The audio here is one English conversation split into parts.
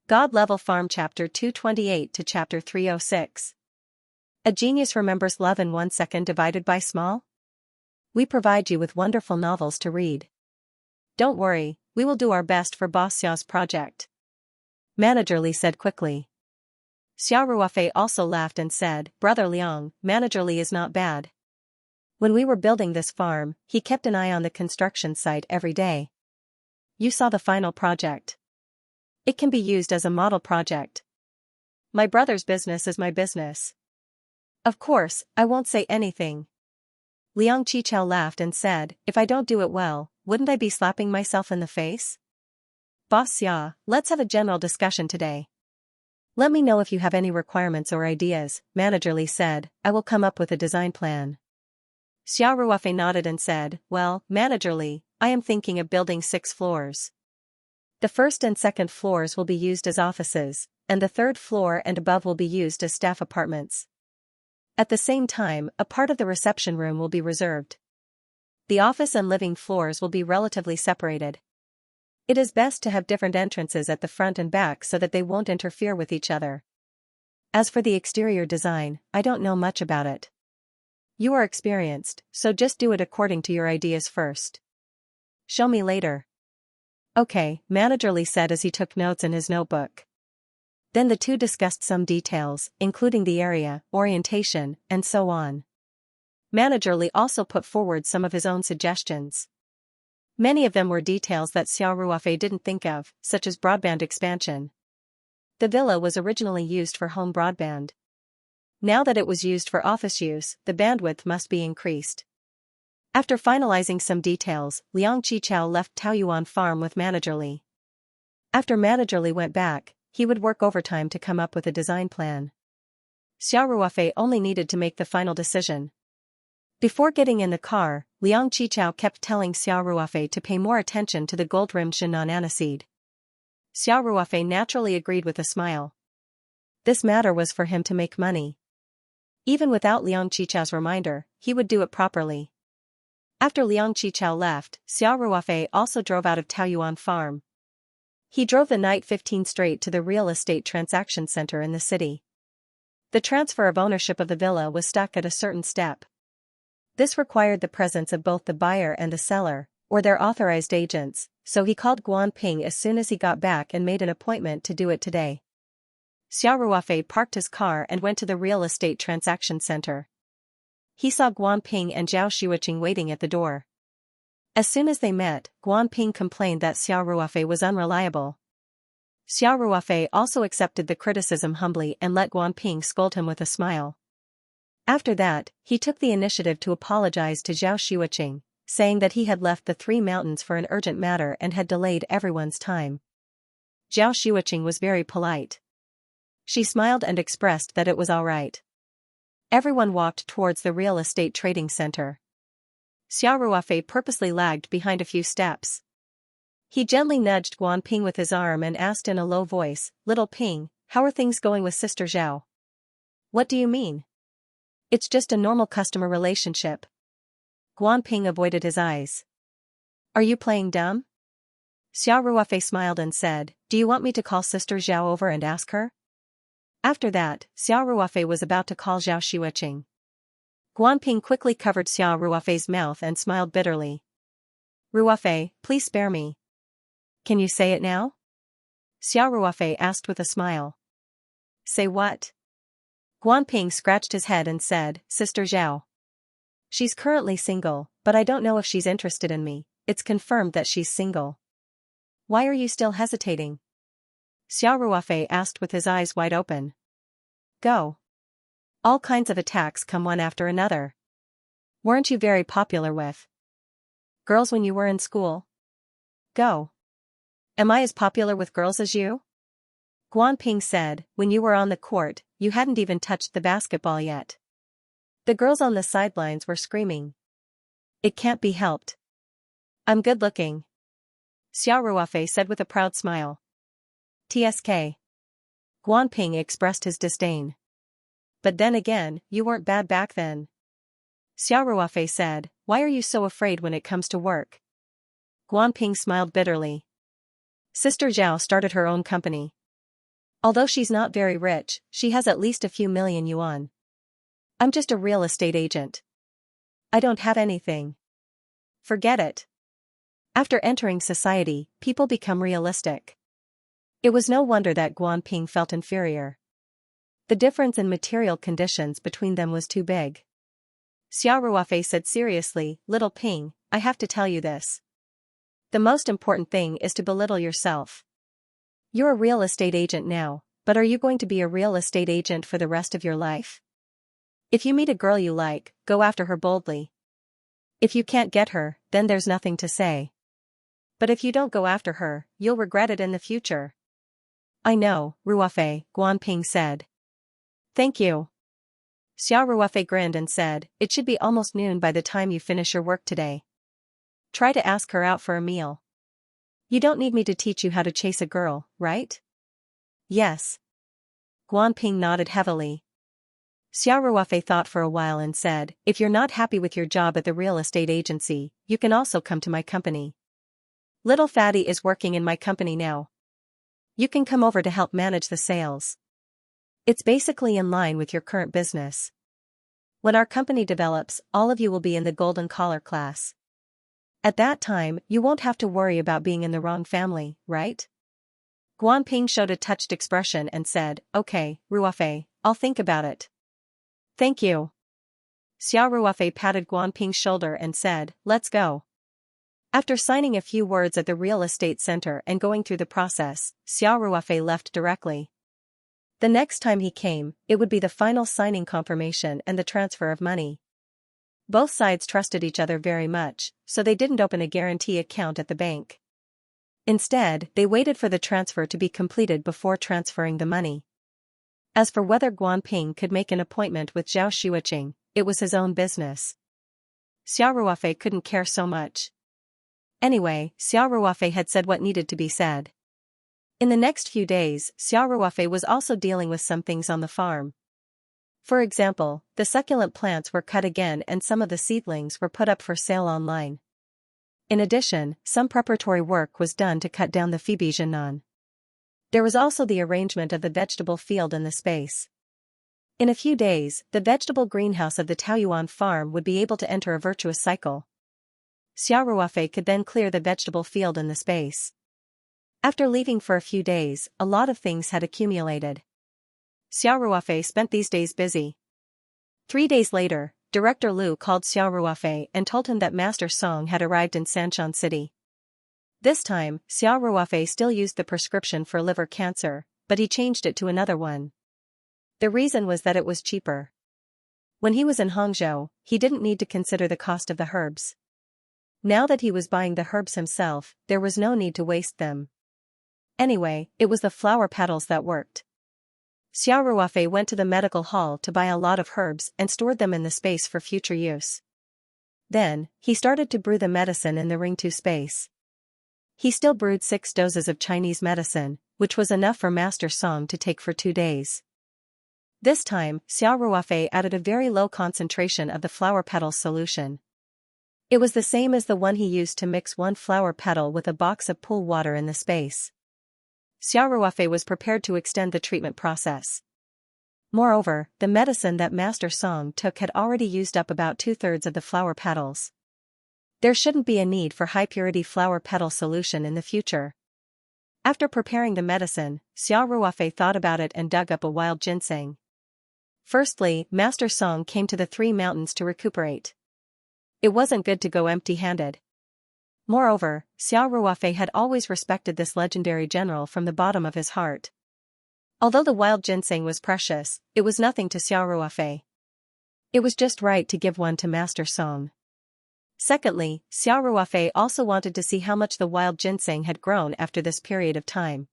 God Level Farm Chapter 228 to Chapter 306. A genius remembers love in 1 second divided by small? We provide you with wonderful novels to read. Don't worry, we will do our best for Boss Xiao's project. Manager Li said quickly. Xiao Ruofei also laughed and said, Brother Liang, Manager Li is not bad. When we were building this farm, he kept an eye on the construction site every day. You saw the final project. It can be used as a model project. My brother's business is my business. Of course, I won't say anything. Liang Qichao laughed and said, if I don't do it well, wouldn't I be slapping myself in the face? Boss Xia, let's have a general discussion today. Let me know if you have any requirements or ideas, Manager Li said. I will come up with a design plan. Xiao Ruofei nodded and said, well, Manager Li, I am thinking of building 6 floors. The first and second floors will be used as offices, and the third floor and above will be used as staff apartments. At the same time, a part of the reception room will be reserved. The office and living floors will be relatively separated. It is best to have different entrances at the front and back so that they won't interfere with each other. As for the exterior design, I don't know much about it. You are experienced, so just do it according to your ideas first. Show me later. Okay, Manager Li said as he took notes in his notebook. Then the two discussed some details, including the area, orientation, and so on. Manager Li also put forward some of his own suggestions. Many of them were details that Xiao Ruofei didn't think of, such as broadband expansion. The villa was originally used for home broadband. Now that it was used for office use, the bandwidth must be increased. After finalizing some details, Liang Qichao left Taoyuan Farm with Manager Li. After Manager Li went back, he would work overtime to come up with a design plan. Xiao Ruofei only needed to make the final decision. Before getting in the car, Liang Qichao kept telling Xiao Ruofei to pay more attention to the gold-rimmed Shinnan aniseed. Xiao Ruofei naturally agreed with a smile. This matter was for him to make money. Even without Liang Qichao's reminder, he would do it properly. After Liang Qichao left, Xiao Ruofei also drove out of Taoyuan Farm. He drove the night 15 straight to the real estate transaction center in the city. The transfer of ownership of the villa was stuck at a certain step. This required the presence of both the buyer and the seller, or their authorized agents, so he called Guan Ping as soon as he got back and made an appointment to do it today. Xiao Ruofei parked his car and went to the real estate transaction center. He saw Guan Ping and Zhao Xueqing waiting at the door. As soon as they met, Guan Ping complained that Xiao Ruofei was unreliable. Xiao Ruofei also accepted the criticism humbly and let Guan Ping scold him with a smile. After that, he took the initiative to apologize to Zhao Xueqing, saying that he had left the 3 mountains for an urgent matter and had delayed everyone's time. Zhao Xueqing was very polite. She smiled and expressed that it was all right. Everyone walked towards the real estate trading center. Xiao Ruofei purposely lagged behind a few steps. He gently nudged Guan Ping with his arm and asked in a low voice, Little Ping, how are things going with Sister Zhao? What do you mean? It's just a normal customer relationship. Guan Ping avoided his eyes. Are you playing dumb? Xiao Ruofei smiled and said, do you want me to call Sister Zhao over and ask her? After that, Xiao Ruofei was about to call Zhao Xueqing. Guan Ping quickly covered Xiao Ruofei's mouth and smiled bitterly. Ruofei, please spare me. Can you say it now? Xiao Ruofei asked with a smile. Say what? Guan Ping scratched his head and said, Sister Zhao. She's currently single, but I don't know if she's interested in me. It's confirmed that she's single. Why are you still hesitating? Xiao Ruofei asked with his eyes wide open. Go. All kinds of attacks come one after another. Weren't you very popular with girls when you were in school? Go. Am I as popular with girls as you? Guan Ping said, when you were on the court, you hadn't even touched the basketball yet. The girls on the sidelines were screaming. It can't be helped. I'm good looking. Xiao Ruofei said with a proud smile. TSK. Guan Ping expressed his disdain. But then again, you weren't bad back then. Xiao Ruofei said, why are you so afraid when it comes to work? Guan Ping smiled bitterly. Sister Zhao started her own company. Although she's not very rich, she has at least a few million yuan. I'm just a real estate agent. I don't have anything. Forget it. After entering society, people become realistic. It was no wonder that Guanping felt inferior. The difference in material conditions between them was too big. Xiao Ruofei said seriously, "Little Ping, I have to tell you this. The most important thing is to belittle yourself. You're a real estate agent now, but are you going to be a real estate agent for the rest of your life? If you meet a girl you like, go after her boldly. If you can't get her, then there's nothing to say. But if you don't go after her, you'll regret it in the future." "I know, Ruofei," Guanping said. "Thank you." Xiao Ruofei grinned and said, "It should be almost noon by the time you finish your work today. Try to ask her out for a meal. You don't need me to teach you how to chase a girl, right?" "Yes." Guanping nodded heavily. Xiao Ruofei thought for a while and said, "If you're not happy with your job at the real estate agency, you can also come to my company. Little Fatty is working in my company now. You can come over to help manage the sales. It's basically in line with your current business. When our company develops, all of you will be in the golden collar class. At that time, you won't have to worry about being in the wrong family, right?" Guanping showed a touched expression and said, "Okay, Ruofei, I'll think about it." "Thank you." Xiao Ruofei patted Guanping's shoulder and said, "Let's go." After signing a few words at the real estate center and going through the process, Xiao Ruofei left directly. The next time he came, it would be the final signing confirmation and the transfer of money. Both sides trusted each other very much, so they didn't open a guarantee account at the bank. Instead, they waited for the transfer to be completed before transferring the money. As for whether Guanping could make an appointment with Zhao Xueqing, it was his own business. Xiao Ruofei couldn't care so much. Anyway, Xiao Ruofei had said what needed to be said. In the next few days, Xiao Ruofei was also dealing with some things on the farm. For example, the succulent plants were cut again and some of the seedlings were put up for sale online. In addition, some preparatory work was done to cut down the Phoebe. There was also the arrangement of the vegetable field in the space. In a few days, the vegetable greenhouse of the Taoyuan farm would be able to enter a virtuous cycle. Xiao Ruofei could then clear the vegetable field in the space. After leaving for a few days, a lot of things had accumulated. Xiao Ruofei spent these days busy. 3 days later, Director Liu called Xiao Ruofei and told him that Master Song had arrived in Sanshan City. This time, Xiao Ruofei still used the prescription for liver cancer, but he changed it to another one. The reason was that it was cheaper. When he was in Hangzhou, he didn't need to consider the cost of the herbs. Now that he was buying the herbs himself, there was no need to waste them. Anyway, it was the flower petals that worked. Xiao Ruofei went to the medical hall to buy a lot of herbs and stored them in the space for future use. Then, he started to brew the medicine in the Ring-2 space. He still brewed 6 doses of Chinese medicine, which was enough for Master Song to take for 2 days. This time, Xiao Ruofei added a very low concentration of the flower petal solution. It was the same as the one he used to mix 1 flower petal with a box of pool water in the space. Xiao Ruofei was prepared to extend the treatment process. Moreover, the medicine that Master Song took had already used up about 2/3 of the flower petals. There shouldn't be a need for high-purity flower petal solution in the future. After preparing the medicine, Xiao Ruofei thought about it and dug up a wild ginseng. Firstly, Master Song came to the 3 mountains to recuperate. It wasn't good to go empty-handed. Moreover, Xiao Ruofei had always respected this legendary general from the bottom of his heart. Although the wild ginseng was precious, it was nothing to Xiao Ruofei. It was just right to give one to Master Song. Secondly, Xiao Ruofei also wanted to see how much the wild ginseng had grown after this period of time.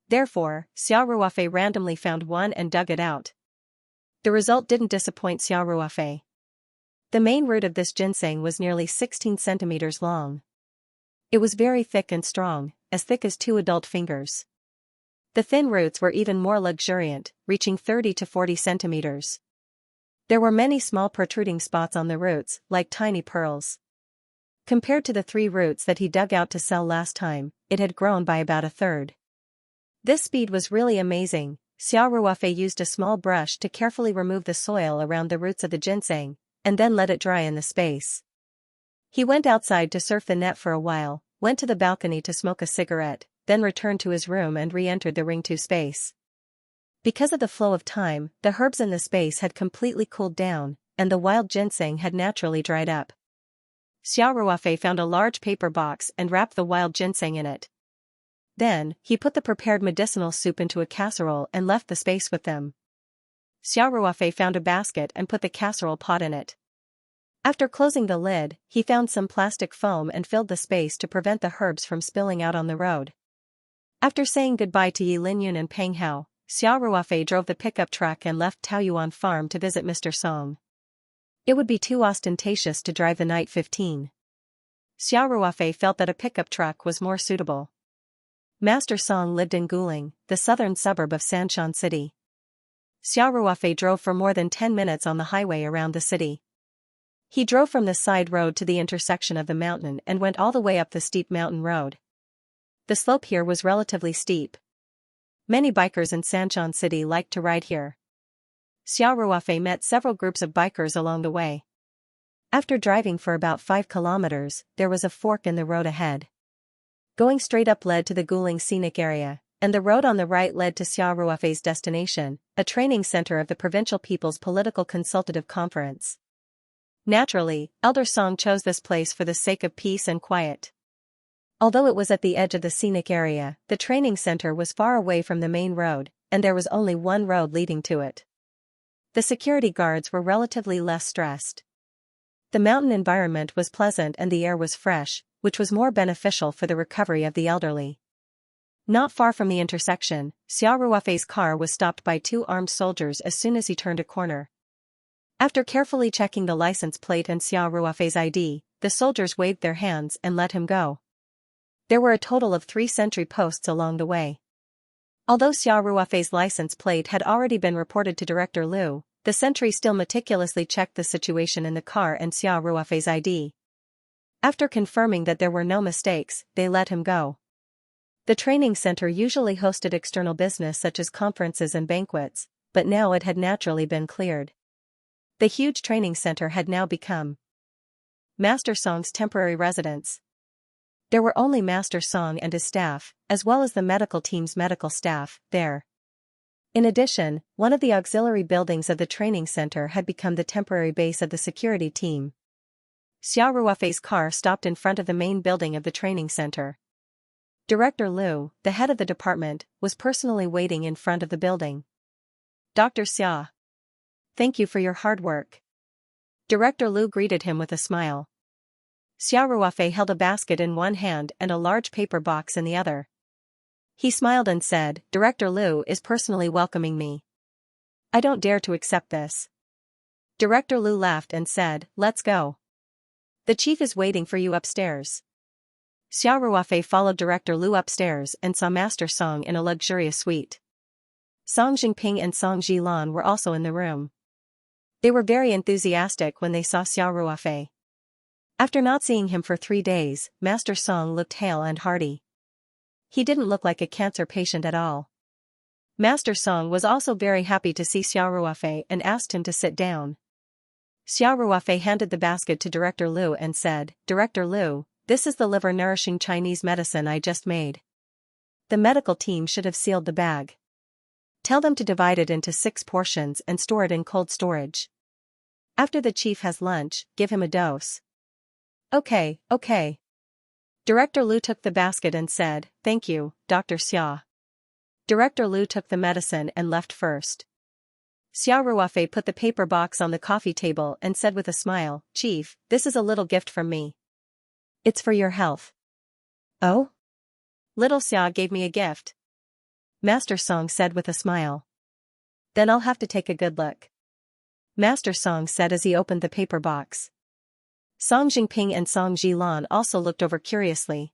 Therefore, Xiao Ruofei randomly found one and dug it out. The result didn't disappoint Xiao Ruofei. The main root of this ginseng was nearly 16 centimeters long. It was very thick and strong, as thick as 2 adult fingers. The thin roots were even more luxuriant, reaching 30 to 40 centimeters. There were many small protruding spots on the roots, like tiny pearls. Compared to the 3 roots that he dug out to sell last time, it had grown by about 1/3. This speed was really amazing. Xiao Ruofei used a small brush to carefully remove the soil around the roots of the ginseng, and then let it dry in the space. He went outside to surf the net for a while, went to the balcony to smoke a cigarette, then returned to his room and re-entered the Ring 2 space. Because of the flow of time, the herbs in the space had completely cooled down, and the wild ginseng had naturally dried up. Xiao Ruofei found a large paper box and wrapped the wild ginseng in it. Then, he put the prepared medicinal soup into a casserole and left the space with them. Xiao Ruofei found a basket and put the casserole pot in it. After closing the lid, he found some plastic foam and filled the space to prevent the herbs from spilling out on the road. After saying goodbye to Yi Linyun and Peng Hao, Xiao Ruofei drove the pickup truck and left Taoyuan Farm to visit Mr. Song. It would be too ostentatious to drive the Night 15. Xiao Ruofei felt that a pickup truck was more suitable. Master Song lived in Guling, the southern suburb of Sanshan City. Xiao Ruofei drove for more than 10 minutes on the highway around the city. He drove from the side road to the intersection of the mountain and went all the way up the steep mountain road. The slope here was relatively steep. Many bikers in Sanshan City liked to ride here. Xiao Ruofei met several groups of bikers along the way. After driving for about 5 kilometers, there was a fork in the road ahead. Going straight up led to the Guling scenic area, and the road on the right led to Xiao Ruofei's destination, a training center of the Provincial People's Political Consultative Conference. Naturally, Elder Song chose this place for the sake of peace and quiet. Although it was at the edge of the scenic area, the training center was far away from the main road, and there was only one road leading to it. The security guards were relatively less stressed. The mountain environment was pleasant and the air was fresh, which was more beneficial for the recovery of the elderly. Not far from the intersection, Xiao Ruofei's car was stopped by 2 armed soldiers as soon as he turned a corner. After carefully checking the license plate and Xiao Ruofei's ID, the soldiers waved their hands and let him go. There were a total of 3 sentry posts along the way. Although Xiao Ruofei's license plate had already been reported to Director Liu, the sentry still meticulously checked the situation in the car and Xiao Ruofei's ID. After confirming that there were no mistakes, they let him go. The training center usually hosted external business such as conferences and banquets, but now it had naturally been cleared. The huge training center had now become Master Song's temporary residence. There were only Master Song and his staff, as well as the medical team's medical staff, there. In addition, one of the auxiliary buildings of the training center had become the temporary base of the security team. Xiao Ruofei's car stopped in front of the main building of the training center. Director Liu, the head of the department, was personally waiting in front of the building. Dr. Xia. Thank you for your hard work. Director Liu greeted him with a smile. Xiao Ruofei held a basket in one hand and a large paper box in the other. He smiled and said, Director Liu is personally welcoming me. I don't dare to accept this. Director Liu laughed and said, let's go. The chief is waiting for you upstairs. Xiao Ruofei followed Director Liu upstairs and saw Master Song in a luxurious suite. Song Jingping and Song Jilan were also in the room. They were very enthusiastic when they saw Xiao Ruofei. After not seeing him for 3 days, Master Song looked hale and hearty. He didn't look like a cancer patient at all. Master Song was also very happy to see Xiao Ruofei and asked him to sit down. Xiao Ruofei handed the basket to Director Liu and said, Director Liu, this is the liver-nourishing Chinese medicine I just made. The medical team should have sealed the bag. Tell them to divide it into 6 portions and store it in cold storage. After the chief has lunch, give him a dose. Okay. Director Liu took the basket and said, Thank you, Dr. Xia. Director Liu took the medicine and left first. Xiao Ruofei put the paper box on the coffee table and said with a smile, Chief, this is a little gift from me. It's for your health. Oh? Little Xia gave me a gift. Master Song said with a smile. Then I'll have to take a good look. Master Song said as he opened the paper box. Song Jingping and Song Jilan also looked over curiously.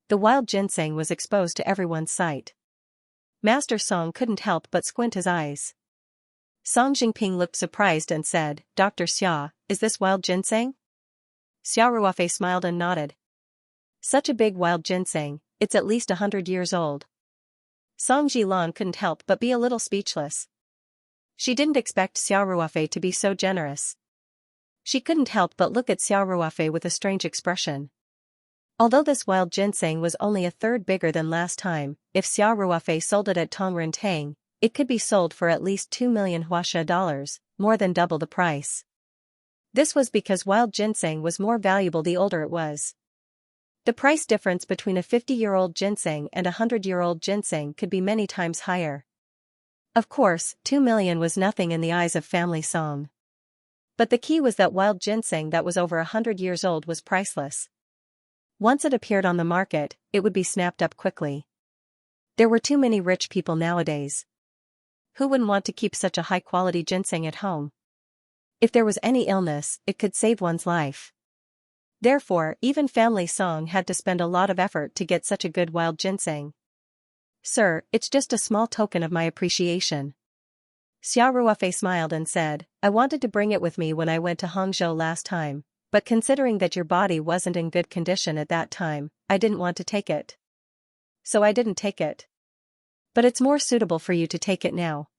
The wild ginseng was exposed to everyone's sight. Master Song couldn't help but squint his eyes. Song Jingping looked surprised and said, Dr. Xia, is this wild ginseng? Xiao Ruofei smiled and nodded. Such a big wild ginseng, it's at least 100 years old. Song Jilan couldn't help but be a little speechless. She didn't expect Xiao Ruofei to be so generous. She couldn't help but look at Xiao Ruofei with a strange expression. Although this wild ginseng was only a third bigger than last time, if Xiao Ruofei sold it at Tongrintang, it could be sold for at least 2 million huaxia dollars, more than double the price. This was because wild ginseng was more valuable the older it was. The price difference between a 50-year-old ginseng and a 100-year-old ginseng could be many times higher. Of course, 2 million was nothing in the eyes of family Song. But the key was that wild ginseng that was over 100 years old was priceless. Once it appeared on the market, it would be snapped up quickly. There were too many rich people nowadays. Who wouldn't want to keep such a high-quality ginseng at home? If there was any illness, it could save one's life. Therefore, even family Song had to spend a lot of effort to get such a good wild ginseng. Sir, it's just a small token of my appreciation. Xiao Ruofei smiled and said, I wanted to bring it with me when I went to Hangzhou last time, but considering that your body wasn't in good condition at that time, I didn't want to take it. So I didn't take it. But it's more suitable for you to take it now.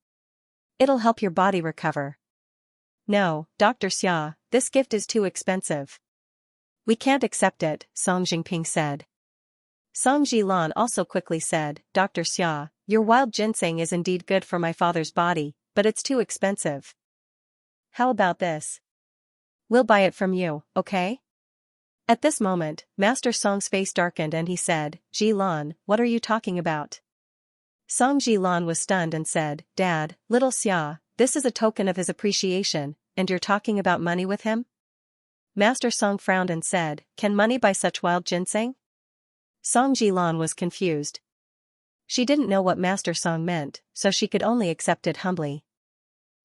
It'll help your body recover. No, Dr. Xia, this gift is too expensive. We can't accept it, Song Jingping said. Song Jilan also quickly said, Dr. Xia, your wild ginseng is indeed good for my father's body, but it's too expensive. How about this? We'll buy it from you, okay? At this moment, Master Song's face darkened and he said, Jilan, what are you talking about? Song Jilan was stunned and said, Dad, little Xia, this is a token of his appreciation, and you're talking about money with him? Master Song frowned and said, Can money buy such wild ginseng? Song Jilan was confused. She didn't know what Master Song meant, so she could only accept it humbly.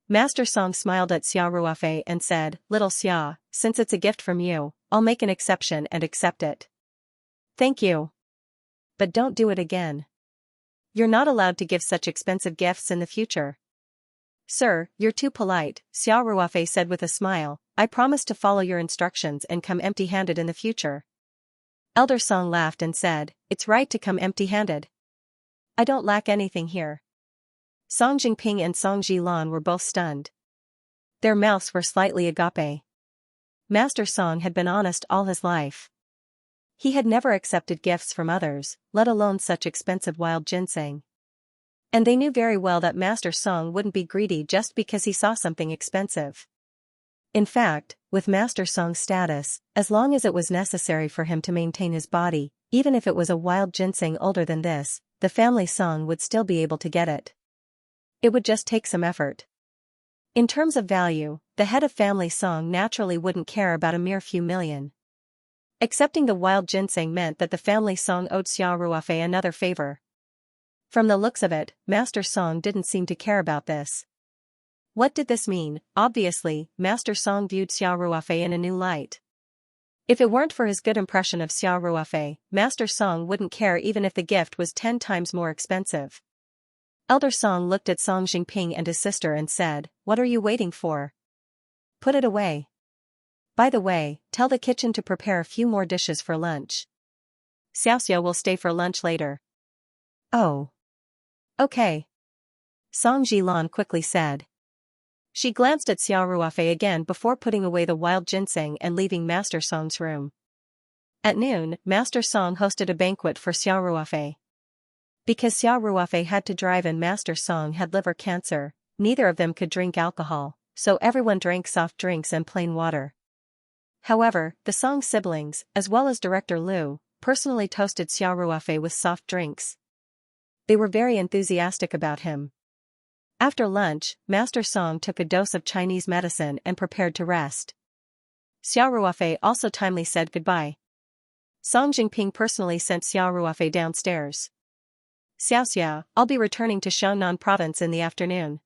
Master Song smiled at Xiao Ruofei and said, Little Xia, since it's a gift from you, I'll make an exception and accept it. Thank you. But don't do it again. You're not allowed to give such expensive gifts in the future. Sir, you're too polite, Xiao Ruofei said with a smile, I promise to follow your instructions and come empty-handed in the future. Elder Song laughed and said, It's right to come empty-handed. I don't lack anything here. Song Jingping and Song Jilan were both stunned. Their mouths were slightly agape. Master Song had been honest all his life. He had never accepted gifts from others, let alone such expensive wild ginseng. And they knew very well that Master Song wouldn't be greedy just because he saw something expensive. In fact, with Master Song's status, as long as it was necessary for him to maintain his body, even if it was a wild ginseng older than this, the family Song would still be able to get it. It would just take some effort. In terms of value, the head of family Song naturally wouldn't care about a mere few million. Accepting the wild ginseng meant that the family Song owed Xiao Ruofei another favor. From the looks of it, Master Song didn't seem to care about this. What did this mean? Obviously, Master Song viewed Xiao Ruofei in a new light. If it weren't for his good impression of Xiao Ruofei, Master Song wouldn't care even if the gift was 10 times more expensive. Elder Song looked at Song Jingping and his sister and said, What are you waiting for? Put it away. By the way, tell the kitchen to prepare a few more dishes for lunch. Xiaoxia will stay for lunch later. Oh. Okay. Song Jilan quickly said. She glanced at Xiao Ruofei again before putting away the wild ginseng and leaving Master Song's room. At noon, Master Song hosted a banquet for Xiao Ruofei. Because Xiao Ruofei had to drive and Master Song had liver cancer, neither of them could drink alcohol, so everyone drank soft drinks and plain water. However, the Song siblings, as well as Director Liu, personally toasted Xiao Ruofei with soft drinks. They were very enthusiastic about him. After lunch, Master Song took a dose of Chinese medicine and prepared to rest. Xiao Ruofei also timely said goodbye. Song Jingping personally sent Xiao Ruofei downstairs. Xiaoxia, I'll be returning to Xiaonan province in the afternoon.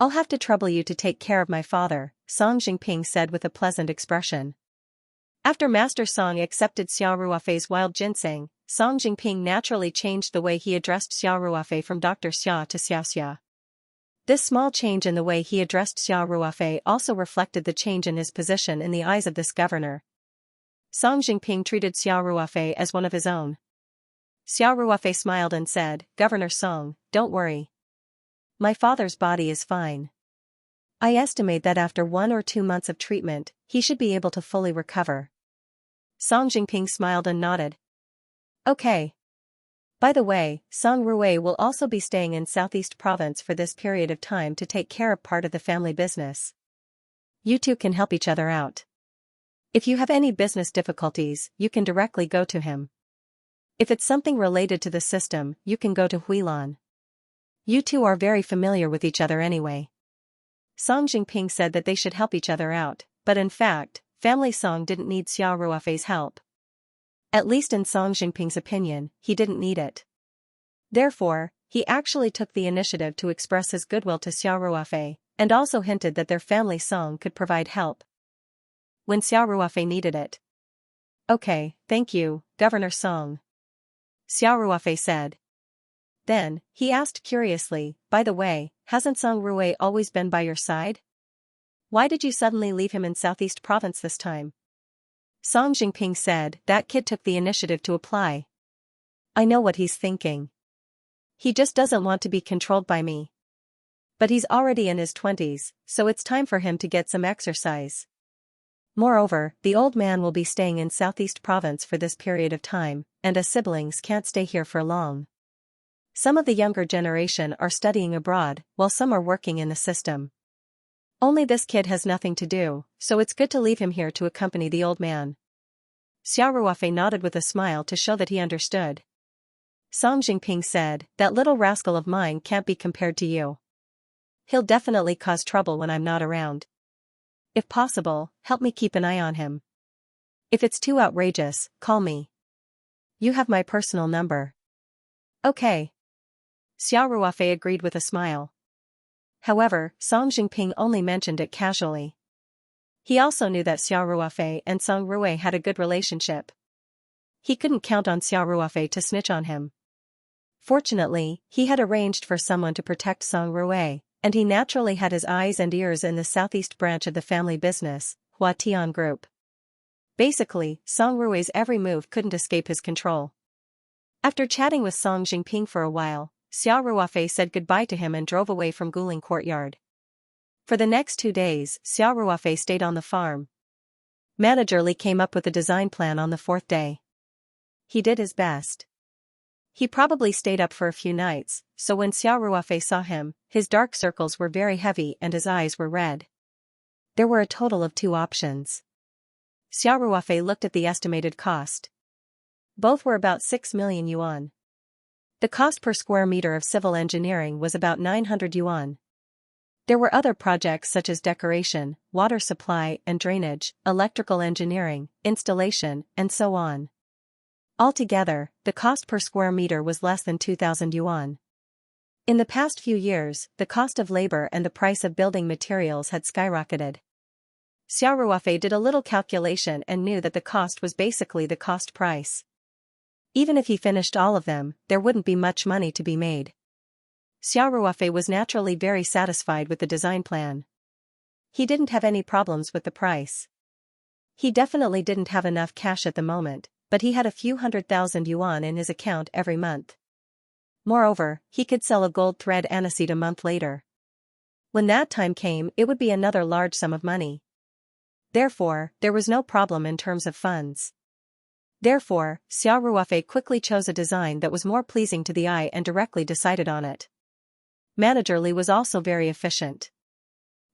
I'll have to trouble you to take care of my father, Song Jingping said with a pleasant expression. After Master Song accepted Xiao Ruofei's wild ginseng, Song Jingping naturally changed the way he addressed Xiao Ruofei from Dr. Xia to Xiaoxia. This small change in the way he addressed Xiao Ruofei also reflected the change in his position in the eyes of this governor. Song Jingping treated Xiao Ruofei as one of his own. Xiao Ruofei smiled and said, Governor Song, don't worry. My father's body is fine. I estimate that after 1 or 2 months of treatment, he should be able to fully recover. Song Jingping smiled and nodded. Okay. By the way, Song Ruwei will also be staying in Southeast Province for this period of time to take care of part of the family business. You two can help each other out. If you have any business difficulties, you can directly go to him. If it's something related to the system, you can go to Huilan. You two are very familiar with each other anyway. Song Jingping said that they should help each other out, but in fact, Family Song didn't need Xiao Ruofei's help. At least in Song Jingping's opinion, he didn't need it. Therefore, he actually took the initiative to express his goodwill to Xiao Ruofei, and also hinted that their family Song could provide help when Xiao Ruofei needed it. Okay, thank you, Governor Song. Xiao Ruofei said. Then, he asked curiously, by the way, hasn't Song Ruwei always been by your side? Why did you suddenly leave him in Southeast Province this time? Song Jingping said, that kid took the initiative to apply. I know what he's thinking. He just doesn't want to be controlled by me. But he's already in his 20s, so it's time for him to get some exercise. Moreover, the old man will be staying in Southeast Province for this period of time, and us siblings can't stay here for long. Some of the younger generation are studying abroad, while some are working in the system. Only this kid has nothing to do, so it's good to leave him here to accompany the old man. Xiao Ruofei nodded with a smile to show that he understood. Song Jingping said, that little rascal of mine can't be compared to you. He'll definitely cause trouble when I'm not around. If possible, help me keep an eye on him. If it's too outrageous, call me. You have my personal number. Okay. Xiao Ruofei agreed with a smile. However, Song Jingping only mentioned it casually. He also knew that Xiao Ruofei and Song Ruwei had a good relationship. He couldn't count on Xiao Ruofei to snitch on him. Fortunately, he had arranged for someone to protect Song Ruwei, and he naturally had his eyes and ears in the southeast branch of the family business, Hua Tian Group. Basically, Song Ruwei's every move couldn't escape his control. After chatting with Song Jingping for a while, Xiao Ruofei said goodbye to him and drove away from Guling Courtyard. For the next 2 days, Xiao Ruofei stayed on the farm. Manager Li came up with a design plan on the 4th day. He did his best. He probably stayed up for a few nights, so when Xiao Ruofei saw him, his dark circles were very heavy and his eyes were red. There were a total of 2 options. Xiao Ruofei looked at the estimated cost. Both were about 6 million yuan. The cost per square meter of civil engineering was about 900 yuan. There were other projects such as decoration, water supply and drainage, electrical engineering, installation, and so on. Altogether, the cost per square meter was less than 2,000 yuan. In the past few years, the cost of labor and the price of building materials had skyrocketed. Xiao Ruofei did a little calculation and knew that the cost was basically the cost price. Even if he finished all of them, there wouldn't be much money to be made. Xiao Ruofei was naturally very satisfied with the design plan. He didn't have any problems with the price. He definitely didn't have enough cash at the moment, but he had a few 100,000 yuan in his account every month. Moreover, he could sell a gold thread aniseed a month later. When that time came, it would be another large sum of money. Therefore, there was no problem in terms of funds. Therefore, Xiao Ruofei quickly chose a design that was more pleasing to the eye and directly decided on it. Manager Li was also very efficient.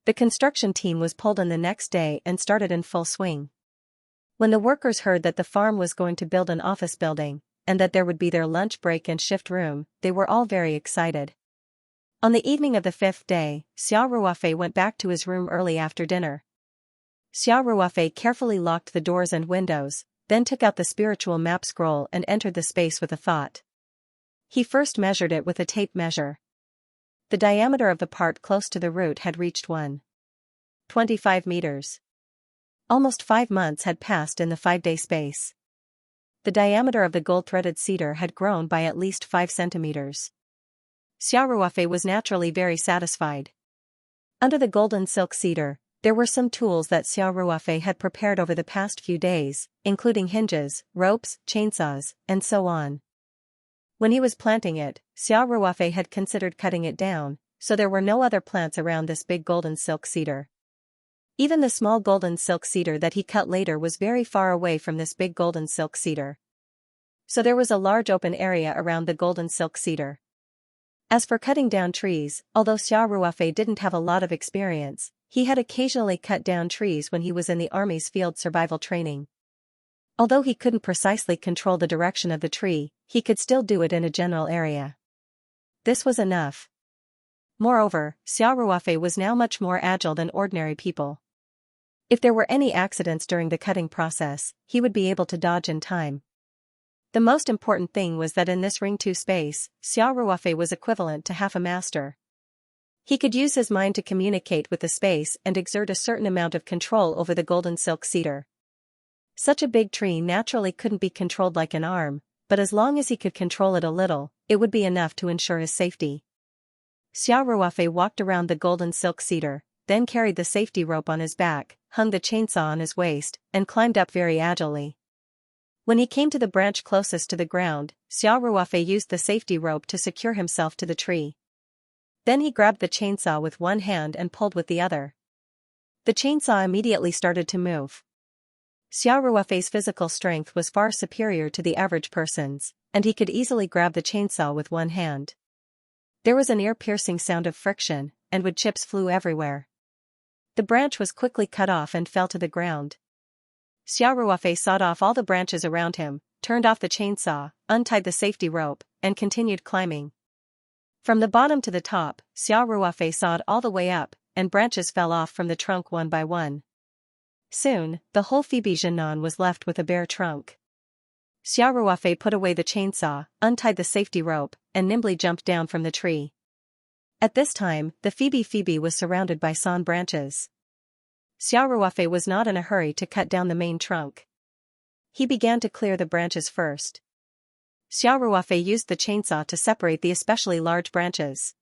The construction team was pulled in the next day and started in full swing. When the workers heard that the farm was going to build an office building, and that there would be their lunch break and shift room, they were all very excited. On the evening of the 5th day, Xiao Ruofei went back to his room early after dinner. Xiao Ruofei carefully locked the doors and windows, then took out the spiritual map scroll and entered the space with a thought. He first measured it with a tape measure. The diameter of the part close to the root had reached 1.25 meters. Almost 5 months had passed in the 5-day space. The diameter of the gold-threaded cedar had grown by at least 5 centimeters. Xiao Ruofei was naturally very satisfied. Under the golden silk cedar, there were some tools that Xiao Ruofei had prepared over the past few days, including hinges, ropes, chainsaws, and so on. When he was planting it, Xiao Ruofei had considered cutting it down, so there were no other plants around this big golden silk cedar. Even the small golden silk cedar that he cut later was very far away from this big golden silk cedar. So there was a large open area around the golden silk cedar. As for cutting down trees, although Xiao Ruofei didn't have a lot of experience, he had occasionally cut down trees when he was in the army's field survival training. Although he couldn't precisely control the direction of the tree, he could still do it in a general area. This was enough. Moreover, Xiao Ruofei was now much more agile than ordinary people. If there were any accidents during the cutting process, he would be able to dodge in time. The most important thing was that in this Ring 2 space, Xiao Ruofei was equivalent to half a master. He could use his mind to communicate with the space and exert a certain amount of control over the golden silk cedar. Such a big tree naturally couldn't be controlled like an arm, but as long as he could control it a little, it would be enough to ensure his safety. Xiao Ruofei walked around the golden silk cedar, then carried the safety rope on his back, hung the chainsaw on his waist, and climbed up very agilely. When he came to the branch closest to the ground, Xiao Ruofei used the safety rope to secure himself to the tree. Then he grabbed the chainsaw with one hand and pulled with the other. The chainsaw immediately started to move. Xiao Ruofei's physical strength was far superior to the average person's, and he could easily grab the chainsaw with one hand. There was an ear-piercing sound of friction, and wood chips flew everywhere. The branch was quickly cut off and fell to the ground. Xiao Ruofei sawed off all the branches around him, turned off the chainsaw, untied the safety rope, and continued climbing. From the bottom to the top, Xiao Ruofei sawed all the way up, and branches fell off from the trunk one by one. Soon, the whole Phoebe Jianan was left with a bare trunk. Xiao Ruofei put away the chainsaw, untied the safety rope, and nimbly jumped down from the tree. At this time, the Phoebe was surrounded by sawn branches. Xiao Ruofei was not in a hurry to cut down the main trunk. He began to clear the branches first. Xiao Ruofei used the chainsaw to separate the especially large branches.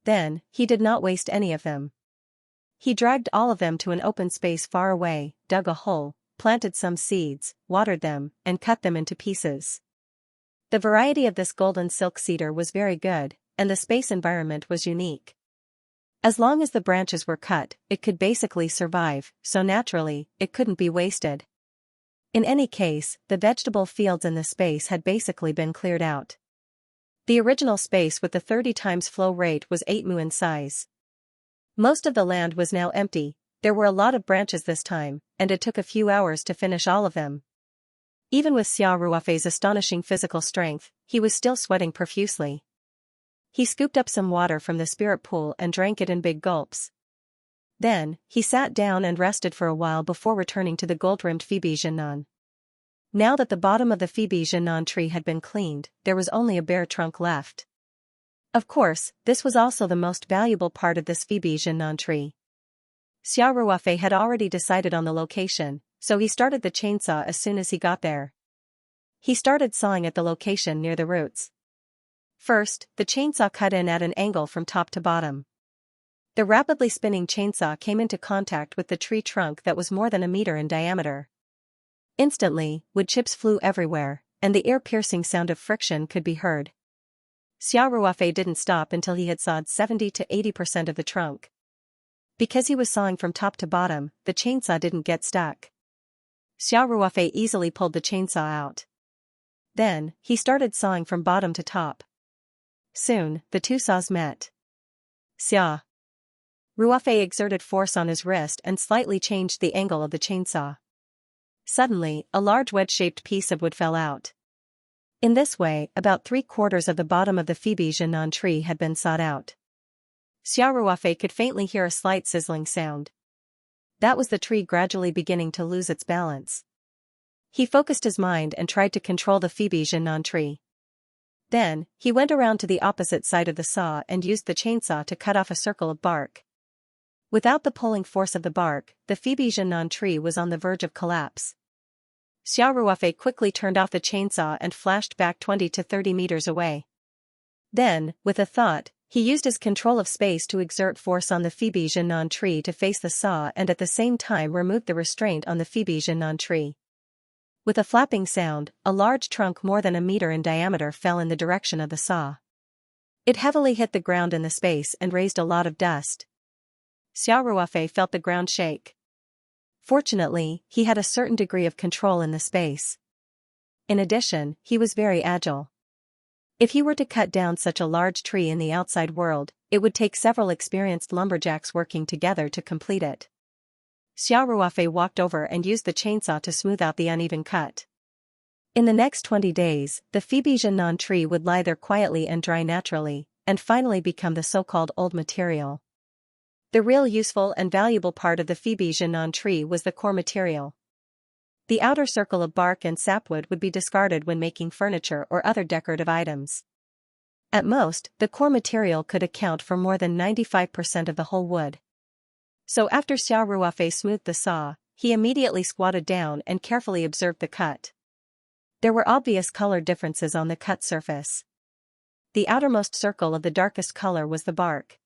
Then, he did not waste any of them. He dragged all of them to an open space far away, dug a hole, planted some seeds, watered them, and cut them into pieces. The variety of this golden silk cedar was very good, and the space environment was unique. As long as the branches were cut, it could basically survive, so naturally, it couldn't be wasted. In any case, the vegetable fields in the space had basically been cleared out. The original space with the 30 times flow rate was 8 mu in size. Most of the land was now empty. There were a lot of branches this time, and it took a few hours to finish all of them. Even with Xiao Ruofei's astonishing physical strength, he was still sweating profusely. He scooped up some water from the spirit pool and drank it in big gulps. Then, he sat down and rested for a while before returning to the gold-rimmed Phoebe Jianan. Now that the bottom of the Phoebe Jianan tree had been cleaned, there was only a bare trunk left. Of course, this was also the most valuable part of this Phoebe Jianan tree. Xiao Ruofei had already decided on the location, so he started the chainsaw as soon as he got there. He started sawing at the location near the roots. First, the chainsaw cut in at an angle from top to bottom. The rapidly spinning chainsaw came into contact with the tree trunk that was more than a meter in diameter. Instantly, wood chips flew everywhere, and the ear-piercing sound of friction could be heard. Xiao Ruofei didn't stop until he had sawed 70 to 80% of the trunk. Because he was sawing from top to bottom, the chainsaw didn't get stuck. Xiao Ruofei easily pulled the chainsaw out. Then, he started sawing from bottom to top. Soon, the two saws met. Xiao Ruofei exerted force on his wrist and slightly changed the angle of the chainsaw. Suddenly, a large wedge-shaped piece of wood fell out. In this way, about 3/4 of the bottom of the Phoebe Jianan tree had been sawed out. Xiao Ruofei could faintly hear a slight sizzling sound. That was the tree gradually beginning to lose its balance. He focused his mind and tried to control the Phoebe Jianan tree. Then, he went around to the opposite side of the saw and used the chainsaw to cut off a circle of bark. Without the pulling force of the bark, the Phoebe Jianan tree was on the verge of collapse. Xiao Ruofei quickly turned off the chainsaw and flashed back 20 to 30 meters away. Then, with a thought, he used his control of space to exert force on the Phoebe Jianan tree to face the saw and at the same time removed the restraint on the Phoebe Jianan tree. With a flapping sound, a large trunk more than a meter in diameter fell in the direction of the saw. It heavily hit the ground in the space and raised a lot of dust. Xiao Ruofei felt the ground shake. Fortunately, he had a certain degree of control in the space. In addition, he was very agile. If he were to cut down such a large tree in the outside world, it would take several experienced lumberjacks working together to complete it. Xiao Ruofei walked over and used the chainsaw to smooth out the uneven cut. In the next 20 days, the Phoebe Jiannan tree would lie there quietly and dry naturally, and finally become the so-called old material. The real useful and valuable part of the Phoebe Jiannan tree was the core material. The outer circle of bark and sapwood would be discarded when making furniture or other decorative items. At most, the core material could account for more than 95% of the whole wood. So after Xiao Ruofei smoothed the saw, he immediately squatted down and carefully observed the cut. There were obvious color differences on the cut surface. The outermost circle of the darkest color was the bark.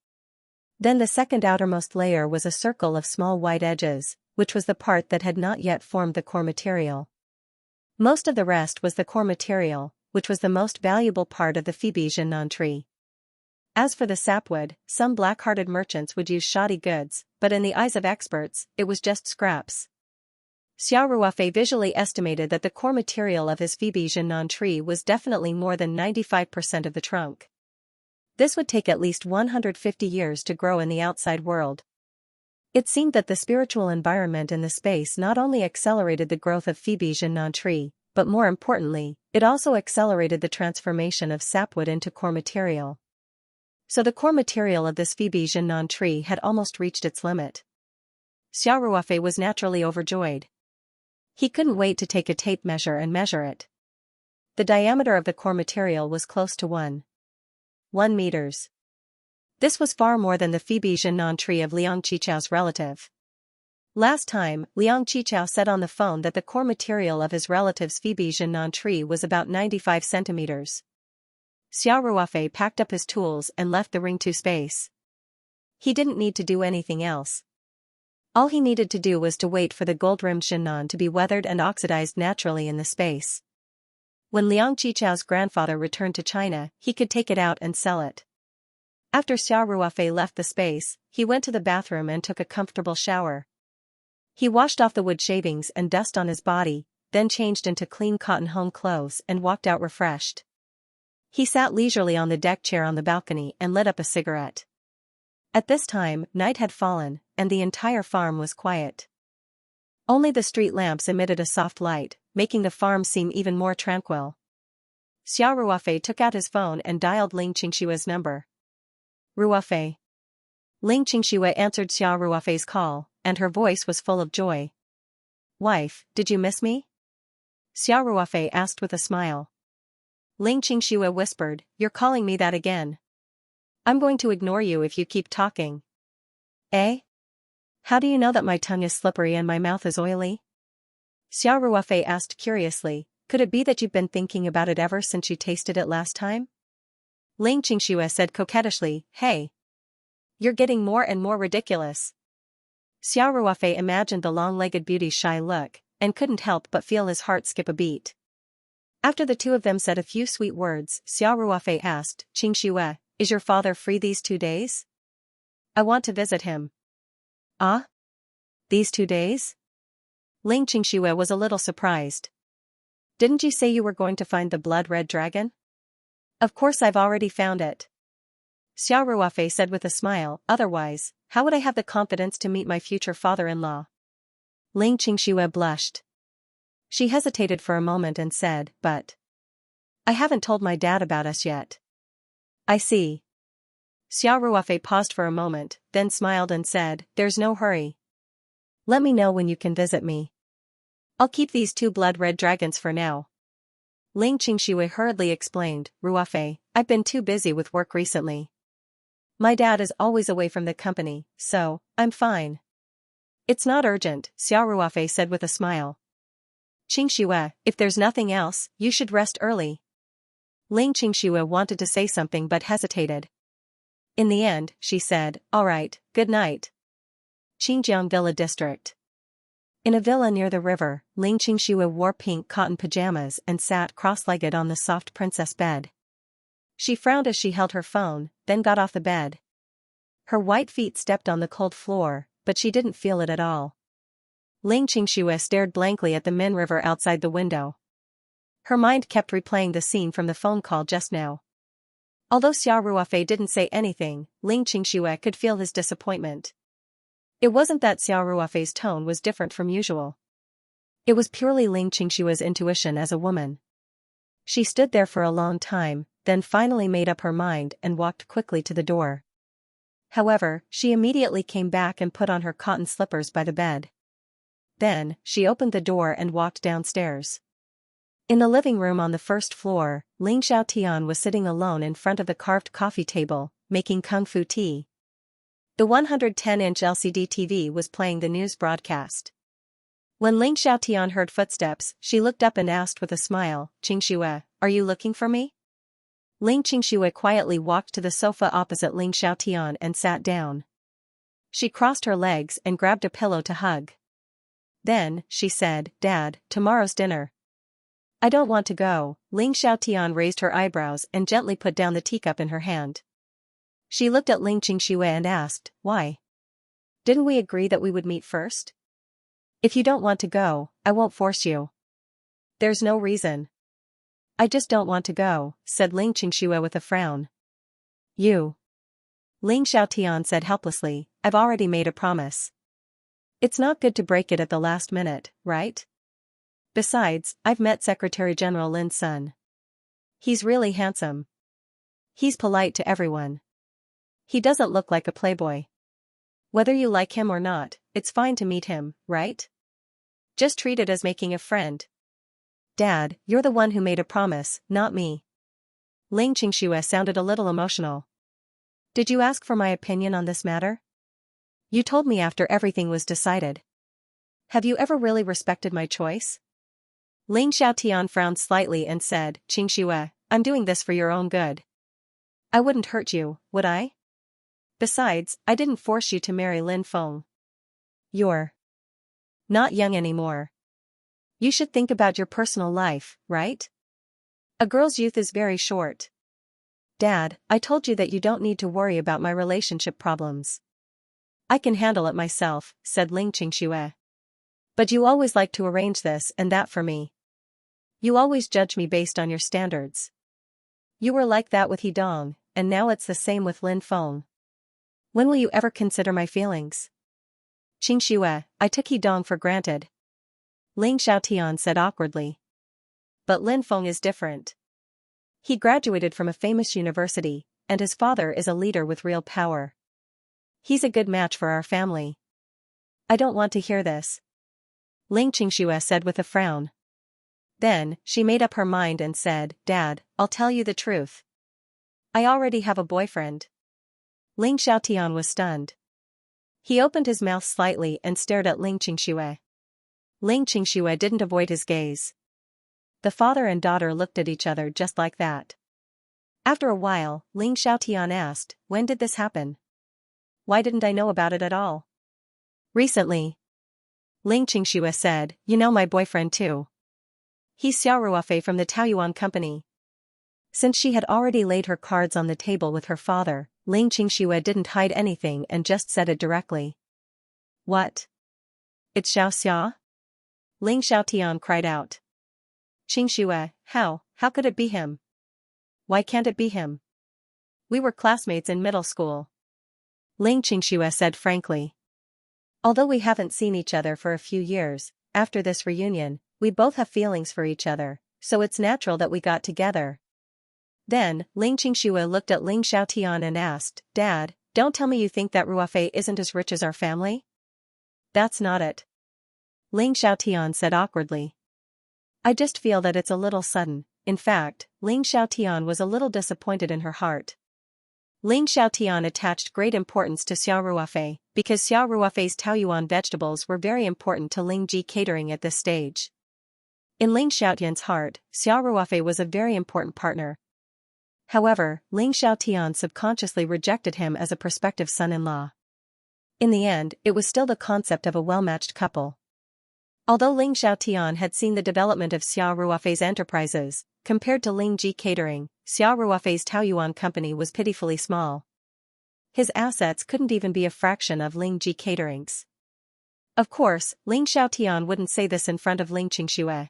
Then the second outermost layer was a circle of small white edges, which was the part that had not yet formed the core material. Most of the rest was the core material, which was the most valuable part of the Phoebe Jiannan tree. As for the sapwood, some black-hearted merchants would use shoddy goods, but in the eyes of experts, it was just scraps. Xiao Ruofei visually estimated that the core material of his Phoebe Jiannan tree was definitely more than 95% of the trunk. This would take at least 150 years to grow in the outside world. It seemed that the spiritual environment in the space not only accelerated the growth of Phoebe Jiannan tree, but more importantly, it also accelerated the transformation of sapwood into core material. So the core material of this Phoebe Jiannan tree had almost reached its limit. Xiao Ruofei was naturally overjoyed. He couldn't wait to take a tape measure and measure it. The diameter of the core material was close to 1 meters. This was far more than the Phoebe Jiannan tree of Liang Qichao's relative. Last time, Liang Qichao said on the phone that the core material of his relative's Phoebe Jiannan tree was about 95 centimeters. Xiao Ruofei packed up his tools and left the Ringtu space. He didn't need to do anything else. All he needed to do was to wait for the gold-rimmed Jiannan to be weathered and oxidized naturally in the space. When Liang Qichao's grandfather returned to China, he could take it out and sell it. After Xiao Ruofei left the space, he went to the bathroom and took a comfortable shower. He washed off the wood shavings and dust on his body, then changed into clean cotton home clothes and walked out refreshed. He sat leisurely on the deck chair on the balcony and lit up a cigarette. At this time, night had fallen, and the entire farm was quiet. Only the street lamps emitted a soft light, making the farm seem even more tranquil. Xiao Ruofei took out his phone and dialed Ling Qingshua's number. Ruofei. Ling Qingxue answered Xiao Ruofei's call, and her voice was full of joy. Wife, did you miss me? Xiao Ruofei asked with a smile. Ling Qingxue whispered, you're calling me that again. I'm going to ignore you if you keep talking. Eh? How do you know that my tongue is slippery and my mouth is oily? Xiao Ruofei asked curiously, could it be that you've been thinking about it ever since you tasted it last time? Ling Qingxue said coquettishly, hey. You're getting more and more ridiculous. Xiao Ruofei imagined the long-legged beauty's shy look, and couldn't help but feel his heart skip a beat. After the two of them said a few sweet words, Xiao Ruofei asked, Qingxue, is your father free these 2 days? I want to visit him. Ah? These 2 days? Ling Qingxue was a little surprised. Didn't you say you were going to find the blood-red dragon? Of course I've already found it. Xiao Ruofei said with a smile, otherwise, how would I have the confidence to meet my future father-in-law? Ling Qingxue blushed. She hesitated for a moment and said, but I haven't told my dad about us yet. I see. Xiao Ruofei paused for a moment, then smiled and said, there's no hurry. Let me know when you can visit me. I'll keep these 2 blood-red dragons for now. Ling Qingxue hurriedly explained, Ruofei, I've been too busy with work recently. My dad is always away from the company, so I'm fine. It's not urgent, Xiao Ruofei said with a smile. Qingxue, if there's nothing else, you should rest early. Ling Qingxue wanted to say something but hesitated. In the end, she said, all right, good night. Qingjiang Villa District. In a villa near the river, Ling Qingxue wore pink cotton pajamas and sat cross-legged on the soft princess bed. She frowned as she held her phone, then got off the bed. Her white feet stepped on the cold floor, but she didn't feel it at all. Ling Qingxue stared blankly at the Min River outside the window. Her mind kept replaying the scene from the phone call just now. Although Xia Ruofei didn't say anything, Ling Qingxue could feel his disappointment. It wasn't that Xia Ruofei's tone was different from usual. It was purely Ling Qingxue's intuition as a woman. She stood there for a long time, then finally made up her mind and walked quickly to the door. However, she immediately came back and put on her cotton slippers by the bed. Then, she opened the door and walked downstairs. In the living room on the first floor, Ling Xiaotian was sitting alone in front of the carved coffee table, making kung fu tea. The 110-inch LCD TV was playing the news broadcast. When Ling Xiaotian heard footsteps, she looked up and asked with a smile, "Qingxue, are you looking for me?" Ling Qingxue quietly walked to the sofa opposite Ling Xiaotian and sat down. She crossed her legs and grabbed a pillow to hug. Then, she said, "Dad, tomorrow's dinner." "I don't want to go." Ling Xiaotian raised her eyebrows and gently put down the teacup in her hand. She looked at Ling Qingxue and asked, "Why? Didn't we agree that we would meet first?" "If you don't want to go, I won't force you." "There's no reason." "I just don't want to go," said Ling Qingxue with a frown. "You?" Ling Xiaotian said helplessly, "I've already made a promise. It's not good to break it at the last minute, right? Besides, I've met Secretary General Lin's son. He's really handsome. He's polite to everyone. He doesn't look like a playboy. Whether you like him or not, it's fine to meet him, right? Just treat it as making a friend." "Dad, you're the one who made a promise, not me." Ling Qingxue sounded a little emotional. "Did you ask for my opinion on this matter? You told me after everything was decided. Have you ever really respected my choice?" Ling Xiaotian frowned slightly and said, "Qingxue, I'm doing this for your own good. I wouldn't hurt you, would I? Besides, I didn't force you to marry Lin Feng. You're not young anymore. You should think about your personal life, right? A girl's youth is very short. Dad, I told you that you don't need to worry about my relationship problems. I can handle it myself," said Ling Qingxue. "But you always like to arrange this and that for me. You always judge me based on your standards. You were like that with Hidong, and now it's the same with Lin Feng. When will you ever consider my feelings?" "Qingxue, I took Hidong for granted," Ling Xiaotian said awkwardly. "But Lin Feng is different. He graduated from a famous university, and his father is a leader with real power. He's a good match for our family." "I don't want to hear this," Ling Qingxue said with a frown. Then, she made up her mind and said, "Dad, I'll tell you the truth. I already have a boyfriend." Ling Xiaotian was stunned. He opened his mouth slightly and stared at Ling Qingxue. Ling Qingxue didn't avoid his gaze. The father and daughter looked at each other just like that. After a while, Ling Xiaotian asked, "When did this happen? Why didn't I know about it at all?" "Recently." Ling Qingxue said, "You know my boyfriend too. He's Xia Ruofei from the Taoyuan company." Since she had already laid her cards on the table with her father, Ling Qingxue didn't hide anything and just said it directly. "What? It's Xiaoxia?" Ling Xiaotian cried out. "Qingxue, how could it be him? Why can't it be him? We were classmates in middle school." Ling Qingxue said frankly. "Although we haven't seen each other for a few years, after this reunion, we both have feelings for each other, so it's natural that we got together." Then, Ling Qingxue looked at Ling Xiaotian and asked, "Dad, don't tell me you think that Ruofei isn't as rich as our family?" "That's not it," Ling Xiaotian said awkwardly. "I just feel that it's a little sudden." In fact, Ling Xiaotian was a little disappointed in her heart. Ling Xiaotian attached great importance to Xia Ruofei, because Xia Ruofei's Taoyuan vegetables were very important to Ling Ji catering at this stage. In Ling Xiaotian's heart, Xia Ruofei was a very important partner. However, Ling Xiaotian subconsciously rejected him as a prospective son-in-law. In the end, it was still the concept of a well-matched couple. Although Ling Xiaotian had seen the development of Xia Ruofei's enterprises, compared to Ling Ji Catering, Xia Ruofei's Taoyuan company was pitifully small. His assets couldn't even be a fraction of Ling Ji Catering's. Of course, Ling Xiaotian wouldn't say this in front of Ling Qingxue.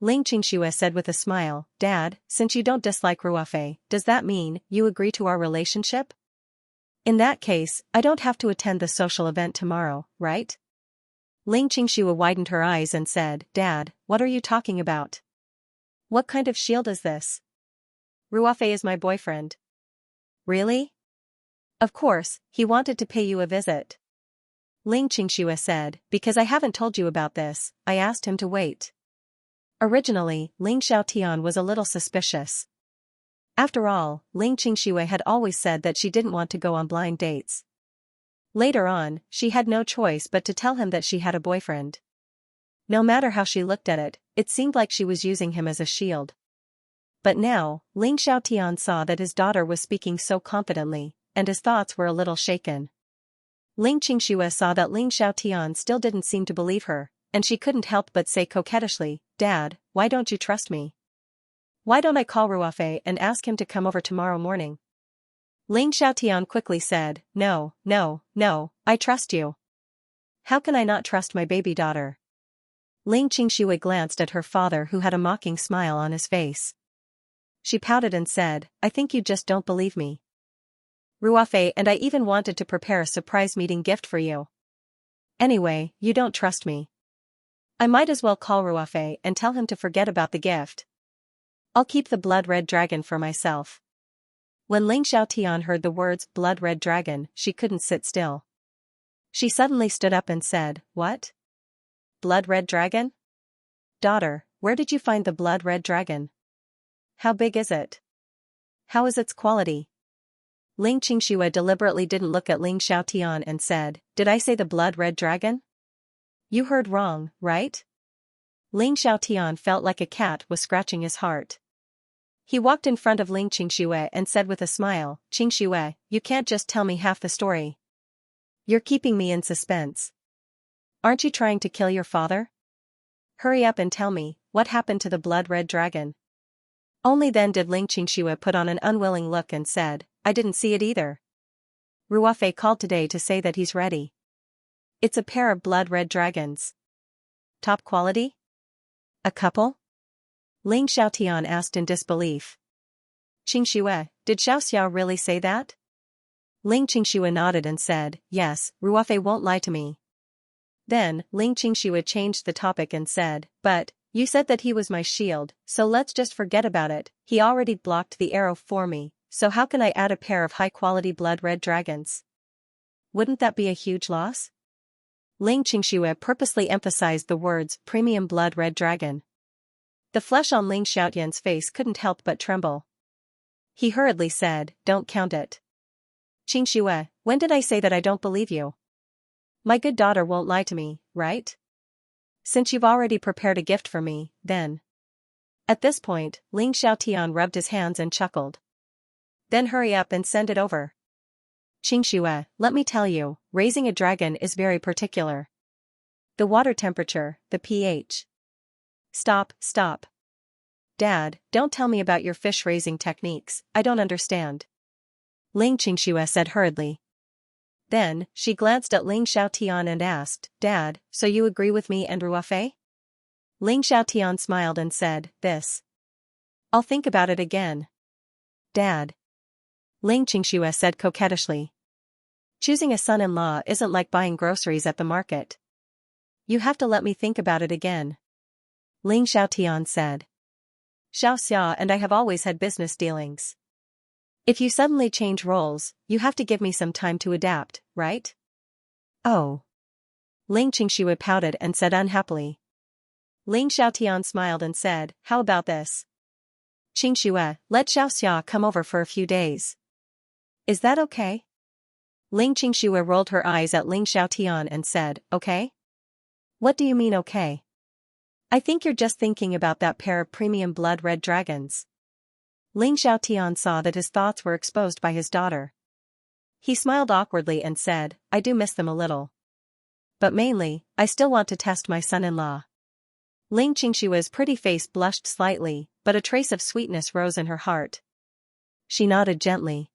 Ling Qingxue said with a smile, "Dad, since you don't dislike Ruofei, does that mean you agree to our relationship? In that case, I don't have to attend the social event tomorrow, right?" Ling Qingxue widened her eyes and said, "Dad, what are you talking about? What kind of shield is this? Ruofei is my boyfriend." "Really?" "Of course, he wanted to pay you a visit." Ling Qingxue said, "Because I haven't told you about this, I asked him to wait." Originally, Ling Xiaotian was a little suspicious. After all, Ling Qingxue had always said that she didn't want to go on blind dates. Later on, she had no choice but to tell him that she had a boyfriend. No matter how she looked at it, it seemed like she was using him as a shield. But now, Ling Xiaotian saw that his daughter was speaking so confidently, and his thoughts were a little shaken. Ling Qingxue saw that Ling Xiaotian still didn't seem to believe her, and she couldn't help but say coquettishly, "Dad, why don't you trust me? Why don't I call Ruofei and ask him to come over tomorrow morning?" Ling Xiaotian quickly said, "No, no, no, I trust you. How can I not trust my baby daughter?" Ling Qingxue glanced at her father, who had a mocking smile on his face. She pouted and said, "I think you just don't believe me. Ruofei and I even wanted to prepare a surprise meeting gift for you. Anyway, you don't trust me. I might as well call Ruofei and tell him to forget about the gift. I'll keep the blood-red dragon for myself." When Ling Xiaotian heard the words blood-red dragon, she couldn't sit still. She suddenly stood up and said, "What? Blood-red dragon? Daughter, where did you find the blood-red dragon? How big is it? How is its quality?" Ling Qingxue deliberately didn't look at Ling Xiaotian and said, "Did I say the blood-red dragon? You heard wrong, right?" Ling Xiaotian felt like a cat was scratching his heart. He walked in front of Ling Qingxue and said with a smile, "Qingxue, you can't just tell me half the story. You're keeping me in suspense. Aren't you trying to kill your father? Hurry up and tell me, what happened to the blood-red dragon?" Only then did Ling Qingxue put on an unwilling look and said, "I didn't see it either. Ruofei called today to say that he's ready. It's a pair of blood-red dragons. Top quality? A couple?" Ling Xiaotian asked in disbelief. "Qingxue, did Xiaoxia really say that?" Ling Qingxue nodded and said, "Yes, Ruofei won't lie to me." Then, Ling Qingxue changed the topic and said, "But, you said that he was my shield, so let's just forget about it. He already blocked the arrow for me, so how can I add a pair of high-quality blood-red dragons? Wouldn't that be a huge loss?" Ling Qingxue purposely emphasized the words premium blood-red dragon. The flesh on Ling Xiaotian's face couldn't help but tremble. He hurriedly said, "Don't count it. Qingxue, when did I say that I don't believe you? My good daughter won't lie to me, right? Since you've already prepared a gift for me, then." At this point, Ling Xiaotian rubbed his hands and chuckled. "Then hurry up and send it over. Qingxue, let me tell you, raising a dragon is very particular. The water temperature, the pH. Stop, stop. Dad, don't tell me about your fish-raising techniques, I don't understand." Ling Qingxue said hurriedly. Then, she glanced at Ling Xiaotian and asked, "Dad, so you agree with me and Ruofei?" Ling Xiaotian smiled and said, I'll think about it again. Dad." Ling Qingxue said coquettishly. "Choosing a son-in-law isn't like buying groceries at the market. You have to let me think about it again." Ling Xiaotian said. "Xiaoxia and I have always had business dealings. If you suddenly change roles, you have to give me some time to adapt, right?" "Oh." Ling Qingxue pouted and said unhappily. Ling Xiaotian smiled and said, "How about this? Qingxue, let Xiaoxia come over for a few days. Is that okay?" Ling Qingxue rolled her eyes at Ling Xiaotian and said, "Okay? What do you mean okay?" "I think you're just thinking about that pair of premium blood-red dragons." Ling Xiaotian saw that his thoughts were exposed by his daughter. He smiled awkwardly and said, "I do miss them a little. but mainly, I still want to test my son-in-law. Ling Xingshua's pretty face blushed slightly, but a trace of sweetness rose in her heart. She nodded gently.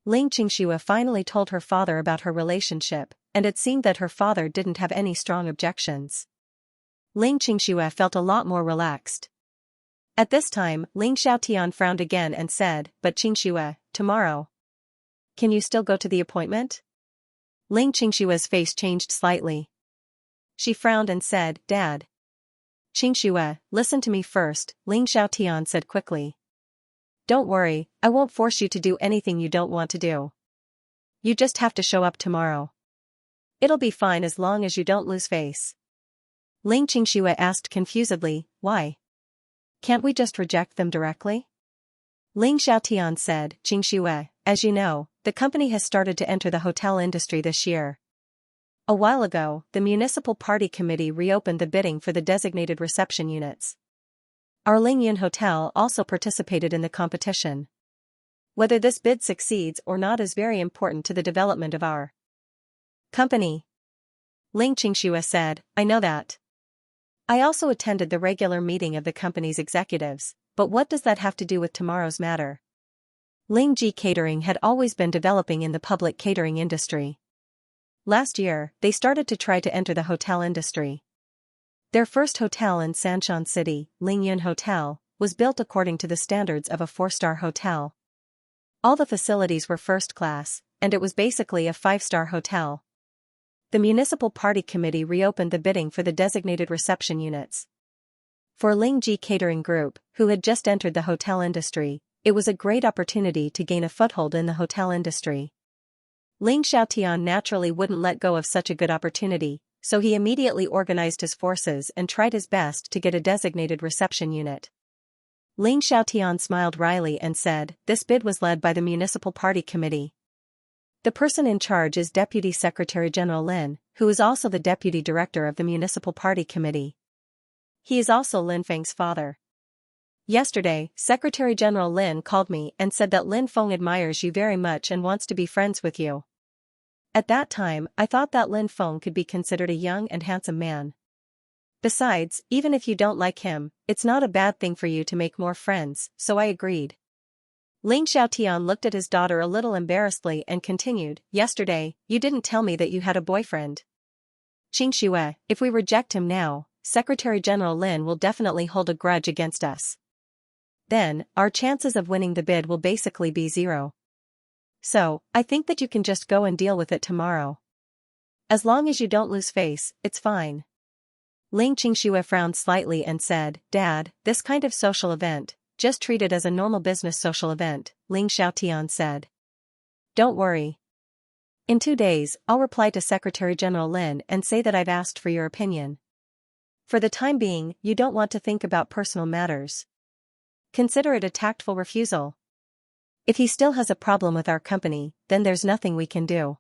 Ling Xingxue finally told her father about her relationship, and it seemed that her father didn't have any strong objections. Ling Xingxue felt a lot more relaxed. At this time, Ling Xiaotian frowned again and said, "But Xingxue, tomorrow. Can you still go to the appointment?" Ling Xingshue's face changed slightly. She frowned and said, "Dad." "Xingxue, listen to me first," Ling Xiaotian said quickly. "Don't worry, I won't force you to do anything you don't want to do. You just have to show up tomorrow. It'll be fine as long as you don't lose face." Ling Xingxue asked confusedly, "Why? Can't we just reject them directly?" Ling Xiaotian said, "Xingxue, as you know, the company has started to enter the hotel industry this year. A while ago, the municipal party committee reopened the bidding for the designated reception units. Our Lingyun Hotel also participated in the competition. Whether this bid succeeds or not is very important to the development of our company." Ling Xingxue said, "I know that. I also attended the regular meeting of the company's executives, but what does that have to do with tomorrow's matter?" Ling Ji Catering had always been developing in the public catering industry. Last year, they started to try to enter the hotel industry. Their first hotel in Sanshan City, Lingyun Hotel, was built according to the standards of a 4-star hotel. All the facilities were first class, and it was basically a 5-star hotel. The municipal party committee reopened the bidding for the designated reception units. For Ling Ji Catering Group, who had just entered the hotel industry, it was a great opportunity to gain a foothold in the hotel industry. Ling Xiaotian naturally wouldn't let go of such a good opportunity, so he immediately organized his forces and tried his best to get a designated reception unit. Ling Xiaotian smiled wryly and said, "This bid was led by the municipal party committee. The person in charge is Deputy Secretary General Lin, who is also the deputy director of the municipal party committee. He is also Lin Feng's father. Yesterday, Secretary General Lin called me and said that Lin Feng admires you very much and wants to be friends with you. At that time, I thought that Lin Feng could be considered a young and handsome man. Besides, even if you don't like him, it's not a bad thing for you to make more friends, so I agreed." Ling Xiaotian looked at his daughter a little embarrassedly and continued, "Yesterday, you didn't tell me that you had a boyfriend. Xingxue, if we reject him now, Secretary General Lin will definitely hold a grudge against us. Then, our chances of winning the bid will basically be zero. So, I think that you can just go and deal with it tomorrow. As long as you don't lose face, it's fine." Ling Xingxue frowned slightly and said, "Dad, this kind of social event, just treat it as a normal business social event," Ling Xiaotian said. "Don't worry. In 2 days, I'll reply to Secretary General Lin and say that I've asked for your opinion. For the time being, you don't want to think about personal matters. Consider it a tactful refusal. If he still has a problem with our company, then there's nothing we can do.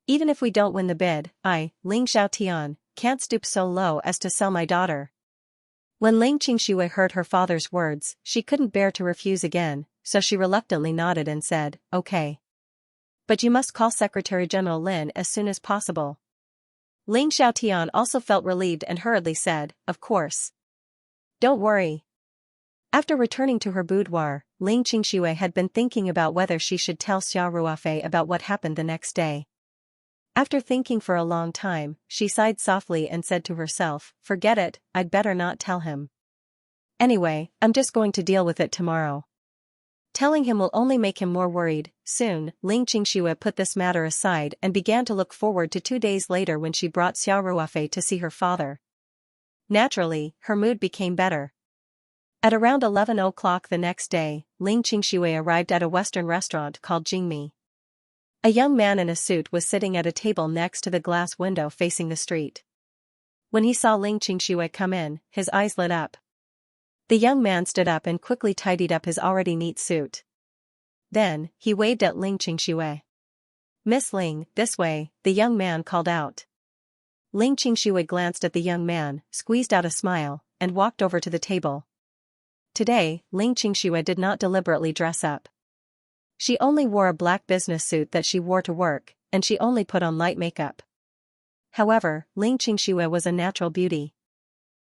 Even if we don't win the bid, I, Ling Xiaotian, can't stoop so low as to sell my daughter." When Ling Xingxue heard her father's words, she couldn't bear to refuse again, so she reluctantly nodded and said, "Okay. But you must call Secretary General Lin as soon as possible." Ling Xiaotian also felt relieved and hurriedly said, "Of course. Don't worry." After returning to her boudoir, Ling Xingxue had been thinking about whether she should tell Xia Ruofei about what happened the next day. After thinking for a long time, she sighed softly and said to herself, "Forget it, I'd better not tell him. Anyway, I'm just going to deal with it tomorrow. Telling him will only make him more worried." Soon, Ling Xingxue put this matter aside and began to look forward to 2 days later when she brought Xia Ruofei to see her father. Naturally, her mood became better. At around 11 o'clock the next day, Ling Xingxue arrived at a Western restaurant called Jingmi. A young man in a suit was sitting at a table next to the glass window facing the street. When he saw Ling Xingxue come in, his eyes lit up. The young man stood up and quickly tidied up his already neat suit. Then, he waved at Ling Xingxue. "Miss Ling, this way," the young man called out. Ling Xingxue glanced at the young man, squeezed out a smile, and walked over to the table. Today, Ling Xingxue did not deliberately dress up. She only wore a black business suit that she wore to work, and she only put on light makeup. However, Ling Qingxue was a natural beauty.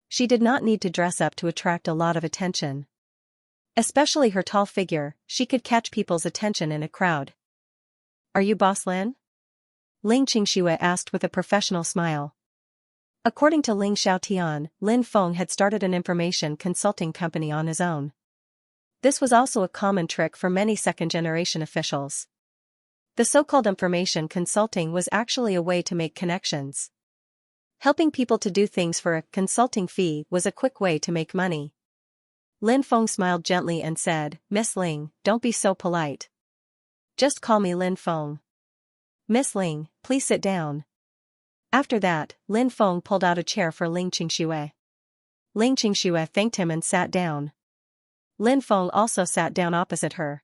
She did not need to dress up to attract a lot of attention. Especially her tall figure, she could catch people's attention in a crowd. "Are you Boss Lin?" Ling Qingxue asked with a professional smile. According to Ling Xiaotian, Lin Feng had started an information consulting company on his own. This was also a common trick for many second-generation officials. The so-called information consulting was actually a way to make connections. Helping people to do things for a consulting fee was a quick way to make money. Lin Feng smiled gently and said, "Miss Ling, don't be so polite. Just call me Lin Feng. Miss Ling, please sit down." After that, Lin Feng pulled out a chair for Ling Qingxue. Ling Qingxue thanked him and sat down. Lin Feng also sat down opposite her.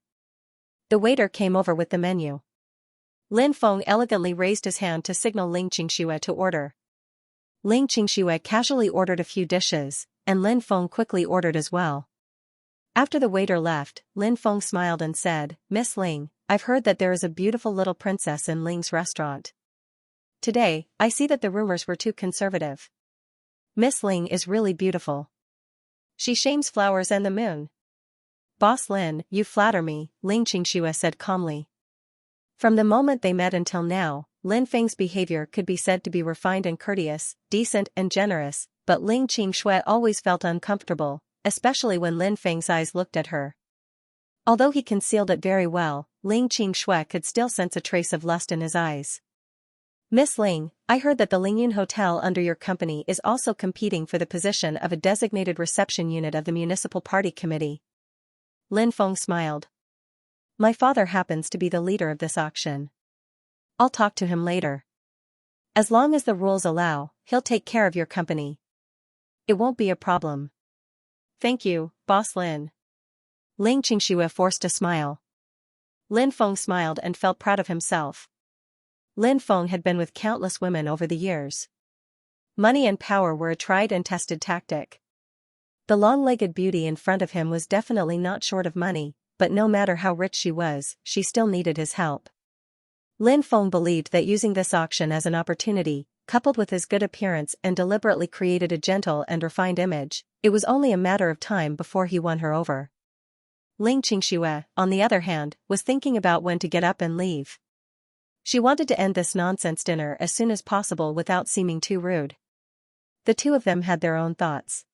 The waiter came over with the menu. Lin Feng elegantly raised his hand to signal Ling Qingxue to order. Ling Qingxue casually ordered a few dishes, and Lin Feng quickly ordered as well. After the waiter left, Lin Feng smiled and said, "Miss Ling, I've heard that there is a beautiful little princess in Ling's restaurant. Today, I see that the rumors were too conservative. Miss Ling is really beautiful. She shames flowers and the moon." "Boss Lin, you flatter me," Ling Qingxue said calmly. From the moment they met until now, Lin Feng's behavior could be said to be refined and courteous, decent and generous, but Ling Qingxue always felt uncomfortable, especially when Lin Feng's eyes looked at her. Although he concealed it very well, Ling Qingxue could still sense a trace of lust in his eyes. "Miss Ling, I heard that the Lingyun Hotel under your company is also competing for the position of a designated reception unit of the Municipal Party Committee." Lin Feng smiled. "My father happens to be the leader of this auction. I'll talk to him later. As long as the rules allow, he'll take care of your company. It won't be a problem." "Thank you, Boss Lin." Ling Qingxue forced a smile. Lin Feng smiled and felt proud of himself. Lin Feng had been with countless women over the years. Money and power were a tried and tested tactic. The long-legged beauty in front of him was definitely not short of money, but no matter how rich she was, she still needed his help. Lin Feng believed that using this auction as an opportunity, coupled with his good appearance and deliberately created a gentle and refined image, it was only a matter of time before he won her over. Ling Qingxue, on the other hand, was thinking about when to get up and leave. She wanted to end this nonsense dinner as soon as possible without seeming too rude. The two of them had their own thoughts.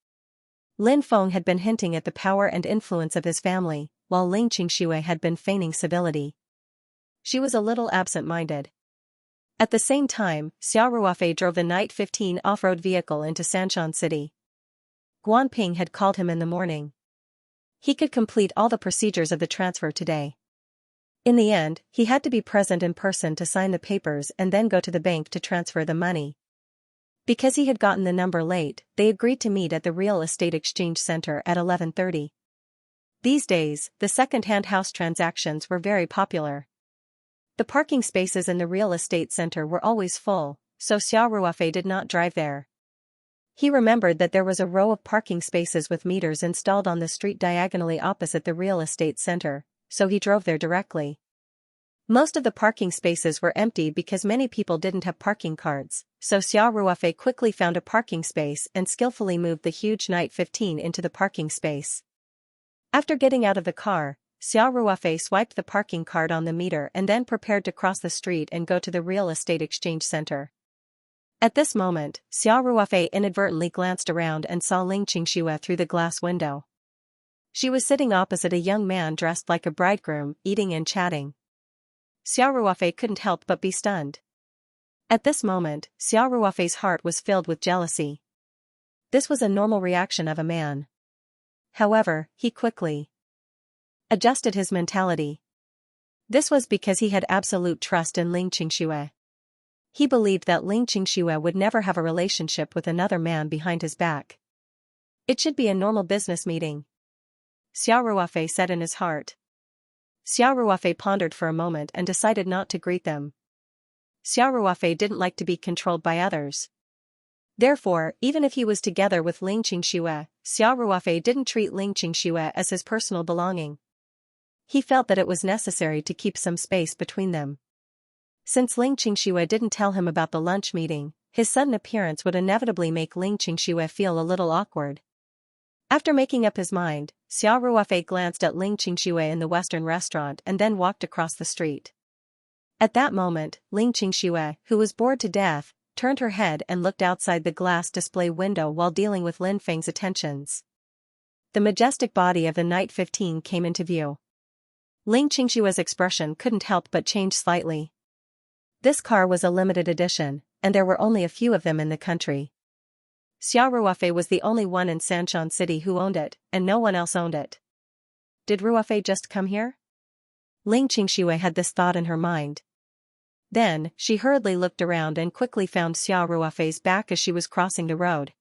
Lin Feng had been hinting at the power and influence of his family, while Ling Qingxue had been feigning civility. She was a little absent-minded. At the same time, Xiao Ruofei drove the Night 15 off-road vehicle into Sanshan City. Guanping had called him in the morning. He could complete all the procedures of the transfer today. In the end, he had to be present in person to sign the papers and then go to the bank to transfer the money. Because he had gotten the number late, they agreed to meet at the Real Estate Exchange Center at 11:30. These days, the second-hand house transactions were very popular. The parking spaces in the real estate center were always full, so Xiao Ruofei did not drive there. He remembered that there was a row of parking spaces with meters installed on the street diagonally opposite the real estate center, so he drove there directly. Most of the parking spaces were empty because many people didn't have parking cards, so Xiao Ruofei quickly found a parking space and skillfully moved the huge Night 15 into the parking space. After getting out of the car, Xiao Ruofei swiped the parking card on the meter and then prepared to cross the street and go to the real estate exchange center. At this moment, Xiao Ruofei inadvertently glanced around and saw Ling Qingxue through the glass window. She was sitting opposite a young man dressed like a bridegroom, eating and chatting. Xiao Ruofei couldn't help but be stunned. At this moment, Xiao Ruofei's heart was filled with jealousy. This was a normal reaction of a man. However, he quickly adjusted his mentality. This was because he had absolute trust in Ling Qingxue. He believed that Ling Qingxue would never have a relationship with another man behind his back. It should be a normal business meeting, Xiao Ruofei said in his heart. Xiao Ruofei pondered for a moment and decided not to greet them. Xiao Ruofei didn't like to be controlled by others. Therefore, even if he was together with Ling Qingxue, Xiao Ruofei didn't treat Ling Qingxue as his personal belonging. He felt that it was necessary to keep some space between them. Since Ling Qingxue didn't tell him about the lunch meeting, his sudden appearance would inevitably make Ling Qingxue feel a little awkward. After making up his mind, Xiao Ruofei glanced at Ling Qingxue in the Western restaurant and then walked across the street. At that moment, Ling Qingxue, who was bored to death, turned her head and looked outside the glass display window while dealing with Lin Feng's attentions. The majestic body of the Knight 15 came into view. Ling Qingxue's expression couldn't help but change slightly. This car was a limited edition, and there were only a few of them in the country. Xiao Ruofei was the only one in Sanshan City who owned it, and no one else owned it. Did Ruofei just come here? Ling Qingxue had this thought in her mind. Then, she hurriedly looked around and quickly found Xiao Ruofei's back as she was crossing the road.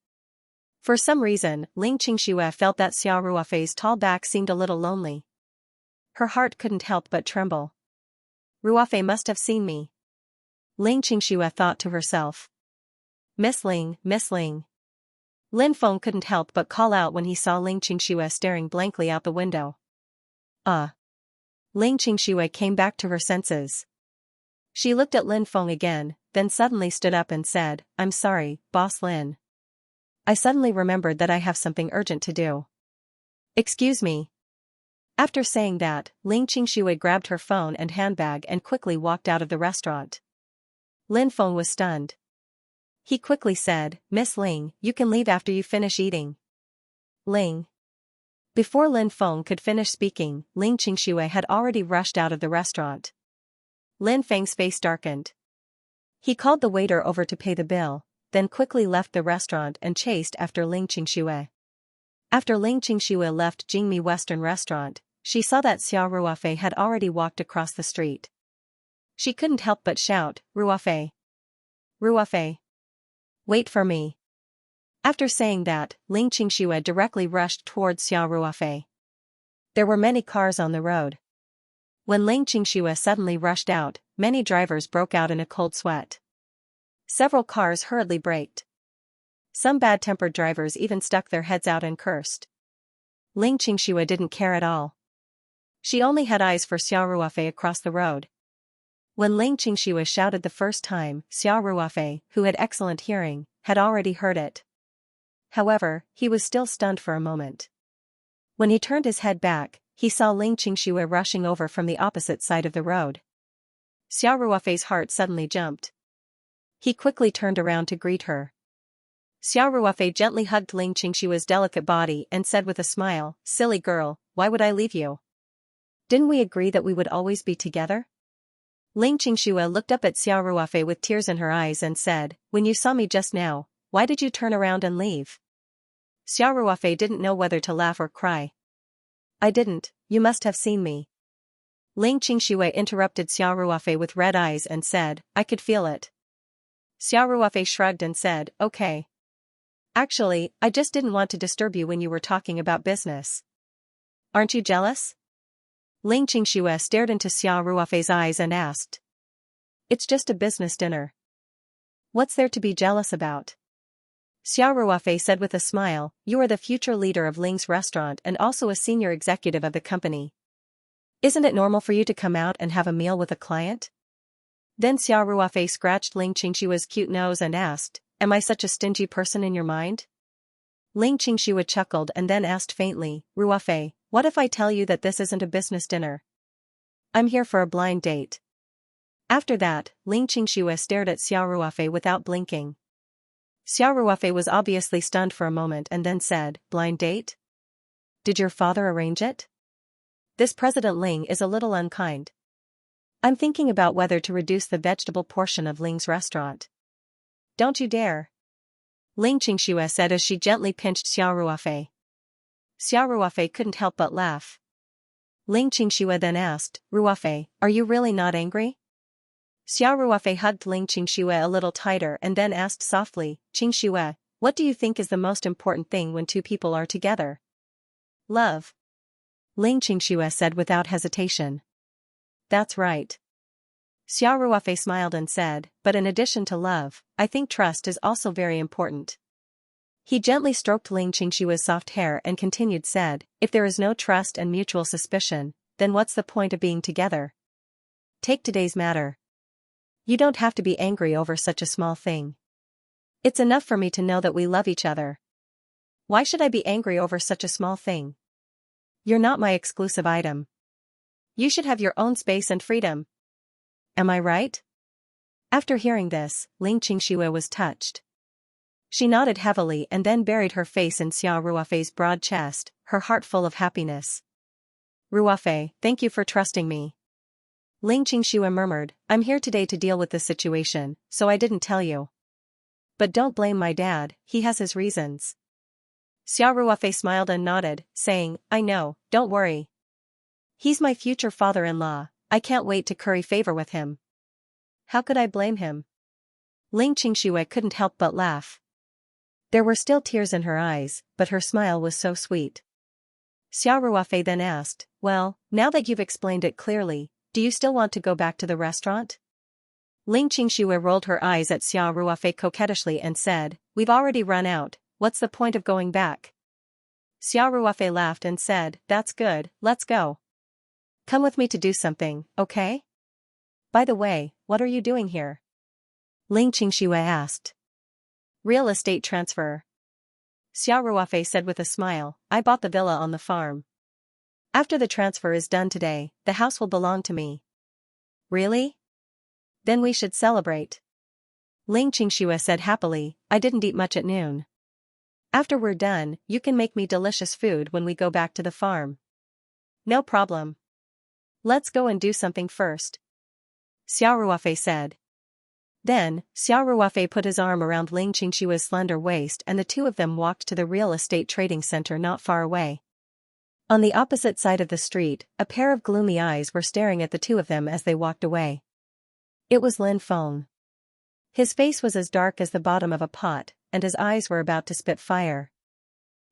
For some reason, Ling Qingxue felt that Xiao Ruofei's tall back seemed a little lonely. Her heart couldn't help but tremble. Ruofei must have seen me. Ling Qingxue thought to herself. Miss Ling, Miss Ling. Lin Feng couldn't help but call out when he saw Ling Qingxue staring blankly out the window. Ling Qingxue came back to her senses. She looked at Lin Feng again, then suddenly stood up and said, I'm sorry, Boss Lin. I suddenly remembered that I have something urgent to do. Excuse me. After saying that, Ling Qingxue grabbed her phone and handbag and quickly walked out of the restaurant. Lin Feng was stunned. He quickly said, Miss Ling, you can leave after you finish eating. Ling. Before Lin Feng could finish speaking, Ling Qingxue had already rushed out of the restaurant. Lin Feng's face darkened. He called the waiter over to pay the bill, then quickly left the restaurant and chased after Ling Qingxue. After Ling Qingxue left Jingmi Western Restaurant, she saw that Xiao Ruofei had already walked across the street. She couldn't help but shout, Ruofei. Ruofei. Wait for me. After saying that, Ling Qingxue directly rushed towards Xiao Ruofei. There were many cars on the road. When Ling Qingxue suddenly rushed out, many drivers broke out in a cold sweat. Several cars hurriedly braked. Some bad-tempered drivers even stuck their heads out and cursed. Ling Qingxue didn't care at all. She only had eyes for Xiao Ruofei across the road. When Ling Qingxue shouted the first time, Xiao Ruofei, who had excellent hearing, had already heard it. However, he was still stunned for a moment. When he turned his head back, he saw Ling Qingxue rushing over from the opposite side of the road. Xiao Ruofei's heart suddenly jumped. He quickly turned around to greet her. Xiao Ruofei gently hugged Ling Qingxue's delicate body and said with a smile, Silly girl, why would I leave you? Didn't we agree that we would always be together? Ling Qingxue looked up at Xiao Ruofei with tears in her eyes and said, When you saw me just now, why did you turn around and leave? Xiao Ruofei didn't know whether to laugh or cry. I didn't, you must have seen me. Ling Qingxue interrupted Xiao Ruofei with red eyes and said, I could feel it. Xiao Ruofei shrugged and said, Okay. Actually, I just didn't want to disturb you when you were talking about business. Aren't you jealous? Ling Qingxue stared into Xiao Ruofei's eyes and asked. It's just a business dinner. What's there to be jealous about? Xiao Ruofei said with a smile, You are the future leader of Ling's restaurant and also a senior executive of the company. Isn't it normal for you to come out and have a meal with a client? Then Xiao Ruofei scratched Ling Qingxue's cute nose and asked, Am I such a stingy person in your mind? Ling Qingxue chuckled and then asked faintly, Ruofei, what if I tell you that this isn't a business dinner? I'm here for a blind date. After that, Ling Qingxue stared at Xiao Ruofei without blinking. Xiao Ruofei was obviously stunned for a moment and then said, Blind date? Did your father arrange it? This President Ling is a little unkind. I'm thinking about whether to reduce the vegetable portion of Ling's restaurant. Don't you dare. Ling Qingxue said as she gently pinched Xiao Ruofei. Xiao Ruofei couldn't help but laugh. Ling Qingxue then asked, Ruofei, are you really not angry? Xiao Ruofei hugged Ling Qingxue a little tighter and then asked softly, Qingxue, what do you think is the most important thing when two people are together? Love. Ling Qingxue said without hesitation. That's right. Xiao Ruofei smiled and said, but in addition to love, I think trust is also very important. He gently stroked Ling Qingxue's soft hair and continued said, If there is no trust and mutual suspicion, then what's the point of being together? Take today's matter. You don't have to be angry over such a small thing. It's enough for me to know that we love each other. Why should I be angry over such a small thing? You're not my exclusive item. You should have your own space and freedom. Am I right? After hearing this, Xianxia was touched. She nodded heavily and then buried her face in Xia Ruofei's broad chest, her heart full of happiness. Ruofei, thank you for trusting me. Xianxia murmured, I'm here today to deal with this situation, so I didn't tell you. But don't blame my dad, he has his reasons. Xia Ruofei smiled and nodded, saying, I know, don't worry. He's my future father-in-law, I can't wait to curry favor with him. How could I blame him? Xianxia couldn't help but laugh. There were still tears in her eyes, but her smile was so sweet. Xia Ruofei then asked, well, now that you've explained it clearly, do you still want to go back to the restaurant? Xianxia rolled her eyes at Xia Ruofei coquettishly and said, we've already run out, what's the point of going back? Xia Ruofei laughed and said, that's good, let's go. Come with me to do something, okay? By the way, what are you doing here? Xianxia asked. Real estate transfer. Xia Ruofei said with a smile, I bought the villa on the farm. After the transfer is done today, the house will belong to me. Really? Then we should celebrate. Xianxia said happily, I didn't eat much at noon. After we're done, you can make me delicious food when we go back to the farm. No problem. Let's go and do something first. Xia Ruofei said. Then, Xia Ruofei put his arm around Xianxia's slender waist and the two of them walked to the real estate trading center not far away. On the opposite side of the street, a pair of gloomy eyes were staring at the two of them as they walked away. It was Lin Feng. His face was as dark as the bottom of a pot, and his eyes were about to spit fire.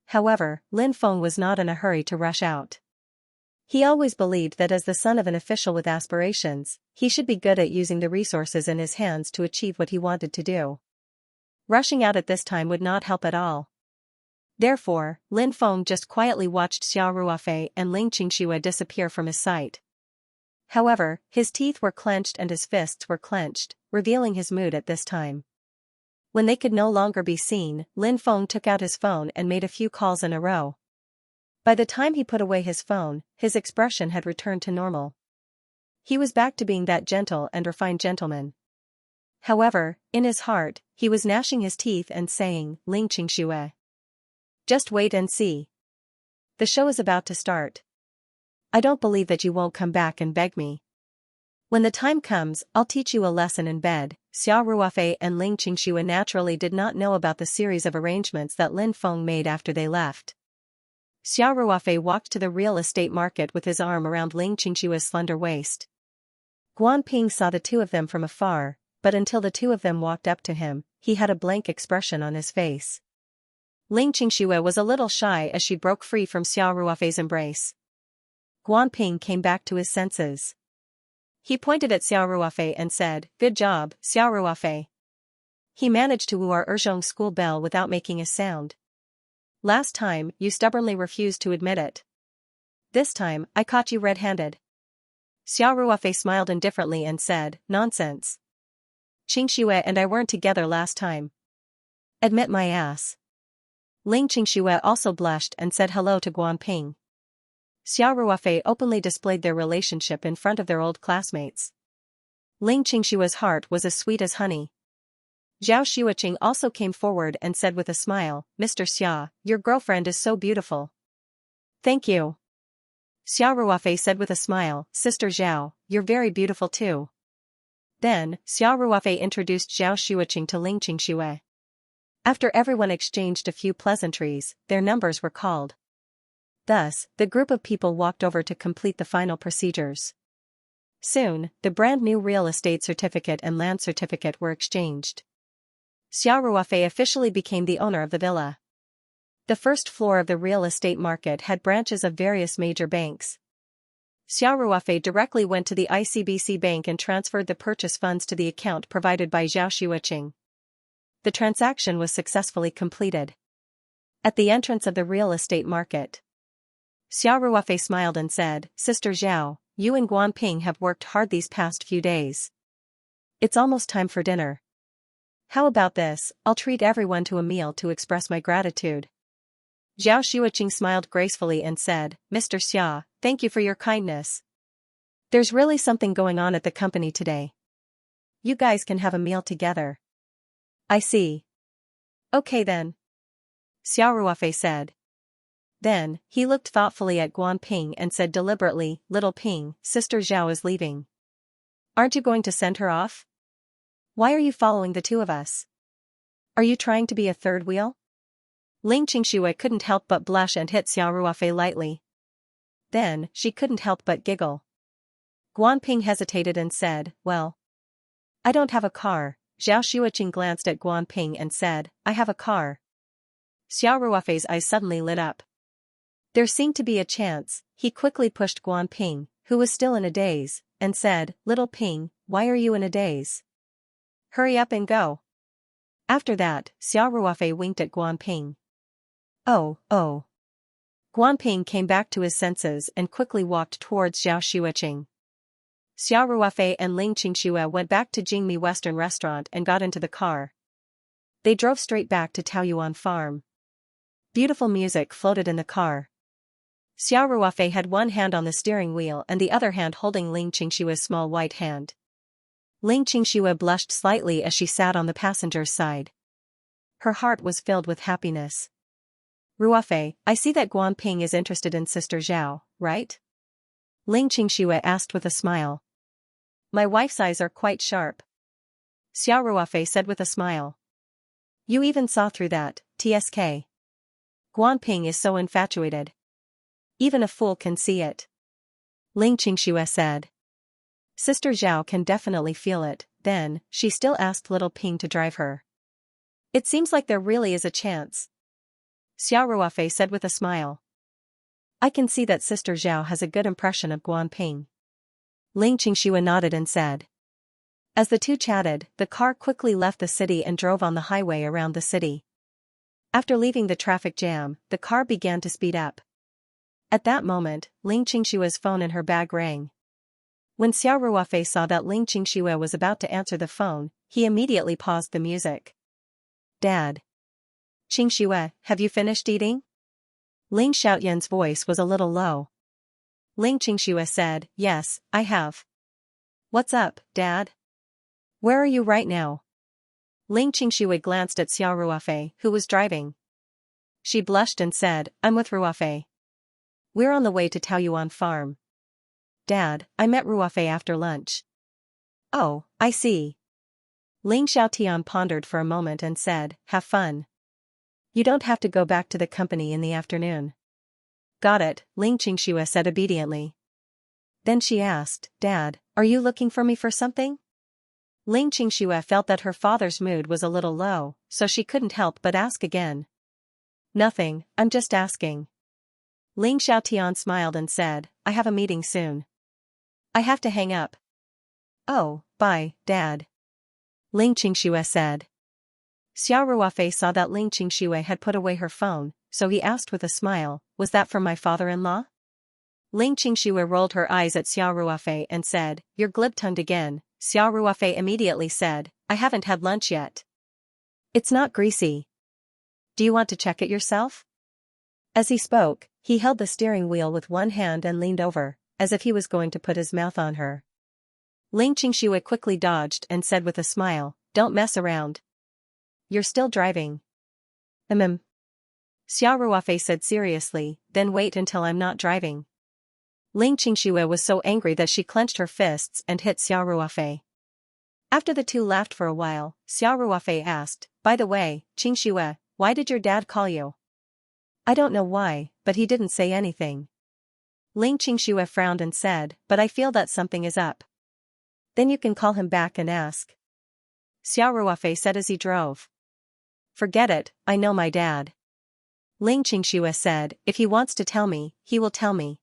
However, Lin Feng was not in a hurry to rush out. He always believed that as the son of an official with aspirations, he should be good at using the resources in his hands to achieve what he wanted to do. Rushing out at this time would not help at all. Therefore, Lin Feng just quietly watched Xia Ruofei and Xianxia disappear from his sight. However, his teeth were clenched and his fists were clenched, revealing his mood at this time. When they could no longer be seen, Lin Feng took out his phone and made a few calls in a row. By the time he put away his phone, his expression had returned to normal. He was back to being that gentle and refined gentleman. However, in his heart, he was gnashing his teeth and saying, Xianxia. Just wait and see. The show is about to start. I don't believe that you won't come back and beg me. When the time comes, I'll teach you a lesson in bed. Xia Ruofei and Xianxia naturally did not know about the series of arrangements that Lin Feng made after they left. Xia Ruofei walked to the real estate market with his arm around Xianxia's slender waist. Guan Ping saw the two of them from afar, but until the two of them walked up to him, he had a blank expression on his face. Xianxia was a little shy as she broke free from Xia Ruofei's embrace. Guan Ping came back to his senses. He pointed at Xia Ruofei and said, Good job, Xia Ruofei. He managed to woo our Erzhong school belle without making a sound. Last time, you stubbornly refused to admit it. This time, I caught you red-handed. Xia Ruofei smiled indifferently and said, Nonsense. Xianxia and I weren't together last time. Admit my ass. Xianxia also blushed and said hello to Guan Ping. Xia Ruofei openly displayed their relationship in front of their old classmates. Xianxia's heart was as sweet as honey. Zhao Xueqing also came forward and said with a smile, Mr. Xia, your girlfriend is so beautiful. Thank you. Xia Ruofei said with a smile, Sister Zhao, you're very beautiful too. Then, Xia Ruofei introduced Zhao Xueqing to Xianxia. After everyone exchanged a few pleasantries, their numbers were called. Thus, the group of people walked over to complete the final procedures. Soon, the brand new real estate certificate and land certificate were exchanged. Xia Ruofei officially became the owner of the villa. The first floor of the real estate market had branches of various major banks. Xia Ruofei directly went to the ICBC bank and transferred the purchase funds to the account provided by Zhao Xueqing. The transaction was successfully completed. At the entrance of the real estate market, Xia Ruofei smiled and said, Sister Zhao, you and Guan Ping have worked hard these past few days. It's almost time for dinner. How about this, I'll treat everyone to a meal to express my gratitude. Zhao Xueqing smiled gracefully and said, Mr. Xia, thank you for your kindness. There's really something going on at the company today. You guys can have a meal together. I see. Okay then. Xiao Ruofei said. Then, he looked thoughtfully at Guan Ping and said deliberately, Little Ping, Sister Zhao is leaving. Aren't you going to send her off? Why are you following the two of us? Are you trying to be a third wheel? Ling Qingxue couldn't help but blush and hit Xiao Ruofei lightly. Then, she couldn't help but giggle. Guan Ping hesitated and said, Well, I don't have a car. Zhao Xueqing glanced at Guan Ping and said, I have a car. Xiao Ruofei's eyes suddenly lit up. There seemed to be a chance. He quickly pushed Guan Ping, who was still in a daze, and said, Little Ping, why are you in a daze? Hurry up and go. After that, Xiao Ruofei winked at Guan Ping. Oh. Guan Ping came back to his senses and quickly walked towards Zhao Xueqing. Xiao Ruofei and Ling Qingxue went back to Jingmi Western Restaurant and got into the car. They drove straight back to Taoyuan Farm. Beautiful music floated in the car. Xiao Ruofei had one hand on the steering wheel and the other hand holding Ling Qingxue's small white hand. Ling Qingxue blushed slightly as she sat on the passenger's side. Her heart was filled with happiness. Ruofei, I see that Guan Ping is interested in Sister Zhao, right? Ling Qingxue asked with a smile. My wife's eyes are quite sharp. Xiao Ruofei said with a smile. You even saw through that, TSK. Guan Ping is so infatuated. Even a fool can see it. Ling Qingxue said. Sister Zhao can definitely feel it. Then, she still asked Little Ping to drive her. It seems like there really is a chance. Xiao Ruofei said with a smile. I can see that Sister Zhao has a good impression of Guan Ping. Ling Qingxue nodded and said. As the two chatted, the car quickly left the city and drove on the highway around the city. After leaving the traffic jam, the car began to speed up. At that moment, Ling Qingxue's phone in her bag rang. When Xiao Ruofei saw that Ling Qingxue was about to answer the phone, he immediately paused the music. Dad. Qingxue, have you finished eating? Ling Xiaoyan's voice was a little low. Ling Qingxue said, Yes, I have. What's up, Dad? Where are you right now? Ling Qingxue glanced at Xiao Ruofei, who was driving. She blushed and said, I'm with Ruofei. We're on the way to Taoyuan Farm. Dad, I met Ruofei after lunch. Oh, I see. Ling Xiaotian pondered for a moment and said, Have fun. You don't have to go back to the company in the afternoon. Got it, Ling Qingxue said obediently. Then she asked, Dad, are you looking for me for something? Ling Qingxue felt that her father's mood was a little low, so she couldn't help but ask again. Nothing, I'm just asking. Ling Xiaotian smiled and said, I have a meeting soon. I have to hang up. Oh, bye, Dad. Ling Qingxue said. Xiao Ruofei saw that Ling Qingxue had put away her phone, so he asked with a smile, Was that from my father-in-law? Ling Qingxue rolled her eyes at Xiao Ruofei and said, You're glib-tongued again. Xiao Ruofei immediately said, I haven't had lunch yet. It's not greasy. Do you want to check it yourself? As he spoke, he held the steering wheel with one hand and leaned over, as if he was going to put his mouth on her. Ling Qingxue quickly dodged and said with a smile, Don't mess around. You're still driving. Xiao Ruofei said seriously, Then wait until I'm not driving. Ling Qingxue was so angry that she clenched her fists and hit Xiao Ruofei. After the two laughed for a while, Xiao Ruofei asked, By the way, Qingxue, why did your dad call you? I don't know why, but he didn't say anything. Ling Qingxue frowned and said, But I feel that something is up. Then you can call him back and ask. Xiao Ruofei said as he drove. Forget it, I know my dad. Ling Qingxue said, If he wants to tell me, he will tell me.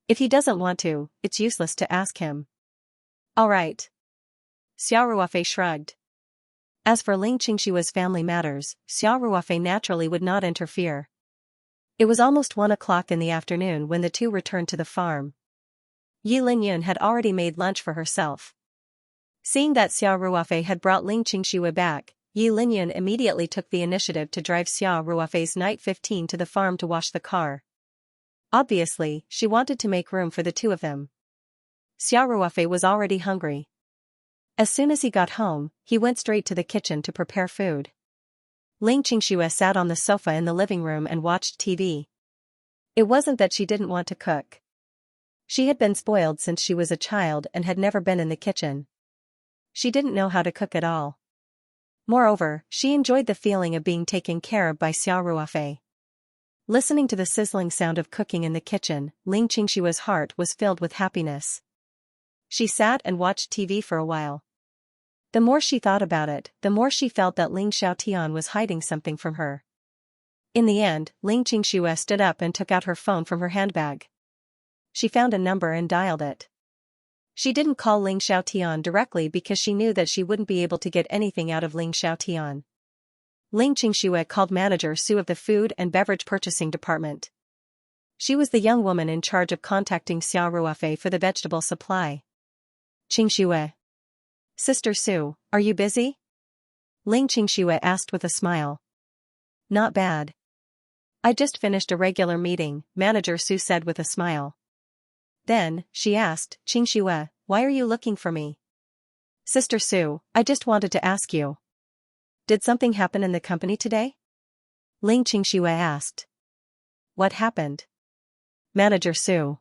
If he doesn't want to, it's useless to ask him. All right. Xiao Ruofei shrugged. As for Ling Qingxue's family matters, Xiao Ruofei naturally would not interfere. It was almost 1 o'clock in the afternoon when the two returned to the farm. Yi Linyun had already made lunch for herself. Seeing that Xiao Ruofei had brought Ling Qingxue back, Yi Linyun immediately took the initiative to drive Xiao Ruofei's Knight 15 to the farm to wash the car. Obviously, she wanted to make room for the two of them. Xiao Ruofei was already hungry. As soon as he got home, he went straight to the kitchen to prepare food. Ling Qingxue sat on the sofa in the living room and watched TV. It wasn't that she didn't want to cook. She had been spoiled since she was a child and had never been in the kitchen. She didn't know how to cook at all. Moreover, she enjoyed the feeling of being taken care of by Xiao Ruofei. Listening to the sizzling sound of cooking in the kitchen, Ling Qingshue's heart was filled with happiness. She sat and watched TV for a while. The more she thought about it, the more she felt that Ling Xiaotian was hiding something from her. In the end, Ling Qingxue stood up and took out her phone from her handbag. She found a number and dialed it. She didn't call Ling Xiaotian directly because she knew that she wouldn't be able to get anything out of Ling Xiaotian. Ling Qingxue called Manager Su of the Food and Beverage Purchasing Department. She was the young woman in charge of contacting Xiao Ruofei for the vegetable supply. Qingxue. Sister Su, are you busy? Ling Qingxue asked with a smile. Not bad. I just finished a regular meeting, Manager Su said with a smile. Then, she asked, Qingxue, why are you looking for me? Sister Su, I just wanted to ask you. Did something happen in the company today? Ling Qingxue asked. What happened? Manager Su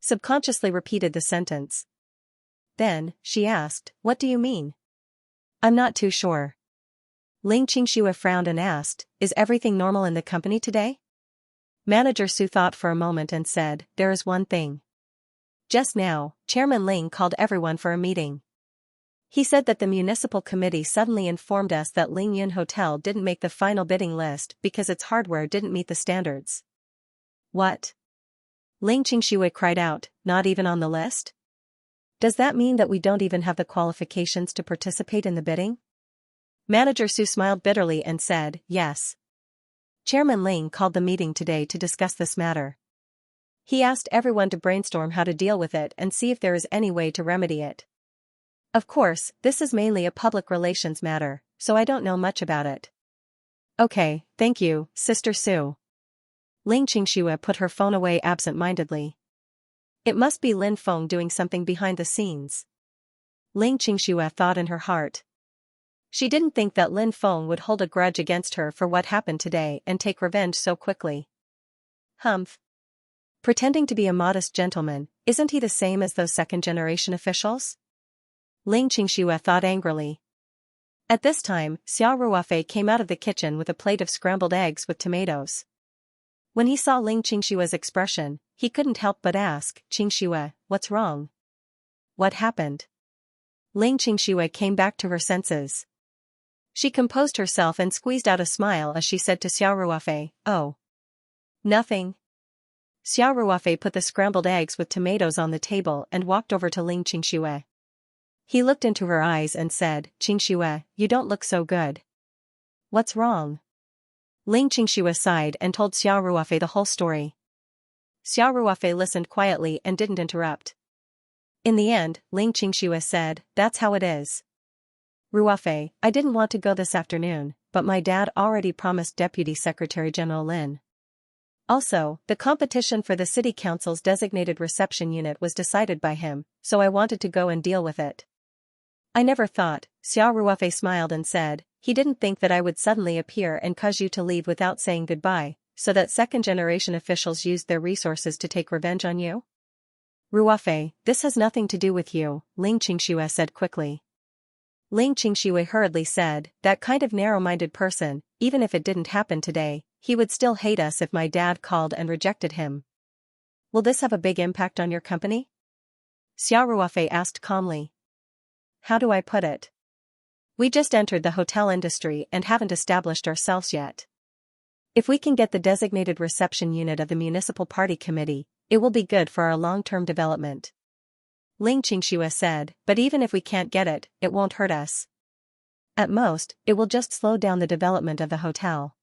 subconsciously repeated the sentence. Then, she asked, what do you mean? I'm not too sure. Ling Qingxue frowned and asked, is everything normal in the company today? Manager Su thought for a moment and said, there is one thing. Just now, Chairman Ling called everyone for a meeting. He said that the municipal committee suddenly informed us that Ling Yun Hotel didn't make the final bidding list because its hardware didn't meet the standards. What? Ling Qingxue cried out, not even on the list? Does that mean that we don't even have the qualifications to participate in the bidding? Manager Su smiled bitterly and said, yes. Chairman Ling called the meeting today to discuss this matter. He asked everyone to brainstorm how to deal with it and see if there is any way to remedy it. Of course, this is mainly a public relations matter, so I don't know much about it. Okay, thank you, Sister Su. Ling Qingxue put her phone away absent-mindedly. It must be Lin Feng doing something behind the scenes. Ling Qingxue thought in her heart. She didn't think that Lin Feng would hold a grudge against her for what happened today and take revenge so quickly. Humph. Pretending to be a modest gentleman, isn't he the same as those second-generation officials? Ling Qingxue thought angrily. At this time, Xiao Ruofei came out of the kitchen with a plate of scrambled eggs with tomatoes. When he saw Ling Qingshue's expression, he couldn't help but ask, Qingxue, what's wrong? What happened? Ling Qingxue came back to her senses. She composed herself and squeezed out a smile as she said to Xiao Ruofei, oh. Nothing. Xiao Ruofei put the scrambled eggs with tomatoes on the table and walked over to Ling Qingxue. He looked into her eyes and said, Qingxue, you don't look so good. What's wrong? Ling Qingxue sighed and told Xiao Ruofei the whole story. Xiao Ruofei listened quietly and didn't interrupt. In the end, Ling Qingxue said, that's how it is. Ruofei, I didn't want to go this afternoon, but my dad already promised Deputy Secretary General Lin. Also, the competition for the City Council's designated reception unit was decided by him, so I wanted to go and deal with it. I never thought, Xiao Ruofei smiled and said, he didn't think that I would suddenly appear and cause you to leave without saying goodbye, so that second-generation officials used their resources to take revenge on you? Ruofei, this has nothing to do with you, Ling Qingxue said quickly. Ling Qingxue hurriedly said, that kind of narrow-minded person, even if it didn't happen today, he would still hate us if my dad called and rejected him. Will this have a big impact on your company? Xiao Ruofei asked calmly. How do I put it? We just entered the hotel industry and haven't established ourselves yet. If we can get the designated reception unit of the municipal party committee, it will be good for our long-term development. Ling Qingxue said, but even if we can't get it, it won't hurt us. At most, it will just slow down the development of the hotel.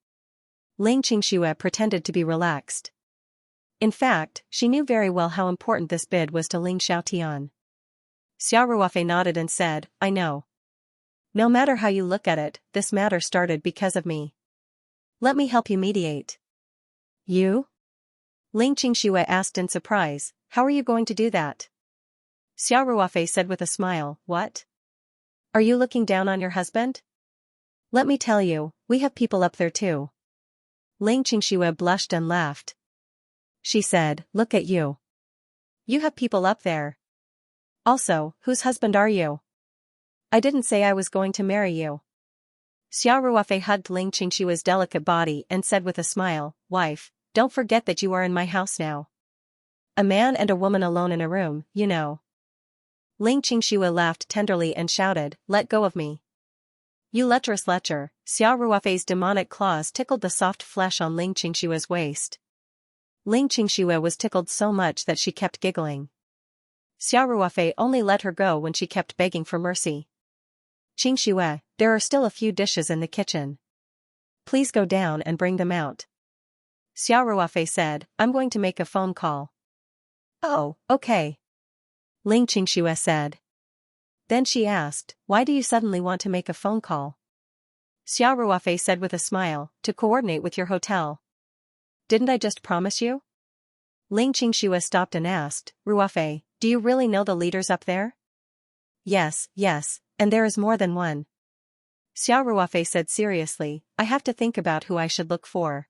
Ling Qingxue pretended to be relaxed. In fact, she knew very well how important this bid was to Ling Xiaotian. Xiao Ruofei nodded and said, I know. No matter how you look at it, this matter started because of me. Let me help you mediate. You? Ling Qingxue asked in surprise, how are you going to do that? Xiao Ruofei said with a smile, what? Are you looking down on your husband? Let me tell you, we have people up there too. Ling Qingxue blushed and laughed. She said, look at you. You have people up there. Also, whose husband are you? I didn't say I was going to marry you. Xiao Ruofei hugged Ling Qingshue's delicate body and said with a smile, wife, don't forget that you are in my house now. A man and a woman alone in a room, you know. Ling Qingxue laughed tenderly and shouted, let go of me. You lecherous lecher. Xiao Ruofei's demonic claws tickled the soft flesh on Ling Qingshue's waist. Ling Qingxue was tickled so much that she kept giggling. Xiao Ruofei only let her go when she kept begging for mercy. Qingxue, there are still a few dishes in the kitchen. Please go down and bring them out. Xiao Ruofei said, I'm going to make a phone call. Oh, okay. Ling Qingxue said. Then she asked, why do you suddenly want to make a phone call? Xiao Ruofei said with a smile, to coordinate with your hotel. Didn't I just promise you? Ling Qingxue stopped and asked, Ruofei, do you really know the leaders up there? Yes, and there is more than one. Xiao Ruofei said seriously, I have to think about who I should look for.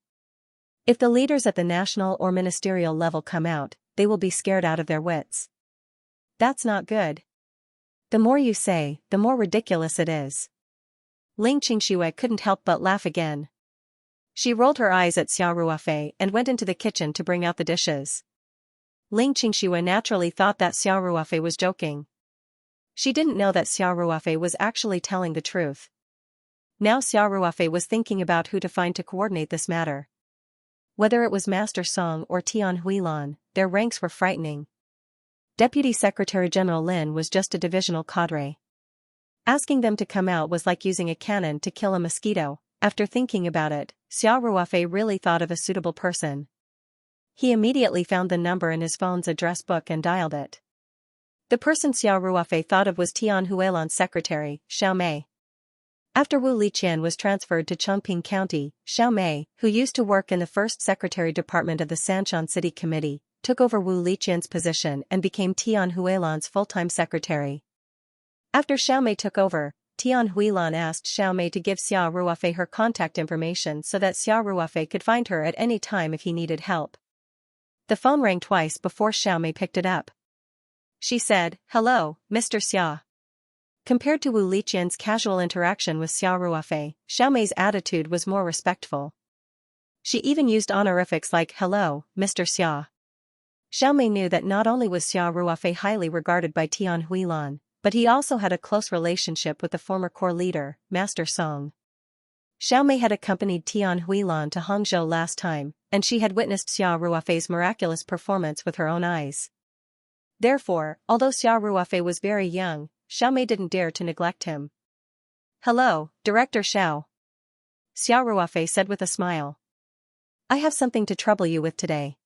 If the leaders at the national or ministerial level come out, they will be scared out of their wits. That's not good. The more you say, the more ridiculous it is. Ling Qingxue couldn't help but laugh again. She rolled her eyes at Xiao Ruofei and went into the kitchen to bring out the dishes. Ling Qingxue naturally thought that Xiao Ruofei was joking. She didn't know that Xiao Ruofei was actually telling the truth. Now Xiao Ruofei was thinking about who to find to coordinate this matter. Whether it was Master Song or Tian Huilan, their ranks were frightening. Deputy Secretary General Lin was just a divisional cadre. Asking them to come out was like using a cannon to kill a mosquito. After thinking about it, Xiao Ruofei really thought of a suitable person. He immediately found the number in his phone's address book and dialed it. The person Xiao Ruofei thought of was Tian Huilan's secretary, Xiao Mei. After Wu Liqian was transferred to Chongping County, Xiao Mei, who used to work in the first secretary department of the Sanchon City Committee, took over Wu Liqian's position and became Tian Huilan's full-time secretary. After Xiao Mei took over, Tian Huilan asked Xiao Mei to give Xiao Ruofei her contact information so that Xiao Ruofei could find her at any time if he needed help. The phone rang twice before Xiao Mei picked it up. She said, hello, Mr. Xia. Compared to Wu Liqian's casual interaction with Xiao Ruofei, Xiao Mei's attitude was more respectful. She even used honorifics like, hello, Mr. Xia. Xiao Mei knew that not only was Xiao Ruofei highly regarded by Tian Huilan, but he also had a close relationship with the former corps leader, Master Song. Xiao Mei had accompanied Tian Huilan to Hangzhou last time, and she had witnessed Xiao Ruofei's miraculous performance with her own eyes. Therefore, although Xiao Ruofei was very young, Xiao Mei didn't dare to neglect him. Hello, Director Xiao. Xiao Ruofei said with a smile. I have something to trouble you with today.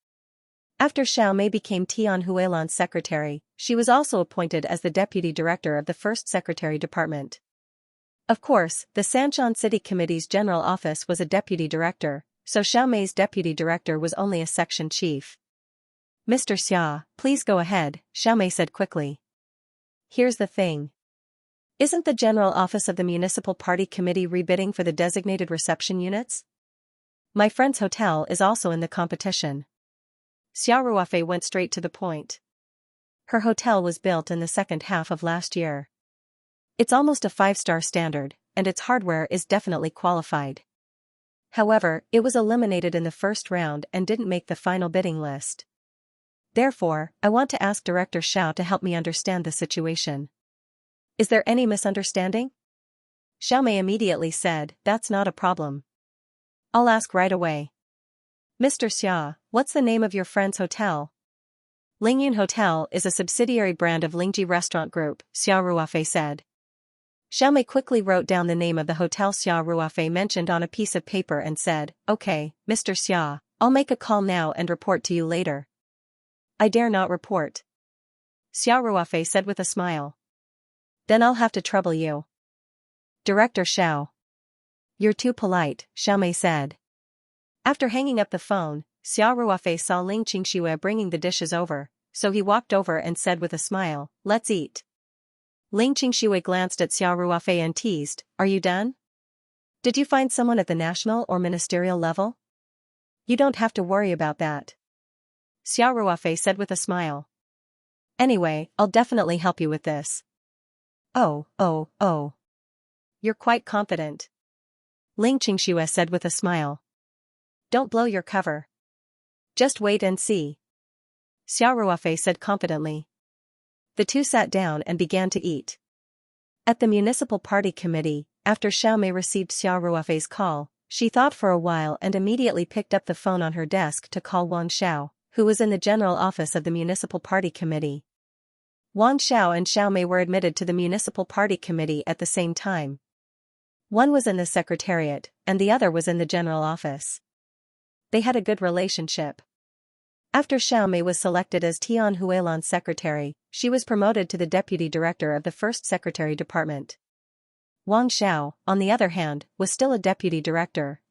After Xiao Mei became Tian Huilan's secretary, she was also appointed as the deputy director of the first secretary department. Of course, the Sanchon City Committee's general office was a deputy director, so Xiao Mei's deputy director was only a section chief. Mr. Xia, please go ahead, Xiao Mei said quickly. Here's the thing. Isn't the general office of the municipal party committee rebidding for the designated reception units? My friend's hotel is also in the competition. Xiao Ruofei went straight to the point. Her hotel was built in the second half of last year. It's almost a 5-star standard, and its hardware is definitely qualified. However, it was eliminated in the first round and didn't make the final bidding list. Therefore, I want to ask Director Xiao to help me understand the situation. Is there any misunderstanding? Xiao Mei immediately said, that's not a problem. I'll ask right away. Mr. Xia, what's the name of your friend's hotel? Lingyun Hotel is a subsidiary brand of Lingji Restaurant Group, Xiao Ruofei said. Xiao Mei quickly wrote down the name of the hotel Xiao Ruofei mentioned on a piece of paper and said, okay, Mr. Xia, I'll make a call now and report to you later. I dare not report. Xiao Ruofei said with a smile. Then I'll have to trouble you. Director Xiao. You're too polite, Xiao Mei said. After hanging up the phone, Xiao Ruofei saw Ling Xianxia bringing the dishes over, so he walked over and said with a smile, let's eat. Ling Xianxia glanced at Xiao Ruofei and teased, are you done? Did you find someone at the national or ministerial level? You don't have to worry about that. Xiao Ruofei said with a smile. Anyway, I'll definitely help you with this. Oh. You're quite confident. Ling Xianxia said with a smile. Don't blow your cover. Just wait and see. Xiao Ruofei said confidently. The two sat down and began to eat. At the municipal party committee, after Xiao Mei received Xiao Ruofei's call, she thought for a while and immediately picked up the phone on her desk to call Wang Xiao, who was in the general office of the municipal party committee. Wang Xiao and Xiao Mei were admitted to the municipal party committee at the same time. One was in the secretariat, and the other was in the general office. They had a good relationship. After Xiao Mei was selected as Tian Huilan's secretary, she was promoted to the deputy director of the first secretary department. Wang Xiao, on the other hand, was still a deputy director.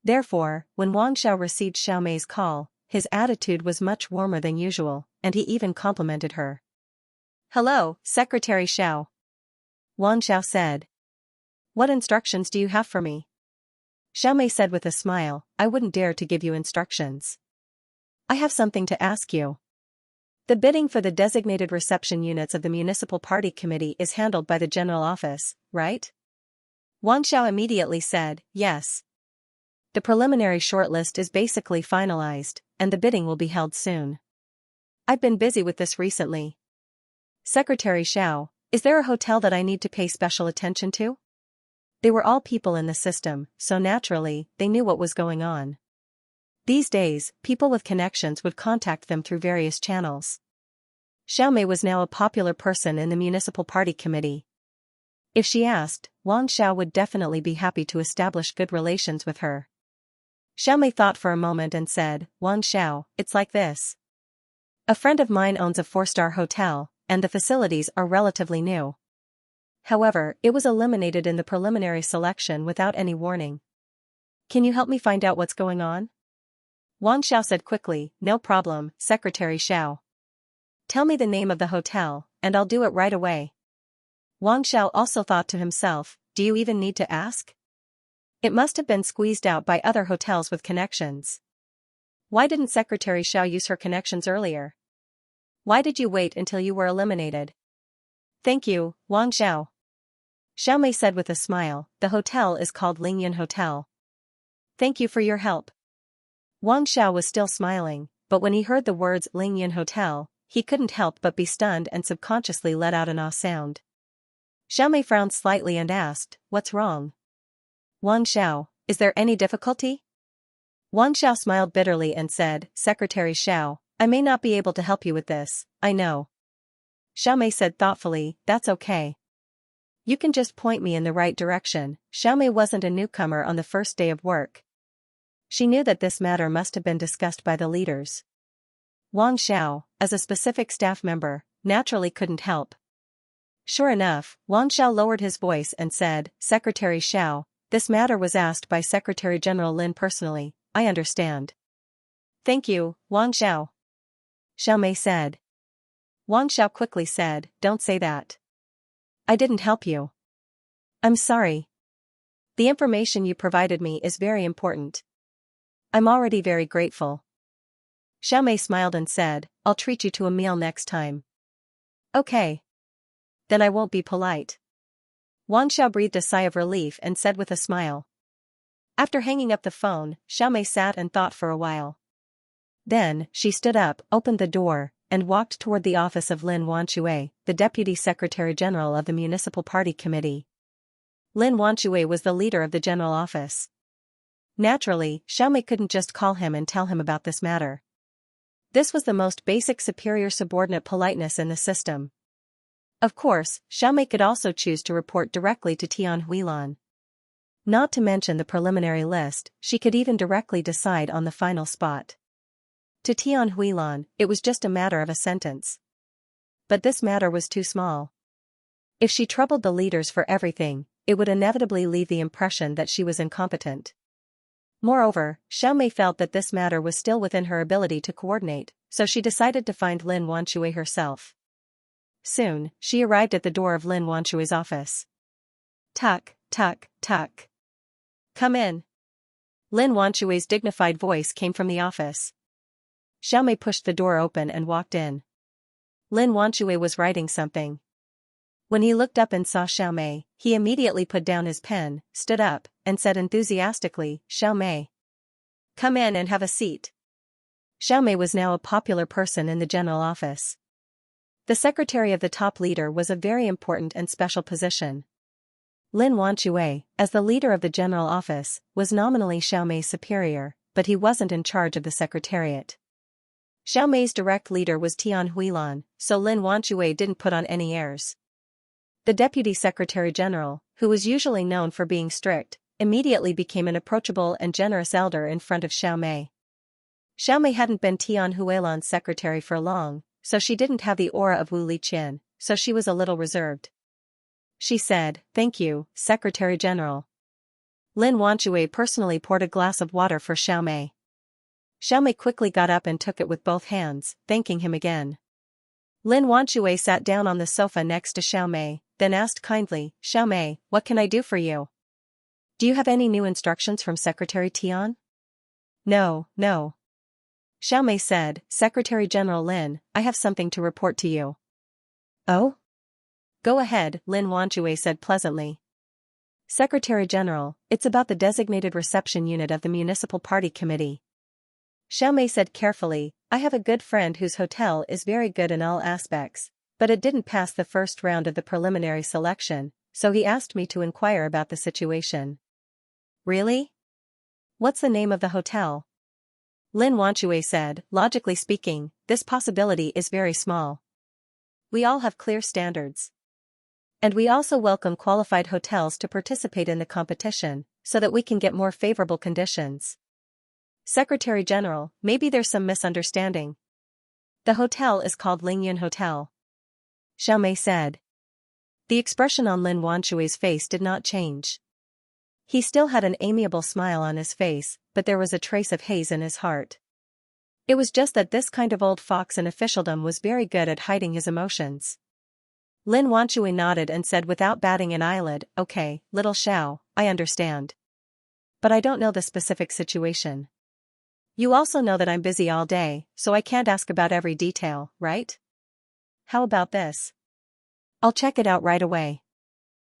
Therefore, when Wang Xiao received Xiao Mei's call, his attitude was much warmer than usual, and he even complimented her. Hello, Secretary Xiao. Wang Xiao said. What instructions do you have for me? Xiao Mei said with a smile, I wouldn't dare to give you instructions. I have something to ask you. The bidding for the designated reception units of the municipal party committee is handled by the general office, right? Wang Xiao immediately said, yes. The preliminary shortlist is basically finalized, and the bidding will be held soon. I've been busy with this recently. Secretary Xiao, is there a hotel that I need to pay special attention to? They were all people in the system, so naturally, they knew what was going on. These days, people with connections would contact them through various channels. Xiao Mei was now a popular person in the municipal party committee. If she asked, Wang Xiao would definitely be happy to establish good relations with her. Xiao Mei thought for a moment and said, Wang Xiao, it's like this. A friend of mine owns a 4-star hotel, and the facilities are relatively new. However, it was eliminated in the preliminary selection without any warning. Can you help me find out what's going on? Wang Xiao said quickly, no problem, Secretary Xiao. Tell me the name of the hotel, and I'll do it right away. Wang Xiao also thought to himself, do you even need to ask? It must have been squeezed out by other hotels with connections. Why didn't Secretary Xiao use her connections earlier? Why did you wait until you were eliminated? Thank you, Wang Xiao. Xiao Mei said with a smile, the hotel is called Lingyan Hotel. Thank you for your help. Wang Xiao was still smiling, but when he heard the words Lingyan Hotel, he couldn't help but be stunned and subconsciously let out an ah sound. Xiao Mei frowned slightly and asked, what's wrong? Wang Xiao, is there any difficulty? Wang Xiao smiled bitterly and said, Secretary Xiao, I may not be able to help you with this, I know. Xiao Mei said thoughtfully, that's okay. You can just point me in the right direction. Xiao Mei wasn't a newcomer on the first day of work. She knew that this matter must have been discussed by the leaders. Wang Xiao, as a specific staff member, naturally couldn't help. Sure enough, Wang Xiao lowered his voice and said, Secretary Xiao, this matter was asked by Secretary General Lin personally, I understand. Thank you, Wang Xiao. Xiao Mei said. Wang Xiao quickly said, don't say that. I didn't help you. I'm sorry. The information you provided me is very important. I'm already very grateful. Xiao Mei smiled and said, I'll treat you to a meal next time. Okay. Then I won't be polite. Wang Xiao breathed a sigh of relief and said with a smile. After hanging up the phone, Xiao Mei sat and thought for a while. Then, she stood up, opened the door, and walked toward the office of Lin Wanxue, the Deputy Secretary General of the Municipal Party Committee. Lin Wanxue was the leader of the general office. Naturally, Xiao Mei couldn't just call him and tell him about this matter. This was the most basic superior-subordinate politeness in the system. Of course, Xiao Mei could also choose to report directly to Tian Huilan. Not to mention the preliminary list, she could even directly decide on the final spot. To Tian Huilan, it was just a matter of a sentence. But this matter was too small. If she troubled the leaders for everything, it would inevitably leave the impression that she was incompetent. Moreover, Xiaomei felt that this matter was still within her ability to coordinate, so she decided to find Lin Wanshui herself. Soon, she arrived at the door of Lin Wanshui's office. Tuck, tuck, tuck. Come in. Lin Wanshui's dignified voice came from the office. Xiaomei pushed the door open and walked in. Lin Wanshui was writing something. When he looked up and saw Xiaomei, he immediately put down his pen, stood up, and said enthusiastically, "Xiaomei, come in and have a seat." Xiaomei was now a popular person in the general office. The secretary of the top leader was a very important and special position. Lin Wanshui, as the leader of the general office, was nominally Xiaomei's superior, but he wasn't in charge of the secretariat. Xiaomei's direct leader was Tian Huilan, so Lin Wanshui didn't put on any airs. The deputy secretary general, who was usually known for being strict, immediately became an approachable and generous elder in front of Xiaomei. Xiaomei hadn't been Tian Huilan's secretary for long, so she didn't have the aura of Wu Liqian, so she was a little reserved. She said, "Thank you, Secretary General." Lin Wanshui personally poured a glass of water for Xiaomei. Xiaomei quickly got up and took it with both hands, thanking him again. Lin Wanshui sat down on the sofa next to Xiaomei, then asked kindly, "Xiaomei, what can I do for you? Do you have any new instructions from Secretary Tian?" No. Xiaomei said, "Secretary General Lin, I have something to report to you." "Oh? Go ahead," Lin Wanshui said pleasantly. "Secretary General, it's about the designated reception unit of the Municipal Party Committee." Xiaomei said carefully, "I have a good friend whose hotel is very good in all aspects, but it didn't pass the first round of the preliminary selection, so he asked me to inquire about the situation." "Really? What's the name of the hotel?" Lin Wanshui said, "Logically speaking, this possibility is very small. We all have clear standards. And we also welcome qualified hotels to participate in the competition, so that we can get more favorable conditions. Secretary General, maybe there's some misunderstanding. The hotel is called Lingyun Hotel," Xiaomei said. The expression on Lin Wanshui's face did not change. He still had an amiable smile on his face, but there was a trace of haze in his heart. It was just that this kind of old fox in officialdom was very good at hiding his emotions. Lin Wanshui nodded and said without batting an eyelid, "Okay, little Xiao, I understand. But I don't know the specific situation. You also know that I'm busy all day, so I can't ask about every detail, right? How about this? I'll check it out right away.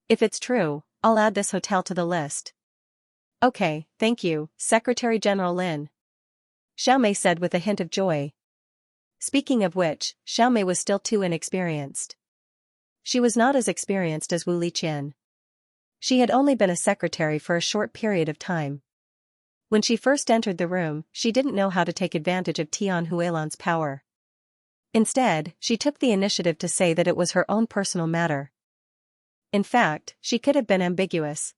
If it's true, I'll add this hotel to the list." "Okay, thank you, Secretary General Lin," Xiaomei said with a hint of joy. Speaking of which, Xiaomei was still too inexperienced. She was not as experienced as Wu Liqian. She had only been a secretary for a short period of time. When she first entered the room, she didn't know how to take advantage of Tian Huilan's power. Instead, she took the initiative to say that it was her own personal matter. In fact, she could have been ambiguous.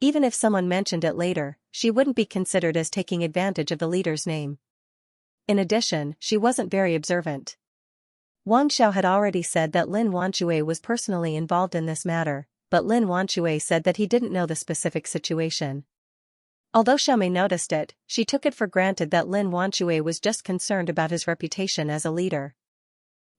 Even if someone mentioned it later, she wouldn't be considered as taking advantage of the leader's name. In addition, she wasn't very observant. Wang Xiao had already said that Lin Wanshui was personally involved in this matter, but Lin Wanshui said that he didn't know the specific situation. Although Xiaomei noticed it, she took it for granted that Lin Wanshui was just concerned about his reputation as a leader.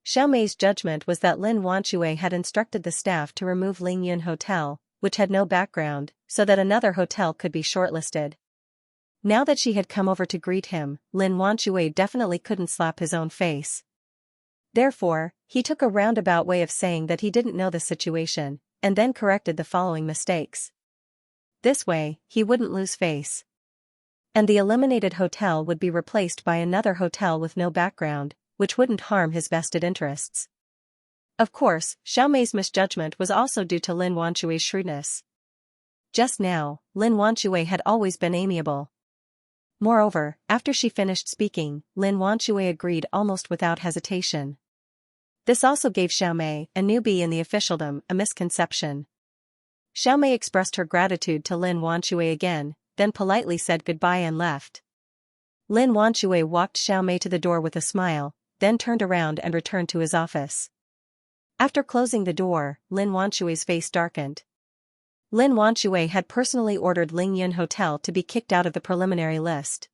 Xiaomei's judgment was that Lin Wanshui had instructed the staff to remove Lingyun Hotel, which had no background, so that another hotel could be shortlisted. Now that she had come over to greet him, Lin Wanshui definitely couldn't slap his own face. Therefore, he took a roundabout way of saying that he didn't know the situation, and then corrected the following mistakes. This way, he wouldn't lose face. And the eliminated hotel would be replaced by another hotel with no background, which wouldn't harm his vested interests. Of course, Xiaomei's misjudgment was also due to Lin Wanshui's shrewdness. Just now, Lin Wanshui had always been amiable. Moreover, after she finished speaking, Lin Wanshui agreed almost without hesitation. This also gave Xiaomei, a newbie in the officialdom, a misconception. Xiaomei expressed her gratitude to Lin Wanshui again, then politely said goodbye and left. Lin Wanshue walked Xiao Mei to the door with a smile, then turned around and returned to his office. After closing the door, Lin Wanshue's face darkened. Lin Wanshue had personally ordered Ling Yun Hotel to be kicked out of the preliminary list.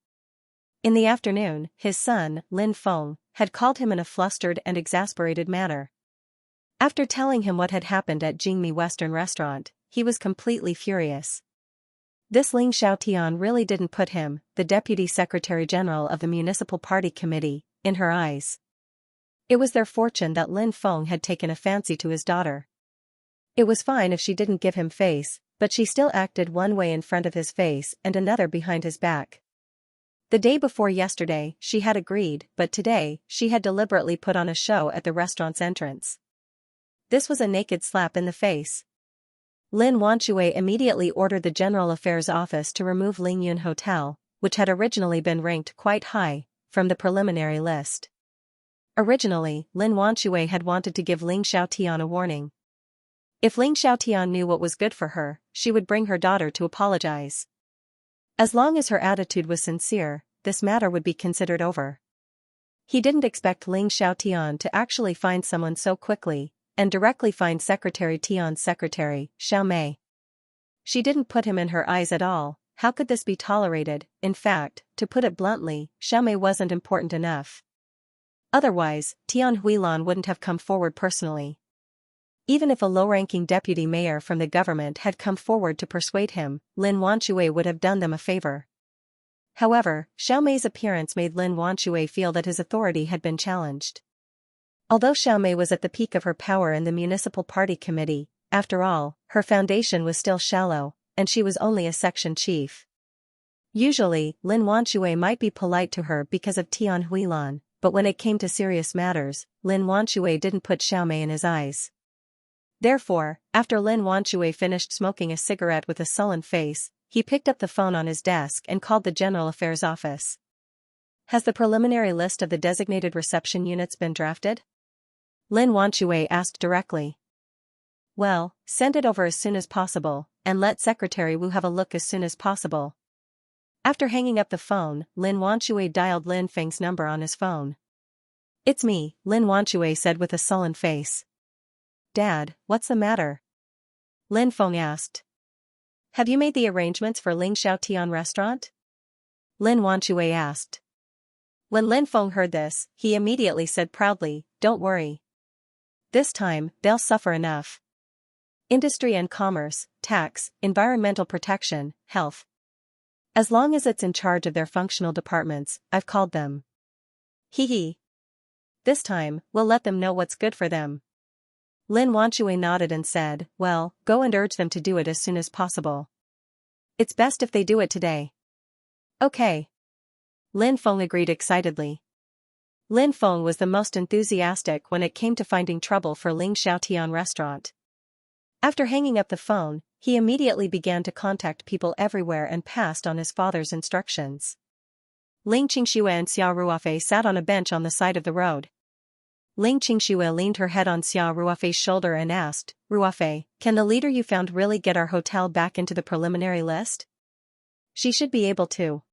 In the afternoon, his son, Lin Feng, had called him in a flustered and exasperated manner. After telling him what had happened at Jingmi Western Restaurant, he was completely furious. This Ling Xiaotian really didn't put him, the Deputy Secretary General of the Municipal Party Committee, in her eyes. It was their fortune that Lin Feng had taken a fancy to his daughter. It was fine if she didn't give him face, but she still acted one way in front of his face and another behind his back. The day before yesterday, she had agreed, but today, she had deliberately put on a show at the restaurant's entrance. This was a naked slap in the face. Lin Wanshue immediately ordered the General Affairs Office to remove Ling Yun Hotel, which had originally been ranked quite high, from the preliminary list. Originally, Lin Wanshue had wanted to give Ling Xiaotian a warning. If Ling Xiaotian knew what was good for her, she would bring her daughter to apologize. As long as her attitude was sincere, this matter would be considered over. He didn't expect Ling Xiaotian to actually find someone so quickly, and directly find Secretary Tian's secretary, Xiao Mei. She didn't put him in her eyes at all. How could this be tolerated? In fact, to put it bluntly, Xiao Mei wasn't important enough. Otherwise, Tian Huilan wouldn't have come forward personally. Even if a low-ranking deputy mayor from the government had come forward to persuade him, Lin Wanshue would have done them a favor. However, Xiao Mei's appearance made Lin Wanshue feel that his authority had been challenged. Although Xiao Mei was at the peak of her power in the Municipal Party Committee, after all, her foundation was still shallow, and she was only a section chief. Usually, Lin Wanshue might be polite to her because of Tian Huilan, but when it came to serious matters, Lin Wanshue didn't put Xiao Mei in his eyes. Therefore, after Lin Wanshue finished smoking a cigarette with a sullen face, he picked up the phone on his desk and called the General Affairs Office. Has the preliminary list of the designated reception units been drafted? Lin Wanshue asked directly. Well, send it over as soon as possible, and let Secretary Wu have a look as soon as possible. After hanging up the phone, Lin Wanshue dialed Lin Feng's number on his phone. It's me, Lin Wanshue said with a sullen face. Dad, what's the matter? Lin Feng asked. Have you made the arrangements for Ling Xiaotian restaurant? Lin Wanshue asked. When Lin Feng heard this, he immediately said proudly, don't worry. This time, they'll suffer enough. Industry and commerce, tax, environmental protection, health. As long as it's in charge of their functional departments, I've called them. Hee hee. This time, we'll let them know what's good for them. Lin Wanshue nodded and said, well, go and urge them to do it as soon as possible. It's best if they do it today. Okay. Lin Feng agreed excitedly. Lin Feng was the most enthusiastic when it came to finding trouble for Ling Xiaotian restaurant. After hanging up the phone, he immediately began to contact people everywhere and passed on his father's instructions. Ling Qingxue and Xia Ruofei sat on a bench on the side of the road. Ling Qingxue leaned her head on Xia Ruofei's shoulder and asked, Ruofei, can the leader you found really get our hotel back into the preliminary list? She should be able to.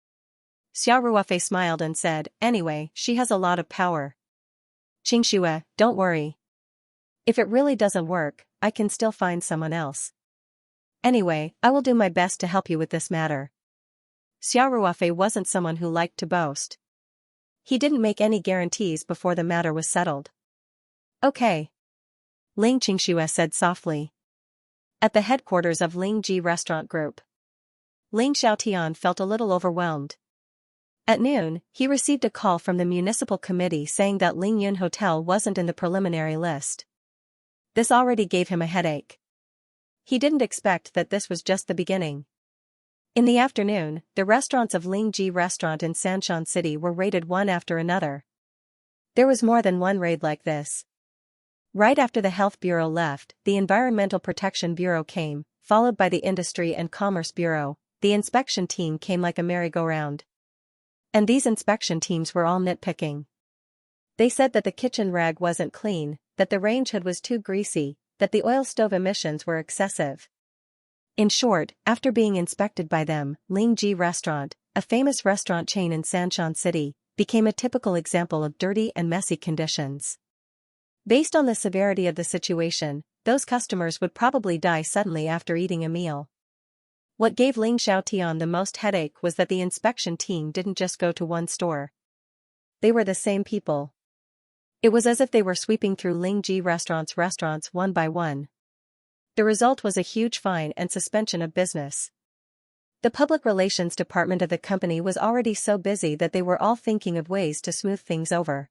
Xia Ruofei smiled and said, anyway, she has a lot of power. Qingxue, don't worry. If it really doesn't work, I can still find someone else. Anyway, I will do my best to help you with this matter. Xia Ruofei wasn't someone who liked to boast. He didn't make any guarantees before the matter was settled. Okay. Ling Qingxue said softly. At the headquarters of Ling Ji Restaurant Group. Ling Xiaotian felt a little overwhelmed. At noon, he received a call from the municipal committee saying that Ling Yun Hotel wasn't in the preliminary list. This already gave him a headache. He didn't expect that this was just the beginning. In the afternoon, the restaurants of Ling Ji Restaurant in Sanshan City were raided one after another. There was more than one raid like this. Right after the Health Bureau left, the Environmental Protection Bureau came, followed by the Industry and Commerce Bureau. The inspection team came like a merry-go-round. And these inspection teams were all nitpicking. They said that the kitchen rag wasn't clean, that the range hood was too greasy, that the oil stove emissions were excessive. In short, after being inspected by them, Ling Ji Restaurant, a famous restaurant chain in Sanxian City, became a typical example of dirty and messy conditions. Based on the severity of the situation, those customers would probably die suddenly after eating a meal. What gave Ling Xiaotian the most headache was that the inspection team didn't just go to one store. They were the same people. It was as if they were sweeping through Lingji restaurants one by one. The result was a huge fine and suspension of business. The public relations department of the company was already so busy that they were all thinking of ways to smooth things over.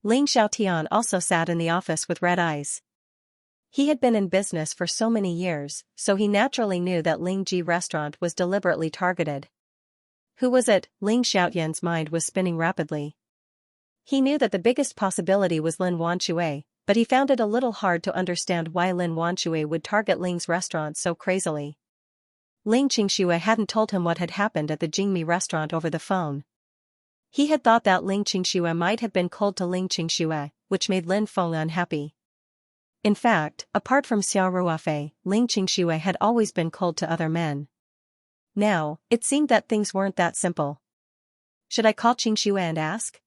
Ling Xiaotian also sat in the office with red eyes. He had been in business for so many years, so he naturally knew that Lingji restaurant was deliberately targeted. Who was it? Ling Xiaotian's mind was spinning rapidly. He knew that the biggest possibility was Lin Wanxue, but he found it a little hard to understand why Lin Wanxue would target Ling's restaurant so crazily. Ling Qingxue hadn't told him what had happened at the Jingmi restaurant over the phone. He had thought that Ling Qingxue might have been cold to Ling Qingxue, which made Lin Feng unhappy. In fact, apart from Xiao Ruofei, Ling Qingxue had always been cold to other men. Now, it seemed that things weren't that simple. Should I call Qingxue and ask?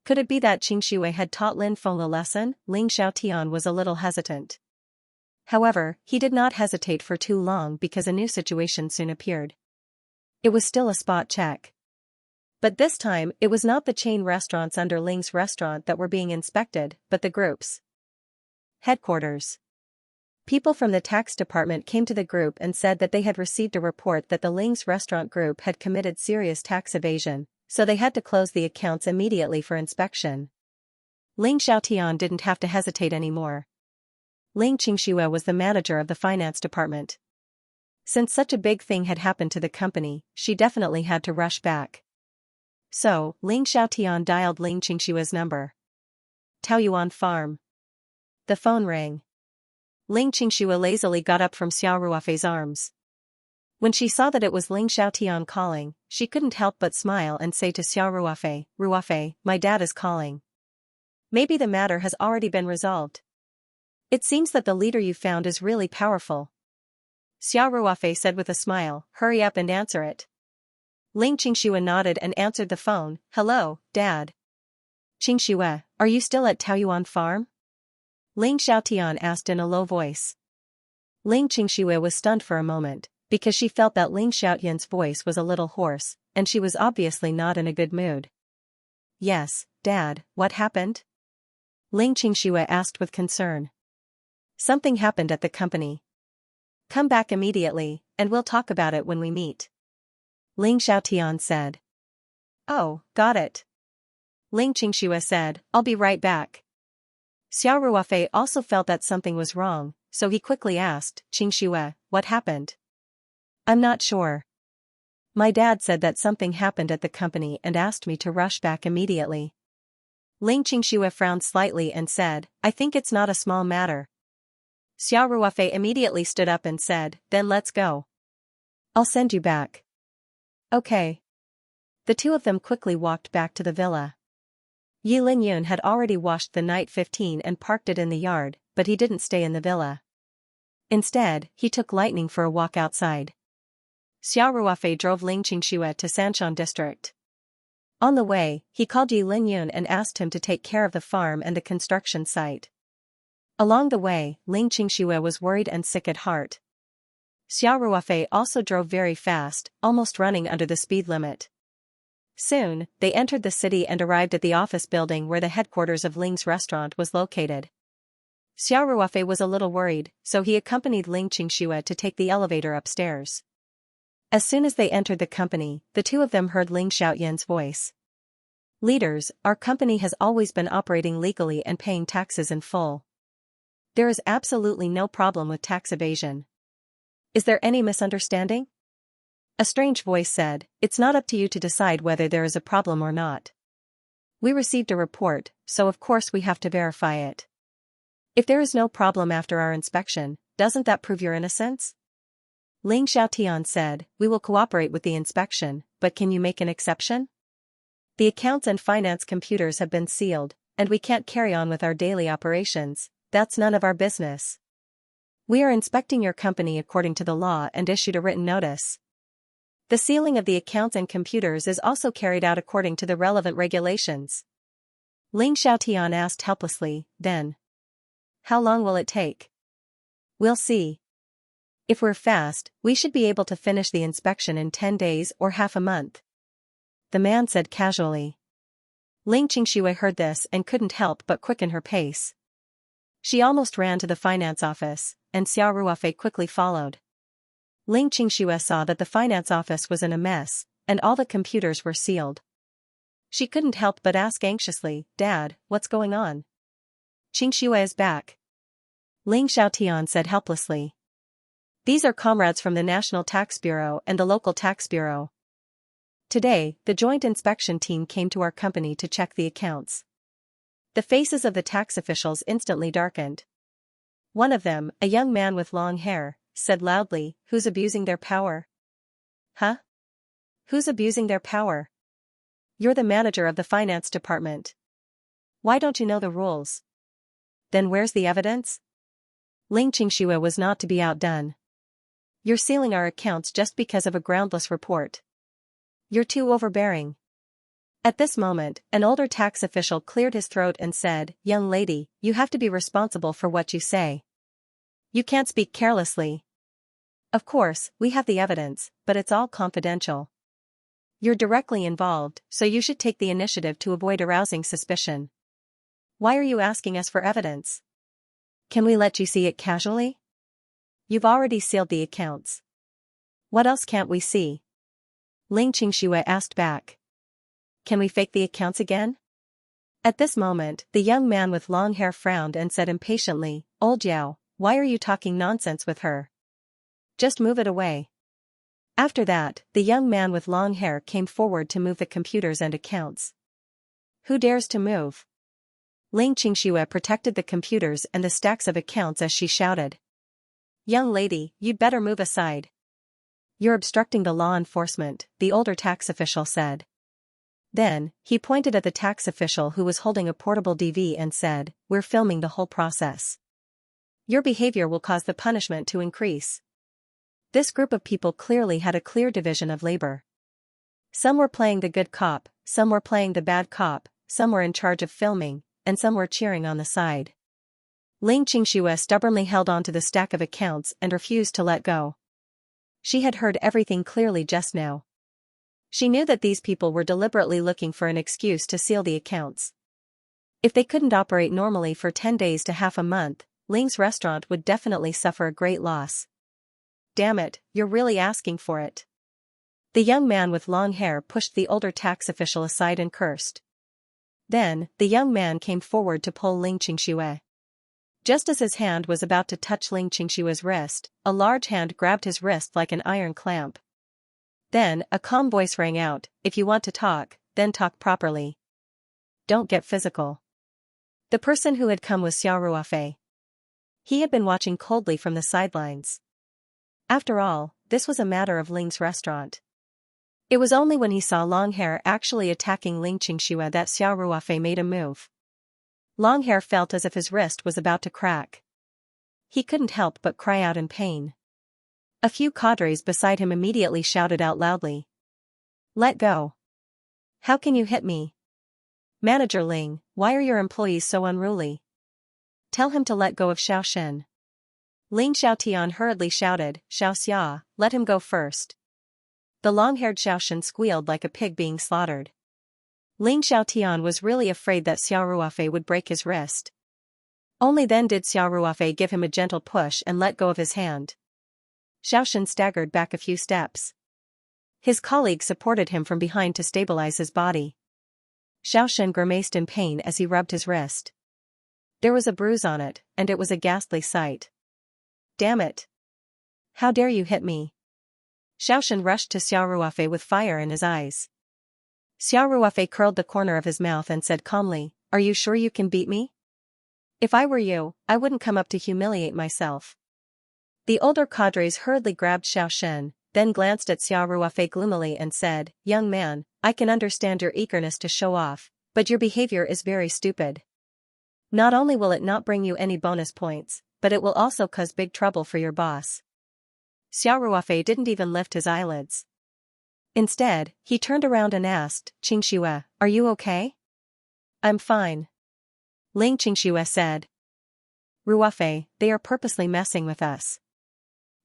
Could it be that Qingxue had taught Lin Feng a lesson? Ling Xiaotian was a little hesitant. However, he did not hesitate for too long because a new situation soon appeared. It was still a spot check. But this time, it was not the chain restaurants under Ling's restaurant that were being inspected, but the group's headquarters. People from the tax department came to the group and said that they had received a report that the Ling's restaurant group had committed serious tax evasion, so they had to close the accounts immediately for inspection. Ling Xiaotian didn't have to hesitate anymore. Ling Qingxue was the manager of the finance department. Since such a big thing had happened to the company, she definitely had to rush back. So, Ling Xiaotian dialed Ling Qingxue's number. Taoyuan Farm. The phone rang. Ling Qingxue lazily got up from Xiao Ruofei's arms. When she saw that it was Ling Xiaotian calling, she couldn't help but smile and say to Xiao Ruofei, "Ruofei, my dad is calling. Maybe the matter has already been resolved. It seems that the leader you found is really powerful." Xiao Ruofei said with a smile, "Hurry up and answer it." Ling Qingxue nodded and answered the phone. "Hello, Dad." "Qingxue, are you still at Taoyuan Farm?" Ling Xiaotian asked in a low voice. Ling Qingxue was stunned for a moment, because she felt that Ling Xiaotian's voice was a little hoarse, and she was obviously not in a good mood. "Yes, Dad, what happened?" Ling Qingxue asked with concern. "Something happened at the company. Come back immediately, and we'll talk about it when we meet," Ling Xiaotian said. "Oh, got it," Ling Qingxue said. "I'll be right back." Xiao Ruofei also felt that something was wrong, so he quickly asked, "Qingxue, what happened?" "I'm not sure. My dad said that something happened at the company and asked me to rush back immediately." Ling Qingxue frowned slightly and said, "I think it's not a small matter." Xiao Ruofei immediately stood up and said, "Then let's go. I'll send you back." "Okay." The two of them quickly walked back to the villa. Yi Linyun had already washed the Night 15 and parked it in the yard, but he didn't stay in the villa. Instead, he took Lightning for a walk outside. Xiao Ruofei drove Ling Qingxue to Sanxian district. On the way, he called Yi Linyun and asked him to take care of the farm and the construction site. Along the way, Ling Qingxue was worried and sick at heart. Xiao Ruofei also drove very fast, almost running under the speed limit. Soon, they entered the city and arrived at the office building where the headquarters of Ling's restaurant was located. Xiao Ruofei was a little worried, so he accompanied Ling Qingxue to take the elevator upstairs. As soon as they entered the company, the two of them heard Ling Xiaotian's voice. "Leaders, our company has always been operating legally and paying taxes in full. There is absolutely no problem with tax evasion. Is there any misunderstanding?" A strange voice said, "It's not up to you to decide whether there is a problem or not. We received a report, so of course we have to verify it. If there is no problem after our inspection, doesn't that prove your innocence?" Ling Xiaotian said, "We will cooperate with the inspection, but can you make an exception? The accounts and finance computers have been sealed, and we can't carry on with our daily operations. That's none of our business. We are inspecting your company according to the law and issued a written notice." The sealing of the accounts and computers is also carried out according to the relevant regulations. Ling Xiaotian asked helplessly, then. How long will it take? We'll see. If we're fast, we should be able to finish the inspection in 10 days or half a month. The man said casually. Ling Qingxue heard this and couldn't help but quicken her pace. She almost ran to the finance office, and Xiao Ruofei quickly followed. Ling Qingxue saw that the finance office was in a mess, and all the computers were sealed. She couldn't help but ask anxiously, Dad, what's going on? Qingxue is back. Ling Xiaotian said helplessly. These are comrades from the National Tax Bureau and the local tax bureau. Today, the joint inspection team came to our company to check the accounts. The faces of the tax officials instantly darkened. One of them, a young man with long hair, said loudly, Who's abusing their power? Huh? Who's abusing their power? You're the manager of the finance department. Why don't you know the rules? Then where's the evidence? Ling Qingxue was not to be outdone. You're sealing our accounts just because of a groundless report. You're too overbearing. At this moment, an older tax official cleared his throat and said, Young lady, you have to be responsible for what you say. You can't speak carelessly. Of course, we have the evidence, but it's all confidential. You're directly involved, so you should take the initiative to avoid arousing suspicion. Why are you asking us for evidence? Can we let you see it casually? You've already sealed the accounts. What else can't we see? Ling Qingxue asked back. Can we fake the accounts again? At this moment, the young man with long hair frowned and said impatiently, Old Yao, why are you talking nonsense with her? Just move it away. After that, the young man with long hair came forward to move the computers and accounts. Who dares to move? Ling Qingxue protected the computers and the stacks of accounts as she shouted. Young lady, you'd better move aside. You're obstructing the law enforcement, the older tax official said. Then, he pointed at the tax official who was holding a portable DV and said, We're filming the whole process. Your behavior will cause the punishment to increase. This group of people clearly had a clear division of labor. Some were playing the good cop, some were playing the bad cop, some were in charge of filming, and some were cheering on the side. Ling Qingxue stubbornly held on to the stack of accounts and refused to let go. She had heard everything clearly just now. She knew that these people were deliberately looking for an excuse to seal the accounts. If they couldn't operate normally for 10 days to half a month, Ling's restaurant would definitely suffer a great loss. Damn it, you're really asking for it. The young man with long hair pushed the older tax official aside and cursed. Then, the young man came forward to pull Ling Qingxue. Just as his hand was about to touch Ling Qingxue's wrist, a large hand grabbed his wrist like an iron clamp. Then, a calm voice rang out, If you want to talk, then talk properly. Don't get physical. The person who had come was Xiao Ruofei. He had been watching coldly from the sidelines. After all, this was a matter of Ling's restaurant. It was only when he saw Longhair actually attacking Ling Qingxue that Xiao Ruofei made a move. Longhair felt as if his wrist was about to crack. He couldn't help but cry out in pain. A few cadres beside him immediately shouted out loudly. Let go. How can you hit me? Manager Ling, why are your employees so unruly? Tell him to let go of Xiao Shen. Ling Xiaotian hurriedly shouted, Xiaoxia, let him go first. The long-haired Xiao Shen squealed like a pig being slaughtered. Ling Xiaotian was really afraid that Xiao Ruofei would break his wrist. Only then did Xiao Ruofei give him a gentle push and let go of his hand. Xiao Shen staggered back a few steps. His colleague supported him from behind to stabilize his body. Xiao Shen grimaced in pain as he rubbed his wrist. There was a bruise on it, and it was a ghastly sight. Damn it! How dare you hit me? Xiao Shen rushed to Xiao Ruofei with fire in his eyes. Xiao Ruofei curled the corner of his mouth and said calmly, Are you sure you can beat me? If I were you, I wouldn't come up to humiliate myself. The older cadres hurriedly grabbed Xiao Shen, then glanced at Xiao Ruofei gloomily and said, Young man, I can understand your eagerness to show off, but your behavior is very stupid. Not only will it not bring you any bonus points, but it will also cause big trouble for your boss. Xiao Ruofei didn't even lift his eyelids. Instead, he turned around and asked, Xianxia, are you okay? I'm fine. Xianxia said. Ruofei, they are purposely messing with us.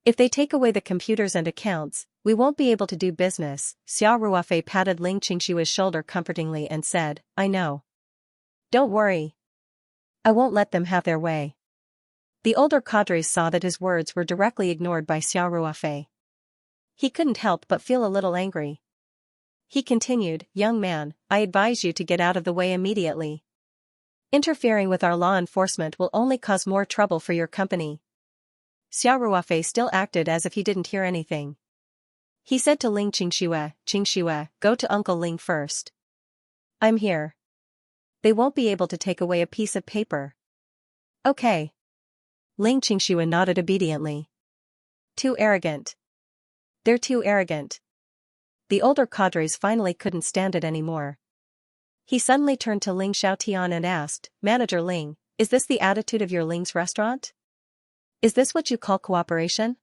If they take away the computers and accounts, we won't be able to do business. Xiao Ruofei patted Xianxia's shoulder comfortingly and said, I know. Don't worry. I won't let them have their way. The older cadres saw that his words were directly ignored by Xiao Ruofei. He couldn't help but feel a little angry. He continued, Young man, I advise you to get out of the way immediately. Interfering with our law enforcement will only cause more trouble for your company. Xiao Ruofei still acted as if he didn't hear anything. He said to Xianxia, go to Uncle Ling first. I'm here. They won't be able to take away a piece of paper. Okay. Xianxia nodded obediently. Too arrogant. They're too arrogant. The older cadres finally couldn't stand it anymore. He suddenly turned to Ling Xiaotian and asked, Manager Ling, is this the attitude of your Ling's restaurant? Is this what you call cooperation?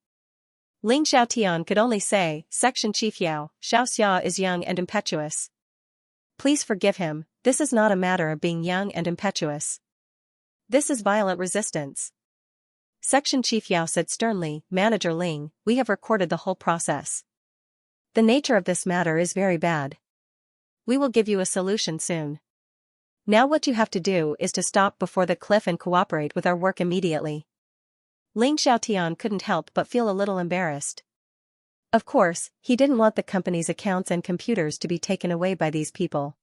Ling Xiaotian could only say, Section Chief Yao, Xiaoxia is young and impetuous. Please forgive him, this is not a matter of being young and impetuous. This is violent resistance. Section Chief Yao said sternly, Manager Ling, we have recorded the whole process. The nature of this matter is very bad. We will give you a solution soon. Now what you have to do is to stop before the cliff and cooperate with our work immediately. Ling Xiaotian couldn't help but feel a little embarrassed. Of course, he didn't want the company's accounts and computers to be taken away by these people.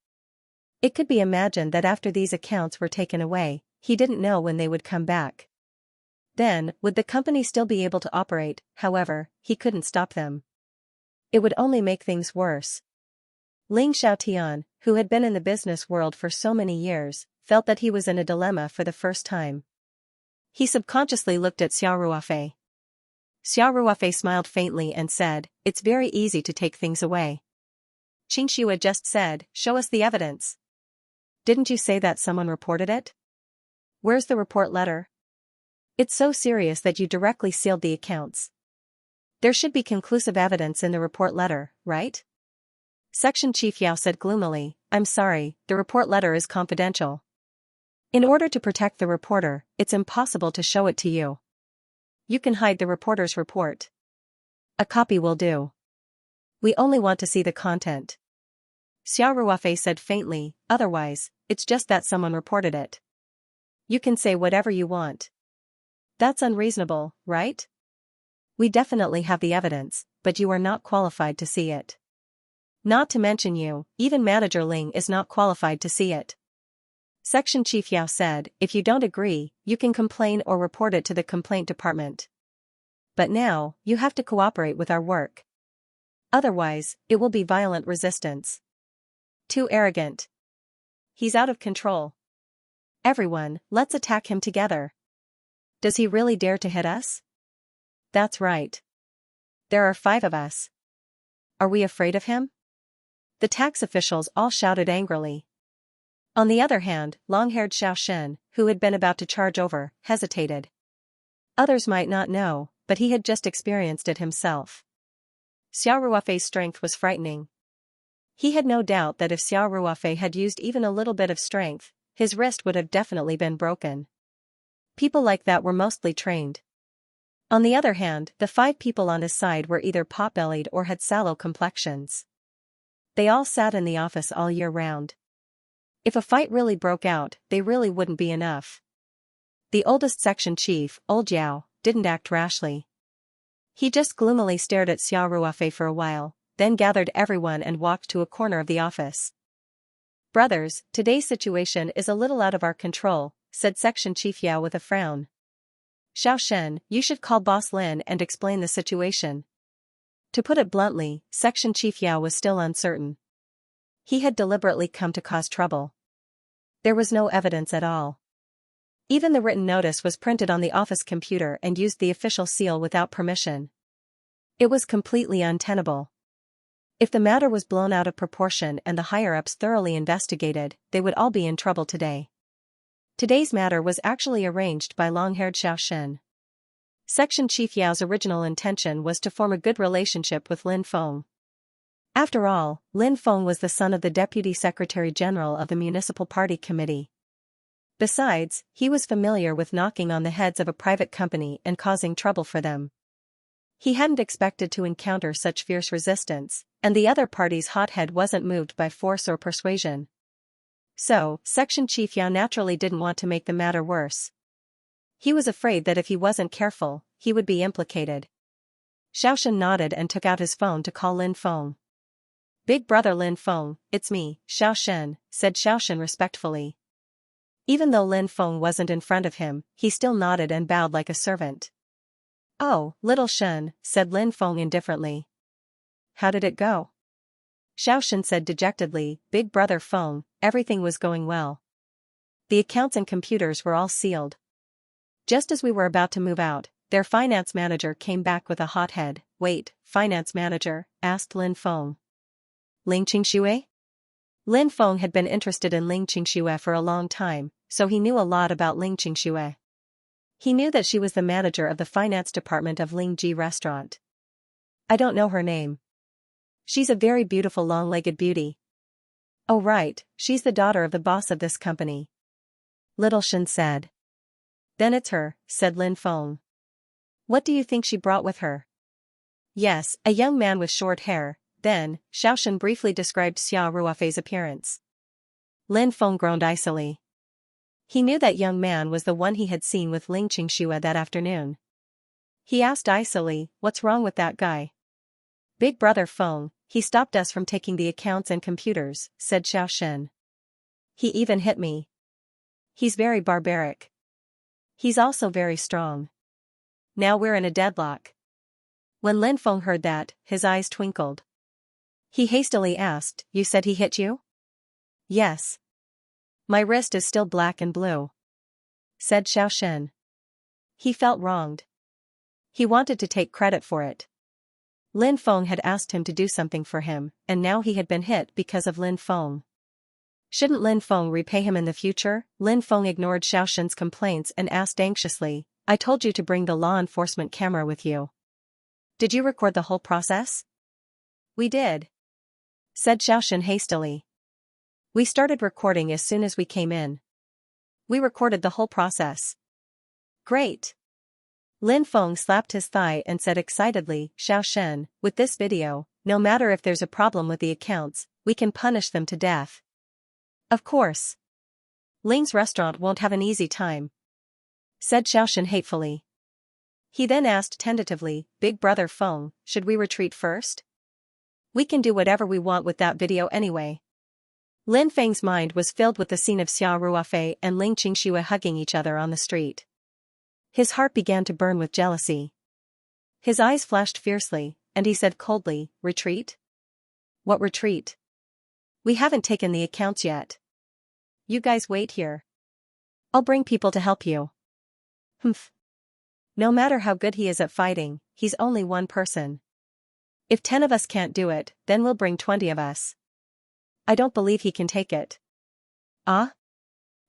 It could be imagined that after these accounts were taken away, he didn't know when they would come back. Then, would the company still be able to operate? However, he couldn't stop them. It would only make things worse. Ling Xiaotian, who had been in the business world for so many years, felt that he was in a dilemma for the first time. He subconsciously looked at Xiao Ruofei. Xiao Ruofei smiled faintly and said, It's very easy to take things away. Xianxia just said, Show us the evidence. Didn't you say that someone reported it? Where's the report letter? It's so serious that you directly sealed the accounts. There should be conclusive evidence in the report letter, right? Section Chief Yao said gloomily, I'm sorry, the report letter is confidential. In order to protect the reporter, it's impossible to show it to you. You can hide the reporter's report. A copy will do. We only want to see the content. Xiao Ruofei said faintly, otherwise, it's just that someone reported it. You can say whatever you want. That's unreasonable, right? We definitely have the evidence, but you are not qualified to see it. Not to mention you, even Manager Ling is not qualified to see it. Section Chief Yao said, If you don't agree, you can complain or report it to the complaint department. But now, you have to cooperate with our work. Otherwise, it will be violent resistance. Too arrogant. He's out of control. Everyone, let's attack him together. Does he really dare to hit us? That's right. There are 5 of us. Are we afraid of him? The tax officials all shouted angrily. On the other hand, long-haired Xiao Shen, who had been about to charge over, hesitated. Others might not know, but he had just experienced it himself. Xiao Ruofei's strength was frightening. He had no doubt that if Xiao Ruofei had used even a little bit of strength, his wrist would have definitely been broken. People like that were mostly trained. On the other hand, the 5 people on his side were either pot-bellied or had sallow complexions. They all sat in the office all year round. If a fight really broke out, they really wouldn't be enough. The oldest section chief, Old Yao, didn't act rashly. He just gloomily stared at Xiao Ruofei for a while, then gathered everyone and walked to a corner of the office. Brothers, today's situation is a little out of our control, said Section Chief Yao with a frown. Xiao Shen, you should call Boss Lin and explain the situation. To put it bluntly, Section Chief Yao was still uncertain. He had deliberately come to cause trouble. There was no evidence at all. Even the written notice was printed on the office computer and used the official seal without permission. It was completely untenable. If the matter was blown out of proportion and the higher-ups thoroughly investigated, they would all be in trouble today. Today's matter was actually arranged by long-haired Xiao Shen. Section Chief Yao's original intention was to form a good relationship with Lin Feng. After all, Lin Feng was the son of the Deputy Secretary General of the Municipal Party Committee. Besides, he was familiar with knocking on the heads of a private company and causing trouble for them. He hadn't expected to encounter such fierce resistance, and the other party's hothead wasn't moved by force or persuasion. So, Section Chief Yao naturally didn't want to make the matter worse. He was afraid that if he wasn't careful, he would be implicated. Xiaoshen nodded and took out his phone to call Lin Feng. "Big brother Lin Feng, it's me, Xiaoshen," said Xiaoshen respectfully. Even though Lin Feng wasn't in front of him, he still nodded and bowed like a servant. "Oh, little Shen," said Lin Feng indifferently. "How did it go?" Xiaoshen said dejectedly, "Big brother Feng, everything was going well. The accounts and computers were all sealed. Just as we were about to move out, their finance manager came back with a hothead." "Wait, finance manager?" asked Lin Feng. "Ling Qingxue?" Lin Feng had been interested in Ling Qingxue for a long time, so he knew a lot about Ling Qingxue. He knew that she was the manager of the finance department of Ling Ji restaurant. "I don't know her name." "She's a very beautiful long-legged beauty." "Oh right, she's the daughter of the boss of this company," Little Shen said. "Then it's her," said Lin Feng. "What do you think she brought with her?" "Yes, a young man with short hair." Then, Xiaoshen briefly described Xia Ruofei's appearance. Lin Feng groaned icily. He knew that young man was the one he had seen with Ling Qingxue that afternoon. He asked icily, "What's wrong with that guy?" "Big brother Feng, he stopped us from taking the accounts and computers," said Xiaoshen. "He even hit me. He's very barbaric. He's also very strong. Now we're in a deadlock." When Lin Feng heard that, his eyes twinkled. He hastily asked, "You said he hit you?" "Yes. My wrist is still black and blue," said Xiaoshen. He felt wronged. He wanted to take credit for it. Lin Feng had asked him to do something for him, and now he had been hit because of Lin Feng. Shouldn't Lin Feng repay him in the future? Lin Feng ignored Xiaoshen's complaints and asked anxiously, "I told you to bring the law enforcement camera with you. Did you record the whole process?" "We did," said Xiaoshen hastily. "We started recording as soon as we came in. We recorded the whole process." "Great." Lin Feng slapped his thigh and said excitedly, "Xiaoshen, with this video, no matter if there's a problem with the accounts, we can punish them to death." "Of course. Ling's restaurant won't have an easy time," said Xiaoshen hatefully. He then asked tentatively, "Big brother Feng, should we retreat first? We can do whatever we want with that video anyway." Lin Feng's mind was filled with the scene of Xia Ruofei and Ling Qingxue hugging each other on the street. His heart began to burn with jealousy. His eyes flashed fiercely, and he said coldly, "Retreat? What retreat? We haven't taken the accounts yet. You guys wait here. I'll bring people to help you." "Humph. No matter how good he is at fighting, he's only one person. If 10 of us can't do it, then we'll bring 20 of us. I don't believe he can take it." "Ah?"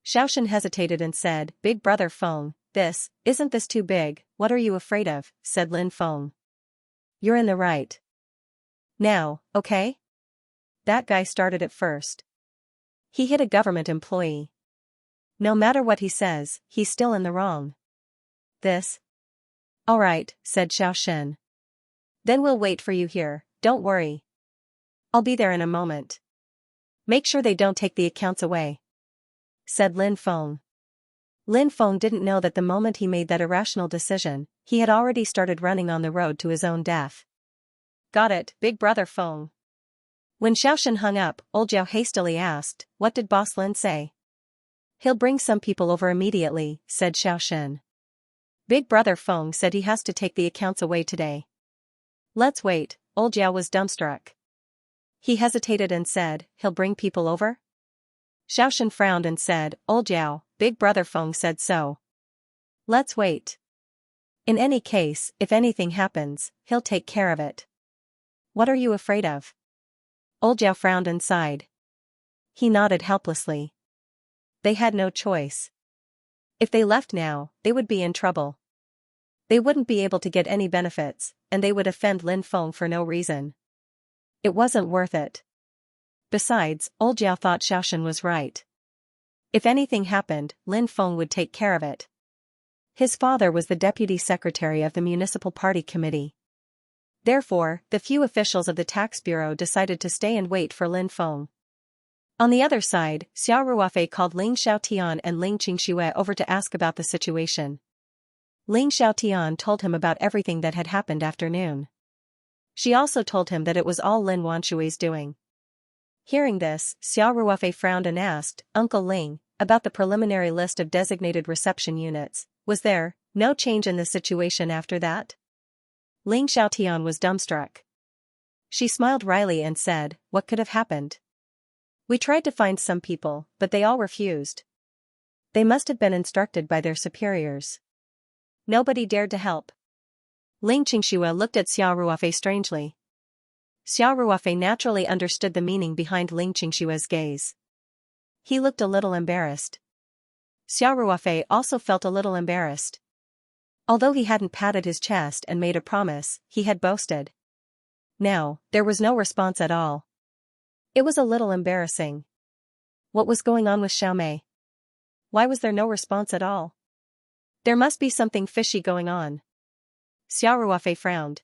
Xiaoshen hesitated and said, "Big brother Feng, isn't this too big? What are you afraid of?" said Lin Feng. "You're in the right. Now, okay? That guy started it first. He hit a government employee. No matter what he says, he's still in the wrong. All right," said Xiaoshen. "Then we'll wait for you here, don't worry. I'll be there in a moment. Make sure they don't take the accounts away," said Lin Feng. Lin Feng didn't know that the moment he made that irrational decision, he had already started running on the road to his own death. "Got it, big brother Feng." When Xiaoshen hung up, old Zhao hastily asked, "What did Boss Lin say?" "He'll bring some people over immediately," said Xiaoshen. "Big brother Feng said he has to take the accounts away today." "Let's wait." Old Zhao was dumbstruck. He hesitated and said, "He'll bring people over?" Xiaoshen frowned and said, "Old Zhao, Big brother Feng said so. Let's wait. In any case, if anything happens, he'll take care of it." "What are you afraid of?" Old Zhao frowned and sighed. He nodded helplessly. They had no choice. If they left now, they would be in trouble. They wouldn't be able to get any benefits, and they would offend Lin Feng for no reason. It wasn't worth it. Besides, old Jiao thought Xiaoshan was right. If anything happened, Lin Feng would take care of it. His father was the deputy secretary of the municipal party committee. Therefore, the few officials of the tax bureau decided to stay and wait for Lin Feng. On the other side, Xiao Ruofei called Ling Xiaotian and Ling Qingxue over to ask about the situation. Ling Xiaotian told him about everything that had happened after noon. She also told him that it was all Lin Wanshui's doing. Hearing this, Xiao Ruofei frowned and asked, Uncle Ling, about the preliminary list of designated reception units, was there no change in the situation after that? Ling Xiaotian was dumbstruck. She smiled wryly and said, what could have happened? We tried to find some people, but they all refused. They must have been instructed by their superiors. Nobody dared to help. Ling Qingxue looked at Xiao Ruofei strangely. Xiao Ruofei naturally understood the meaning behind Ling Qingxue's gaze. He looked a little embarrassed. Xiao Ruofei also felt a little embarrassed. Although he hadn't patted his chest and made a promise, he had boasted. Now, there was no response at all. It was a little embarrassing. What was going on with Xiaomei? Why was there no response at all? There must be something fishy going on. Xiao Ruofei frowned.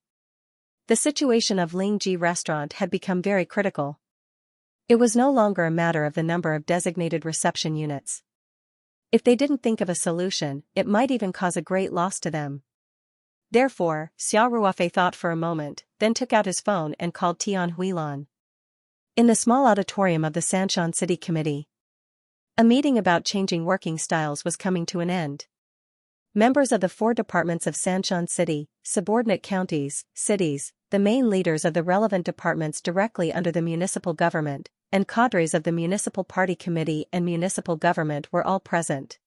The situation of Lingji restaurant had become very critical. It was no longer a matter of the number of designated reception units. If they didn't think of a solution, it might even cause a great loss to them. Therefore, Xiao Ruofei thought for a moment, then took out his phone and called Tian Huilan. In the small auditorium of the Sanshan City Committee, a meeting about changing working styles was coming to an end. Members of the 4 departments of Sanshan City, subordinate counties, cities, the main leaders of the relevant departments directly under the municipal government, and cadres of the municipal party committee and municipal government were all present.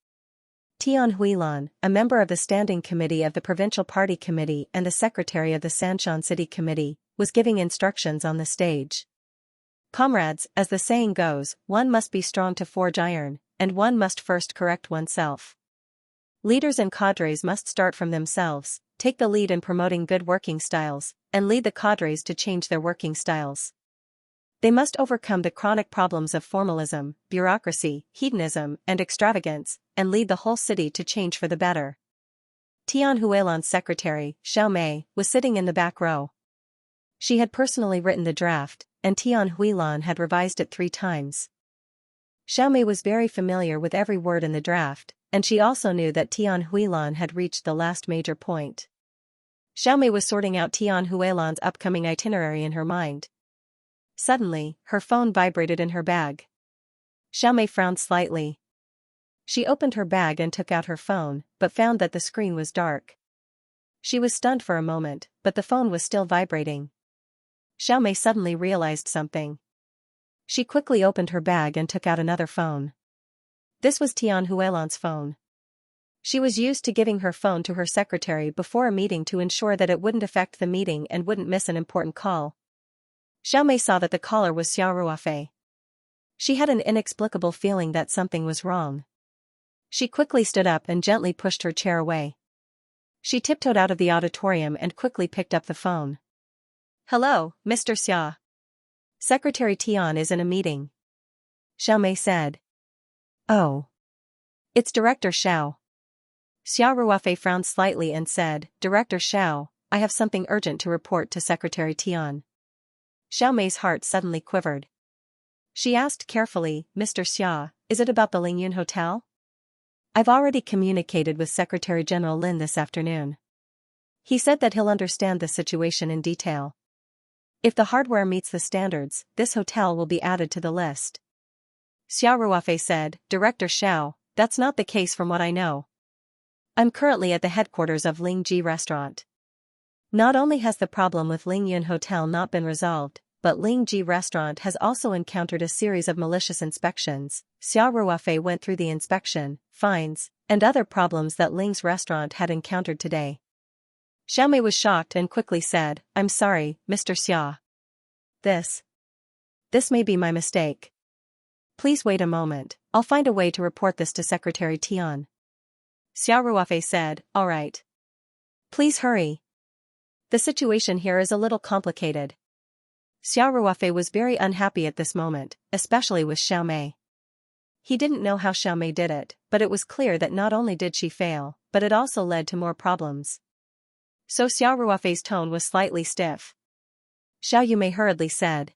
Tian Huilan, a member of the standing committee of the provincial party committee and the secretary of the Sanshan City Committee, was giving instructions on the stage. Comrades, as the saying goes, one must be strong to forge iron, and one must first correct oneself. Leaders and cadres must start from themselves, take the lead in promoting good working styles, and lead the cadres to change their working styles. They must overcome the chronic problems of formalism, bureaucracy, hedonism, and extravagance, and lead the whole city to change for the better. Tian Huilan's secretary, Xiaomei, was sitting in the back row. She had personally written the draft, and Tian Huilan had revised it 3 times. Xiaomei was very familiar with every word in the draft, and she also knew that Tian Huilan had reached the last major point. Xiaomei was sorting out Tian Huilan's upcoming itinerary in her mind. Suddenly, her phone vibrated in her bag. Xiaomei frowned slightly. She opened her bag and took out her phone, but found that the screen was dark. She was stunned for a moment, but the phone was still vibrating. Xiaomei suddenly realized something. She quickly opened her bag and took out another phone. This was Tian Huilan's phone. She was used to giving her phone to her secretary before a meeting to ensure that it wouldn't affect the meeting and wouldn't miss an important call. Xiaomei saw that the caller was Xiao Ruofei. She had an inexplicable feeling that something was wrong. She quickly stood up and gently pushed her chair away. She tiptoed out of the auditorium and quickly picked up the phone. Hello, Mr. Xia. Secretary Tian is in a meeting. Xiaomei said. Oh. It's Director Xiao. Xiao Ruofei frowned slightly and said, Director Xiao, I have something urgent to report to Secretary Tian. Xiaomei's heart suddenly quivered. She asked carefully, Mr. Xia, is it about the Lingyun Hotel? I've already communicated with Secretary General Lin this afternoon. He said that he'll understand the situation in detail. If the hardware meets the standards, this hotel will be added to the list. Xiao Ruofei said, Director Xiao, that's not the case from what I know. I'm currently at the headquarters of Lingji Restaurant. Not only has the problem with Lingyun Hotel not been resolved, but Lingji Restaurant has also encountered a series of malicious inspections. Xiao Ruofei went through the inspection, fines, and other problems that Ling's restaurant had encountered today. Xiaomei was shocked and quickly said, I'm sorry, Mr. Xia. This may be my mistake. Please wait a moment, I'll find a way to report this to Secretary Tian. Xiao Ruofei said, all right. Please hurry. The situation here is a little complicated. Xiao Ruofei was very unhappy at this moment, especially with Xiao Mei. He didn't know how Xiao Mei did it, but it was clear that not only did she fail, but it also led to more problems. So Xiao Ruofei's tone was slightly stiff. Xiao Yumei hurriedly said.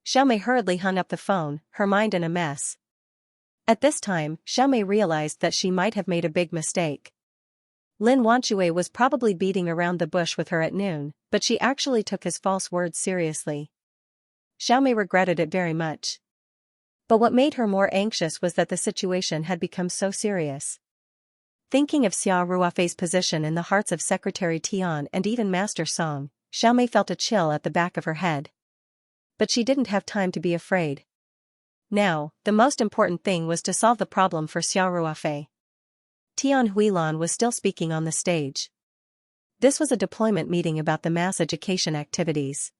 Xiao Mei hurriedly hung up the phone, her mind in a mess. At this time, Xiao Mei realized that she might have made a big mistake. Lin Wanxue was probably beating around the bush with her at noon, but she actually took his false words seriously. Xiao Mei regretted it very much. But what made her more anxious was that the situation had become so serious. Thinking of Xiao Ruofei's position in the hearts of Secretary Tian and even Master Song, Xiao Mei felt a chill at the back of her head. But she didn't have time to be afraid. Now, the most important thing was to solve the problem for Xiao Ruofei. Tian Huilan was still speaking on the stage. This was a deployment meeting about the mass education activities.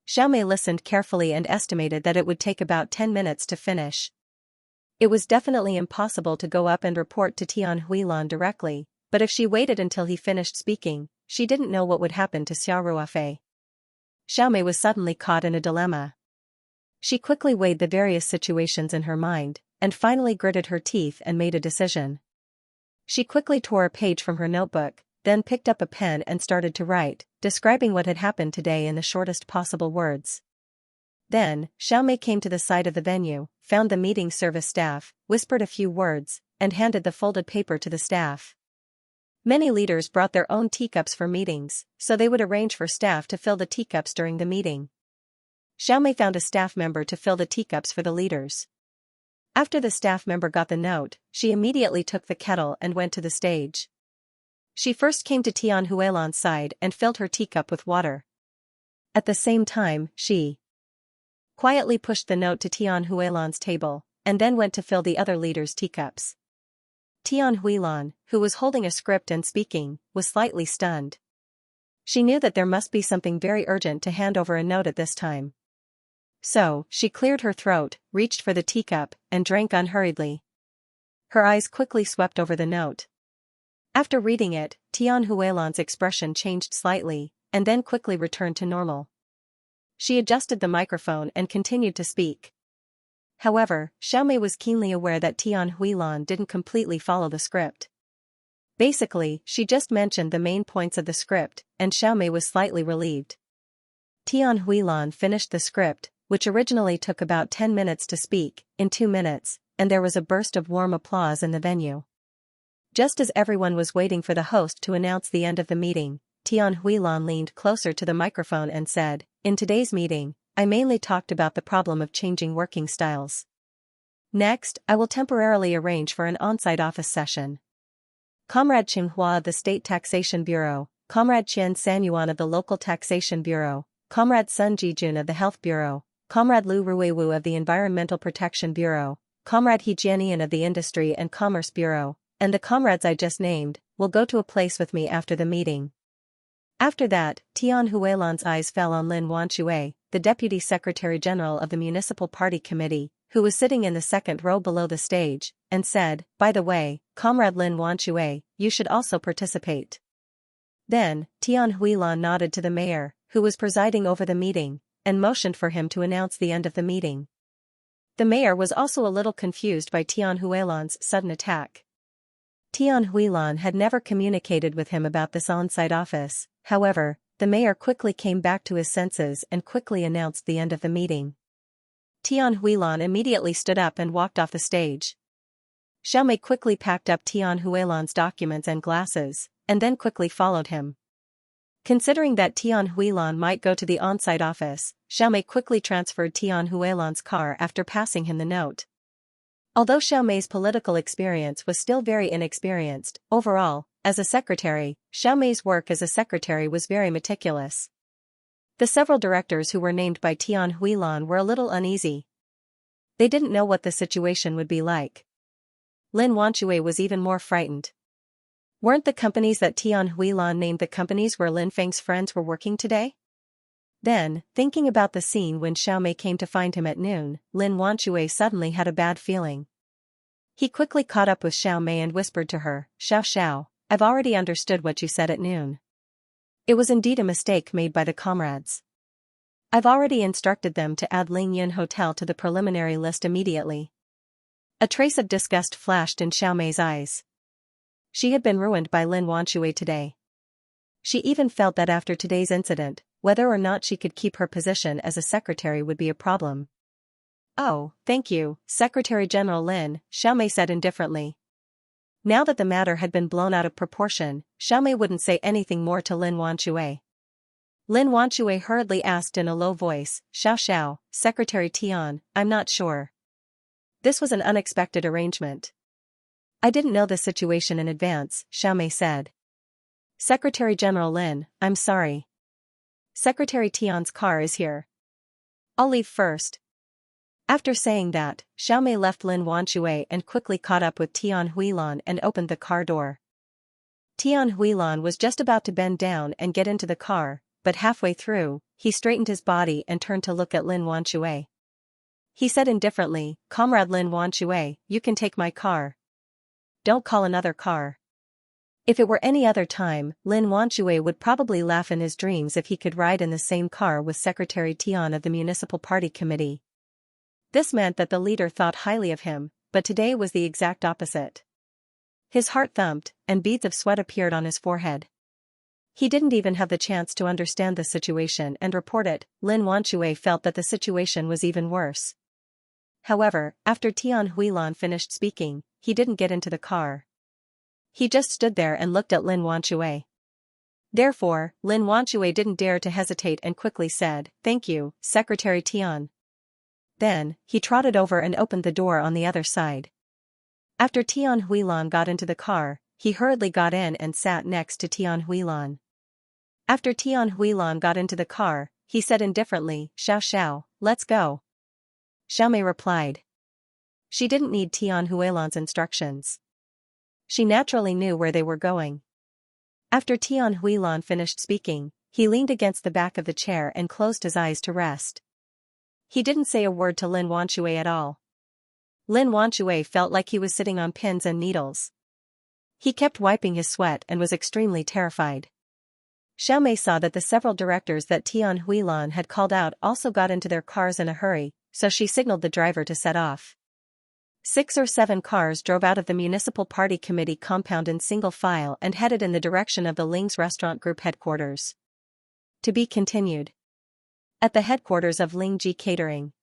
Xiao Mei listened carefully and estimated that it would take about 10 minutes to finish. It was definitely impossible to go up and report to Tian Huilan directly, but if she waited until he finished speaking, she didn't know what would happen to Xiao Ruofei. Xiao Mei was suddenly caught in a dilemma. She quickly weighed the various situations in her mind, and finally gritted her teeth and made a decision. She quickly tore a page from her notebook, then picked up a pen and started to write, describing what had happened today in the shortest possible words. Then, Xiao Mei came to the side of the venue, found the meeting service staff, whispered a few words, and handed the folded paper to the staff. Many leaders brought their own teacups for meetings, so they would arrange for staff to fill the teacups during the meeting. Xiao Mei found a staff member to fill the teacups for the leaders. After the staff member got the note, she immediately took the kettle and went to the stage. She first came to Tian Huilan's side and filled her teacup with water. At the same time, she quietly pushed the note to Tian Huilan's table, and then went to fill the other leaders' teacups. Tian Huilan, who was holding a script and speaking, was slightly stunned. She knew that there must be something very urgent to hand over a note at this time. So, she cleared her throat, reached for the teacup, and drank unhurriedly. Her eyes quickly swept over the note. After reading it, Tian Huilan's expression changed slightly, and then quickly returned to normal. She adjusted the microphone and continued to speak. However, Xiao Mei was keenly aware that Tian Huilan didn't completely follow the script. Basically, she just mentioned the main points of the script, and Xiao Mei was slightly relieved. Tian Huilan finished the script, which originally took about 10 minutes to speak, in 2 minutes, and there was a burst of warm applause in the venue. Just as everyone was waiting for the host to announce the end of the meeting, Tian Huilan leaned closer to the microphone and said, "In today's meeting, I mainly talked about the problem of changing working styles. Next, I will temporarily arrange for an on-site office session. Comrade Qinghua of the State Taxation Bureau, Comrade Qian Sanyuan of the Local Taxation Bureau, Comrade Sun Jijun of the Health Bureau, Comrade Lu Ruiwu of the Environmental Protection Bureau, Comrade He Jianian of the Industry and Commerce Bureau, and the comrades I just named, will go to a place with me after the meeting." After that, Tian Huilan's eyes fell on Lin Wanxue, the Deputy Secretary General of the Municipal Party Committee, who was sitting in the second row below the stage, and said, "By the way, Comrade Lin Wanxue, you should also participate." Then, Tian Huilan nodded to the mayor, who was presiding over the meeting, and motioned for him to announce the end of the meeting. The mayor was also a little confused by Tian Huilan's sudden attack. Tian Huilan had never communicated with him about this on-site office. However, the mayor quickly came back to his senses and quickly announced the end of the meeting. Tian Huilan immediately stood up and walked off the stage. Xiao Mei quickly packed up Tian Huilan's documents and glasses, and then quickly followed him. Considering that Tian Huilan might go to the on-site office, Xiao Mei quickly transferred Tian Huilan's car after passing him the note. Although Xiao Mei's political experience was still very inexperienced, overall, as a secretary, Xiao Mei's work as a secretary was very meticulous. The several directors who were named by Tian Huilan were a little uneasy. They didn't know what the situation would be like. Lin Wanxue was even more frightened. Weren't the companies that Tian Huilan named the companies where Lin Feng's friends were working today? Then, thinking about the scene when Xiao Mei came to find him at noon, Lin Wanxue suddenly had a bad feeling. He quickly caught up with Xiao Mei and whispered to her, "Xiao Xiao, I've already understood what you said at noon. It was indeed a mistake made by the comrades. I've already instructed them to add Ling Yun Hotel to the preliminary list immediately. A trace of disgust flashed in Xiaomei's eyes. She had been ruined by Lin Wanshui today. She even felt that after today's incident, whether or not she could keep her position as a secretary would be a problem. "Oh, thank you, Secretary General Lin," Xiaomei said indifferently. Now that the matter had been blown out of proportion, Xiaomei wouldn't say anything more to Lin Wanshui. Lin Wanshui hurriedly asked in a low voice, "Xiao, Secretary Tian, I'm not sure." This was an unexpected arrangement. "I didn't know the situation in advance," Xiaomei said. "Secretary General Lin, I'm sorry. Secretary Tian's car is here. I'll leave first." After saying that, Xiaomei left Lin Wanshui and quickly caught up with Tian Huilan and opened the car door. Tian Huilan was just about to bend down and get into the car, but halfway through, he straightened his body and turned to look at Lin Wanshui. He said indifferently, "Comrade Lin Wanshui, you can take my car. Don't call another car." If it were any other time, Lin Wanshui would probably laugh in his dreams if he could ride in the same car with Secretary Tian of the Municipal Party Committee. This meant that the leader thought highly of him, but today was the exact opposite. His heart thumped, and beads of sweat appeared on his forehead. He didn't even have the chance to understand the situation and report it. Lin Wanshui felt that the situation was even worse. However, after Tian Huilan finished speaking, he didn't get into the car. He just stood there and looked at Lin Wanshui. Therefore, Lin Wanshui didn't dare to hesitate and quickly said, "Thank you, Secretary Tian." Then, he trotted over and opened the door on the other side. After Tian Huilan got into the car, he hurriedly got in and sat next to Tian Huilan. After Tian Huilan got into the car, he said indifferently, Xiao, let's go." Xiaomei replied. She didn't need Tian Huilan's instructions. She naturally knew where they were going. After Tian Huilan finished speaking, he leaned against the back of the chair and closed his eyes to rest. He didn't say a word to Lin Wanshui at all. Lin Wanshui felt like he was sitting on pins and needles. He kept wiping his sweat and was extremely terrified. Xiaomei saw that the several directors that Tian Huilan had called out also got into their cars in a hurry, so she signaled the driver to set off. 6 or 7 cars drove out of the Municipal Party Committee compound in single file and headed in the direction of the Ling's Restaurant Group headquarters. To be continued. At the headquarters of Ling Ji Catering,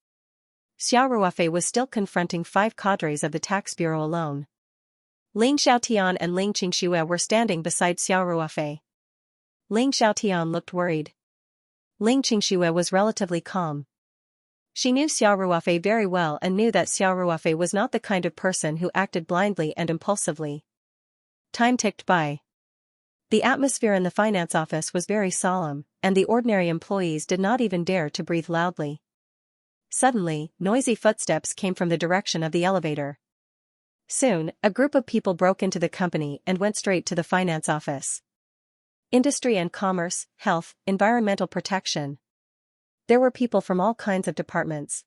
Xiao Ruofei was still confronting 5 cadres of the tax bureau alone. Ling Xiaotian and Ling Qingxue were standing beside Xiao Ruofei. Ling Xiaotian looked worried. Ling Qingxue was relatively calm. She knew Xiao Ruofei very well and knew that Xiao Ruofei was not the kind of person who acted blindly and impulsively. Time ticked by. The atmosphere in the finance office was very solemn, and the ordinary employees did not even dare to breathe loudly. Suddenly, noisy footsteps came from the direction of the elevator. Soon, a group of people broke into the company and went straight to the finance office. Industry and commerce, health, environmental protection. There were people from all kinds of departments.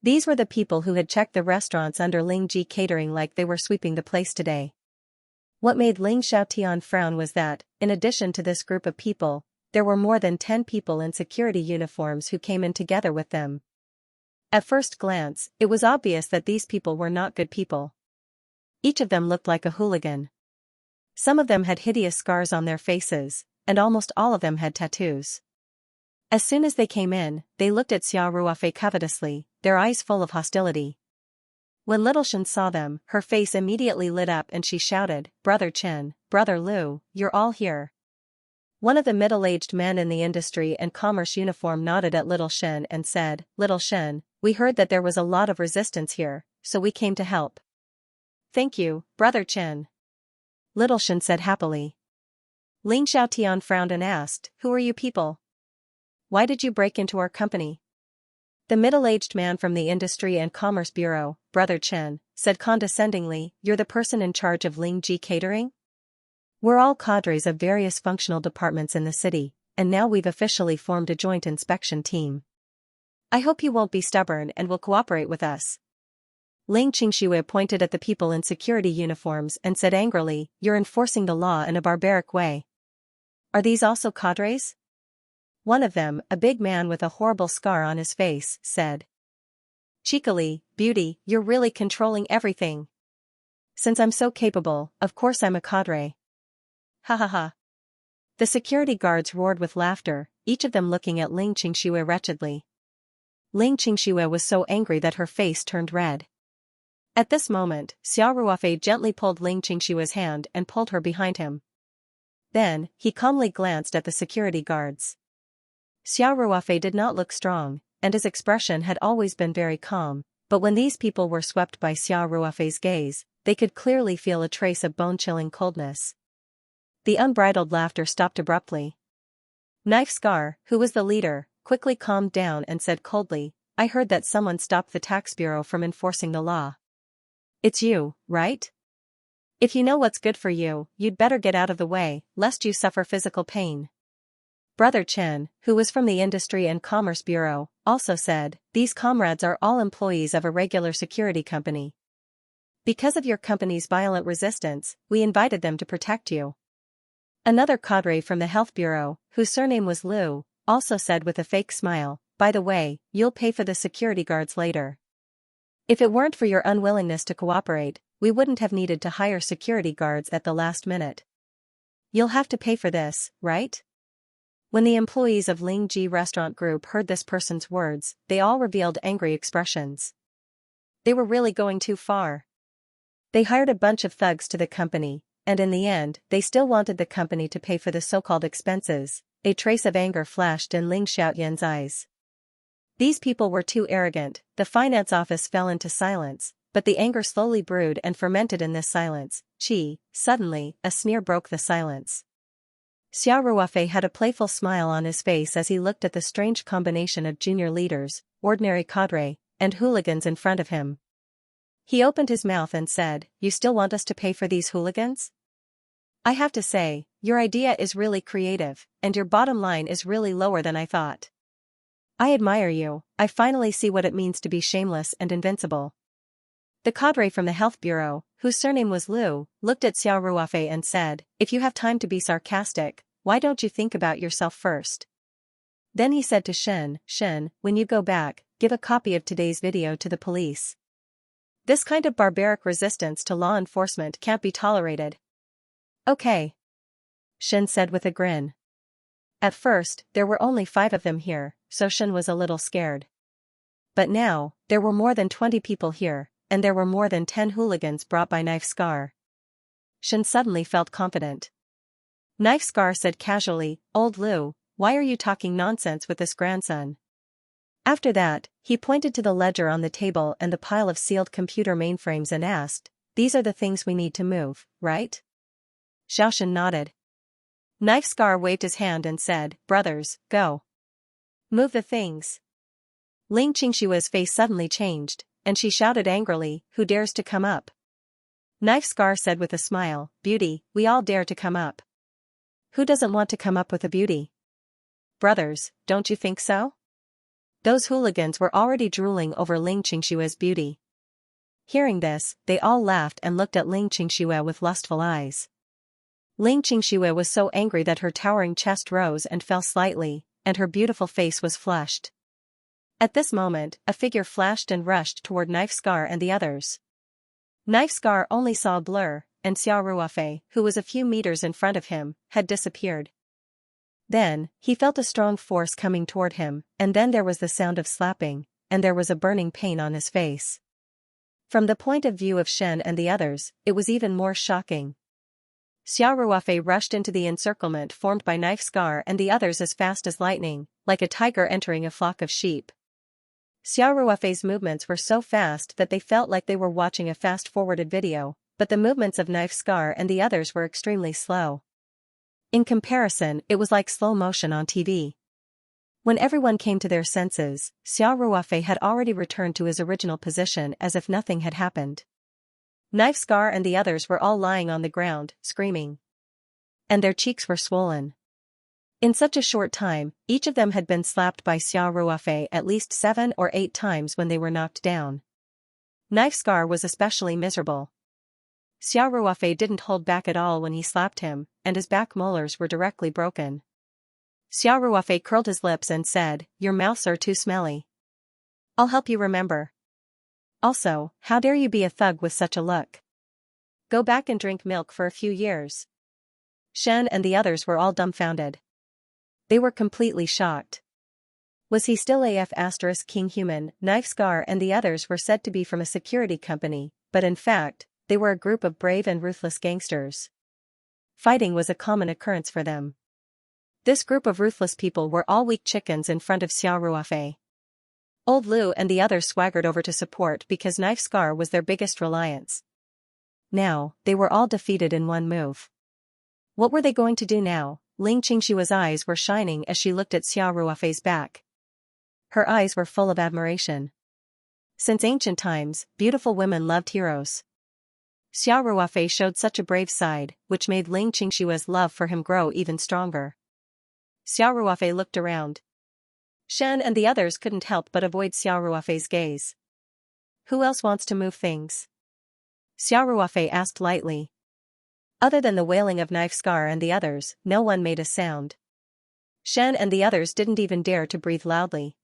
These were the people who had checked the restaurants under Ling Ji Catering like they were sweeping the place today. What made Ling Xiaotian frown was that, in addition to this group of people, there were more than 10 people in security uniforms who came in together with them. At first glance, it was obvious that these people were not good people. Each of them looked like a hooligan. Some of them had hideous scars on their faces, and almost all of them had tattoos. As soon as they came in, they looked at Xiao Ruofei covetously, their eyes full of hostility. When Little Shen saw them, her face immediately lit up and she shouted, "Brother Chen, Brother Lu, you're all here." One of the middle-aged men in the industry and commerce uniform nodded at Little Shen and said, "Little Shen, we heard that there was a lot of resistance here, so we came to help." "Thank you, Brother Chen," Little Shen said happily. Ling Xiaotian frowned and asked, "Who are you people? Why did you break into our company?" The middle-aged man from the Industry and Commerce Bureau, Brother Chen, said condescendingly, "You're the person in charge of Ling Ji Catering? We're all cadres of various functional departments in the city, and now we've officially formed a joint inspection team. I hope you won't be stubborn and will cooperate with us." Ling Qingxue pointed at the people in security uniforms and said angrily, "You're enforcing the law in a barbaric way. Are these also cadres?" One of them, a big man with a horrible scar on his face, said. Cheekily, Beauty, you're really controlling everything. Since I'm so capable, of course I'm a cadre. Ha ha ha. The security guards roared with laughter, each of them looking at Ling Qingxue wretchedly. Ling Qingxue was so angry that her face turned red. At this moment, Xiao Ruofei gently pulled Ling Qingxue's hand and pulled her behind him. Then, he calmly glanced at the security guards. Xiao Ruofei did not look strong, and his expression had always been very calm, but when these people were swept by Xiao Ruofei's gaze, they could clearly feel a trace of bone-chilling coldness. The unbridled laughter stopped abruptly. Knife Scar, who was the leader, quickly calmed down and said coldly, I heard that someone stopped the tax bureau from enforcing the law. It's you, right? If you know what's good for you, you'd better get out of the way, lest you suffer physical pain. Brother Chen, who was from the Industry and Commerce Bureau, also said, these comrades are all employees of a regular security company. Because of your company's violent resistance, we invited them to protect you. Another cadre from the Health Bureau, whose surname was Liu, also said with a fake smile, by the way, you'll pay for the security guards later. If it weren't for your unwillingness to cooperate, we wouldn't have needed to hire security guards at the last minute. You'll have to pay for this, right? When the employees of Ling Ji Restaurant Group heard this person's words, they all revealed angry expressions. They were really going too far. They hired a bunch of thugs to the company, and in the end, they still wanted the company to pay for the so-called expenses. A trace of anger flashed in Ling Xiaoyan's eyes. These people were too arrogant. The finance office fell into silence, but the anger slowly brewed and fermented in this silence. Suddenly, a sneer broke the silence. Xiao Ruofei had a playful smile on his face as he looked at the strange combination of junior leaders, ordinary cadre, and hooligans in front of him. He opened his mouth and said, you still want us to pay for these hooligans? I have to say, your idea is really creative, and your bottom line is really lower than I thought. I admire you. I finally see what it means to be shameless and invincible. The cadre from the Health Bureau, whose surname was Liu, looked at Xiao Ruofei and said, if you have time to be sarcastic, why don't you think about yourself first? Then he said to Shen, when you go back, give a copy of today's video to the police. This kind of barbaric resistance to law enforcement can't be tolerated. Okay. Shen said with a grin. At first, there were only 5 of them here, so Shen was a little scared. But now, there were more than 20 people here, and there were more than 10 hooligans brought by Knife Scar. Shen suddenly felt confident. Knife Scar said casually, Old Liu, why are you talking nonsense with this grandson? After that, he pointed to the ledger on the table and the pile of sealed computer mainframes and asked, these are the things we need to move, right? Xiaoshen nodded. Knife Scar waved his hand and said, brothers, go. Move the things. Ling Qingxue's face suddenly changed, and she shouted angrily, who dares to come up? Knife Scar said with a smile, Beauty, we all dare to come up. Who doesn't want to come up with a beauty? Brothers, don't you think so? Those hooligans were already drooling over Ling Qingxue's beauty. Hearing this, they all laughed and looked at Ling Qingxue with lustful eyes. Ling Qingxue was so angry that her towering chest rose and fell slightly, and her beautiful face was flushed. At this moment, a figure flashed and rushed toward Knife Scar and the others. Knife Scar only saw a blur, and Xiao Ruofei, who was a few meters in front of him, had disappeared. Then, he felt a strong force coming toward him, and then there was the sound of slapping, and there was a burning pain on his face. From the point of view of Shen and the others, it was even more shocking. Xiao Ruofei rushed into the encirclement formed by Knife Scar and the others as fast as lightning, like a tiger entering a flock of sheep. Xiao Ruofei's movements were so fast that they felt like they were watching a fast-forwarded video, but the movements of Knife Scar and the others were extremely slow. In comparison, it was like slow motion on TV. When everyone came to their senses, Xiao Ruofei had already returned to his original position as if nothing had happened. Knife Scar and the others were all lying on the ground, screaming. And their cheeks were swollen. In such a short time, each of them had been slapped by Xiao Ruofei at least 7 or 8 times when they were knocked down. Knife Scar was especially miserable. Xiao Ruofei didn't hold back at all when he slapped him, and his back molars were directly broken. Xiao Ruofei curled his lips and said, "Your mouths are too smelly. I'll help you remember. Also, how dare you be a thug with such a look? Go back and drink milk for a few years." Shen and the others were all dumbfounded. They were completely shocked. Was he still King Human? Knife Scar and the others were said to be from a security company, but in fact, they were a group of brave and ruthless gangsters. Fighting was a common occurrence for them. This group of ruthless people were all weak chickens in front of Xiao Ruofei. Old Lu and the others swaggered over to support because Knife Scar was their biggest reliance. Now, they were all defeated in one move. What were they going to do now? Ling Qingshua's eyes were shining as she looked at Xiao Ruofei's back. Her eyes were full of admiration. Since ancient times, beautiful women loved heroes. Xiao Ruofei showed such a brave side, which made Ling Qingshua's love for him grow even stronger. Xiao Ruofei looked around. Shen and the others couldn't help but avoid Xiao Ruofei's gaze. Who else wants to move things? Xiao Ruofei asked lightly. Other than the wailing of Knife Scar and the others, no one made a sound. Shen and the others didn't even dare to breathe loudly.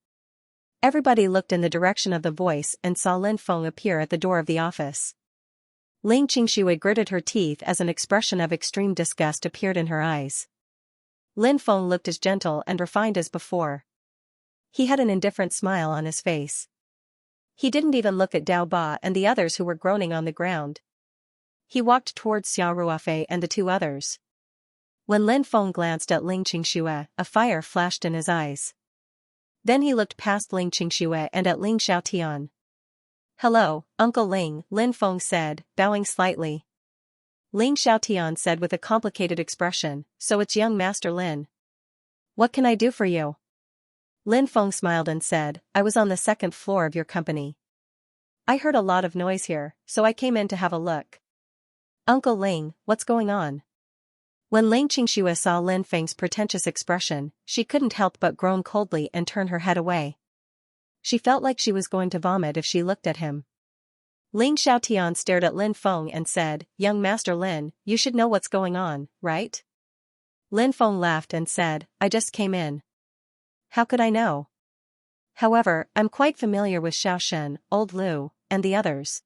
Everybody looked in the direction of the voice and saw Lin Feng appear at the door of the office. Ling Qingxue gritted her teeth as an expression of extreme disgust appeared in her eyes. Lin Feng looked as gentle and refined as before. He had an indifferent smile on his face. He didn't even look at Dao Ba and the others who were groaning on the ground. He walked towards Xiao Ruofei and the two others. When Lin Feng glanced at Ling Qingxue, a fire flashed in his eyes. Then he looked past Ling Qingxue and at Ling Xiaotian. "Hello, Uncle Ling," Lin Feng said, bowing slightly. Ling Xiaotian said with a complicated expression, "So it's young Master Lin. What can I do for you?" Lin Feng smiled and said, "I was on the second floor of your company. I heard a lot of noise here, so I came in to have a look." "Uncle Ling, what's going on?" When Ling Qingxue saw Lin Feng's pretentious expression, she couldn't help but groan coldly and turn her head away. She felt like she was going to vomit if she looked at him. Ling Xiaotian stared at Lin Feng and said, "Young Master Lin, you should know what's going on, right?" Lin Feng laughed and said, "I just came in. How could I know? However, I'm quite familiar with Xiao Shen, Old Lu, and the others.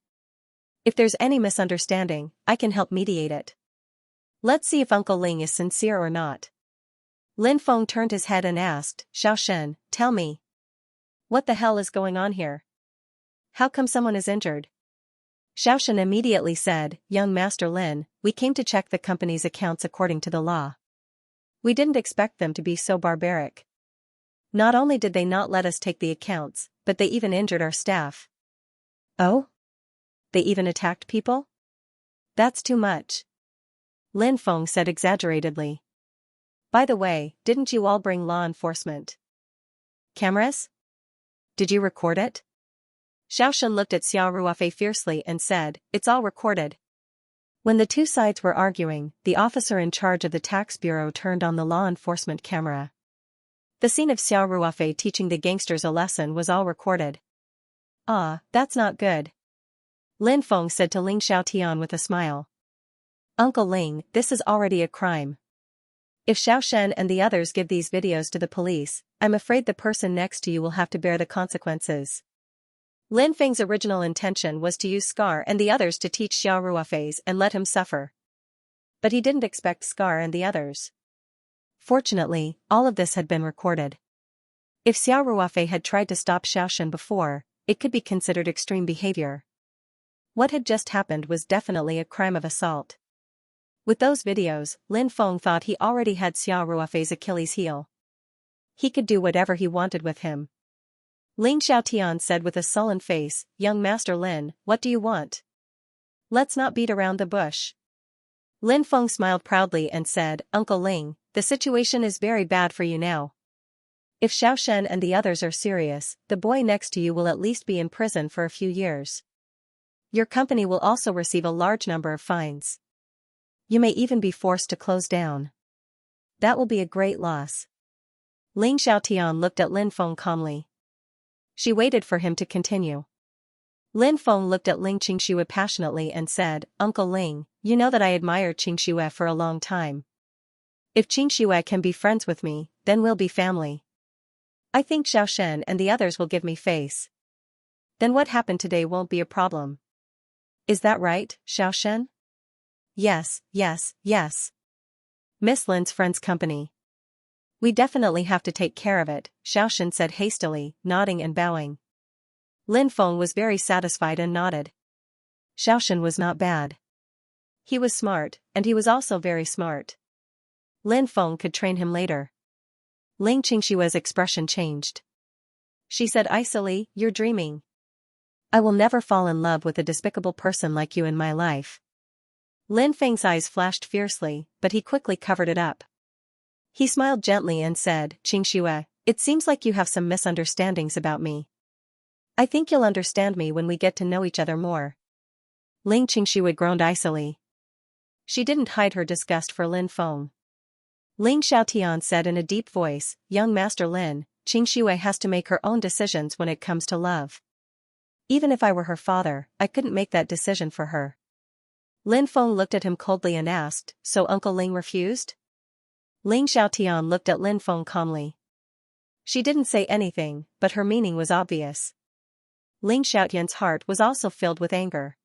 If there's any misunderstanding, I can help mediate it. Let's see if Uncle Ling is sincere or not." Lin Feng turned his head and asked, "Xiao Shen, tell me. What the hell is going on here? How come someone is injured?" Xiao Shen immediately said, "Young Master Lin, we came to check the company's accounts according to the law. We didn't expect them to be so barbaric. Not only did they not let us take the accounts, but they even injured our staff." "Oh? They even attacked people? That's too much," Lin Feng said exaggeratedly. "By the way, didn't you all bring law enforcement cameras? Did you record it?" Xiao Shen looked at Xiao Ruofei fiercely and said, "It's all recorded." When the two sides were arguing, the officer in charge of the tax bureau turned on the law enforcement camera. The scene of Xiao Ruofei teaching the gangsters a lesson was all recorded. "Ah, that's not good," Lin Feng said to Ling Xiaotian with a smile. "Uncle Ling, this is already a crime. If Xiao Shen and the others give these videos to the police, I'm afraid the person next to you will have to bear the consequences." Lin Feng's original intention was to use Scar and the others to teach Xiao Ruofei's and let him suffer. But he didn't expect Scar and the others. Fortunately, all of this had been recorded. If Xiao Ruofei had tried to stop Xiao Shen before, it could be considered extreme behavior. What had just happened was definitely a crime of assault. With those videos, Lin Feng thought he already had Xiao Ruofei's Achilles heel. He could do whatever he wanted with him. Ling Xiaotian said with a sullen face, "Young Master Lin, what do you want? Let's not beat around the bush." Lin Feng smiled proudly and said, "Uncle Ling, the situation is very bad for you now. If Xiao Shen and the others are serious, the boy next to you will at least be in prison for a few years. Your company will also receive a large number of fines. You may even be forced to close down. That will be a great loss." Ling Xiaotian looked at Lin Feng calmly. She waited for him to continue. Lin Feng looked at Ling Qingxue passionately and said, "Uncle Ling, you know that I admired Qingxue for a long time. If Xianxia can be friends with me, then we'll be family. I think Xiao Shen and the others will give me face. Then what happened today won't be a problem. Is that right, Xiao Shen? Yes, yes, yes. Miss Lin's friend's company. We definitely have to take care of it, Xiao Shen said hastily, nodding and bowing. Lin Feng was very satisfied and nodded. Xiao Shen was not bad. He was smart, and he was also very smart. Lin Feng could train him later. Ling Qingshua's expression changed. She said icily, "You're dreaming. I will never fall in love with a despicable person like you in my life." Lin Feng's eyes flashed fiercely, but he quickly covered it up. He smiled gently and said, "Qingxue, it seems like you have some misunderstandings about me. I think you'll understand me when we get to know each other more." Ling Qingxue groaned icily. She didn't hide her disgust for Lin Feng. Ling Xiaotian said in a deep voice, "Young Master Lin, Qingxue has to make her own decisions when it comes to love. Even if I were her father, I couldn't make that decision for her." Lin Feng looked at him coldly and asked, "So Uncle Ling refused?" Ling Xiaotian looked at Lin Feng calmly. She didn't say anything, but her meaning was obvious. Ling Xiaotian's heart was also filled with anger.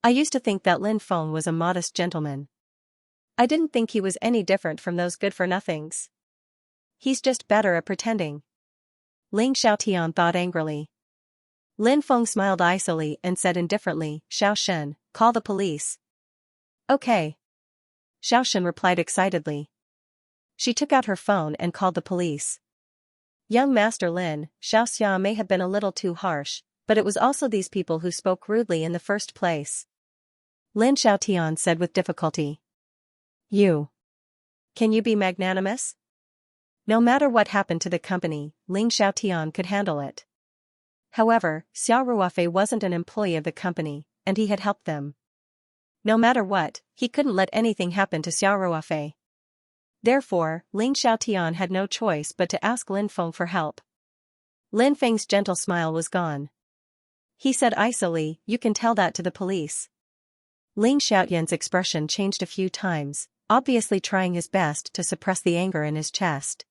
I used to think that Lin Feng was a modest gentleman. I didn't think he was any different from those good-for-nothings. He's just better at pretending. Ling Xiaotian thought angrily. Lin Feng smiled icily and said indifferently, "Xiao Shen, call the police." "Okay." Xiao Shen replied excitedly. She took out her phone and called the police. "Young Master Lin, Xiaoxia may have been a little too harsh, but it was also these people who spoke rudely in the first place." Lin Xiaotian said with difficulty. Can you be magnanimous?" No matter what happened to the company, Ling Xiaotian could handle it. However, Xiao Ruofei wasn't an employee of the company, and he had helped them. No matter what, he couldn't let anything happen to Xiao Ruofei. Therefore, Ling Xiaotian had no choice but to ask Lin Feng for help. Lin Feng's gentle smile was gone. He said icily, "You can tell that to the police." Ling Xiaotian's expression changed a few times, obviously trying his best to suppress the anger in his chest.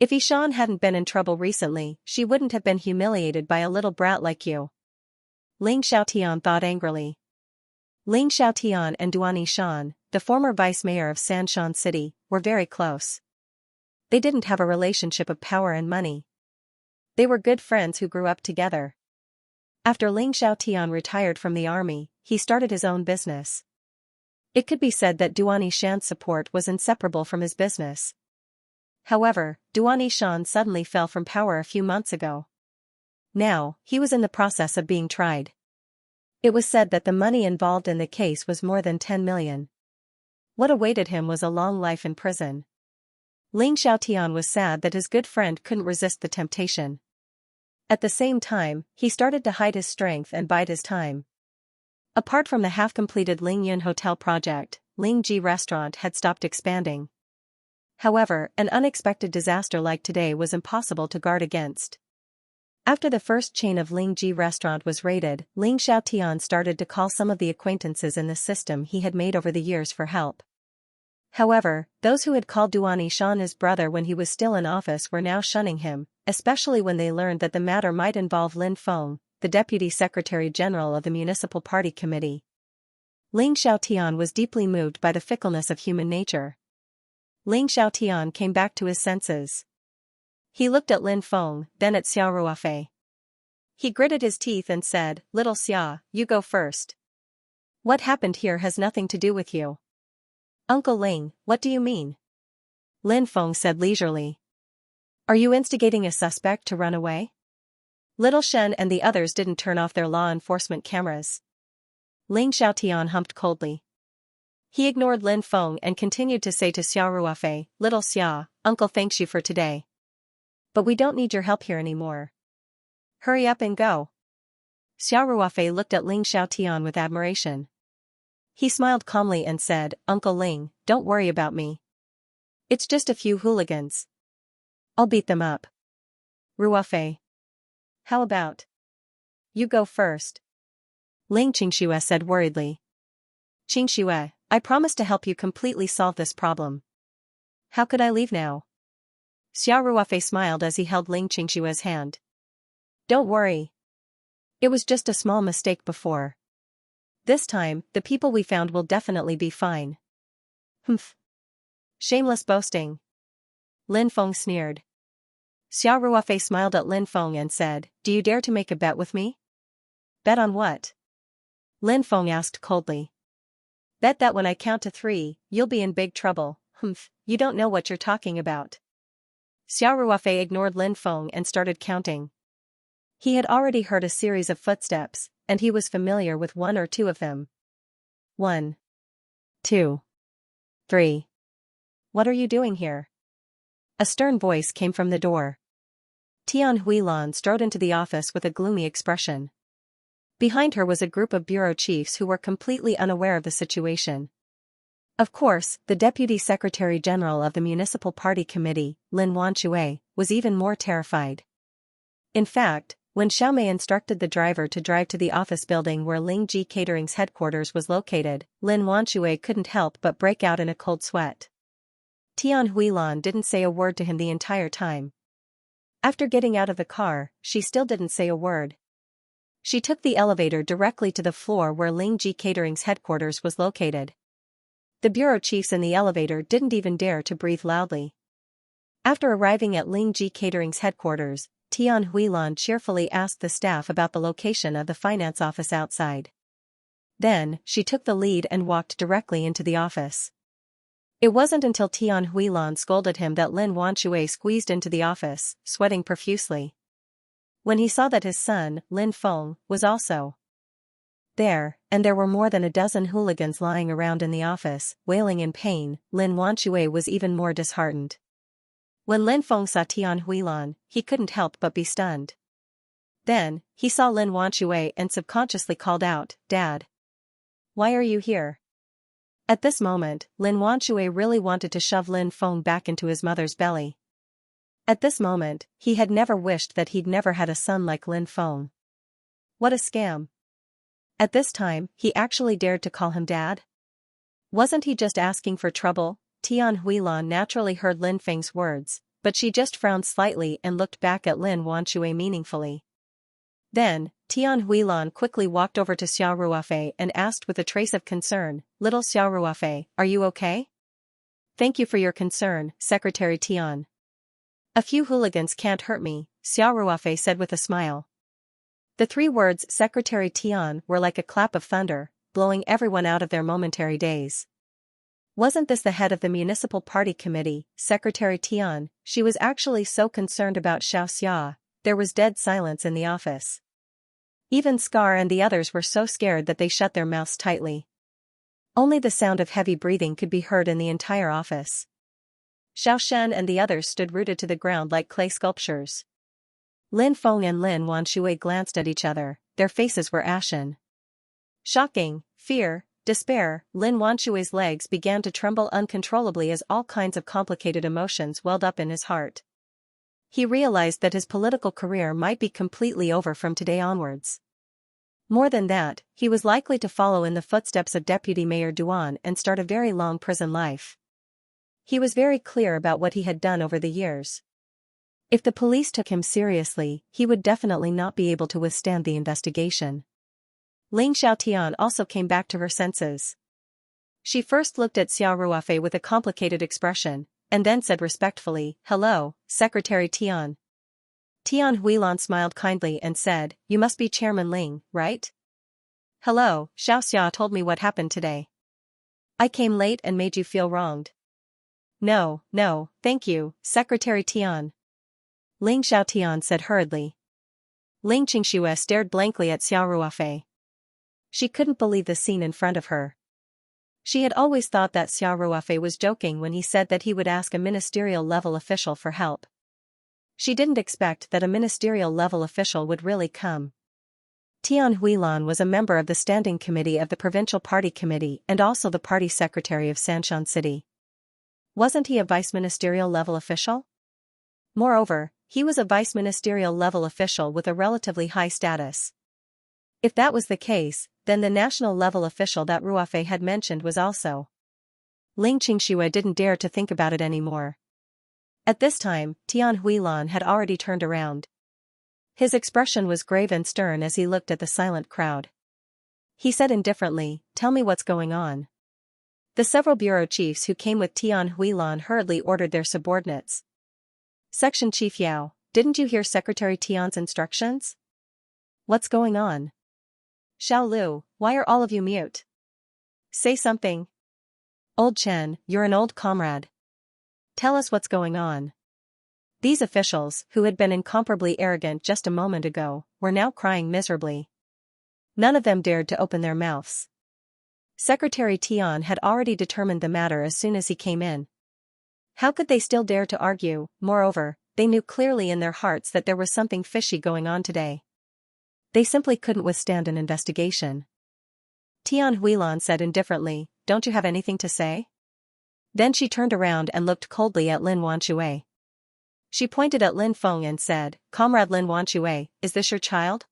If Yishan hadn't been in trouble recently, she wouldn't have been humiliated by a little brat like you. Ling Xiaotian thought angrily. Ling Xiaotian and Duan Yishan, the former vice mayor of Sanshan City, were very close. They didn't have a relationship of power and money. They were good friends who grew up together. After Ling Xiaotian retired from the army, he started his own business. It could be said that Duan Yishan's support was inseparable from his business. However, Duan Yishan suddenly fell from power a few months ago. Now, he was in the process of being tried. It was said that the money involved in the case was more than 10 million. What awaited him was a long life in prison. Ling Xiaotian was sad that his good friend couldn't resist the temptation. At the same time, he started to hide his strength and bide his time. Apart from the half-completed Ling Yun Hotel project, Ling Ji Restaurant had stopped expanding. However, an unexpected disaster like today was impossible to guard against. After the first chain of Ling Ji Restaurant was raided, Ling Xiaotian started to call some of the acquaintances in the system he had made over the years for help. However, those who had called Duan Yishan his brother when he was still in office were now shunning him, especially when they learned that the matter might involve Lin Feng, the Deputy Secretary General of the Municipal Party Committee. Ling Xiaotian was deeply moved by the fickleness of human nature. Ling Xiaotian came back to his senses. He looked at Lin Feng, then at Xiao Ruofei. He gritted his teeth and said, "Little Xia, you go first. What happened here has nothing to do with you." "Uncle Ling, what do you mean?" Lin Feng said leisurely. "Are you instigating a suspect to run away?" Little Shen and the others didn't turn off their law enforcement cameras. Ling Xiaotian humped coldly. He ignored Lin Feng and continued to say to Xiao Ruofei, "Little Xia, Uncle thanks you for today. But we don't need your help here anymore. Hurry up and go." Xiao Ruofei looked at Ling Xiaotian with admiration. He smiled calmly and said, "Uncle Ling, don't worry about me. It's just a few hooligans. I'll beat them up." "Ruofei, how about you go first?" Ling Qingxue said worriedly. "Qingxue, I promise to help you completely solve this problem. How could I leave now? Xiao Ruofei smiled as he held Ling Xingshua's hand. Don't worry. It was just a small mistake before. This time, the people we found will definitely be fine. Humph. Shameless boasting. Lin Feng sneered. Xiao Ruofei smiled at Lin Feng and said, Do you dare to make a bet with me? Bet on what? Lin Feng asked coldly. Bet that when I count to 3, you'll be in big trouble. Humph, you don't know what you're talking about. Xiao Ruofei ignored Lin Feng and started counting. He had already heard a series of footsteps, and he was familiar with 1 or 2 of them. 1, 2, 3. What are you doing here? A stern voice came from the door. Tian Huilan strode into the office with a gloomy expression. Behind her was a group of bureau chiefs who were completely unaware of the situation. Of course, the Deputy Secretary General of the Municipal Party Committee, Lin Wanxue, was even more terrified. In fact, when Xiaomei instructed the driver to drive to the office building where Ling Ji Catering's headquarters was located, Lin Wanxue couldn't help but break out in a cold sweat. Tian Huilan didn't say a word to him the entire time. After getting out of the car, she still didn't say a word. She took the elevator directly to the floor where Ling Ji Catering's headquarters was located. The bureau chiefs in the elevator didn't even dare to breathe loudly. After arriving at Ling Ji Catering's headquarters, Tian Huilan cheerfully asked the staff about the location of the finance office outside. Then, she took the lead and walked directly into the office. It wasn't until Tian Huilan scolded him that Lin Wanxue squeezed into the office, sweating profusely. When he saw that his son, Lin Feng, was also there, and there were more than a dozen hooligans lying around in the office, wailing in pain, Lin Wanxue was even more disheartened. When Lin Feng saw Tian Huilan, he couldn't help but be stunned. Then, he saw Lin Wanxue and subconsciously called out, Dad. Why are you here? At this moment, Lin Wanxue really wanted to shove Lin Feng back into his mother's belly. At this moment, he had never wished that he'd never had a son like Lin Feng. What a scam. At this time, he actually dared to call him Dad? Wasn't he just asking for trouble? Tian Huilan naturally heard Lin Feng's words, but she just frowned slightly and looked back at Lin Wanxue meaningfully. Then, Tian Huilan quickly walked over to Xiao Ruofei and asked with a trace of concern, Little Xiao Ruofei, are you okay? Thank you for your concern, Secretary Tian. A few hooligans can't hurt me, Xiao Ruofei said with a smile. The 3 words Secretary Tian were like a clap of thunder, blowing everyone out of their momentary daze. Wasn't this the head of the Municipal Party Committee, Secretary Tian? She was actually so concerned about Xianxia. There was dead silence in the office. Even Scar and the others were so scared that they shut their mouths tightly. Only the sound of heavy breathing could be heard in the entire office. Xiao Shen and the others stood rooted to the ground like clay sculptures. Lin Feng and Lin Wanxue glanced at each other, their faces were ashen. Shocking, fear, despair, Lin Wanxue's legs began to tremble uncontrollably as all kinds of complicated emotions welled up in his heart. He realized that his political career might be completely over from today onwards. More than that, he was likely to follow in the footsteps of Deputy Mayor Duan and start a very long prison life. He was very clear about what he had done over the years. If the police took him seriously, he would definitely not be able to withstand the investigation. Ling Xiaotian also came back to her senses. She first looked at Xiao Ruofei with a complicated expression, and then said respectfully, Hello, Secretary Tian. Tian Huilan smiled kindly and said, You must be Chairman Ling, right? Hello, Xiaoxia told me what happened today. I came late and made you feel wronged. No, thank you, Secretary Tian. Ling Xiaotian said hurriedly. Ling Qingxue stared blankly at Xiao Ruofei. She couldn't believe the scene in front of her. She had always thought that Xiao Ruofei was joking when he said that he would ask a ministerial-level official for help. She didn't expect that a ministerial-level official would really come. Tian Huilan was a member of the Standing Committee of the Provincial Party Committee and also the party secretary of Sanshan City. Wasn't he a vice-ministerial-level official? Moreover, he was a vice-ministerial-level official with a relatively high status. If that was the case, then the national-level official that Ruofei had mentioned was also Ling Qingxue didn't dare to think about it anymore. At this time, Tian Huilan had already turned around. His expression was grave and stern as he looked at the silent crowd. He said indifferently, "Tell me what's going on." The several bureau chiefs who came with Tian Huilan hurriedly ordered their subordinates. Section Chief Yao, didn't you hear Secretary Tian's instructions? What's going on? Xiao Lu, why are all of you mute? Say something. Old Chen, you're an old comrade. Tell us what's going on. These officials, who had been incomparably arrogant just a moment ago, were now crying miserably. None of them dared to open their mouths. Secretary Tian had already determined the matter as soon as he came in. How could they still dare to argue? Moreover, they knew clearly in their hearts that there was something fishy going on today. They simply couldn't withstand an investigation. Tian Huilan said indifferently, "Don't you have anything to say?" Then she turned around and looked coldly at Lin Wanxue. She pointed at Lin Feng and said, "Comrade Lin Wanxue, is this your child?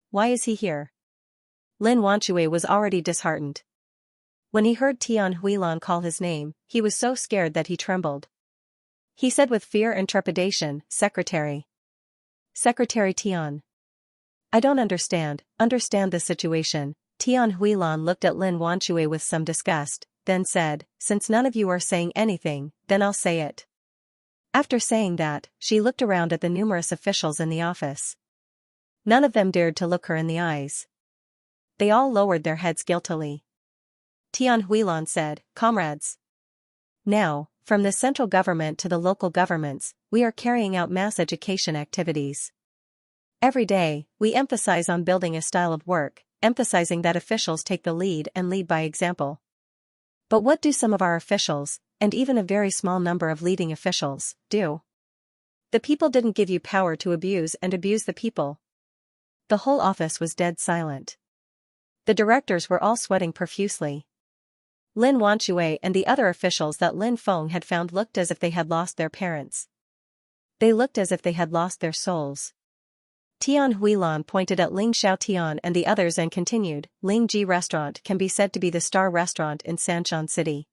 Why is he here?" Lin Wanxue was already disheartened. When he heard Tian Huilan call his name, he was so scared that he trembled. He said with fear and trepidation, "Secretary. Secretary Tian. I don't understand the situation." Tian Huilan looked at Lin Wanxue with some disgust, then said, "Since none of you are saying anything, then I'll say it." After saying that, she looked around at the numerous officials in the office. None of them dared to look her in the eyes. They all lowered their heads guiltily. Tian Huilan said, "Comrades. Now, from the central government to the local governments, we are carrying out mass education activities. Every day, we emphasize on building a style of work, emphasizing that officials take the lead and lead by example. But what do some of our officials, and even a very small number of leading officials, do? The people didn't give you power to abuse and abuse the people." The whole office was dead silent. The directors were all sweating profusely. Lin Wanxue and the other officials that Lin Feng had found looked as if they had lost their parents. They looked as if they had lost their souls. Tian Huilan pointed at Ling Xiaotian and the others and continued, "Ling Ji Restaurant can be said to be the star restaurant in Sanshan City.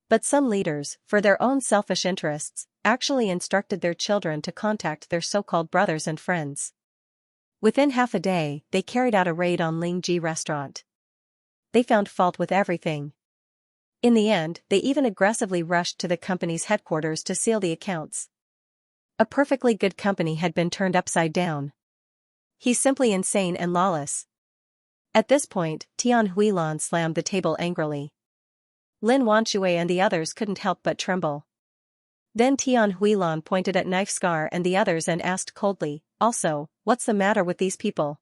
But some leaders, for their own selfish interests, actually instructed their children to contact their so-called brothers and friends. Within half a day, they carried out a raid on Ling Ji Restaurant. They found fault with everything. In the end, they even aggressively rushed to the company's headquarters to seal the accounts. A perfectly good company had been turned upside down. He's simply insane and lawless." At this point, Tian Huilan slammed the table angrily. Lin Wanxue and the others couldn't help but tremble. Then Tian Huilan pointed at Knife Scar and the others and asked coldly, "Also, what's the matter with these people?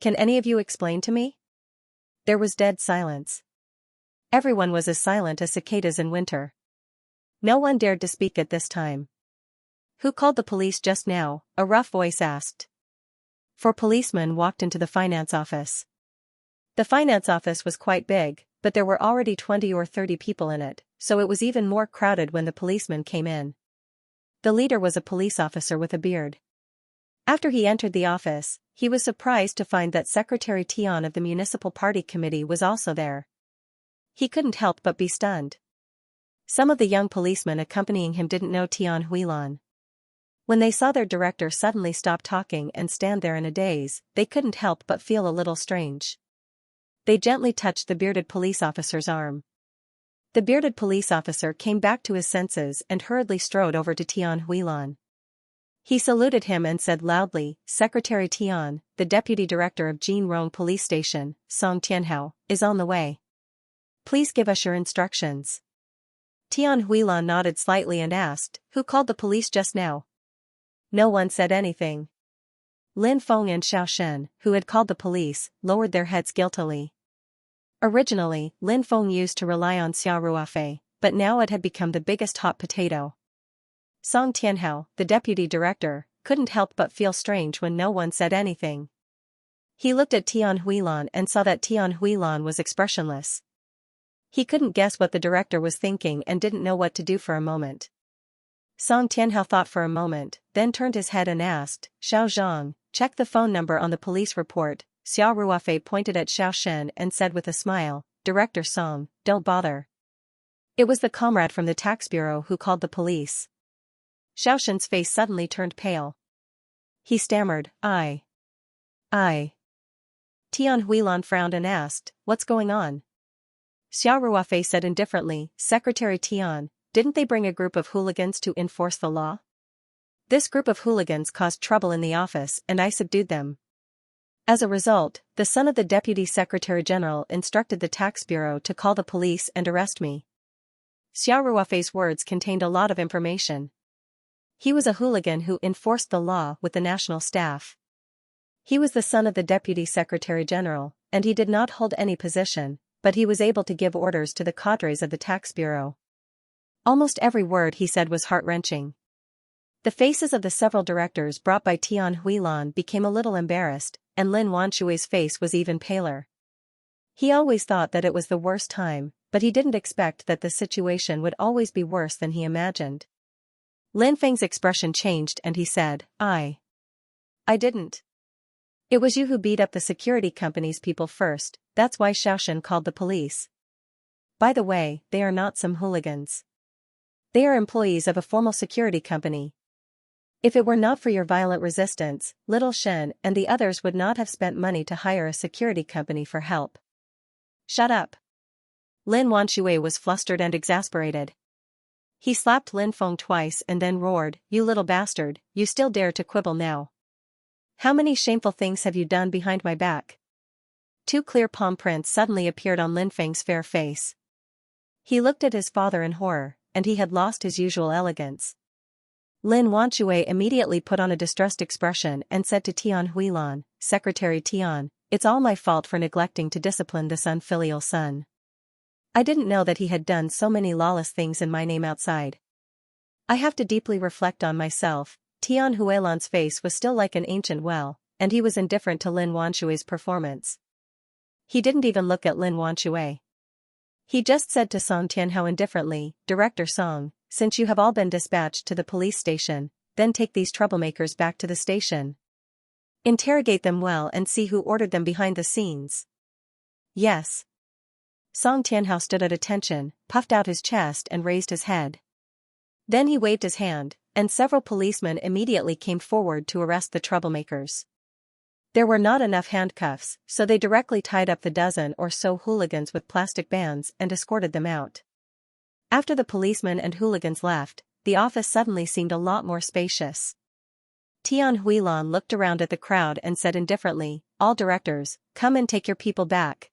Can any of you explain to me?" There was dead silence. Everyone was as silent as cicadas in winter. No one dared to speak at this time. "Who called the police just now?" a rough voice asked. Four policemen walked into the finance office. The finance office was quite big, but there were already 20 or 30 people in it, so it was even more crowded when the policemen came in. The leader was a police officer with a beard. After he entered the office, he was surprised to find that Secretary Tian of the Municipal Party Committee was also there. He couldn't help but be stunned. Some of the young policemen accompanying him didn't know Tian Huilan. When they saw their director suddenly stop talking and stand there in a daze, they couldn't help but feel a little strange. They gently touched the bearded police officer's arm. The bearded police officer came back to his senses and hurriedly strode over to Tian Huilan. He saluted him and said loudly, "Secretary Tian, the deputy director of Jinrong Police Station, Song Tianhao, is on the way. Please give us your instructions." Tian Huilan nodded slightly and asked, "Who called the police just now?" No one said anything. Lin Feng and Xiao Shen, who had called the police, lowered their heads guiltily. Originally, Lin Feng used to rely on Xiao Ruofei, but now it had become the biggest hot potato. Song Tianhao, the deputy director, couldn't help but feel strange when no one said anything. He looked at Tian Huilan and saw that Tian Huilan was expressionless. He couldn't guess what the director was thinking and didn't know what to do for a moment. Song Tianhao thought for a moment, then turned his head and asked, "Xiao Zhang, check the phone number on the police report." Xiao Ruofei pointed at Xiao Shen and said with a smile, "Director Song, don't bother. It was the comrade from the tax bureau who called the police. Xiaoshen's face suddenly turned pale. He stammered, I. Tian Huilan frowned and asked, what's going on? Xiao Ruofei said indifferently, Secretary Tian, didn't they bring a group of hooligans to enforce the law? This group of hooligans caused trouble in the office and I subdued them. As a result, the son of the Deputy Secretary General instructed the Tax Bureau to call the police and arrest me. Xiao Ruofei's words contained a lot of information. He was a hooligan who enforced the law with the national staff. He was the son of the Deputy Secretary General, and he did not hold any position, but he was able to give orders to the cadres of the Tax Bureau. Almost every word he said was heart-wrenching. The faces of the several directors brought by Tian Huilan became a little embarrassed, and Lin Wanshui's face was even paler. He always thought that it was the worst time, but he didn't expect that the situation would always be worse than he imagined. Lin Feng's expression changed and he said, I didn't. It was you who beat up the security company's people first, that's why Xiaoshen called the police. By the way, they are not some hooligans. They are employees of a formal security company. If it were not for your violent resistance, Little Shen and the others would not have spent money to hire a security company for help. Shut up. Lin Wanshui was flustered and exasperated. He slapped Lin Feng twice and then roared, you little bastard, you still dare to quibble now. How many shameful things have you done behind my back? Two clear palm prints suddenly appeared on Lin Feng's fair face. He looked at his father in horror, and he had lost his usual elegance. Lin Wanshui immediately put on a distressed expression and said to Tian Huilan, Secretary Tian, it's all my fault for neglecting to discipline this unfilial son. I didn't know that he had done so many lawless things in my name outside. I have to deeply reflect on myself. Tian Huilan's face was still like an ancient well, and he was indifferent to Lin Wanshui's performance. He didn't even look at Lin Wanshui. He just said to Song Tianhao indifferently, Director Song, since you have all been dispatched to the police station, then take these troublemakers back to the station. Interrogate them well and see who ordered them behind the scenes. Yes. Song Tianhao stood at attention, puffed out his chest and raised his head. Then he waved his hand, and several policemen immediately came forward to arrest the troublemakers. There were not enough handcuffs, so they directly tied up the dozen or so hooligans with plastic bands and escorted them out. After the policemen and hooligans left, the office suddenly seemed a lot more spacious. Tian Huilan looked around at the crowd and said indifferently, all directors, come and take your people back.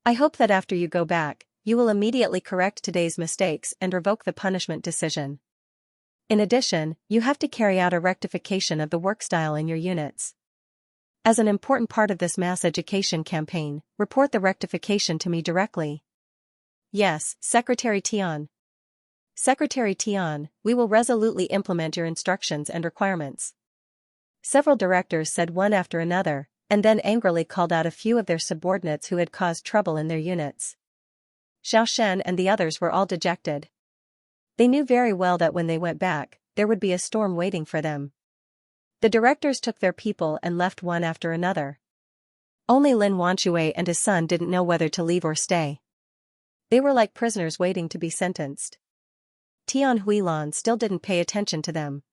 I hope that after you go back, you will immediately correct today's mistakes and revoke the punishment decision. In addition, you have to carry out a rectification of the work style in your units. As an important part of this mass education campaign, report the rectification to me directly. Yes, Secretary Tian. Secretary Tian, we will resolutely implement your instructions and requirements. Several directors said one after another, and then angrily called out a few of their subordinates who had caused trouble in their units. Xiao Shen and the others were all dejected. They knew very well that when they went back, there would be a storm waiting for them. The directors took their people and left one after another. Only Lin Wanshui and his son didn't know whether to leave or stay. They were like prisoners waiting to be sentenced. Tian Huilan still didn't pay attention to them.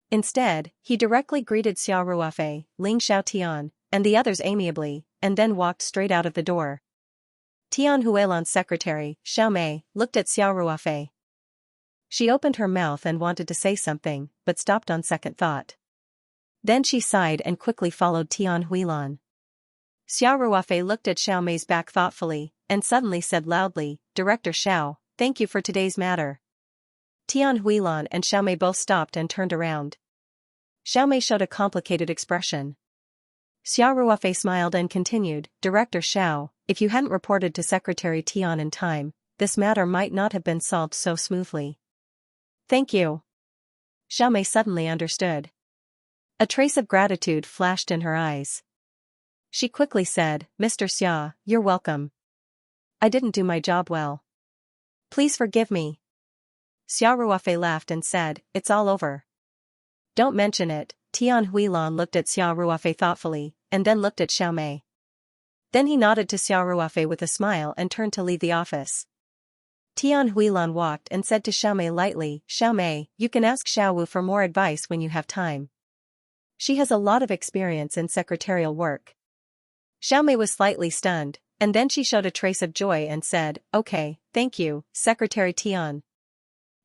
Instead, he directly greeted Xiao Ruofei, Ling Xiaotian, and the others amiably, and then walked straight out of the door. Tian Huilan's secretary, Xiao Mei, looked at Xiao Ruofei. She opened her mouth and wanted to say something, but stopped on second thought. Then she sighed and quickly followed Tian Huilan. Xiao Ruofei looked at Xiao Mei's back thoughtfully, and suddenly said loudly, Director Xiao, thank you for today's matter. Tian Huilan and Xiao Mei both stopped and turned around. Xiao Mei showed a complicated expression. Xiao Ruofei smiled and continued, Director Xiao, if you hadn't reported to Secretary Tian in time, this matter might not have been solved so smoothly. Thank you. Xiao Mei suddenly understood. A trace of gratitude flashed in her eyes. She quickly said, Mr. Xia, you're welcome. I didn't do my job well. Please forgive me. Xiao Ruofei laughed and said, it's all over. Don't mention it. Tian Huilan looked at Xiao Ruofei thoughtfully, and then looked at Xiao Mei. Then he nodded to Xiao Ruofei with a smile and turned to leave the office. Tian Huilan walked and said to Xiaomei lightly, Xiaomei, you can ask Xiaowu for more advice when you have time. She has a lot of experience in secretarial work. Xiaomei was slightly stunned, and then she showed a trace of joy and said, okay, thank you, Secretary Tian.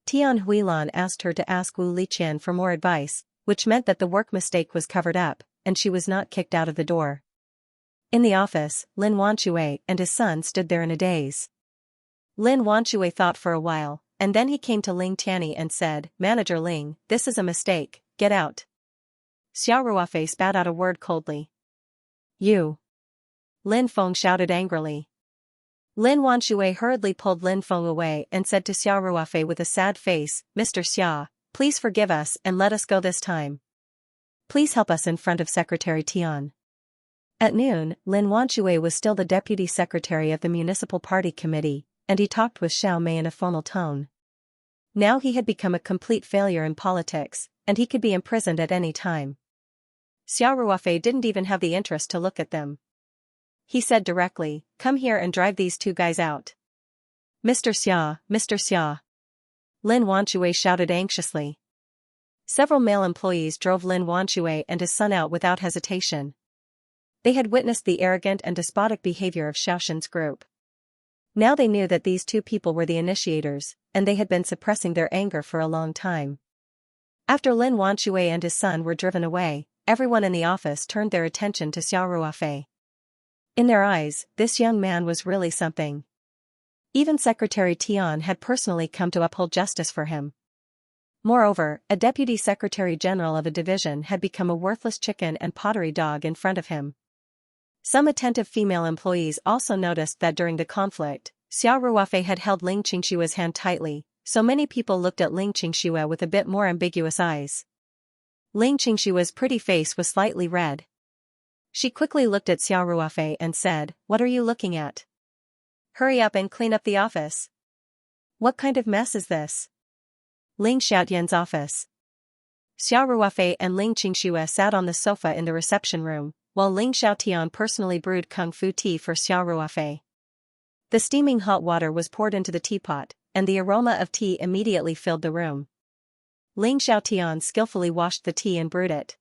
Tian Huilan asked her to ask Wu Liqian for more advice, which meant that the work mistake was covered up, and she was not kicked out of the door. In the office, Lin Wanxue and his son stood there in a daze. Lin Wanxue thought for a while, and then he came to Ling Tianyi and said, Manager Ling, this is a mistake, get out. Xiao Ruofei spat out a word coldly. You. Lin Feng shouted angrily. Lin Wanxue hurriedly pulled Lin Feng away and said to Xiao Ruofei with a sad face, Mr. Xia, please forgive us and let us go this time. Please help us in front of Secretary Tian. At noon, Lin Wanxue was still the deputy secretary of the municipal party committee, and he talked with Xiaomei in a formal tone. Now he had become a complete failure in politics, and he could be imprisoned at any time. Xiao Ruofei didn't even have the interest to look at them. He said directly, come here and drive these two guys out. Mr. Xia, Mr. Xia. Lin Wanxue shouted anxiously. Several male employees drove Lin Wanxue and his son out without hesitation. They had witnessed the arrogant and despotic behavior of Xiaoshen's group. Now they knew that these two people were the initiators, and they had been suppressing their anger for a long time. After Lin Wanxue and his son were driven away, everyone in the office turned their attention to Xiao Ruofei. In their eyes, this young man was really something. Even Secretary Tian had personally come to uphold justice for him. Moreover, a deputy secretary general of a division had become a worthless chicken and pottery dog in front of him. Some attentive female employees also noticed that during the conflict, Xiao Ruofei had held Ling Qingshua's hand tightly, so many people looked at Ling Qingxua with a bit more ambiguous eyes. Ling Qingshua's pretty face was slightly red. She quickly looked at Xiao Ruofei and said, what are you looking at? Hurry up and clean up the office. What kind of mess is this? Ling Xiaotian's office. Xiao Ruofei and Ling Qingxua sat on the sofa in the reception room, while Ling Xiaotian personally brewed kung fu tea for Xiao Ruofei. The steaming hot water was poured into the teapot, and the aroma of tea immediately filled the room. Ling Xiaotian skillfully washed the tea and brewed it.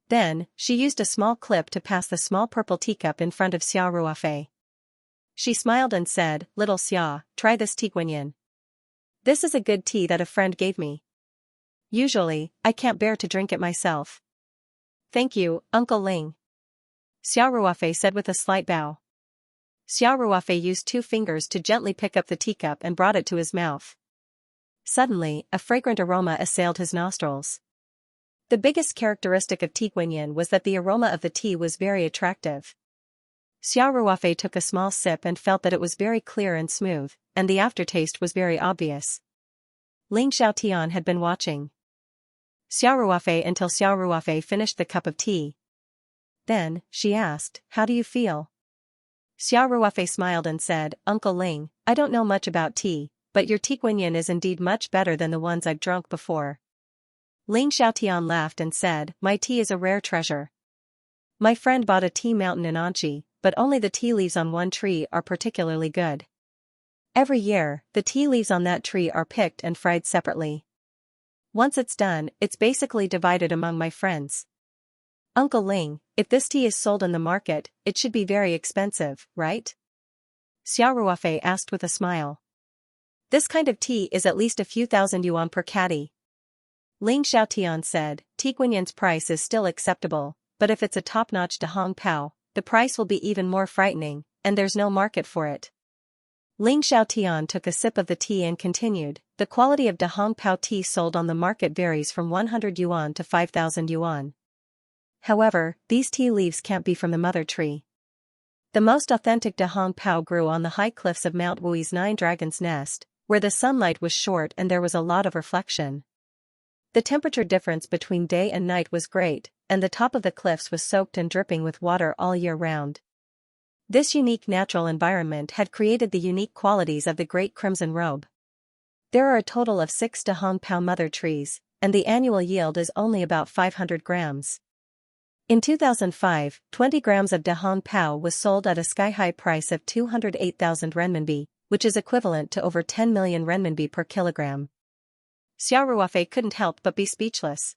Then, she used a small clip to pass the small purple teacup in front of Xiao Ruofei. She smiled and said, Little Xia, try this tea guanyin. This is a good tea that a friend gave me. Usually, I can't bear to drink it myself. Thank you, Uncle Ling. Xiao Ruofei said with a slight bow. Xiao Ruofei used 2 fingers to gently pick up the teacup and brought it to his mouth. Suddenly, a fragrant aroma assailed his nostrils. The biggest characteristic of tea guanyin was that the aroma of the tea was very attractive. Xiao Ruofei took a small sip and felt that it was very clear and smooth, and the aftertaste was very obvious. Ling Xiaotian had been watching Xiao Ruofei until Xiao Ruofei finished the cup of tea. Then, she asked, how do you feel? Xiao Ruofei smiled and said, Uncle Ling, I don't know much about tea, but your tea guanyin is indeed much better than the ones I've drunk before. Ling Xiaotian laughed and said, my tea is a rare treasure. My friend bought a tea mountain in Anqi, but only the tea leaves on one tree are particularly good. Every year, the tea leaves on that tree are picked and fried separately. Once it's done, it's basically divided among my friends. Uncle Ling, if this tea is sold in the market, it should be very expensive, right? Xiao Ruofei asked with a smile. This kind of tea is at least a few thousand yuan per caddy. Ling Xiaotian said, tea guanyin's price is still acceptable, but if it's a top-notch Dahong Pao, the price will be even more frightening, and there's no market for it. Ling Xiaotian took a sip of the tea and continued, the quality of Dahong Pao tea sold on the market varies from 100 yuan to 5,000 yuan. However, these tea leaves can't be from the mother tree. The most authentic Dahong Pao grew on the high cliffs of Mount Wui's Nine Dragons' Nest, where the sunlight was short and there was a lot of reflection. The temperature difference between day and night was great, and the top of the cliffs was soaked and dripping with water all year round. This unique natural environment had created the unique qualities of the Great Crimson Robe. There are a total of 6 Dahong Pao mother trees, and the annual yield is only about 500 grams. In 2005, 20 grams of Dahong Pao was sold at a sky-high price of 208,000 renminbi, which is equivalent to over 10 million renminbi per kilogram. Xiao Ruofei couldn't help but be speechless.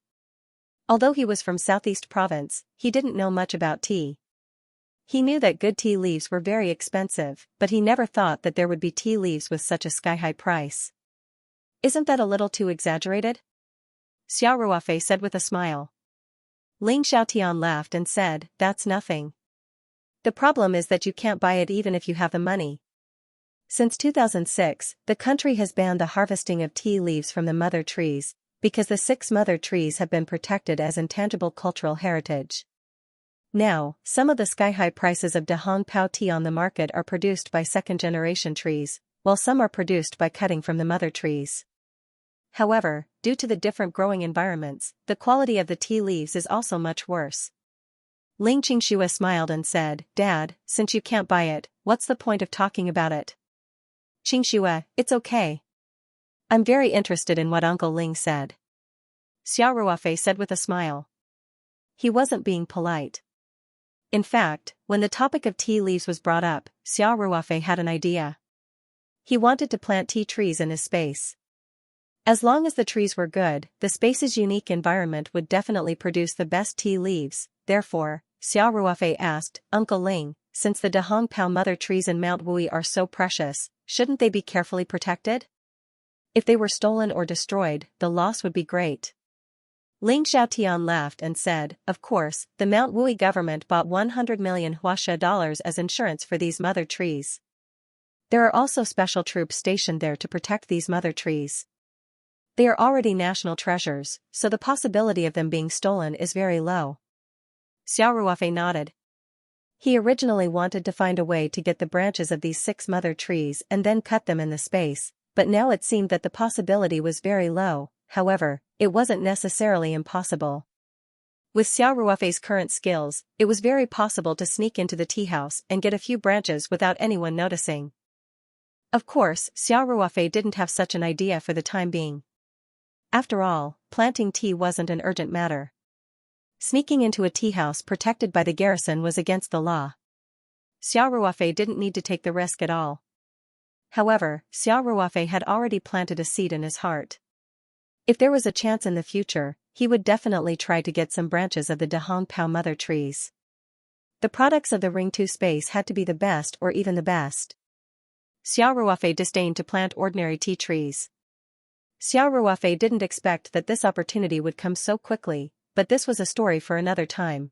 Although he was from Southeast Province, he didn't know much about tea. He knew that good tea leaves were very expensive, but he never thought that there would be tea leaves with such a sky-high price. Isn't that a little too exaggerated? Xiao Ruofei said with a smile. Ling Xiaotian laughed and said, "That's nothing. The problem is that you can't buy it even if you have the money." Since 2006, the country has banned the harvesting of tea leaves from the mother trees, because the 6 mother trees have been protected as intangible cultural heritage. Now, some of the sky-high prices of Dahong Pao tea on the market are produced by second-generation trees, while some are produced by cutting from the mother trees. However, due to the different growing environments, the quality of the tea leaves is also much worse. Ling Xianxia smiled and said, "Dad, since you can't buy it, what's the point of talking about it?" "Xianxia, it's okay. I'm very interested in what Uncle Ling said," Xiao Ruofei said with a smile. He wasn't being polite. In fact, when the topic of tea leaves was brought up, Xiao Ruofei had an idea. He wanted to plant tea trees in his space. As long as the trees were good, the space's unique environment would definitely produce the best tea leaves. Therefore, Xiao Ruofei asked, "Uncle Ling, since the Dahong Pao mother trees in Mount Wui are so precious, shouldn't they be carefully protected? If they were stolen or destroyed, the loss would be great." Ling Xiaotian laughed and said, "Of course, the Mount Wui government bought 100 million Huaxia dollars as insurance for these mother trees. There are also special troops stationed there to protect these mother trees. They are already national treasures, so the possibility of them being stolen is very low." Xiao Ruofei nodded. He originally wanted to find a way to get the branches of these 6 mother trees and then cut them in the space, but now it seemed that the possibility was very low. However, it wasn't necessarily impossible. With Xiao Ruofei's current skills, it was very possible to sneak into the tea house and get a few branches without anyone noticing. Of course, Xiao Ruofei didn't have such an idea for the time being. After all, planting tea wasn't an urgent matter. Sneaking into a tea house protected by the garrison was against the law. Xiao Ruofei didn't need to take the risk at all. However, Xiao Ruofei had already planted a seed in his heart. If there was a chance in the future, he would definitely try to get some branches of the Dahong Pao mother trees. The products of the Ring-Tu space had to be the best or even the best. Xiao Ruofei disdained to plant ordinary tea trees. Xiao Ruofei didn't expect that this opportunity would come so quickly, but this was a story for another time.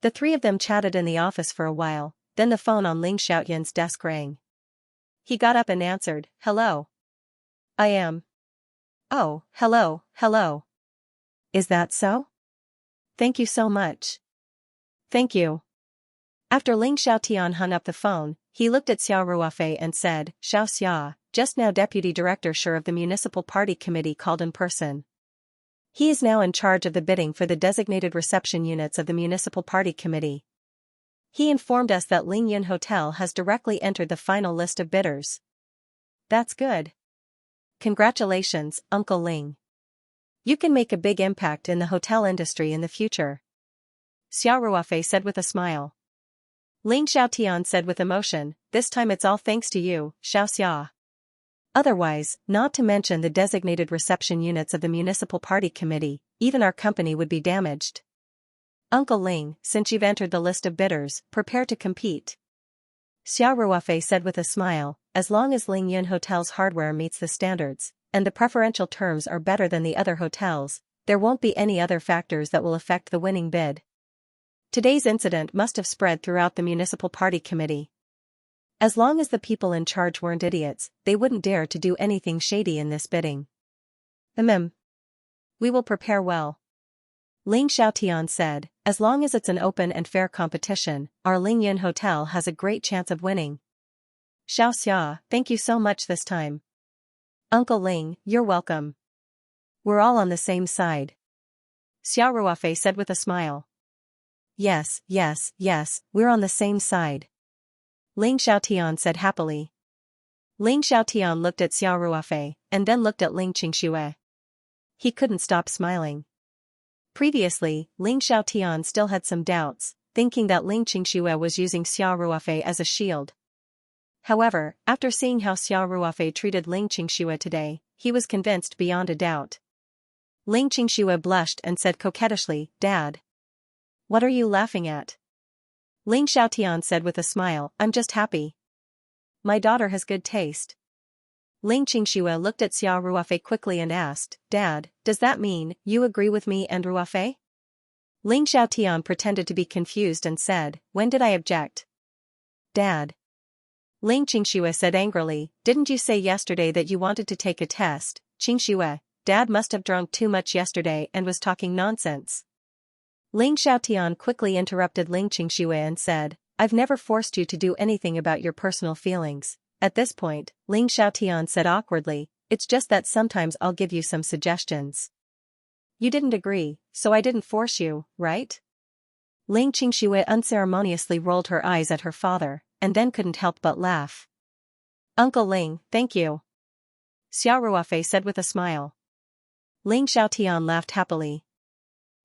The 3 of them chatted in the office for a while, then the phone on Ling Xiaotian's desk rang. He got up and answered, "Hello. I am." "Oh, hello, hello. Is that so? Thank you so much." "Thank you." After Ling Xiaotian hung up the phone, he looked at Xiao Ruofei and said, "Xiaoxia, just now Deputy Director Shi of the Municipal Party Committee called in person. He is now in charge of the bidding for the designated reception units of the Municipal Party Committee. He informed us that Ling Yun Hotel has directly entered the final list of bidders." "That's good. Congratulations, Uncle Ling. You can make a big impact in the hotel industry in the future," Xiao Ruofei said with a smile. Ling Xiaotian said with emotion, "This time it's all thanks to you, Xiaoxia. Otherwise, not to mention the designated reception units of the Municipal Party Committee, even our company would be damaged. Uncle Ling, since you've entered the list of bidders, prepare to compete." Xiao Ruofei said with a smile, "As long as Ling Yun Hotel's hardware meets the standards, and the preferential terms are better than the other hotels, there won't be any other factors that will affect the winning bid." Today's incident must have spread throughout the Municipal Party Committee. As long as the people in charge weren't idiots, they wouldn't dare to do anything shady in this bidding. We will prepare well," Ling Xiaotian said. "As long as it's an open and fair competition, our Ling Yun Hotel has a great chance of winning." "Xiaoxia, thank you so much this time." "Uncle Ling, you're welcome. We're all on the same side," Xiao Ruofei said with a smile. Yes, we're on the same side," Ling Xiaotian said happily. Ling Xiaotian looked at Xiao Ruofei, and then looked at Ling Xianxia. He couldn't stop smiling. Previously, Ling Xiaotian still had some doubts, thinking that Ling Xianxia was using Xiao Ruofei as a shield. However, after seeing how Xiao Ruofei treated Ling Qingxue today, he was convinced beyond a doubt. Ling Qingxue blushed and said coquettishly, "Dad. What are you laughing at?" Ling Xiaotian said with a smile, "I'm just happy. My daughter has good taste." Ling Qingxue looked at Xiao Ruofei quickly and asked, "Dad, does that mean you agree with me and Ruofei?" Ling Xiaotian pretended to be confused and said, "When did I object?" "Dad." Ling Qingxue said angrily, "Didn't you say yesterday that you wanted to take a test?" "Qingxue, Dad must have drunk too much yesterday and was talking nonsense." Ling Xiaotian quickly interrupted Ling Qingxue and said, "I've never forced you to do anything about your personal feelings." At this point, Ling Xiaotian said awkwardly, "It's just that sometimes I'll give you some suggestions." "You didn't agree, so I didn't force you, right?" Ling Qingxue unceremoniously rolled her eyes at her father, and then couldn't help but laugh. "Uncle Ling, thank you," Xiao Ruofei said with a smile. Ling Xiaotian laughed happily.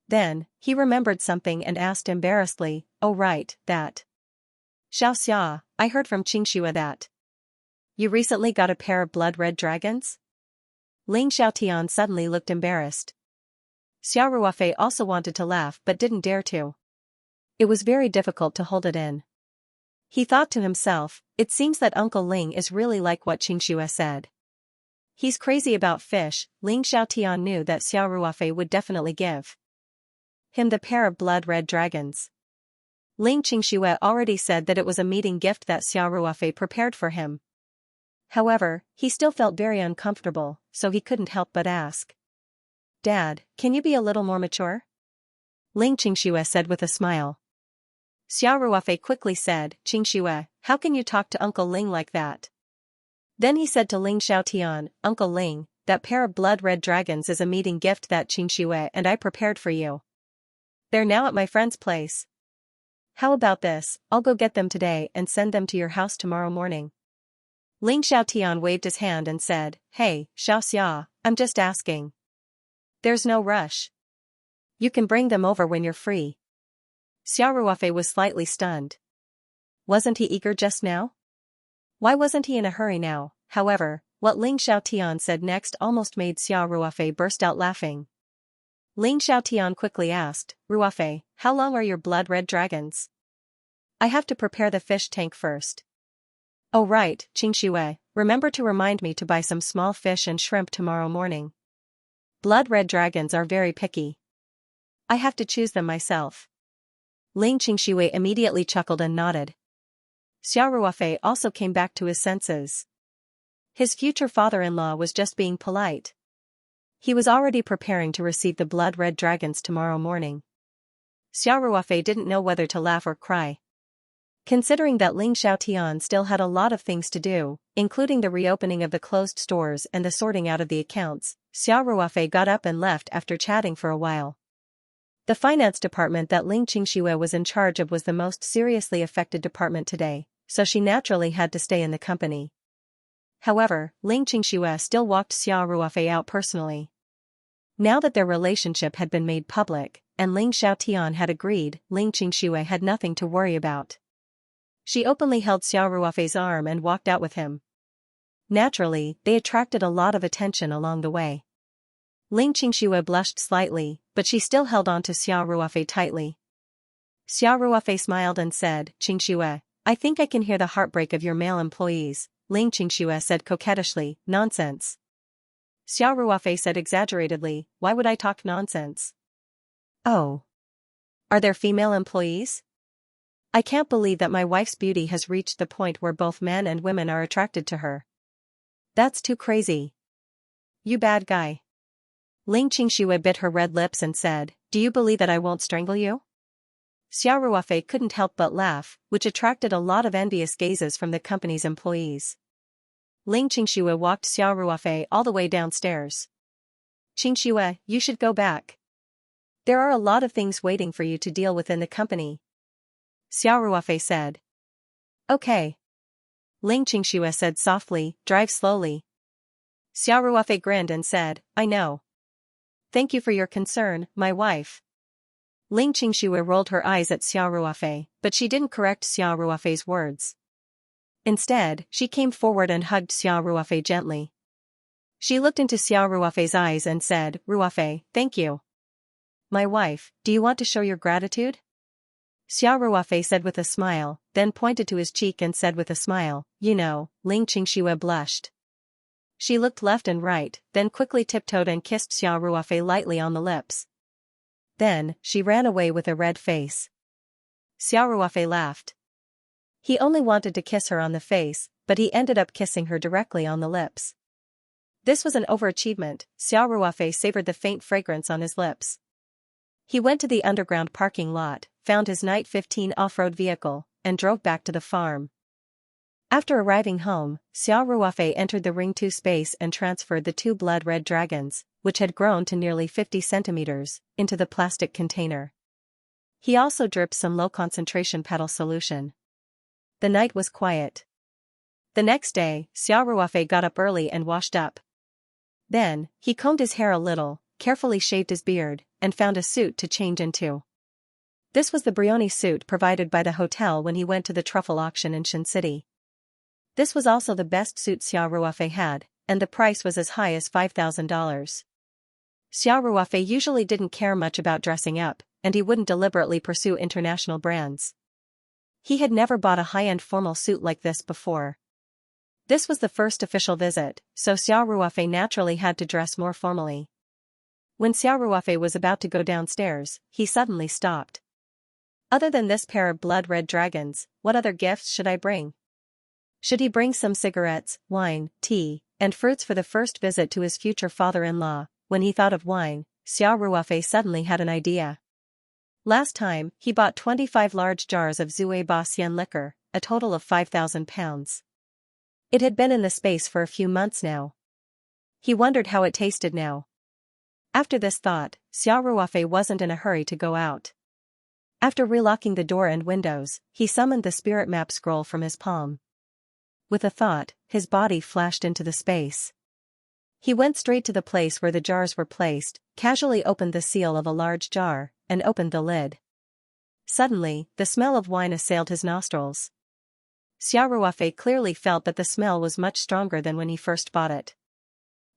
Then, he remembered something and asked embarrassedly, "Oh right, that. Xiaoxia, I heard from Qingxue that you recently got a pair of blood-red dragons?" Ling Xiaotian suddenly looked embarrassed. Xiao Ruofei also wanted to laugh but didn't dare to. It was very difficult to hold it in. He thought to himself, it seems that Uncle Ling is really like what Qingxue said. He's crazy about fish. Ling Xiaotian knew that Xiao Ruofei would definitely give him the pair of blood-red dragons. Ling Qingxue already said that it was a meeting gift that Xiao Ruofei prepared for him. However, he still felt very uncomfortable, so he couldn't help but ask, "Dad, can you be a little more mature?" Ling Qingxue said with a smile. Xiao Ruofei quickly said, "Qingxue, how can you talk to Uncle Ling like that?" Then he said to Ling Xiaotian, "Uncle Ling, that pair of blood-red dragons is a meeting gift that Qingxue and I prepared for you. They're now at my friend's place. How about this, I'll go get them today and send them to your house tomorrow morning." Ling Xiaotian waved his hand and said, "Hey, Xiaoxia, I'm just asking. There's no rush. You can bring them over when you're free." Xiao Ruofei was slightly stunned. Wasn't he eager just now? Why wasn't he in a hurry now? However, what Ling Xiaotian said next almost made Xiao Ruofei burst out laughing. Ling Xiaotian quickly asked, "Ruofei, how long are your blood-red dragons? I have to prepare the fish tank first." "Oh right, Qingxue, remember to remind me to buy some small fish and shrimp tomorrow morning. Blood-red dragons are very picky. I have to choose them myself." Ling Qingxue immediately chuckled and nodded. Xiao Ruofei also came back to his senses. His future father-in-law was just being polite. He was already preparing to receive the blood-red dragons tomorrow morning. Xiao Ruofei didn't know whether to laugh or cry. Considering that Ling Xiaotian still had a lot of things to do, including the reopening of the closed stores and the sorting out of the accounts, Xiao Ruofei got up and left after chatting for a while. The finance department that Ling Qingxue was in charge of was the most seriously affected department today, so she naturally had to stay in the company. However, Ling Qingxue still walked Xiao Ruofei out personally. Now that their relationship had been made public, and Ling Xiaotian had agreed, Ling Qingxue had nothing to worry about. She openly held Xiao Ruofei's arm and walked out with him. Naturally, they attracted a lot of attention along the way. Ling Qingxue blushed slightly, but she still held on to Xiao Ruofei tightly. Xiao Ruofei smiled and said, "Qingxue, I think I can hear the heartbreak of your male employees." Ling Qingxue said coquettishly, "Nonsense." Xiao Ruofei said exaggeratedly, "Why would I talk nonsense?" "Oh. Are there female employees? I can't believe that my wife's beauty has reached the point where both men and women are attracted to her. That's too crazy. You bad guy." Ling Qingxue bit her red lips and said, "Do you believe that I won't strangle you?" Xiao Ruofei couldn't help but laugh, which attracted a lot of envious gazes from the company's employees. Ling Qingxue walked Xiao Ruofei all the way downstairs. "Qingxue, you should go back. There are a lot of things waiting for you to deal with in the company," Xiao Ruofei said. "Okay." Ling Qingxue said softly, "Drive slowly." Xiao Ruofei grinned and said, "I know. Thank you for your concern, my wife." Ling Qingxue rolled her eyes at Xiao Ruofei, but she didn't correct Xiao Ruofei's words. Instead, she came forward and hugged Xiao Ruofei gently. She looked into Xiao Ruofei's eyes and said, "Ruofei, thank you. My wife, do you want to show your gratitude?" Xiao Ruofei said with a smile, then pointed to his cheek and said with a smile, "You know." Ling Xianxia blushed. She looked left and right, then quickly tiptoed and kissed Xiao Ruofei lightly on the lips. Then, she ran away with a red face. Xiao Ruofei laughed. He only wanted to kiss her on the face, but he ended up kissing her directly on the lips. This was an overachievement. Xiao Ruofei savored the faint fragrance on his lips. He went to the underground parking lot, found his Night 15 off-road vehicle, and drove back to the farm. After arriving home, Xiao Ruofei entered the Ring 2 space and transferred the 2 blood-red dragons, which had grown to nearly 50 centimeters, into the plastic container. He also dripped some low-concentration petal solution. The night was quiet. The next day, Xiao Ruofei got up early and washed up. Then, he combed his hair a little, carefully shaved his beard, and found a suit to change into. This was the Brioni suit provided by the hotel when he went to the truffle auction in Shin City. This was also the best suit Xiao Ruofei had, and the price was as high as $5,000. Xiao Ruofei usually didn't care much about dressing up, and he wouldn't deliberately pursue international brands. He had never bought a high-end formal suit like this before. This was the first official visit, so Xiao Ruofei naturally had to dress more formally. When Xiao Ruofei was about to go downstairs, he suddenly stopped. Other than this pair of blood-red dragons, what other gifts should I bring? Should he bring some cigarettes, wine, tea, and fruits for the first visit to his future father-in-law? When he thought of wine, Xiao Ruofei suddenly had an idea. Last time, he bought 25 large jars of Zui Ba Xian liquor, a total of 5,000 pounds. It had been in the space for a few months now. He wondered how it tasted now. After this thought, Xiao Ruofei wasn't in a hurry to go out. After relocking the door and windows, he summoned the spirit map scroll from his palm. With a thought, his body flashed into the space. He went straight to the place where the jars were placed, casually opened the seal of a large jar, and opened the lid. Suddenly, the smell of wine assailed his nostrils. Xiao Ruofei clearly felt that the smell was much stronger than when he first bought it.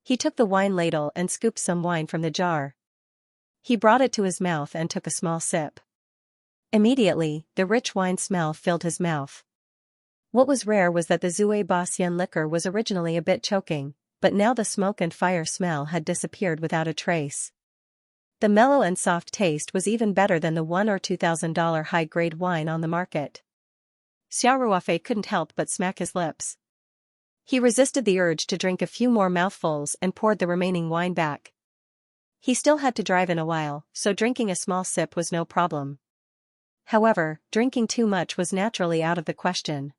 He took the wine ladle and scooped some wine from the jar. He brought it to his mouth and took a small sip. Immediately, the rich wine smell filled his mouth. What was rare was that the Zui Ba Xian liquor was originally a bit choking, but now the smoke and fire smell had disappeared without a trace. The mellow and soft taste was even better than the $1,000 or $2,000 high-grade wine on the market. Xiao Ruofei couldn't help but smack his lips. He resisted the urge to drink a few more mouthfuls and poured the remaining wine back. He still had to drive in a while, so drinking a small sip was no problem. However, drinking too much was naturally out of the question.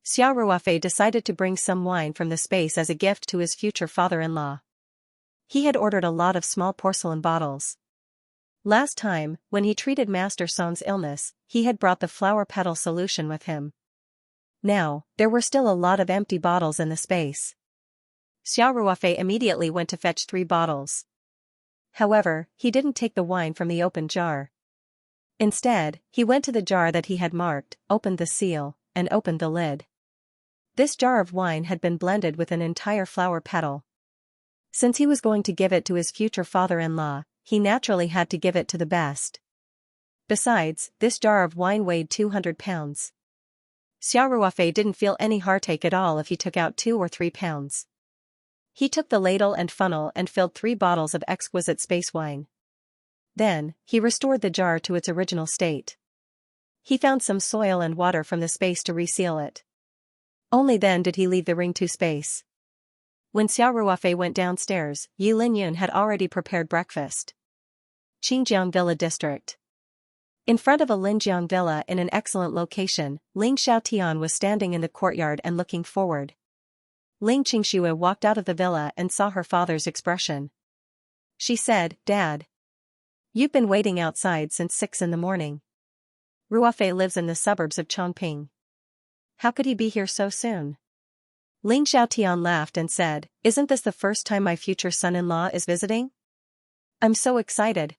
Xiao Ruofei decided to bring some wine from the space as a gift to his future father-in-law. He had ordered a lot of small porcelain bottles. Last time, when he treated Master Song's illness, he had brought the flower petal solution with him. Now, there were still a lot of empty bottles in the space. Xiao Ruofei immediately went to fetch 3 bottles. However, he didn't take the wine from the open jar. Instead, he went to the jar that he had marked, opened the seal, and opened the lid. This jar of wine had been blended with an entire flower petal. Since he was going to give it to his future father-in-law, he naturally had to give it to the best. Besides, this jar of wine weighed 200 pounds. Xiao Ruofei didn't feel any heartache at all if he took out 2 or 3 pounds. He took the ladle and funnel and filled 3 bottles of exquisite space wine. Then, he restored the jar to its original state. He found some soil and water from the space to reseal it. Only then did he leave the Ring 2 space. When Xiao Ruofei went downstairs, Yi Linyun had already prepared breakfast. Qingjiang Villa District. In front of a Linjiang villa in an excellent location, Ling Xiaotian was standing in the courtyard and looking forward. Ling Qingxue walked out of the villa and saw her father's expression. She said, "Dad. You've been waiting outside since 6 in the morning. Ruofei lives in the suburbs of Chongping. How could he be here so soon?" Ling Xiaotian laughed and said, "Isn't this the first time my future son-in-law is visiting? I'm so excited."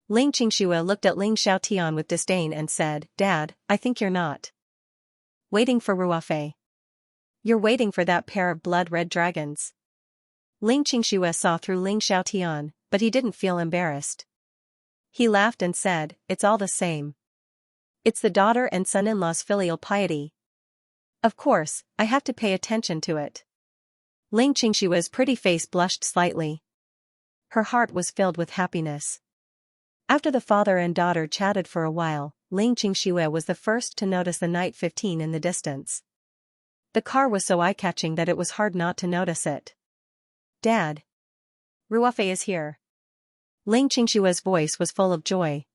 Ling Qingxue looked at Ling Xiaotian with disdain and said, "Dad, I think you're not." Waiting for Ruofei. You're waiting for that pair of blood-red dragons. Ling Qingxue saw through Ling Xiaotian, but he didn't feel embarrassed. He laughed and said, "It's all the same. It's the daughter and son-in-law's filial piety. Of course, I have to pay attention to it." Ling Qingshue's pretty face blushed slightly. Her heart was filled with happiness. After the father and daughter chatted for a while, Ling Qingxue was the first to notice the Night 15 in the distance. The car was so eye-catching that it was hard not to notice it. "Dad. Ruofei is here." Ling Qingshue's voice was full of joy.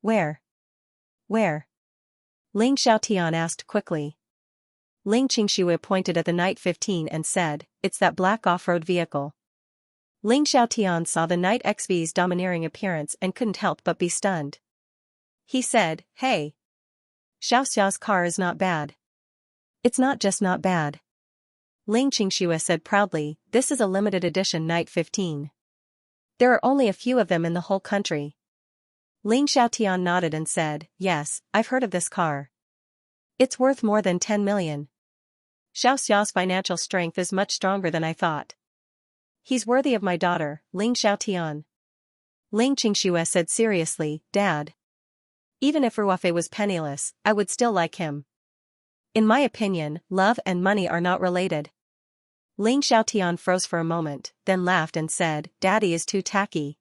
"Where? Where?" Ling Xiaotian asked quickly. Ling Qingxue pointed at the Night 15 and said, "It's that black off-road vehicle." Ling Xiaotian saw the Night XV's domineering appearance and couldn't help but be stunned. He said, "Hey. Xiaoxia's car is not bad." "It's not just not bad." Ling Qingxue said proudly, "This is a limited edition Night 15. There are only a few of them in the whole country." Ling Xiaotian nodded and said, "Yes, I've heard of this car. It's worth more than 10 million. Xiaoxia's financial strength is much stronger than I thought. He's worthy of my daughter, Ling Xiaotian." Ling Qingxue said seriously, "Dad. Even if Ruofei was penniless, I would still like him. In my opinion, love and money are not related." Ling Xiaotian froze for a moment, then laughed and said, "Daddy is too tacky."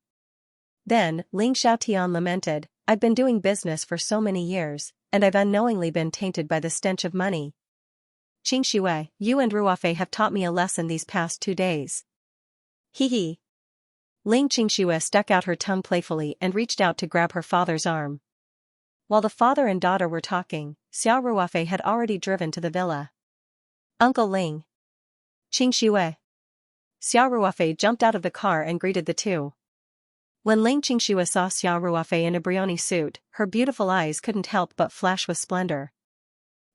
Then, Ling Xiaotian lamented, "I've been doing business for so many years, and I've unknowingly been tainted by the stench of money. Qingxue, you and Ruofei have taught me a lesson these past 2 days." "Hee hee." Ling Qingxue stuck out her tongue playfully and reached out to grab her father's arm. While the father and daughter were talking, Xiao Ruofei had already driven to the villa. "Uncle Ling." "Qingxue." Xiao Ruofei jumped out of the car and greeted the two. When Ling Qingxue saw Xiao Ruofei in a brioni suit, her beautiful eyes couldn't help but flash with splendor.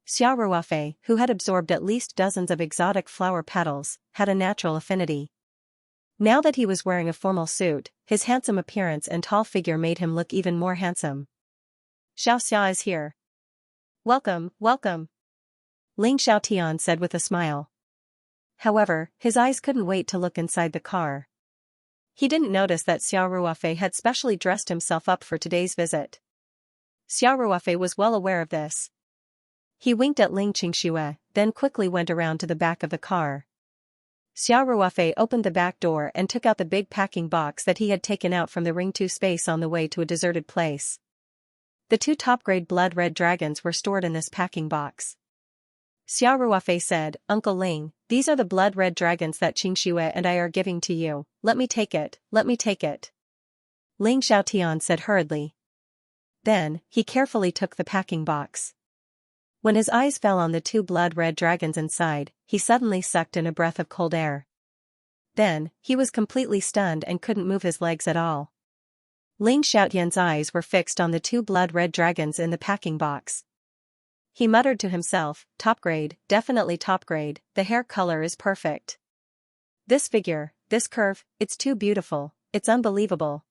Xiao Ruofei, who had absorbed at least dozens of exotic flower petals, had a natural affinity. Now that he was wearing a formal suit, his handsome appearance and tall figure made him look even more handsome. "Xiaoxia is here. Welcome, welcome," Ling Xiaotian said with a smile. However, his eyes couldn't wait to look inside the car. He didn't notice that Xiao Ruofei had specially dressed himself up for today's visit. Xiao Ruofei was well aware of this. He winked at Ling Qingxue, then quickly went around to the back of the car. Xiao Ruofei opened the back door and took out the big packing box that he had taken out from the Ring 2 space on the way to a deserted place. The 2 top-grade blood-red dragons were stored in this packing box. Xiao Ruofei said, "Uncle Ling, these are the blood-red dragons that Qingxue and I are giving to you. Let me take it, let me take it." Ling Xiaotian said hurriedly. Then, he carefully took the packing box. When his eyes fell on the 2 blood-red dragons inside, he suddenly sucked in a breath of cold air. Then, he was completely stunned and couldn't move his legs at all. Ling Xiaotian's eyes were fixed on the 2 blood-red dragons in the packing box. He muttered to himself, "Top grade, definitely top grade, the hair color is perfect. This figure, this curve, it's too beautiful, it's unbelievable."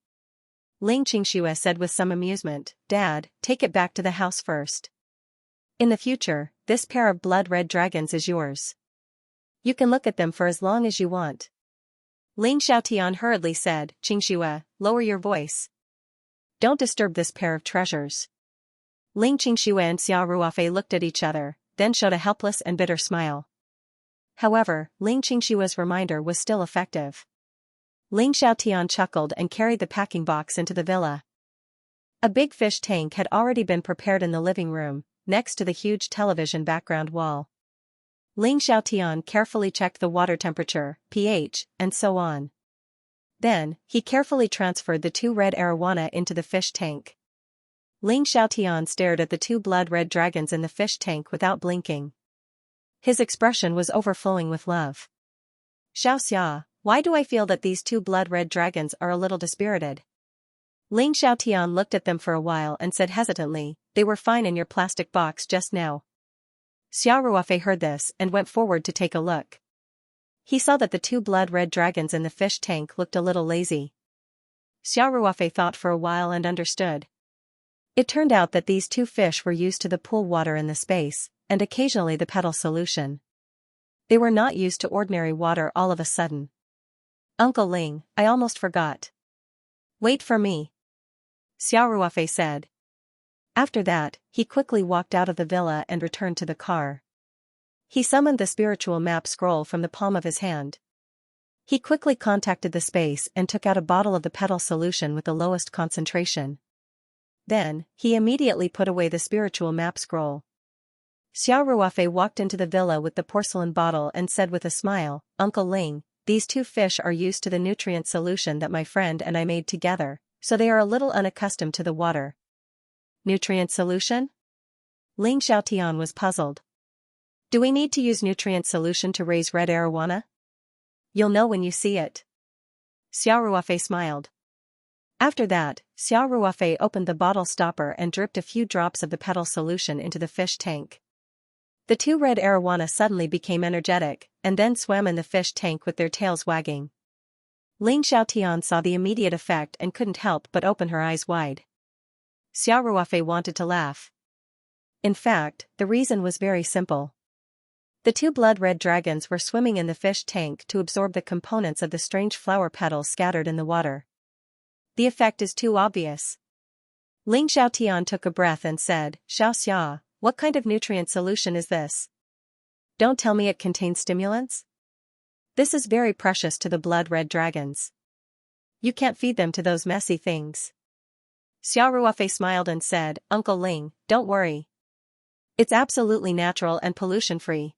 Ling Qingxue said with some amusement, "Dad, take it back to the house first. In the future, this pair of blood-red dragons is yours. You can look at them for as long as you want." Ling Xiaotian hurriedly said, "Qingxue, lower your voice. Don't disturb this pair of treasures." Ling Qingxue and Xiao Ruofei looked at each other, then showed a helpless and bitter smile. However, Ling Qingxue's reminder was still effective. Ling Xiaotian chuckled and carried the packing box into the villa. A big fish tank had already been prepared in the living room, next to the huge television background wall. Ling Xiaotian carefully checked the water temperature, pH, and so on. Then, he carefully transferred the 2 red arowana into the fish tank. Ling Xiaotian stared at the 2 blood-red dragons in the fish tank without blinking. His expression was overflowing with love. "Xiaoxia, why do I feel that these 2 blood-red dragons are a little dispirited?" Ling Xiaotian looked at them for a while and said hesitantly, "They were fine in your plastic box just now." Xiao Ruofei heard this and went forward to take a look. He saw that the 2 blood-red dragons in the fish tank looked a little lazy. Xiao Ruofei thought for a while and understood. It turned out that these two fish were used to the pool water in the space, and occasionally the petal solution. They were not used to ordinary water all of a sudden. Uncle Ling, I almost forgot. Wait for me, Xiao Ruofei said. After that, he quickly walked out of the villa and returned to the car. He summoned the spiritual map scroll from the palm of his hand. He quickly contacted the space and took out a bottle of the petal solution with the lowest concentration. Then, he immediately put away the spiritual map scroll. Xiao Ruofei walked into the villa with the porcelain bottle and said with a smile, Uncle Ling, these two fish are used to the nutrient solution that my friend and I made together, so they are a little unaccustomed to the water. Nutrient solution? Ling Xiaotian was puzzled. Do we need to use nutrient solution to raise red arowana? You'll know when you see it. Xiao Ruofei smiled. After that, Xiao Ruofei opened the bottle stopper and dripped a few drops of the petal solution into the fish tank. The two red arowana suddenly became energetic, and then swam in the fish tank with their tails wagging. Ling Xiaotian saw the immediate effect and couldn't help but open her eyes wide. Xiao Ruofei wanted to laugh. In fact, the reason was very simple. The two blood-red dragons were swimming in the fish tank to absorb the components of the strange flower petals scattered in the water. The effect is too obvious. Ling Xiaotian took a breath and said, Xiaoxia, what kind of nutrient solution is this? Don't tell me it contains stimulants? This is very precious to the blood-red dragons. You can't feed them to those messy things. Xiao Ruofei smiled and said, Uncle Ling, don't worry. It's absolutely natural and pollution-free.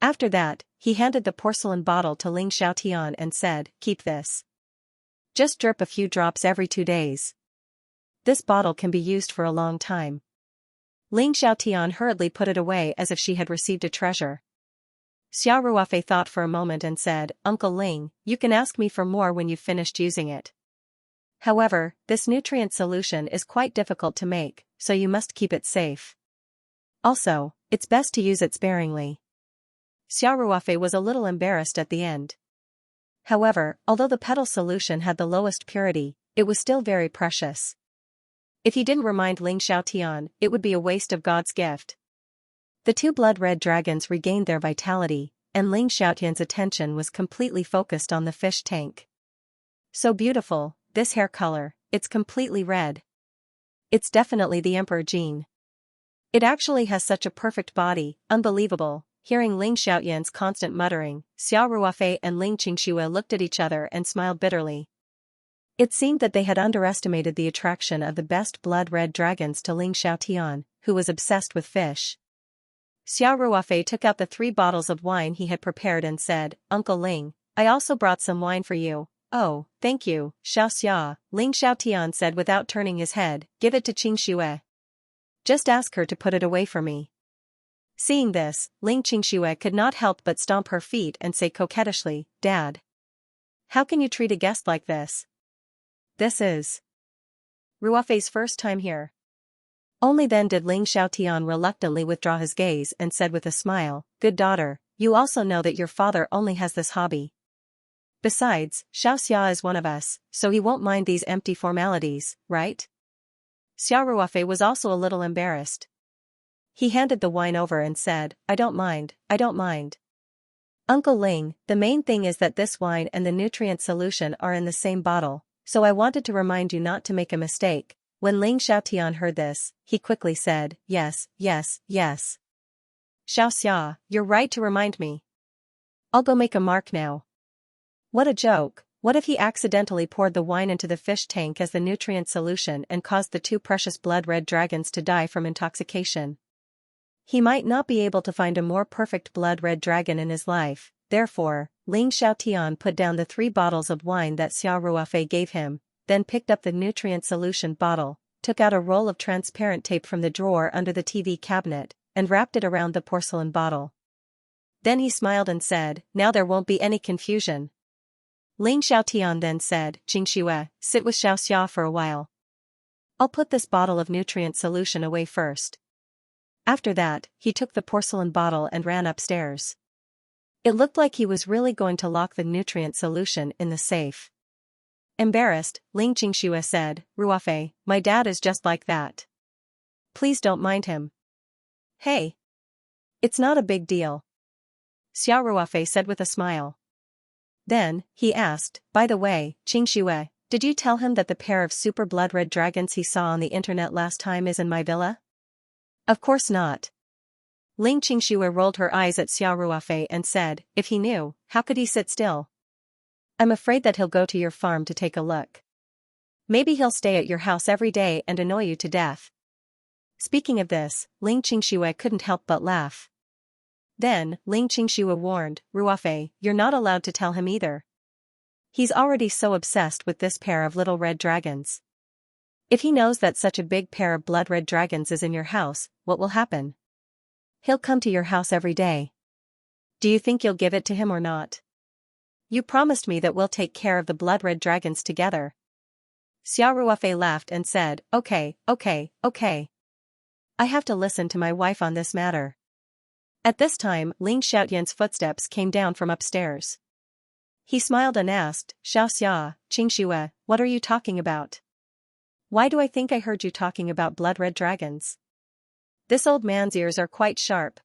After that, he handed the porcelain bottle to Ling Xiaotian and said, keep this. Just drip a few drops every 2 days. This bottle can be used for a long time. Ling Xiaotian hurriedly put it away as if she had received a treasure. Xiao Ruofei thought for a moment and said, Uncle Ling, you can ask me for more when you've finished using it. However, this nutrient solution is quite difficult to make, so you must keep it safe. Also, it's best to use it sparingly. Xiao Ruofei was a little embarrassed at the end. However, although the petal solution had the lowest purity, it was still very precious. If he didn't remind Ling Xiaotian, it would be a waste of God's gift. The two blood-red dragons regained their vitality, and Ling Xiaotian's attention was completely focused on the fish tank. So beautiful, this hair color, it's completely red. It's definitely the Emperor gene. It actually has such a perfect body, unbelievable. Hearing Ling Xiaotian's constant muttering, Xiao Ruofei and Ling Qingxue looked at each other and smiled bitterly. It seemed that they had underestimated the attraction of the best blood-red dragons to Ling Xiaotian, who was obsessed with fish. Xiao Ruofei took out the 3 bottles of wine he had prepared and said, Uncle Ling, I also brought some wine for you. Oh, thank you, Xiaoxia, Ling Xiaotian said without turning his head, give it to Qingxue. Just ask her to put it away for me. Seeing this, Ling Qingxue could not help but stomp her feet and say coquettishly, Dad. How can you treat a guest like this? This is Ruofei's first time here. Only then did Ling Xiaotian reluctantly withdraw his gaze and said with a smile, Good daughter, you also know that your father only has this hobby. Besides, Xiaoxia is one of us, so he won't mind these empty formalities, right? Xiao Ruofei was also a little embarrassed. He handed the wine over and said, I don't mind. Uncle Ling, the main thing is that this wine and the nutrient solution are in the same bottle, so I wanted to remind you not to make a mistake. When Ling Xiaotian heard this, he quickly said, Yes. Xiaoxia, you're right to remind me. I'll go make a mark now. What a joke. What if he accidentally poured the wine into the fish tank as the nutrient solution and caused the 2 precious blood-red dragons to die from intoxication? He might not be able to find a more perfect blood-red dragon in his life. Therefore, Ling Xiaotian put down the 3 bottles of wine that Xiao Ruofei gave him, then picked up the nutrient solution bottle, took out a roll of transparent tape from the drawer under the TV cabinet, and wrapped it around the porcelain bottle. Then he smiled and said, Now there won't be any confusion. Ling Xiaotian then said, Qingxue, sit with Xiaoxia for a while. I'll put this bottle of nutrient solution away first. After that, he took the porcelain bottle and ran upstairs. It looked like he was really going to lock the nutrient solution in the safe. Embarrassed, Ling Qingxue said, Ruofei, my dad is just like that. Please don't mind him. Hey. It's not a big deal. Xiao Ruofei said with a smile. Then, he asked, by the way, Qingxue, did you tell him that the pair of super blood red dragons he saw on the internet last time is in my villa? Of course not. Ling Qingxue rolled her eyes at Xiao Ruofei and said, if he knew, how could he sit still? I'm afraid that he'll go to your farm to take a look. Maybe he'll stay at your house every day and annoy you to death. Speaking of this, Ling Qingxue couldn't help but laugh. Then, Ling Qingxue warned, Ruofei, you're not allowed to tell him either. He's already so obsessed with this pair of little red dragons. If he knows that such a big pair of blood red dragons is in your house, what will happen? He'll come to your house every day. Do you think you'll give it to him or not? You promised me that we'll take care of the blood red dragons together. Xiao Ruofei laughed and said, okay. I have to listen to my wife on this matter. At this time, Ling Xiaotian's footsteps came down from upstairs. He smiled and asked, Xiaoxia, Qingxue, what are you talking about? Why do I think I heard you talking about blood red dragons? This old man's ears are quite sharp.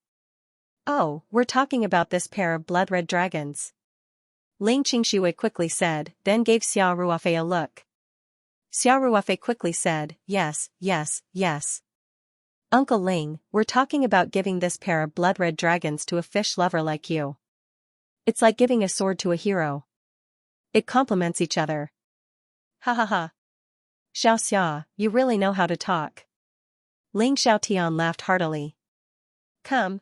Oh, we're talking about this pair of blood red dragons. Ling Qingxue quickly said, then gave Xiao Ruofei a look. Xiao Ruofei quickly said, yes. Uncle Ling, we're talking about giving this pair of blood red dragons to a fish lover like you. It's like giving a sword to a hero. It complements each other. Ha ha ha. Xiaoxia, you really know how to talk. Ling Xiaotian laughed heartily. Come.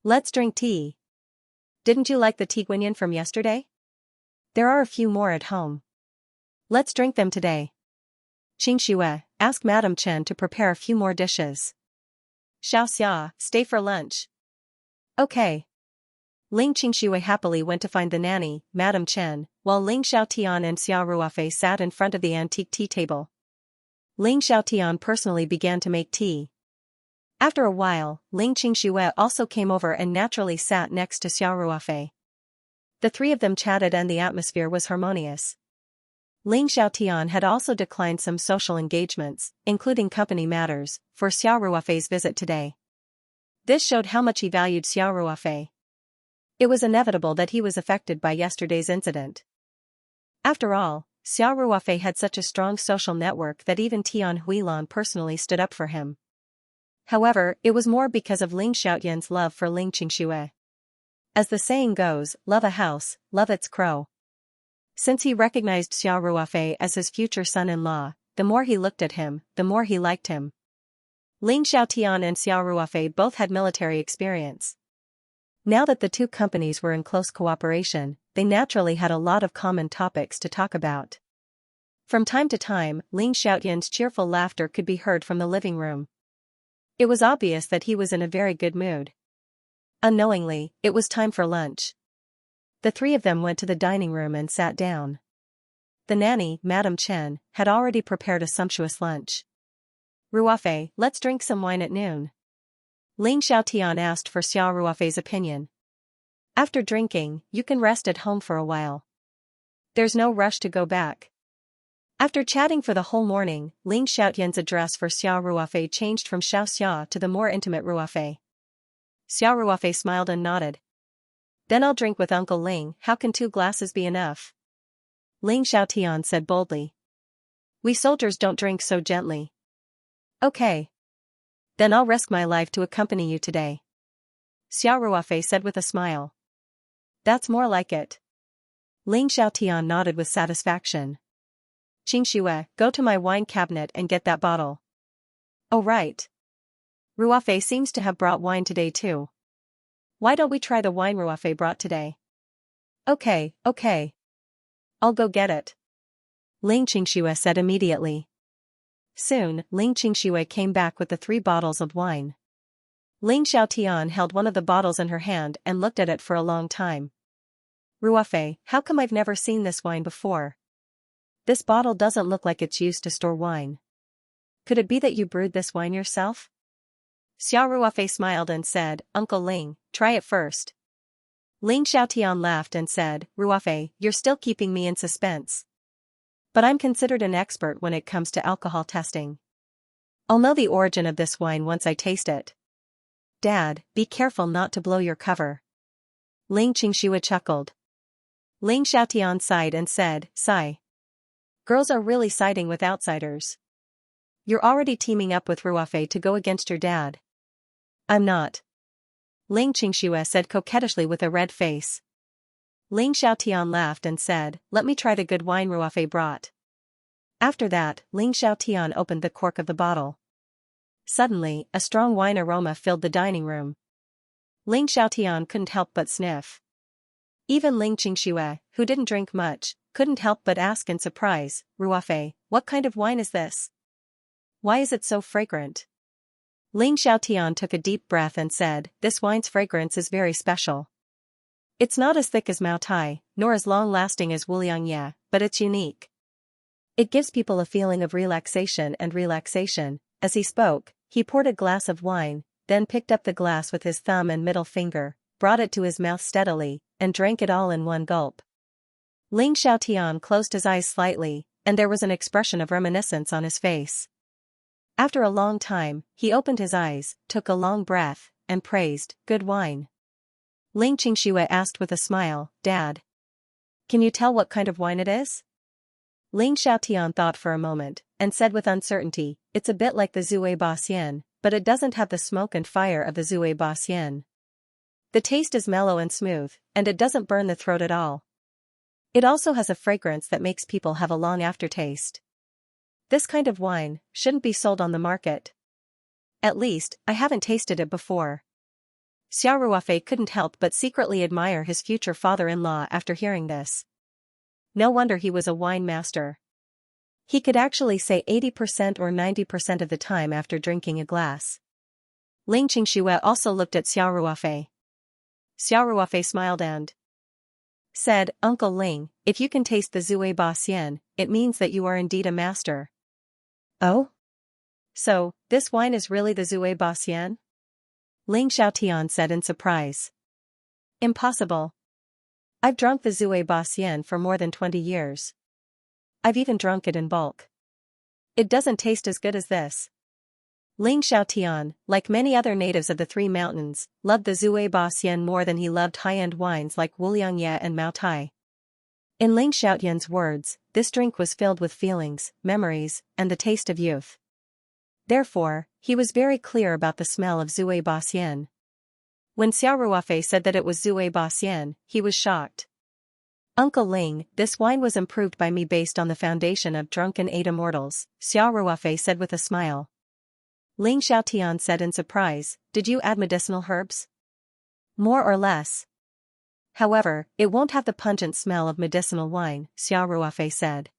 Let's drink tea. Didn't you like the tea guanyin from yesterday? There are a few more at home. Let's drink them today. Qingxue, ask Madame Chen to prepare a few more dishes. Xiaoxia, stay for lunch. Okay. Ling Qingxue happily went to find the nanny, Madame Chen, while Ling Xiaotian and Xiao Ruofei sat in front of the antique tea table. Ling Xiaotian personally began to make tea. After a while, Ling Qingxue also came over and naturally sat next to Xiao Ruofei. The three of them chatted and the atmosphere was harmonious. Ling Xiaotian had also declined some social engagements, including company matters, for Xiao Ruofei's visit today. This showed how much he valued Xiao Ruofei. It was inevitable that he was affected by yesterday's incident. After all, Xiao Ruofei had such a strong social network that even Tian Huilan personally stood up for him. However, it was more because of Ling Xiaotian's love for Ling Qingxue. As the saying goes, love a house, love its crow. Since he recognized Xiao Ruofei as his future son-in-law, the more he looked at him, the more he liked him. Ling Xiaotian and Xiao Ruofei both had military experience. Now that the two companies were in close cooperation, they naturally had a lot of common topics to talk about. From time to time, Ling Xiaotian's cheerful laughter could be heard from the living room. It was obvious that he was in a very good mood. Unknowingly, it was time for lunch. The three of them went to the dining room and sat down. The nanny, Madame Chen, had already prepared a sumptuous lunch. Ruofei, let's drink some wine at noon. Ling Xiaotian asked for Xiao Ruofei's opinion. After drinking, you can rest at home for a while. There's no rush to go back. After chatting for the whole morning, Ling Xiaotian's address for Xiao Ruofei changed from Xiaoxia to the more intimate Ruofei. Xiao Ruofei smiled and nodded. Then I'll drink with Uncle Ling. How can 2 glasses be enough? Ling Xiaotian said boldly. We soldiers don't drink so gently. Okay. Then I'll risk my life to accompany you today. Xiao Ruofei said with a smile. That's more like it. Ling Xiaotian nodded with satisfaction. Qingxue, go to my wine cabinet and get that bottle. Oh right. Ruofei seems to have brought wine today too. Why don't we try the wine Ruofei brought today? Okay. I'll go get it. Ling Qingxue said immediately. Soon, Ling Qingxue came back with the 3 bottles of wine. Ling Xiaotian held one of the bottles in her hand and looked at it for a long time. Ruofei, how come I've never seen this wine before? This bottle doesn't look like it's used to store wine. Could it be that you brewed this wine yourself? Xiao Ruofei smiled and said, Uncle Ling, try it first. Ling Xiaotian laughed and said, Ruofei, you're still keeping me in suspense. But I'm considered an expert when it comes to alcohol testing. I'll know the origin of this wine once I taste it. Dad, be careful not to blow your cover. Ling Qingxue chuckled. Ling Xiaotian sighed and said, Sigh. Girls are really siding with outsiders. You're already teaming up with Ruofei to go against your dad. I'm not. Ling Qingxue said coquettishly with a red face. Ling Xiaotian laughed and said, Let me try the good wine Ruofei brought. After that, Ling Xiaotian opened the cork of the bottle. Suddenly, a strong wine aroma filled the dining room. Ling Xiaotian couldn't help but sniff. Even Ling Qingxue, who didn't drink much, couldn't help but ask in surprise, Ruofei, what kind of wine is this? Why is it so fragrant? Ling Xiaotian took a deep breath and said, This wine's fragrance is very special. It's not as thick as Mao Tai, nor as long-lasting as Xianxia, but it's unique. It gives people a feeling of relaxation and relaxation. As he spoke, he poured a glass of wine, then picked up the glass with his thumb and middle finger, brought it to his mouth steadily, and drank it all in one gulp. Ling Xiaotian closed his eyes slightly, and there was an expression of reminiscence on his face. After a long time, he opened his eyes, took a long breath, and praised, Good wine. Ling Qingxue asked with a smile, Dad. Can you tell what kind of wine it is? Ling Xiaotian thought for a moment, and said with uncertainty, It's a bit like the Zui Baxian, but it doesn't have the smoke and fire of the Zui Baxian. The taste is mellow and smooth, and it doesn't burn the throat at all. It also has a fragrance that makes people have a long aftertaste. This kind of wine shouldn't be sold on the market. At least, I haven't tasted it before. Xiao Ruofei couldn't help but secretly admire his future father-in-law after hearing this. No wonder he was a wine master. He could actually say 80% or 90% of the time after drinking a glass. Ling Qingxue also looked at Xiao Ruofei. Xiao Ruofei smiled and said, Uncle Ling, if you can taste the Zui Baxian, it means that you are indeed a master. Oh? So, this wine is really the Zui Baxian? Ling Xiaotian said in surprise. Impossible. I've drunk the Zui Baxian for more than 20 years. I've even drunk it in bulk. It doesn't taste as good as this. Ling Xiaotian, like many other natives of the Three Mountains, loved the Zui Baxian more than he loved high-end wines like Xianxia and Mao Tai. In Ling Xiaotian's words, this drink was filled with feelings, memories, and the taste of youth. Therefore, he was very clear about the smell of Zui Baxian. When Xiao Ruofei said that it was Zui Baxian, he was shocked. Uncle Ling, this wine was improved by me based on the foundation of drunken 8 immortals, Xiao Ruofei said with a smile. Ling Xiaotian said in surprise, Did you add medicinal herbs? More or less. However, it won't have the pungent smell of medicinal wine, Xiao Ruofei said.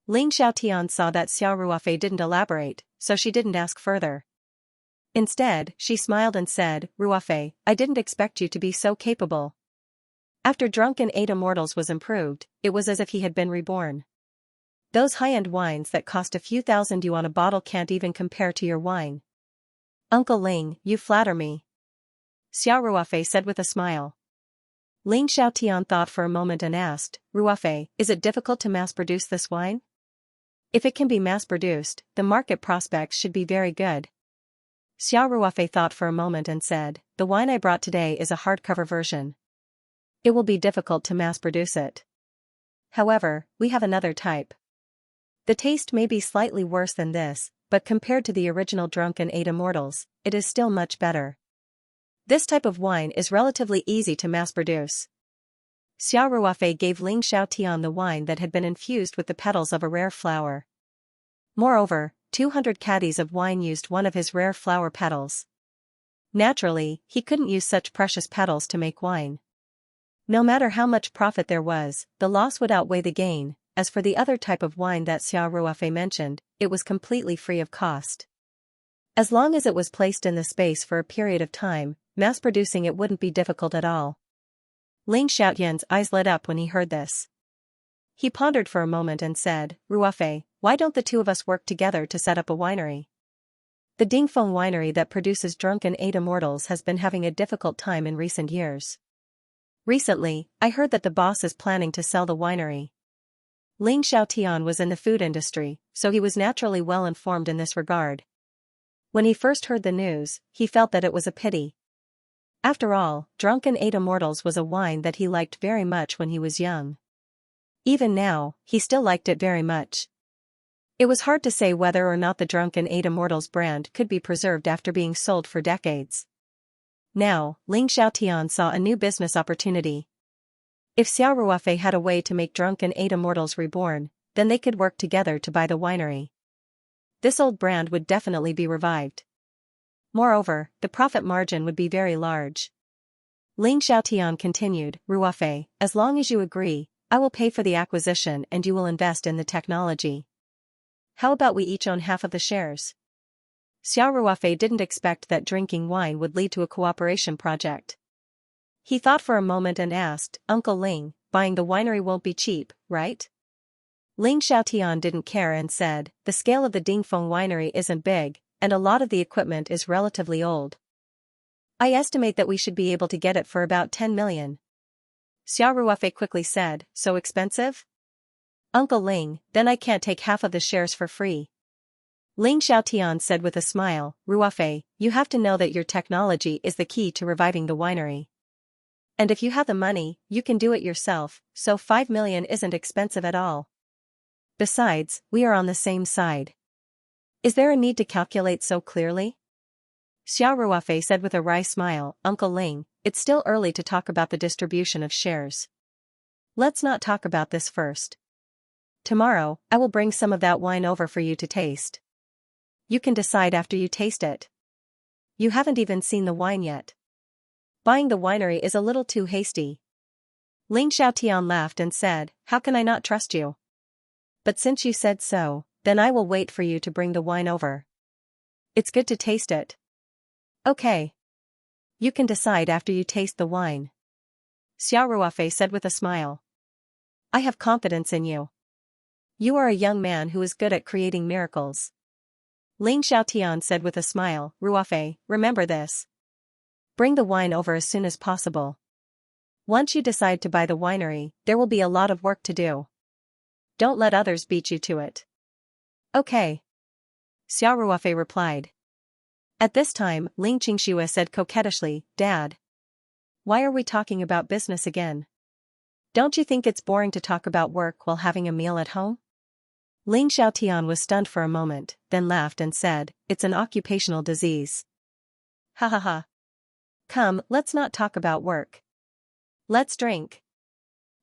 Ling Xiaotian saw that Xiao Ruofei didn't elaborate, so she didn't ask further. Instead, she smiled and said, Ruofei, I didn't expect you to be so capable. After drunken 8 immortals was improved, it was as if he had been reborn. Those high-end wines that cost a few thousand yuan a bottle can't even compare to your wine. Uncle Ling, you flatter me. Xiao Ruofei said with a smile. Ling Xiaotian thought for a moment and asked, Ruofei, is it difficult to mass-produce this wine? If it can be mass-produced, the market prospects should be very good. Xiao Ruofei thought for a moment and said, The wine I brought today is a hardcover version. It will be difficult to mass-produce it. However, we have another type. The taste may be slightly worse than this, but compared to the original drunken 8 immortals, it is still much better. This type of wine is relatively easy to mass-produce. Xiao Ruofei gave Ling Xiaotian the wine that had been infused with the petals of a rare flower. Moreover, 200 caddies of wine used one of his rare flower petals. Naturally, he couldn't use such precious petals to make wine. No matter how much profit there was, the loss would outweigh the gain. As for the other type of wine that Xiao Ruofei mentioned, it was completely free of cost. As long as it was placed in the space for a period of time, mass-producing it wouldn't be difficult at all. Ling Xiaotian's eyes lit up when he heard this. He pondered for a moment and said, Ruofei, why don't the two of us work together to set up a winery? The Dingfeng winery that produces drunken 8 immortals has been having a difficult time in recent years. Recently, I heard that the boss is planning to sell the winery. Ling Xiaotian was in the food industry, so he was naturally well informed in this regard. When he first heard the news, he felt that it was a pity. After all, Drunken Eight Immortals was a wine that he liked very much when he was young. Even now, he still liked it very much. It was hard to say whether or not the Drunken Eight Immortals brand could be preserved after being sold for decades. Now, Ling Xiaotian saw a new business opportunity. If Xiao Ruofei had a way to make Drunken Eight Immortals reborn, then they could work together to buy the winery. This old brand would definitely be revived. Moreover, the profit margin would be very large. Ling Xiaotian continued, Ruofei, as long as you agree, I will pay for the acquisition and you will invest in the technology. How about we each own half of the shares? Xiao Ruofei didn't expect that drinking wine would lead to a cooperation project. He thought for a moment and asked, Uncle Ling, buying the winery won't be cheap, right? Ling Xiaotian didn't care and said, the scale of the Dingfeng winery isn't big, and a lot of the equipment is relatively old. I estimate that we should be able to get it for about 10 million. Xiao Ruofei quickly said, so expensive? Uncle Ling, then I can't take half of the shares for free. Ling Xiaotian said with a smile, Ruofei, you have to know that your technology is the key to reviving the winery. And if you have the money, you can do it yourself, so 5 million isn't expensive at all. Besides, we are on the same side. Is there a need to calculate so clearly? Xiao Ruofei said with a wry smile, Uncle Ling, it's still early to talk about the distribution of shares. Let's not talk about this first. Tomorrow, I will bring some of that wine over for you to taste. You can decide after you taste it. You haven't even seen the wine yet. Buying the winery is a little too hasty. Ling Xiaotian laughed and said, how can I not trust you? But since you said so, then I will wait for you to bring the wine over. It's good to taste it. Okay. You can decide after you taste the wine. Xiao Ruofei said with a smile. I have confidence in you. You are a young man who is good at creating miracles. Ling Xiaotian said with a smile, Ruofei, remember this. Bring the wine over as soon as possible. Once you decide to buy the winery, there will be a lot of work to do. Don't let others beat you to it. Okay. Xiao Ruofei replied. At this time, Ling Xianxia said coquettishly, Dad. Why are we talking about business again? Don't you think it's boring to talk about work while having a meal at home? Ling Xiaotian was stunned for a moment, then laughed and said, it's an occupational disease. Ha ha ha. Come, let's not talk about work. Let's drink.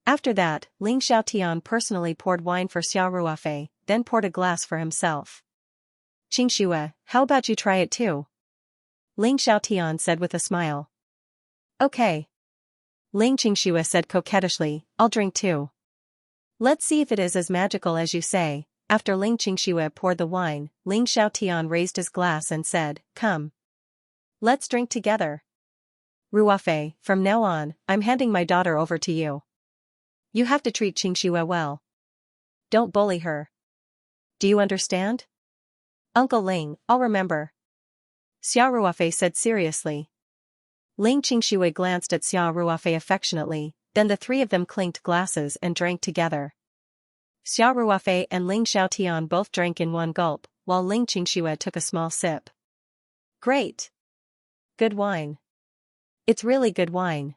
After that, Ling Xiaotian personally poured wine for Xiao Ruofei, then poured a glass for himself. Xianxia, how about you try it too? Ling Xiaotian said with a smile. Okay. Ling Xianxia said coquettishly, I'll drink too. Let's see if it is as magical as you say. After Ling Xianxia poured the wine, Ling Xiaotian raised his glass and said, come. Let's drink together. Ruofei, from now on, I'm handing my daughter over to you. You have to treat Xianxia well. Don't bully her. Do you understand? Uncle Ling, I'll remember. Xiao Ruofei said seriously. Ling Xianxia glanced at Xiao Ruofei affectionately, then the three of them clinked glasses and drank together. Xiao Ruofei and Ling Xiaotian both drank in one gulp, while Ling Xianxia took a small sip. Great. Good wine. It's really good wine.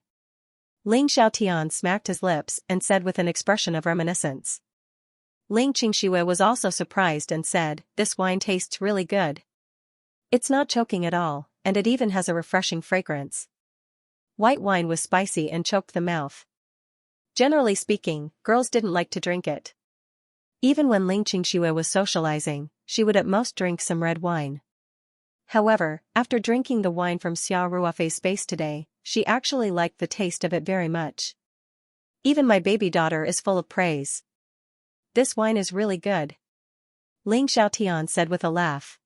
Ling Xiaotian smacked his lips and said with an expression of reminiscence. Ling Xianxia was also surprised and said, this wine tastes really good. It's not choking at all, and it even has a refreshing fragrance. White wine was spicy and choked the mouth. Generally speaking, girls didn't like to drink it. Even when Ling Xianxia was socializing, she would at most drink some red wine. However, after drinking the wine from Xiao Ruofei's space today, she actually liked the taste of it very much. Even my baby daughter is full of praise. This wine is really good. Ling Xiaotian said with a laugh.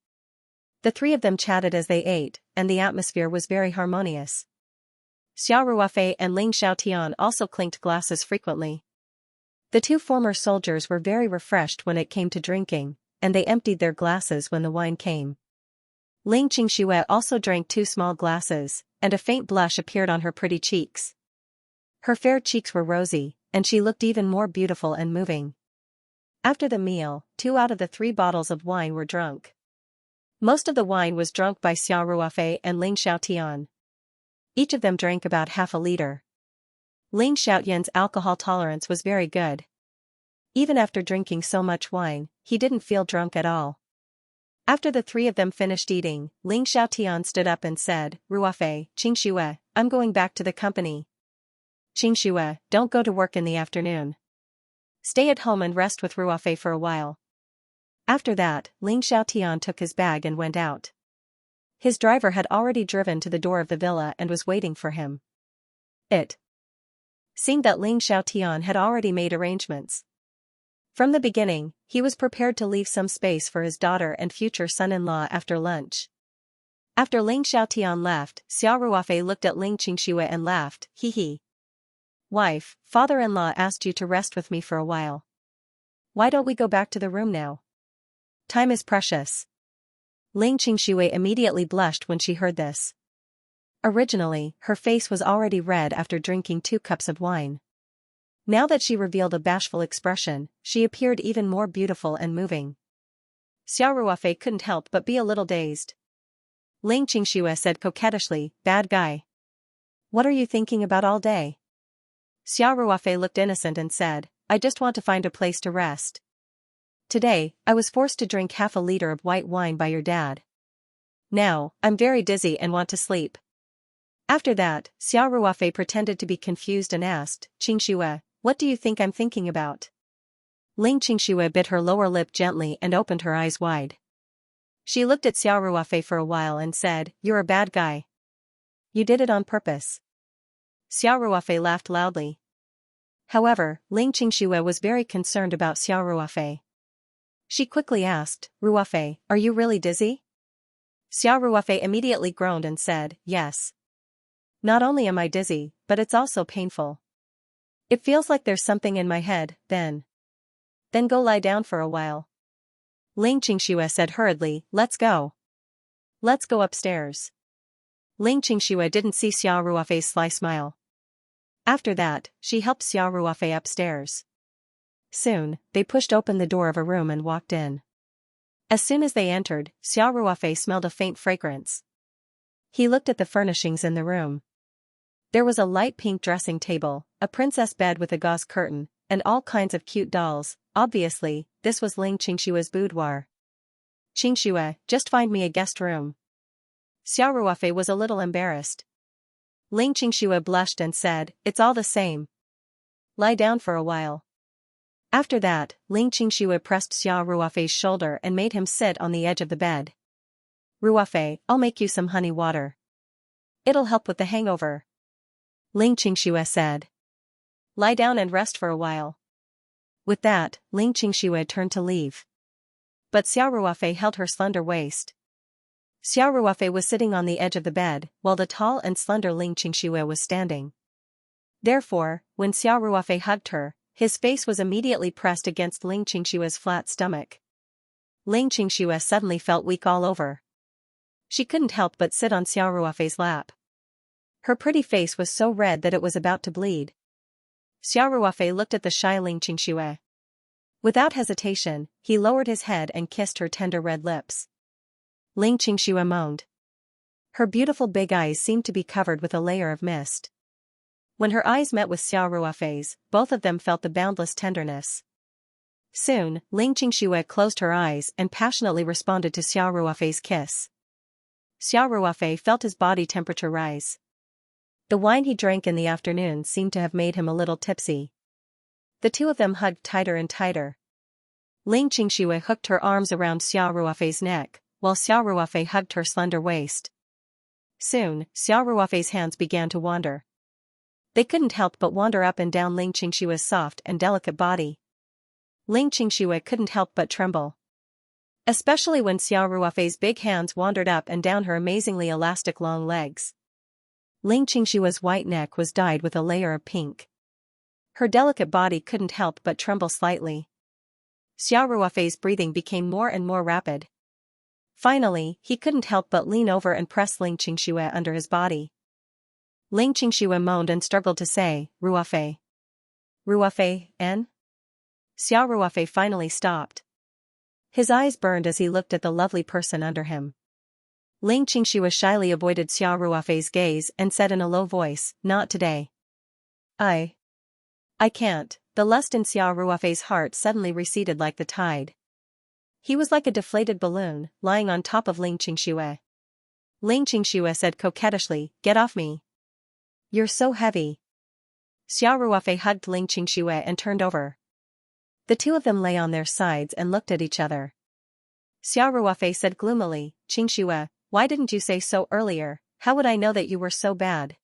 The three of them chatted as they ate, and the atmosphere was very harmonious. Xiao Ruofei and Ling Xiaotian also clinked glasses frequently. The two former soldiers were very refreshed when it came to drinking, and they emptied their glasses when the wine came. Ling Xianxia also drank 2 small glasses, and a faint blush appeared on her pretty cheeks. Her fair cheeks were rosy, and she looked even more beautiful and moving. After the meal, 2 out of the 3 bottles of wine were drunk. Most of the wine was drunk by Xiao Ruofei and Ling Xiaotian. Each of them drank about half a liter. Ling Xiaotian's alcohol tolerance was very good. Even after drinking so much wine, he didn't feel drunk at all. After the 3 of them finished eating, Ling Xiaotian stood up and said, Ruofei, Xianxia, I'm going back to the company. Xianxia, don't go to work in the afternoon. Stay at home and rest with Ruofei for a while. After that, Ling Xiaotian took his bag and went out. His driver had already driven to the door of the villa and was waiting for him. It seemed that Ling Xiaotian had already made arrangements. From the beginning, he was prepared to leave some space for his daughter and future son-in-law after lunch. After Ling Xiaotian left, Xiao Ruofei looked at Ling Xianxia and laughed, hee hee. Wife, father-in-law asked you to rest with me for a while. Why don't we go back to the room now? Time is precious. Ling Xianxia immediately blushed when she heard this. Originally, her face was already red after drinking 2 cups of wine. Now that she revealed a bashful expression, she appeared even more beautiful and moving. Xiao Ruofei couldn't help but be a little dazed. Ling Xianxia said coquettishly, bad guy. What are you thinking about all day? Xiao Ruofei looked innocent and said, I just want to find a place to rest. Today, I was forced to drink half a liter of white wine by your dad. Now, I'm very dizzy and want to sleep. After that, Xiao Ruofei pretended to be confused and asked, Xianxia, what do you think I'm thinking about? Ling Xianxia bit her lower lip gently and opened her eyes wide. She looked at Xiao Ruofei for a while and said, you're a bad guy. You did it on purpose. Xiao Ruofei laughed loudly. However, Ling Xianxia was very concerned about Xiao Ruofei. She quickly asked, Ruofei, are you really dizzy? Xiao Ruofei immediately groaned and said, yes. Not only am I dizzy, but it's also painful. It feels like there's something in my head, then go lie down for a while. Ling Xianxia said hurriedly, let's go. Let's go upstairs. Ling Xianxia didn't see Xiao Ruofei's sly smile. After that, she helped Xiao Ruofei upstairs. Soon, they pushed open the door of a room and walked in. As soon as they entered, Xiao Ruofei smelled a faint fragrance. He looked at the furnishings in the room. There was a light pink dressing table, a princess bed with a gauze curtain, and all kinds of cute dolls. Obviously, this was Ling Xianxia's boudoir. Xianxia, just find me a guest room. Xiao Ruofei was a little embarrassed. Ling Xianxia blushed and said, it's all the same. Lie down for a while. After that, Ling Xianxia pressed Xiao Ruofei's shoulder and made him sit on the edge of the bed. Ruofei, I'll make you some honey water. It'll help with the hangover. Ling Xianxia said. Lie down and rest for a while. With that, Ling Xianxia turned to leave. But Xiao Ruofei held her slender waist. Xiao Ruofei was sitting on the edge of the bed, while the tall and slender Ling Xianxia was standing. Therefore, when Xiao Ruofei hugged her, his face was immediately pressed against Ling Xianxia's flat stomach. Ling Xianxia suddenly felt weak all over. She couldn't help but sit on Xiao Ruofei's lap. Her pretty face was so red that it was about to bleed. Xiao Ruofei looked at the shy Ling Xianxia. Without hesitation, he lowered his head and kissed her tender red lips. Ling Xianxia moaned. Her beautiful big eyes seemed to be covered with a layer of mist. When her eyes met with Xiao Ruofei's, both of them felt the boundless tenderness. Soon, Ling Xianxia closed her eyes and passionately responded to Xiao Ruofei's kiss. Xiao Ruofei felt his body temperature rise. The wine he drank in the afternoon seemed to have made him a little tipsy. The 2 of them hugged tighter and tighter. Ling Xianxia hooked her arms around Xiao Ruofei's neck, while Xiao Ruofei hugged her slender waist. Soon, Xiao Ruofei's hands began to wander. They couldn't help but wander up and down Ling Xianxia's soft and delicate body. Ling Xianxia couldn't help but tremble. Especially when Xiao Ruofei's big hands wandered up and down her amazingly elastic long legs. Ling Xianxia's white neck was dyed with a layer of pink. Her delicate body couldn't help but tremble slightly. Xiao Ruofei's breathing became more and more rapid. Finally, he couldn't help but lean over and press Ling Xianxia under his body. Ling Qingxue moaned and struggled to say, Ruofei. Ruofei, en? Xiao Ruofei finally stopped. His eyes burned as he looked at the lovely person under him. Ling Qingxue shyly avoided Xiao Ruofei's gaze and said in a low voice, not today. I can't. The lust in Xiao Ruofei's heart suddenly receded like the tide. He was like a deflated balloon, lying on top of Ling Qingxue. Ling Qingxue said coquettishly, get off me. You're so heavy. Xiao Ruofei hugged Ling Qingxue and turned over. The two of them lay on their sides and looked at each other. Xiao Ruofei said gloomily, Qingxue, why didn't you say so earlier? How would I know that you were so bad?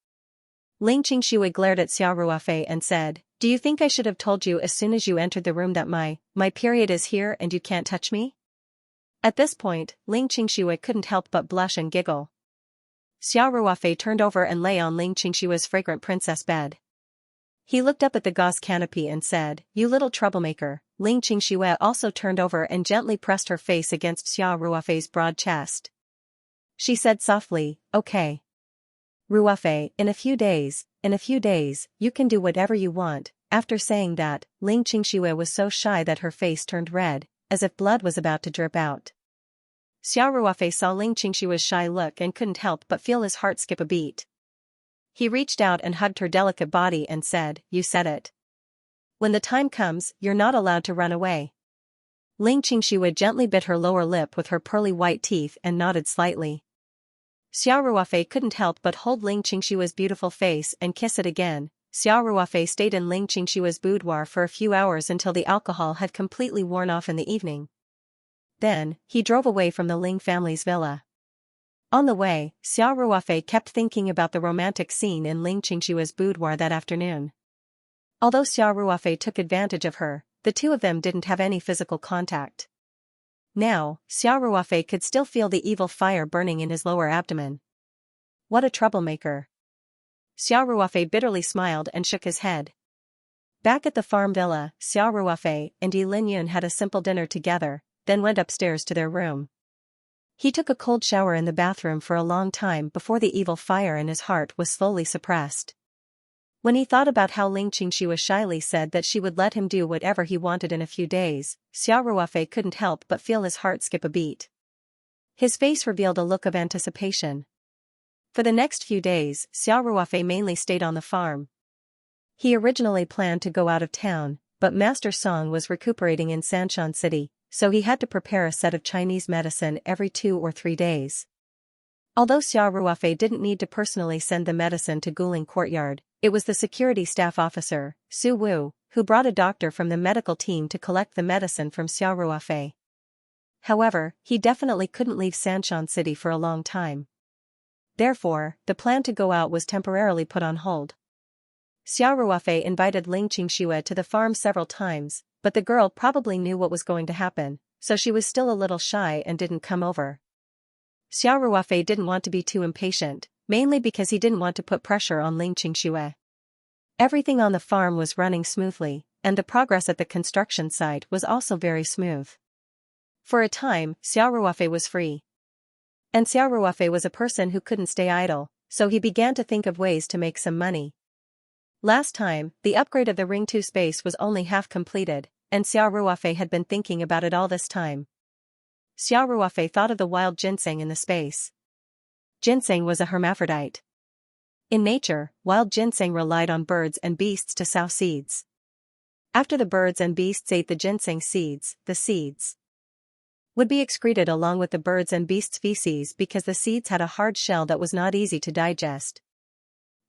Ling Qingxue glared at Xiao Ruofei and said, do you think I should have told you as soon as you entered the room that my period is here and you can't touch me? At this point, Ling Qingxue couldn't help but blush and giggle. Xiao Ruofei turned over and lay on Ling Qingxue's fragrant princess bed. He looked up at the gauze canopy and said, you little troublemaker. Ling Qingxue also turned over and gently pressed her face against Xiao Ruofei's broad chest. She said softly, okay. Ruofei, in a few days, you can do whatever you want. After saying that, Ling Qingxue was so shy that her face turned red, as if blood was about to drip out. Xiao Ruofei saw Ling Qingxue's shy look and couldn't help but feel his heart skip a beat. He reached out and hugged her delicate body and said, you said it. When the time comes, you're not allowed to run away. Ling Qingxue gently bit her lower lip with her pearly white teeth and nodded slightly. Xiao Ruofei couldn't help but hold Ling Qingxue's beautiful face and kiss it again. Xiao Ruofei stayed in Ling Qingxue's boudoir for a few hours until the alcohol had completely worn off in the evening. Then, he drove away from the Ling family's villa. On the way, Xiao Ruofei kept thinking about the romantic scene in Ling Qingxue's boudoir that afternoon. Although Xiao Ruofei took advantage of her, the two of them didn't have any physical contact. Now, Xiao Ruofei could still feel the evil fire burning in his lower abdomen. What a troublemaker. Xiao Ruofei bitterly smiled and shook his head. Back at the farm villa, Xiao Ruofei and Yi Linyun had a simple dinner together, then went upstairs to their room. He took a cold shower in the bathroom for a long time before the evil fire in his heart was slowly suppressed. When he thought about how Ling Qingxue shyly said that she would let him do whatever he wanted in a few days, Xiao Ruofei couldn't help but feel his heart skip a beat. His face revealed a look of anticipation. For the next few days, Xiao Ruofei mainly stayed on the farm. He originally planned to go out of town, but Master Song was recuperating in Sanshan City, so he had to prepare a set of Chinese medicine every 2 or 3 days. Although Xiao Ruofei didn't need to personally send the medicine to Guling Courtyard, it was the security staff officer, Su Wu, who brought a doctor from the medical team to collect the medicine from Xiao Ruofei. However, he definitely couldn't leave Sanshan City for a long time. Therefore, the plan to go out was temporarily put on hold. Xiao Ruofei invited Ling Qingxue to the farm several times, but the girl probably knew what was going to happen, so she was still a little shy and didn't come over. Xiao Ruofei didn't want to be too impatient, mainly because he didn't want to put pressure on Ling Qingxue. Everything on the farm was running smoothly, and the progress at the construction site was also very smooth. For a time, Xiao Ruofei was free. And Xiao Ruofei was a person who couldn't stay idle, so he began to think of ways to make some money. Last time, the upgrade of the Ring 2 space was only half completed, and Xiao Ruofei had been thinking about it all this time. Xiao Ruofei thought of the wild ginseng in the space. Ginseng was a hermaphrodite. In nature, wild ginseng relied on birds and beasts to sow seeds. After the birds and beasts ate the ginseng seeds, the seeds would be excreted along with the birds and beasts' feces because the seeds had a hard shell that was not easy to digest.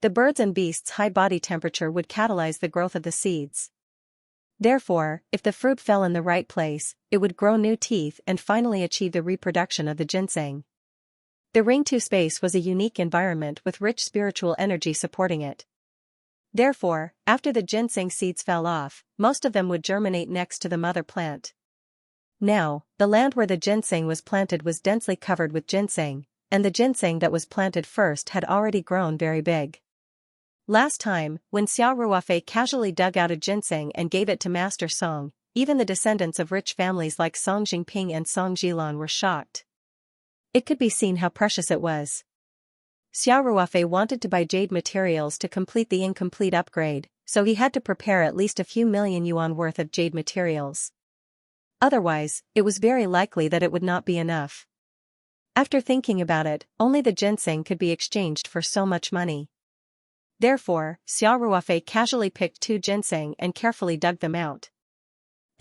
The birds and beasts' high body temperature would catalyze the growth of the seeds. Therefore, if the fruit fell in the right place, it would grow new teeth and finally achieve the reproduction of the ginseng. The Ring 2 space was a unique environment with rich spiritual energy supporting it. Therefore, after the ginseng seeds fell off, most of them would germinate next to the mother plant. Now, the land where the ginseng was planted was densely covered with ginseng, and the ginseng that was planted first had already grown very big. Last time, when Xiao Ruofei casually dug out a ginseng and gave it to Master Song, even the descendants of rich families like Song Jingping and Song Jilan were shocked. It could be seen how precious it was. Xiao Ruofei wanted to buy jade materials to complete the incomplete upgrade, so he had to prepare at least a few million yuan worth of jade materials. Otherwise, it was very likely that it would not be enough. After thinking about it, only the ginseng could be exchanged for so much money. Therefore, Xiao Ruofei casually picked 2 ginseng and carefully dug them out.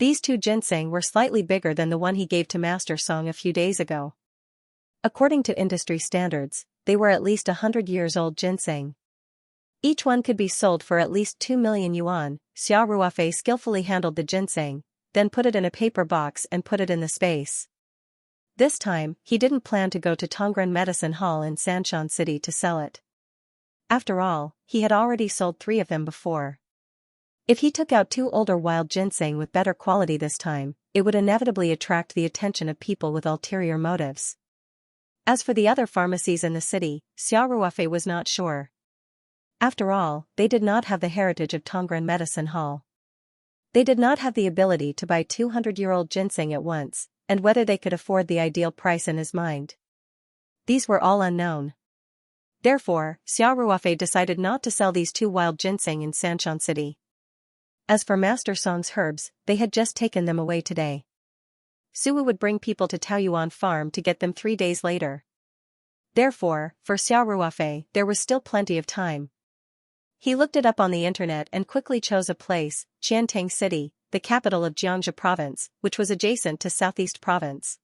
These 2 ginseng were slightly bigger than the one he gave to Master Song a few days ago. According to industry standards, they were at least 100 years old ginseng. Each one could be sold for at least 2 million yuan. Xiao Ruofei skillfully handled the ginseng, then put it in a paper box and put it in the space. This time, he didn't plan to go to Tongren Medicine Hall in Sanshan City to sell it. After all, he had already sold 3 of them before. If he took out 2 older wild ginseng with better quality this time, it would inevitably attract the attention of people with ulterior motives. As for the other pharmacies in the city, Xiao Ruofei was not sure. After all, they did not have the heritage of Tongren Medicine Hall. They did not have the ability to buy 200-year-old ginseng at once, and whether they could afford the ideal price in his mind. These were all unknown. Therefore, Xiao Ruofei decided not to sell these 2 wild ginseng in Sanshan City. As for Master Song's herbs, they had just taken them away today. Suwu would bring people to Taoyuan Farm to get them 3 days later. Therefore, for Xiao Ruofei, there was still plenty of time. He looked it up on the internet and quickly chose a place, Qiantang City, the capital of Xianxia province, which was adjacent to Southeast Province.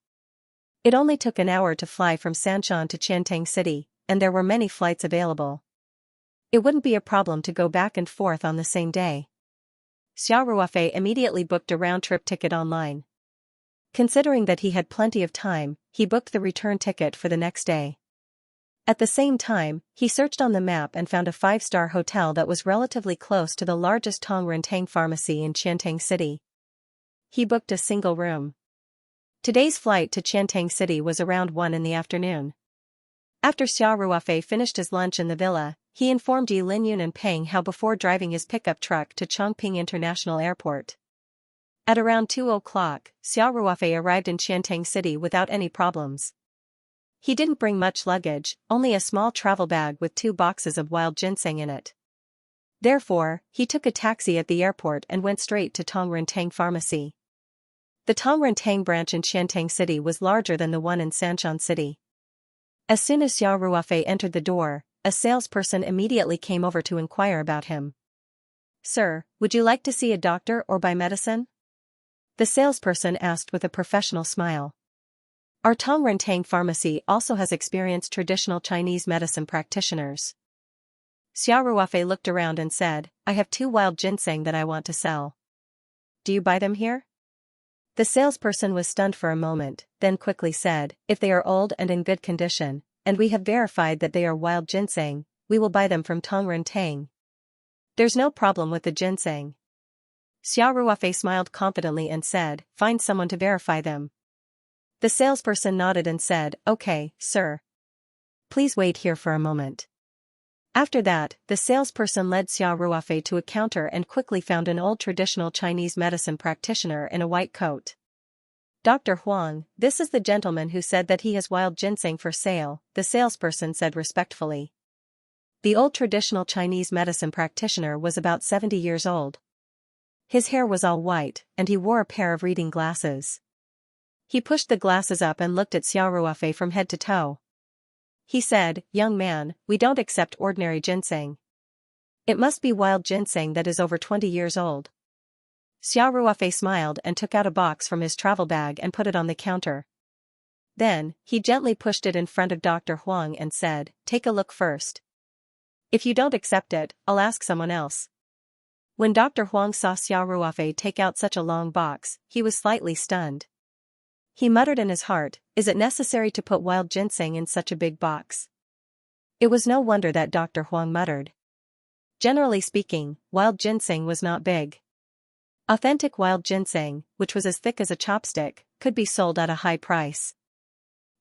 It only took an hour to fly from Sanshan to Qiantang City, and there were many flights available. It wouldn't be a problem to go back and forth on the same day. Xiao Ruofei immediately booked a round-trip ticket online. Considering that he had plenty of time, he booked the return ticket for the next day. At the same time, he searched on the map and found a 5-star hotel that was relatively close to the largest Tongrentang pharmacy in Qiantang City. He booked a single room. Today's flight to Qiantang City was around 1 in the afternoon. After Xiao Ruofei finished his lunch in the villa, he informed Yi Linyun and Peng Hao before driving his pickup truck to Chongping International Airport. At around 2 o'clock, Xiao Ruofei arrived in Qiantang City without any problems. He didn't bring much luggage, only a small travel bag with 2 boxes of wild ginseng in it. Therefore, he took a taxi at the airport and went straight to Tongrentang Pharmacy. The Tongrentang branch in Qiantang City was larger than the one in Sanshan City. As soon as Xiao Ruofei entered the door, a salesperson immediately came over to inquire about him. "Sir, would you like to see a doctor or buy medicine?" The salesperson asked with a professional smile. Our Tongrentang pharmacy also has experienced traditional Chinese medicine practitioners. Xiao Ruofei looked around and said, "I have 2 wild ginseng that I want to sell. Do you buy them here?" The salesperson was stunned for a moment, then quickly said, "If they are old and in good condition, and we have verified that they are wild ginseng, we will buy them from Tongrentang. There's no problem with the ginseng." Xiao Ruofei smiled confidently and said, "Find someone to verify them." The salesperson nodded and said, "Okay, sir. Please wait here for a moment." After that, the salesperson led Xiao Ruofei to a counter and quickly found an old traditional Chinese medicine practitioner in a white coat. "Dr. Huang, this is the gentleman who said that he has wild ginseng for sale," the salesperson said respectfully. The old traditional Chinese medicine practitioner was about 70 years old. His hair was all white, and he wore a pair of reading glasses. He pushed the glasses up and looked at Xiao Ruofei from head to toe. He said, "Young man, we don't accept ordinary ginseng. It must be wild ginseng that is over 20 years old." Xiao Ruofei smiled and took out a box from his travel bag and put it on the counter. Then, he gently pushed it in front of Dr. Huang and said, "Take a look first. If you don't accept it, I'll ask someone else." When Dr. Huang saw Xiao Ruofei take out such a long box, he was slightly stunned. He muttered in his heart, "Is it necessary to put wild ginseng in such a big box?" It was no wonder that Dr. Huang muttered. Generally speaking, wild ginseng was not big. Authentic wild ginseng, which was as thick as a chopstick, could be sold at a high price.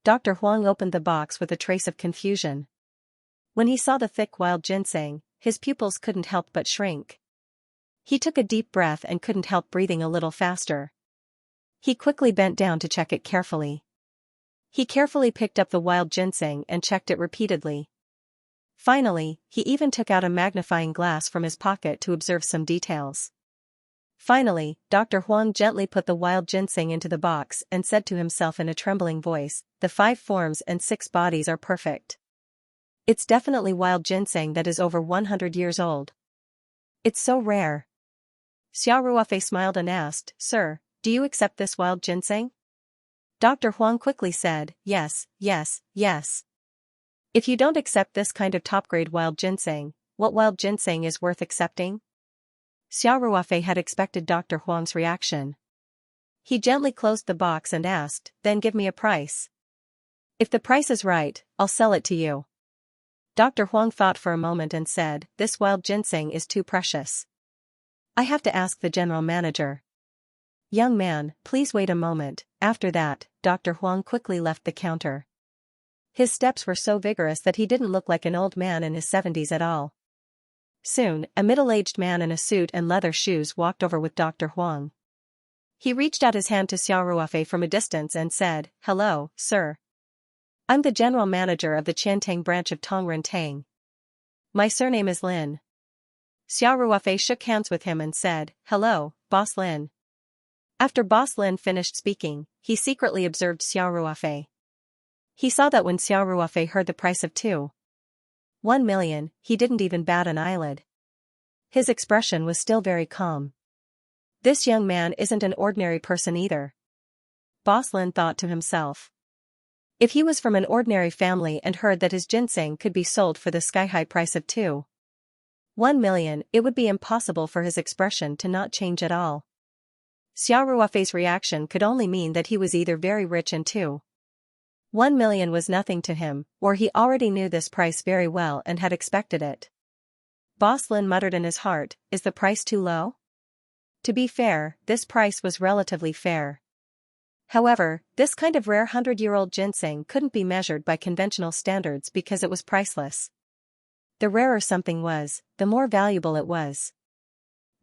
Dr. Huang opened the box with a trace of confusion. When he saw the thick wild ginseng, his pupils couldn't help but shrink. He took a deep breath and couldn't help breathing a little faster. He quickly bent down to check it carefully. He carefully picked up the wild ginseng and checked it repeatedly. Finally, he even took out a magnifying glass from his pocket to observe some details. Finally, Dr. Huang gently put the wild ginseng into the box and said to himself in a trembling voice, "The 5 forms and 6 bodies are perfect. It's definitely wild ginseng that is over 100 years old. It's so rare." Xiao Ruofei smiled and asked, "Sir, do you accept this wild ginseng?" Dr. Huang quickly said, "Yes, yes, yes. If you don't accept this kind of top-grade wild ginseng, what wild ginseng is worth accepting?" Xiao Ruofei had expected Dr. Huang's reaction. He gently closed the box and asked, "Then give me a price. If the price is right, I'll sell it to you." Dr. Huang thought for a moment and said, "This wild ginseng is too precious. I have to ask the general manager." "Young man, please wait a moment." After that, Dr. Huang quickly left the counter. His steps were so vigorous that he didn't look like an old man in his 70s at all. Soon, a middle-aged man in a suit and leather shoes walked over with Dr. Huang. He reached out his hand to Xiao Ruofei from a distance and said, "Hello, sir. I'm the general manager of the Qiantang branch of Tongrentang. My surname is Lin." Xiao Ruofei shook hands with him and said, "Hello, Boss Lin." After Boss Lin finished speaking, he secretly observed Xiao Ruofei. He saw that when Xiao Ruofei heard the price of 1 million, he didn't even bat an eyelid. His expression was still very calm. This young man isn't an ordinary person either. Boss Lin thought to himself. If he was from an ordinary family and heard that his ginseng could be sold for the sky-high price of 1 million, it would be impossible for his expression to not change at all. Xiao Ruofei's reaction could only mean that he was either very rich and 1 million was nothing to him, or he already knew this price very well and had expected it. Boss Lin muttered in his heart, "Is the price too low?" To be fair, this price was relatively fair. However, this kind of rare 100-year-old ginseng couldn't be measured by conventional standards because it was priceless. The rarer something was, the more valuable it was.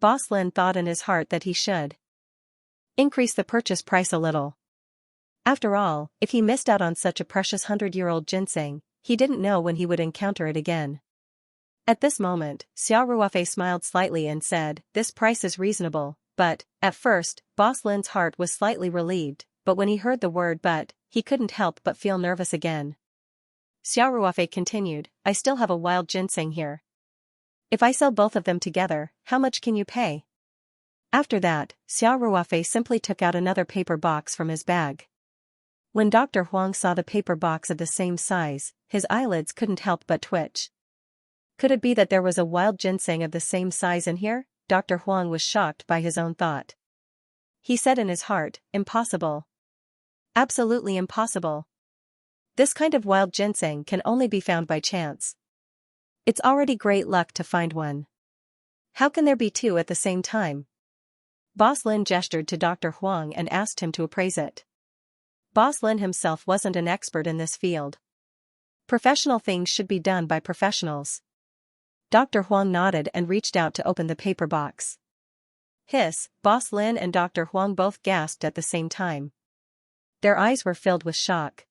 Boss Lin thought in his heart that he should increase the purchase price a little. After all, if he missed out on such a precious 100-year-old ginseng, he didn't know when he would encounter it again. At this moment, Xiao Ruofei smiled slightly and said, "This price is reasonable," but, at first, Boss Lin's heart was slightly relieved, but when he heard the word "but," he couldn't help but feel nervous again. Xiao Ruofei continued, "I still have a wild ginseng here. If I sell both of them together, how much can you pay?" After that, Xiao Ruofei simply took out another paper box from his bag. When Dr. Huang saw the paper box of the same size, his eyelids couldn't help but twitch. Could it be that there was a wild ginseng of the same size in here? Dr. Huang was shocked by his own thought. He said in his heart, "Impossible. Absolutely impossible. This kind of wild ginseng can only be found by chance. It's already great luck to find one. How can there be 2 at the same time?" Boss Lin gestured to Dr. Huang and asked him to appraise it. Boss Lin himself wasn't an expert in this field. Professional things should be done by professionals. Dr. Huang nodded and reached out to open the paper box. Hiss, Boss Lin and Dr. Huang both gasped at the same time. Their eyes were filled with shock.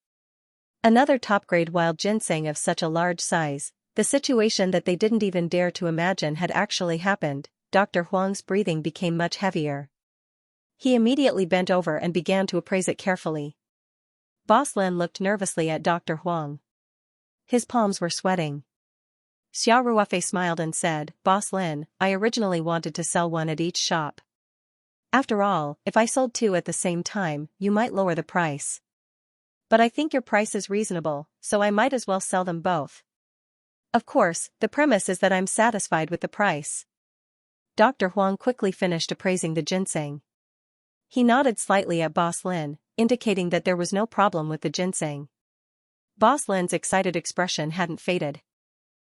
Another top-grade wild ginseng of such a large size, the situation that they didn't even dare to imagine had actually happened. Dr. Huang's breathing became much heavier. He immediately bent over and began to appraise it carefully. Boss Lin looked nervously at Dr. Huang. His palms were sweating. Xiao Ruofei smiled and said, "Boss Lin, I originally wanted to sell one at each shop. After all, if I sold 2 at the same time, you might lower the price. But I think your price is reasonable, so I might as well sell them both. Of course, the premise is that I'm satisfied with the price." Dr. Huang quickly finished appraising the ginseng. He nodded slightly at Boss Lin, indicating that there was no problem with the ginseng. Boss Lin's excited expression hadn't faded.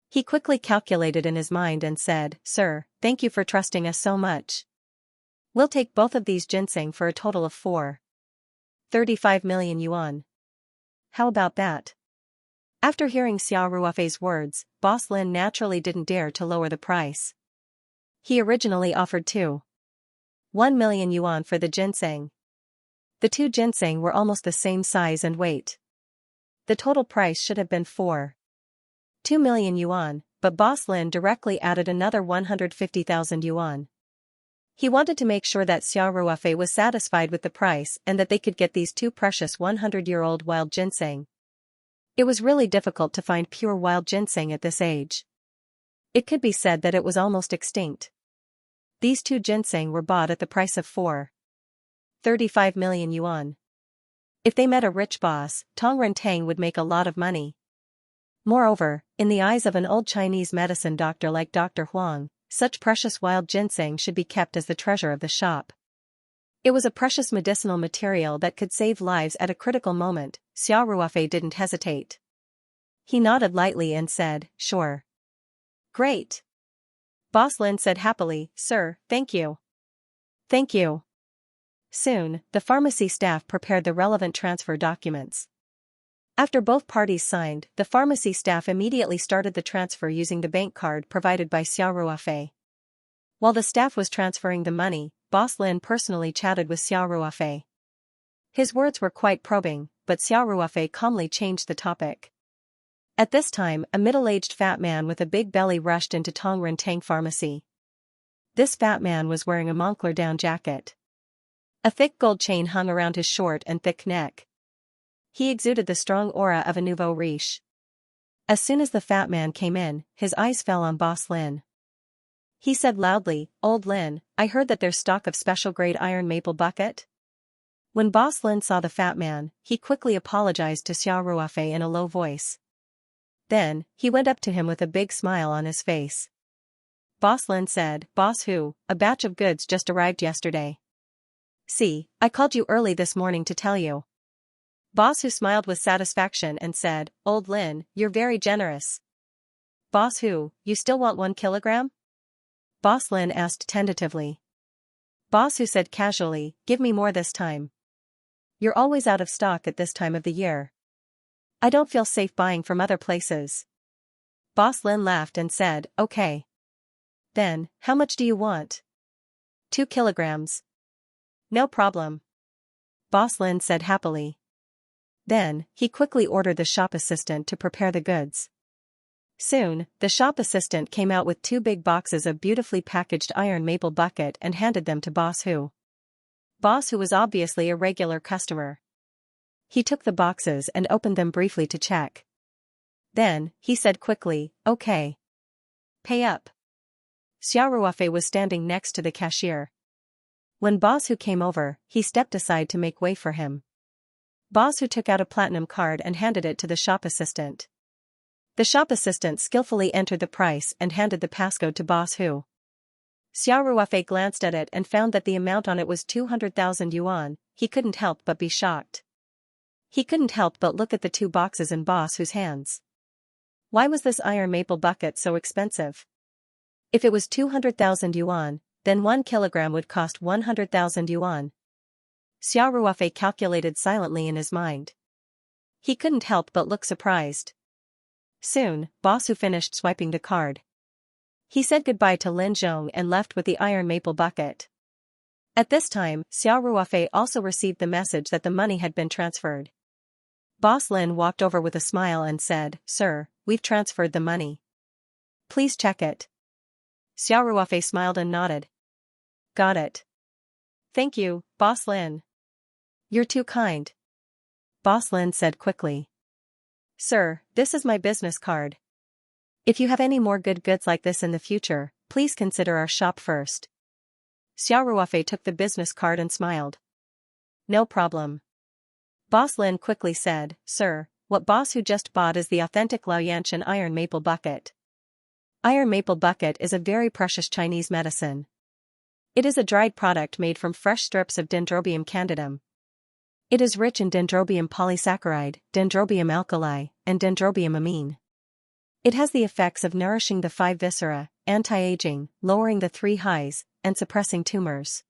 He quickly calculated in his mind and said, "Sir, thank you for trusting us so much. We'll take both of these ginseng for a total of 35 million yuan. How about that?" After hearing Xiao Ruofei's words, Boss Lin naturally didn't dare to lower the price. He originally offered 1 million yuan for the ginseng. The 2 ginseng were almost the same size and weight. The total price should have been 4 2 million yuan, but Boss Lin directly added another 150,000 yuan. He wanted to make sure that Xiao Ruofei was satisfied with the price and that they could get these two precious 100-year-old wild ginseng. It was really difficult to find pure wild ginseng at this age. It could be said that it was almost extinct. These two ginseng were bought at the price of 4.35 million yuan. If they met a rich boss, Tong Rentang would make a lot of money. Moreover, in the eyes of an old Chinese medicine doctor like Dr. Huang, such precious wild ginseng should be kept as the treasure of the shop. It was a precious medicinal material that could save lives at a critical moment. Xiao Ruofei didn't hesitate. He nodded lightly and said, "Sure." "Great." Boss Lin said happily, "Sir, thank you." "Thank you." Soon, the pharmacy staff prepared the relevant transfer documents. After both parties signed, the pharmacy staff immediately started the transfer using the bank card provided by Xiao Ruofei. While the staff was transferring the money, Boss Lin personally chatted with Xiao Ruofei. His words were quite probing, but Xiao Ruofei calmly changed the topic. At this time, a middle-aged fat man with a big belly rushed into Tong Rentang Pharmacy. This fat man was wearing a Moncler down jacket. A thick gold chain hung around his short and thick neck. He exuded the strong aura of a nouveau riche. As soon as the fat man came in, his eyes fell on Boss Lin. He said loudly, "Old Lin, I heard that there's stock of special-grade iron maple bucket." When Boss Lin saw the fat man, he quickly apologized to Xiao Ruofei in a low voice. Then, he went up to him with a big smile on his face. Boss Lin said, "Boss Hu, a batch of goods just arrived yesterday. See, I called you early this morning to tell you." Boss Hu smiled with satisfaction and said, "Old Lin, you're very generous." "Boss Hu, you still want 1 kilogram?" Boss Lin asked tentatively. Boss Hu said casually, "Give me more this time. You're always out of stock at this time of the year. I don't feel safe buying from other places." Boss Lin laughed and said, "Okay. Then, how much do you want?" 2 kilograms. "No problem." Boss Lin said happily. Then, he quickly ordered the shop assistant to prepare the goods. Soon, the shop assistant came out with 2 big boxes of beautifully packaged iron maple bucket and handed them to Boss Hu. Boss Hu was obviously a regular customer. He took the boxes and opened them briefly to check. Then, he said quickly, "Okay. Pay up." Xiao Ruofei was standing next to the cashier. When Boss Hu came over, he stepped aside to make way for him. Boss Hu took out a platinum card and handed it to the shop assistant. The shop assistant skillfully entered the price and handed the passcode to Boss Hu. Xiao Ruofei glanced at it and found that the amount on it was 200,000 yuan. He couldn't help but be shocked. He couldn't help but look at the 2 boxes in Boss Hu's hands. Why was this iron maple bucket so expensive? If it was 200,000 yuan, then 1 kilogram would cost 100,000 yuan. Xiao Ruofei calculated silently in his mind. He couldn't help but look surprised. Soon, Boss Hu finished swiping the card. He said goodbye to Lin Zhong and left with the iron maple bucket. At this time, Xiao Ruofei also received the message that the money had been transferred. Boss Lin walked over with a smile and said, "Sir, we've transferred the money. Please check it." Xiao Ruofei smiled and nodded. "Got it. Thank you, Boss Lin." "You're too kind." Boss Lin said quickly. "Sir, this is my business card. If you have any more good goods like this in the future, please consider our shop first." Xiao Ruofei took the business card and smiled. "No problem." Boss Lin quickly said, "Sir, what Boss Hu just bought is the authentic Xianxia iron maple bucket. Iron maple bucket is a very precious Chinese medicine. It is a dried product made from fresh strips of Dendrobium candidum. It is rich in Dendrobium polysaccharide, Dendrobium alkali, and Dendrobium amine. It has the effects of nourishing the 5 viscera, anti-aging, lowering the 3 highs, and suppressing tumors.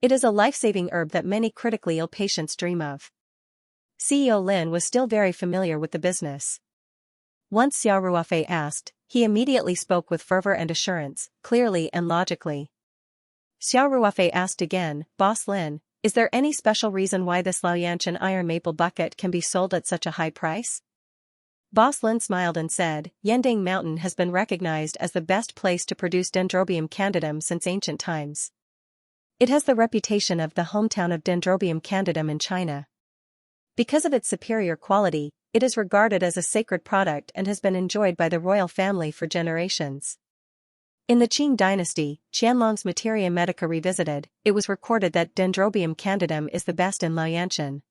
It is a life-saving herb that many critically ill patients dream of." CEO Lin was still very familiar with the business. Once Xiao Ruofei asked, he immediately spoke with fervor and assurance, clearly and logically. Xiao Ruofei asked again, "Boss Lin, is there any special reason why this Xianxia iron maple bucket can be sold at such a high price?" Boss Lin smiled and said, Yending Mountain has been recognized as the best place to produce Dendrobium candidum since ancient times. It has the reputation of the hometown of Dendrobium candidum in China. Because of its superior quality, it is regarded as a sacred product and has been enjoyed by the royal family for generations. In the Qing dynasty, Qianlong's Materia Medica Revisited, it was recorded that Dendrobium candidum is the best in Lianshan.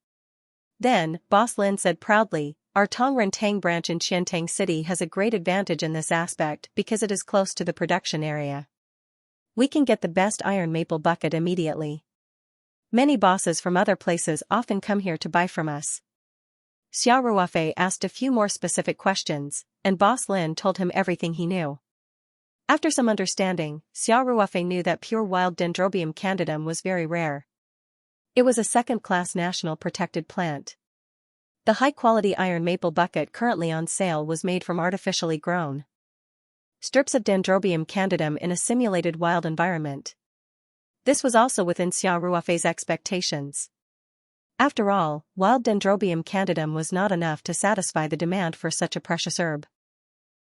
Then, Boss Lin said proudly, our Tongrentang branch in Xiantang City has a great advantage in this aspect because it is close to the production area. We can get the best iron maple bucket immediately. Many bosses from other places often come here to buy from us. Xiao Ruofei asked a few more specific questions, and Boss Lin told him everything he knew. After some understanding, Xiao Ruofei knew that pure wild Dendrobium candidum was very rare. It was a second-class national protected plant. The high-quality iron maple bucket currently on sale was made from artificially grown strips of Dendrobium candidum in a simulated wild environment. This was also within Xiao Ruofei's expectations. After all, wild Dendrobium candidum was not enough to satisfy the demand for such a precious herb.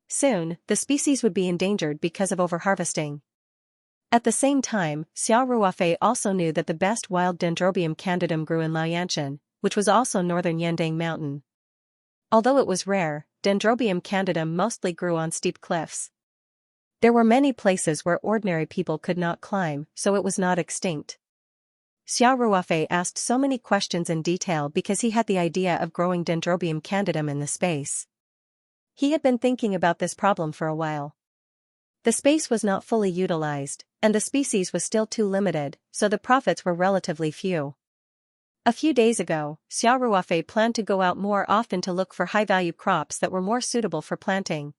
Soon, the species would be endangered because of overharvesting. At the same time, Xiao Ruofei also knew that the best wild Dendrobium candidum grew in Lianshan, which was also northern Yendang Mountain. Although it was rare, Dendrobium candidum mostly grew on steep cliffs. There were many places where ordinary people could not climb, so it was not extinct. Xiao Ruofei asked so many questions in detail because he had the idea of growing Dendrobium candidum in the space. He had been thinking about this problem for a while. The space was not fully utilized, and the species was still too limited, so the profits were relatively few. A few days ago, Xiao Ruofei planned to go out more often to look for high-value crops that were more suitable for planting.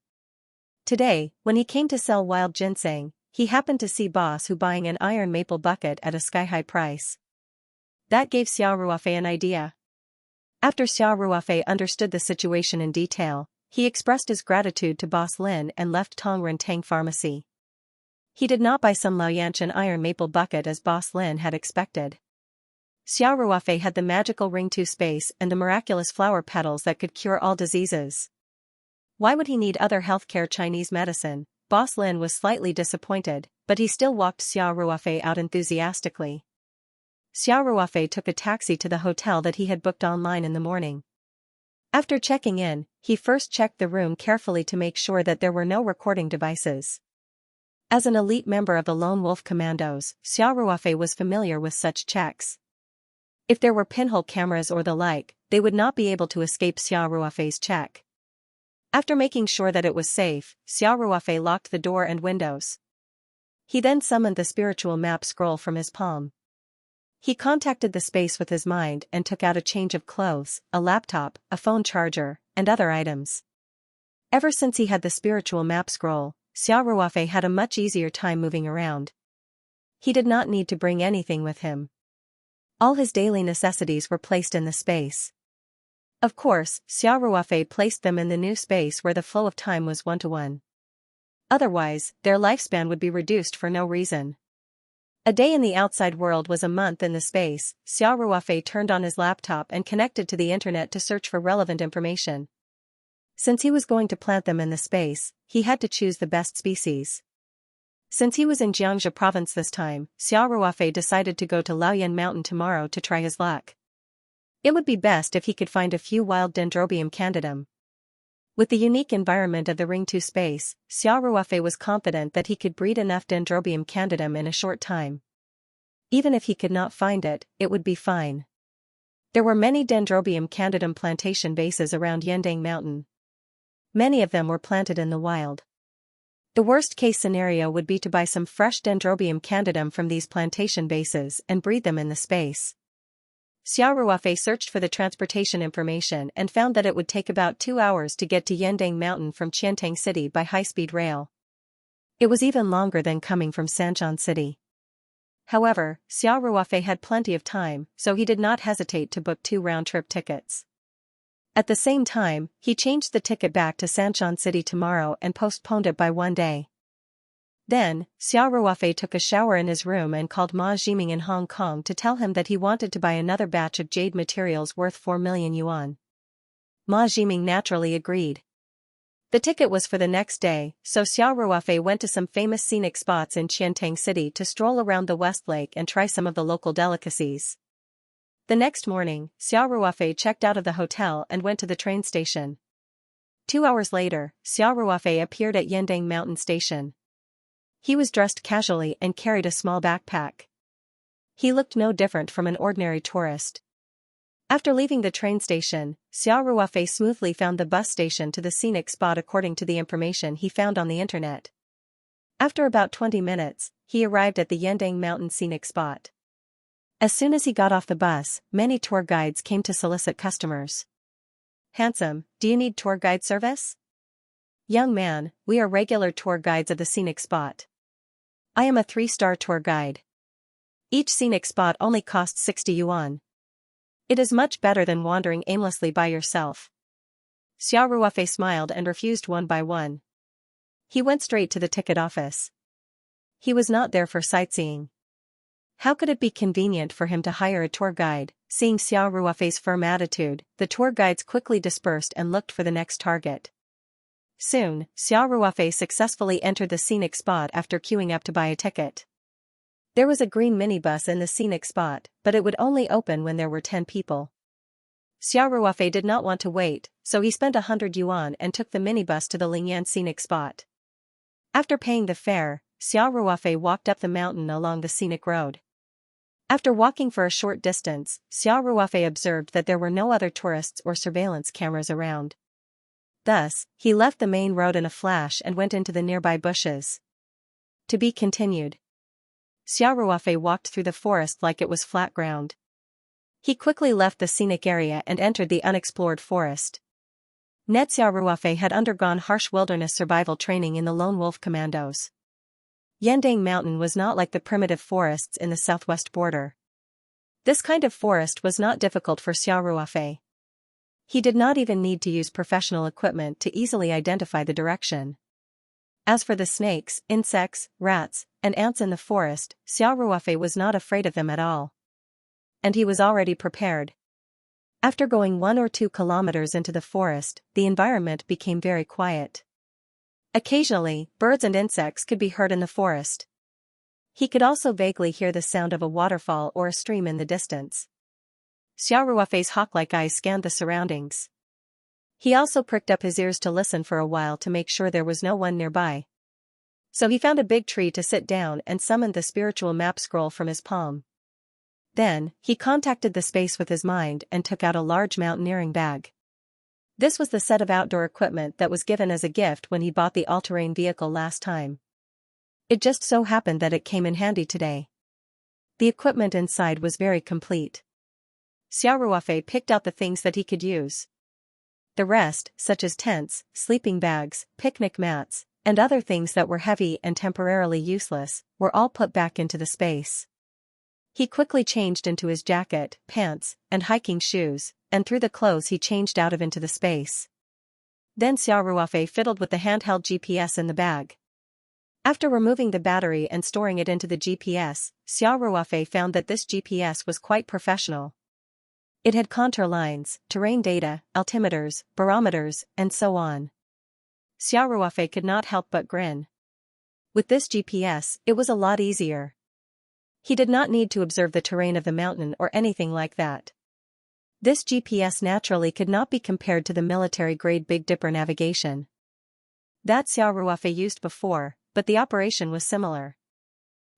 Today, when he came to sell wild ginseng, he happened to see Boss Hu buying an iron maple bucket at a sky-high price. That gave Xiao Ruofei an idea. After Xiao Ruofei understood the situation in detail, he expressed his gratitude to Boss Lin and left Tongrentang Pharmacy. He did not buy some Lianshan iron maple bucket as Boss Lin had expected. Xiao Ruofei had the magical ring to space and the miraculous flower petals that could cure all diseases. Why would he need other healthcare Chinese medicine? Boss Lin was slightly disappointed, but he still walked Xiao Ruofei out enthusiastically. Xiao Ruofei took a taxi to the hotel that he had booked online in the morning. After checking in, he first checked the room carefully to make sure that there were no recording devices. As an elite member of the Lone Wolf Commandos, Xiao Ruofei was familiar with such checks. If there were pinhole cameras or the like, they would not be able to escape Xiao Ruofei's check. After making sure that it was safe, Xiao Ruofei locked the door and windows. He then summoned the spiritual map scroll from his palm. He contacted the space with his mind and took out a change of clothes, a laptop, a phone charger, and other items. Ever since he had the spiritual map scroll, Xiao Ruofei had a much easier time moving around. He did not need to bring anything with him. All his daily necessities were placed in the space. Of course, Xiao Ruofei placed them in the new space where the flow of time was 1-to-1. Otherwise, their lifespan would be reduced for no reason. A day in the outside world was a month in the space. Xiao Ruofei turned on his laptop and connected to the internet to search for relevant information. Since he was going to plant them in the space, he had to choose the best species. Since he was in Xianxia province this time, Xiao Ruofei decided to go to Laoyan Mountain tomorrow to try his luck. It would be best if he could find a few wild Dendrobium candidum. With the unique environment of the Ring 2 space, Xiao Ruofei was confident that he could breed enough Dendrobium candidum in a short time. Even if he could not find it, it would be fine. There were many Dendrobium candidum plantation bases around Yendang Mountain. Many of them were planted in the wild. The worst-case scenario would be to buy some fresh Dendrobium candidum from these plantation bases and breed them in the space. Xiao Ruofei searched for the transportation information and found that it would take about 2 hours to get to Yendang Mountain from Qiantang City by high-speed rail. It was even longer than coming from Sanshan City. However, Xiao Ruofei had plenty of time, so he did not hesitate to book 2 round-trip tickets. At the same time, he changed the ticket back to Sanshan City tomorrow and postponed it by 1 day. Then, Xiao Ruofei took a shower in his room and called Ma Jiming in Hong Kong to tell him that he wanted to buy another batch of jade materials worth 4 million yuan. Ma Jiming naturally agreed. The ticket was for the next day, so Xiao Ruofei went to some famous scenic spots in Qiantang City to stroll around the West Lake and try some of the local delicacies. The next morning, Xiao Ruofei checked out of the hotel and went to the train station. 2 hours later, Xiao Ruofei appeared at Yendang Mountain Station. He was dressed casually and carried a small backpack. He looked no different from an ordinary tourist. After leaving the train station, Xiao Ruofei smoothly found the bus station to the scenic spot according to the information he found on the internet. After about 20 minutes, he arrived at the Yendang Mountain scenic spot. As soon as he got off the bus, many tour guides came to solicit customers. "Handsome, do you need tour guide service?" "Young man, we are regular tour guides of the scenic spot. I am a 3-star tour guide. Each scenic spot only costs 60 yuan. It is much better than wandering aimlessly by yourself." Xiao Ruofei smiled and refused one by one. He went straight to the ticket office. He was not there for sightseeing. How could it be convenient for him to hire a tour guide? Seeing Xiao Ruofei's firm attitude, the tour guides quickly dispersed and looked for the next target. Soon, Xiao Ruofei successfully entered the scenic spot after queuing up to buy a ticket. There was a green minibus in the scenic spot, but it would only open when there were 10 people. Xiao Ruofei did not want to wait, so he spent 100 yuan and took the minibus to the Lingyan scenic spot. After paying the fare, Xiao Ruofei walked up the mountain along the scenic road. After walking for a short distance, Xiao Ruofei observed that there were no other tourists or surveillance cameras around. Thus, he left the main road in a flash and went into the nearby bushes. To be continued. Xiao Ruofei walked through the forest like it was flat ground. He quickly left the scenic area and entered the unexplored forest. Xiao Ruofei had undergone harsh wilderness survival training in the Lone Wolf Commandos. Yendang Mountain was not like the primitive forests in the southwest border. This kind of forest was not difficult for Xiao Ruofei. He did not even need to use professional equipment to easily identify the direction. As for the snakes, insects, rats, and ants in the forest, Xiao Ruofei was not afraid of them at all. And he was already prepared. After going 1 or 2 kilometers into the forest, the environment became very quiet. Occasionally, birds and insects could be heard in the forest. He could also vaguely hear the sound of a waterfall or a stream in the distance. Xiao Ruofei's hawk-like eyes scanned the surroundings. He also pricked up his ears to listen for a while to make sure there was no one nearby. So he found a big tree to sit down and summoned the spiritual map scroll from his palm. Then, he contacted the space with his mind and took out a large mountaineering bag. This was the set of outdoor equipment that was given as a gift when he bought the all-terrain vehicle last time. It just so happened that it came in handy today. The equipment inside was very complete. Xiao Ruofei picked out the things that he could use. The rest, such as tents, sleeping bags, picnic mats, and other things that were heavy and temporarily useless, were all put back into the space. He quickly changed into his jacket, pants, and hiking shoes, and threw the clothes he changed out of into the space. Then Xiao Ruofei fiddled with the handheld GPS in the bag. After removing the battery and storing it into the GPS, Xiao Ruofei found that this GPS was quite professional. It had contour lines, terrain data, altimeters, barometers, and so on. Xiao Ruofei could not help but grin. With this GPS, it was a lot easier. He did not need to observe the terrain of the mountain or anything like that. This GPS naturally could not be compared to the military-grade Big Dipper navigation that Xiao Ruofei used before, but the operation was similar.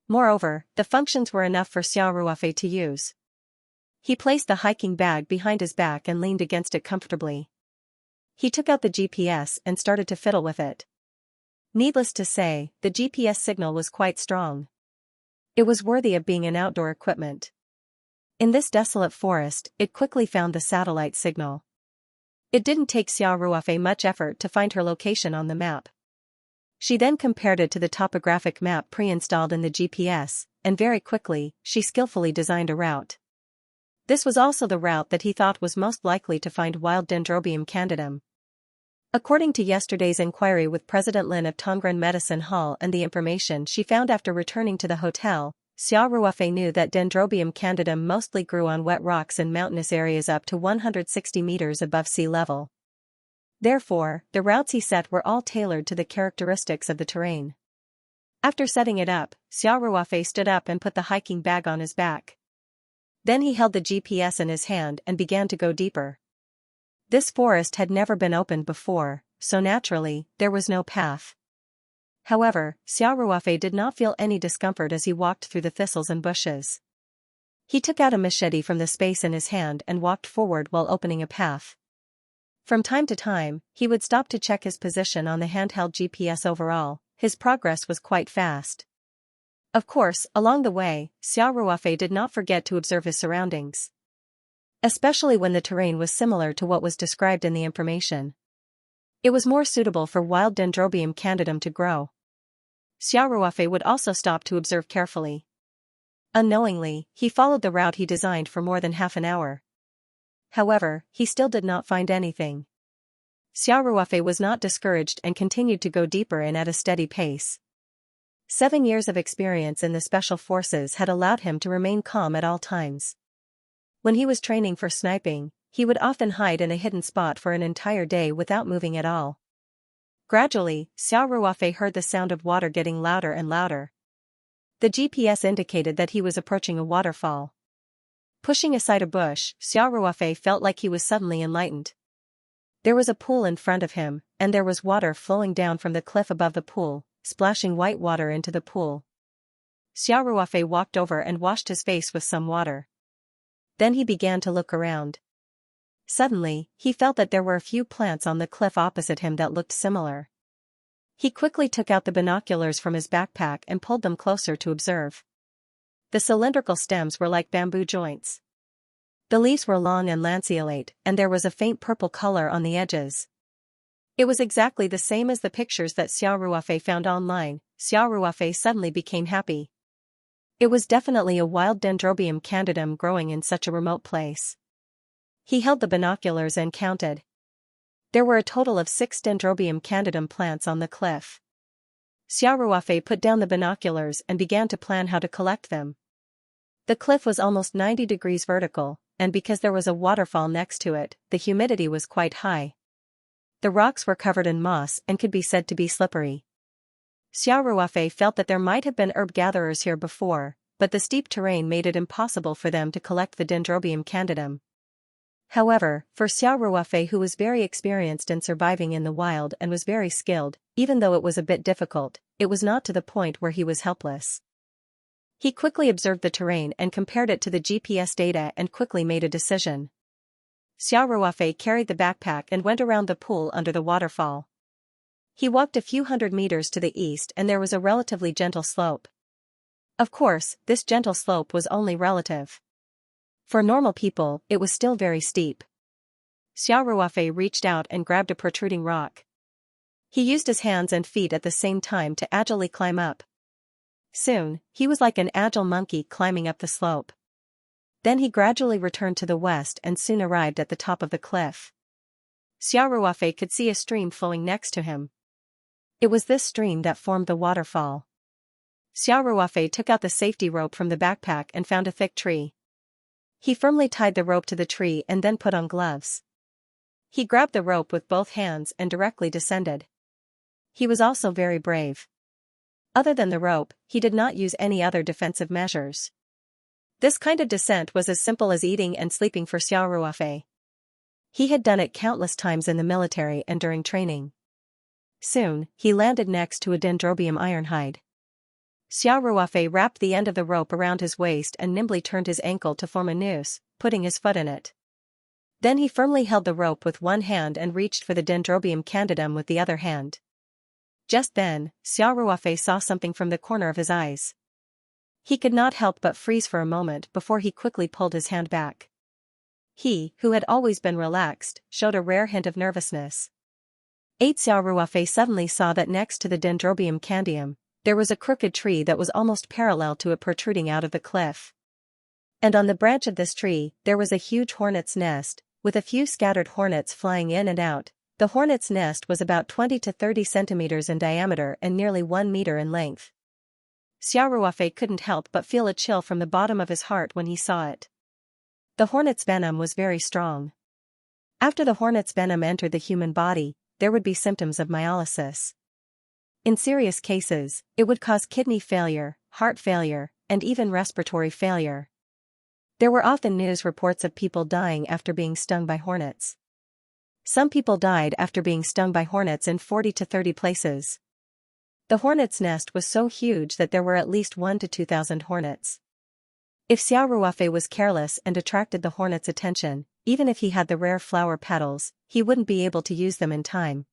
Moreover, the functions were enough for Xiao Ruofei to use. He placed the hiking bag behind his back and leaned against it comfortably. He took out the GPS and started to fiddle with it. Needless to say, the GPS signal was quite strong. It was worthy of being an outdoor equipment. In this desolate forest, it quickly found the satellite signal. It didn't take Xiao Ruofei much effort to find her location on the map. She then compared it to the topographic map pre-installed in the GPS, and very quickly, she skillfully designed a route. This was also the route that he thought was most likely to find wild Dendrobium candidum. According to yesterday's inquiry with President Lin of Tongren Medicine Hall and the information she found after returning to the hotel, Xiao Ruofei knew that Dendrobium candidum mostly grew on wet rocks in mountainous areas up to 160 meters above sea level. Therefore, the routes he set were all tailored to the characteristics of the terrain. After setting it up, Xiao Ruofei stood up and put the hiking bag on his back. Then he held the GPS in his hand and began to go deeper. This forest had never been opened before, so naturally, there was no path. However, Xiao Ruofei did not feel any discomfort as he walked through the thistles and bushes. He took out a machete from the space in his hand and walked forward while opening a path. From time to time, he would stop to check his position on the handheld GPS. Overall, his progress was quite fast. Of course, along the way, Xiao Ruofei did not forget to observe his surroundings. Especially when the terrain was similar to what was described in the information. It was more suitable for wild Dendrobium candidum to grow. Xiao Ruofei would also stop to observe carefully. Unknowingly, he followed the route he designed for more than half an hour. However, he still did not find anything. Xiao Ruofei was not discouraged and continued to go deeper in at a steady pace. 7 years of experience in the Special Forces had allowed him to remain calm at all times. When he was training for sniping, he would often hide in a hidden spot for an entire day without moving at all. Gradually, Xiao Ruofei heard the sound of water getting louder and louder. The GPS indicated that he was approaching a waterfall. Pushing aside a bush, Xiao Ruofei felt like he was suddenly enlightened. There was a pool in front of him, and there was water flowing down from the cliff above the pool, splashing white water into the pool. Xiao Ruofei walked over and washed his face with some water. Then he began to look around. Suddenly, he felt that there were a few plants on the cliff opposite him that looked similar. He quickly took out the binoculars from his backpack and pulled them closer to observe. The cylindrical stems were like bamboo joints. The leaves were long and lanceolate, and there was a faint purple color on the edges. It was exactly the same as the pictures that Xiao Ruofei found online. Xiao Ruofei suddenly became happy. It was definitely a wild Dendrobium candidum growing in such a remote place. He held the binoculars and counted. There were a total of 6 Dendrobium candidum plants on the cliff. Xiao Ruofei put down the binoculars and began to plan how to collect them. The cliff was almost 90 degrees vertical, and because there was a waterfall next to it, the humidity was quite high. The rocks were covered in moss and could be said to be slippery. Xiao Ruofei felt that there might have been herb gatherers here before, but the steep terrain made it impossible for them to collect the Dendrobium candidum. However, for Xiao Ruofei, who was very experienced in surviving in the wild and was very skilled, even though it was a bit difficult, it was not to the point where he was helpless. He quickly observed the terrain and compared it to the GPS data and quickly made a decision. Xiao Ruofei carried the backpack and went around the pool under the waterfall. He walked a few hundred meters to the east and there was a relatively gentle slope. Of course, this gentle slope was only relative. For normal people, it was still very steep. Xiao Ruofei reached out and grabbed a protruding rock. He used his hands and feet at the same time to agilely climb up. Soon, he was like an agile monkey climbing up the slope. Then he gradually returned to the west and soon arrived at the top of the cliff. Xiao Ruofei could see a stream flowing next to him. It was this stream that formed the waterfall. Xiao Ruofei took out the safety rope from the backpack and found a thick tree. He firmly tied the rope to the tree and then put on gloves. He grabbed the rope with both hands and directly descended. He was also very brave. Other than the rope, he did not use any other defensive measures. This kind of descent was as simple as eating and sleeping for Xiao Ruofei. He had done it countless times in the military and during training. Soon, he landed next to a Dendrobium ironhide. Xiao Ruofei wrapped the end of the rope around his waist and nimbly turned his ankle to form a noose, putting his foot in it. Then he firmly held the rope with one hand and reached for the Dendrobium candidum with the other hand. Just then, Xiao Ruofei saw something from the corner of his eyes. He could not help but freeze for a moment before he quickly pulled his hand back. He, who had always been relaxed, showed a rare hint of nervousness. Xiao Ruofei suddenly saw that next to the Dendrobium candidum, there was a crooked tree that was almost parallel to it protruding out of the cliff. And on the branch of this tree, there was a huge hornet's nest, with a few scattered hornets flying in and out. The hornet's nest was about 20 to 30 centimeters in diameter and nearly 1 meter in length. Xiao Ruofei couldn't help but feel a chill from the bottom of his heart when he saw it. The hornet's venom was very strong. After the hornet's venom entered the human body, there would be symptoms of myolysis. In serious cases, it would cause kidney failure, heart failure, and even respiratory failure. There were often news reports of people dying after being stung by hornets. Some people died after being stung by hornets in 40 to 30 places. The hornet's nest was so huge that there were at least 1 to 2,000 hornets. If Xiao Ruofei was careless and attracted the hornet's attention, even if he had the rare flower petals, he wouldn't be able to use them in time.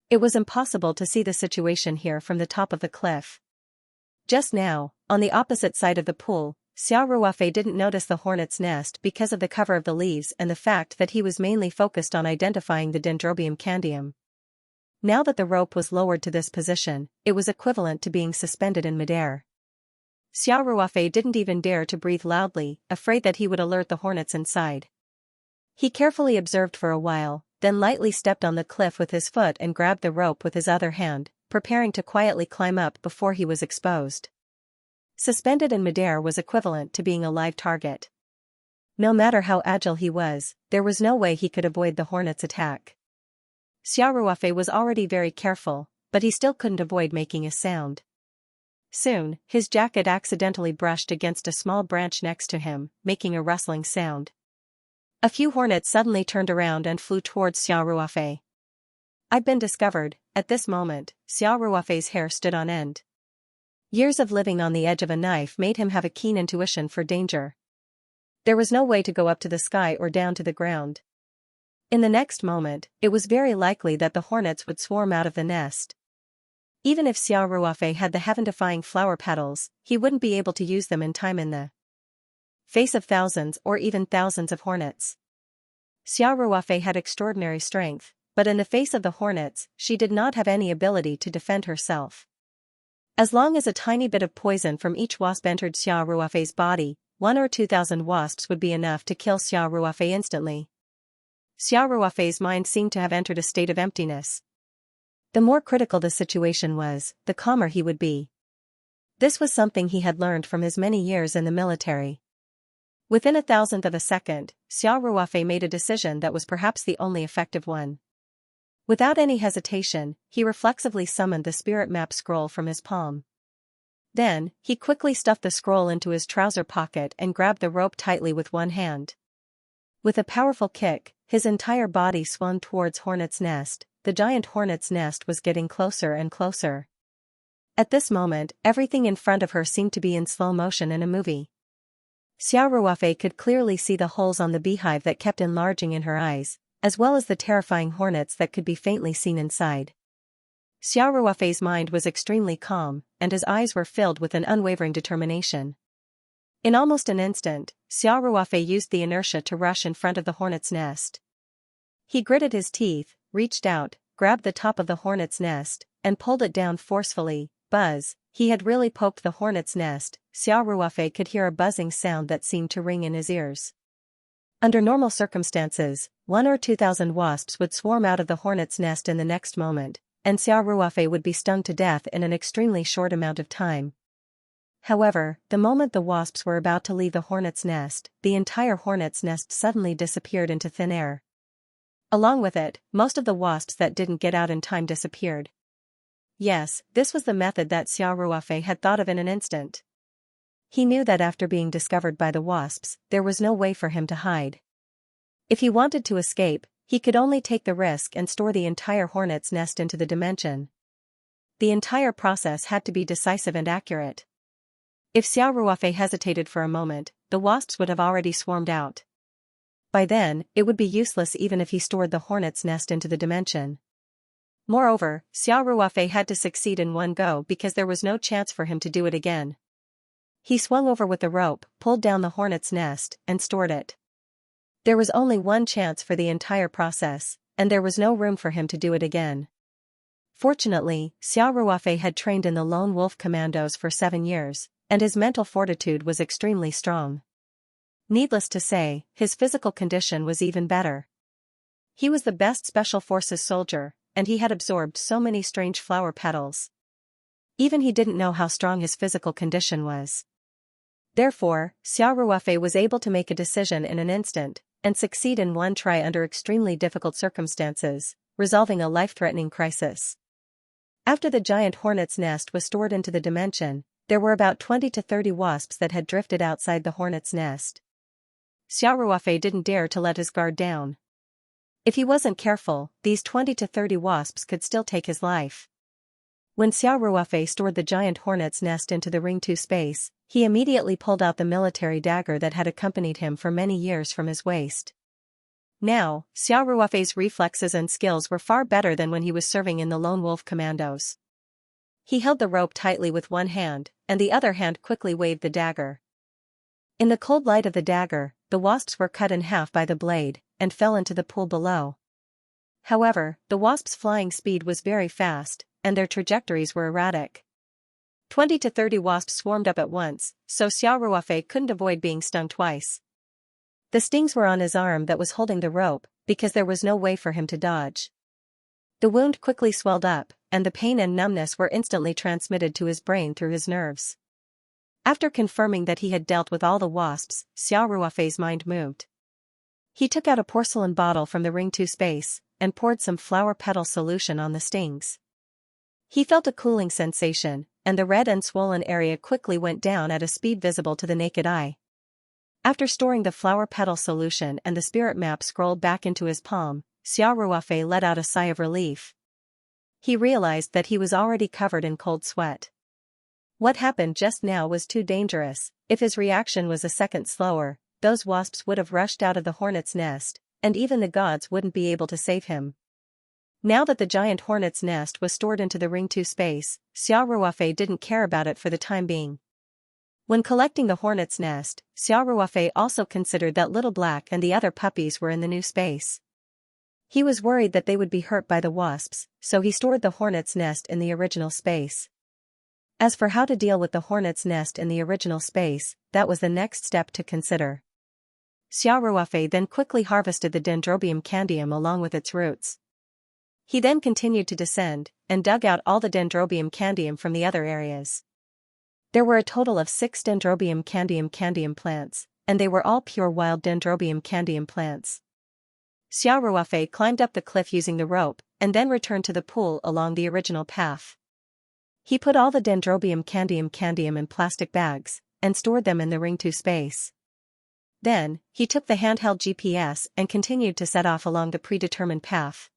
It was impossible to see the situation here from the top of the cliff. Just now, on the opposite side of the pool, Xiao Ruofei didn't notice the hornet's nest because of the cover of the leaves and the fact that he was mainly focused on identifying the Dendrobium candium. Now that the rope was lowered to this position, it was equivalent to being suspended in midair. Xiao Ruofei didn't even dare to breathe loudly, afraid that he would alert the hornets inside. He carefully observed for a while, then lightly stepped on the cliff with his foot and grabbed the rope with his other hand, preparing to quietly climb up before he was exposed. Suspended in midair was equivalent to being a live target. No matter how agile he was, there was no way he could avoid the hornet's attack. Xiao Ruofei was already very careful, but he still couldn't avoid making a sound. Soon, his jacket accidentally brushed against a small branch next to him, making a rustling sound. A few hornets suddenly turned around and flew towards Xiao Ruofei. "I've been discovered." At this moment, Xiao Ruofei's hair stood on end. Years of living on the edge of a knife made him have a keen intuition for danger. There was no way to go up to the sky or down to the ground. In the next moment, it was very likely that the hornets would swarm out of the nest. Even if Xiao Ruofei had the heaven-defying flower petals, he wouldn't be able to use them in time in the face of thousands or even thousands of hornets. Xiao Ruofei had extraordinary strength, but in the face of the hornets, she did not have any ability to defend herself. As long as a tiny bit of poison from each wasp entered Xiao Ruofei's body, 1 or 2,000 wasps would be enough to kill Xiao Ruofei instantly. Xiao Ruofei's mind seemed to have entered a state of emptiness. The more critical the situation was, the calmer he would be. This was something he had learned from his many years in the military. Within a thousandth of a second, Xiao Ruofei made a decision that was perhaps the only effective one. Without any hesitation, he reflexively summoned the spirit map scroll from his palm. Then, he quickly stuffed the scroll into his trouser pocket and grabbed the rope tightly with one hand. With a powerful kick, his entire body swung towards Hornet's Nest. The giant hornet's nest was getting closer and closer. At this moment, everything in front of her seemed to be in slow motion in a movie. Xiao Ruofei could clearly see the holes on the beehive that kept enlarging in her eyes, as well as the terrifying hornets that could be faintly seen inside. Xiao Ruofei's mind was extremely calm, and his eyes were filled with an unwavering determination. In almost an instant, Xiao Ruofei used the inertia to rush in front of the hornet's nest. He gritted his teeth, reached out, grabbed the top of the hornet's nest, and pulled it down forcefully. Buzz! He had really poked the hornet's nest. Xiao Ruofei could hear a buzzing sound that seemed to ring in his ears. Under normal circumstances, 1 or 2,000 wasps would swarm out of the hornet's nest in the next moment, and Xiao Ruofei would be stung to death in an extremely short amount of time. However, the moment the wasps were about to leave the hornet's nest, the entire hornet's nest suddenly disappeared into thin air. Along with it, most of the wasps that didn't get out in time disappeared. Yes, this was the method that Xiao Ruofei had thought of in an instant. He knew that after being discovered by the wasps, there was no way for him to hide. If he wanted to escape, he could only take the risk and store the entire hornet's nest into the dimension. The entire process had to be decisive and accurate. If Xiao Ruofei hesitated for a moment, the wasps would have already swarmed out. By then, it would be useless even if he stored the hornet's nest into the dimension. Moreover, Xiao Ruofei had to succeed in one go because there was no chance for him to do it again. He swung over with the rope, pulled down the hornet's nest, and stored it. There was only one chance for the entire process, and there was no room for him to do it again. Fortunately, Xiao Ruofei had trained in the Lone Wolf Commandos for 7 years, and his mental fortitude was extremely strong. Needless to say, his physical condition was even better. He was the best Special Forces soldier, and he had absorbed so many strange flower petals. Even he didn't know how strong his physical condition was. Therefore, Xiao Ruofei was able to make a decision in an instant, and succeed in one try under extremely difficult circumstances, resolving a life-threatening crisis. After the giant hornet's nest was stored into the dimension, there were about 20 to 30 wasps that had drifted outside the hornet's nest. Xiao Ruofei didn't dare to let his guard down. If he wasn't careful, these 20 to 30 wasps could still take his life. When Xiao Ruofei stored the giant hornet's nest into the Ring 2 space, he immediately pulled out the military dagger that had accompanied him for many years from his waist. Now, Xiao Ruofei's reflexes and skills were far better than when he was serving in the Lone Wolf Commandos. He held the rope tightly with one hand, and the other hand quickly waved the dagger. In the cold light of the dagger, the wasps were cut in half by the blade, and fell into the pool below. However, the wasps' flying speed was very fast, and their trajectories were erratic. 20 to 30 wasps swarmed up at once, so Xiao Ruofei couldn't avoid being stung twice. The stings were on his arm that was holding the rope, because there was no way for him to dodge. The wound quickly swelled up, and the pain and numbness were instantly transmitted to his brain through his nerves. After confirming that he had dealt with all the wasps, Xiao Ruofei's mind moved. He took out a porcelain bottle from the Ring 2 space, and poured some flower petal solution on the stings. He felt a cooling sensation, and the red and swollen area quickly went down at a speed visible to the naked eye. After storing the flower petal solution and the spirit map scroll back into his palm, Xiao Ruofei let out a sigh of relief. He realized that he was already covered in cold sweat. What happened just now was too dangerous. If his reaction was a second slower, those wasps would have rushed out of the hornet's nest, and even the gods wouldn't be able to save him. Now that the giant hornet's nest was stored into the Ring 2 space, Xiao Ruofei didn't care about it for the time being. When collecting the hornet's nest, Xiao Ruofei also considered that Little Black and the other puppies were in the new space. He was worried that they would be hurt by the wasps, so he stored the hornet's nest in the original space. As for how to deal with the hornet's nest in the original space, that was the next step to consider. Xiao Ruofei then quickly harvested the Dendrobium candium along with its roots. He then continued to descend, and dug out all the Dendrobium candium from the other areas. There were a total of 6 Dendrobium candium plants, and they were all pure wild Dendrobium candium plants. Xiao Ruofei climbed up the cliff using the rope, and then returned to the pool along the original path. He put all the Dendrobium candium in plastic bags, and stored them in the Ring 2 space. Then, he took the handheld GPS and continued to set off along the predetermined path.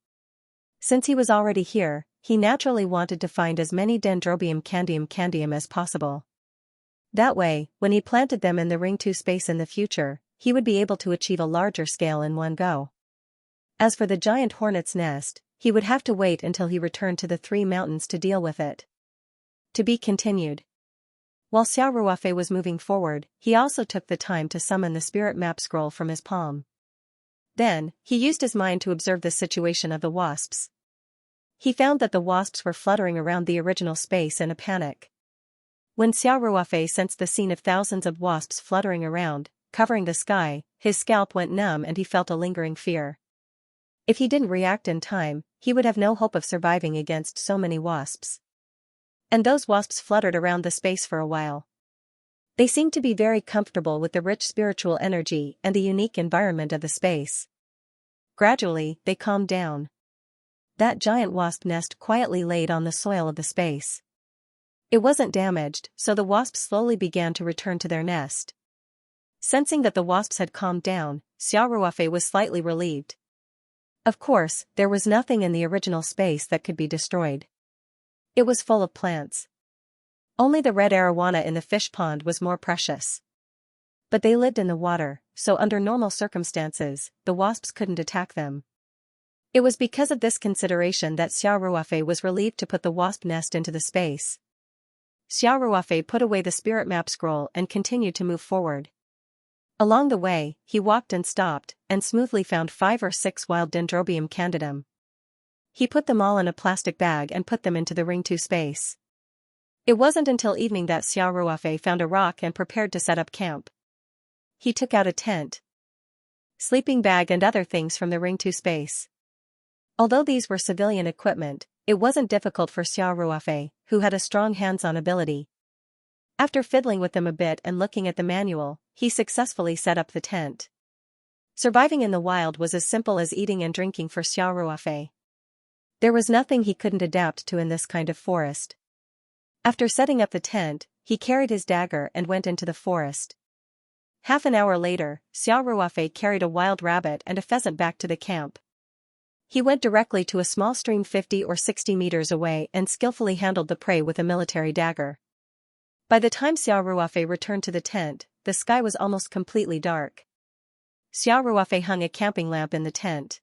Since he was already here, he naturally wanted to find as many Dendrobium candium as possible. That way, when he planted them in the Ring 2 space in the future, he would be able to achieve a larger scale in one go. As for the giant hornet's nest, he would have to wait until he returned to the 3 mountains to deal with it. To be continued. While Xiao Ruofei was moving forward, he also took the time to summon the spirit map scroll from his palm. Then, he used his mind to observe the situation of the wasps. He found that the wasps were fluttering around the original space in a panic. When Xiao Ruofei sensed the scene of thousands of wasps fluttering around, covering the sky, his scalp went numb and he felt a lingering fear. If he didn't react in time, he would have no hope of surviving against so many wasps. And those wasps fluttered around the space for a while. They seemed to be very comfortable with the rich spiritual energy and the unique environment of the space. Gradually, they calmed down. That giant wasp nest quietly laid on the soil of the space. It wasn't damaged, so the wasps slowly began to return to their nest. Sensing that the wasps had calmed down, Xiao Ruofei was slightly relieved. Of course, there was nothing in the original space that could be destroyed. It was full of plants. Only the red arowana in the fish pond was more precious. But they lived in the water, so under normal circumstances, the wasps couldn't attack them. It was because of this consideration that Xiao Ruofei was relieved to put the wasp nest into the space. Xiao Ruofei put away the spirit map scroll and continued to move forward. Along the way, he walked and stopped, and smoothly found 5 or 6 wild Dendrobium candidum. He put them all in a plastic bag and put them into the Ring 2 space. It wasn't until evening that Xiao Ruofei found a rock and prepared to set up camp. He took out a tent, sleeping bag and other things from the Ring 2 space. Although these were civilian equipment, it wasn't difficult for Xiao Ruofei, who had a strong hands-on ability. After fiddling with them a bit and looking at the manual, he successfully set up the tent. Surviving in the wild was as simple as eating and drinking for Xiao Ruofei. There was nothing he couldn't adapt to in this kind of forest. After setting up the tent, he carried his dagger and went into the forest. Half an hour later, Xiao Ruofei carried a wild rabbit and a pheasant back to the camp. He went directly to a small stream 50 or 60 meters away and skillfully handled the prey with a military dagger. By the time Xiao Ruofei returned to the tent, the sky was almost completely dark. Xiao Ruofei hung a camping lamp in the tent.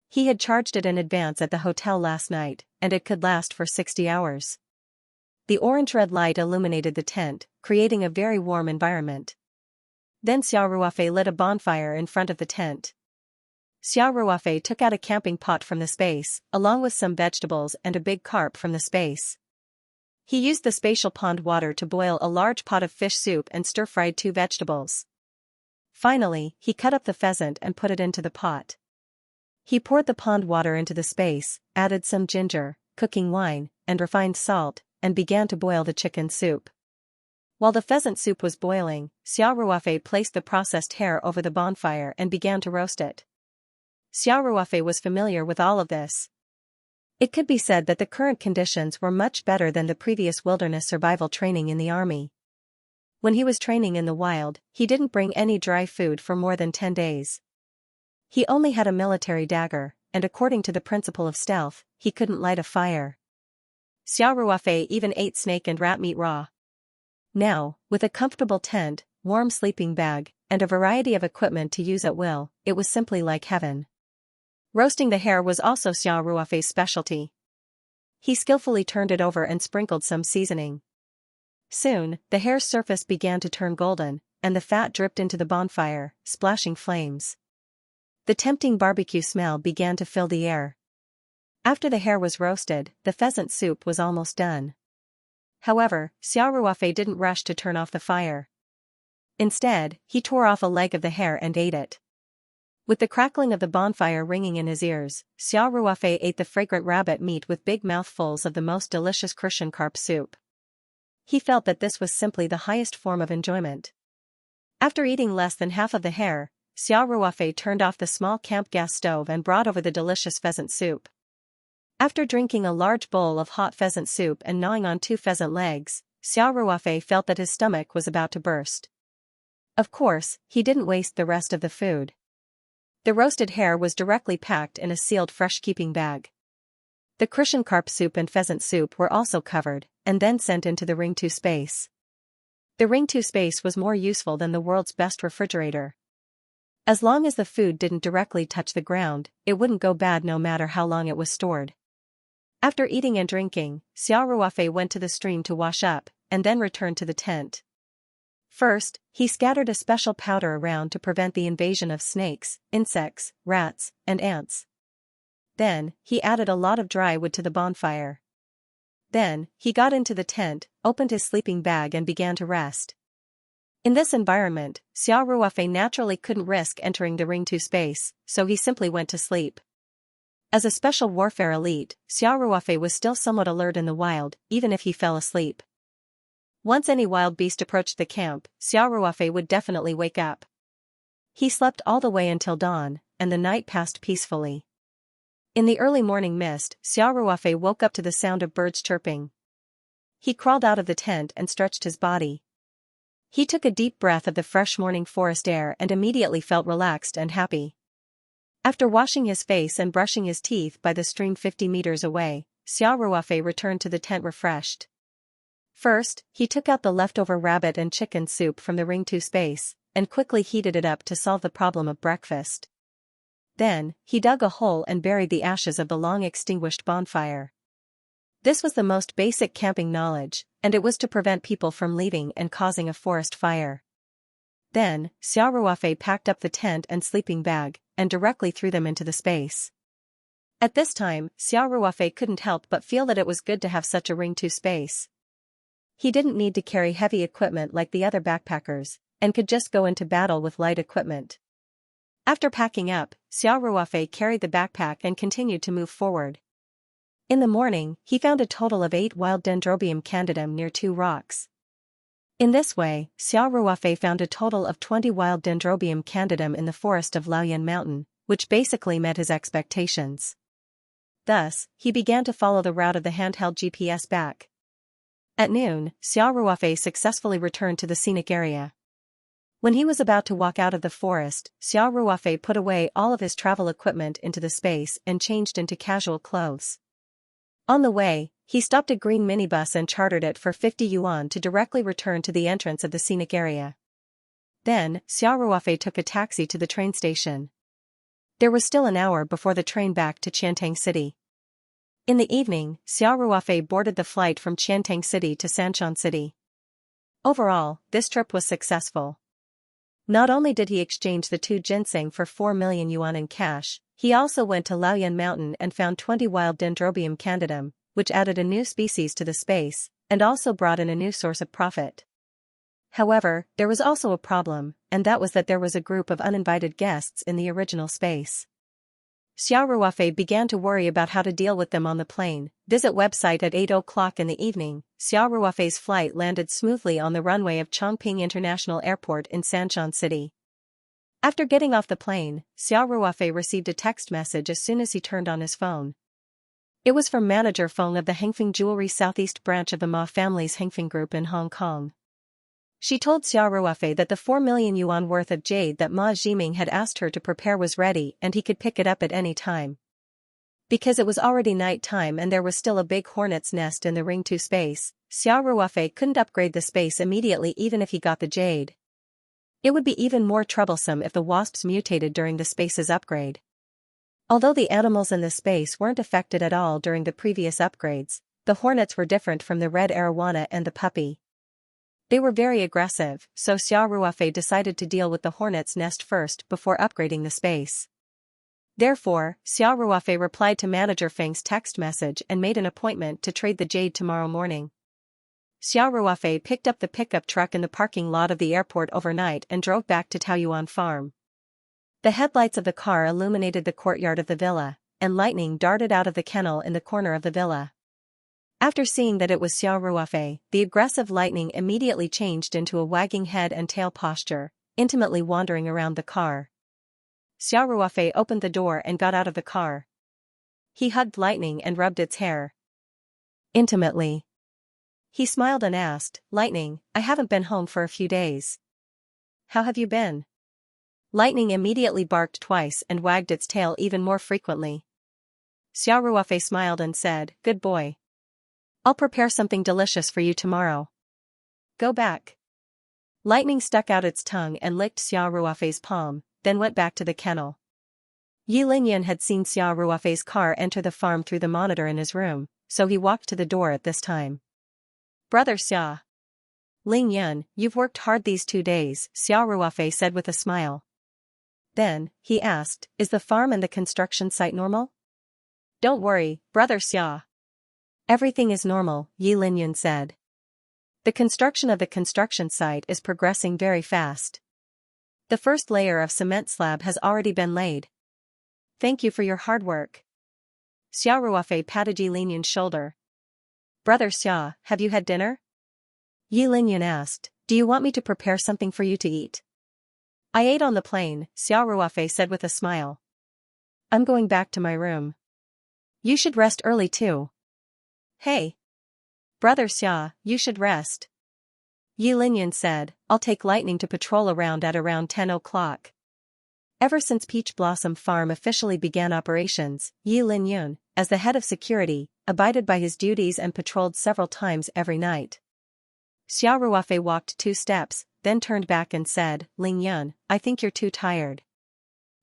He had charged it in advance at the hotel last night, and it could last for 60 hours. The orange-red light illuminated the tent, creating a very warm environment. Then Xiao Ruofei lit a bonfire in front of the tent. Xiao Ruofei took out a camping pot from the space, along with some vegetables and a big carp from the space. He used the spatial pond water to boil a large pot of fish soup and stir-fried 2 vegetables. Finally, he cut up the pheasant and put it into the pot. He poured the pond water into the space, added some ginger, cooking wine, and refined salt, and began to boil the chicken soup. While the pheasant soup was boiling, Xiao Ruofei placed the processed hare over the bonfire and began to roast it. Xiao Ruofei was familiar with all of this. It could be said that the current conditions were much better than the previous wilderness survival training in the army. When he was training in the wild, he didn't bring any dry food for more than 10 days. He only had a military dagger, and according to the principle of stealth, he couldn't light a fire. Xiao Ruofei even ate snake and rat meat raw. Now, with a comfortable tent, warm sleeping bag, and a variety of equipment to use at will, it was simply like heaven. Roasting the hare was also Xiao Ruofei's specialty. He skillfully turned it over and sprinkled some seasoning. Soon, the hare's surface began to turn golden, and the fat dripped into the bonfire, splashing flames. The tempting barbecue smell began to fill the air. After the hare was roasted, the pheasant soup was almost done. However, Xiao Ruofei didn't rush to turn off the fire. Instead, he tore off a leg of the hare and ate it. With the crackling of the bonfire ringing in his ears, Xiao Ruofei ate the fragrant rabbit meat with big mouthfuls of the most delicious Christian carp soup. He felt that this was simply the highest form of enjoyment. After eating less than half of the hare, Xiao Ruofei turned off the small camp gas stove and brought over the delicious pheasant soup. After drinking a large bowl of hot pheasant soup and gnawing on 2 pheasant legs, Xiao Ruofei felt that his stomach was about to burst. Of course, he didn't waste the rest of the food. The roasted hare was directly packed in a sealed fresh-keeping bag. The Christian carp soup and pheasant soup were also covered, and then sent into the Ring 2 space. The Ring 2 space was more useful than the world's best refrigerator. As long as the food didn't directly touch the ground, it wouldn't go bad no matter how long it was stored. After eating and drinking, Xiao Ruofei went to the stream to wash up, and then returned to the tent. First, he scattered a special powder around to prevent the invasion of snakes, insects, rats, and ants. Then, he added a lot of dry wood to the bonfire. Then, he got into the tent, opened his sleeping bag and began to rest. In this environment, Xiao Ruofei naturally couldn't risk entering the Ring 2 space, so he simply went to sleep. As a special warfare elite, Xiao Ruofei was still somewhat alert in the wild, even if he fell asleep. Once any wild beast approached the camp, Xiao Ruofei would definitely wake up. He slept all the way until dawn, and the night passed peacefully. In the early morning mist, Xiao Ruofei woke up to the sound of birds chirping. He crawled out of the tent and stretched his body. He took a deep breath of the fresh morning forest air and immediately felt relaxed and happy. After washing his face and brushing his teeth by the stream 50 meters away, Xiao Ruofei returned to the tent refreshed. First, he took out the leftover rabbit and chicken soup from the Ring 2 space, and quickly heated it up to solve the problem of breakfast. Then, he dug a hole and buried the ashes of the long-extinguished bonfire. This was the most basic camping knowledge, and it was to prevent people from leaving and causing a forest fire. Then, Xiao Ruofei packed up the tent and sleeping bag, and directly threw them into the space. At this time, Xiao Ruofei couldn't help but feel that it was good to have such a Ring 2 space. He didn't need to carry heavy equipment like the other backpackers, and could just go into battle with light equipment. After packing up, Xiao Ruofei carried the backpack and continued to move forward. In the morning, he found a total of 8 wild Dendrobium candidum near 2 rocks. In this way, Xiao Ruofei found a total of 20 wild Dendrobium candidum in the forest of Laoyan Mountain, which basically met his expectations. Thus, he began to follow the route of the handheld GPS back. At noon, Xiao Ruofei successfully returned to the scenic area. When he was about to walk out of the forest, Xiao Ruofei put away all of his travel equipment into the space and changed into casual clothes. On the way, he stopped a green minibus and chartered it for 50 yuan to directly return to the entrance of the scenic area. Then, Xiao Ruofei took a taxi to the train station. There was still an hour before the train back to Qiantang City. In the evening, Xiao Ruofei boarded the flight from Qiantang City to Sanshan City. Overall, this trip was successful. Not only did he exchange the 2 ginseng for 4 million yuan in cash, he also went to Laoyan Mountain and found 20 wild Dendrobium candidum, which added a new species to the space, and also brought in a new source of profit. However, there was also a problem, and that was that there was a group of uninvited guests in the original space. Xiao Ruofei began to worry about how to deal with them on the plane. Visit website at 8 o'clock in the evening. Xiao Ruofei's flight landed smoothly on the runway of Chongping International Airport in Sanshan City. After getting off the plane, Xiao Ruofei received a text message as soon as he turned on his phone. It was from Manager Feng of the Hengfeng Jewelry Southeast branch of the Ma family's Hengfeng Group in Hong Kong. She told Xiao Ruofei that the 4 million yuan worth of jade that Ma Zhiming had asked her to prepare was ready and he could pick it up at any time. Because it was already night time and there was still a big hornet's nest in the Ring 2 space, Xiao Ruofei couldn't upgrade the space immediately even if he got the jade. It would be even more troublesome if the wasps mutated during the space's upgrade. Although the animals in the space weren't affected at all during the previous upgrades, the hornets were different from the red arowana and the puppy. They were very aggressive, so Xiao Ruofei decided to deal with the hornet's nest first before upgrading the space. Therefore, Xiao Ruofei replied to Manager Feng's text message and made an appointment to trade the jade tomorrow morning. Xiao Ruofei picked up the pickup truck in the parking lot of the airport overnight and drove back to Taoyuan Farm. The headlights of the car illuminated the courtyard of the villa, and lightning darted out of the kennel in the corner of the villa. After seeing that it was Xiao Ruofei, the aggressive lightning immediately changed into a wagging head and tail posture, intimately wandering around the car. Xiao Ruofei opened the door and got out of the car. He hugged Lightning and rubbed its hair intimately. He smiled and asked, "Lightning, I haven't been home for a few days. How have you been?" Lightning immediately barked twice and wagged its tail even more frequently. Xiao Ruofei smiled and said, "Good boy. I'll prepare something delicious for you tomorrow. Go back." Lightning stuck out its tongue and licked Xiao Ruofei's palm, then went back to the kennel. Yi Linyan had seen Xiao Ruofei's car enter the farm through the monitor in his room, so he walked to the door at this time. "Brother Xia. Ling Yun, you've worked hard these 2 days," Xiao Ruofei said with a smile. Then, he asked, "Is the farm and the construction site normal?" "Don't worry, Brother Xia. Everything is normal," Yi Linyan said. "The construction of the construction site is progressing very fast. The first layer of cement slab has already been laid. Thank you for your hard work." Xiao Ruofei patted Yi Linyan's shoulder. "Brother Xia, have you had dinner?" Yi Linyan asked, "Do you want me to prepare something for you to eat?" "I ate on the plane," Xiao Ruofei said with a smile. "I'm going back to my room. You should rest early too." "Hey. Brother Xia, you should rest." Yi Linyan said, "I'll take Lightning to patrol around at around 10 o'clock. Ever since Peach Blossom Farm officially began operations, Yi Linyan, as the head of security, abided by his duties and patrolled several times every night. Xiao Ruofei walked 2 steps, then turned back and said, "Ling Yun, I think you're too tired.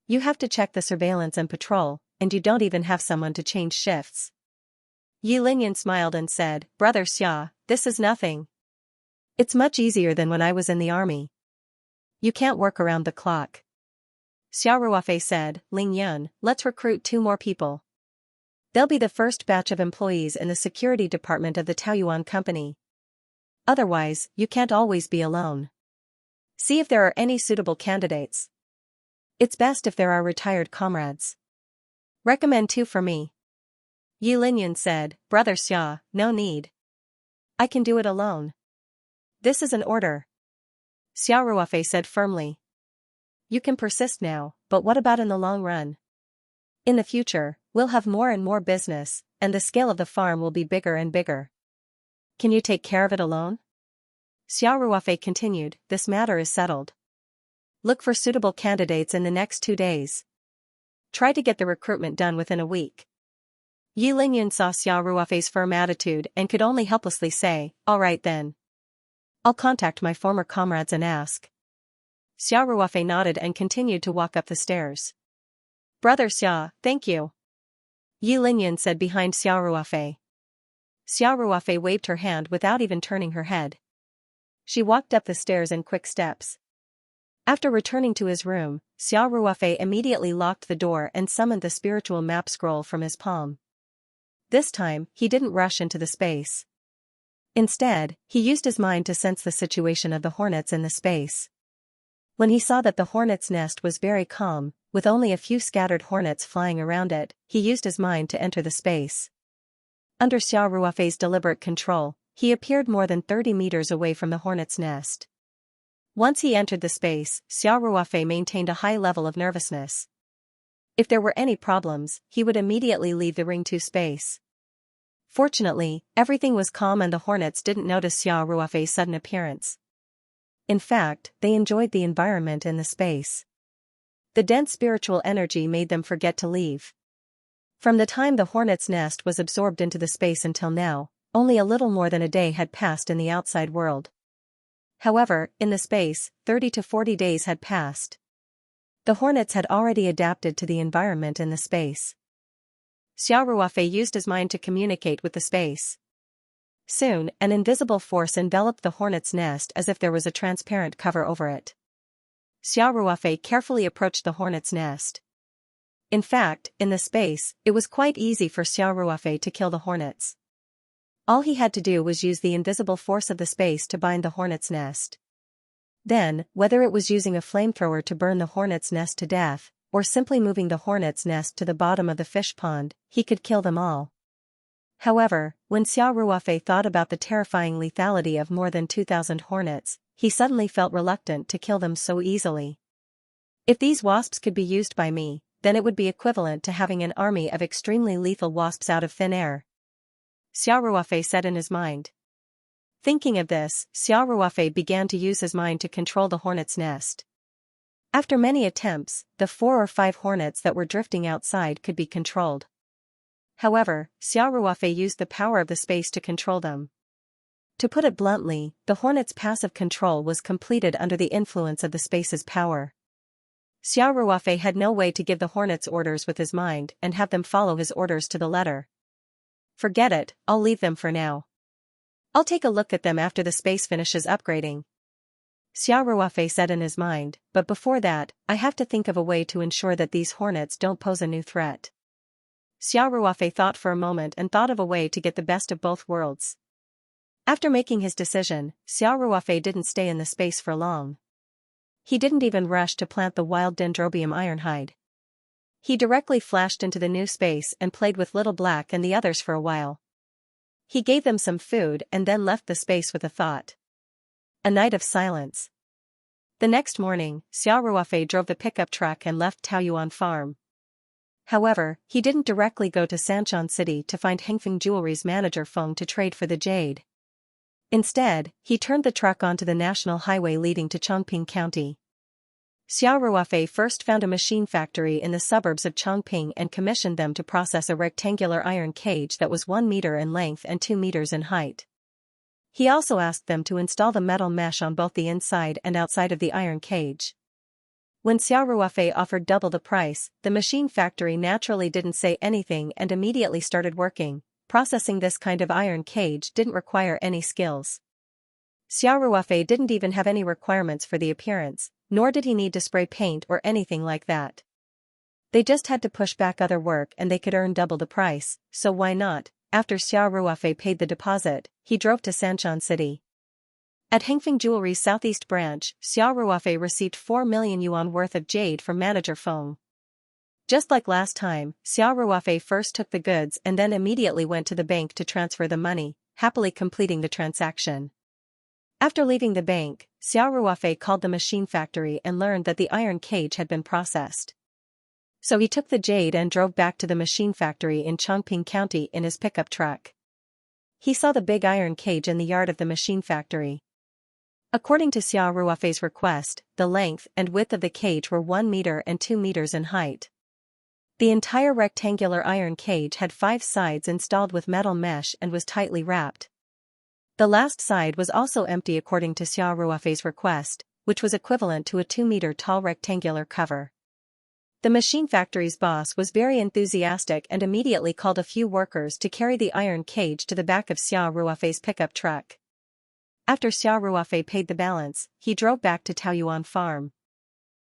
You have to check the surveillance and patrol, and you don't even have someone to change shifts." Yi Linyan smiled and said, "Brother Xia, this is nothing. It's much easier than when I was in the army. You can't work around the clock." Xiao Ruofei said, "Ling Yun, let's recruit 2 more people. They'll be the first batch of employees in the security department of the Taoyuan company. Otherwise, you can't always be alone. See if there are any suitable candidates. It's best if there are retired comrades. Recommend 2 for me." Yi Linyan said, "Brother Xia, no need. I can do it alone." This is an order, Xiao Ruofei said firmly. You can persist now, but what about in the long run? In the future, we'll have more and more business, and the scale of the farm will be bigger and bigger. Can you take care of it alone? Xiao Ruofei continued, this matter is settled. Look for suitable candidates in the next 2 days. Try to get the recruitment done within a week. Yi Lingyun saw Xiao Ruofei's firm attitude and could only helplessly say, all right then. I'll contact my former comrades and ask. Xiao Ruofei nodded and continued to walk up the stairs. Brother Xia, thank you, Yi Lingyun said behind Xiao Ruofei. Xiao Ruofei waved her hand without even turning her head. She walked up the stairs in quick steps. After returning to his room, Xiao Ruofei immediately locked the door and summoned the spiritual map scroll from his palm. This time, he didn't rush into the space. Instead, he used his mind to sense the situation of the hornets in the space. When he saw that the hornet's nest was very calm, with only a few scattered hornets flying around it, he used his mind to enter the space. Under Xiao Ruofei's deliberate control, he appeared more than 30 meters away from the hornet's nest. Once he entered the space, Xiao Ruofei maintained a high level of nervousness. If there were any problems, he would immediately leave the Ring 2 space. Fortunately, everything was calm and the hornets didn't notice Xiao Ruofei's sudden appearance. In fact, they enjoyed the environment in the space. The dense spiritual energy made them forget to leave. From the time the hornet's nest was absorbed into the space until now, only a little more than a day had passed in the outside world. However, in the space, 30 to 40 days had passed. The hornets had already adapted to the environment in the space. Xiao Ruofei used his mind to communicate with the space. Soon, an invisible force enveloped the hornet's nest as if there was a transparent cover over it. Xiao Ruofei carefully approached the hornet's nest. In fact, in the space, it was quite easy for Xiao Ruofei to kill the hornets. All he had to do was use the invisible force of the space to bind the hornet's nest. Then, whether it was using a flamethrower to burn the hornet's nest to death, or simply moving the hornet's nest to the bottom of the fish pond, he could kill them all. However, when Xiao Ruofei thought about the terrifying lethality of more than 2,000 hornets, he suddenly felt reluctant to kill them so easily. If these wasps could be used by me, then it would be equivalent to having an army of extremely lethal wasps out of thin air, Xiao Ruofei said in his mind. Thinking of this, Xiao Ruofei began to use his mind to control the hornet's nest. After many attempts, the 4 or 5 hornets that were drifting outside could be controlled. However, Xiao Ruofei used the power of the space to control them. To put it bluntly, the hornet's passive control was completed under the influence of the space's power. Xiao Ruofei had no way to give the hornets orders with his mind and have them follow his orders to the letter. Forget it, I'll leave them for now. I'll take a look at them after the space finishes upgrading, Xiao Ruofei said in his mind, but before that, I have to think of a way to ensure that these hornets don't pose a new threat. Xiao Ruofei thought for a moment and thought of a way to get the best of both worlds. After making his decision, Xiao Ruofei didn't stay in the space for long. He didn't even rush to plant the wild Dendrobium Ironhide. He directly flashed into the new space and played with Little Black and the others for a while. He gave them some food and then left the space with a thought. A night of silence. The next morning, Xiao Ruofei drove the pickup truck and left Taoyuan Farm. However, he didn't directly go to Sanchon City to find Hengfeng Jewelry's manager Feng to trade for the jade. Instead, he turned the truck onto the national highway leading to Chongping County. Xiao Ruofei first found a machine factory in the suburbs of Chongping and commissioned them to process a rectangular iron cage that was 1 meter in length and 2 meters in height. He also asked them to install the metal mesh on both the inside and outside of the iron cage. When Xiao Ruofei offered double the price, the machine factory naturally didn't say anything and immediately started working. Processing this kind of iron cage didn't require any skills. Xiao Ruofei didn't even have any requirements for the appearance, nor did he need to spray paint or anything like that. They just had to push back other work and they could earn double the price, so why not? After Xiao Ruofei paid the deposit, he drove to Sanchon City. At Hengfeng Jewelry's southeast branch, Xiao Ruofei received 4 million yuan worth of jade from manager Feng. Just like last time, Xiao Ruofei first took the goods and then immediately went to the bank to transfer the money, happily completing the transaction. After leaving the bank, Xiao Ruofei called the machine factory and learned that the iron cage had been processed. So he took the jade and drove back to the machine factory in Chongping County in his pickup truck. He saw the big iron cage in the yard of the machine factory. According to Xiao Ruofei's request, the length and width of the cage were 1 meter and 2 meters in height. The entire rectangular iron cage had 5 sides installed with metal mesh and was tightly wrapped. The last side was also empty according to Xiao Ruofei's request, which was equivalent to a 2-meter tall rectangular cover. The machine factory's boss was very enthusiastic and immediately called a few workers to carry the iron cage to the back of Xiao Ruofei's pickup truck. After Xiao Ruofei paid the balance, he drove back to Taoyuan Farm.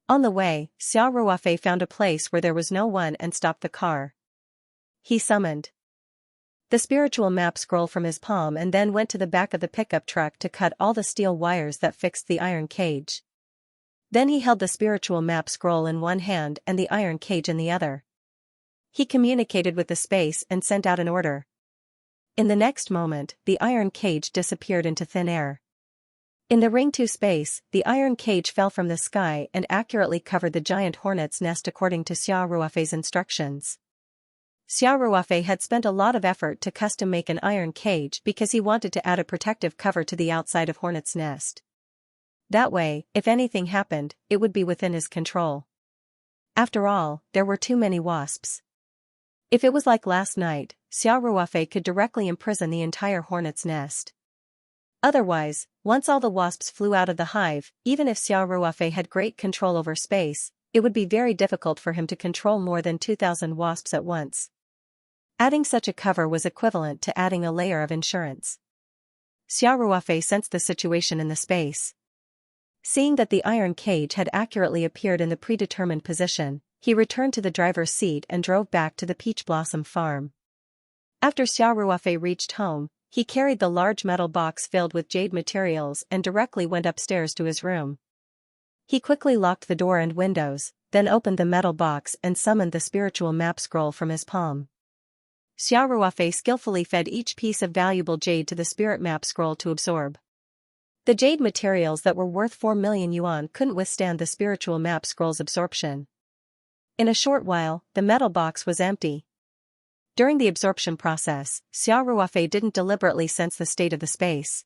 On the way, Xiao Ruofei found a place where there was no one and stopped the car. He summoned the spiritual map scroll from his palm and then went to the back of the pickup truck to cut all the steel wires that fixed the iron cage. Then he held the spiritual map scroll in one hand and the iron cage in the other. He communicated with the space and sent out an order. In the next moment, the iron cage disappeared into thin air. In the Ring 2 space, the iron cage fell from the sky and accurately covered the giant hornet's nest according to Xiao Ruofei's instructions. Xiao Ruofei had spent a lot of effort to custom make an iron cage because he wanted to add a protective cover to the outside of hornet's nest. That way, if anything happened, it would be within his control. After all, there were too many wasps. If it was like last night, Xiao Ruofei could directly imprison the entire hornet's nest. Otherwise, once all the wasps flew out of the hive, even if Xiao Ruofei had great control over space, it would be very difficult for him to control more than 2,000 wasps at once. Adding such a cover was equivalent to adding a layer of insurance. Xiao Ruofei sensed the situation in the space. Seeing that the iron cage had accurately appeared in the predetermined position, he returned to the driver's seat and drove back to the Peach Blossom farm. After Xiao Ruofei reached home, he carried the large metal box filled with jade materials and directly went upstairs to his room. He quickly locked the door and windows, then opened the metal box and summoned the spiritual map scroll from his palm. Xiao Ruofei skillfully fed each piece of valuable jade to the spirit map scroll to absorb. The jade materials that were worth 4 million yuan couldn't withstand the spiritual map scroll's absorption. In a short while, the metal box was empty. During the absorption process, Xiao Ruofei didn't deliberately sense the state of the space.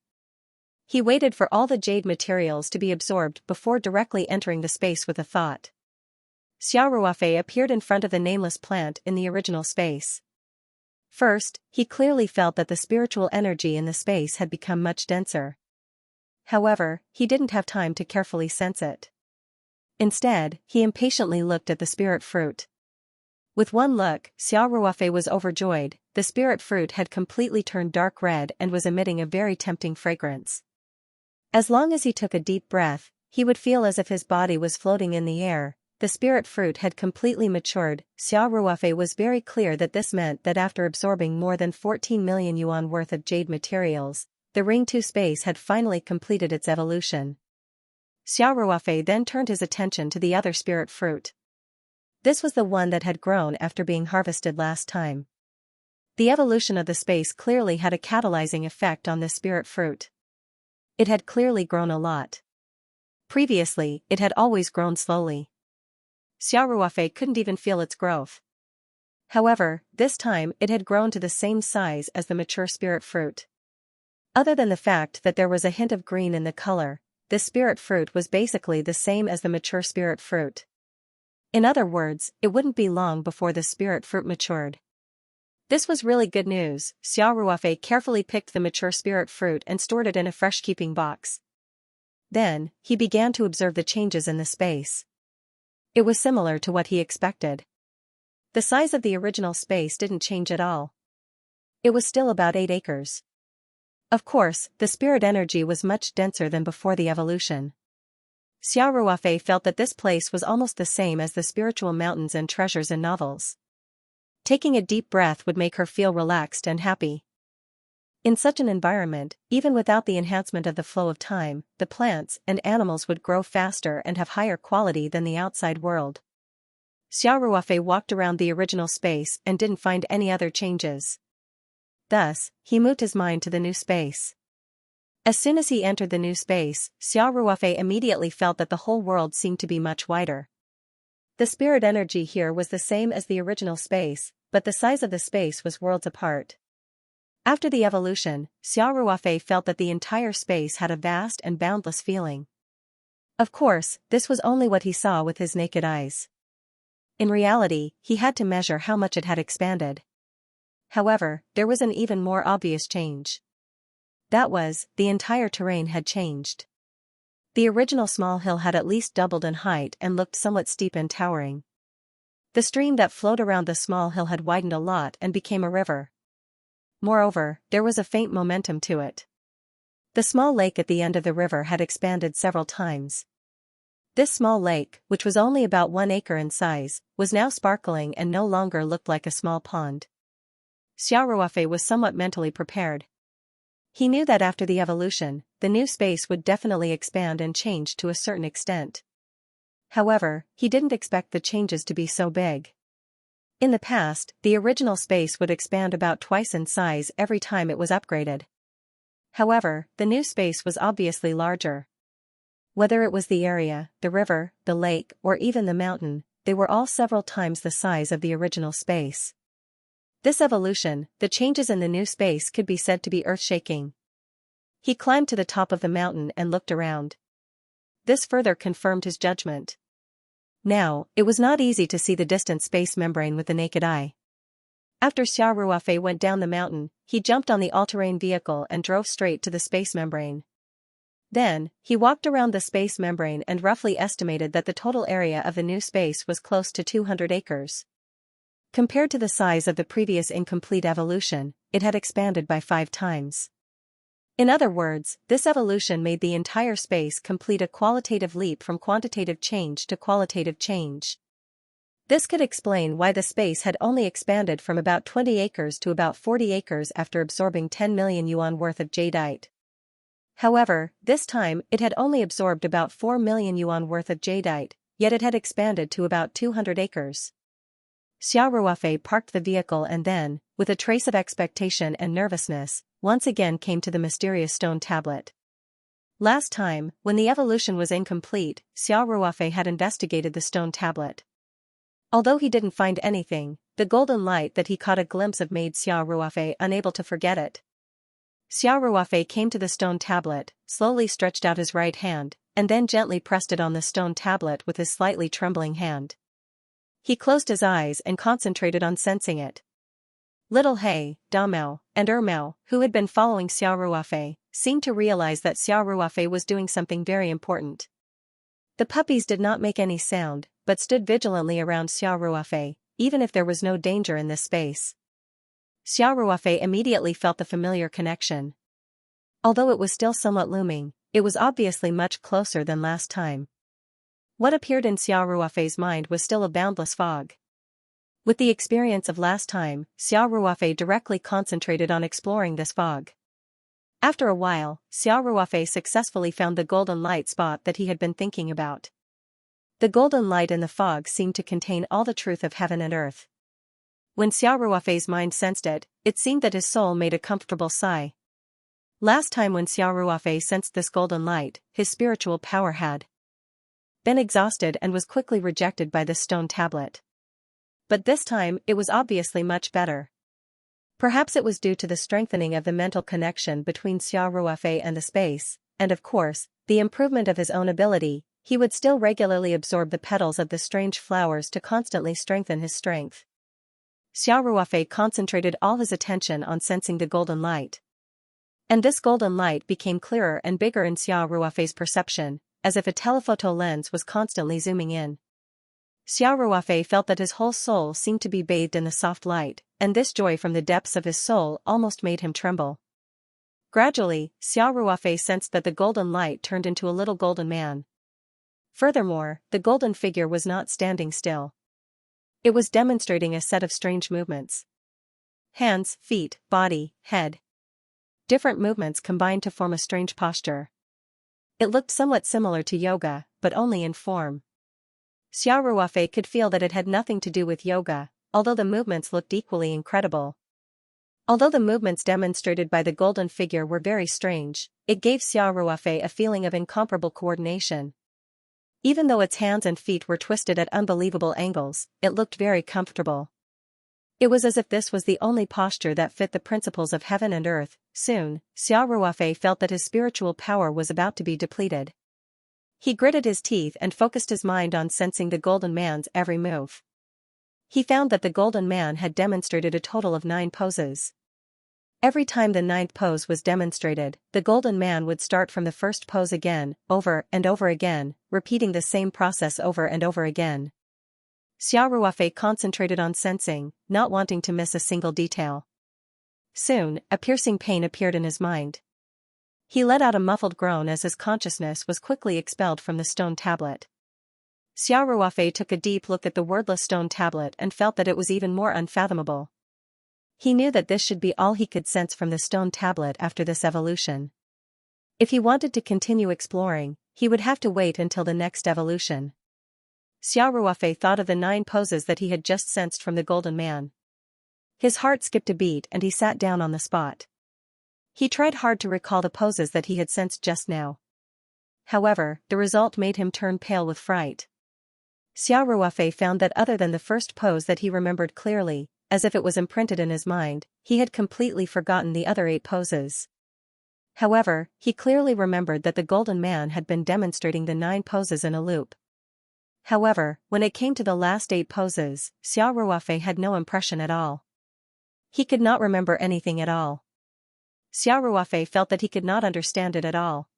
He waited for all the jade materials to be absorbed before directly entering the space with a thought. Xiao Ruofei appeared in front of the nameless plant in the original space. First, he clearly felt that the spiritual energy in the space had become much denser. However, he didn't have time to carefully sense it. Instead, he impatiently looked at the spirit fruit. With one look, Xiao Ruofei was overjoyed. The spirit fruit had completely turned dark red and was emitting a very tempting fragrance. As long as he took a deep breath, he would feel as if his body was floating in the air. The spirit fruit had completely matured. Xiao Ruofei was very clear that this meant that after absorbing more than 14 million yuan worth of jade materials, the Ring 2 space had finally completed its evolution. Xiao Ruofei then turned his attention to the other spirit fruit. This was the one that had grown after being harvested last time. The evolution of the space clearly had a catalyzing effect on this spirit fruit. It had clearly grown a lot. Previously, it had always grown slowly. Xiao Ruofei couldn't even feel its growth. However, this time it had grown to the same size as the mature spirit fruit. Other than the fact that there was a hint of green in the color, this spirit fruit was basically the same as the mature spirit fruit. In other words, it wouldn't be long before the spirit fruit matured. This was really good news. Xiao Ruofei carefully picked the mature spirit fruit and stored it in a fresh-keeping box. Then, he began to observe the changes in the space. It was similar to what he expected. The size of the original space didn't change at all. It was still about 8 acres. Of course, the spirit energy was much denser than before the evolution. Xiao Ruofei felt that this place was almost the same as the spiritual mountains and treasures in novels. Taking a deep breath would make her feel relaxed and happy. In such an environment, even without the enhancement of the flow of time, the plants and animals would grow faster and have higher quality than the outside world. Xiao Ruofei walked around the original space and didn't find any other changes. Thus, he moved his mind to the new space. As soon as he entered the new space, Xiao Ruofei immediately felt that the whole world seemed to be much wider. The spirit energy here was the same as the original space, but the size of the space was worlds apart. After the evolution, Xiao Ruofei felt that the entire space had a vast and boundless feeling. Of course, this was only what he saw with his naked eyes. In reality, he had to measure how much it had expanded. However, there was an even more obvious change. That was, the entire terrain had changed. The original small hill had at least doubled in height and looked somewhat steep and towering. The stream that flowed around the small hill had widened a lot and became a river. Moreover, there was a faint momentum to it. The small lake at the end of the river had expanded several times. This small lake, which was only about 1 acre in size, was now sparkling and no longer looked like a small pond. Xiao Ruofei was somewhat mentally prepared. He knew that after the evolution, the new space would definitely expand and change to a certain extent. However, he didn't expect the changes to be so big. In the past, the original space would expand about twice in size every time it was upgraded. However, the new space was obviously larger. Whether it was the area, the river, the lake, or even the mountain, they were all several times the size of the original space. This evolution, the changes in the new space could be said to be earth-shaking. He climbed to the top of the mountain and looked around. This further confirmed his judgment. Now, it was not easy to see the distant space membrane with the naked eye. After Xiao Ruofei went down the mountain, he jumped on the all-terrain vehicle and drove straight to the space membrane. Then, he walked around the space membrane and roughly estimated that the total area of the new space was close to 200 acres. Compared to the size of the previous incomplete evolution, it had expanded by 5 times. In other words, this evolution made the entire space complete a qualitative leap from quantitative change to qualitative change. This could explain why the space had only expanded from about 20 acres to about 40 acres after absorbing 10 million yuan worth of jadeite. However, this time it had only absorbed about 4 million yuan worth of jadeite, yet it had expanded to about 200 acres. Xiao Ruofei parked the vehicle and then, with a trace of expectation and nervousness, once again came to the mysterious stone tablet. Last time, when the evolution was incomplete, Xiao Ruofei had investigated the stone tablet. Although he didn't find anything, the golden light that he caught a glimpse of made Xiao Ruofei unable to forget it. Xiao Ruofei came to the stone tablet, slowly stretched out his right hand, and then gently pressed it on the stone tablet with his slightly trembling hand. He closed his eyes and concentrated on sensing it. Little He, Damao, and Ermao, who had been following Xiao Ruofei, seemed to realize that Xiao Ruofei was doing something very important. The puppies did not make any sound, but stood vigilantly around Xiao Ruofei, even if there was no danger in this space. Xiao Ruofei immediately felt the familiar connection. Although it was still somewhat looming, it was obviously much closer than last time. What appeared in Xiao Ruofei's mind was still a boundless fog. With the experience of last time, Xiao Ruofei directly concentrated on exploring this fog. After a while, Xiao Ruofei successfully found the golden light spot that he had been thinking about. The golden light in the fog seemed to contain all the truth of heaven and earth. When Xiao Ruofei's mind sensed it, it seemed that his soul made a comfortable sigh. Last time when Xiao Ruofei sensed this golden light, his spiritual power had been exhausted and was quickly rejected by this stone tablet. But this time, it was obviously much better. Perhaps it was due to the strengthening of the mental connection between Xiao Ruofei and the space, and of course, the improvement of his own ability. He would still regularly absorb the petals of the strange flowers to constantly strengthen his strength. Xiao Ruofei concentrated all his attention on sensing the golden light. And this golden light became clearer and bigger in Xiao Ruofei's perception, as if a telephoto lens was constantly zooming in. Xiao Ruofei felt that his whole soul seemed to be bathed in the soft light, and this joy from the depths of his soul almost made him tremble. Gradually, Xiao Ruofei sensed that the golden light turned into a little golden man. Furthermore, the golden figure was not standing still. It was demonstrating a set of strange movements. Hands, feet, body, head. Different movements combined to form a strange posture. It looked somewhat similar to yoga, but only in form. Xiao Ruofei could feel that it had nothing to do with yoga, although the movements looked equally incredible. Although the movements demonstrated by the golden figure were very strange, it gave Xiao Ruofei a feeling of incomparable coordination. Even though its hands and feet were twisted at unbelievable angles, it looked very comfortable. It was as if this was the only posture that fit the principles of heaven and earth. Soon, Xiao Ruofei felt that his spiritual power was about to be depleted. He gritted his teeth and focused his mind on sensing the golden man's every move. He found that the golden man had demonstrated a total of 9 poses. Every time the 9th pose was demonstrated, the golden man would start from the first pose again, over and over again, repeating the same process over and over again. Xiao Ruofei concentrated on sensing, not wanting to miss a single detail. Soon, a piercing pain appeared in his mind. He let out a muffled groan as his consciousness was quickly expelled from the stone tablet. Xiao Ruofei took a deep look at the wordless stone tablet and felt that it was even more unfathomable. He knew that this should be all he could sense from the stone tablet after this evolution. If he wanted to continue exploring, he would have to wait until the next evolution. Xiao Ruofei thought of the 9 poses that he had just sensed from the golden man. His heart skipped a beat and he sat down on the spot. He tried hard to recall the poses that he had sensed just now. However, the result made him turn pale with fright. Xiao Ruofei found that other than the first pose that he remembered clearly, as if it was imprinted in his mind, he had completely forgotten the other 8 poses. However, he clearly remembered that the golden man had been demonstrating the 9 poses in a loop. However, when it came to the last 8 poses, Xiao Ruofei had no impression at all. He could not remember anything at all. Xiao Ruofei felt that he could not understand it at all.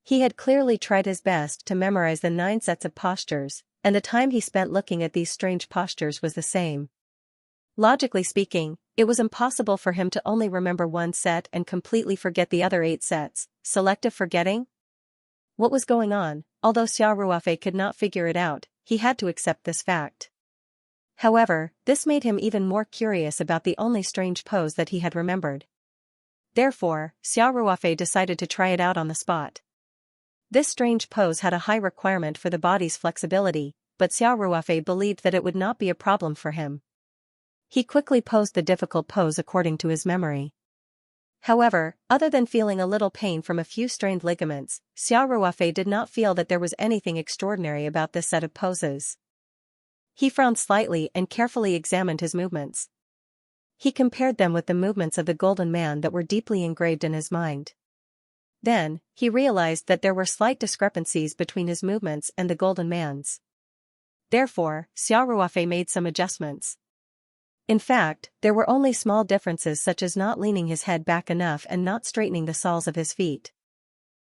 He had clearly tried his best to memorize the 9 sets of postures, and the time he spent looking at these strange postures was the same. Logically speaking, it was impossible for him to only remember 1 set and completely forget the other 8 sets. Selective forgetting? What was going on? Although Xiao Ruofei could not figure it out, he had to accept this fact. However, this made him even more curious about the only strange pose that he had remembered. Therefore, Xiao Ruofei decided to try it out on the spot. This strange pose had a high requirement for the body's flexibility, but Xiao Ruofei believed that it would not be a problem for him. He quickly posed the difficult pose according to his memory. However, other than feeling a little pain from a few strained ligaments, Xiao Ruofei did not feel that there was anything extraordinary about this set of poses. He frowned slightly and carefully examined his movements. He compared them with the movements of the golden man that were deeply engraved in his mind. Then, he realized that there were slight discrepancies between his movements and the golden man's. Therefore, Xiao Ruofei made some adjustments. In fact, there were only small differences such as not leaning his head back enough and not straightening the soles of his feet.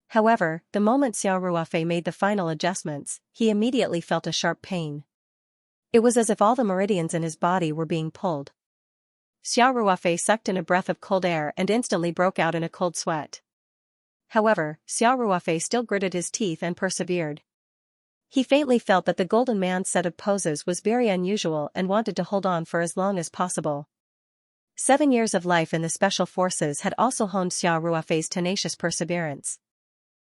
However, the moment Xiao Ruofei made the final adjustments, he immediately felt a sharp pain. It was as if all the meridians in his body were being pulled. Xiao Ruofei sucked in a breath of cold air and instantly broke out in a cold sweat. However, Xiao Ruofei still gritted his teeth and persevered. He faintly felt that the golden man's set of poses was very unusual and wanted to hold on for as long as possible. 7 years of life in the Special Forces had also honed Xiao Ruofei's tenacious perseverance.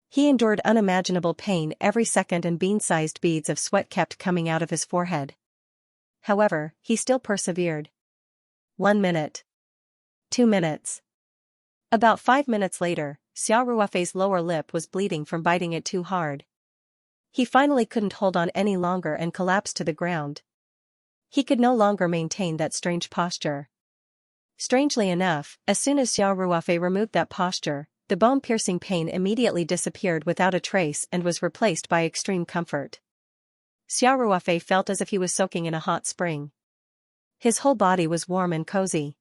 He endured unimaginable pain every second and bean-sized beads of sweat kept coming out of his forehead. However, he still persevered. 1 minute. 2 minutes. About 5 minutes later, Xiao Ruofei's lower lip was bleeding from biting it too hard. He finally couldn't hold on any longer and collapsed to the ground. He could no longer maintain that strange posture. Strangely enough, as soon as Xiao Ruofei removed that posture, the bone-piercing pain immediately disappeared without a trace and was replaced by extreme comfort. Xiao Ruofei felt as if he was soaking in a hot spring. His whole body was warm and cozy.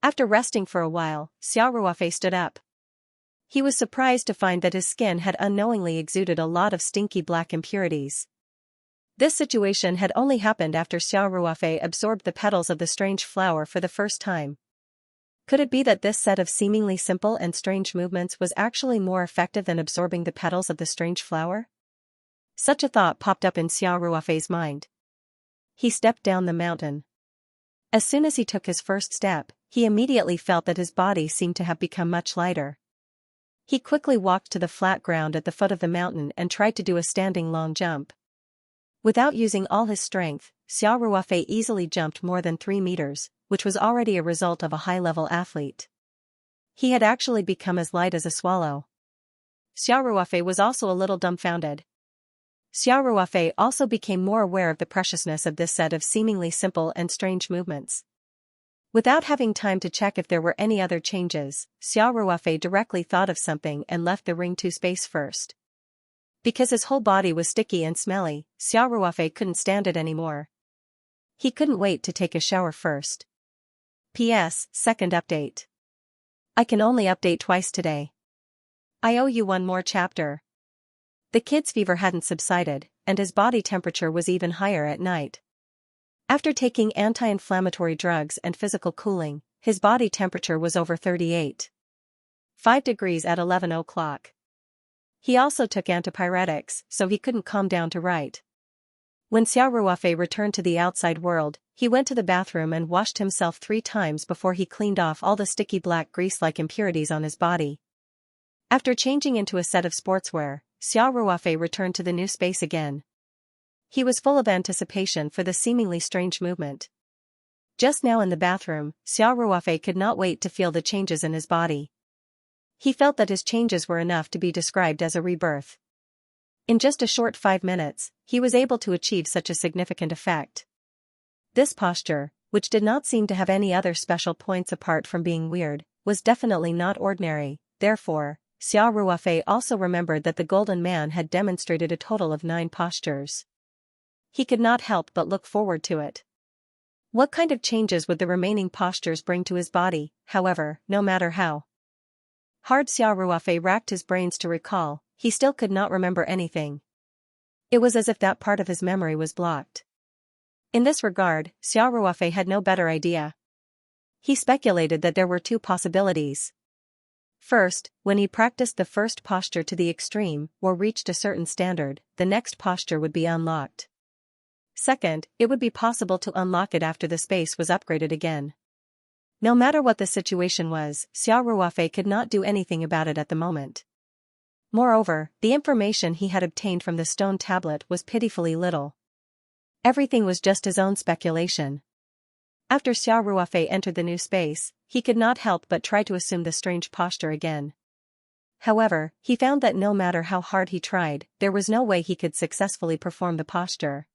After resting for a while, Xiao Ruofei stood up. He was surprised to find that his skin had unknowingly exuded a lot of stinky black impurities. This situation had only happened after Xiao Ruofei absorbed the petals of the strange flower for the first time. Could it be that this set of seemingly simple and strange movements was actually more effective than absorbing the petals of the strange flower? Such a thought popped up in Xiao Ruofei's mind. He stepped down the mountain. As soon as he took his first step, he immediately felt that his body seemed to have become much lighter. He quickly walked to the flat ground at the foot of the mountain and tried to do a standing long jump. Without using all his strength, Xiao Ruofei easily jumped more than 3 meters, which was already a result of a high-level athlete. He had actually become as light as a swallow. Xiao Ruofei was also a little dumbfounded. Xiao Ruofei also became more aware of the preciousness of this set of seemingly simple and strange movements. Without having time to check if there were any other changes, Xiao Ruofei directly thought of something and left the ring to space first. Because his whole body was sticky and smelly, Xiao Ruofei couldn't stand it anymore. He couldn't wait to take a shower first. P.S. Second update. I can only update twice today. I owe you one more chapter. The kid's fever hadn't subsided, and his body temperature was even higher at night. After taking anti-inflammatory drugs and physical cooling, his body temperature was over 38.5 degrees at 11 o'clock. He also took antipyretics, so he couldn't calm down to write. When Xiao Ruofei returned to the outside world, he went to the bathroom and washed himself 3 times before he cleaned off all the sticky black grease-like impurities on his body. After changing into a set of sportswear, Xiao Ruofei returned to the new space again. He was full of anticipation for the seemingly strange movement. Just now in the bathroom, Xiao Ruofei could not wait to feel the changes in his body. He felt that his changes were enough to be described as a rebirth. In just a short 5 minutes, he was able to achieve such a significant effect. This posture, which did not seem to have any other special points apart from being weird, was definitely not ordinary. Therefore, Xiao Ruofei also remembered that the Golden Man had demonstrated a total of 9 postures. He could not help but look forward to it. What kind of changes would the remaining postures bring to his body? However, no matter how hard Xiao Ruofei racked his brains to recall, he still could not remember anything. It was as if that part of his memory was blocked. In this regard, Xiao Ruofei had no better idea. He speculated that there were 2 possibilities. First, when he practiced the first posture to the extreme, or reached a certain standard, the next posture would be unlocked. Second, it would be possible to unlock it after the space was upgraded again. No matter what the situation was, Xiao Ruofei could not do anything about it at the moment. Moreover, the information he had obtained from the stone tablet was pitifully little. Everything was just his own speculation. After Xiao Ruofei entered the new space, he could not help but try to assume the strange posture again. However, he found that no matter how hard he tried, there was no way he could successfully perform the posture.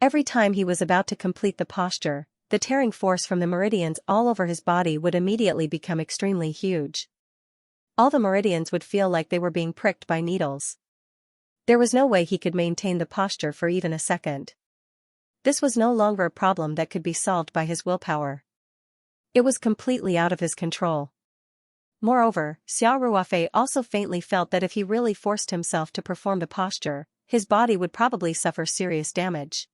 Every time he was about to complete the posture, the tearing force from the meridians all over his body would immediately become extremely huge. All the meridians would feel like they were being pricked by needles. There was no way he could maintain the posture for even a second. This was no longer a problem that could be solved by his willpower. It was completely out of his control. Moreover, Xiao Ruofei also faintly felt that if he really forced himself to perform the posture, his body would probably suffer serious damage.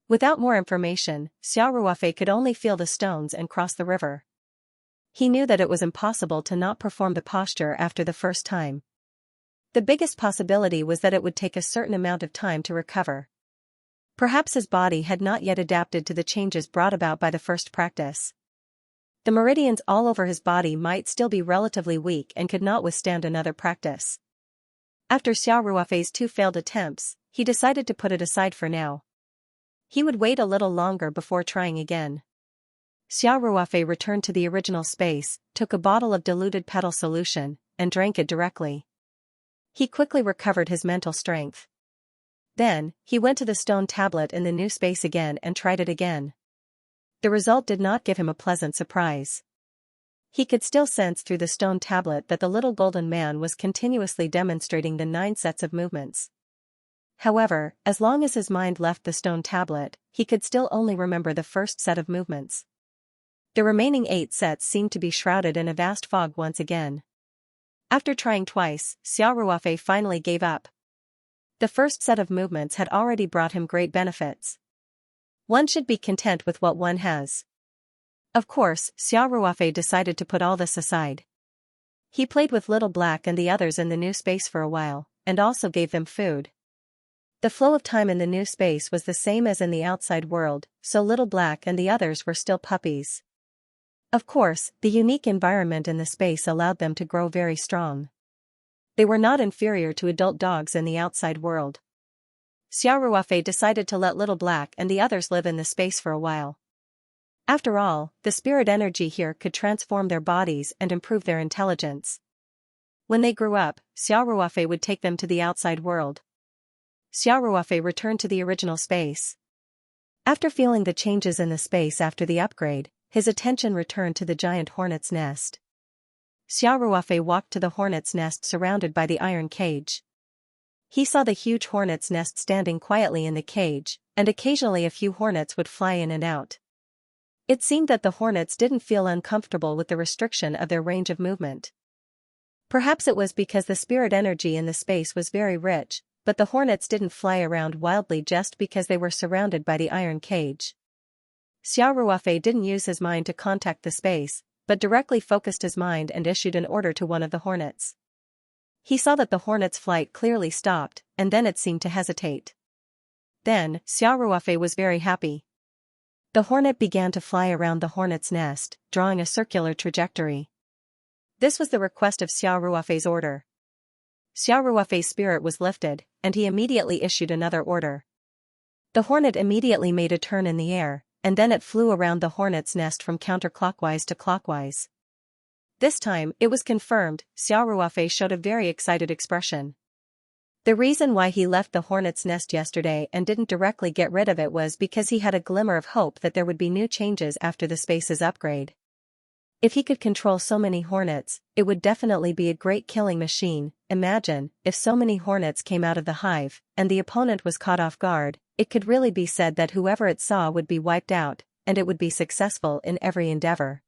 Without more information, Xiao Ruofei could only feel the stones and cross the river. He knew that it was impossible to not perform the posture after the first time. The biggest possibility was that it would take a certain amount of time to recover. Perhaps his body had not yet adapted to the changes brought about by the first practice. The meridians all over his body might still be relatively weak and could not withstand another practice. After Xiao Ruofei's 2 failed attempts, he decided to put it aside for now. He would wait a little longer before trying again. Xiao Ruofei returned to the original space, took a bottle of diluted petal solution, and drank it directly. He quickly recovered his mental strength. Then, he went to the stone tablet in the new space again and tried it again. The result did not give him a pleasant surprise. He could still sense through the stone tablet that the little golden man was continuously demonstrating the 9 sets of movements. However, as long as his mind left the stone tablet, he could still only remember the first set of movements. The remaining 8 sets seemed to be shrouded in a vast fog once again. After trying twice, Xiao Ruofei finally gave up. The first set of movements had already brought him great benefits. One should be content with what one has. Of course, Xiao Ruofei decided to put all this aside. He played with Little Black and the others in the new space for a while, and also gave them food. The flow of time in the new space was the same as in the outside world, so Little Black and the others were still puppies. Of course, the unique environment in the space allowed them to grow very strong. They were not inferior to adult dogs in the outside world. Xiao Ruofei decided to let Little Black and the others live in the space for a while. After all, the spirit energy here could transform their bodies and improve their intelligence. When they grew up, Xiaoruofei would take them to the outside world. Xiaoruofei returned to the original space. After feeling the changes in the space after the upgrade, his attention returned to the giant hornet's nest. Xiaoruofei walked to the hornet's nest surrounded by the iron cage. He saw the huge hornet's nest standing quietly in the cage, and occasionally a few hornets would fly in and out. It seemed that the hornets didn't feel uncomfortable with the restriction of their range of movement. Perhaps it was because the spirit energy in the space was very rich, but the hornets didn't fly around wildly just because they were surrounded by the iron cage. Xiaoruofei didn't use his mind to contact the space, but directly focused his mind and issued an order to one of the hornets. He saw that the hornet's flight clearly stopped, and then it seemed to hesitate. Then, Xiaoruofei was very happy. The hornet began to fly around the hornet's nest, drawing a circular trajectory. This was the request of Xiaoruofei's order. Xiaoruofei's spirit was lifted, and he immediately issued another order. The hornet immediately made a turn in the air, and then it flew around the hornet's nest from counterclockwise to clockwise. This time, it was confirmed. Xiaoruofei showed a very excited expression. The reason why he left the hornet's nest yesterday and didn't directly get rid of it was because he had a glimmer of hope that there would be new changes after the space's upgrade. If he could control so many hornets, it would definitely be a great killing machine. Imagine, if so many hornets came out of the hive, and the opponent was caught off guard, it could really be said that whoever it saw would be wiped out, and it would be successful in every endeavor.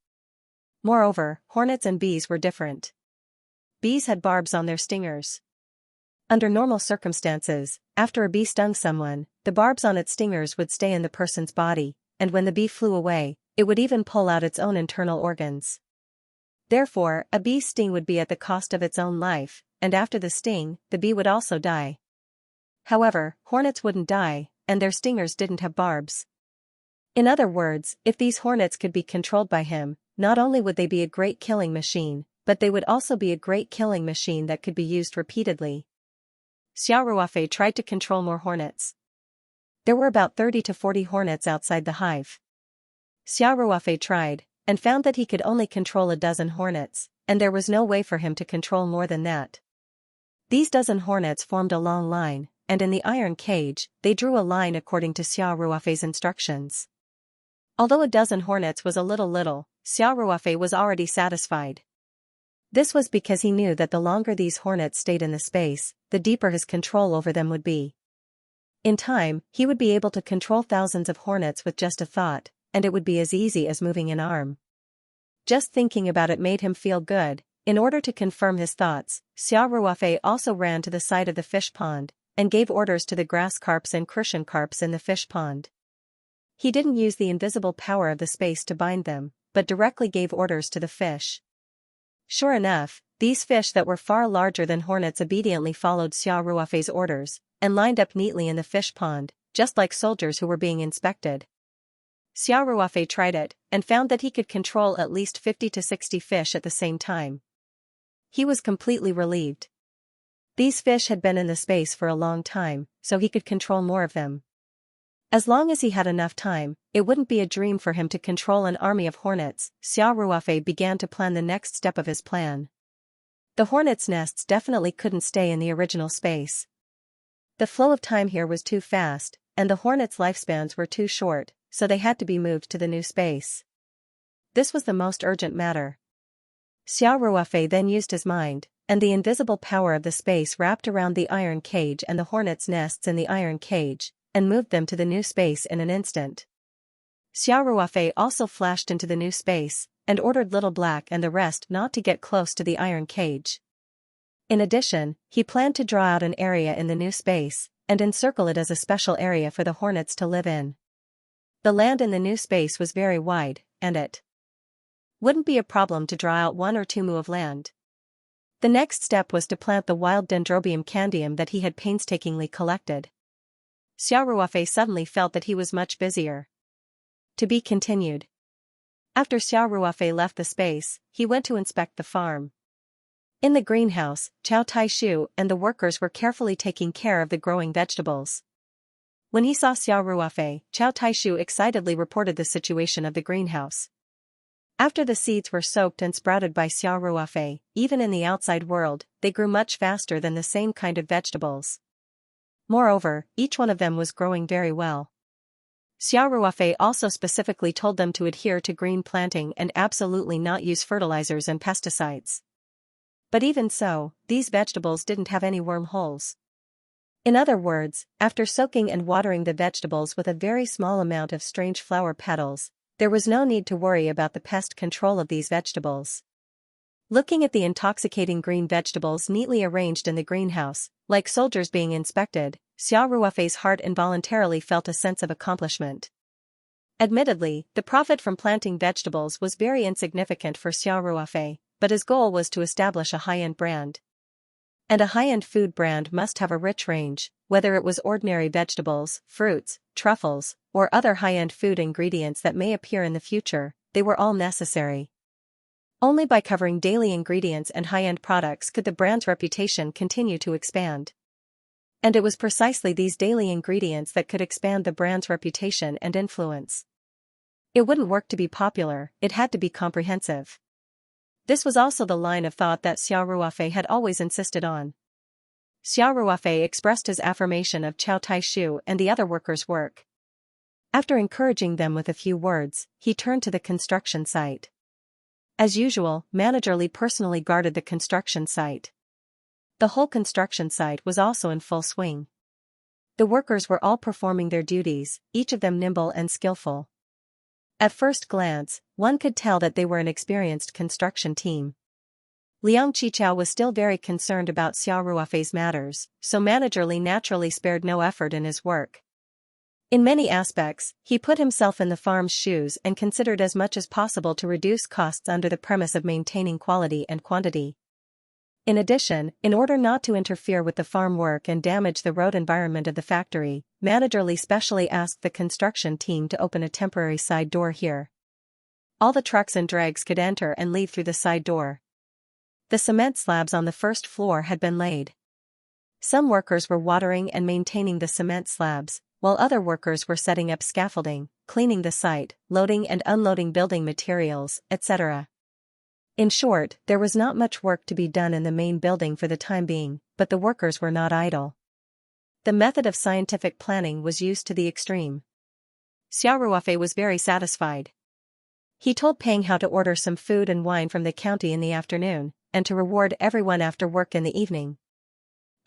Moreover, hornets and bees were different. Bees had barbs on their stingers. Under normal circumstances, after a bee stung someone, the barbs on its stingers would stay in the person's body, and when the bee flew away, it would even pull out its own internal organs. Therefore, a bee's sting would be at the cost of its own life, and after the sting, the bee would also die. However, hornets wouldn't die, and their stingers didn't have barbs. In other words, if these hornets could be controlled by him, not only would they be a great killing machine, but they would also be a great killing machine that could be used repeatedly. Xiaoruofei tried to control more hornets. There were about 30 to 40 hornets outside the hive. Xiaoruofei tried, and found that he could only control a dozen hornets, and there was no way for him to control more than that. These dozen hornets formed a long line, and in the iron cage, they drew a line according to Xiaoruofei's instructions. Although a dozen hornets was a little, Xiaoruofei was already satisfied. This was because he knew that the longer these hornets stayed in the space, the deeper his control over them would be. In time, he would be able to control thousands of hornets with just a thought, and it would be as easy as moving an arm. Just thinking about it made him feel good. In order to confirm his thoughts, Xiaoruofei also ran to the side of the fish pond, and gave orders to the grass carps and crucian carps in the fish pond. He didn't use the invisible power of the space to bind them, but directly gave orders to the fish. Sure enough, these fish that were far larger than hornets obediently followed Xiaoruofei's orders, and lined up neatly in the fish pond, just like soldiers who were being inspected. Xiaoruofei tried it, and found that he could control at least 50 to 60 fish at the same time. He was completely relieved. These fish had been in the space for a long time, so he could control more of them. As long as he had enough time, it wouldn't be a dream for him to control an army of hornets. Xiaoruofei began to plan the next step of his plan. The hornets' nests definitely couldn't stay in the original space. The flow of time here was too fast, and the hornets' lifespans were too short, so they had to be moved to the new space. This was the most urgent matter. Xiaoruofei then used his mind, and the invisible power of the space wrapped around the iron cage and the hornets' nests in the iron cage, and moved them to the new space in an instant. Xiaoruofei also flashed into the new space, and ordered Little Black and the rest not to get close to the iron cage. In addition, he planned to draw out an area in the new space, and encircle it as a special area for the hornets to live in. The land in the new space was very wide, and it wouldn't be a problem to draw out 1 or 2 mu of land. The next step was to plant the wild Dendrobium candium that he had painstakingly collected. Xiaoruofei suddenly felt that he was much busier. To be continued. After Xiaoruofei left the space, he went to inspect the farm. In the greenhouse, Chao Taishu and the workers were carefully taking care of the growing vegetables. When he saw Xiao Ruofei, Chow Taishu excitedly reported the situation of the greenhouse. After the seeds were soaked and sprouted by Xiao Ruofei, even in the outside world, they grew much faster than the same kind of vegetables. Moreover, each one of them was growing very well. Xiao Ruofei also specifically told them to adhere to green planting and absolutely not use fertilizers and pesticides. But even so, these vegetables didn't have any wormholes. In other words, after soaking and watering the vegetables with a very small amount of strange flower petals, there was no need to worry about the pest control of these vegetables. Looking at the intoxicating green vegetables neatly arranged in the greenhouse, like soldiers being inspected, Xiao Ruofei's heart involuntarily felt a sense of accomplishment. Admittedly, the profit from planting vegetables was very insignificant for Xiao Ruofei, but his goal was to establish a high-end brand. And a high-end food brand must have a rich range, whether it was ordinary vegetables, fruits, truffles, or other high-end food ingredients that may appear in the future, they were all necessary. Only by covering daily ingredients and high-end products could the brand's reputation continue to expand. And it was precisely these daily ingredients that could expand the brand's reputation and influence. It wouldn't work to be popular, it had to be comprehensive. This was also the line of thought that Xiao Ruofei had always insisted on. Xiao Ruofei expressed his affirmation of Chow Taishu and the other workers' work. After encouraging them with a few words, he turned to the construction site. As usual, Manager Li personally guarded the construction site. The whole construction site was also in full swing. The workers were all performing their duties, each of them nimble and skillful. At first glance, one could tell that they were an experienced construction team. Liang Qichao was still very concerned about Xiao Ruofei's matters, so Manager Li naturally spared no effort in his work. In many aspects, he put himself in the farm's shoes and considered as much as possible to reduce costs under the premise of maintaining quality and quantity. In addition, in order not to interfere with the farm work and damage the road environment of the factory, Manager Li specially asked the construction team to open a temporary side door here. All the trucks and drags could enter and leave through the side door. The cement slabs on the first floor had been laid. Some workers were watering and maintaining the cement slabs, while other workers were setting up scaffolding, cleaning the site, loading and unloading building materials, etc. In short, there was not much work to be done in the main building for the time being, but the workers were not idle. The method of scientific planning was used to the extreme. Xiao Ruofei was very satisfied. He told Peng how to order some food and wine from the county in the afternoon, and to reward everyone after work in the evening.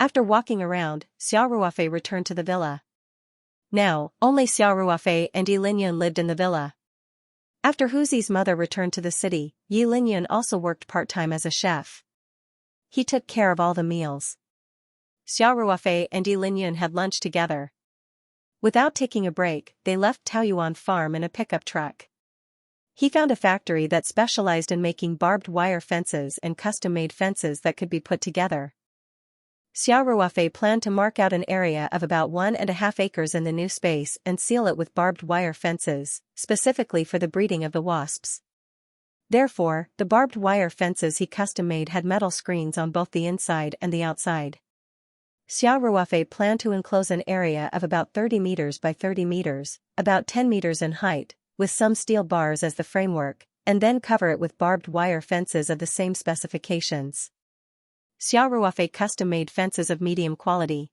After walking around, Xiao Ruofei returned to the villa. Now, only Xiao Ruofei and Yi Linyun lived in the villa. After Huzi's mother returned to the city, Yi Linyun also worked part-time as a chef. He took care of all the meals. Xiao Ruofei and Yi Linyun had lunch together. Without taking a break, they left Taoyuan farm in a pickup truck. He found a factory that specialized in making barbed wire fences and custom-made fences that could be put together. Xiao Ruofei planned to mark out an area of about 1.5 acres in the new space and seal it with barbed wire fences, specifically for the breeding of the wasps. Therefore, the barbed wire fences he custom-made had metal screens on both the inside and the outside. Xiao Ruofei planned to enclose an area of about 30 meters by 30 meters, about 10 meters in height, with some steel bars as the framework, and then cover it with barbed wire fences of the same specifications. Xiao Ruofei custom-made fences of medium quality.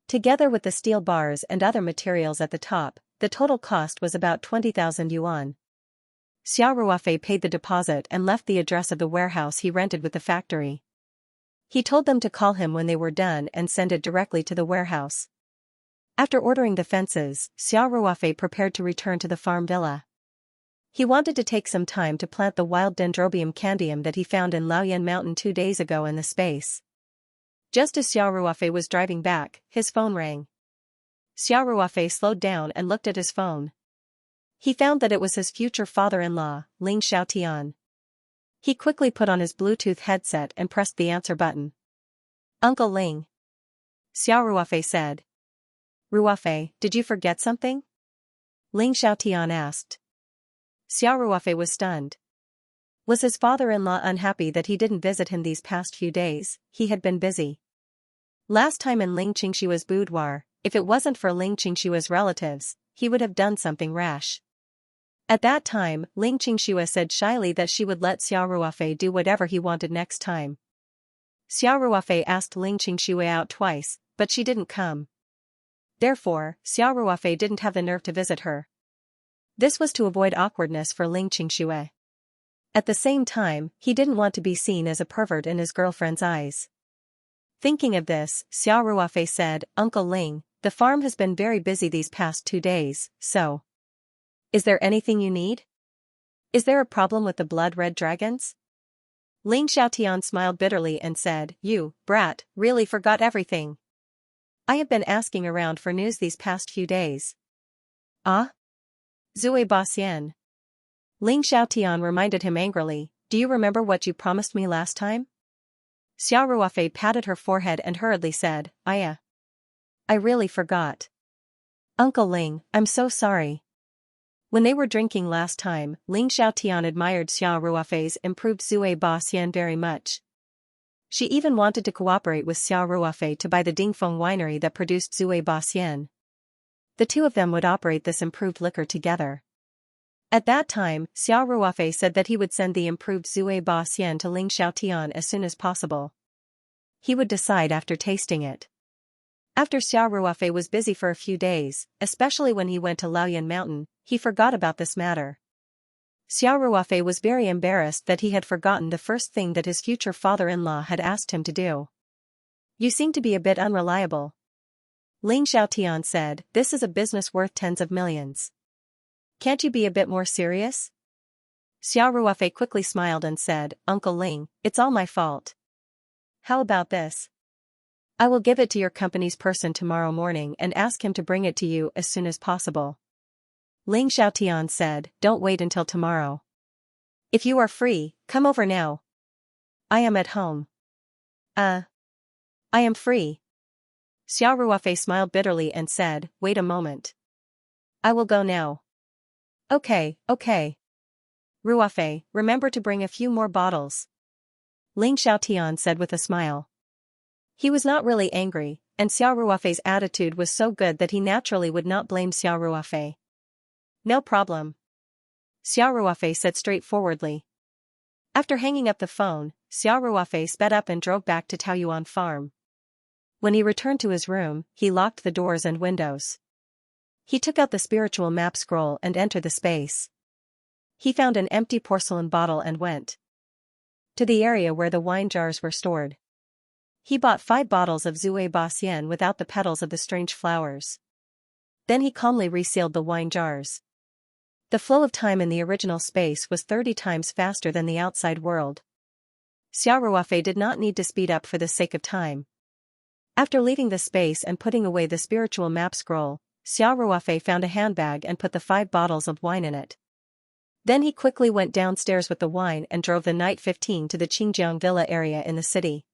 Together with the steel bars and other materials at the top, the total cost was about 20,000 yuan. Xiao Ruofei paid the deposit and left the address of the warehouse he rented with the factory. He told them to call him when they were done and send it directly to the warehouse. After ordering the fences, Xiao Ruofei prepared to return to the farm villa. He wanted to take some time to plant the wild Dendrobium candium that he found in Laoyan Mountain 2 days ago in the space. Just as Xiao Ruofei was driving back, his phone rang. Xiao Ruofei slowed down and looked at his phone. He found that it was his future father-in-law, Ling Xiaotian. He quickly put on his Bluetooth headset and pressed the answer button. "Uncle Ling." Xiao Ruofei said. "Ruofei, did you forget something?" Ling Xiaotian asked. Xiao Ruofei was stunned. Was his father-in-law unhappy that he didn't visit him these past few days? He had been busy. Last time in Ling Qingshua's boudoir, if it wasn't for Ling Qingshua's relatives, he would have done something rash. At that time, Ling Qingxue said shyly that she would let Xiao Ruofei do whatever he wanted next time. Xiao Ruofei asked Ling Qingxue out twice, but she didn't come. Therefore, Xiao Ruofei didn't have the nerve to visit her. This was to avoid awkwardness for Ling Qingxue. At the same time, he didn't want to be seen as a pervert in his girlfriend's eyes. Thinking of this, Xiao Ruofei said, "Uncle Ling, the farm has been very busy these past 2 days, so. Is there anything you need? Is there a problem with the blood-red dragons?" Ling Xiaotian smiled bitterly and said, "You, brat, really forgot everything. I have been asking around for news these past few days." "Ah? Zui Baxian." Ling Xiaotian reminded him angrily, "Do you remember what you promised me last time?" Xiao Ruofei patted her forehead and hurriedly said, I really forgot. Uncle Ling, I'm so sorry." When they were drinking last time, Ling Xiaotian admired Xiao Ruofei's improved Zui Baxian very much. She even wanted to cooperate with Xiao Ruofei to buy the Dingfeng winery that produced Zui Baxian. The two of them would operate this improved liquor together. At that time, Xiao Ruofei said that he would send the improved Zui Baxian to Ling Xiaotian as soon as possible. He would decide after tasting it. After Xiao Ruofei was busy for a few days, especially when he went to Laoyan Mountain, he forgot about this matter. Xiao Ruofei was very embarrassed that he had forgotten the first thing that his future father-in-law had asked him to do. "You seem to be a bit unreliable." Ling Xiaotian said, "This is a business worth tens of millions. Can't you be a bit more serious?" Xiao Ruofei quickly smiled and said, "Uncle Ling, it's all my fault. How about this? I will give it to your company's person tomorrow morning and ask him to bring it to you as soon as possible." Ling Xiaotian said, "Don't wait until tomorrow. If you are free, come over now. I am at home." I am free." Xiao Ruofei smiled bitterly and said, "Wait a moment. I will go now." Okay. Ruofei, remember to bring a few more bottles." Ling Xiaotian said with a smile. He was not really angry, and Xiao Ruofei's attitude was so good that he naturally would not blame Xiao Ruofei. "No problem," Xiao Ruofei said straightforwardly. After hanging up the phone, Xiao Ruofei sped up and drove back to Taoyuan Farm. When he returned to his room, he locked the doors and windows. He took out the spiritual map scroll and entered the space. He found an empty porcelain bottle and went to the area where the wine jars were stored. He bought 5 bottles of Zui Baxian without the petals of the strange flowers. Then he calmly resealed the wine jars. The flow of time in the original space was 30 times faster than the outside world. Xiao Ruofei did not need to speed up for the sake of time. After leaving the space and putting away the spiritual map scroll, Xiao Ruofei found a handbag and put the 5 bottles of wine in it. Then he quickly went downstairs with the wine and drove the night 15 to the Qingjiang Villa area in the city.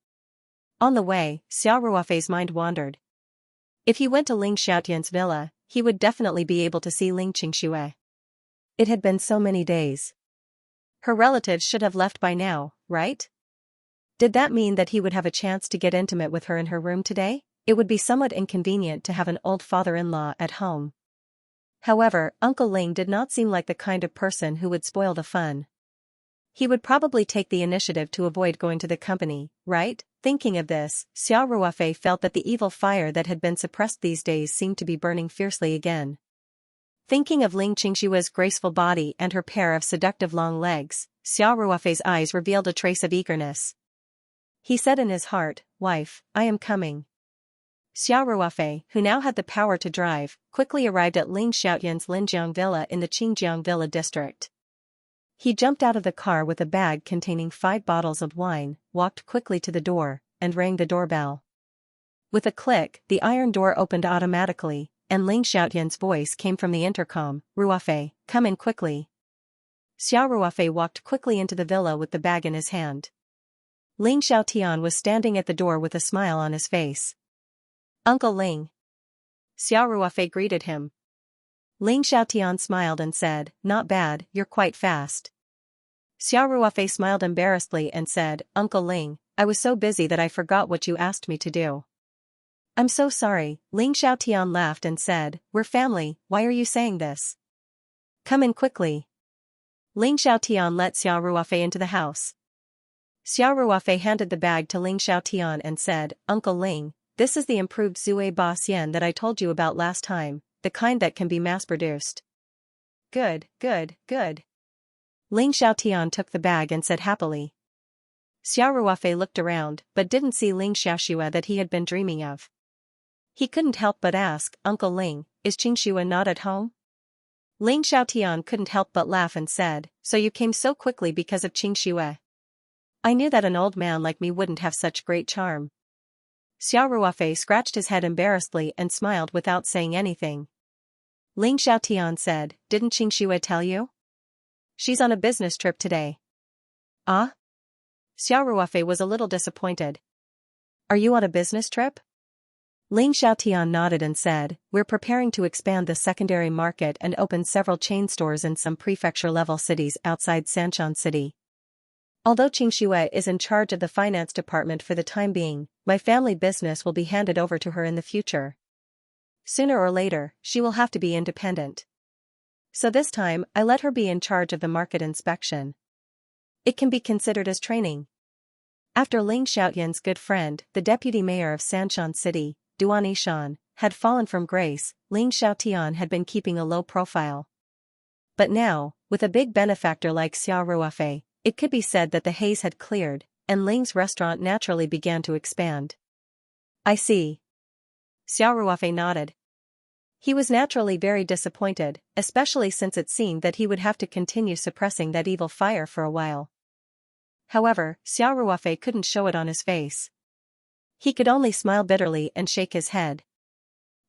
On the way, Xiao Ruofei's mind wandered. If he went to Ling Xiaotian's villa, he would definitely be able to see Ling Qingxue. It had been so many days. Her relatives should have left by now, right? Did that mean that he would have a chance to get intimate with her in her room today? It would be somewhat inconvenient to have an old father-in-law at home. However, Uncle Ling did not seem like the kind of person who would spoil the fun. He would probably take the initiative to avoid going to the company, right? Thinking of this, Xiao Ruofei felt that the evil fire that had been suppressed these days seemed to be burning fiercely again. Thinking of Ling Qingshue's graceful body and her pair of seductive long legs, Xiao Ruofei's eyes revealed a trace of eagerness. He said in his heart, "Wife, I am coming." Xiao Ruofei, who now had the power to drive, quickly arrived at Ling Xiaotian's Linjiang Villa in the Qingjiang Villa district. He jumped out of the car with a bag containing 5 bottles of wine, walked quickly to the door, and rang the doorbell. With a click, the iron door opened automatically, and Ling Xiaotian's voice came from the intercom, "Ruofei, come in quickly." Xiao Ruofei walked quickly into the villa with the bag in his hand. Ling Xiaotian was standing at the door with a smile on his face. "Uncle Ling." Xiao Ruofei greeted him. Ling Xiaotian smiled and said, "Not bad, you're quite fast." Xiao Ruofei smiled embarrassedly and said, "Uncle Ling, I was so busy that I forgot what you asked me to do." I'm so sorry, Ling Xiaotian laughed and said, we're family, why are you saying this? Come in quickly. Ling Xiaotian let Xiao Ruofei into the house. Xiao Ruofei handed the bag to Ling Xiaotian and said, Uncle Ling, this is the improved Zui Ba Xian that I told you about last time, the kind that can be mass-produced. Good, good, good. Ling Xiaotian took the bag and said happily. Xiao Ruofei looked around but didn't see Ling Xiaoxue that he had been dreaming of. He couldn't help but ask, Uncle Ling, is Xianxia not at home? Ling Xiaotian couldn't help but laugh and said, so you came so quickly because of Xianxia. I knew that an old man like me wouldn't have such great charm. Xiao Ruofei scratched his head embarrassedly and smiled without saying anything. Ling Xiaotian said, didn't Xianxia tell you? She's on a business trip today. Ah? Xiao Ruofei was a little disappointed. Are you on a business trip? Ling Xiaotian nodded and said, we're preparing to expand the secondary market and open several chain stores in some prefecture-level cities outside Sanshan City. Although Xianxia is in charge of the finance department for the time being, my family business will be handed over to her in the future. Sooner or later, she will have to be independent. So this time, I let her be in charge of the market inspection. It can be considered as training. After Ling Xiaotian's good friend, the deputy mayor of Sanshan City, Duan Yishan, had fallen from grace, Ling Xiaotian had been keeping a low profile. But now, with a big benefactor like Xiao Ruofei, it could be said that the haze had cleared, and Ling's restaurant naturally began to expand. I see. Xiao Ruofei nodded. He was naturally very disappointed, especially since it seemed that he would have to continue suppressing that evil fire for a while. However, Xiao Ruofei couldn't show it on his face. He could only smile bitterly and shake his head.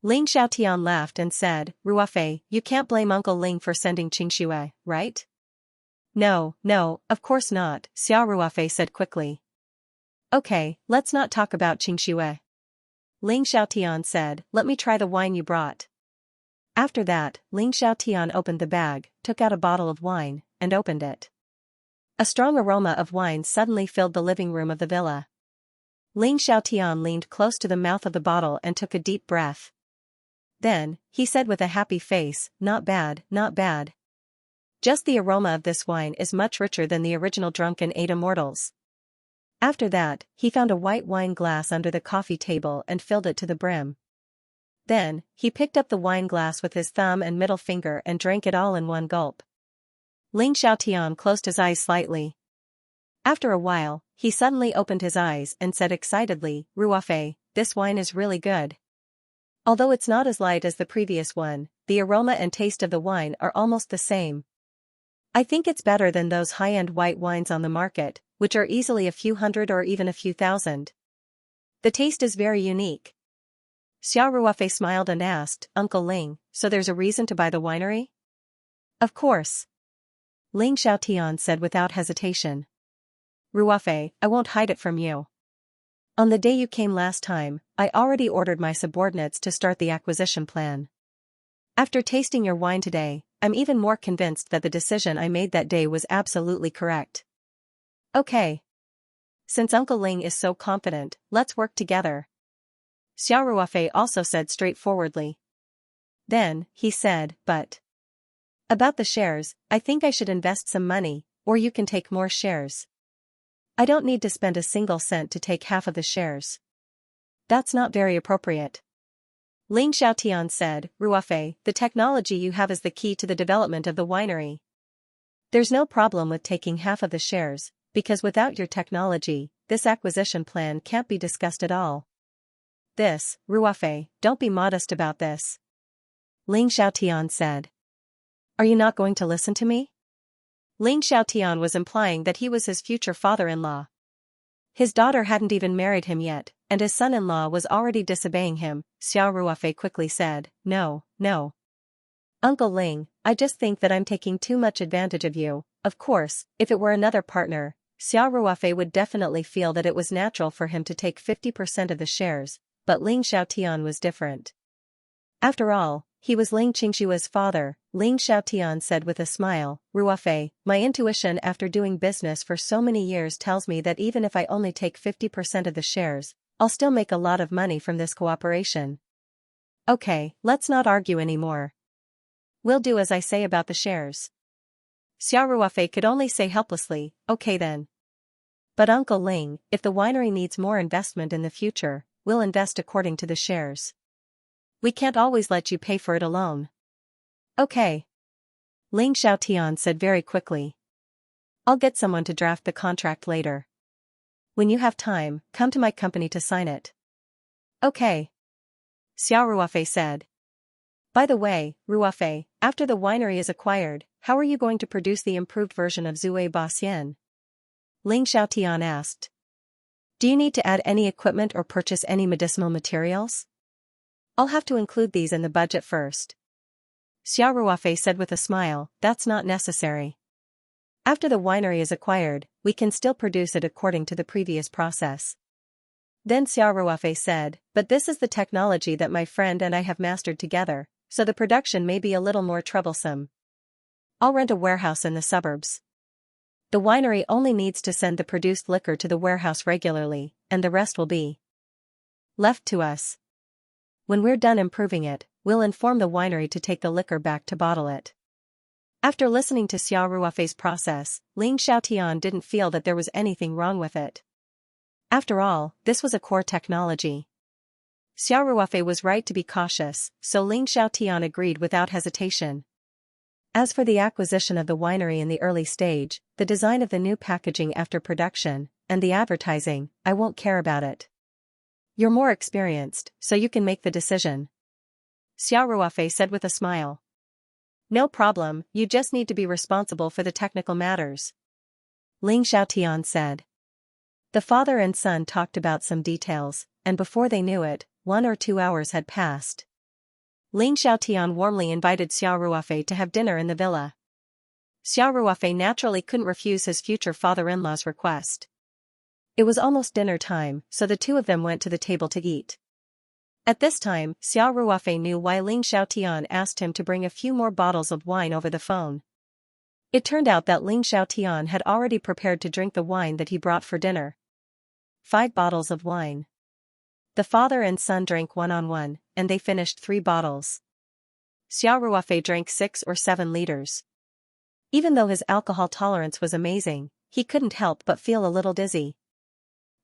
Ling Xiaotian laughed and said, Ruofei, you can't blame Uncle Ling for sending Xianxia, right? No, no, of course not, Xiao Ruofei said quickly. Okay, let's not talk about Xianxia. Ling Xiaotian said, let me try the wine you brought. After that, Ling Xiaotian opened the bag, took out a bottle of wine, and opened it. A strong aroma of wine suddenly filled the living room of the villa. Ling Xiaotian leaned close to the mouth of the bottle and took a deep breath. Then, he said with a happy face, not bad, not bad. Just the aroma of this wine is much richer than the original drunken eight immortals. After that, he found a white wine glass under the coffee table and filled it to the brim. Then, he picked up the wine glass with his thumb and middle finger and drank it all in one gulp. Ling Xiaotian closed his eyes slightly. After a while, he suddenly opened his eyes and said excitedly, Ruofei, this wine is really good. Although it's not as light as the previous one, the aroma and taste of the wine are almost the same. I think it's better than those high-end white wines on the market, which are easily a few hundred or even a few thousand. The taste is very unique. Xiao Ruofei smiled and asked, Uncle Ling, so there's a reason to buy the winery? Of course. Ling Xiaotian said without hesitation. Ruofei, I won't hide it from you. On the day you came last time, I already ordered my subordinates to start the acquisition plan. After tasting your wine today, I'm even more convinced that the decision I made that day was absolutely correct. Okay. Since Uncle Ling is so confident, let's work together. Xiao Ruofei also said straightforwardly. Then, he said, but about the shares, I think I should invest some money, or you can take more shares. I don't need to spend a single cent to take half of the shares. That's not very appropriate. Ling Xiaotian said, Ruofei, the technology you have is the key to the development of the winery. There's no problem with taking half of the shares, because without your technology, this acquisition plan can't be discussed at all. This, Ruofei, don't be modest about this. Ling Xiaotian said. Are you not going to listen to me? Ling Xiaotian was implying that he was his future father-in-law. His daughter hadn't even married him yet, and his son-in-law was already disobeying him. Xiao Ruofei quickly said, No, no. Uncle Ling, I just think that I'm taking too much advantage of you. Of course, if it were another partner, Xiao Ruofei would definitely feel that it was natural for him to take 50% of the shares, but Ling Xiaotian was different. After all, he was Ling Qingshua's father. Ling Xiaotian said with a smile, Ruofei, my intuition after doing business for so many years tells me that even if I only take 50% of the shares, I'll still make a lot of money from this cooperation. Okay, let's not argue anymore. We'll do as I say about the shares. Xiao Ruofei could only say helplessly, okay then. But Uncle Ling, if the winery needs more investment in the future, we'll invest according to the shares. We can't always let you pay for it alone. Okay. Ling Xiaotian said very quickly. I'll get someone to draft the contract later. When you have time, come to my company to sign it. Okay. Xiao Ruofei said. By the way, Ruofei, after the winery is acquired, how are you going to produce the improved version of Zui Ba Xian? Ling Xiaotian asked. Do you need to add any equipment or purchase any medicinal materials? I'll have to include these in the budget first. Xiao Ruofei said with a smile, that's not necessary. After the winery is acquired, we can still produce it according to the previous process. Then Xiao Ruofei said, but this is the technology that my friend and I have mastered together, so the production may be a little more troublesome. I'll rent a warehouse in the suburbs. The winery only needs to send the produced liquor to the warehouse regularly, and the rest will be left to us. When we're done improving it, we'll inform the winery to take the liquor back to bottle it. After listening to Xiao Ruofei's process, Ling Xiaotian didn't feel that there was anything wrong with it. After all, this was a core technology. Xiao Ruofei was right to be cautious, so Ling Xiaotian agreed without hesitation. As for the acquisition of the winery in the early stage, the design of the new packaging after production, and the advertising, I won't care about it. You're more experienced, so you can make the decision. Xiao Ruofei said with a smile. No problem, you just need to be responsible for the technical matters. Ling Xiaotian said. The father and son talked about some details, and before they knew it, 1 or 2 hours had passed. Ling Xiaotian warmly invited Xiao Ruofei to have dinner in the villa. Xiao Ruofei naturally couldn't refuse his future father-in-law's request. It was almost dinner time, so the two of them went to the table to eat. At this time, Xiao Ruofei knew why Ling Xiaotian asked him to bring a few more bottles of wine over the phone. It turned out that Ling Xiaotian had already prepared to drink the wine that he brought for dinner. 5 bottles of wine. The father and son drank one on one, and they finished 3 bottles. Xiao Ruofei drank 6 or 7 liters. Even though his alcohol tolerance was amazing, he couldn't help but feel a little dizzy.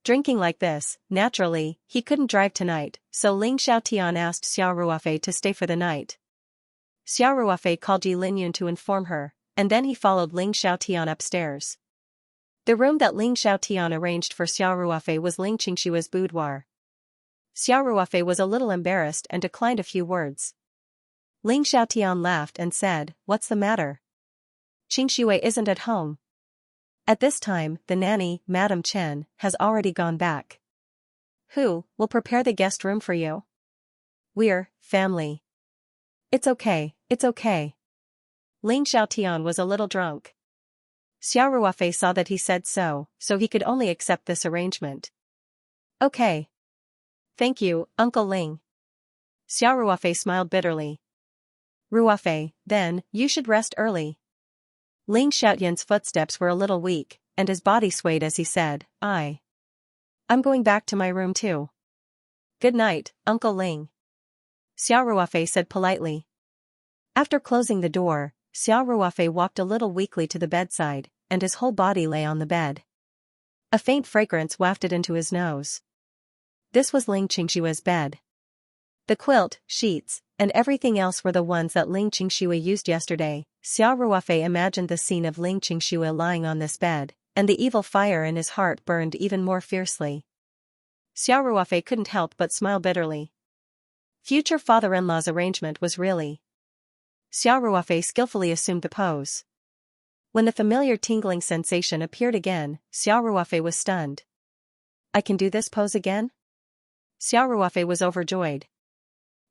Drinking like this, naturally, he couldn't drive tonight, so Ling Xiaotian asked Xiao Ruofei to stay for the night. Xiao Ruofei called Ji Linyun to inform her, and then he followed Ling Xiaotian upstairs. The room that Ling Xiaotian arranged for Xiao Ruofei was Ling Qingshua's boudoir. Xiao Ruofei was a little embarrassed and declined a few words. Ling Xiaotian laughed and said, "What's the matter? Qingxue isn't at home." At this time, the nanny, Madame Chen, has already gone back. "Who will prepare the guest room for you?" "We're family." It's okay, it's okay." Ling Xiaotian was a little drunk. Xiao Ruofei saw that he said so he could only accept this arrangement. "Okay. Thank you, Uncle Ling." Xiao Ruofei smiled bitterly. "Ruofei, then, you should rest early." Ling Xiaotian's footsteps were a little weak, and his body swayed as he said, I'm going back to my room too." "Good night, Uncle Ling." Xiao Ruofei said politely. After closing the door, Xiao Ruofei walked a little weakly to the bedside, and his whole body lay on the bed. A faint fragrance wafted into his nose. This was Ling Qingshua's bed. The quilt, sheets, and everything else were the ones that Ling Qingxue used yesterday. Xiao Ruofei imagined the scene of Ling Qingxue lying on this bed, and the evil fire in his heart burned even more fiercely. Xiao Ruofei couldn't help but smile bitterly. Future father-in-law's arrangement was really. Xiao Ruofei skillfully assumed the pose. When the familiar tingling sensation appeared again, Xiao Ruofei was stunned. "I can do this pose again?" Xiao Ruofei was overjoyed.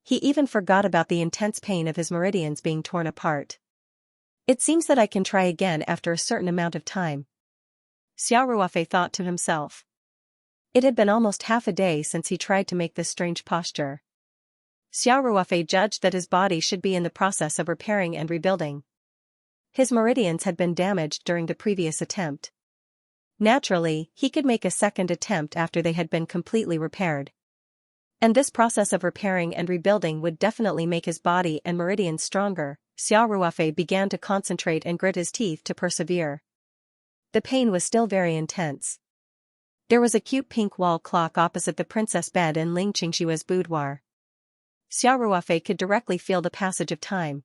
He even forgot about the intense pain of his meridians being torn apart. "It seems that I can try again after a certain amount of time," Xiao Ruofei thought to himself. It had been almost half a day since he tried to make this strange posture. Xiao Ruofei judged that his body should be in the process of repairing and rebuilding. His meridians had been damaged during the previous attempt. Naturally, he could make a second attempt after they had been completely repaired. And this process of repairing and rebuilding would definitely make his body and meridians stronger. Xiao Ruofei began to concentrate and grit his teeth to persevere. The pain was still very intense. There was a cute pink wall clock opposite the princess bed in Ling Qingshua's boudoir. Xiao Ruofei could directly feel the passage of time.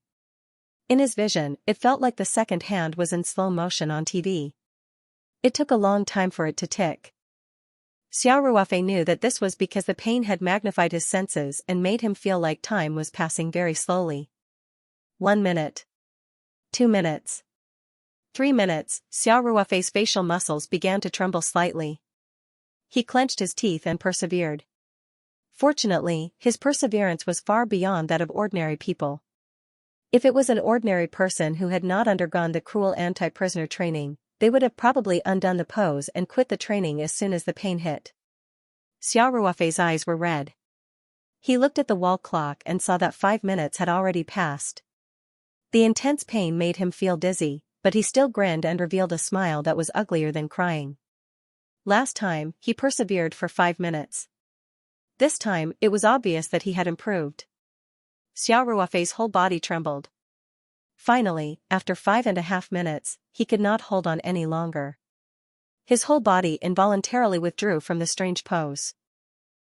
In his vision, it felt like the second hand was in slow motion on TV. It took a long time for it to tick. Xiao Ruofei knew that this was because the pain had magnified his senses and made him feel like time was passing very slowly. 1 minute. 2 minutes. 3 minutes, Xiao Ruofei's facial muscles began to tremble slightly. He clenched his teeth and persevered. Fortunately, his perseverance was far beyond that of ordinary people. If it was an ordinary person who had not undergone the cruel anti-prisoner training, they would have probably undone the pose and quit the training as soon as the pain hit. Xiao Ruofei's eyes were red. He looked at the wall clock and saw that 5 minutes had already passed. The intense pain made him feel dizzy, but he still grinned and revealed a smile that was uglier than crying. Last time, he persevered for 5 minutes. This time, it was obvious that he had improved. Xiao Ruofei's whole body trembled. Finally, after 5.5 minutes, he could not hold on any longer. His whole body involuntarily withdrew from the strange pose.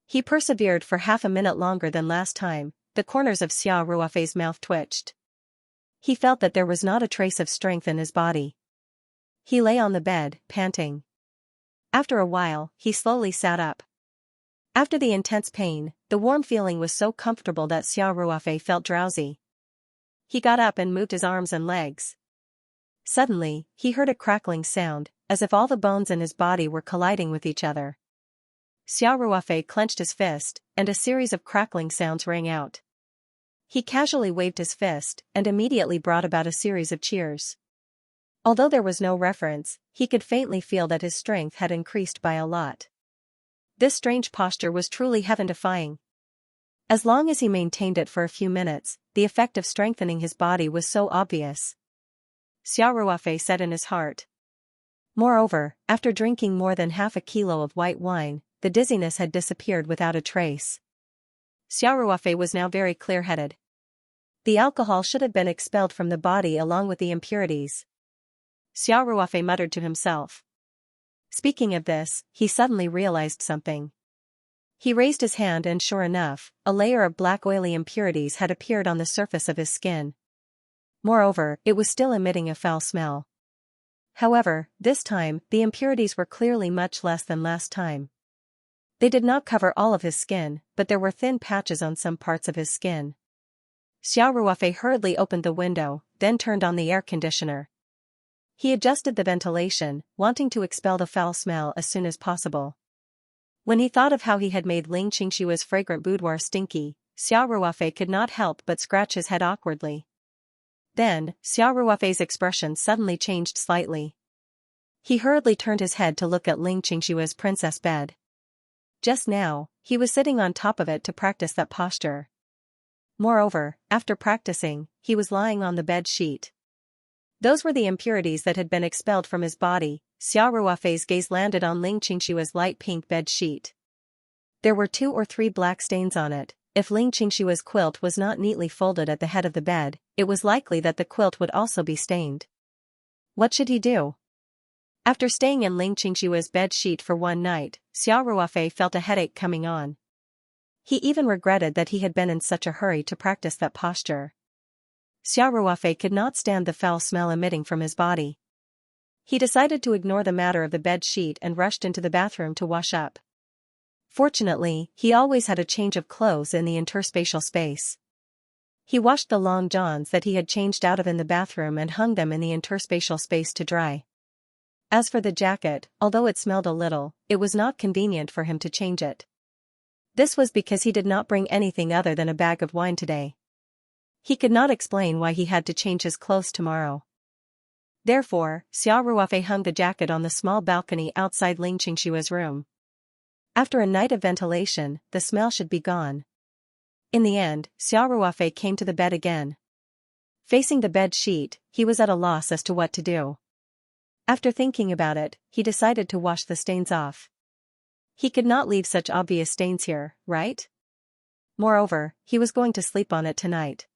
He persevered for half a minute longer than last time. The corners of Xiao Ruofei's mouth twitched. He felt that there was not a trace of strength in his body. He lay on the bed, panting. After a while, he slowly sat up. After the intense pain, the warm feeling was so comfortable that Xiao Ruofei felt drowsy. He got up and moved his arms and legs. Suddenly, he heard a crackling sound, as if all the bones in his body were colliding with each other. Xiao Ruofei clenched his fist, and a series of crackling sounds rang out. He casually waved his fist, and immediately brought about a series of cheers. Although there was no reference, he could faintly feel that his strength had increased by a lot. This strange posture was truly heaven-defying. As long as he maintained it for a few minutes, the effect of strengthening his body was so obvious. Xiao Ruofei said in his heart. Moreover, after drinking more than half a kilo of white wine, the dizziness had disappeared without a trace. Xiao Ruofei was now very clear-headed. The alcohol should have been expelled from the body along with the impurities. Xiao Ruofei muttered to himself. Speaking of this, he suddenly realized something. He raised his hand and sure enough, a layer of black oily impurities had appeared on the surface of his skin. Moreover, it was still emitting a foul smell. However, this time, the impurities were clearly much less than last time. They did not cover all of his skin, but there were thin patches on some parts of his skin. Xiao Ruofei hurriedly opened the window, then turned on the air conditioner. He adjusted the ventilation, wanting to expel the foul smell as soon as possible. When he thought of how he had made Ling Qingshua's fragrant boudoir stinky, Xiao Ruofei could not help but scratch his head awkwardly. Then, Xiao Ruofei's expression suddenly changed slightly. He hurriedly turned his head to look at Ling Qingshua's princess bed. Just now, he was sitting on top of it to practice that posture. Moreover, after practicing, he was lying on the bed sheet. Those were the impurities that had been expelled from his body. Xiao Ruofei's gaze landed on Ling Qingshua's light pink bed sheet. There were 2 or 3 black stains on it. If Ling Qingshua's quilt was not neatly folded at the head of the bed, it was likely that the quilt would also be stained. What should he do? After staying in Ling Qingshua's bed sheet for one night, Xiao Ruofei felt a headache coming on. He even regretted that he had been in such a hurry to practice that posture. Xiao Ruofei could not stand the foul smell emitting from his body. He decided to ignore the matter of the bed sheet and rushed into the bathroom to wash up. Fortunately, he always had a change of clothes in the interspatial space. He washed the long johns that he had changed out of in the bathroom and hung them in the interspatial space to dry. As for the jacket, although it smelled a little, it was not convenient for him to change it. This was because he did not bring anything other than a bag of wine today. He could not explain why he had to change his clothes tomorrow. Therefore, Xiao Ruofei hung the jacket on the small balcony outside Ling Qingshua's room. After a night of ventilation, the smell should be gone. In the end, Xiao Ruofei came to the bed again. Facing the bed sheet, he was at a loss as to what to do. After thinking about it, he decided to wash the stains off. He could not leave such obvious stains here, right? Moreover, he was going to sleep on it tonight.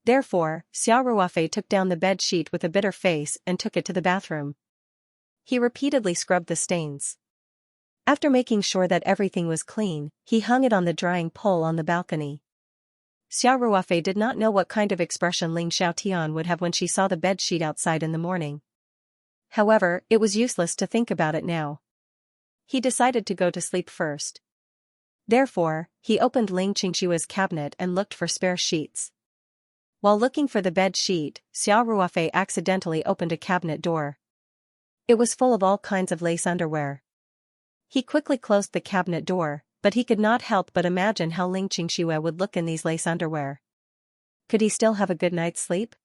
Therefore, Xiao Ruofei took down the bed sheet with a bitter face and took it to the bathroom. He repeatedly scrubbed the stains. After making sure that everything was clean, he hung it on the drying pole on the balcony. Xiao Ruofei did not know what kind of expression Ling Xiaotian would have when she saw the bed sheet outside in the morning. However, it was useless to think about it now. He decided to go to sleep first. Therefore, he opened Ling Xingshua's cabinet and looked for spare sheets. While looking for the bed sheet, Xiao Ruofei accidentally opened a cabinet door. It was full of all kinds of lace underwear. He quickly closed the cabinet door, but he could not help but imagine how Ling Xingxue would look in these lace underwear. Could he still have a good night's sleep?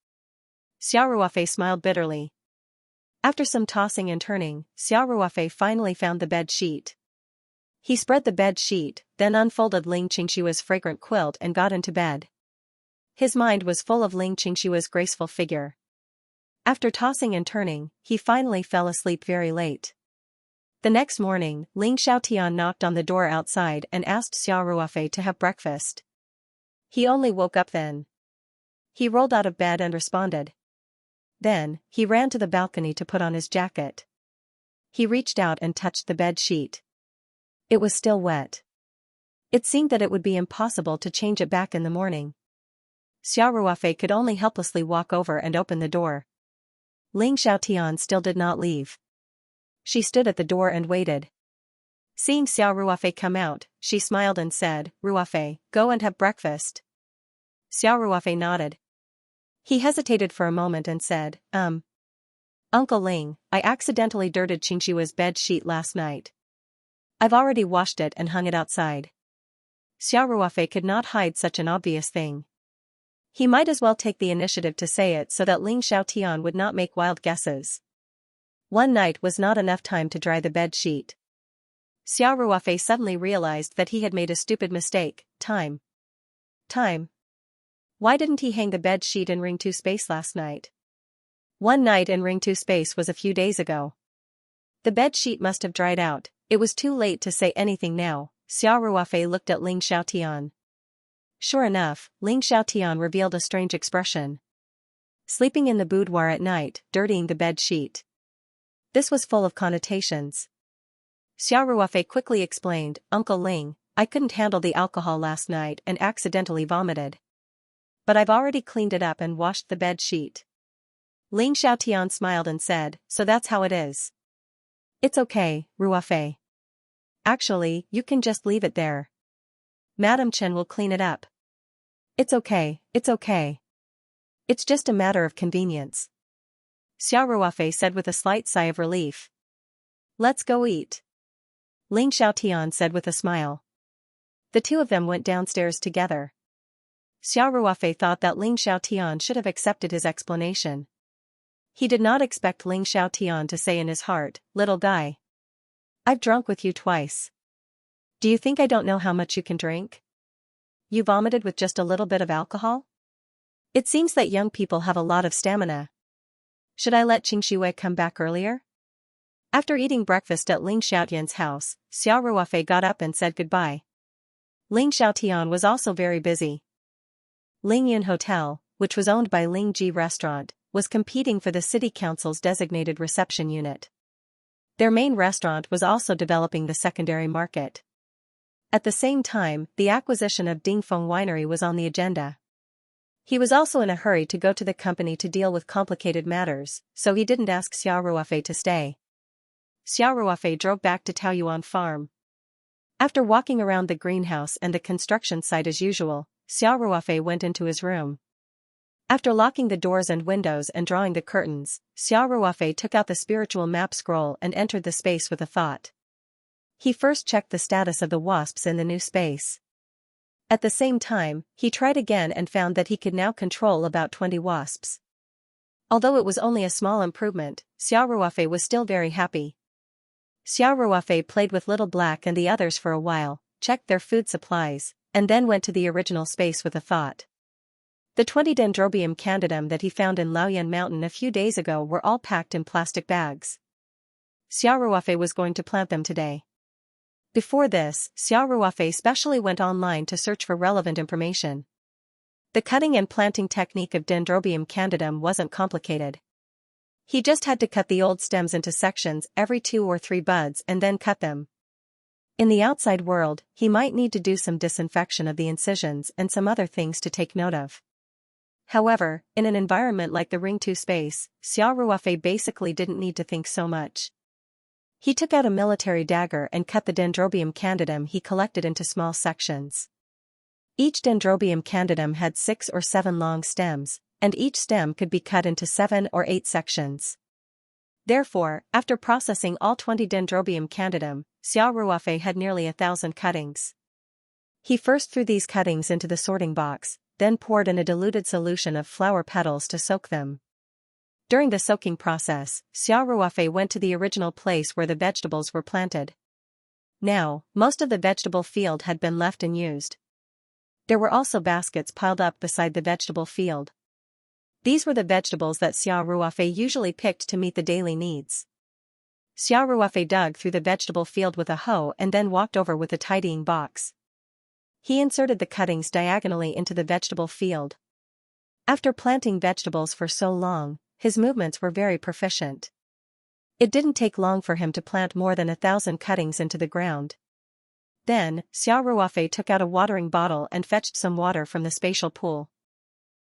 Xiao Ruofei smiled bitterly. After some tossing and turning, Xiao Ruofei finally found the bed sheet. He spread the bed sheet, then unfolded Ling Qingshua's fragrant quilt and got into bed. His mind was full of Ling Qingshua's graceful figure. After tossing and turning, he finally fell asleep very late. The next morning, Ling Xiaotian knocked on the door outside and asked Xiao Ruofei to have breakfast. He only woke up then. He rolled out of bed and responded. Then, he ran to the balcony to put on his jacket. He reached out and touched the bed sheet. It was still wet. It seemed that it would be impossible to change it back in the morning. Xiao Ruofei could only helplessly walk over and open the door. Ling Xiaotian still did not leave. She stood at the door and waited. Seeing Xiao Ruofei come out, she smiled and said, "Ruofei, go and have breakfast." Xiao Ruofei nodded. He hesitated for a moment and said, Uncle Ling, I accidentally dirted Qingshua's bed sheet last night. I've already washed it and hung it outside." Xiao Ruofei could not hide such an obvious thing. He might as well take the initiative to say it so that Ling Xiaotian would not make wild guesses. One night was not enough time to dry the bed sheet. Xiao Ruofei suddenly realized that he had made a stupid mistake. Time. Why didn't he hang the bed sheet in Ring 2 space last night? One night in Ring 2 space was a few days ago. The bed sheet must have dried out. It was too late to say anything now. Xiao Ruofei looked at Ling Xiaotian. Sure enough, Ling Xiaotian revealed a strange expression. Sleeping in the boudoir at night, dirtying the bed sheet. This was full of connotations. Xiao Ruofei quickly explained, "Uncle Ling, I couldn't handle the alcohol last night and accidentally vomited. But I've already cleaned it up and washed the bed sheet." Ling Xiaotian smiled and said, "So that's how it is." "It's okay, Ruofei. Actually, you can just leave it there. Madam Chen will clean it up." It's okay. It's just a matter of convenience," Xiao Ruofei said with a slight sigh of relief. "Let's go eat," Ling Xiaotian said with a smile. The two of them went downstairs together. Xiao Ruofei thought that Ling Xiaotian should have accepted his explanation. He did not expect Ling Xiaotian to say in his heart, "Little guy, I've drunk with you twice. Do you think I don't know how much you can drink? You vomited with just a little bit of alcohol? It seems that young people have a lot of stamina. Should I let Qingshui come back earlier?" After eating breakfast at Ling Xiaotian's house, Xiao Ruofei got up and said goodbye. Ling Xiaotian was also very busy. Ling Yun Hotel, which was owned by Ling Ji Restaurant, was competing for the city council's designated reception unit. Their main restaurant was also developing the secondary market. At the same time, the acquisition of Dingfeng Winery was on the agenda. He was also in a hurry to go to the company to deal with complicated matters, so he didn't ask Xiao Ruofei to stay. Xiao Ruofei drove back to Taoyuan Farm. After walking around the greenhouse and the construction site as usual, Xiao Ruofei went into his room. After locking the doors and windows and drawing the curtains, Xiao Ruofei took out the spiritual map scroll and entered the space with a thought. He first checked the status of the wasps in the new space. At the same time, he tried again and found that he could now control about 20 wasps. Although it was only a small improvement, Xiao Ruofei was still very happy. Xiao Ruofei played with Little Black and the others for a while, checked their food supplies, and then went to the original space with a thought. The 20 Dendrobium candidum that he found in Laoyan Mountain a few days ago were all packed in plastic bags. Xia Ruofei was going to plant them today. Before this, Xia Ruofei specially went online to search for relevant information. The cutting and planting technique of Dendrobium candidum wasn't complicated. He just had to cut the old stems into sections every 2 or 3 buds and then cut them. In the outside world, he might need to do some disinfection of the incisions and some other things to take note of. However, in an environment like the Ring 2 space, Xia Ruofei basically didn't need to think so much. He took out a military dagger and cut the Dendrobium candidum he collected into small sections. Each Dendrobium candidum had 6 or 7 long stems, and each stem could be cut into 7 or 8 sections. Therefore, after processing all 20 Dendrobium candidum, Xia Ruofei had nearly 1,000 cuttings. He first threw these cuttings into the sorting box, then poured in a diluted solution of flower petals to soak them. During the soaking process, Xia Ruofei went to the original place where the vegetables were planted. Now, most of the vegetable field had been left unused. There were also baskets piled up beside the vegetable field. These were the vegetables that Xia Ruofei usually picked to meet the daily needs. Xia Ruofei dug through the vegetable field with a hoe and then walked over with a tidying box. He inserted the cuttings diagonally into the vegetable field. After planting vegetables for so long, his movements were very proficient. It didn't take long for him to plant more than 1,000 cuttings into the ground. Then, Xia Ruofei took out a watering bottle and fetched some water from the spatial pool.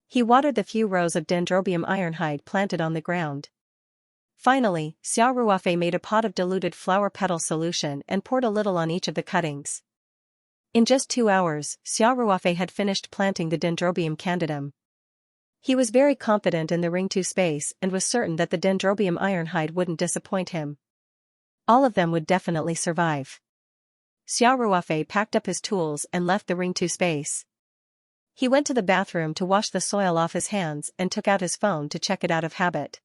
He watered the few rows of Dendrobium ironhide planted on the ground. Finally, Xia Ruofei made a pot of diluted flower petal solution and poured a little on each of the cuttings. In just 2 hours, Xia Ruofei had finished planting the Dendrobium candidum. He was very confident in the Ring 2 space and was certain that the Dendrobium ironhide wouldn't disappoint him. All of them would definitely survive. Xia Ruofei packed up his tools and left the Ring 2 space. He went to the bathroom to wash the soil off his hands and took out his phone to check it out of habit.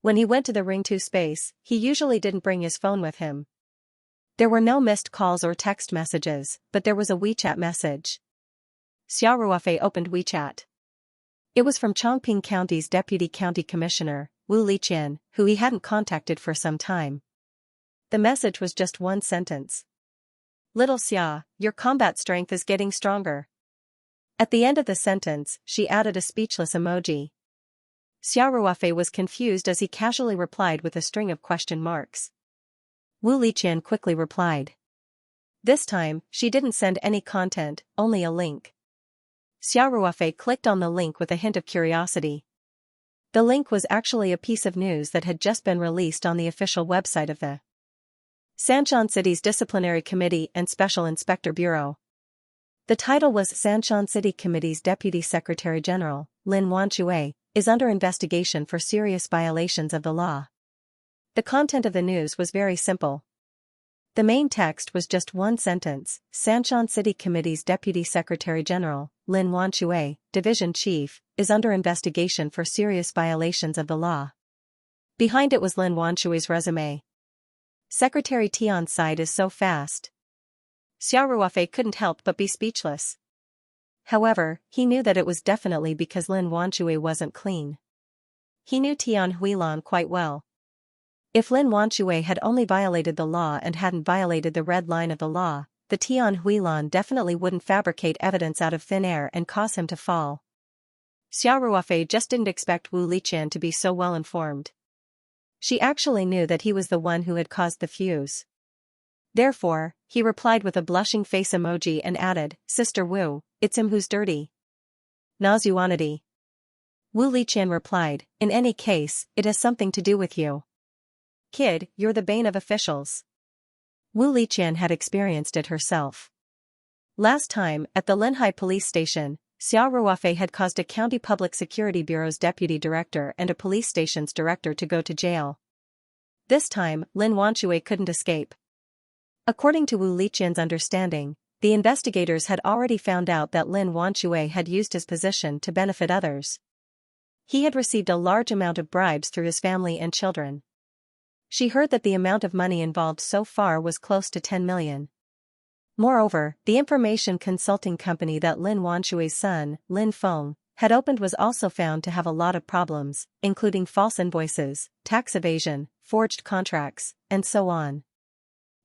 When he went to the Ring 2 space, he usually didn't bring his phone with him. There were no missed calls or text messages, but there was a WeChat message. Xia Ruofei opened WeChat. It was from Chongqing County's Deputy County Commissioner, Wu Liqian, who he hadn't contacted for some time. The message was just one sentence. "Little Xia, your combat strength is getting stronger." At the end of the sentence, she added a speechless emoji. Xia Ruofei was confused as he casually replied with a string of question marks. Wu Liqian quickly replied. This time, she didn't send any content, only a link. Xia Ruofei clicked on the link with a hint of curiosity. The link was actually a piece of news that had just been released on the official website of the Sanshan City's Disciplinary Committee and Special Inspector Bureau. The title was Sanshan City Committee's Deputy Secretary General, Lin Wanxue, is under investigation for serious violations of the law. The content of the news was very simple. The main text was just one sentence: Sanshan City Committee's Deputy Secretary General, Lin Wanxue, Division Chief, is under investigation for serious violations of the law. Behind it was Lin Wanxue's resume. Secretary Tian's side is so fast. Xia Ruofei couldn't help but be speechless. However, he knew that it was definitely because Lin Wanxue wasn't clean. He knew Tian Huilan quite well. If Lin Wanxue had only violated the law and hadn't violated the red line of the law, the Tian Huilan definitely wouldn't fabricate evidence out of thin air and cause him to fall. Xia Ruofei just didn't expect Wu Liqian to be so well informed. She actually knew that he was the one who had caused the fuse. Therefore, he replied with a blushing face emoji and added, "Sister Wu, it's him who's dirty." Nazuanity. Wu Liqian replied, "In any case, it has something to do with you. Kid, you're the bane of officials." Wu Liqian had experienced it herself. Last time, at the Linhai police station, Xia Ruofei had caused a county public security bureau's deputy director and a police station's director to go to jail. This time, Lin Wanxue couldn't escape. According to Wu Liqian's understanding, the investigators had already found out that Lin Wanxue had used his position to benefit others. He had received a large amount of bribes through his family and children. She heard that the amount of money involved so far was close to 10 million. Moreover, the information consulting company that Lin Wanxue's son, Lin Feng, had opened was also found to have a lot of problems, including false invoices, tax evasion, forged contracts, and so on.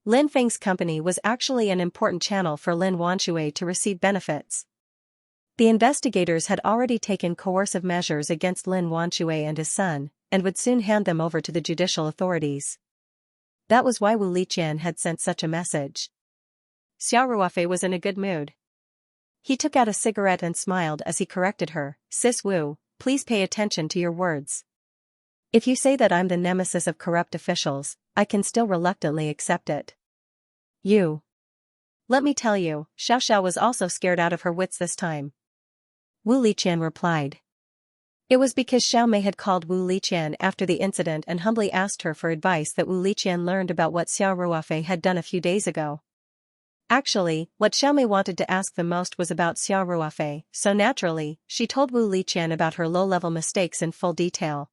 Lin Feng's company was actually an important channel for Lin Wanshui to receive benefits. The investigators had already taken coercive measures against Lin Wanshui and his son, and would soon hand them over to the judicial authorities. That was why Wu Liqian had sent such a message. Xiao Ruofei was in a good mood. He took out a cigarette and smiled as he corrected her. Sis Wu, please pay attention to your words. If you say that I'm the nemesis of corrupt officials, I can still reluctantly accept it. You. Let me tell you, Xiao was also scared out of her wits this time. Wu Liqian replied. It was because Xiao Mei had called Wu Liqian after the incident and humbly asked her for advice that Wu Liqian learned about what Xiao Ruofei had done a few days ago. Actually, what Xiao Mei wanted to ask the most was about Xiao Ruofei, so naturally, she told Wu Liqian about her low-level mistakes in full detail.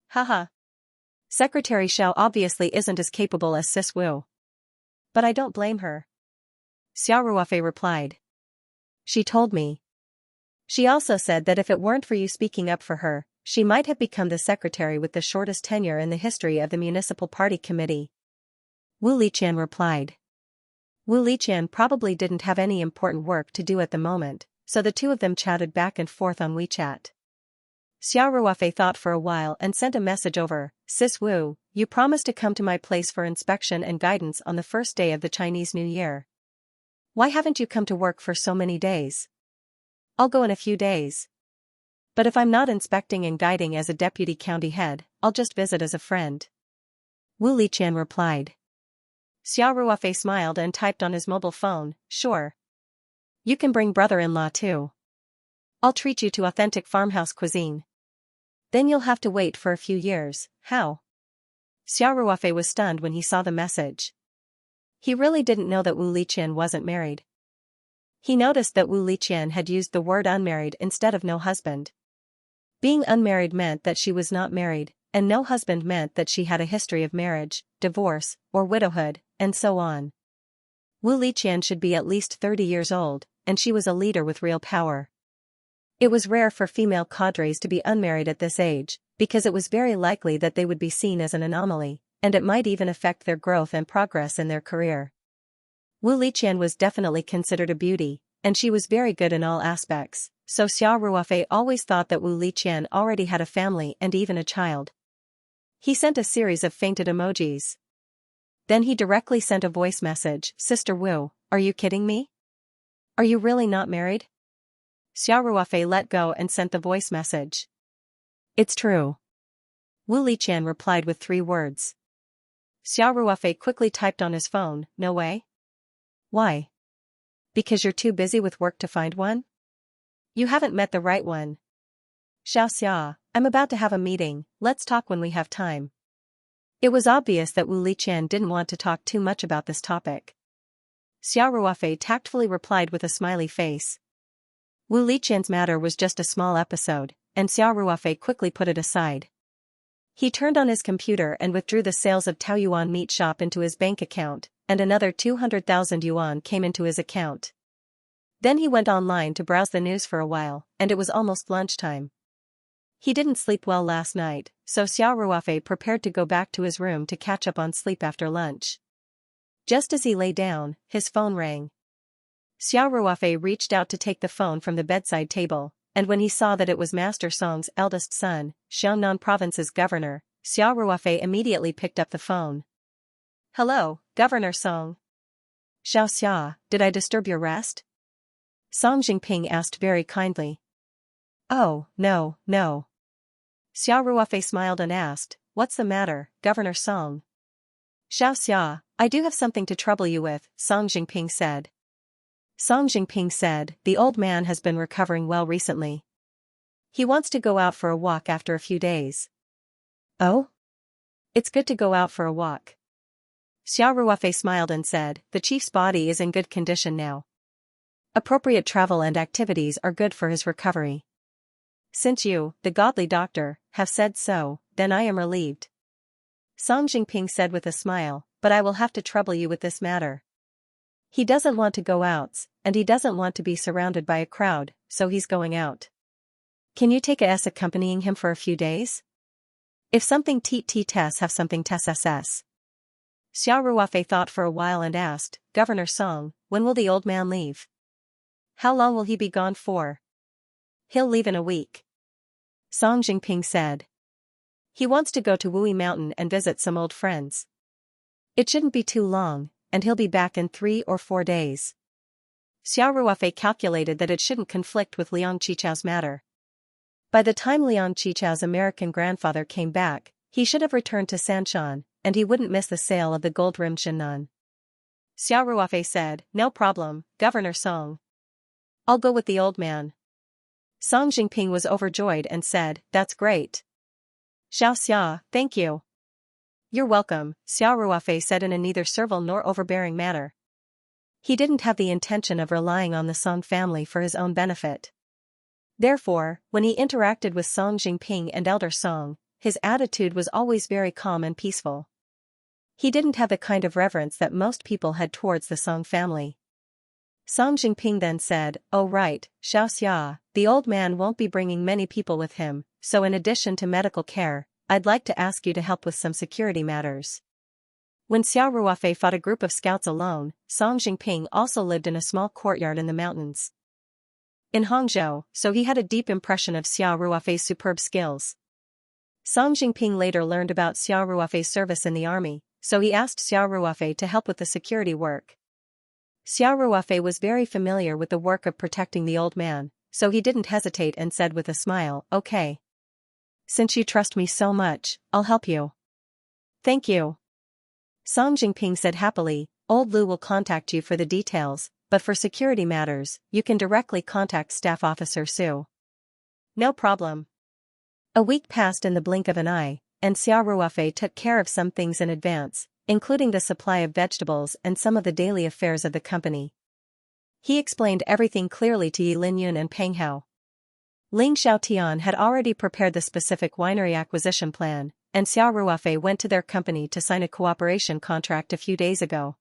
Haha. Secretary Xiao obviously isn't as capable as Sis Wu. But I don't blame her. Xiao Ruofei replied. She told me. She also said that if it weren't for you speaking up for her, she might have become the secretary with the shortest tenure in the history of the municipal party committee. Wu Liqian replied. Wu Liqian probably didn't have any important work to do at the moment, so the two of them chatted back and forth on WeChat. Xiao Ruofei thought for a while and sent a message over. Sis Wu, you promised to come to my place for inspection and guidance on the first day of the Chinese New Year. Why haven't you come to work for so many days? I'll go in a few days. But if I'm not inspecting and guiding as a deputy county head, I'll just visit as a friend. Wu Liqian replied. Xiao Ruofei smiled and typed on his mobile phone, sure. You can bring brother-in-law too. I'll treat you to authentic farmhouse cuisine. Then you'll have to wait for a few years. How? Xiao Ruofei was stunned when he saw the message. He really didn't know that Wu Liqian wasn't married. He noticed that Wu Liqian had used the word unmarried instead of no husband. Being unmarried meant that she was not married, and no husband meant that she had a history of marriage, divorce, or widowhood, and so on. Wu Liqian should be at least 30 years old, and she was a leader with real power. It was rare for female cadres to be unmarried at this age, because it was very likely that they would be seen as an anomaly, and it might even affect their growth and progress in their career. Wu Liqian was definitely considered a beauty, and she was very good in all aspects, so Xiao Ruofei always thought that Wu Liqian already had a family and even a child. He sent a series of fainted emojis. Then he directly sent a voice message. Sister Wu, are you kidding me? Are you really not married? Xiao Ruofei let go and sent the voice message. It's true. Wu Liqian replied with 3 words. Xiao Ruofei quickly typed on his phone, no way? Why? Because you're too busy with work to find one? You haven't met the right one. Xiaoxia, I'm about to have a meeting, let's talk when we have time. It was obvious that Wu Liqian didn't want to talk too much about this topic. Xiao Ruofei tactfully replied with a smiley face. Wu Liqian's matter was just a small episode, and Xiao Ruofei quickly put it aside. He turned on his computer and withdrew the sales of Taoyuan meat shop into his bank account, and another 200,000 yuan came into his account. Then he went online to browse the news for a while, and it was almost lunchtime. He didn't sleep well last night, so Xiao Ruofei prepared to go back to his room to catch up on sleep after lunch. Just as he lay down, his phone rang. Xiao Ruofei reached out to take the phone from the bedside table, and when he saw that it was Master Song's eldest son, Xiangnan Province's governor, Xiao Ruofei immediately picked up the phone. Hello, Governor Song. Xiaoxia, did I disturb your rest? Song Jingping asked very kindly. Oh, no. Xiao Ruofei smiled and asked, what's the matter, Governor Song? Xiaoxia, I do have something to trouble you with, Song Jingping said. Song Jingping said, the old man has been recovering well recently. He wants to go out for a walk after a few days. Oh? It's good to go out for a walk. Xiao Ruofei smiled and said, the chief's body is in good condition now. Appropriate travel and activities are good for his recovery. Since you, the godly doctor, have said so, then I am relieved. Song Jingping said with a smile, but I will have to trouble you with this matter. He doesn't want to go out, and he doesn't want to be surrounded by a crowd, so he's going out. Can you take us accompanying him for a few days? If something tess have something ss. Xiao Ruofei thought for a while and asked, Governor Song, when will the old man leave? How long will he be gone for? He'll leave in a week. Song Jingping said. He wants to go to Wui Mountain and visit some old friends. It shouldn't be too long, and he'll be back in 3 or 4 days. Xiao Ruofei calculated that it shouldn't conflict with Liang Qichao's matter. By the time Liang Qichao's American grandfather came back, he should have returned to Sanshan, and he wouldn't miss the sale of the gold-rimmed Shinnan. Xiao Ruofei said, No problem, Governor Song. I'll go with the old man. Song Jingping was overjoyed and said, That's great. Xiaoxia, thank you. You're welcome, Xiao Ruofei said in a neither servile nor overbearing manner. He didn't have the intention of relying on the Song family for his own benefit. Therefore, when he interacted with Song Jingping and Elder Song, his attitude was always very calm and peaceful. He didn't have the kind of reverence that most people had towards the Song family. Song Jingping then said, Oh right, Xiaoxia, the old man won't be bringing many people with him, so in addition to medical care, I'd like to ask you to help with some security matters. When Xiao Ruofei fought a group of scouts alone, Song Jingping also lived in a small courtyard in the mountains. In Hangzhou, so he had a deep impression of Xiao Ruofei's superb skills. Song Jingping later learned about Xiao Ruofei's service in the army, so he asked Xiao Ruofei to help with the security work. Xiao Ruofei was very familiar with the work of protecting the old man, so he didn't hesitate and said with a smile, Okay. Since you trust me so much, I'll help you. Thank you. Song Jingping said happily, Old Lu will contact you for the details, but for security matters, you can directly contact Staff Officer Su. No problem. A week passed in the blink of an eye, and Xiao Ruofei took care of some things in advance, including the supply of vegetables and some of the daily affairs of the company. He explained everything clearly to Yi Linyun and Peng Hao. Ling Xiaotian had already prepared the specific winery acquisition plan, and Xiao Ruofei went to their company to sign a cooperation contract a few days ago.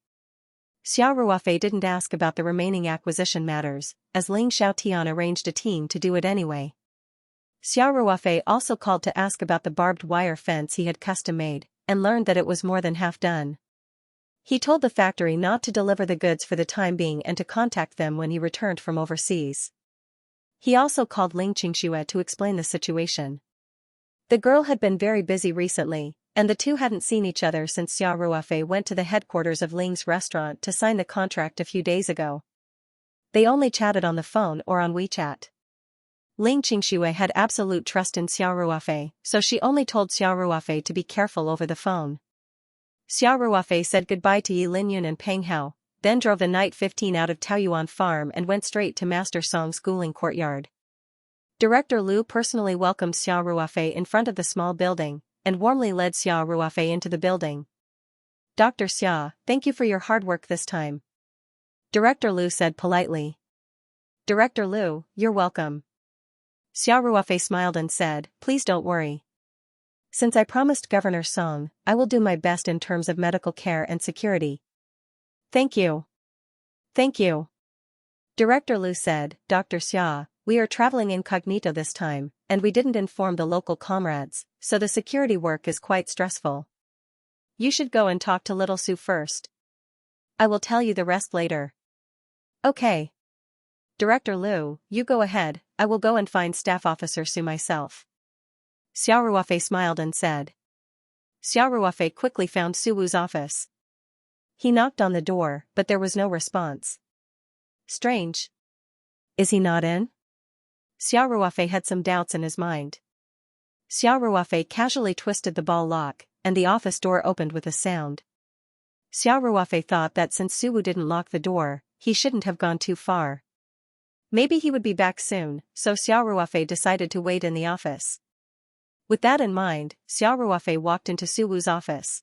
Xiao Ruofei didn't ask about the remaining acquisition matters, as Ling Xiaotian arranged a team to do it anyway. Xiao Ruofei also called to ask about the barbed wire fence he had custom-made, and learned that it was more than half done. He told the factory not to deliver the goods for the time being and to contact them when he returned from overseas. He also called Ling Qingxue to explain the situation. The girl had been very busy recently, and the two hadn't seen each other since Xiao Ruofei went to the headquarters of Ling's restaurant to sign the contract a few days ago. They only chatted on the phone or on WeChat. Ling Qingxue had absolute trust in Xiao Ruofei, so she only told Xiao Ruofei to be careful over the phone. Xiao Ruofei said goodbye to Yi Linyun and Peng Hao, then drove the Night 15 out of Taoyuan Farm and went straight to Master Song's schooling courtyard. Director Liu personally welcomed Xiao Ruofei in front of the small building, and warmly led Xiao Ruofei into the building. Dr. Xia, thank you for your hard work this time. Director Liu said politely. Director Liu, you're welcome. Xiao Ruofei smiled and said, Please don't worry. Since I promised Governor Song, I will do my best in terms of medical care and security. Thank you. Thank you. Director Liu said, Dr. Xia, we are traveling incognito this time, and we didn't inform the local comrades, so the security work is quite stressful. You should go and talk to Little Su first. I will tell you the rest later. Okay. Director Liu, you go ahead, I will go and find Staff Officer Su myself. Xiao Ruofei smiled and said. Xiao Ruofei quickly found Su Wu's office. He knocked on the door, but there was no response. Strange. Is he not in? Xiao Ruofei had some doubts in his mind. Xiao Ruofei casually twisted the ball lock, and the office door opened with a sound. Xiao Ruofei thought that since Su Wu didn't lock the door, he shouldn't have gone too far. Maybe he would be back soon, so Xiao Ruofei decided to wait in the office. With that in mind, Xiao Ruofei walked into Su Wu's office.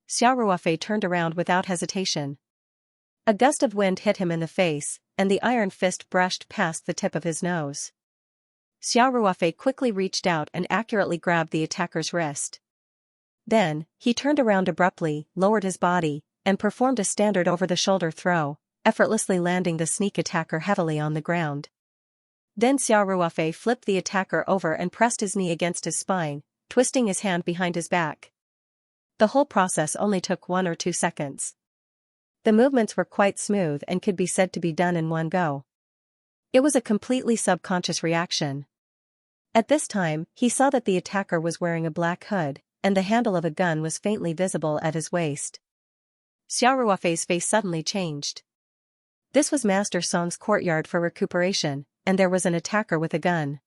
Xiao Ruofei turned around without hesitation. A gust of wind hit him in the face, and the iron fist brushed past the tip of his nose. Xiao Ruofei quickly reached out and accurately grabbed the attacker's wrist. Then, he turned around abruptly, lowered his body, and performed a standard over-the-shoulder throw, effortlessly landing the sneak attacker heavily on the ground. Then Xiao Ruofei flipped the attacker over and pressed his knee against his spine, twisting his hand behind his back. The whole process only took 1 or 2 seconds. The movements were quite smooth and could be said to be done in one go. It was a completely subconscious reaction. At this time, he saw that the attacker was wearing a black hood, and the handle of a gun was faintly visible at his waist. Xiao Ruofei's face suddenly changed. This was Master Song's courtyard for recuperation, and there was an attacker with a gun.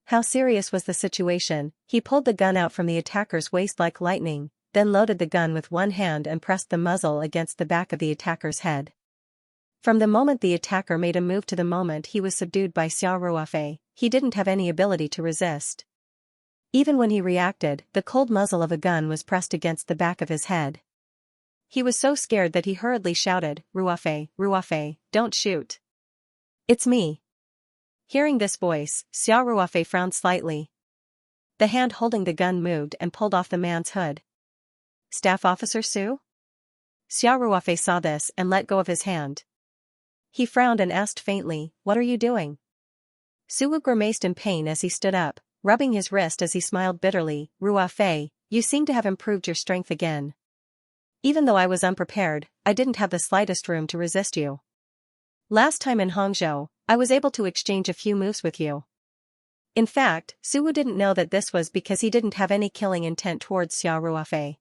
How serious was the situation? He pulled the gun out from the attacker's waist like lightning, then loaded the gun with one hand and pressed the muzzle against the back of the attacker's head. From the moment the attacker made a move to the moment he was subdued by Xiao Ruofei, he didn't have any ability to resist. Even when he reacted, the cold muzzle of a gun was pressed against the back of his head. He was so scared that he hurriedly shouted, "Ruofei, Ruofei, don't shoot. It's me." Hearing this voice, Xiao Ruofei frowned slightly. The hand holding the gun moved and pulled off the man's hood. "Staff Officer Su?" Xiao Ruofei saw this and let go of his hand. He frowned and asked faintly, "What are you doing?" Suwu grimaced in pain as he stood up, rubbing his wrist as he smiled bitterly. "Ruofei, you seem to have improved your strength again. Even though I was unprepared, I didn't have the slightest room to resist you. Last time in Hangzhou, I was able to exchange a few moves with you." In fact, Suwu didn't know that this was because he didn't have any killing intent towards Xiao Ruofei.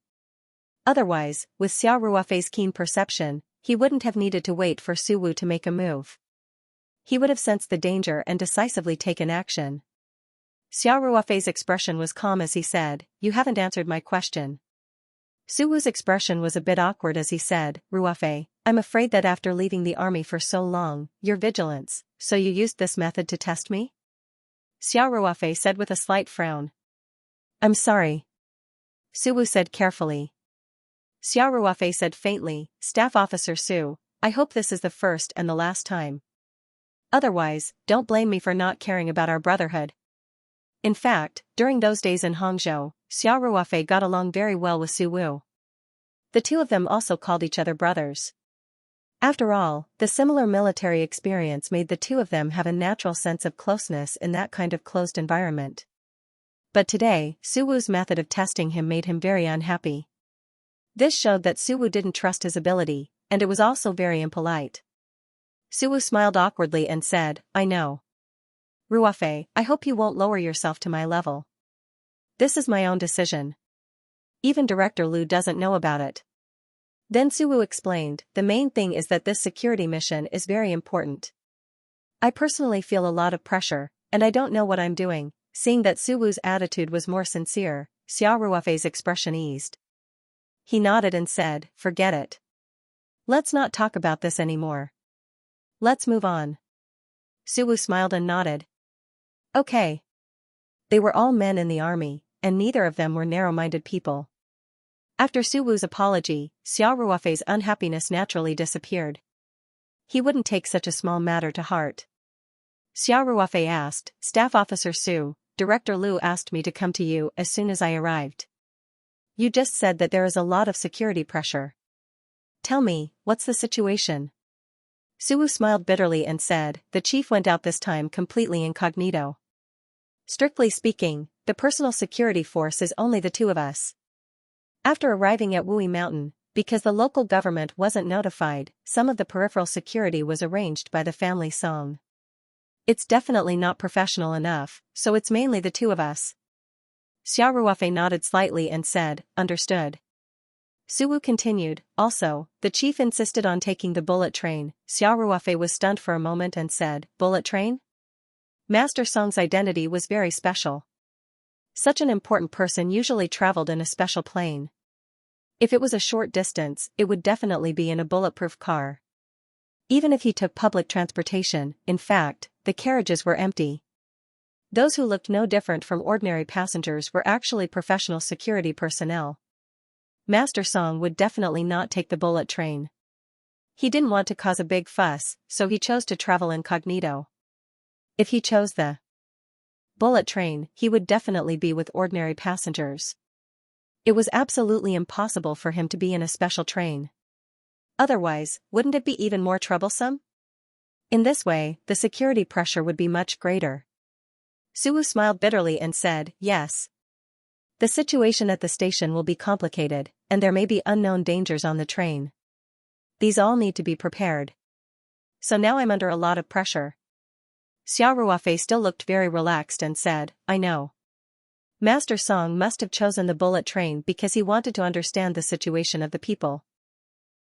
Otherwise, with Xiao Ruofei's keen perception, he wouldn't have needed to wait for Suwu to make a move. He would have sensed the danger and decisively taken action. Xiao Ruofei's expression was calm as he said, "You haven't answered my question." Suwu's expression was a bit awkward as he said, "Ruofei, I'm afraid that after leaving the army for so long, your vigilance, so you used this method to test me?" Xiao Ruofei said with a slight frown. "I'm sorry," Suwu said carefully. Xiao Ruofei said faintly, "Staff Officer Su, I hope this is the first and the last time. Otherwise, don't blame me for not caring about our brotherhood." In fact, during those days in Hangzhou, Xiao Ruofei got along very well with Suwu. The two of them also called each other brothers. After all, the similar military experience made the two of them have a natural sense of closeness in that kind of closed environment. But today, Suwu's method of testing him made him very unhappy. This showed that Suwu didn't trust his ability, and it was also very impolite. Suwu smiled awkwardly and said, "I know. Ruofei, I hope you won't lower yourself to my level. This is my own decision. Even Director Lu doesn't know about it." Then Suwu explained, "The main thing is that this security mission is very important. I personally feel a lot of pressure, and I don't know what I'm doing." Seeing that Suwu's attitude was more sincere, Xiao Ruofei's expression eased. He nodded and said, "Forget it. Let's not talk about this anymore. Let's move on." Suwu smiled and nodded. Okay. They were all men in the army, and neither of them were narrow-minded people. After Suwu's apology, Xiao Ruofei's unhappiness naturally disappeared. He wouldn't take such a small matter to heart. Xiao Ruofei asked, "Staff Officer Su, Director Lu asked me to come to you as soon as I arrived. You just said that there is a lot of security pressure. Tell me, what's the situation?" Suwu smiled bitterly and said, "The chief went out this time completely incognito. Strictly speaking, the personal security force is only the two of us. After arriving at Wui Mountain, because the local government wasn't notified, some of the peripheral security was arranged by the family Song. It's definitely not professional enough, so it's mainly the two of us." Xiao Ruofei nodded slightly and said, "Understood." Suwu continued, "Also, the chief insisted on taking the bullet train." Xiao Ruofei was stunned for a moment and said, "Bullet train?" Master Song's identity was very special. Such an important person usually traveled in a special plane. If it was a short distance, it would definitely be in a bulletproof car. Even if he took public transportation, in fact, the carriages were empty. Those who looked no different from ordinary passengers were actually professional security personnel. Master Song would definitely not take the bullet train. He didn't want to cause a big fuss, so he chose to travel incognito. If he chose the bullet train, he would definitely be with ordinary passengers. It was absolutely impossible for him to be in a special train. Otherwise, wouldn't it be even more troublesome? In this way, the security pressure would be much greater. Suwu smiled bitterly and said, yes. The situation at the station will be complicated, and there may be unknown dangers on the train. These all need to be prepared. So now I'm under a lot of pressure. Xiao Ruofei still looked very relaxed and said, I know. Master Song must have chosen the bullet train because he wanted to understand the situation of the people.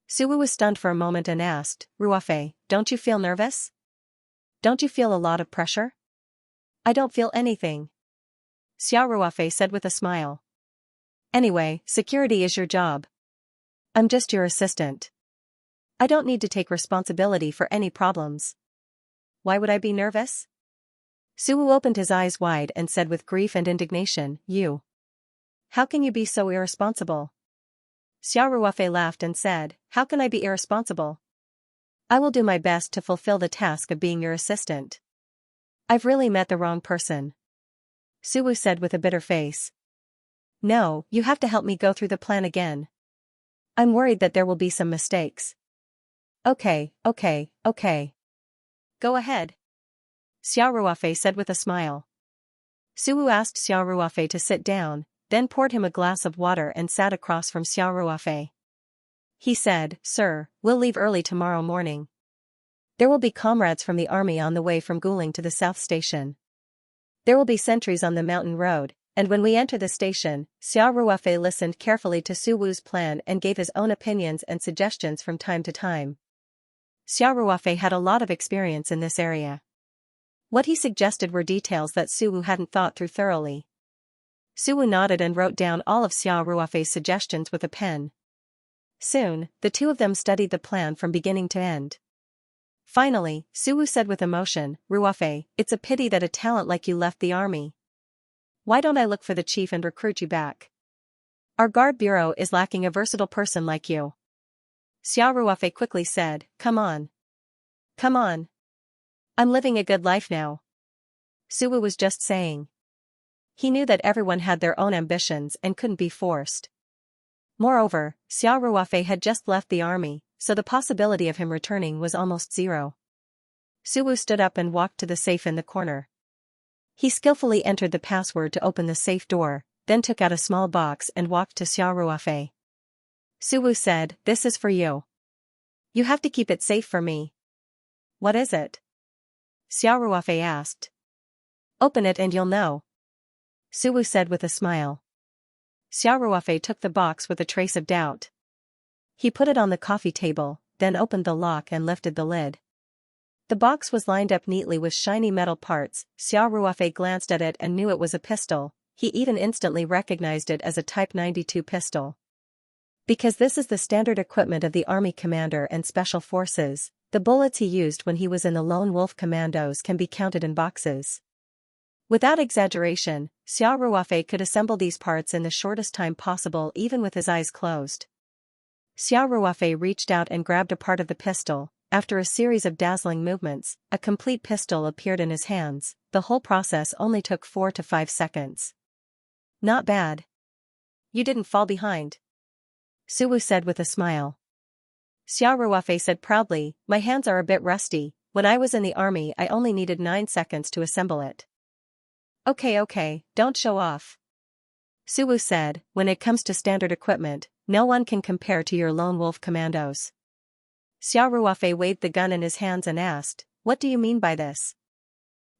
Suwu was stunned for a moment and asked, Ruofei, don't you feel nervous? Don't you feel a lot of pressure? I don't feel anything. Xiao Ruofei said with a smile. Anyway, security is your job. I'm just your assistant. I don't need to take responsibility for any problems. Why would I be nervous? Suwu opened his eyes wide and said with grief and indignation, you. How can you be so irresponsible? Xiao Ruofei laughed and said, how can I be irresponsible? I will do my best to fulfill the task of being your assistant. I've really met the wrong person. Suwu said with a bitter face. No, you have to help me go through the plan again. I'm worried that there will be some mistakes. Okay. Go ahead. Xiao Ruofei said with a smile. Suwu asked Xiao Ruofei to sit down, then poured him a glass of water and sat across from Xiao Ruofei. He said, Sir, we'll leave early tomorrow morning. There will be comrades from the army on the way from Guling to the South Station. There will be sentries on the mountain road, and when we enter the station, Xiao Ruofei listened carefully to Suwu's plan and gave his own opinions and suggestions from time to time. Xiao Ruofei had a lot of experience in this area. What he suggested were details that Suwu hadn't thought through thoroughly. Suwu nodded and wrote down all of Xiao Ruofei's suggestions with a pen. Soon, the two of them studied the plan from beginning to end. Finally, Suwu said with emotion, Ruofei, it's a pity that a talent like you left the army. Why don't I look for the chief and recruit you back? Our guard bureau is lacking a versatile person like you. Xiao Ruofei quickly said, Come on. I'm living a good life now. Suwu was just saying. He knew that everyone had their own ambitions and couldn't be forced. Moreover, Xiao Ruofei had just left the army, so the possibility of him returning was almost zero. Suwu stood up and walked to the safe in the corner. He skillfully entered the password to open the safe door, then took out a small box and walked to Xiao Ruofei. Suwu said, This is for you. You have to keep it safe for me. What is it? Xiao Ruofei asked. Open it and you'll know. Suwu said with a smile. Xiao Ruofei took the box with a trace of doubt. He put it on the coffee table, then opened the lock and lifted the lid. The box was lined up neatly with shiny metal parts. Xiao Ruofei glanced at it and knew it was a pistol. He even instantly recognized it as a Type 92 pistol. Because this is the standard equipment of the Army Commander and Special Forces, the bullets he used when he was in the Lone Wolf Commandos can be counted in boxes. Without exaggeration, Xiao Ruofei could assemble these parts in the shortest time possible even with his eyes closed. Xiao Ruofei reached out and grabbed a part of the pistol. After a series of dazzling movements, a complete pistol appeared in his hands. The whole process only took 4 to 5 seconds. Not bad. You didn't fall behind. Suwu said with a smile. Xiao Ruofei said proudly, My hands are a bit rusty. When I was in the army I only needed 9 seconds to assemble it. Okay, don't show off. Suwu said, When it comes to standard equipment, no one can compare to your Lone Wolf Commandos. Xiao Ruofei waved the gun in his hands and asked, What do you mean by this?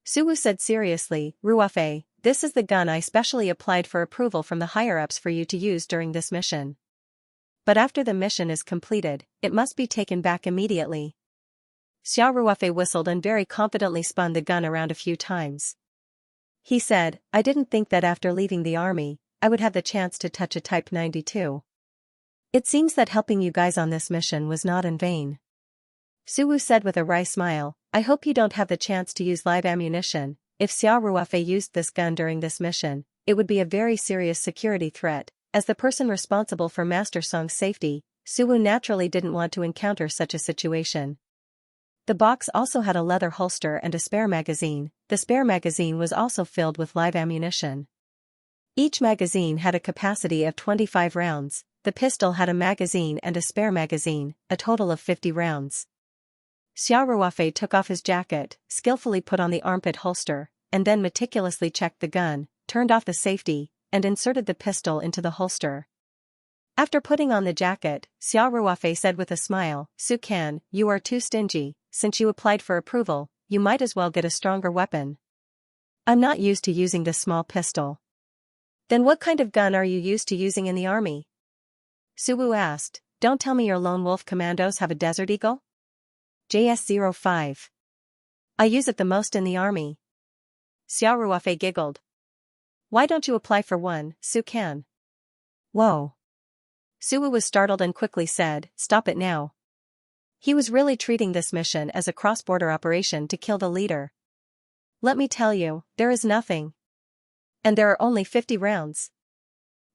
Suwu said seriously, Ruofei, this is the gun I specially applied for approval from the higher-ups for you to use during this mission. But after the mission is completed, it must be taken back immediately. Xiao Ruofei whistled and very confidently spun the gun around a few times. He said, I didn't think that after leaving the army, I would have the chance to touch a Type 92. It seems that helping you guys on this mission was not in vain. Suwu said with a wry smile, I hope you don't have the chance to use live ammunition. If Xiao Ruofei used this gun during this mission, it would be a very serious security threat. As the person responsible for Master Song's safety, Suwu naturally didn't want to encounter such a situation. The box also had a leather holster and a spare magazine. The spare magazine was also filled with live ammunition. Each magazine had a capacity of 25 rounds. The pistol had a magazine and a spare magazine, a total of 50 rounds. Xiao Ruofei took off his jacket, skillfully put on the armpit holster, and then meticulously checked the gun, turned off the safety, and inserted the pistol into the holster. After putting on the jacket, Xiao Ruofei said with a smile, "Su Can, you are too stingy. Since you applied for approval, you might as well get a stronger weapon. I'm not used to using this small pistol." "Then what kind of gun are you used to using in the army?" Su Wu asked. "Don't tell me your lone wolf commandos have a Desert Eagle?" JS-05. "I use it the most in the army." Xiao Ruofei giggled. "Why don't you apply for one, Su Can?" "Whoa." Su Wu was startled and quickly said, "Stop it now." He was really treating this mission as a cross-border operation to kill the leader. "Let me tell you, there is nothing. And there are only 50 rounds."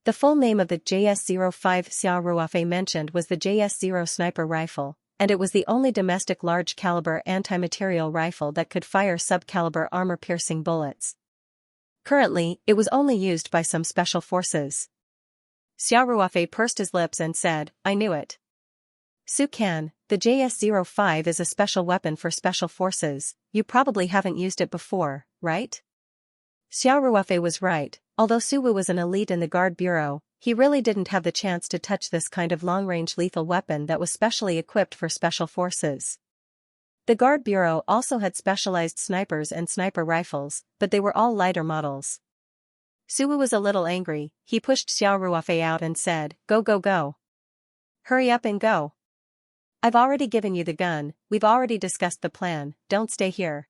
The full name of the JS-05 Xiao Ruofei mentioned was the JS-0 sniper rifle, and it was the only domestic large-caliber anti-material rifle that could fire sub-caliber armor-piercing bullets. Currently, it was only used by some special forces. Xiao Ruofei pursed his lips and said, "I knew it. Su Can, the JS-05 is a special weapon for special forces. You probably haven't used it before, right?" Xiao Ruofei was right. Although Su Wu was an elite in the Guard Bureau, he really didn't have the chance to touch this kind of long-range lethal weapon that was specially equipped for special forces. The Guard Bureau also had specialized snipers and sniper rifles, but they were all lighter models. Su Wu was a little angry. He pushed Xiao Ruofei out and said, "Go go go. Hurry up and go. I've already given you the gun, we've already discussed the plan, don't stay here."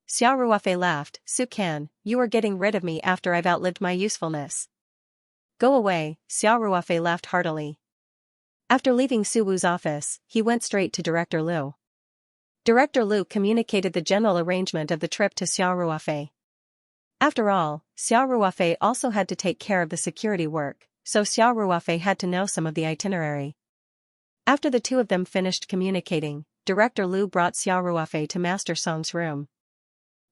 Xiao Ruofei laughed. "Su Can, you are getting rid of me after I've outlived my usefulness." "Go away," Xiao Ruofei laughed heartily. After leaving Su Wu's office, he went straight to Director Liu. Director Liu communicated the general arrangement of the trip to Xiao Ruofei. After all, Xiao Ruofei also had to take care of the security work, so Xiao Ruofei had to know some of the itinerary. After the two of them finished communicating, Director Liu brought Xiao Ruofei to Master Song's room.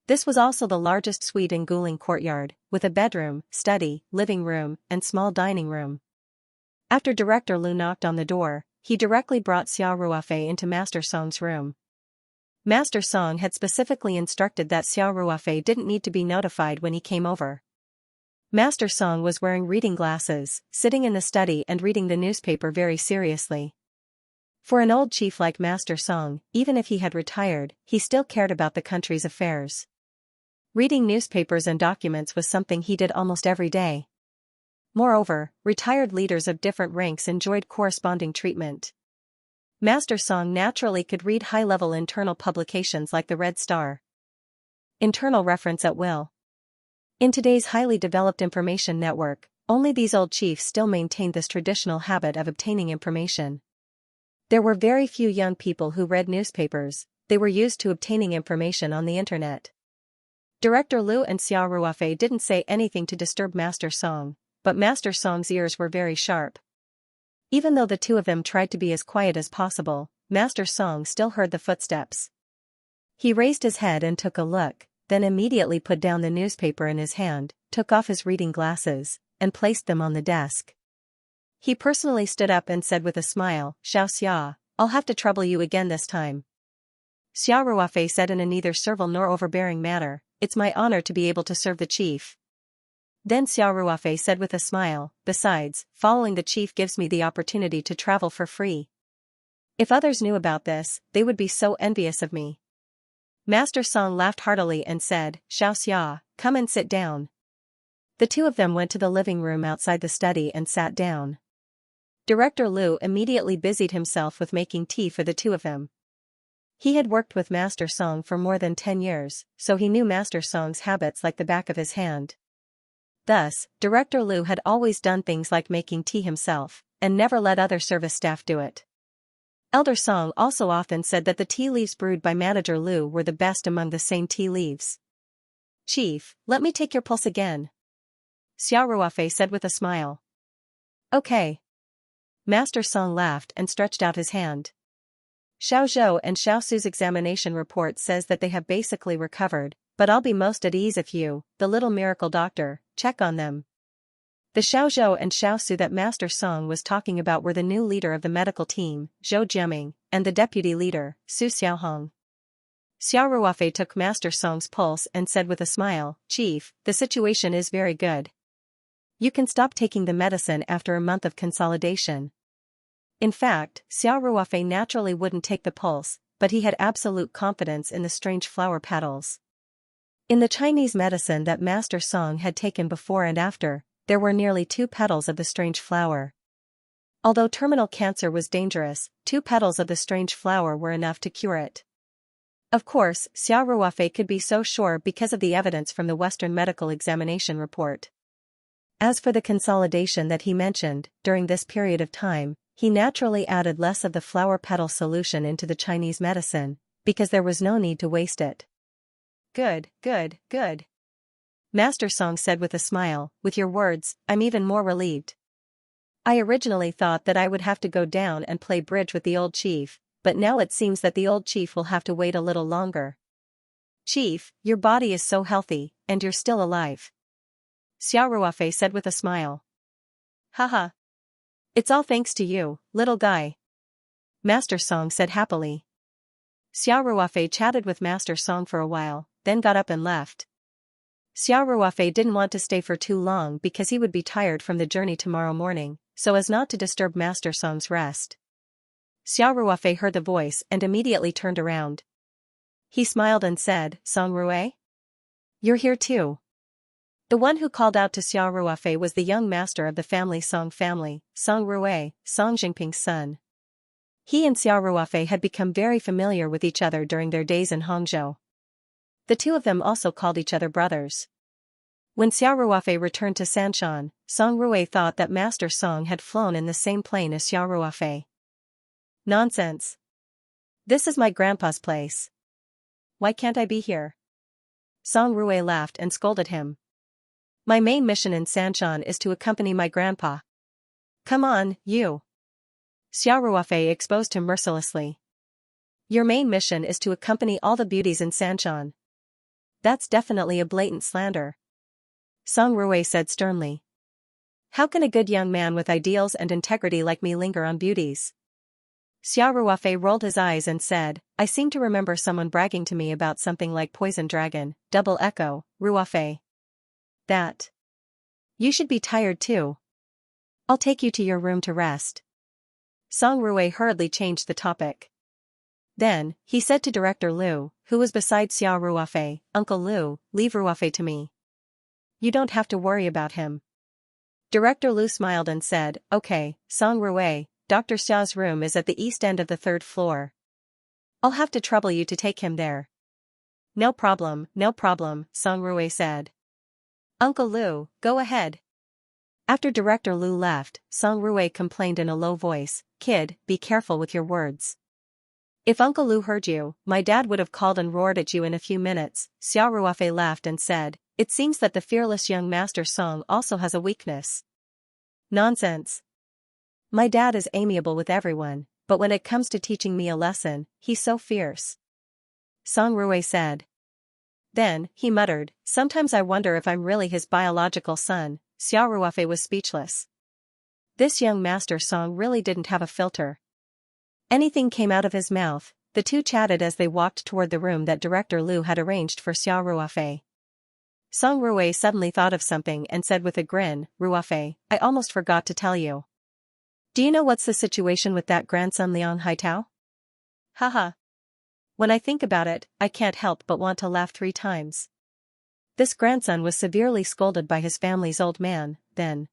This was also the largest suite in Guling Courtyard, with a bedroom, study, living room, and small dining room. After Director Liu knocked on the door, he directly brought Xiao Ruofei into Master Song's room. Master Song had specifically instructed that Xiao Ruofei didn't need to be notified when he came over. Master Song was wearing reading glasses, sitting in the study and reading the newspaper very seriously. For an old chief like Master Song, even if he had retired, he still cared about the country's affairs. Reading newspapers and documents was something he did almost every day. Moreover, retired leaders of different ranks enjoyed corresponding treatment. Master Song naturally could read high-level internal publications like the Red Star. Internal reference at will. In today's highly developed information network, only these old chiefs still maintained this traditional habit of obtaining information. There were very few young people who read newspapers, they were used to obtaining information on the internet. Director Liu and Xiao Ruofei didn't say anything to disturb Master Song, but Master Song's ears were very sharp. Even though the two of them tried to be as quiet as possible, Master Song still heard the footsteps. He raised his head and took a look, then immediately put down the newspaper in his hand, took off his reading glasses, and placed them on the desk. He personally stood up and said with a smile, "Xiaoxia, I'll have to trouble you again this time." Xiao Ruofei said in a neither servile nor overbearing manner, "It's my honor to be able to serve the chief." Then Xiao Ruofei said with a smile, "Besides, following the chief gives me the opportunity to travel for free. If others knew about this, they would be so envious of me." Master Song laughed heartily and said, "Xiaoxia, come and sit down." The two of them went to the living room outside the study and sat down. Director Liu immediately busied himself with making tea for the two of them. He had worked with Master Song for more than 10 years, so he knew Master Song's habits like the back of his hand. Thus, Director Liu had always done things like making tea himself, and never let other service staff do it. Elder Song also often said that the tea leaves brewed by Manager Liu were the best among the same tea leaves. "Chief, let me take your pulse again," Xiao Ruofei said with a smile. "Okay." Master Song laughed and stretched out his hand. "Xiao Zhou and Xiao Su's examination report says that they have basically recovered, but I'll be most at ease if you, the little miracle doctor, check on them." The Xiao Zhou and Xiao Su that Master Song was talking about were the new leader of the medical team, Zhou Jiaming, and the deputy leader, Su Xiaohong. Xiao Ruofei took Master Song's pulse and said with a smile, "Chief, the situation is very good. You can stop taking the medicine after a month of consolidation." In fact, Xiao Ruofei naturally wouldn't take the pulse, but he had absolute confidence in the strange flower petals. In the Chinese medicine that Master Song had taken before and after, there were nearly 2 petals of the strange flower. Although terminal cancer was dangerous, 2 petals of the strange flower were enough to cure it. Of course, Xiao Ruofei could be so sure because of the evidence from the Western medical examination report. As for the consolidation that he mentioned, during this period of time, he naturally added less of the flower petal solution into the Chinese medicine, because there was no need to waste it. "Good, good, good," Master Song said with a smile. "With your words, I'm even more relieved. I originally thought that I would have to go down and play bridge with the old chief, but now it seems that the old chief will have to wait a little longer." "Chief, your body is so healthy, and you're still alive," Xiao Ruofei said with a smile. "Haha. It's all thanks to you, little guy," Master Song said happily. Xiao Ruofei chatted with Master Song for a while, then got up and left. Xiao Ruofei didn't want to stay for too long because he would be tired from the journey tomorrow morning, so as not to disturb Master Song's rest. Xiao Ruofei heard the voice and immediately turned around. He smiled and said, "Song Rui? You're here too." The one who called out to Xiao Ruofei was the young master of the Song family, Song Rui, Song Jingping's son. He and Xiao Ruofei had become very familiar with each other during their days in Hangzhou. The two of them also called each other brothers. When Xiao Ruofei returned to Sanshan, Song Rui thought that Master Song had flown in the same plane as Xiao Ruofei. "Nonsense. This is my grandpa's place. Why can't I be here?" Song Rui laughed and scolded him. "My main mission in Sanshan is to accompany my grandpa. Come on, you." Xiao Ruofei exposed him mercilessly. "Your main mission is to accompany all the beauties in Sanshan. That's definitely a blatant slander," Song Rui said sternly. "How can a good young man with ideals and integrity like me linger on beauties?" Xiao Ruofei rolled his eyes and said, "I seem to remember someone bragging to me about something like poison dragon, double echo, Ruofei. That. You should be tired too. I'll take you to your room to rest." Song Rui hurriedly changed the topic. Then, he said to Director Liu, who was beside Xiao Ruofei, "Uncle Liu, leave Ruofei to me. You don't have to worry about him." Director Liu smiled and said, "Okay, Song Rui, Dr. Xiao's room is at the east end of the 3rd floor. I'll have to trouble you to take him there." No problem, Song Rui said. "Uncle Liu, go ahead." After Director Liu left, Song Rui complained in a low voice, "Kid, be careful with your words. If Uncle Liu heard you, my dad would have called and roared at you in a few minutes." Xiao Ruofei laughed and said, "It seems that the fearless young Master Song also has a weakness." "Nonsense. My dad is amiable with everyone, but when it comes to teaching me a lesson, he's so fierce," Song Rui said. Then, he muttered, "Sometimes I wonder if I'm really his biological son." Xiao Ruofei was speechless. This young Master Song really didn't have a filter. Anything came out of his mouth. The two chatted as they walked toward the room that Director Liu had arranged for Xiao Ruofei. Song Rui suddenly thought of something and said with a grin, "Ruofei, I almost forgot to tell you. Do you know what's the situation with that grandson Liang Haitao?" "Haha. When I think about it, I can't help but want to laugh 3 times. This grandson was severely scolded by his family's old man, then."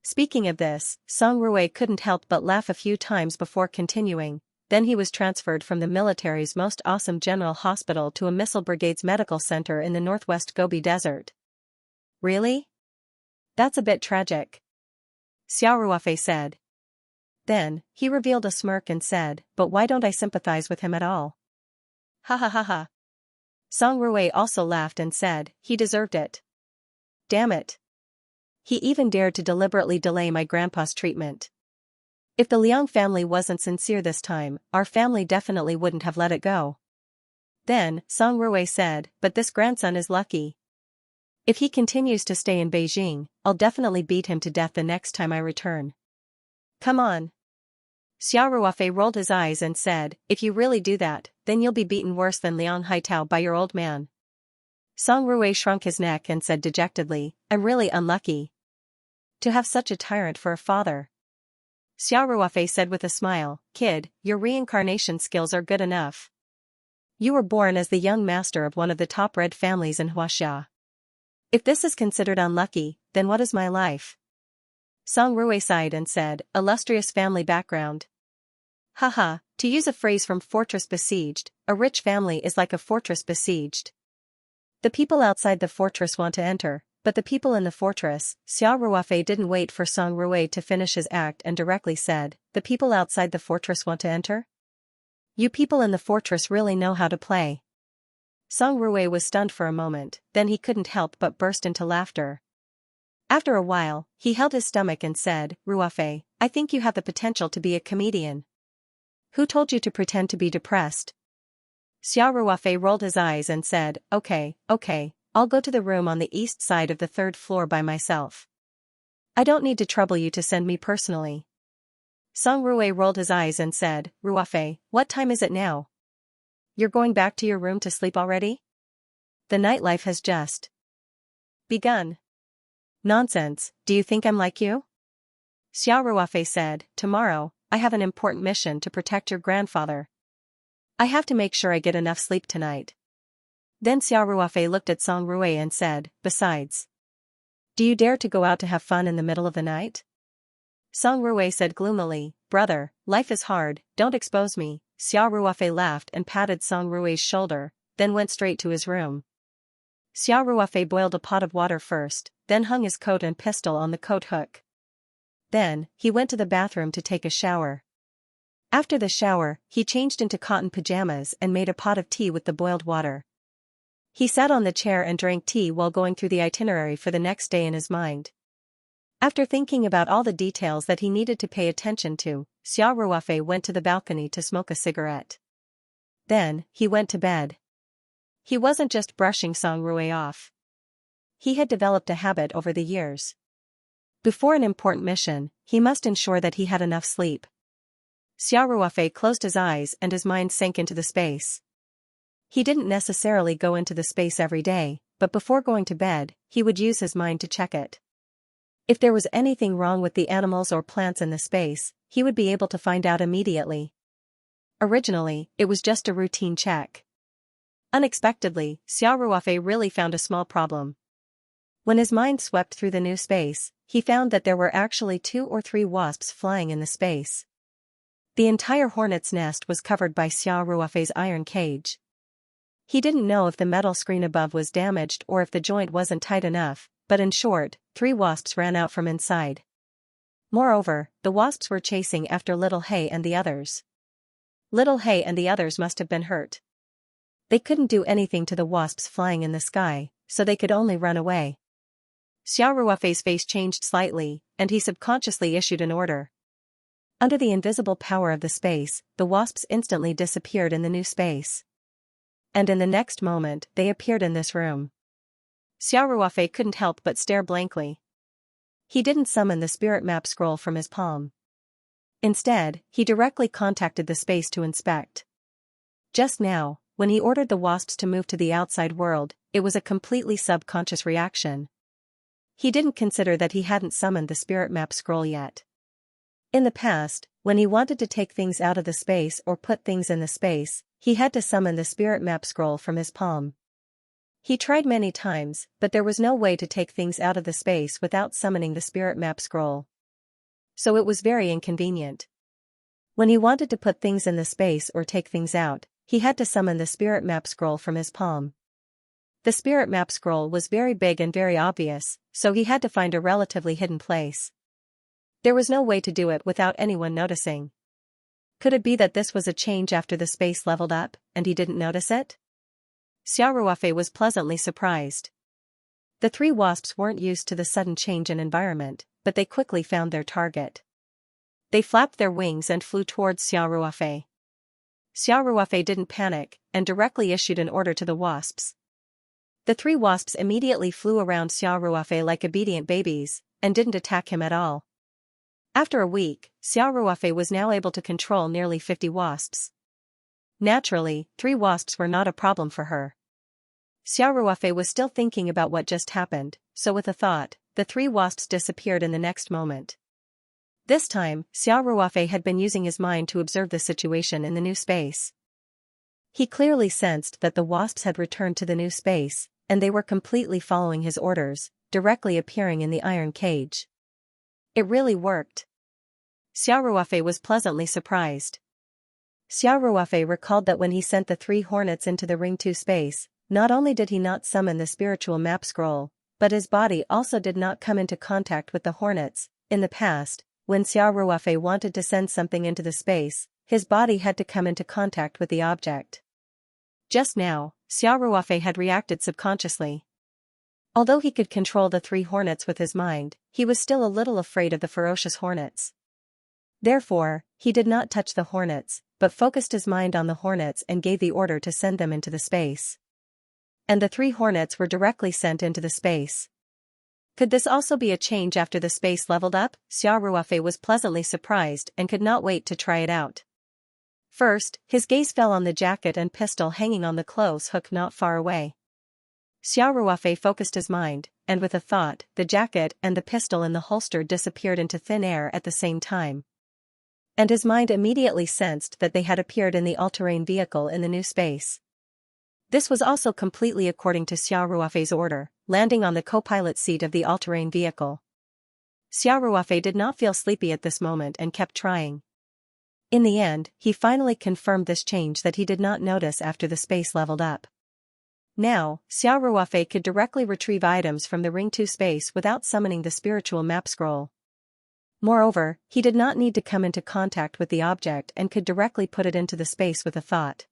Speaking of this, Song Rui couldn't help but laugh a few times before continuing. "Then he was transferred from the military's most awesome general hospital to a missile brigade's medical center in the northwest Gobi Desert." "Really? That's a bit tragic," Xiao Ruofei said. Then, he revealed a smirk and said, "But why don't I sympathize with him at all?" "Ha ha ha ha." Song Rui also laughed and said, "He deserved it. Damn it. He even dared to deliberately delay my grandpa's treatment. If the Liang family wasn't sincere this time, our family definitely wouldn't have let it go." Then, Song Rui said, "But this grandson is lucky. If he continues to stay in Beijing, I'll definitely beat him to death the next time I return. Come on." Xiao Ruofei rolled his eyes and said, if you really do that, then you'll be beaten worse than Liang Haitao by your old man. Song Ruwei shrunk his neck and said dejectedly, I'm really unlucky to have such a tyrant for a father. Xiao Ruofei said with a smile, kid, your reincarnation skills are good enough. You were born as the young master of one of the top red families in Huaxia. If this is considered unlucky, then what is my life? Song Ruwei sighed and said, illustrious family background. Haha, to use a phrase from Fortress Besieged, a rich family is like a fortress besieged. The people outside the fortress want to enter, but the people in the fortress. Xiao Ruofei didn't wait for Song Ruwei to finish his act and directly said, the people outside the fortress want to enter? You people in the fortress really know how to play. Song Ruwei was stunned for a moment, then he couldn't help but burst into laughter. After a while, he held his stomach and said, Ruofei, I think you have the potential to be a comedian. Who told you to pretend to be depressed? Xiao Ruofei rolled his eyes and said, okay, I'll go to the room on the east side of the third floor by myself. I don't need to trouble you to send me personally. Song Ruwei rolled his eyes and said, Ruofei, what time is it now? You're going back to your room to sleep already? The nightlife has just begun. Nonsense, do you think I'm like you? Xiao Ruofei said, tomorrow, I have an important mission to protect your grandfather. I have to make sure I get enough sleep tonight. Then Xiao Ruofei looked at Song Ruwei and said, besides, do you dare to go out to have fun in the middle of the night? Song Ruwei said gloomily, brother, life is hard, don't expose me. Xiao Ruofei laughed and patted Song Ruwei's shoulder, then went straight to his room. Xiao Ruofei boiled a pot of water first, then hung his coat and pistol on the coat hook. Then, he went to the bathroom to take a shower. After the shower, he changed into cotton pajamas and made a pot of tea with the boiled water. He sat on the chair and drank tea while going through the itinerary for the next day in his mind. After thinking about all the details that he needed to pay attention to, Xiao Ruofei went to the balcony to smoke a cigarette. Then, he went to bed. He wasn't just brushing Song Ruwei off. He had developed a habit over the years. Before an important mission, he must ensure that he had enough sleep. Xiao Ruofei closed his eyes and his mind sank into the space. He didn't necessarily go into the space every day, but before going to bed, he would use his mind to check it. If there was anything wrong with the animals or plants in the space, he would be able to find out immediately. Originally, it was just a routine check. Unexpectedly, Xiao Ruofei really found a small problem. When his mind swept through the new space, he found that there were actually 2 or 3 wasps flying in the space. The entire hornet's nest was covered by Xiao Ruofei's iron cage. He didn't know if the metal screen above was damaged or if the joint wasn't tight enough, but in short, 3 wasps ran out from inside. Moreover, the wasps were chasing after Little Hay and the others. Little Hay and the others must have been hurt. They couldn't do anything to the wasps flying in the sky, so they could only run away. Xiao Ruofei's face changed slightly, and he subconsciously issued an order. Under the invisible power of the space, the wasps instantly disappeared in the new space. And in the next moment, they appeared in this room. Xiao Ruofei couldn't help but stare blankly. He didn't summon the spirit map scroll from his palm. Instead, he directly contacted the space to inspect. Just now, when he ordered the wasps to move to the outside world, it was a completely subconscious reaction. He didn't consider that he hadn't summoned the spirit map scroll yet. In the past, when he wanted to take things out of the space or put things in the space, he had to summon the spirit map scroll from his palm. He tried many times, but there was no way to take things out of the space without summoning the spirit map scroll. So it was very inconvenient. When he wanted to put things in the space or take things out, he had to summon the spirit map scroll from his palm. The spirit map scroll was very big and very obvious, so he had to find a relatively hidden place. There was no way to do it without anyone noticing. Could it be that this was a change after the space leveled up, and he didn't notice it? Xiao Ruofei was pleasantly surprised. The 3 wasps weren't used to the sudden change in environment, but they quickly found their target. They flapped their wings and flew towards Xiao Ruofei. Xiao Ruofei didn't panic, and directly issued an order to the wasps. The 3 wasps immediately flew around Xiao Ruofei like obedient babies, and didn't attack him at all. After a week, Xiao Ruofei was now able to control nearly 50 wasps. Naturally, 3 wasps were not a problem for her. Xiao Ruofei was still thinking about what just happened, so with a thought, the 3 wasps disappeared in the next moment. This time, Xiao Ruofei had been using his mind to observe the situation in the new space. He clearly sensed that the wasps had returned to the new space, and they were completely following his orders, directly appearing in the iron cage. It really worked. Xiao Ruofei was pleasantly surprised. Xiao Ruofei recalled that when he sent the 3 hornets into the Ring 2 space, not only did he not summon the spiritual map scroll, but his body also did not come into contact with the hornets. In the past, when Xiao Ruofei wanted to send something into the space, his body had to come into contact with the object. Just now, Xiao Ruofei had reacted subconsciously. Although he could control the 3 hornets with his mind, he was still a little afraid of the ferocious hornets. Therefore, he did not touch the hornets, but focused his mind on the hornets and gave the order to send them into the space. And the 3 hornets were directly sent into the space. Could this also be a change after the space leveled up? Xiao Ruofei was pleasantly surprised and could not wait to try it out. First, his gaze fell on the jacket and pistol hanging on the clothes hook not far away. Xiao Ruofei focused his mind, and with a thought, the jacket and the pistol in the holster disappeared into thin air at the same time. And his mind immediately sensed that they had appeared in the all-terrain vehicle in the new space. This was also completely according to Xiao Ruofei's order, landing on the co-pilot seat of the all-terrain vehicle. Xiao Ruofei did not feel sleepy at this moment and kept trying. In the end, he finally confirmed this change that he did not notice after the space leveled up. Now, Xiao Ruofei could directly retrieve items from the Ring 2 space without summoning the spiritual map scroll. Moreover, he did not need to come into contact with the object and could directly put it into the space with a thought.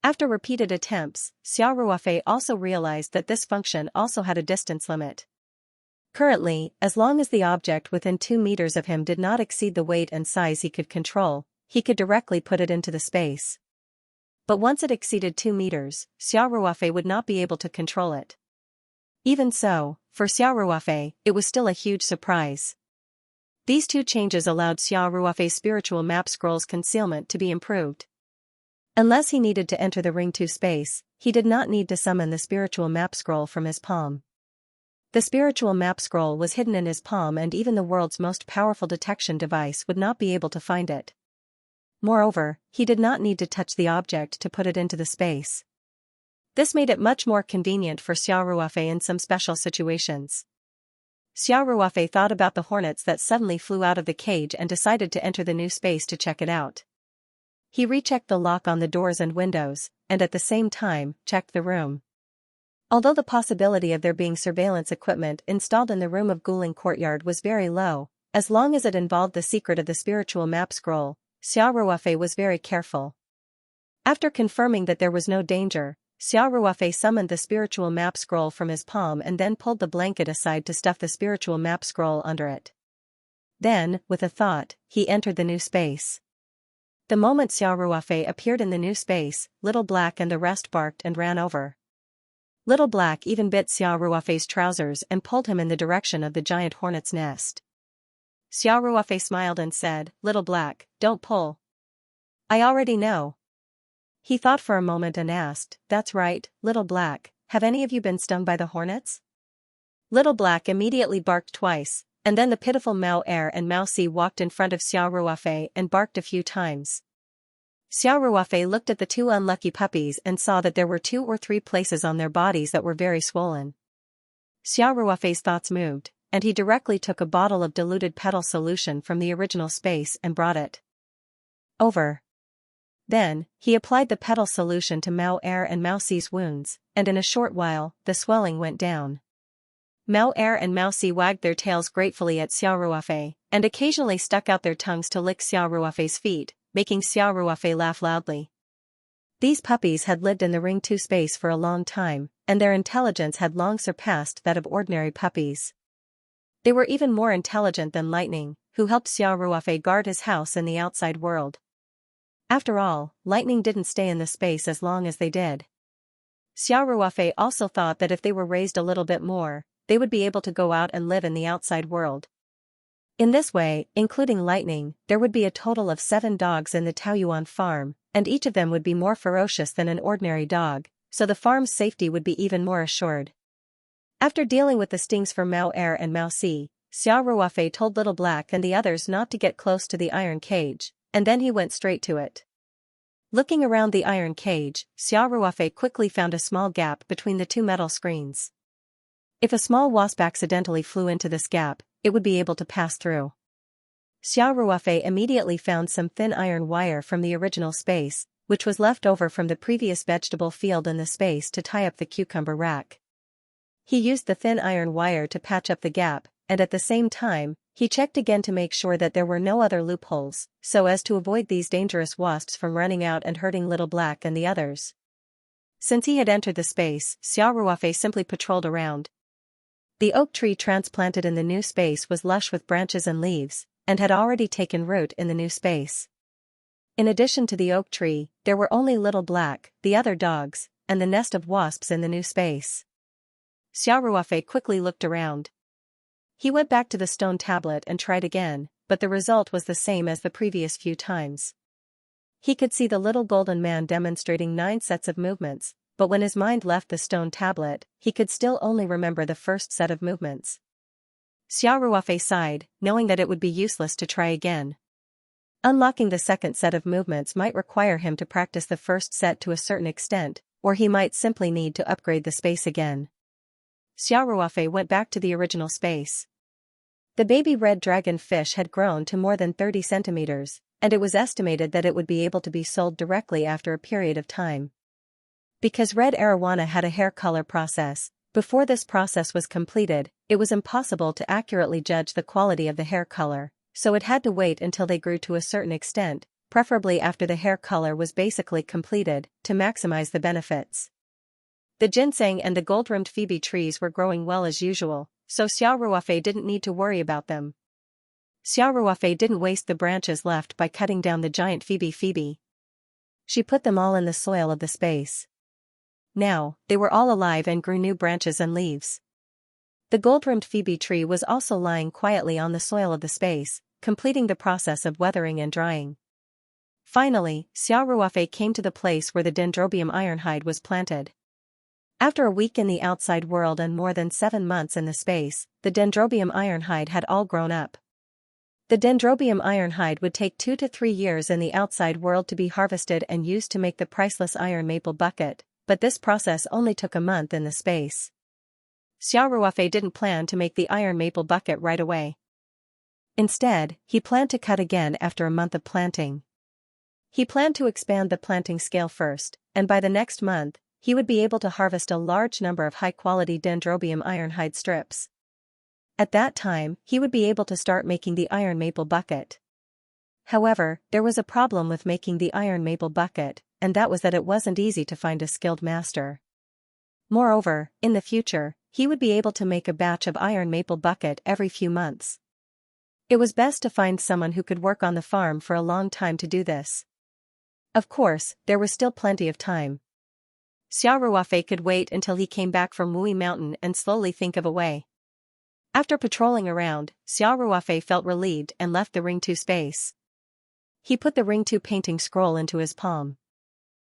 After repeated attempts, Xiao Ruofei also realized that this function also had a distance limit. Currently, as long as the object within 2 meters of him did not exceed the weight and size he could control, he could directly put it into the space. But once it exceeded 2 meters, Xiao Ruofei would not be able to control it. Even so, for Xiao Ruofei, it was still a huge surprise. These 2 changes allowed Xiao Ruofei's spiritual map scroll's concealment to be improved. Unless he needed to enter the Ring 2 space, he did not need to summon the spiritual map scroll from his palm. The spiritual map scroll was hidden in his palm and even the world's most powerful detection device would not be able to find it. Moreover, he did not need to touch the object to put it into the space. This made it much more convenient for Xiao Ruofei in some special situations. Xiao Ruofei thought about the hornets that suddenly flew out of the cage and decided to enter the new space to check it out. He rechecked the lock on the doors and windows, and at the same time, checked the room. Although the possibility of there being surveillance equipment installed in the room of Guling Courtyard was very low, as long as it involved the secret of the spiritual map scroll, Xiao Ruofei was very careful. After confirming that there was no danger, Xiao Ruofei summoned the spiritual map scroll from his palm and then pulled the blanket aside to stuff the spiritual map scroll under it. Then, with a thought, he entered the new space. The moment Xiao Ruofei appeared in the new space, Little Black and the rest barked and ran over. Little Black even bit Xiao Ruofei's trousers and pulled him in the direction of the giant hornet's nest. Xiao Ruofei smiled and said, "Little Black, don't pull. I already know." He thought for a moment and asked, "That's right, Little Black, have any of you been stung by the hornets?" Little Black immediately barked twice, and then the pitiful Mao Er and Mao Si walked in front of Xiao Ruofei and barked a few times. Xiao Ruofei looked at the 2 unlucky puppies and saw that there were 2 or 3 places on their bodies that were very swollen. Xiao Ruofei's thoughts moved, and he directly took a bottle of diluted petal solution from the original space and brought it over. Then, he applied the petal solution to Mao Er and Mao Si's wounds, and in a short while, the swelling went down. Mao Er and Mao Si wagged their tails gratefully at Xiao Ruofei, and occasionally stuck out their tongues to lick Xiao Ruofei's feet, making Xiao Ruofei laugh loudly. These puppies had lived in the Ring 2 space for a long time, and their intelligence had long surpassed that of ordinary puppies. They were even more intelligent than Lightning, who helped Xiao Ruofei guard his house in the outside world. After all, Lightning didn't stay in the space as long as they did. Xiao Ruofei also thought that if they were raised a little bit more, they would be able to go out and live in the outside world. In this way, including Lightning, there would be a total of 7 dogs in the Taoyuan farm, and each of them would be more ferocious than an ordinary dog, so the farm's safety would be even more assured. After dealing with the stings for Mao Er and Mao Si, Xiao Ruofei told Little Black and the others not to get close to the iron cage, and then he went straight to it. Looking around the iron cage, Xiao Ruofei quickly found a small gap between the 2 metal screens. If a small wasp accidentally flew into this gap, it would be able to pass through. Xiao Ruofei immediately found some thin iron wire from the original space, which was left over from the previous vegetable field in the space to tie up the cucumber rack. He used the thin iron wire to patch up the gap, and at the same time, he checked again to make sure that there were no other loopholes, so as to avoid these dangerous wasps from running out and hurting Little Black and the others. Since he had entered the space, Xiao Ruofei simply patrolled around. The oak tree transplanted in the new space was lush with branches and leaves, and had already taken root in the new space. In addition to the oak tree, there were only Little Black, the other dogs, and the nest of wasps in the new space. Xiao Ruofei quickly looked around. He went back to the stone tablet and tried again, but the result was the same as the previous few times. He could see the little golden man demonstrating 9 sets of movements, but when his mind left the stone tablet, he could still only remember the first set of movements. Xiao Ruofei sighed, knowing that it would be useless to try again. Unlocking the second set of movements might require him to practice the first set to a certain extent, or he might simply need to upgrade the space again. Xiao Ruofei went back to the original space. The baby red dragon fish had grown to more than 30 centimeters, and it was estimated that it would be able to be sold directly after a period of time. Because red arowana had a hair color process, before this process was completed, it was impossible to accurately judge the quality of the hair color, so it had to wait until they grew to a certain extent, preferably after the hair color was basically completed, to maximize the benefits. The ginseng and the gold-rimmed phoebe trees were growing well as usual, so Xiao Ruofei didn't need to worry about them. Xiao Ruofei didn't waste the branches left by cutting down the giant phoebe. She put them all in the soil of the space. Now, they were all alive and grew new branches and leaves. The gold-rimmed phoebe tree was also lying quietly on the soil of the space, completing the process of weathering and drying. Finally, Xiao Ruofei came to the place where the dendrobium ironhide was planted. After a week in the outside world and more than 7 months in the space, the dendrobium ironhide had all grown up. The dendrobium ironhide would take 2 to 3 years in the outside world to be harvested and used to make the priceless iron maple bucket, but this process only took a month in the space. Xiao Ruofei didn't plan to make the iron maple bucket right away. Instead, he planned to cut again after a month of planting. He planned to expand the planting scale first, and by the next month, he would be able to harvest a large number of high-quality dendrobium ironhide strips. At that time, he would be able to start making the iron maple bucket. However, there was a problem with making the iron maple bucket, and that was that it wasn't easy to find a skilled master. Moreover, in the future, he would be able to make a batch of iron maple bucket every few months. It was best to find someone who could work on the farm for a long time to do this. Of course, there was still plenty of time. Xiao Ruofei could wait until he came back from Wui Mountain and slowly think of a way. After patrolling around, Xiao Ruofei felt relieved and left the Ring 2 space. He put the Ring 2 painting scroll into his palm.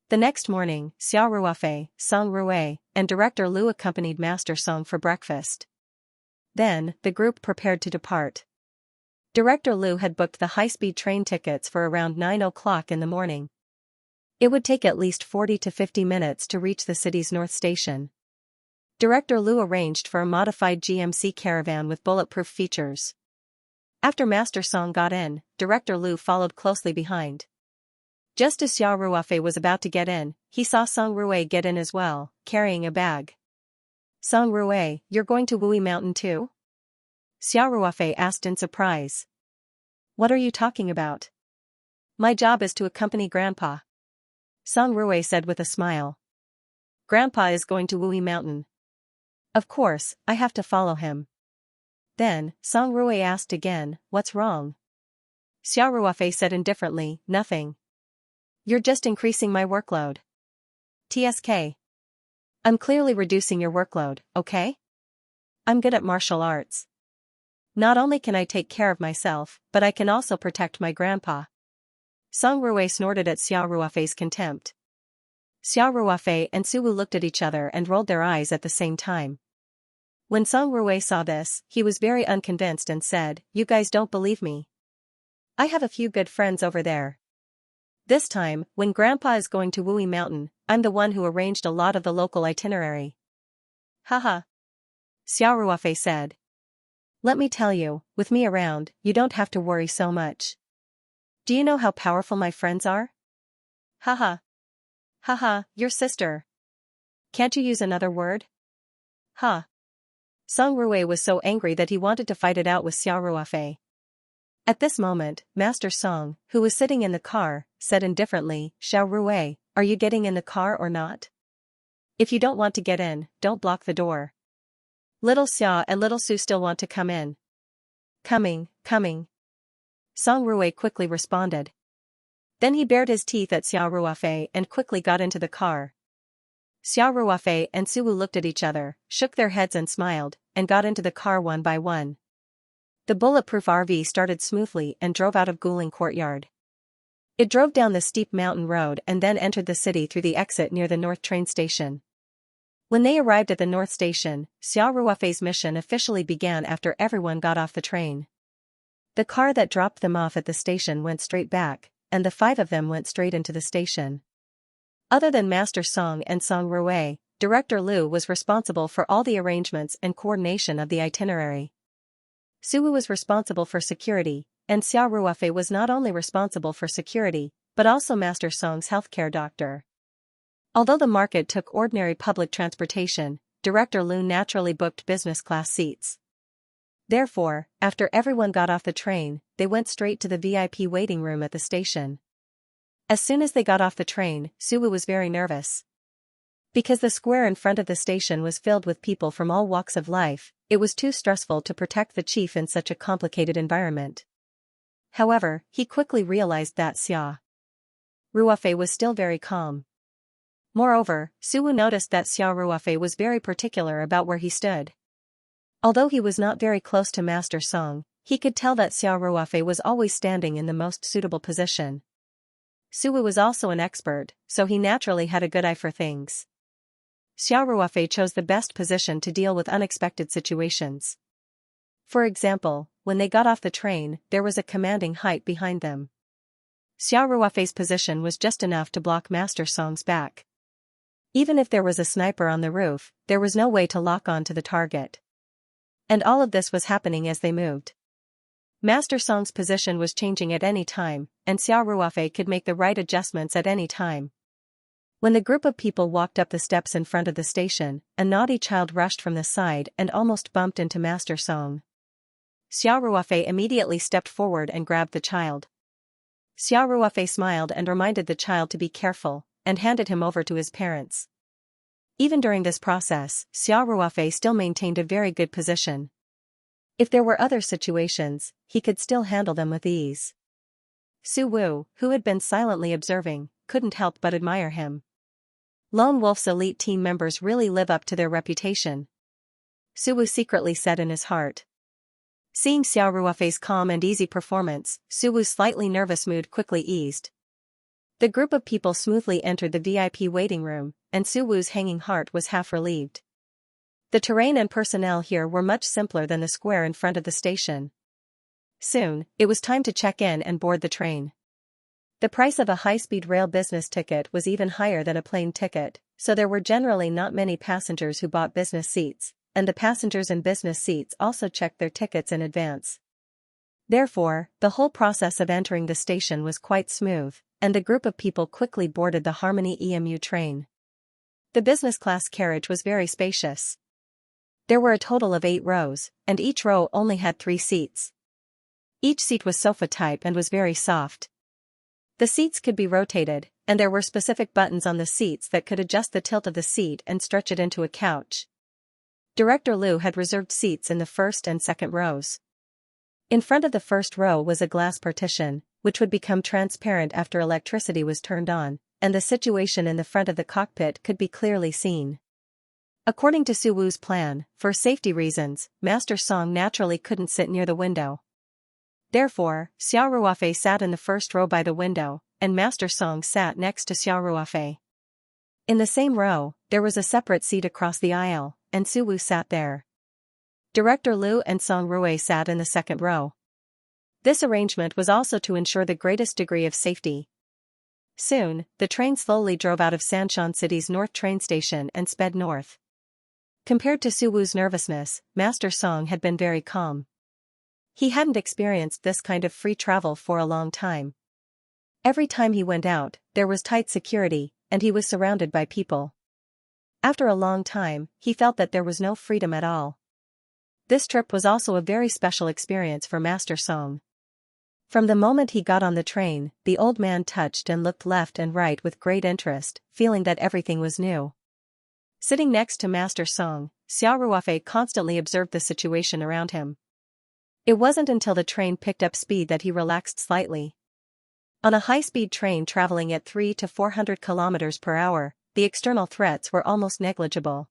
The next morning, Xiao Ruofei, Song Rui, and Director Lu accompanied Master Song for breakfast. Then, the group prepared to depart. Director Lu had booked the high-speed train tickets for around 9 o'clock in the morning. It would take at least 40 to 50 minutes to reach the city's north station. Director Lu arranged for a modified GMC caravan with bulletproof features. After Master Song got in, Director Lu followed closely behind. Just as Xiao Ruofei was about to get in, he saw Song Rui get in as well, carrying a bag. Song Rui, you're going to Wui Mountain too? Xiao Ruofei asked in surprise. What are you talking about? My job is to accompany Grandpa. Song Rui said with a smile. Grandpa is going to Wui Mountain. Of course, I have to follow him. Then, Song Rui asked again, what's wrong? Xiao Ruofei said indifferently, nothing. You're just increasing my workload. TSK. I'm clearly reducing your workload, okay? I'm good at martial arts. Not only can I take care of myself, but I can also protect my grandpa. Song Rui snorted at Xiao Ruofei's contempt. Xiao Ruofei and Suwu looked at each other and rolled their eyes at the same time. When Song Rui saw this, he was very unconvinced and said, "You guys don't believe me. I have a few good friends over there. This time, when Grandpa is going to Wui Mountain, I'm the one who arranged a lot of the local itinerary." "Haha," Xiao Ruofei said. "Let me tell you, with me around, you don't have to worry so much. Do you know how powerful my friends are?" "Haha. Haha, your sister. Can't you use another word?" "Huh." Song Rui was so angry that he wanted to fight it out with Xiao Ruofei. At this moment, Master Song, who was sitting in the car, said indifferently, "Xiao Rui, are you getting in the car or not? If you don't want to get in, don't block the door." "Little Xia and little Su still want to come in." Coming. Song Rui quickly responded. Then he bared his teeth at Xiao Ruofei and quickly got into the car. Xiao Ruofei and Suwu looked at each other, shook their heads and smiled, and got into the car one by one. The bulletproof RV started smoothly and drove out of Guling Courtyard. It drove down the steep mountain road and then entered the city through the exit near the North train station. When they arrived at the North station, Xiao Ruofei's mission officially began after everyone got off the train. The car that dropped them off at the station went straight back, and the 5 of them went straight into the station. Other than Master Song and Song Rui, Director Liu was responsible for all the arrangements and coordination of the itinerary. Suwu was responsible for security, and Xiao Ruofei was not only responsible for security, but also Master Song's healthcare doctor. Although the market took ordinary public transportation, Director Liu naturally booked business class seats. Therefore, after everyone got off the train, they went straight to the VIP waiting room at the station. As soon as they got off the train, Suwu was very nervous. Because the square in front of the station was filled with people from all walks of life, it was too stressful to protect the chief in such a complicated environment. However, he quickly realized that Xiao Ruofei was still very calm. Moreover, Suwu noticed that Xiao Ruofei was very particular about where he stood. Although he was not very close to Master Song, he could tell that Xiao Ruofei was always standing in the most suitable position. Suwu was also an expert, so he naturally had a good eye for things. Xiao Ruofei chose the best position to deal with unexpected situations. For example, when they got off the train, there was a commanding height behind them. Xiao Ruofei's position was just enough to block Master Song's back. Even if there was a sniper on the roof, there was no way to lock on to the target. And all of this was happening as they moved. Master Song's position was changing at any time, and Xiao Ruofei could make the right adjustments at any time. When the group of people walked up the steps in front of the station, a naughty child rushed from the side and almost bumped into Master Song. Xiao Ruofei immediately stepped forward and grabbed the child. Xiao Ruofei smiled and reminded the child to be careful, and handed him over to his parents. Even during this process, Xiao Ruofei still maintained a very good position. If there were other situations, he could still handle them with ease. Suwu, who had been silently observing, couldn't help but admire him. Lone Wolf's elite team members really live up to their reputation, Suwu secretly said in his heart. Seeing Xiao Ruofei's calm and easy performance, Suwu's slightly nervous mood quickly eased. The group of people smoothly entered the VIP waiting room, and Suwu's hanging heart was half relieved. The terrain and personnel here were much simpler than the square in front of the station. Soon, it was time to check in and board the train. The price of a high-speed rail business ticket was even higher than a plane ticket, so there were generally not many passengers who bought business seats, and the passengers in business seats also checked their tickets in advance. Therefore, the whole process of entering the station was quite smooth, and the group of people quickly boarded the Harmony EMU train. The business class carriage was very spacious. There were a total of 8 rows, and each row only had 3 seats. Each seat was sofa type and was very soft. The seats could be rotated, and there were specific buttons on the seats that could adjust the tilt of the seat and stretch it into a couch. Director Liu had reserved seats in the first and second rows. In front of the first row was a glass partition, which would become transparent after electricity was turned on, and the situation in the front of the cockpit could be clearly seen. According to Su Wu's plan, for safety reasons, Master Song naturally couldn't sit near the window. Therefore, Xiao Ruofei sat in the first row by the window, and Master Song sat next to Xiao Ruofei. In the same row, there was a separate seat across the aisle, and Su Wu sat there. Director Liu and Song Rui sat in the second row. This arrangement was also to ensure the greatest degree of safety. Soon, the train slowly drove out of Sanshan City's north train station and sped north. Compared to Su Wu's nervousness, Master Song had been very calm. He hadn't experienced this kind of free travel for a long time. Every time he went out, there was tight security, and he was surrounded by people. After a long time, he felt that there was no freedom at all. This trip was also a very special experience for Master Song. From the moment he got on the train, the old man touched and looked left and right with great interest, feeling that everything was new. Sitting next to Master Song, Xiao Ruofei constantly observed the situation around him. It wasn't until the train picked up speed that he relaxed slightly. On a high-speed train traveling at 300 to 400 kilometers per hour, the external threats were almost negligible.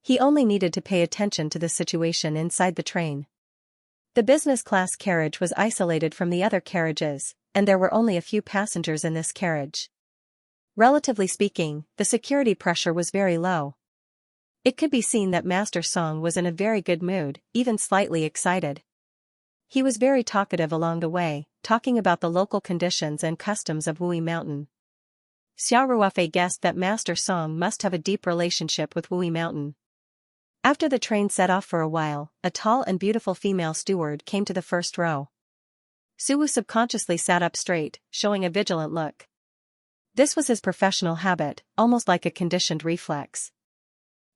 He only needed to pay attention to the situation inside the train. The business class carriage was isolated from the other carriages, and there were only a few passengers in this carriage. Relatively speaking, the security pressure was very low. It could be seen that Master Song was in a very good mood, even slightly excited. He was very talkative along the way, talking about the local conditions and customs of Wui Mountain. Xiao Ruofei guessed that Master Song must have a deep relationship with Wui Mountain. After the train set off for a while, a tall and beautiful female steward came to the first row. Su Wu subconsciously sat up straight, showing a vigilant look. This was his professional habit, almost like a conditioned reflex.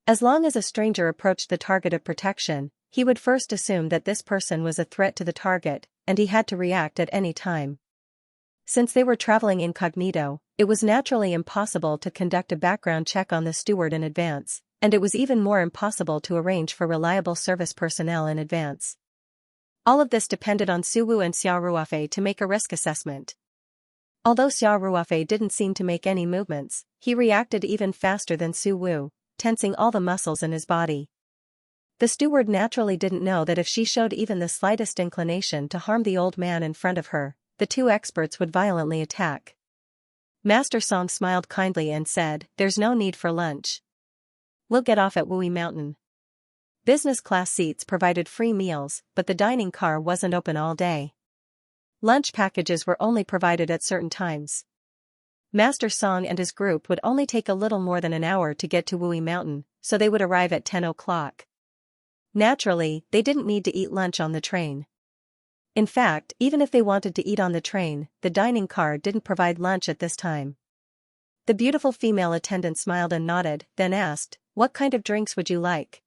As long as a stranger approached the target of protection, he would first assume that this person was a threat to the target, and he had to react at any time. Since they were traveling incognito, it was naturally impossible to conduct a background check on the steward in advance, and it was even more impossible to arrange for reliable service personnel in advance. All of this depended on Su Wu and Xiao Ruofei to make a risk assessment. Although Xiao Ruofei didn't seem to make any movements, he reacted even faster than Su Wu, tensing all the muscles in his body. The steward naturally didn't know that if she showed even the slightest inclination to harm the old man in front of her, the two experts would violently attack. Master Song smiled kindly and said, "There's no need for lunch. We'll get off at Wui Mountain." Business class seats provided free meals, but the dining car wasn't open all day. Lunch packages were only provided at certain times. Master Song and his group would only take a little more than an hour to get to Wui Mountain, so they would arrive at 10 o'clock. Naturally, they didn't need to eat lunch on the train. In fact, even if they wanted to eat on the train, the dining car didn't provide lunch at this time. The beautiful female attendant smiled and nodded, then asked, "What kind of drinks would you like?"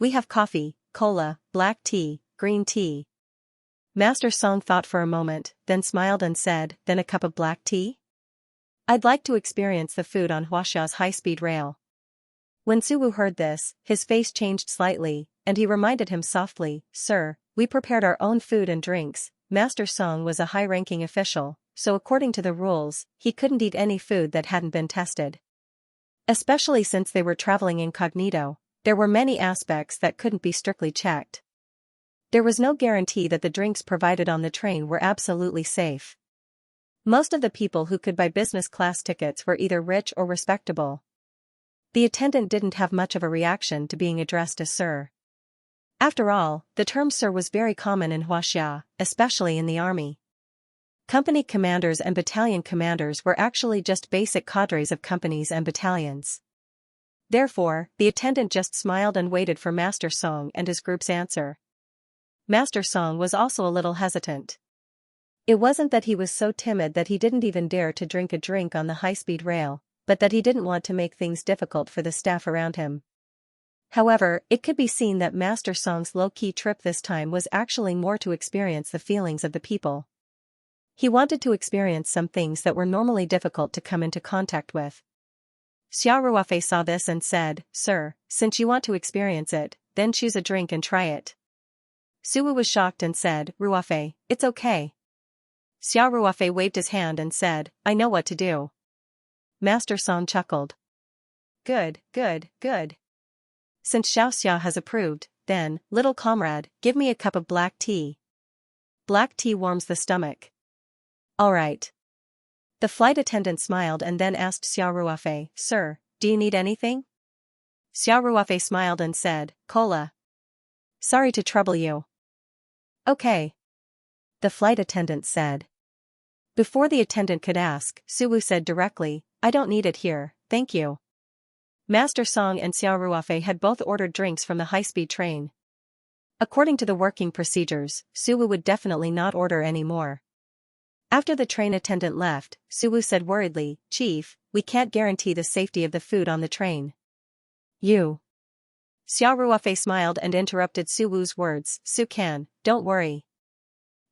"We have coffee, cola, black tea, green tea." Master Song thought for a moment, then smiled and said, "Then a cup of black tea? I'd like to experience the food on Huaxia's high-speed rail." When Su Wu heard this, his face changed slightly, and he reminded him softly, "Sir, we prepared our own food and drinks." Master Song was a high-ranking official, so according to the rules, he couldn't eat any food that hadn't been tested. Especially since they were traveling incognito, there were many aspects that couldn't be strictly checked. There was no guarantee that the drinks provided on the train were absolutely safe. Most of the people who could buy business class tickets were either rich or respectable. The attendant didn't have much of a reaction to being addressed as sir. After all, the term sir was very common in Huaxia, especially in the army. Company commanders and battalion commanders were actually just basic cadres of companies and battalions. Therefore, the attendant just smiled and waited for Master Song and his group's answer. Master Song was also a little hesitant. It wasn't that he was so timid that he didn't even dare to drink a drink on the high-speed rail, but that he didn't want to make things difficult for the staff around him. However, it could be seen that Master Song's low-key trip this time was actually more to experience the feelings of the people. He wanted to experience some things that were normally difficult to come into contact with. Xiao Ruofei saw this and said, "Sir, since you want to experience it, then choose a drink and try it." Su Wu was shocked and said, "Ruofei, it's okay." Xiao Ruofei waved his hand and said, "I know what to do." Master Song chuckled. good, good, good. Since Xiaoxia has approved, then, little comrade, give me a cup of black tea. Black tea warms the stomach. All right. The flight attendant smiled and then asked Xiao Ruofei, Sir, do you need anything? Xiao Ruofei smiled and said, Cola. Sorry to trouble you. Okay. The flight attendant said. Before the attendant could ask, Suwu said directly, I don't need it here, thank you. Master Song and Xiao Ruofei had both ordered drinks from the high-speed train. According to the working procedures, Suwu would definitely not order any more. After the train attendant left, Suwu said worriedly, Chief, we can't guarantee the safety of the food on the train. You. Xiao Ruofei smiled and interrupted Suwu's words, Su can, don't worry.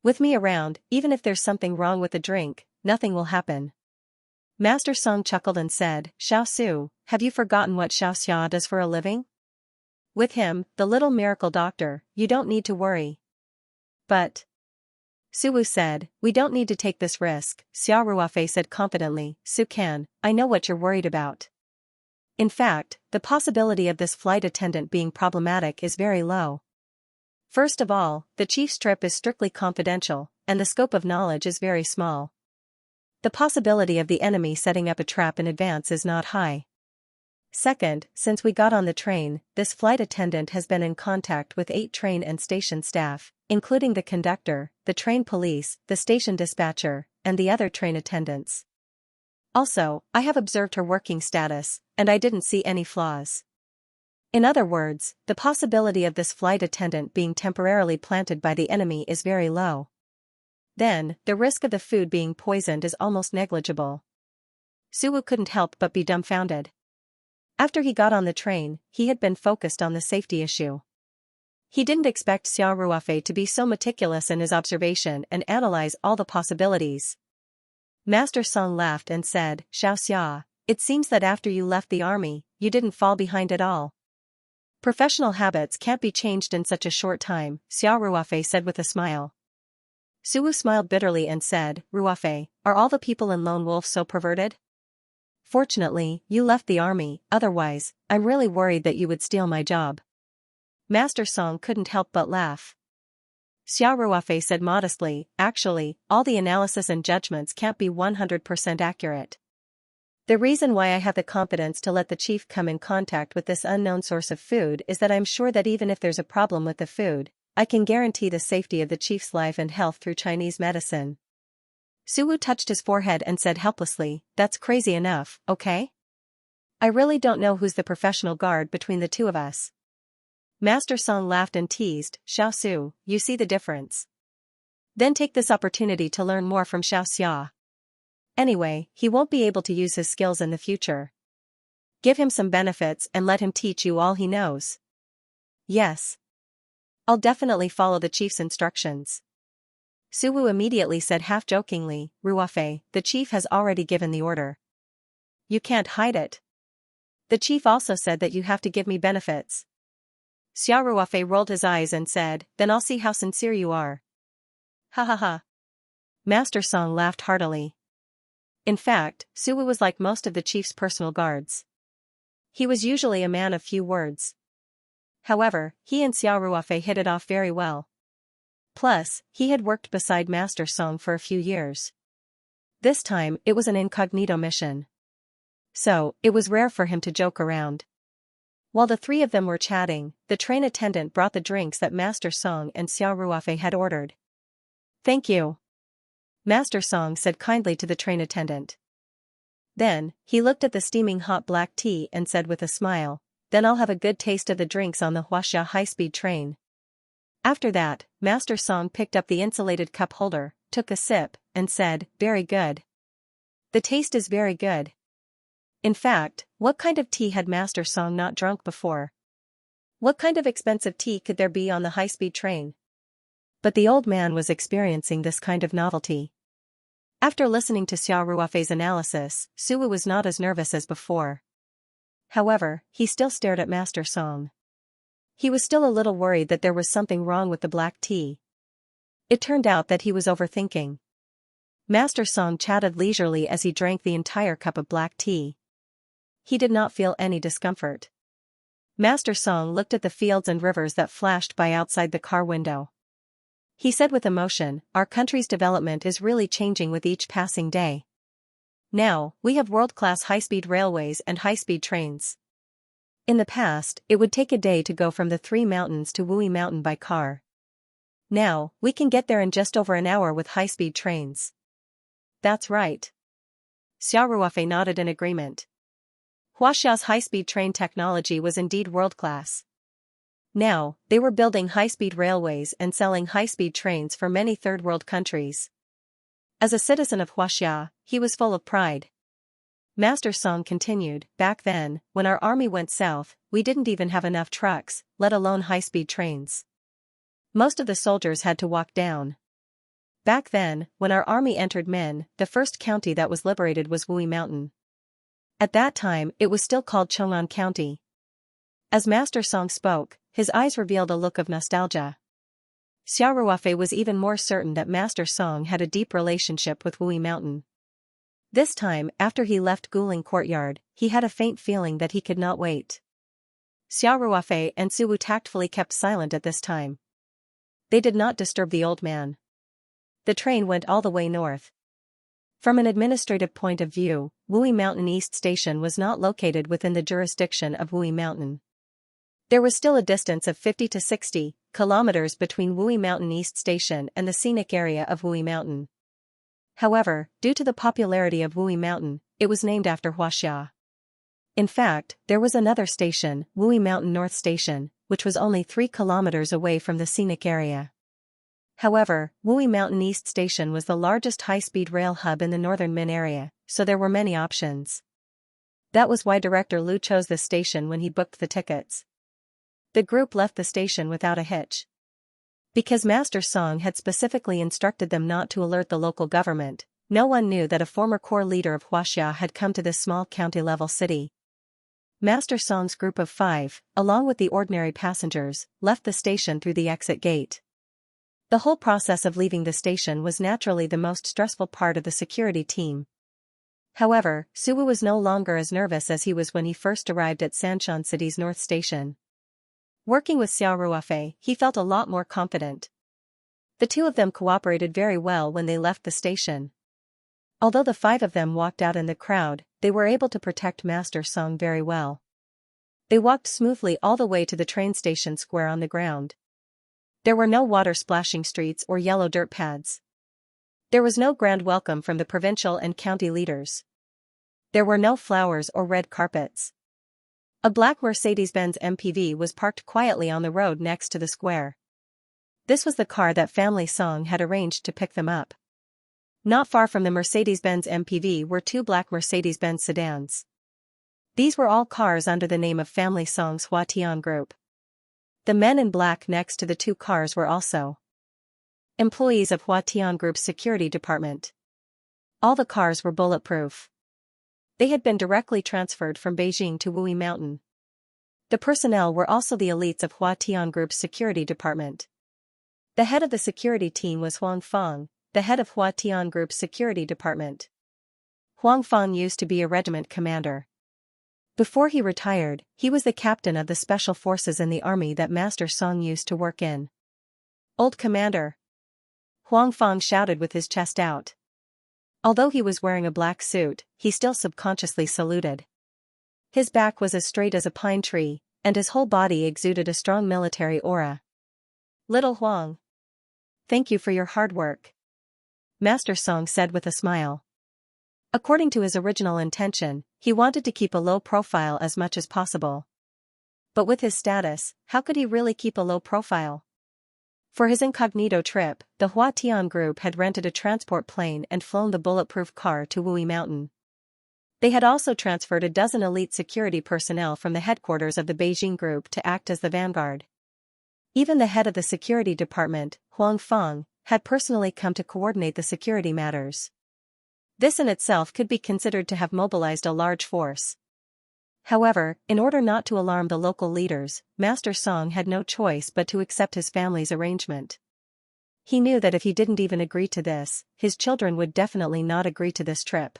With me around, even if there's something wrong with the drink, nothing will happen. Master Song chuckled and said, Xiao Su, have you forgotten what Xiaoxia does for a living? With him, the little miracle doctor, you don't need to worry. But. Suwu said, we don't need to take this risk, Xiao Ruofei said confidently, Su can, I know what you're worried about. In fact, the possibility of this flight attendant being problematic is very low. First of all, the chief's trip is strictly confidential, and the scope of knowledge is very small. The possibility of the enemy setting up a trap in advance is not high. Second, since we got on the train, this flight attendant has been in contact with 8 train and station staff, including the conductor, the train police, the station dispatcher, and the other train attendants. Also, I have observed her working status, and I didn't see any flaws. In other words, the possibility of this flight attendant being temporarily planted by the enemy is very low. Then, the risk of the food being poisoned is almost negligible. Suwu couldn't help but be dumbfounded. After he got on the train, he had been focused on the safety issue. He didn't expect Xiao Ruofei to be so meticulous in his observation and analyze all the possibilities. Master Song laughed and said, Xiaoxia, it seems that after you left the army, you didn't fall behind at all. Professional habits can't be changed in such a short time, Xiao Ruofei said with a smile. Suwu smiled bitterly and said, Ruofei, are all the people in Lone Wolf so perverted? Fortunately, you left the army, otherwise, I'm really worried that you would steal my job. Master Song couldn't help but laugh. Xiao Ruofei said modestly, actually, all the analysis and judgments can't be 100% accurate. The reason why I have the confidence to let the chief come in contact with this unknown source of food is that I'm sure that even if there's a problem with the food, I can guarantee the safety of the chief's life and health through Chinese medicine. Suwu touched his forehead and said helplessly, that's crazy enough, okay? I really don't know who's the professional guard between the two of us. Master Song laughed and teased, Xiao Su, you see the difference. Then take this opportunity to learn more from Xiaoxia. Anyway, he won't be able to use his skills in the future. Give him some benefits and let him teach you all he knows. Yes. I'll definitely follow the chief's instructions. Suwu immediately said half-jokingly, Ruofei, the chief has already given the order. You can't hide it. The chief also said that you have to give me benefits. Xiao Ruofei rolled his eyes and said, then I'll see how sincere you are. Ha ha ha. Master Song laughed heartily. In fact, Suwu was like most of the chief's personal guards. He was usually a man of few words. However, he and Xiao Ruofei hit it off very well. Plus, he had worked beside Master Song for a few years. This time, it was an incognito mission. So, it was rare for him to joke around. While the three of them were chatting, the train attendant brought the drinks that Master Song and Xiao Ruofei had ordered. Thank you. Master Song said kindly to the train attendant. Then, he looked at the steaming hot black tea and said with a smile, then I'll have a good taste of the drinks on the Huaxia high-speed train. After that, Master Song picked up the insulated cup holder, took a sip, and said, very good. The taste is very good. In fact, what kind of tea had Master Song not drunk before? What kind of expensive tea could there be on the high-speed train? But the old man was experiencing this kind of novelty. After listening to Xiao Ruofei's analysis, Suwu was not as nervous as before. However, he still stared at Master Song. He was still a little worried that there was something wrong with the black tea. It turned out that he was overthinking. Master Song chatted leisurely as he drank the entire cup of black tea. he did not feel any discomfort. Master Song looked at the fields and rivers that flashed by outside the car window. He said with emotion, "Our country's development is really changing with each passing day. Now, we have world-class high-speed railways and high-speed trains. In the past, it would take a day to go from the Three Mountains to Wui Mountain by car. Now, we can get there in just over an hour with high-speed trains." "That's right." Xiaoruofei nodded in agreement. Huaxia's high-speed train technology was indeed world-class. Now, they were building high-speed railways and selling high-speed trains for many third-world countries. As a citizen of Huaxia, he was full of pride. Master Song continued, "Back then, when our army went south, we didn't even have enough trucks, let alone high-speed trains. Most of the soldiers had to walk down. Back then, when our army entered Min, the first county that was liberated was Wui Mountain. At that time, it was still called Chong'an County." As Master Song spoke, his eyes revealed a look of nostalgia. Xiaoruofei was even more certain that Master Song had a deep relationship with Wui Mountain. This time, after he left Guling Courtyard, he had a faint feeling that he could not wait. Xiaoruofei and Suwu tactfully kept silent at this time. They did not disturb the old man. The train went all the way north. From an administrative point of view, Wui Mountain East Station was not located within the jurisdiction of Wui Mountain. There was still a distance of 50 to 60 kilometers between Wui Mountain East Station and the scenic area of Wui Mountain. However, due to the popularity of Wui Mountain, it was named after Huaxia. In fact, there was another station, Wui Mountain North Station, which was only 3 kilometers away from the scenic area. However, Wui Mountain East Station was the largest high-speed rail hub in the northern Min area, so there were many options. That was why Director Lu chose this station when he booked the tickets. The group left the station without a hitch. Because Master Song had specifically instructed them not to alert the local government, no one knew that a former core leader of Huaxia had come to this small county-level city. Master Song's group of 5, along with the ordinary passengers, left the station through the exit gate. The whole process of leaving the station was naturally the most stressful part of the security team. However, Suwu was no longer as nervous as he was when he first arrived at Sanshan City's North Station. Working with Xiaoruofei, he felt a lot more confident. The two of them cooperated very well when they left the station. Although the 5 of them walked out in the crowd, they were able to protect Master Song very well. They walked smoothly all the way to the train station square on the ground. There were no water-splashing streets or yellow dirt pads. There was no grand welcome from the provincial and county leaders. There were no flowers or red carpets. A black Mercedes-Benz MPV was parked quietly on the road next to the square. This was the car that Family Song had arranged to pick them up. Not far from the Mercedes-Benz MPV were 2 black Mercedes-Benz sedans. These were all cars under the name of Family Song's Huatian Group. The men in black next to the 2 cars were also employees of Huatian Group's security department. All the cars were bulletproof. They had been directly transferred from Beijing to Wui Mountain. The personnel were also the elites of Huatian Group's security department. The head of the security team was Huang Fang, the head of Huatian Group's security department. Huang Fang used to be a regiment commander. Before he retired, he was the captain of the special forces in the army that Master Song used to work in. "Old Commander!" Huang Fang shouted with his chest out. Although he was wearing a black suit, he still subconsciously saluted. His back was as straight as a pine tree, and his whole body exuded a strong military aura. "Little Huang. Thank you for your hard work," Master Song said with a smile. According to his original intention, he wanted to keep a low profile as much as possible. But with his status, how could he really keep a low profile? For his incognito trip, the Huatian Group had rented a transport plane and flown the bulletproof car to Wui Mountain. They had also transferred a dozen elite security personnel from the headquarters of the Beijing Group to act as the vanguard. Even the head of the security department, Huang Fang, had personally come to coordinate the security matters. This in itself could be considered to have mobilized a large force. However, in order not to alarm the local leaders, Master Song had no choice but to accept his family's arrangement. He knew that if he didn't even agree to this, his children would definitely not agree to this trip.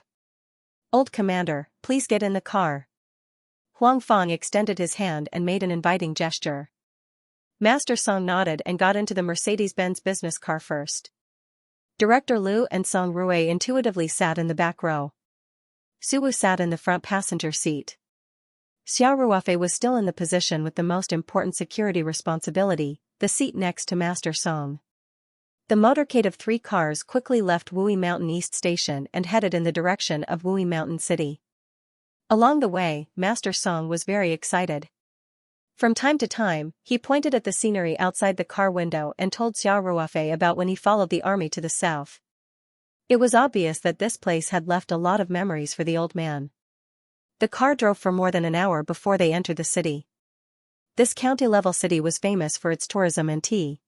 "Old Commander, please get in the car," Huang Fong extended his hand and made an inviting gesture. Master Song nodded and got into the Mercedes-Benz business car first. Director Liu and Song Rui intuitively sat in the back row. Suwu sat in the front passenger seat. Xiao Ruofei was still in the position with the most important security responsibility, the seat next to Master Song. The motorcade of 3 cars quickly left Wui Mountain East Station and headed in the direction of Wui Mountain City. Along the way, Master Song was very excited. From time to time, he pointed at the scenery outside the car window and told Xiao Ruofei about when he followed the army to the south. It was obvious that this place had left a lot of memories for the old man. The car drove for more than an hour before they entered the city. This county-level city was famous for its tourism and tea.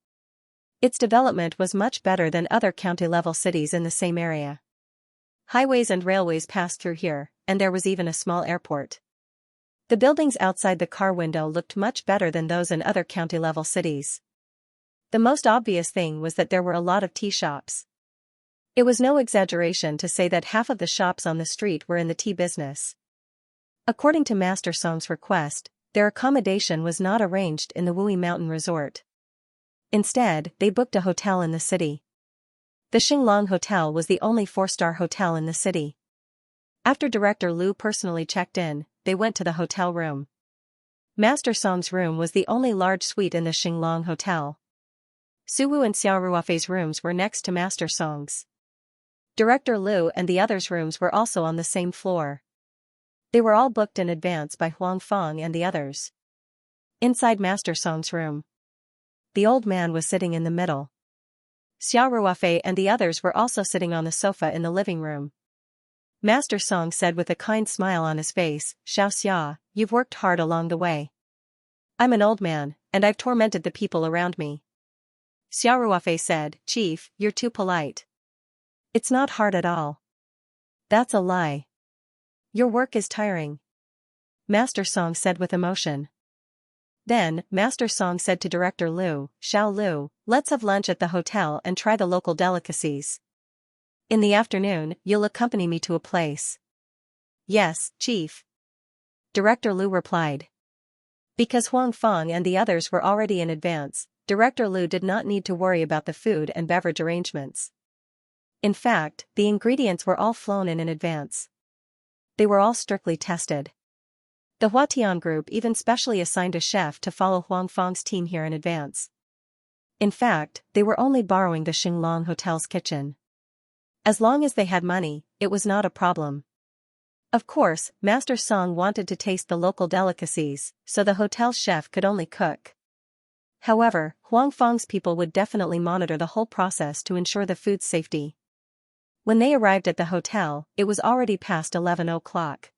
Its development was much better than other county-level cities in the same area. Highways and railways passed through here, and there was even a small airport. The buildings outside the car window looked much better than those in other county-level cities. The most obvious thing was that there were a lot of tea shops. It was no exaggeration to say that half of the shops on the street were in the tea business. According to Master Song's request, their accommodation was not arranged in the Wui Mountain Resort. Instead, they booked a hotel in the city. The Xinglong Hotel was the only 4-star hotel in the city. After Director Liu personally checked in, they went to the hotel room. Master Song's room was the only large suite in the Xinglong Hotel. Suwu and Xiao Ruofei's rooms were next to Master Song's. Director Liu and the others' rooms were also on the same floor. They were all booked in advance by Huang Fong and the others. Inside Master Song's room, the old man was sitting in the middle. Xiao Ruofei and the others were also sitting on the sofa in the living room. Master Song said with a kind smile on his face, "Xiaoxia, you've worked hard along the way. I'm an old man, and I've tormented the people around me." Xiao Ruofei said, "Chief, you're too polite. It's not hard at all." "That's a lie. Your work is tiring," Master Song said with emotion. Then, Master Song said to Director Liu, "Xiao Liu, let's have lunch at the hotel and try the local delicacies. In the afternoon, you'll accompany me to a place." "Yes, Chief," Director Liu replied. Because Huang Fong and the others were already in advance, Director Liu did not need to worry about the food and beverage arrangements. In fact, the ingredients were all flown in advance. They were all strictly tested. The Huatian group even specially assigned a chef to follow Huang Fong's team here in advance. In fact, they were only borrowing the Xinglong Hotel's kitchen. As long as they had money, it was not a problem. Of course, Master Song wanted to taste the local delicacies, so the hotel chef could only cook. However, Huang Fong's people would definitely monitor the whole process to ensure the food's safety. When they arrived at the hotel, it was already past 11 o'clock.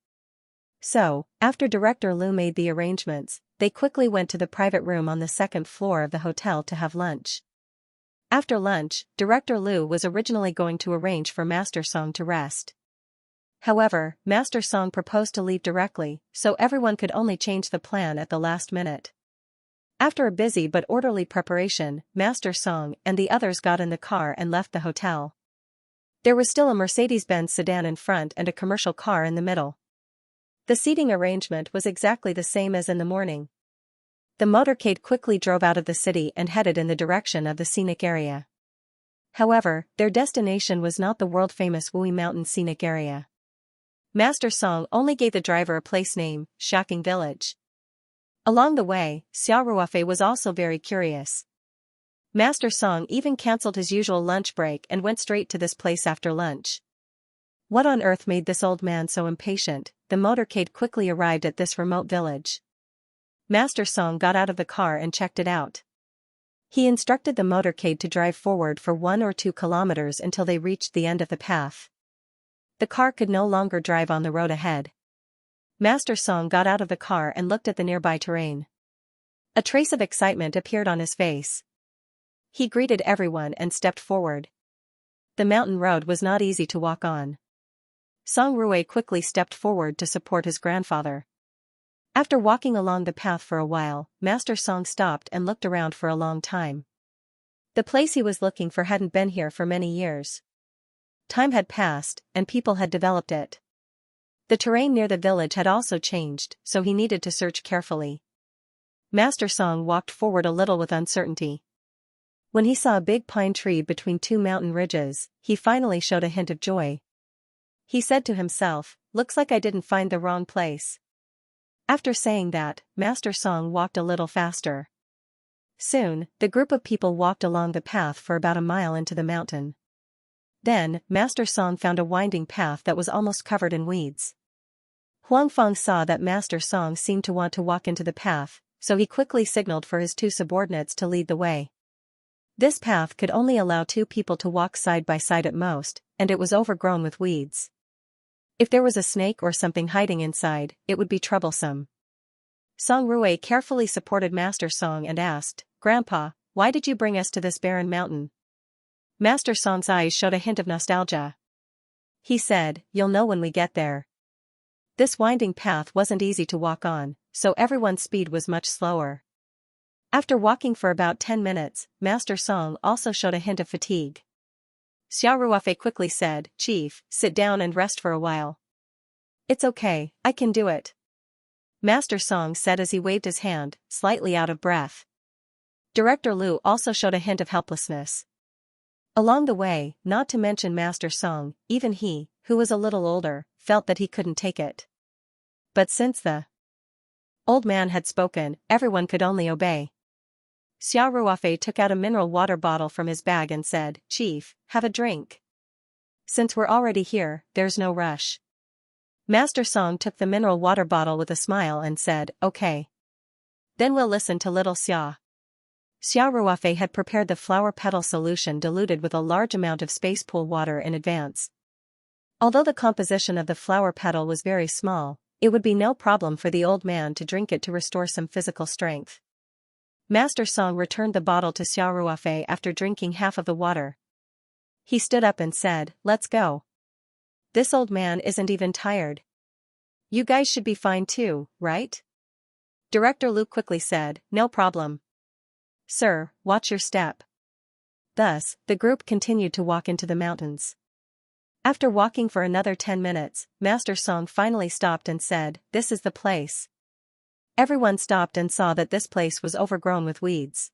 So, after Director Liu made the arrangements, they quickly went to the private room on the 2nd floor of the hotel to have lunch. After lunch, Director Liu was originally going to arrange for Master Song to rest. However, Master Song proposed to leave directly, so everyone could only change the plan at the last minute. After a busy but orderly preparation, Master Song and the others got in the car and left the hotel. There was still a Mercedes-Benz sedan in front and a commercial car in the middle. The seating arrangement was exactly the same as in the morning. The motorcade quickly drove out of the city and headed in the direction of the scenic area. However, their destination was not the world-famous Wui Mountain scenic area. Master Song only gave the driver a place name, Shocking Village. Along the way, Xiao Ruofei was also very curious. Master Song even cancelled his usual lunch break and went straight to this place after lunch. What on earth made this old man so impatient? The motorcade quickly arrived at this remote village. Master Song got out of the car and checked it out. He instructed the motorcade to drive forward for 1 or 2 kilometers until they reached the end of the path. The car could no longer drive on the road ahead. Master Song got out of the car and looked at the nearby terrain. A trace of excitement appeared on his face. He greeted everyone and stepped forward. The mountain road was not easy to walk on. Song Rui quickly stepped forward to support his grandfather. After walking along the path for a while, Master Song stopped and looked around for a long time. The place he was looking for hadn't been here for many years. Time had passed, and people had developed it. The terrain near the village had also changed, so he needed to search carefully. Master Song walked forward a little with uncertainty. When he saw a big pine tree between two mountain ridges, he finally showed a hint of joy. He said to himself, "Looks like I didn't find the wrong place." After saying that, Master Song walked a little faster. Soon, the group of people walked along the path for about a mile into the mountain. Then, Master Song found a winding path that was almost covered in weeds. Huang Feng saw that Master Song seemed to want to walk into the path, so he quickly signaled for his two subordinates to lead the way. This path could only allow two people to walk side by side at most, and it was overgrown with weeds. If there was a snake or something hiding inside, it would be troublesome. Song Rui carefully supported Master Song and asked, "Grandpa, why did you bring us to this barren mountain?" Master Song's eyes showed a hint of nostalgia. He said, "You'll know when we get there." This winding path wasn't easy to walk on, so everyone's speed was much slower. After walking for about 10 minutes, Master Song also showed a hint of fatigue. Xiao Ruofei quickly said, "Chief, sit down and rest for a while." "It's okay, I can do it," Master Song said as he waved his hand, slightly out of breath. Director Lu also showed a hint of helplessness. Along the way, not to mention Master Song, even he, who was a little older, felt that he couldn't take it. But since the old man had spoken, everyone could only obey. Xiao Ruofei took out a mineral water bottle from his bag and said, "Chief, have a drink. Since we're already here, there's no rush." Master Song took the mineral water bottle with a smile and said, "Okay. Then we'll listen to little Xia." Xiao Ruofei had prepared the flower petal solution diluted with a large amount of space pool water in advance. Although the composition of the flower petal was very small, it would be no problem for the old man to drink it to restore some physical strength. Master Song returned the bottle to Xiao Ruofei after drinking half of the water. He stood up and said, "Let's go. This old man isn't even tired. You guys should be fine too, right?" Director Lu quickly said, "No problem. Sir, watch your step." Thus, the group continued to walk into the mountains. After walking for another 10 minutes, Master Song finally stopped and said, "This is the place." Everyone stopped and saw that this place was overgrown with weeds.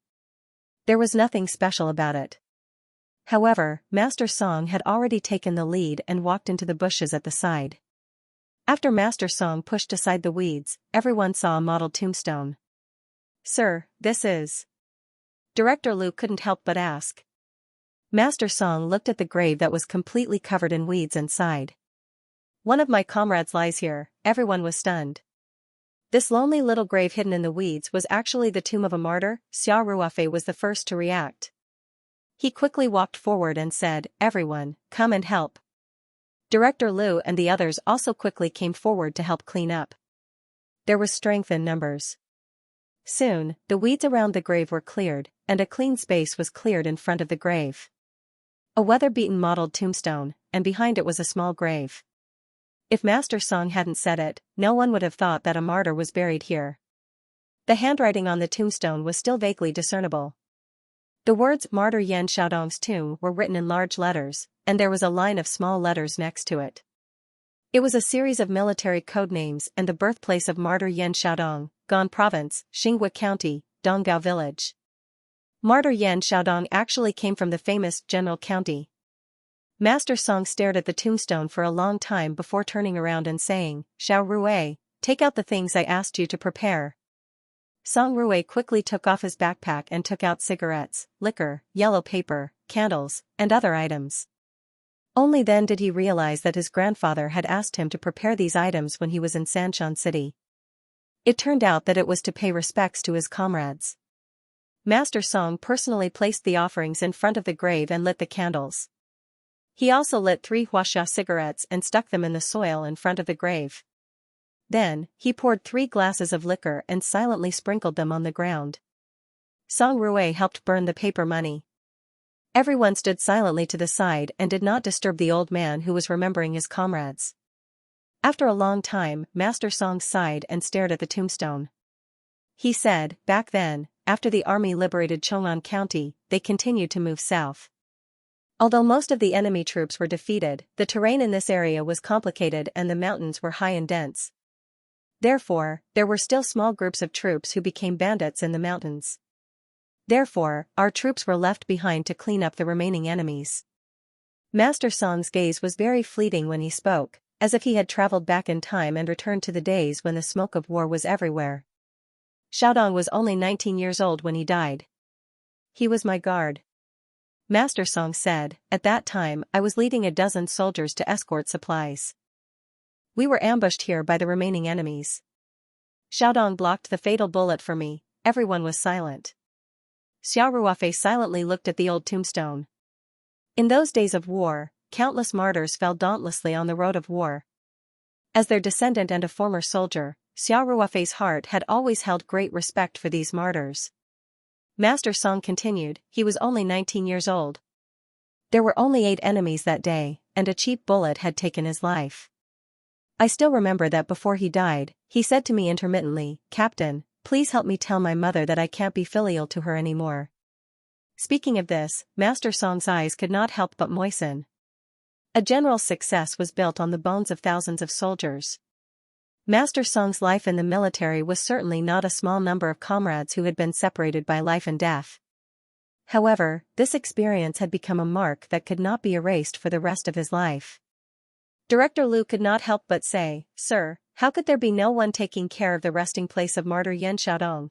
There was nothing special about it. However, Master Song had already taken the lead and walked into the bushes at the side. After Master Song pushed aside the weeds, everyone saw a modeled tombstone. "Sir, this is..." Director Lu couldn't help but ask. Master Song looked at the grave that was completely covered in weeds and sighed. "One of my comrades lies here." Everyone was stunned. This lonely little grave hidden in the weeds was actually the tomb of a martyr. Xiao Ruofei was the first to react. He quickly walked forward and said, "Everyone, come and help." Director Lu and the others also quickly came forward to help clean up. There was strength in numbers. Soon, the weeds around the grave were cleared, and a clean space was cleared in front of the grave. A weather-beaten mottled tombstone, and behind it was a small grave. If Master Song hadn't said it, no one would have thought that a martyr was buried here. The handwriting on the tombstone was still vaguely discernible. The words "Martyr Yan Xiaodong's tomb" were written in large letters, and there was a line of small letters next to it. It was a series of military code names and the birthplace of Martyr Yan Xiaodong, Gan Province, Xinghua County, Donggao Village. Martyr Yan Xiaodong actually came from the famous General County. Master Song stared at the tombstone for a long time before turning around and saying, "Xiao Rui, take out the things I asked you to prepare." Song Rui quickly took off his backpack and took out cigarettes, liquor, yellow paper, candles, and other items. Only then did he realize that his grandfather had asked him to prepare these items when he was in Sanshan City. It turned out that it was to pay respects to his comrades. Master Song personally placed the offerings in front of the grave and lit the candles. He also lit 3 huasha cigarettes and stuck them in the soil in front of the grave. Then, he poured 3 glasses of liquor and silently sprinkled them on the ground. Song Rui helped burn the paper money. Everyone stood silently to the side and did not disturb the old man who was remembering his comrades. After a long time, Master Song sighed and stared at the tombstone. He said, "Back then, after the army liberated Chong'an County, they continued to move south. Although most of the enemy troops were defeated, the terrain in this area was complicated and the mountains were high and dense. Therefore, there were still small groups of troops who became bandits in the mountains. Therefore, our troops were left behind to clean up the remaining enemies. Master Song's gaze was very fleeting when he spoke, as if he had traveled back in time and returned to the days when the smoke of war was everywhere. Xiaodong was only 19 years old when he died. He was my guard. Master Song said, at that time I was leading a dozen soldiers to escort supplies. We were ambushed here by the remaining enemies. Xiaodong blocked the fatal bullet for me. Everyone was silent. Xiao Ruofei silently looked at the old tombstone. In those days of war, countless martyrs fell dauntlessly on the road of war. As their descendant and a former soldier, Xiao Ruofei's heart had always held great respect for these martyrs. Master Song continued, he was only 19 years old. There were only 8 enemies that day, and a cheap bullet had taken his life. I still remember that before he died, he said to me intermittently, Captain, please help me tell my mother that I can't be filial to her anymore. Speaking of this, Master Song's eyes could not help but moisten. A general success was built on the bones of thousands of soldiers. Master Song's life in the military was certainly not a small number of comrades who had been separated by life and death. However, this experience had become a mark that could not be erased for the rest of his life. Director Liu could not help but say, Sir, how could there be no one taking care of the resting place of martyr Yan Xiaodong?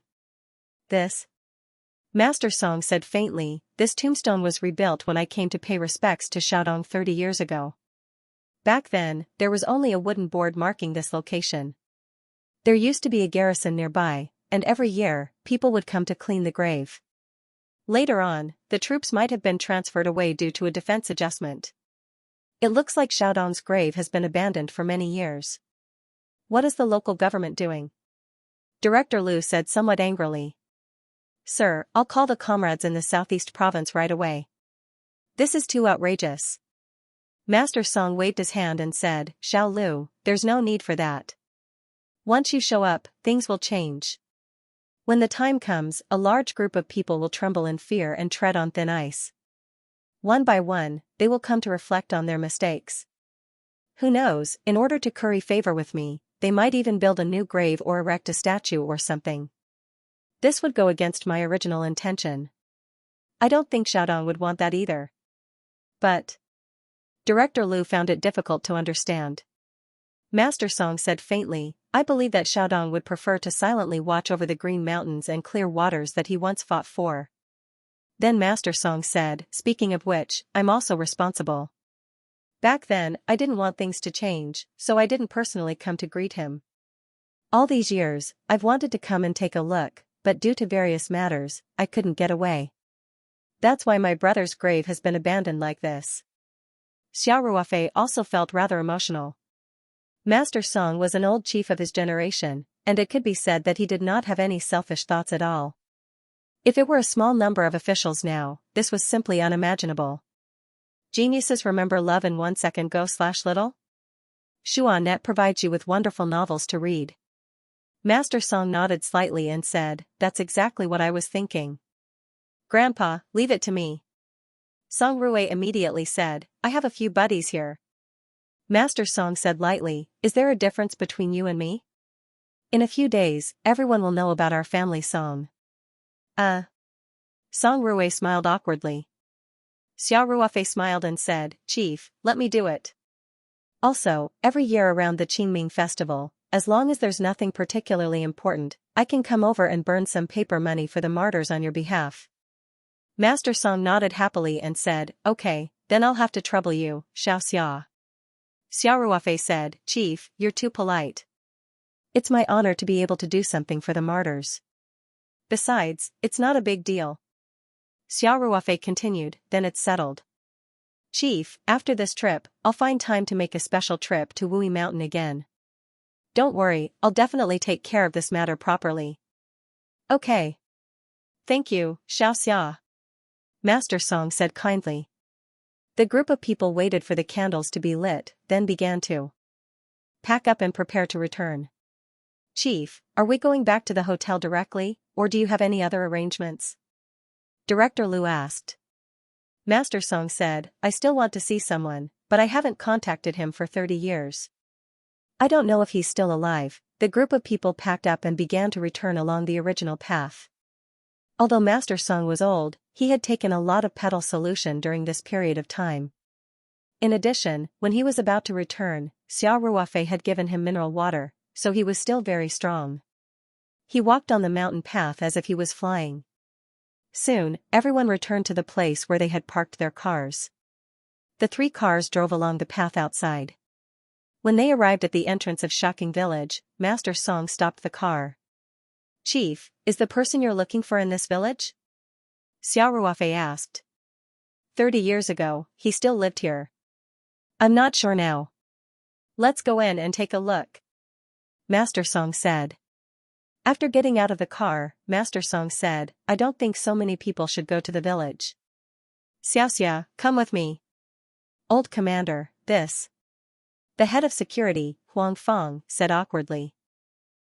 This? Master Song said faintly, this tombstone was rebuilt when I came to pay respects to Xiaodong 30 years ago. Back then, there was only a wooden board marking this location. There used to be a garrison nearby, and every year, people would come to clean the grave. Later on, the troops might have been transferred away due to a defense adjustment. It looks like Xiaodong's grave has been abandoned for many years. What is the local government doing? Director Liu said somewhat angrily. Sir, I'll call the comrades in the southeast province right away. This is too outrageous. Master Song waved his hand and said, Xiao Lu, there's no need for that. Once you show up, things will change. When the time comes, a large group of people will tremble in fear and tread on thin ice. One by one, they will come to reflect on their mistakes. Who knows, in order to curry favor with me, they might even build a new grave or erect a statue or something. This would go against my original intention. I don't think Xiaodong would want that either. But Director Liu found it difficult to understand. Master Song said faintly, I believe that Xiaodong would prefer to silently watch over the green mountains and clear waters that he once fought for. Then Master Song said, speaking of which, I'm also responsible. Back then, I didn't want things to change, so I didn't personally come to greet him. All these years, I've wanted to come and take a look, but due to various matters, I couldn't get away. That's why my brother's grave has been abandoned like this. Xiao Ruofei also felt rather emotional. Master Song was an old chief of his generation, and it could be said that he did not have any selfish thoughts at all. If it were a small number of officials now, this was simply unimaginable. Geniuses remember love in 1 second go/little? Shuanet provides you with wonderful novels to read. Master Song nodded slightly and said, that's exactly what I was thinking. Grandpa, leave it to me. Song Rui immediately said, I have a few buddies here. Master Song said lightly, is there a difference between you and me? In a few days, everyone will know about our family song. Song Rui smiled awkwardly. Xiao Ruofei smiled and said, Chief, let me do it. Also, every year around the Qingming festival, as long as there's nothing particularly important, I can come over and burn some paper money for the martyrs on your behalf. Master Song nodded happily and said, okay, then I'll have to trouble you, Xiaoxia. Xiao Ruofei said, Chief, you're too polite. It's my honor to be able to do something for the martyrs. Besides, it's not a big deal. Xiao Ruofei continued, then it's settled. Chief, after this trip, I'll find time to make a special trip to Wui Mountain again. Don't worry, I'll definitely take care of this matter properly. Okay. Thank you, Xiaoxia. Master Song said kindly. The group of people waited for the candles to be lit, then began to pack up and prepare to return. Chief, are we going back to the hotel directly, or do you have any other arrangements? Director Liu asked. Master Song said, I still want to see someone, but I haven't contacted him for 30 years. I don't know if he's still alive. The group of people packed up and began to return along the original path. Although Master Song was old, he had taken a lot of petal solution during this period of time. In addition, when he was about to return, Xiao Ruofei had given him mineral water, so he was still very strong. He walked on the mountain path as if he was flying. Soon, everyone returned to the place where they had parked their cars. The 3 cars drove along the path outside. When they arrived at the entrance of Shocking Village, Master Song stopped the car. Chief, is the person you're looking for in this village? Xiao Ruofei asked. 30 years ago, he still lived here. I'm not sure now. Let's go in and take a look. Master Song said. After getting out of the car, Master Song said, I don't think so many people should go to the village. Xianxia, come with me. Old Commander, this. The head of security, Huang Feng, said awkwardly.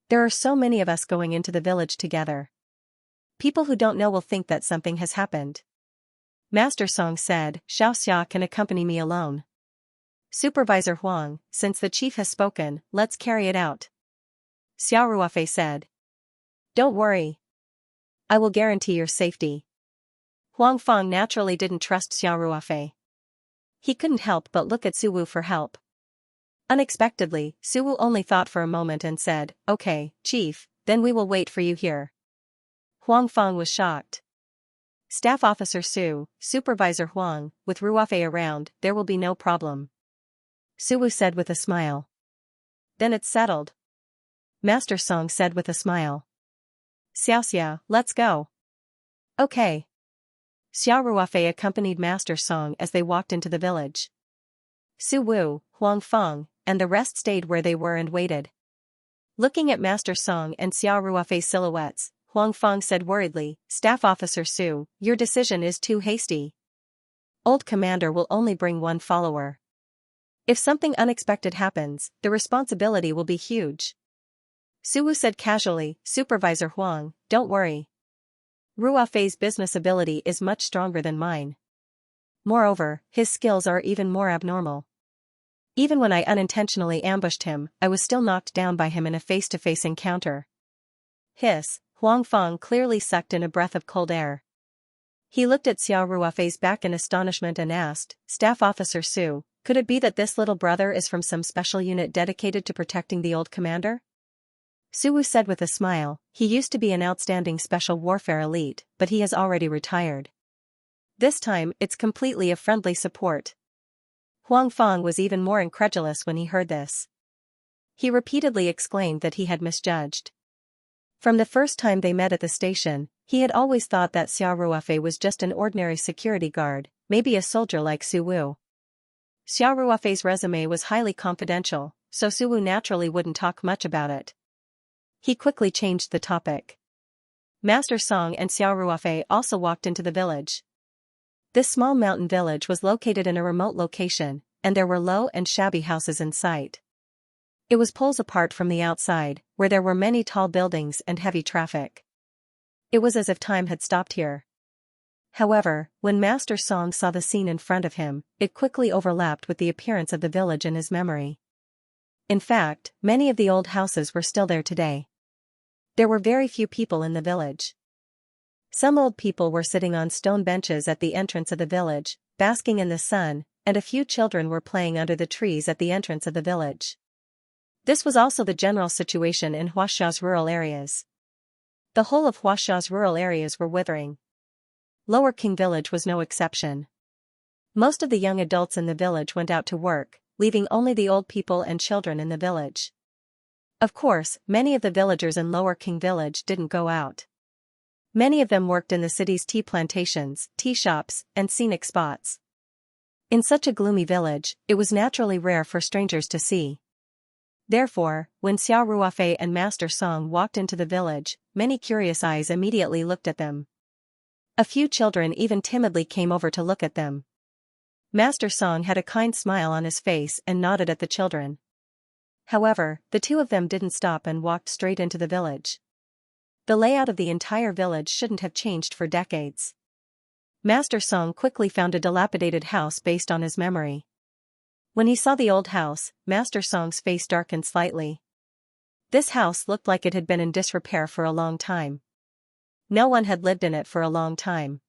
There are so many of us going into the village together. People who don't know will think that something has happened. Master Song said, Xiaoxia can accompany me alone. Supervisor Huang, since the chief has spoken, let's carry it out. Xiao Ruofei said. Don't worry. I will guarantee your safety. Huang Feng naturally didn't trust Xiao Ruofei. He couldn't help but look at Suwu for help. Unexpectedly, Suwu only thought for a moment and said, Okay, Chief, then we will wait for you here. Huang Feng was shocked. Staff Officer Su, Supervisor Huang, with Ruofei around, there will be no problem. Suwu said with a smile. Then it's settled. Master Song said with a smile. Xiaoxia, let's go. Okay. Xiao Ruofei accompanied Master Song as they walked into the village. Su Wu, Huang Feng, and the rest stayed where they were and waited. Looking at Master Song and Xiao Ruofei's silhouettes, Huang Feng said worriedly, Staff Officer Su, your decision is too hasty. Old Commander will only bring one follower. If something unexpected happens, the responsibility will be huge. Suwu said casually, Supervisor Huang, don't worry. Ruofei's business ability is much stronger than mine. Moreover, his skills are even more abnormal. Even when I unintentionally ambushed him, I was still knocked down by him in a face-to-face encounter. Hiss, Huang Feng clearly sucked in a breath of cold air. He looked at Xiao Ruofei's back in astonishment and asked, Staff Officer Su, could it be that this little brother is from some special unit dedicated to protecting the old commander? Suwu said with a smile, he used to be an outstanding special warfare elite, but he has already retired. This time, it's completely a friendly support. Huang Feng was even more incredulous when he heard this. He repeatedly explained that he had misjudged. From the first time they met at the station, he had always thought that Xiao Ruofei was just an ordinary security guard, maybe a soldier like Su Wu. Xiao Ruofei's resume was highly confidential, so Su Wu naturally wouldn't talk much about it. He quickly changed the topic. Master Song and Xiao Ruofei also walked into the village. This small mountain village was located in a remote location, and there were low and shabby houses in sight. It was poles apart from the outside, where there were many tall buildings and heavy traffic. It was as if time had stopped here. However, when Master Song saw the scene in front of him, it quickly overlapped with the appearance of the village in his memory. In fact, many of the old houses were still there today. There were very few people in the village. Some old people were sitting on stone benches at the entrance of the village, basking in the sun, and a few children were playing under the trees at the entrance of the village. This was also the general situation in Huaxia's rural areas. The whole of Huaxia's rural areas were withering. Lower King Village was no exception. Most of the young adults in the village went out to work, leaving only the old people and children in the village. Of course, many of the villagers in Lower King Village didn't go out. Many of them worked in the city's tea plantations, tea shops, and scenic spots. In such a gloomy village, it was naturally rare for strangers to see. Therefore, when Xiao Ruofei and Master Song walked into the village, many curious eyes immediately looked at them. A few children even timidly came over to look at them. Master Song had a kind smile on his face and nodded at the children. However, the two of them didn't stop and walked straight into the village. The layout of the entire village shouldn't have changed for decades. Master Song quickly found a dilapidated house based on his memory. When he saw the old house, Master Song's face darkened slightly. This house looked like it had been in disrepair for a long time. No one had lived in it for a long time.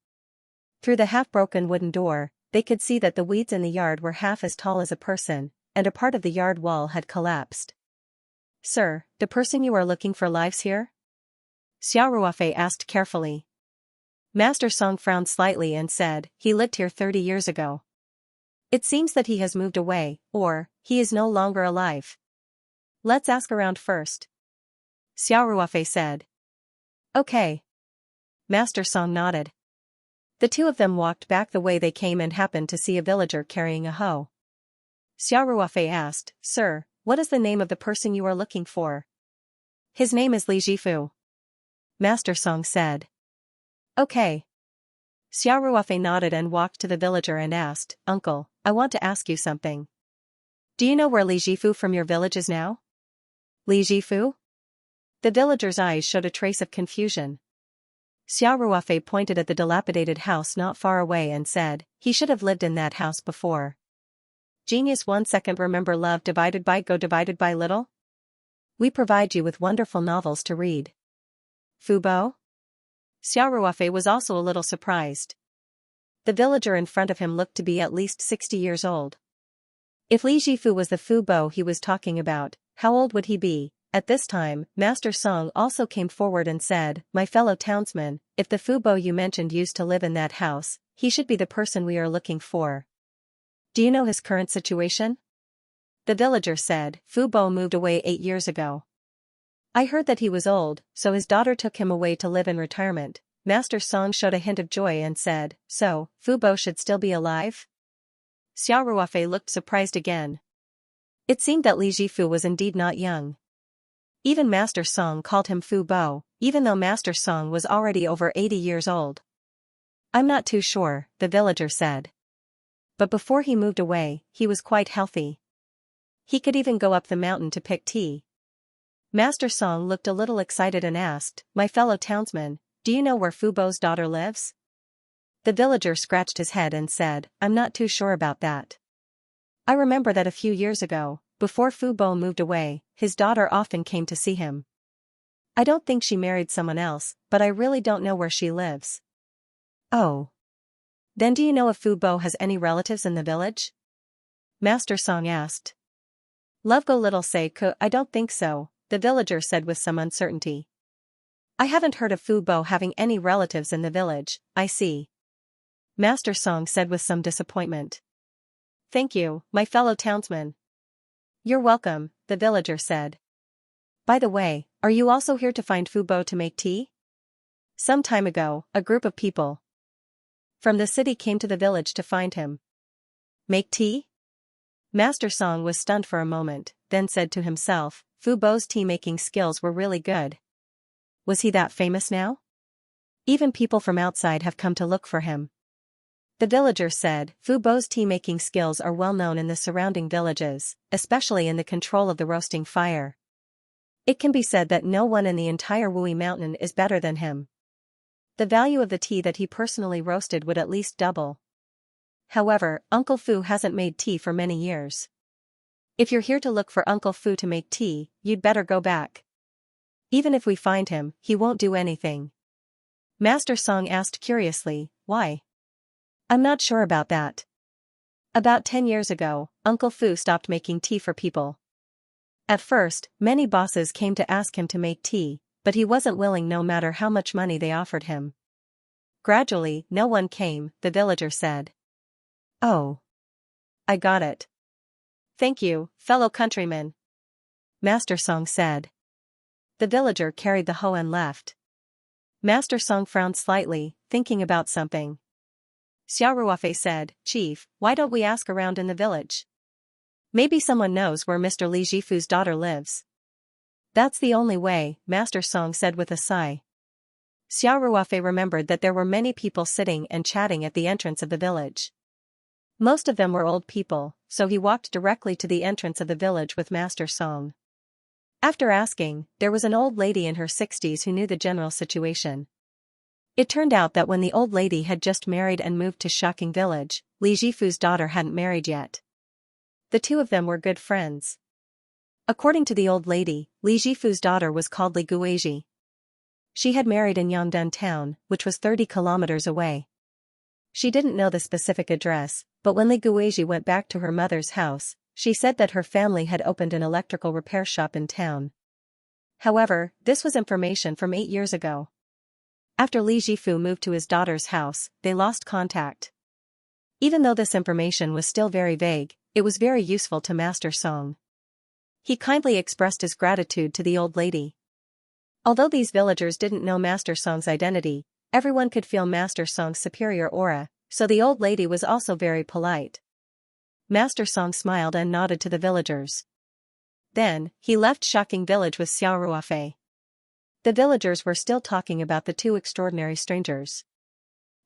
Through the half-broken wooden door, they could see that the weeds in the yard were half as tall as a person, and a part of the yard wall had collapsed. "Sir, the person you are looking for lives here?" Xiao Ruofei asked carefully. Master Song frowned slightly and said, "He lived here 30 years ago. It seems that he has moved away, or, he is no longer alive. Let's ask around first." Xiao Ruofei said. "Okay." Master Song nodded. The two of them walked back the way they came and happened to see a villager carrying a hoe. Xiao Ruofei asked, "Sir, what is the name of the person you are looking for?" "His name is Li Jifu." Master Song said. "Okay." Xiao Ruofei nodded and walked to the villager and asked, "Uncle, I want to ask you something. Do you know where Li Jifu from your village is now?" "Li Jifu?" The villager's eyes showed a trace of confusion. Xiao Ruofei pointed at the dilapidated house not far away and said, "He should have lived in that house before." Genius 1 second. Remember love divided by go divided by little? We provide you with wonderful novels to read. Fubo? Xiao Ruofei was also a little surprised. The villager in front of him looked to be at least 60 years old. If Li Jifu was the Fubo he was talking about, how old would he be? At this time, Master Song also came forward and said, "My fellow townsmen, if the Fubo you mentioned used to live in that house, he should be the person we are looking for. Do you know his current situation?" The villager said, "Fubo moved away 8 years ago. I heard that he was old, so his daughter took him away to live in retirement." Master Song showed a hint of joy and said, "So, Fubo should still be alive?" Xiao Ruofei looked surprised again. It seemed that Li Jifu was indeed not young. Even Master Song called him Fubo, even though Master Song was already over 80 years old. "I'm not too sure," the villager said. But before he moved away, he was quite healthy. He could even go up the mountain to pick tea. Master Song looked a little excited and asked, "My fellow townsmen, do you know where Fubo's daughter lives?" The villager scratched his head and said, "I'm not too sure about that. I remember that a few years ago, before Fubo moved away, his daughter often came to see him. I don't think she married someone else, but I really don't know where she lives." "Oh. Then do you know if Fubo has any relatives in the village?" Master Song asked. "Love go little say ko, I don't think so," the villager said with some uncertainty. "I haven't heard of Fubo having any relatives in the village." "I see." Master Song said with some disappointment. "Thank you, my fellow townsmen." "You're welcome," the villager said. "By the way, are you also here to find Fubo to make tea?" Some time ago, a group of people from the city came to the village to find him. "Make tea?" Master Song was stunned for a moment, then said to himself, Fubo's tea-making skills were really good. Was he that famous now? Even people from outside have come to look for him. The villager said, "Fubo's tea-making skills are well known in the surrounding villages, especially in the control of the roasting fire. It can be said that no one in the entire Wui Mountain is better than him. The value of the tea that he personally roasted would at least double. However, Uncle Fu hasn't made tea for many years. If you're here to look for Uncle Fu to make tea, you'd better go back. Even if we find him, he won't do anything." Master Song asked curiously, "Why?" "I'm not sure about that. About 10 years ago, Uncle Fu stopped making tea for people. At first, many bosses came to ask him to make tea, but he wasn't willing no matter how much money they offered him. Gradually, no one came," the villager said. "Oh. I got it. Thank you, fellow countrymen," Master Song said. The villager carried the hoe and left. Master Song frowned slightly, thinking about something. Xiao Ruofei said, "Chief, why don't we ask around in the village? Maybe someone knows where Mr. Li Jifu's daughter lives." "That's the only way," Master Song said with a sigh. Xiao Ruofei remembered that there were many people sitting and chatting at the entrance of the village. Most of them were old people, so he walked directly to the entrance of the village with Master Song. After asking, there was an old lady in her 60s who knew the general situation. It turned out that when the old lady had just married and moved to Shocking Village, Li Jifu's daughter hadn't married yet. The two of them were good friends. According to the old lady, Li Jifu's daughter was called Li Guizhi. She had married in Yongdun town, which was 30 kilometers away. She didn't know the specific address, but when Li Guizhi went back to her mother's house, she said that her family had opened an electrical repair shop in town. However, this was information from 8 years ago. After Li Jifu moved to his daughter's house, they lost contact. Even though this information was still very vague, it was very useful to Master Song. He kindly expressed his gratitude to the old lady. Although these villagers didn't know Master Song's identity, everyone could feel Master Song's superior aura, so the old lady was also very polite. Master Song smiled and nodded to the villagers. Then, he left Shocking Village with Xiao Ruofei. The villagers were still talking about the two extraordinary strangers.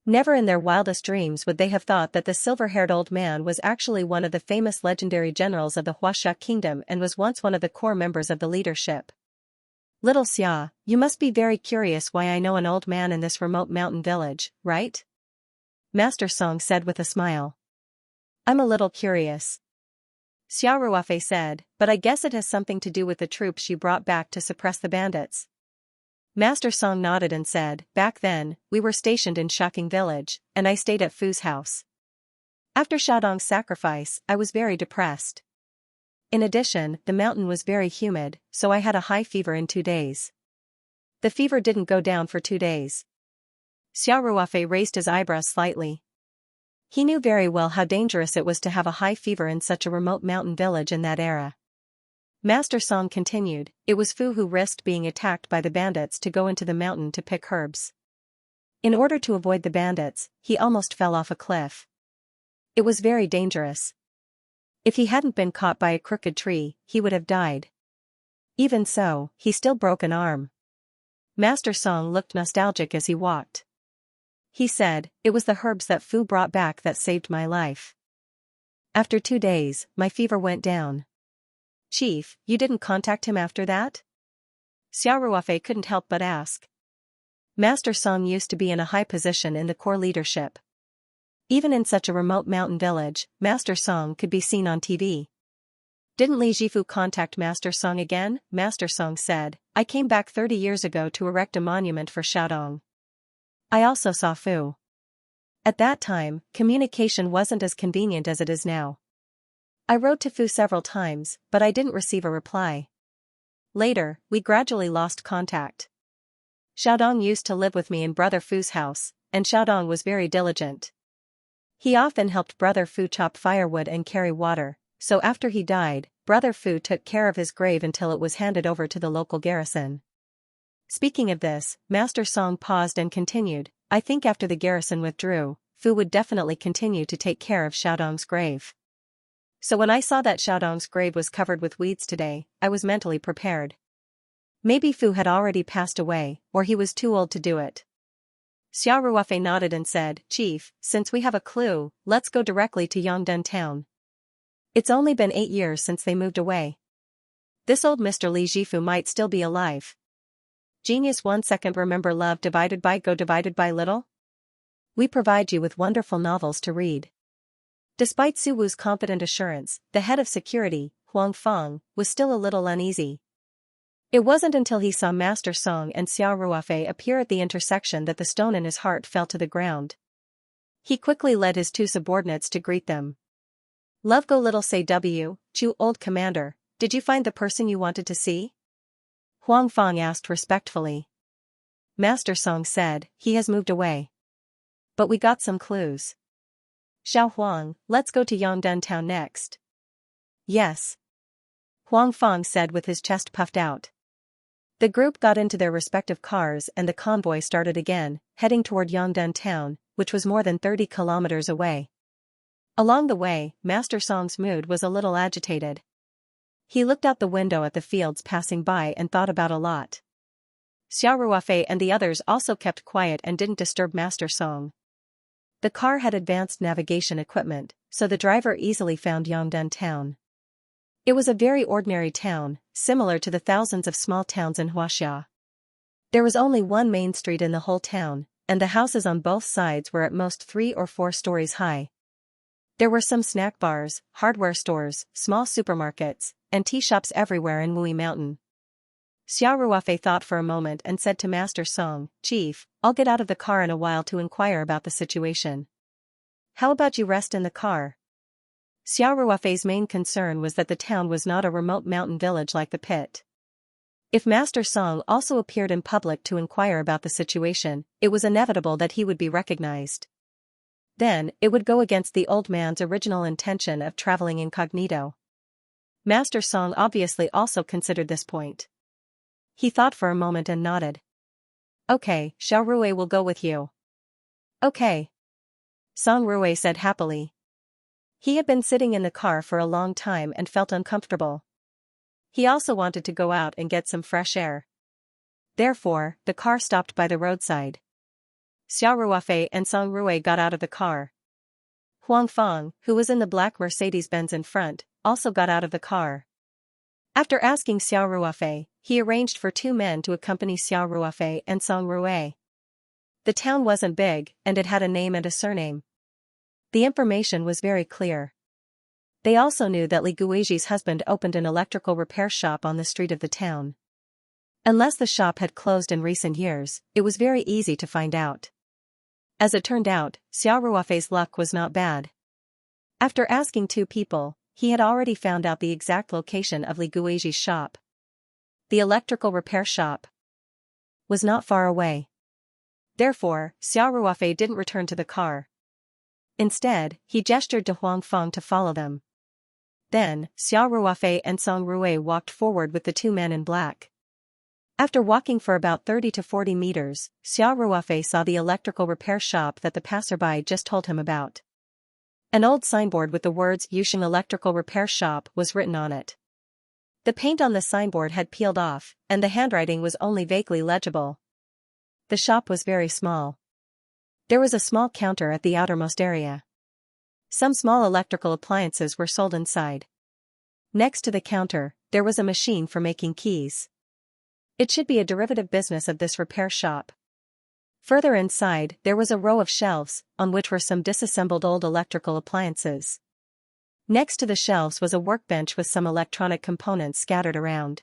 Never in their wildest dreams would they have thought that the silver-haired old man was actually one of the famous legendary generals of the Huaxia Kingdom and was once one of the core members of the leadership. Little Xia, you must be very curious why I know an old man in this remote mountain village, right? Master Song said with a smile. I'm a little curious. Xiao Ruofei said, but I guess it has something to do with the troops you brought back to suppress the bandits. Master Song nodded and said, back then, we were stationed in Shocking Village, and I stayed at Fu's house. After Xiaodong's sacrifice, I was very depressed. In addition, the mountain was very humid, so I had a high fever in 2 days. The fever didn't go down for 2 days. Xiao Ruofei raised his eyebrows slightly. He knew very well how dangerous it was to have a high fever in such a remote mountain village in that era. Master Song continued, it was Fu who risked being attacked by the bandits to go into the mountain to pick herbs. In order to avoid the bandits, he almost fell off a cliff. It was very dangerous. If he hadn't been caught by a crooked tree, he would have died. Even so, he still broke an arm. Master Song looked nostalgic as he walked. He said, it was the herbs that Fu brought back that saved my life. After 2 days, my fever went down. Chief, you didn't contact him after that? Xiao Ruofei couldn't help but ask. Master Song used to be in a high position in the core leadership. Even in such a remote mountain village, Master Song could be seen on TV. Didn't Li Jifu contact Master Song again? Master Song said, I came back 30 years ago to erect a monument for Xiaodong. I also saw Fu. At that time, communication wasn't as convenient as it is now. I wrote to Fu several times, but I didn't receive a reply. Later, we gradually lost contact. Xiaodong used to live with me in Brother Fu's house, and Xiaodong was very diligent. He often helped Brother Fu chop firewood and carry water, so after he died, Brother Fu took care of his grave until it was handed over to the local garrison. Speaking of this, Master Song paused and continued, I think after the garrison withdrew, Fu would definitely continue to take care of Xiaodong's grave. So when I saw that Xiaodong's grave was covered with weeds today, I was mentally prepared. Maybe Fu had already passed away, or he was too old to do it. Xiao Ruofei nodded and said, Chief, since we have a clue, let's go directly to Yongdun town. It's only been 8 years since they moved away. This old Mr. Li Jifu might still be alive. Genius 1 second. Remember love divided by go divided by little? We provide you with wonderful novels to read. Despite Su Wu's confident assurance, the head of security, Huang Feng, was still a little uneasy. It wasn't until he saw Master Song and Xiao Ruofei appear at the intersection that the stone in his heart fell to the ground. He quickly led his 2 subordinates to greet them. Love go little say W, Chu old commander, did you find the person you wanted to see? Huang Feng asked respectfully. Master Song said, he has moved away. But we got some clues. Xiao Huang, let's go to Yongdun town next. Yes. Huang Feng said with his chest puffed out. The group got into their respective cars and the convoy started again, heading toward Yongdun town, which was more than 30 kilometers away. Along the way, Master Song's mood was a little agitated. He looked out the window at the fields passing by and thought about a lot. Xiao Ruofei and the others also kept quiet and didn't disturb Master Song. The car had advanced navigation equipment, so the driver easily found Yongdun town. It was a very ordinary town, similar to the thousands of small towns in Huaxia. There was only one main street in the whole town, and the houses on both sides were at most 3 or 4 stories high. There were some snack bars, hardware stores, small supermarkets, and tea shops everywhere in Mui Mountain. Xiao Ruofei thought for a moment and said to Master Song, "Chief, I'll get out of the car in a while to inquire about the situation. How about you rest in the car?" Xiao Ruofei's main concern was that the town was not a remote mountain village like the pit. If Master Song also appeared in public to inquire about the situation, it was inevitable that he would be recognized. Then, it would go against the old man's original intention of traveling incognito. Master Song obviously also considered this point. He thought for a moment and nodded. "Okay, Xiao Rui will go with you." "Okay," Song Rui said happily. He had been sitting in the car for a long time and felt uncomfortable. He also wanted to go out and get some fresh air. Therefore, the car stopped by the roadside. Xiao Ruofei and Song Rui got out of the car. Huang Feng, who was in the black Mercedes-Benz in front, also got out of the car. After asking Xiao Ruofei, he arranged for 2 men to accompany Xiao Ruofei and Song Rui. The town wasn't big, and it had a name and a surname. The information was very clear. They also knew that Li Guizhi's husband opened an electrical repair shop on the street of the town. Unless the shop had closed in recent years, it was very easy to find out. As it turned out, Xiao Ruofei's luck was not bad. After asking 2 people, he had already found out the exact location of Li Guizhi's shop. The electrical repair shop was not far away. Therefore, Xiao Ruofei didn't return to the car. Instead, he gestured to Huang Feng to follow them. Then, Xiao Ruofei and Song Rui walked forward with the 2 men in black. After walking for about 30 to 40 meters, Xiao Ruofei saw the electrical repair shop that the passerby just told him about. An old signboard with the words Yusheng Electrical Repair Shop was written on it. The paint on the signboard had peeled off, and the handwriting was only vaguely legible. The shop was very small. There was a small counter at the outermost area. Some small electrical appliances were sold inside. Next to the counter, there was a machine for making keys. It should be a derivative business of this repair shop. Further inside, there was a row of shelves, on which were some disassembled old electrical appliances. Next to the shelves was a workbench with some electronic components scattered around.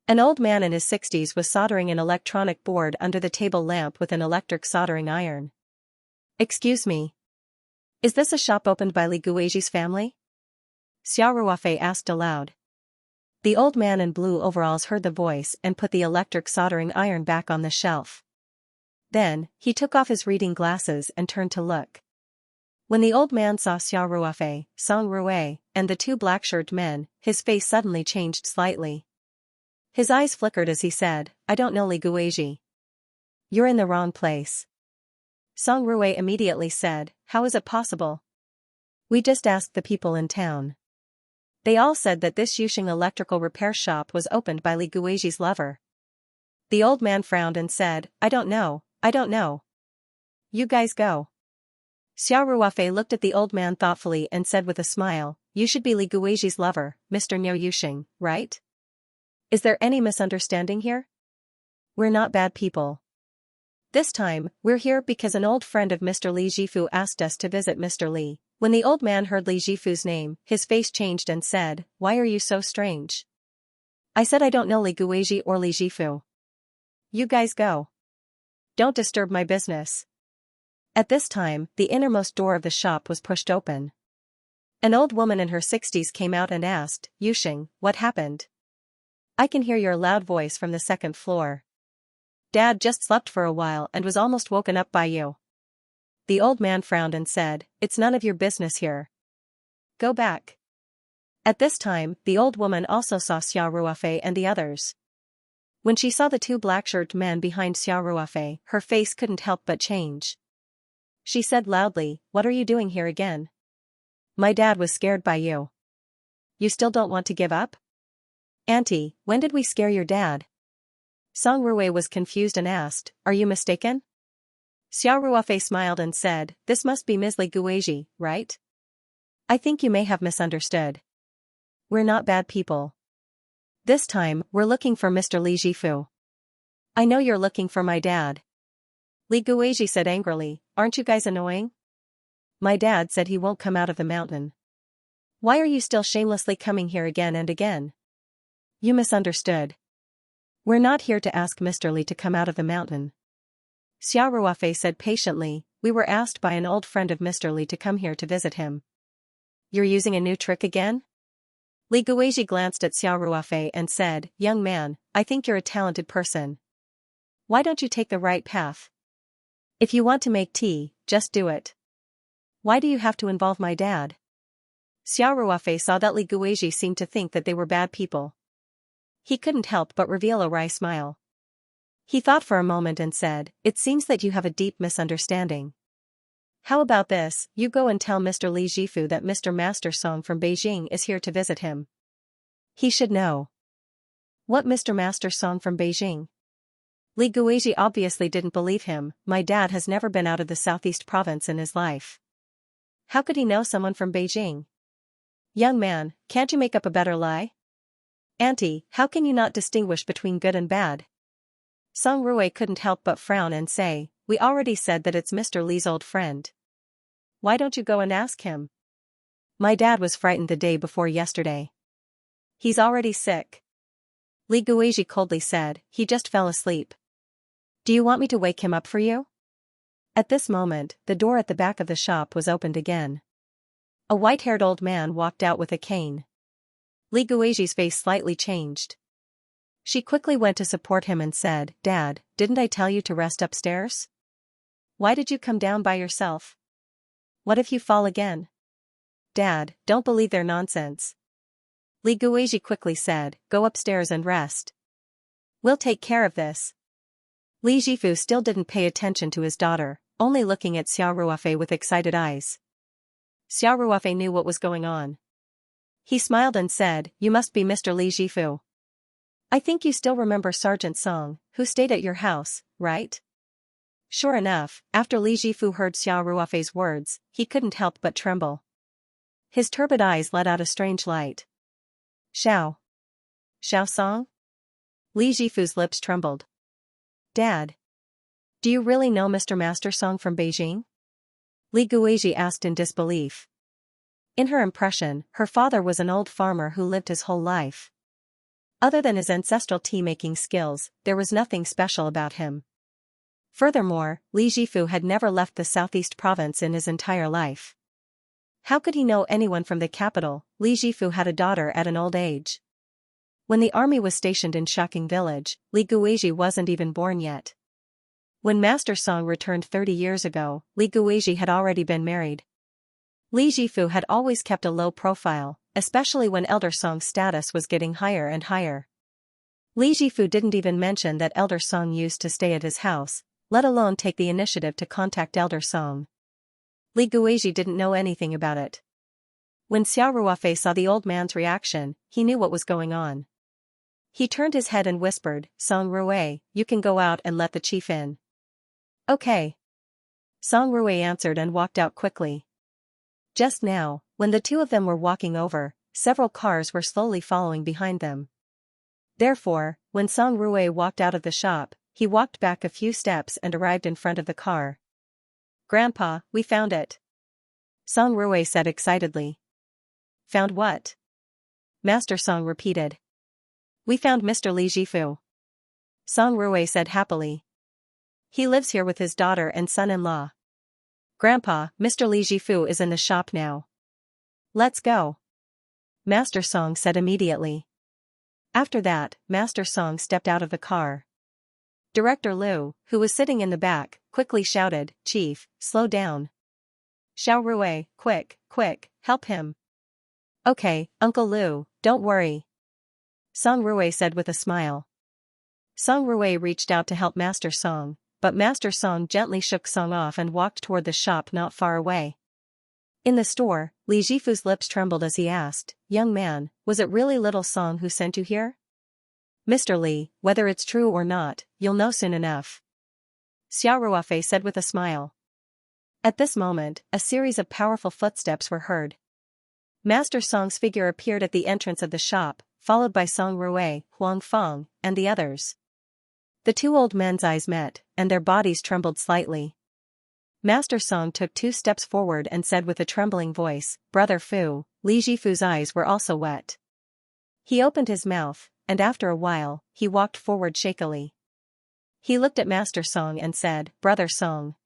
An old man in his 60s was soldering an electronic board under the table lamp with an electric soldering iron. "Excuse me. Is this a shop opened by Li Guizhi's family?" Xiao Ruofei asked aloud. The old man in blue overalls heard the voice and put the electric soldering iron back on the shelf. Then, he took off his reading glasses and turned to look. When the old man saw Xiao Ruofei, Song Rui, and the 2 black-shirted men, his face suddenly changed slightly. His eyes flickered as he said, "I don't know Li Guizhi." "You're in the wrong place." Song Rui immediately said, "How is it possible?" "We just asked the people in town. They all said that this Yusheng electrical repair shop was opened by Li Guizhi's lover." The old man frowned and said, I don't know. You guys go." Xiao Ruofei looked at the old man thoughtfully and said with a smile, "You should be Li Guizhi's lover, Mr. Niu Yusheng, right? Is there any misunderstanding here? We're not bad people. This time, we're here because an old friend of Mr. Li Jifu asked us to visit Mr. Li." When the old man heard Li Jifu's name, his face changed and said, "Why are you so strange?" "I said I don't know Li Guizhi or Li Jifu. You guys go. Don't disturb my business." At this time, the innermost door of the shop was pushed open. An old woman in her 60s came out and asked, "Yusheng, what happened? I can hear your loud voice from the 2nd floor. Dad just slept for a while and was almost woken up by you." The old man frowned and said, "It's none of your business here. Go back." At this time, the old woman also saw Xiao Ruofei and the others. When she saw the 2 black-shirted men behind Xiao Ruofei, her face couldn't help but change. She said loudly, "What are you doing here again? My dad was scared by you. You still don't want to give up?" "Auntie, when did we scare your dad?" Song Rui was confused and asked, "Are you mistaken?" Xiao Ruofei smiled and said, "This must be Ms. Li Guizhi, right? I think you may have misunderstood. We're not bad people. This time, we're looking for Mr. Li Jifu. I know you're looking for my dad. Li Guizhi said angrily, aren't you guys annoying? My dad said he won't come out of the mountain. Why are you still shamelessly coming here again and again? You misunderstood. We're not here to ask Mr. Li to come out of the mountain. Xiao Ruofei said patiently, we were asked by an old friend of Mr. Li to come here to visit him. You're using a new trick again? Li Guizhi glanced at Xiao Ruofei and said, young man, I think you're a talented person. Why don't you take the right path? If you want to make tea, just do it. Why do you have to involve my dad? Xiao Ruofei saw that Li Guizhi seemed to think that they were bad people. He couldn't help but reveal a wry smile. He thought for a moment and said, it seems that you have a deep misunderstanding. How about this, you go and tell Mr. Li Jifu that Mr. Master Song from Beijing is here to visit him. He should know. What Mr. Master Song from Beijing? Li Guizhi obviously didn't believe him. My dad has never been out of the southeast province in his life. How could he know someone from Beijing? Young man, can't you make up a better lie? Auntie, how can you not distinguish between good and bad? Song Rui couldn't help but frown and say, we already said that it's Mr. Li's old friend. Why don't you go and ask him? My dad was frightened the day before yesterday. He's already sick. Li Guizhi coldly said, he just fell asleep. Do you want me to wake him up for you? At this moment, the door at the back of the shop was opened again. A white-haired old man walked out with a cane. Li Guizhi's face slightly changed. She quickly went to support him and said, Dad, didn't I tell you to rest upstairs? Why did you come down by yourself? What if you fall again? Dad, don't believe their nonsense. Li Guizhi quickly said, go upstairs and rest. We'll take care of this. Li Jifu still didn't pay attention to his daughter, only looking at Xiao Ruofei with excited eyes. Xiao Ruofei knew what was going on. He smiled and said, you must be Mr. Li Jifu. I think you still remember Sergeant Song, who stayed at your house, right? Sure enough, after Li Jifu heard Xiao Ruofei's words, he couldn't help but tremble. His turbid eyes let out a strange light. Xiao Song? Li Jifu's lips trembled. Dad. Do you really know Mr. Master Song from Beijing? Li Guizhi asked in disbelief. In her impression, her father was an old farmer who lived his whole life. Other than his ancestral tea-making skills, there was nothing special about him. Furthermore, Li Jifu had never left the southeast province in his entire life. How could he know anyone from the capital? Li Jifu had a daughter at an old age. When the army was stationed in Shocking Village, Li Guizhi wasn't even born yet. When Master Song returned 30 years ago, Li Guizhi had already been married. Li Jifu had always kept a low profile, especially when Elder Song's status was getting higher and higher. Li Jifu didn't even mention that Elder Song used to stay at his house, let alone take the initiative to contact Elder Song. Li Guizhi didn't know anything about it. When Xiao Ruofei saw the old man's reaction, he knew what was going on. He turned his head and whispered, Song Rui, you can go out and let the chief in. Okay. Song Rui answered and walked out quickly. Just now, when the two of them were walking over, several cars were slowly following behind them. Therefore, when Song Rui walked out of the shop, he walked back a few steps and arrived in front of the car. Grandpa, we found it. Song Rui said excitedly. Found what? Master Song repeated. We found Mr. Li Jifu. Song Rui said happily. He lives here with his daughter and son-in-law. Grandpa, Mr. Li Jifu is in the shop now. Let's go. Master Song said immediately. After that, Master Song stepped out of the car. Director Liu, who was sitting in the back, quickly shouted, Chief, slow down. Xiao Rui, quick, help him. Okay, Uncle Liu, don't worry. Song Rui said with a smile. Song Rui reached out to help Master Song, but Master Song gently shook Song off and walked toward the shop not far away. In the store, Li Jifu's lips trembled as he asked, Young man, was it really little Song who sent you here? Mr. Li, whether it's true or not, you'll know soon enough. Xiao Ruofei said with a smile. At this moment, a series of powerful footsteps were heard. Master Song's figure appeared at the entrance of the shop, followed by Song Rui, Huang Feng, and the others. The two old men's eyes met, and their bodies trembled slightly. Master Song took 2 steps forward and said with a trembling voice, "Brother Fu." Li Jifu's eyes were also wet. He opened his mouth, and after a while, he walked forward shakily. He looked at Master Song and said, "Brother Song.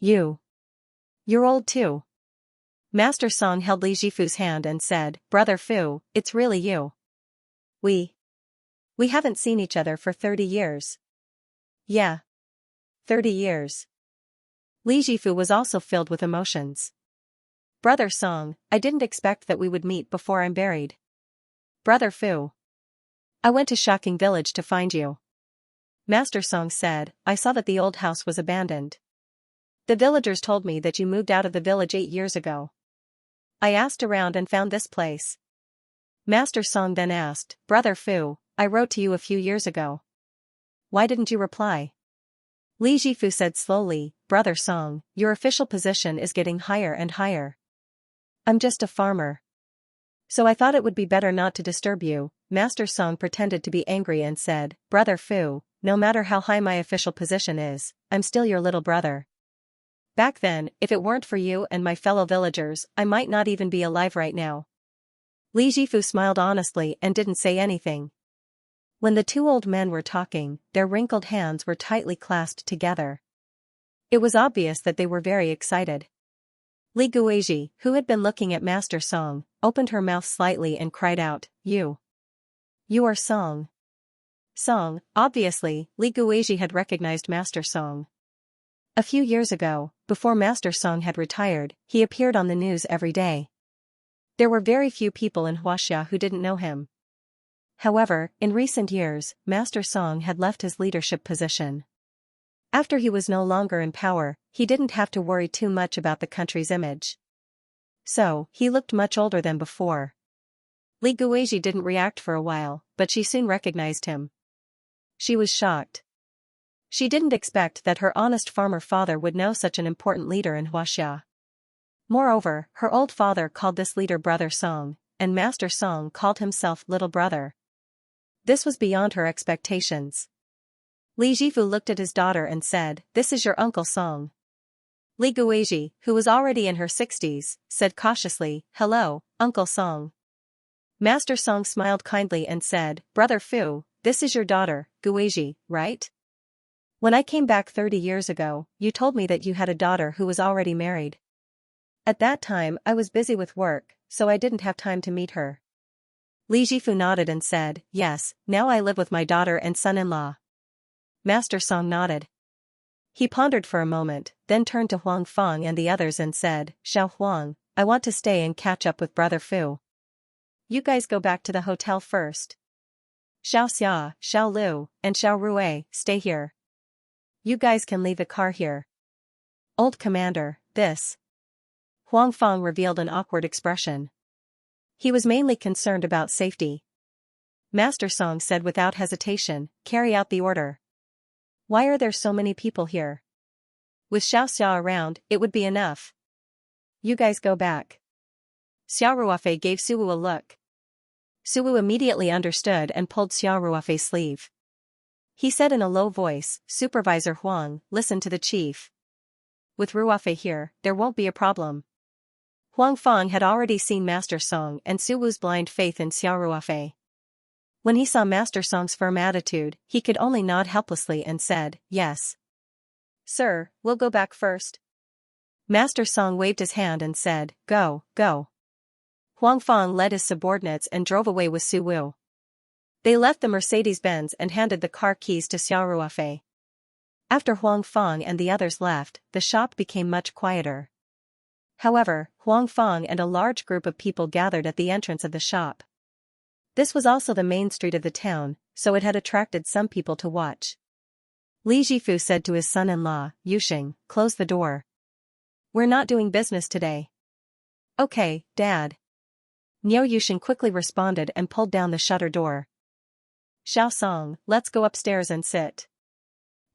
You're old too." Master Song held Li Jifu's hand and said, "Brother Fu, it's really you. We haven't seen each other for 30 years. Yeah. 30 years. Li Jifu was also filled with emotions. "Brother Song, I didn't expect that we would meet before I'm buried. Brother Fu. I went to Shocking Village to find you." Master Song said, "I saw that the old house was abandoned. The villagers told me that you moved out of the village 8 years ago. I asked around and found this place." Master Song then asked, "Brother Fu, I wrote to you a few years ago. Why didn't you reply?" Li Jifu said slowly, "Brother Song, your official position is getting higher and higher. I'm just a farmer. So I thought it would be better not to disturb you." Master Song pretended to be angry and said, "Brother Fu, no matter how high my official position is, I'm still your little brother. Back then, if it weren't for you and my fellow villagers, I might not even be alive right now." Li Jifu smiled honestly and didn't say anything. When the two old men were talking, their wrinkled hands were tightly clasped together. It was obvious that they were very excited. Li Guizhi, who had been looking at Master Song, opened her mouth slightly and cried out, You are Song." Song, obviously, Li Guizhi had recognized Master Song. A few years ago, before Master Song had retired, he appeared on the news every day. There were very few people in Xianxia who didn't know him. However, in recent years, Master Song had left his leadership position. After he was no longer in power, he didn't have to worry too much about the country's image. So, he looked much older than before. Li Guizhi didn't react for a while, but she soon recognized him. She was shocked. She didn't expect that her honest farmer father would know such an important leader in Xianxia. Moreover, her old father called this leader Brother Song, and Master Song called himself Little Brother. This was beyond her expectations. Li Jifu looked at his daughter and said, "This is your Uncle Song." Li Guizhi, who was already in her 60s, said cautiously, "Hello, Uncle Song." Master Song smiled kindly and said, "Brother Fu, this is your daughter, Guizhi, right? When I came back 30 years ago, you told me that you had a daughter who was already married. At that time I was busy with work, so I didn't have time to meet her." Li Jifu nodded and said, "Yes, now I live with my daughter and son-in-law." Master Song nodded. He pondered for a moment, then turned to Huang Feng and the others and said, "Xiao Huang, I want to stay and catch up with Brother Fu. You guys go back to the hotel first. Xiaoxia, Xiao Lu, and Xiao Rui, stay here. You guys can leave the car here." "Old Commander, this..." Huang Feng revealed an awkward expression. He was mainly concerned about safety. Master Song said without hesitation, "Carry out the order." "Why are there so many people here? With Xiaoxia around, it would be enough. You guys go back." Xiao Ruofei gave Suwu a look. Suwu immediately understood and pulled Xiao Ruofei's sleeve. He said in a low voice, "Supervisor Huang, listen to the chief. With Ruofei here, there won't be a problem." Huang Feng had already seen Master Song and Suwu's blind faith in Xiao Ruofei. When he saw Master Song's firm attitude, he could only nod helplessly and said, "Yes. Sir, we'll go back first." Master Song waved his hand and said, "Go, go." Huang Feng led his subordinates and drove away with Suwu. They left the Mercedes-Benz and handed the car keys to Xiao Ruofei. After Huang Feng and the others left, the shop became much quieter. However, Huang Feng and a large group of people gathered at the entrance of the shop. This was also the main street of the town, so it had attracted some people to watch. Li Jifu said to his son-in-law, Yuxing, "Close the door. We're not doing business today." "Okay, Dad." Niu Yuxing quickly responded and pulled down the shutter door. "Xiao Song, let's go upstairs and sit."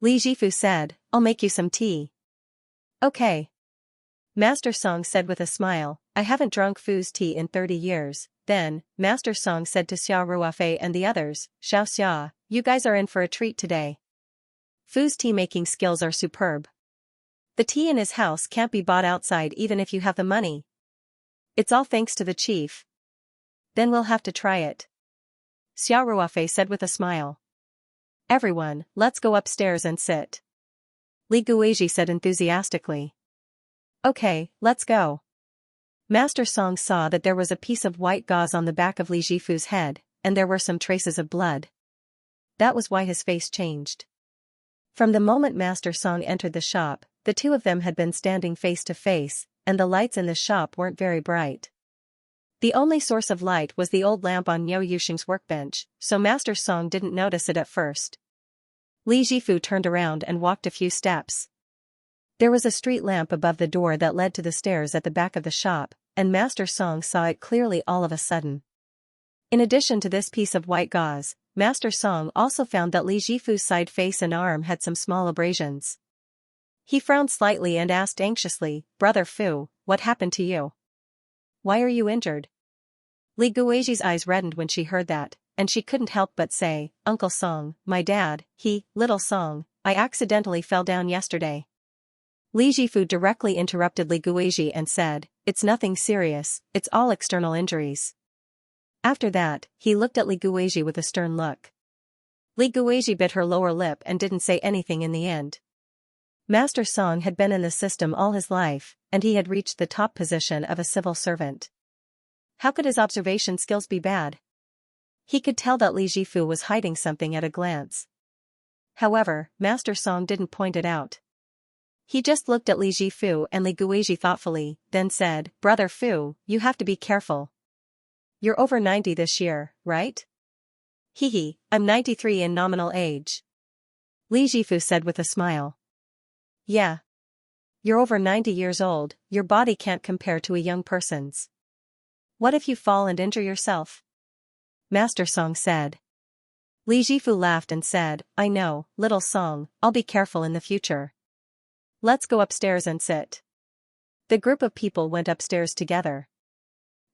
Li Jifu said, "I'll make you some tea." "Okay." Master Song said with a smile, "I haven't drunk Fu's tea in 30 years. Then, Master Song said to Xiao Ruofei and the others, "Xiaoxia, you guys are in for a treat today. Fu's tea-making skills are superb. The tea in his house can't be bought outside even if you have the money. It's all thanks to the chief. Then we'll have to try it. Xiaoruofei said with a smile. Everyone, let's go upstairs and sit. Li Guizhi said enthusiastically. Okay, let's go. Master Song saw that there was a piece of white gauze on the back of Li Jifu's head, and there were some traces of blood. That was why his face changed. From the moment Master Song entered the shop, the two of them had been standing face to face, and the lights in the shop weren't very bright. The only source of light was the old lamp on Niu Yuxing's workbench, so Master Song didn't notice it at first. Li Jifu turned around and walked a few steps. There was a street lamp above the door that led to the stairs at the back of the shop, and Master Song saw it clearly all of a sudden. In addition to this piece of white gauze, Master Song also found that Li Jifu's side face and arm had some small abrasions. He frowned slightly and asked anxiously, Brother Fu, what happened to you? Why are you injured? Li Guizhi's eyes reddened when she heard that, and she couldn't help but say, Uncle Song, my dad, little Song, I accidentally fell down yesterday. Li Jifu directly interrupted Li Guizhi and said, it's nothing serious, it's all external injuries. After that, he looked at Li Guizhi with a stern look. Li Guizhi bit her lower lip and didn't say anything in the end. Master Song had been in the system all his life, and he had reached the top position of a civil servant. How could his observation skills be bad? He could tell that Li Jifu was hiding something at a glance. However, Master Song didn't point it out. He just looked at Li Jifu and Li Guizhi thoughtfully, then said, Brother Fu, you have to be careful. You're over 90 this year, right? I'm 93 in nominal age. Li Jifu said with a smile. Yeah. You're over 90 years old, your body can't compare to a young person's. What if you fall and injure yourself? Master Song said. Li Jifu laughed and said, I know, little Song, I'll be careful in the future. Let's go upstairs and sit. The group of people went upstairs together.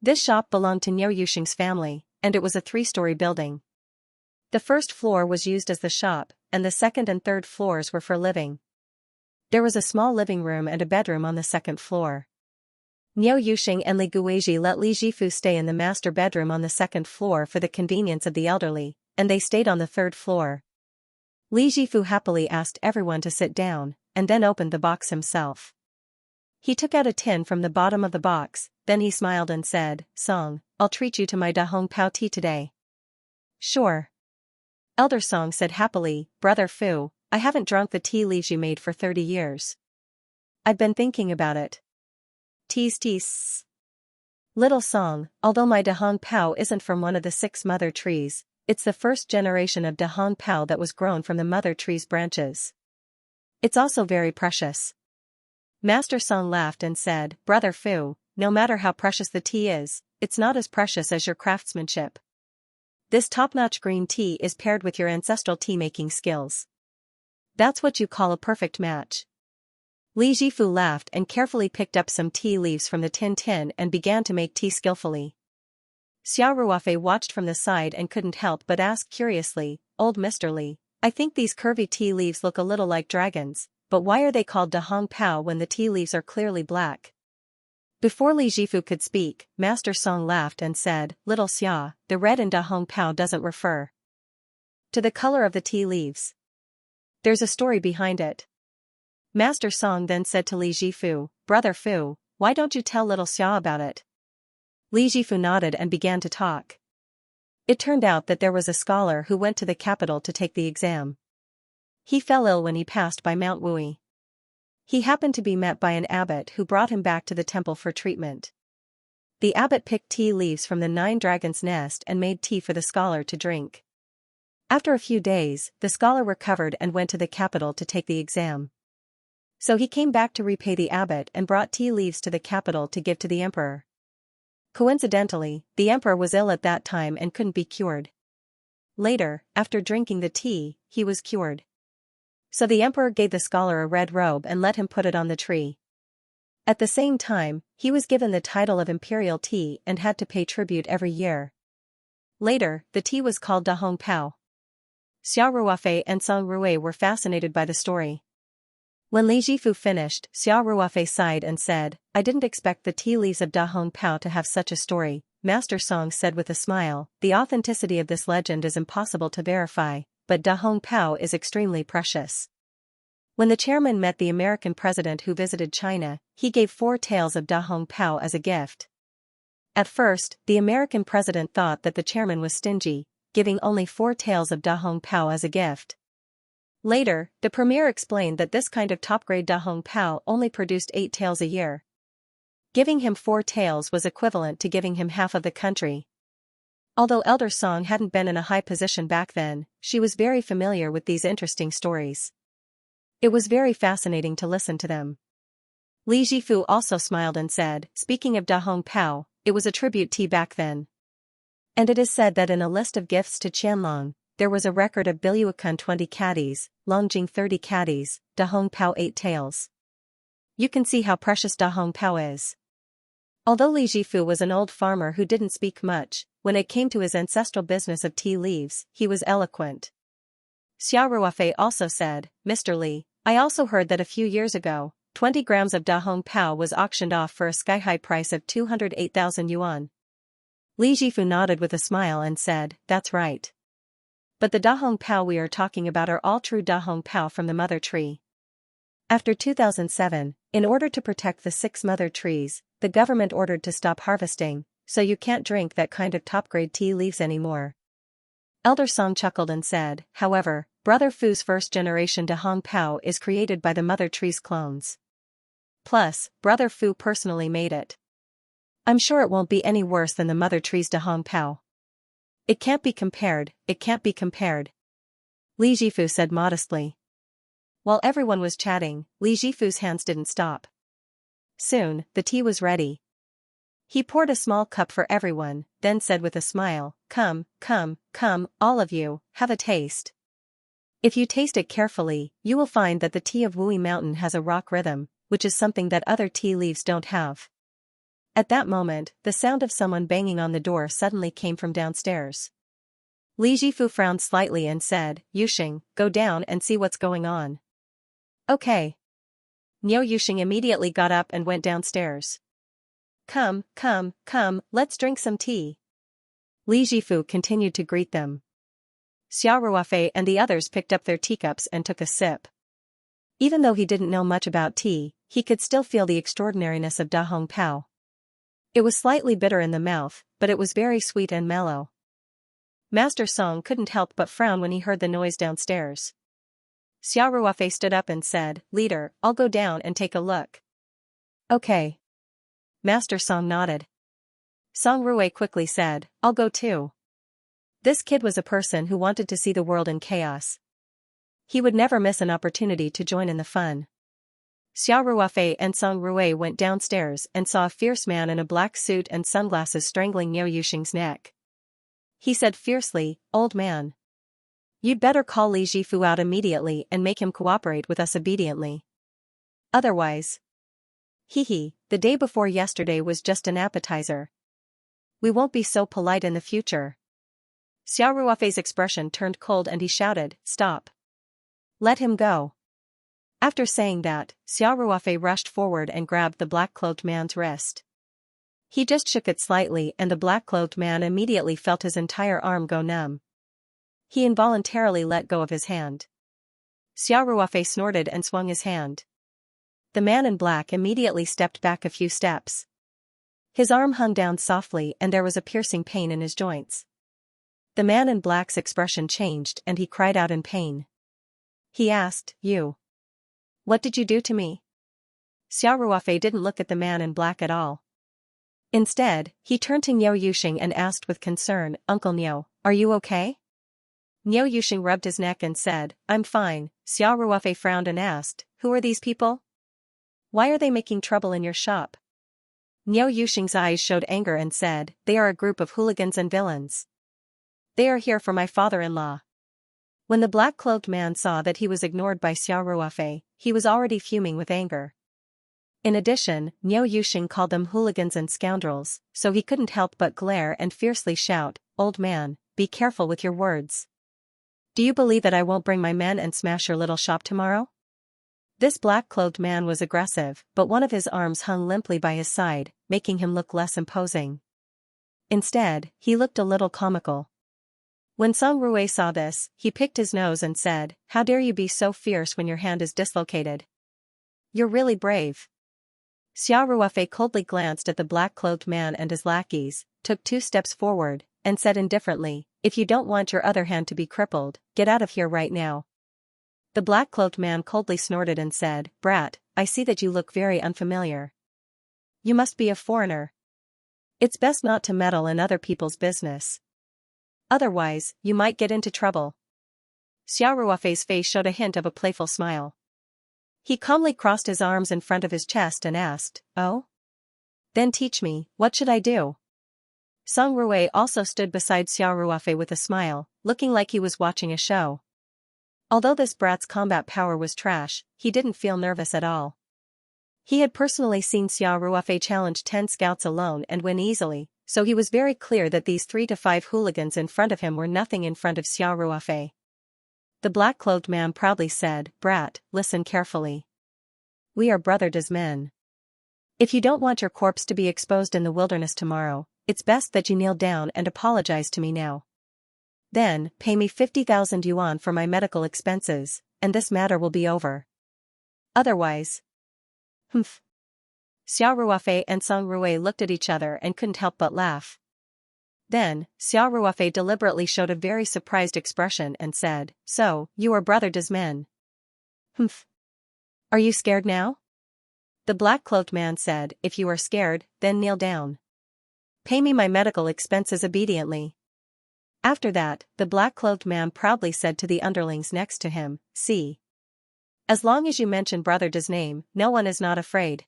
This shop belonged to Niu Yuxing's family, and it was a 3-story building. The first floor was used as the shop, and the second and third floors were for living. There was a small living room and a bedroom on the second floor. Niu Yuxing and Li Guizhi let Li Jifu stay in the master bedroom on the second floor for the convenience of the elderly, and they stayed on the third floor. Li Jifu happily asked everyone to sit down, and then opened the box himself. He took out a tin from the bottom of the box, then he smiled and said, Song, I'll treat you to my Da Hong Pao tea today. Sure. Elder Song said happily, Brother Fu, I haven't drunk the tea leaves you made for 30 years. I've been thinking about it. Tease. Little Song, although my Da Hong Pao isn't from one of the 6 mother trees, it's the first generation of Da Hong Pao that was grown from the mother tree's branches. It's also very precious. Master Song laughed and said, Brother Fu, no matter how precious the tea is, it's not as precious as your craftsmanship. This top-notch green tea is paired with your ancestral tea-making skills. That's what you call a perfect match. Li Jifu laughed and carefully picked up some tea leaves from the tin and began to make tea skillfully. Xiaoruofei watched from the side and couldn't help but ask curiously, Old Mr. Li, I think these curvy tea leaves look a little like dragons, but why are they called Da Hong Pao when the tea leaves are clearly black? Before Li Jifu could speak, Master Song laughed and said, Little Xia, the red in Da Hong Pao doesn't refer to the color of the tea leaves. There's a story behind it. Master Song then said to Li Jifu, Brother Fu, why don't you tell little Xia about it? Li Jifu nodded and began to talk. It turned out that there was a scholar who went to the capital to take the exam. He fell ill when he passed by Mount Wui. He happened to be met by an abbot who brought him back to the temple for treatment. The abbot picked tea leaves from the 9 dragons' nest and made tea for the scholar to drink. After a few days, the scholar recovered and went to the capital to take the exam. So he came back to repay the abbot and brought tea leaves to the capital to give to the emperor. Coincidentally, the emperor was ill at that time and couldn't be cured. Later, after drinking the tea, he was cured. So the emperor gave the scholar a red robe and let him put it on the tree. At the same time, he was given the title of imperial tea and had to pay tribute every year. Later, the tea was called Da Hong Pao. Xiao Ruofei and Song Rui were fascinated by the story. When Li Jifu finished, Xiao Ruofei sighed and said, I didn't expect the tea leaves of Da Hong Pao to have such a story. Master Song said with a smile, the authenticity of this legend is impossible to verify, but Da Hong Pao is extremely precious. When the chairman met the American president who visited China, he gave 4 tales of Da Hong Pao as a gift. At first, the American president thought that the chairman was stingy, giving only 4 tales of Da Hong Pao as a gift. Later, the premier explained that this kind of top-grade Da Hong Pao only produced 8 tales a year. Giving him 4 tales was equivalent to giving him half of the country. Although Elder Song hadn't been in a high position back then, she was very familiar with these interesting stories. It was very fascinating to listen to them. Li Jifu also smiled and said, speaking of Da Hong Pao, it was a tribute tea back then. And it is said that in a list of gifts to Qianlong, there was a record of Biluakun 20 caddies, Longjing 30 caddies, Da Hong Pao 8 taels. You can see how precious Da Hong Pao is. Although Li Jifu was an old farmer who didn't speak much, when it came to his ancestral business of tea leaves, he was eloquent. Xiao Ruofei also said, Mr. Li, I also heard that a few years ago, 20 grams of Da Hong Pao was auctioned off for a sky-high price of 208,000 yuan. Li Jifu nodded with a smile and said, that's right. But the Da Hong Pao we are talking about are all true Da Hong Pao from the mother tree. After 2007, in order to protect the 6 mother trees, the government ordered to stop harvesting, so you can't drink that kind of top-grade tea leaves anymore. Elder Song chuckled and said, however, Brother Fu's first-generation Da Hong Pao is created by the mother tree's clones. Plus, Brother Fu personally made it. I'm sure it won't be any worse than the mother tree's Da Hong Pao. It can't be compared, it can't be compared. Li Jifu said modestly. While everyone was chatting, Li Jifu's hands didn't stop. Soon, the tea was ready. He poured a small cup for everyone, then said with a smile, come, come, come, all of you, have a taste. If you taste it carefully, you will find that the tea of Wui Mountain has a rock rhythm, which is something that other tea leaves don't have. At that moment, the sound of someone banging on the door suddenly came from downstairs. Li Jifu frowned slightly and said, Yuxing, go down and see what's going on. Okay. Niu Yuxing immediately got up and went downstairs. Come, come, come, let's drink some tea. Li Jifu continued to greet them. Xiao Ruofei and the others picked up their teacups and took a sip. Even though he didn't know much about tea, he could still feel the extraordinariness of Da Hong Pao. It was slightly bitter in the mouth, but it was very sweet and mellow. Master Song couldn't help but frown when he heard the noise downstairs. Xiao Ruofei stood up and said, Leader, I'll go down and take a look. Okay. Master Song nodded. Song Rui quickly said, I'll go too. This kid was a person who wanted to see the world in chaos. He would never miss an opportunity to join in the fun. Xiao Ruofei and Song Rui went downstairs and saw a fierce man in a black suit and sunglasses strangling Niu Yuxing's neck. He said fiercely, Old man. You'd better call Li Jifu out immediately and make him cooperate with us obediently. Otherwise. Hehe, the day before yesterday was just an appetizer. We won't be so polite in the future. Xiao Ruofei's expression turned cold and he shouted, Stop. Let him go. After saying that, Xiao Ruofei rushed forward and grabbed the black-clothed man's wrist. He just shook it slightly and the black-clothed man immediately felt his entire arm go numb. He involuntarily let go of his hand. Xiao Ruofei snorted and swung his hand. The man in black immediately stepped back a few steps. His arm hung down softly and there was a piercing pain in his joints. The man in black's expression changed and he cried out in pain. He asked, You. What did you do to me? Xiao Ruofei didn't look at the man in black at all. Instead, he turned to Niu Yuxing and asked with concern, Uncle Niu, are you okay? Niu Yuxing rubbed his neck and said, I'm fine. Xiao Ruofei frowned and asked, Who are these people? Why are they making trouble in your shop? Niu Yuxing's eyes showed anger and said, They are a group of hooligans and villains. They are here for my father-in-law. When the black-clothed man saw that he was ignored by Xiao Ruofei, he was already fuming with anger. In addition, Niu Yuxing called them hooligans and scoundrels, so he couldn't help but glare and fiercely shout, Old man, be careful with your words. Do you believe that I won't bring my men and smash your little shop tomorrow? This black-clothed man was aggressive, but one of his arms hung limply by his side, making him look less imposing. Instead, he looked a little comical. When Song Rui saw this, he picked his nose and said, "How dare you be so fierce when your hand is dislocated? You're really brave." Xiao Ruofei coldly glanced at the black-clothed man and his lackeys, took 2 steps forward, and said indifferently, "If you don't want your other hand to be crippled, get out of here right now." The black-cloaked man coldly snorted and said, "Brat, I see that you look very unfamiliar. You must be a foreigner. It's best not to meddle in other people's business. Otherwise, you might get into trouble." Xiao Ruofei's face showed a hint of a playful smile. He calmly crossed his arms in front of his chest and asked, "Oh? Then teach me, what should I do?" Song Rui also stood beside Xiao Ruofei with a smile, looking like he was watching a show. Although this brat's combat power was trash, he didn't feel nervous at all. He had personally seen Xiao Ruofei challenge 10 scouts alone and win easily, so he was very clear that these 3 to 5 hooligans in front of him were nothing in front of Xiao Ruofei. The black-clothed man proudly said, "Brat, listen carefully. We are brotherhood's men. If you don't want your corpse to be exposed in the wilderness tomorrow, it's best that you kneel down and apologize to me now. Then, pay me 50,000 yuan for my medical expenses, and this matter will be over. Otherwise..." Humph. Xiao Ruofei and Song Rui looked at each other and couldn't help but laugh. Then, Xiao Ruofei deliberately showed a very surprised expression and said, "So, you are brotherhood's men. Humph. Are you scared now?" The black-cloaked man said, "If you are scared, then kneel down. Pay me my medical expenses obediently." After that, the black-clothed man proudly said to the underlings next to him, "See. As long as you mention brotherhood's name, no one is not afraid."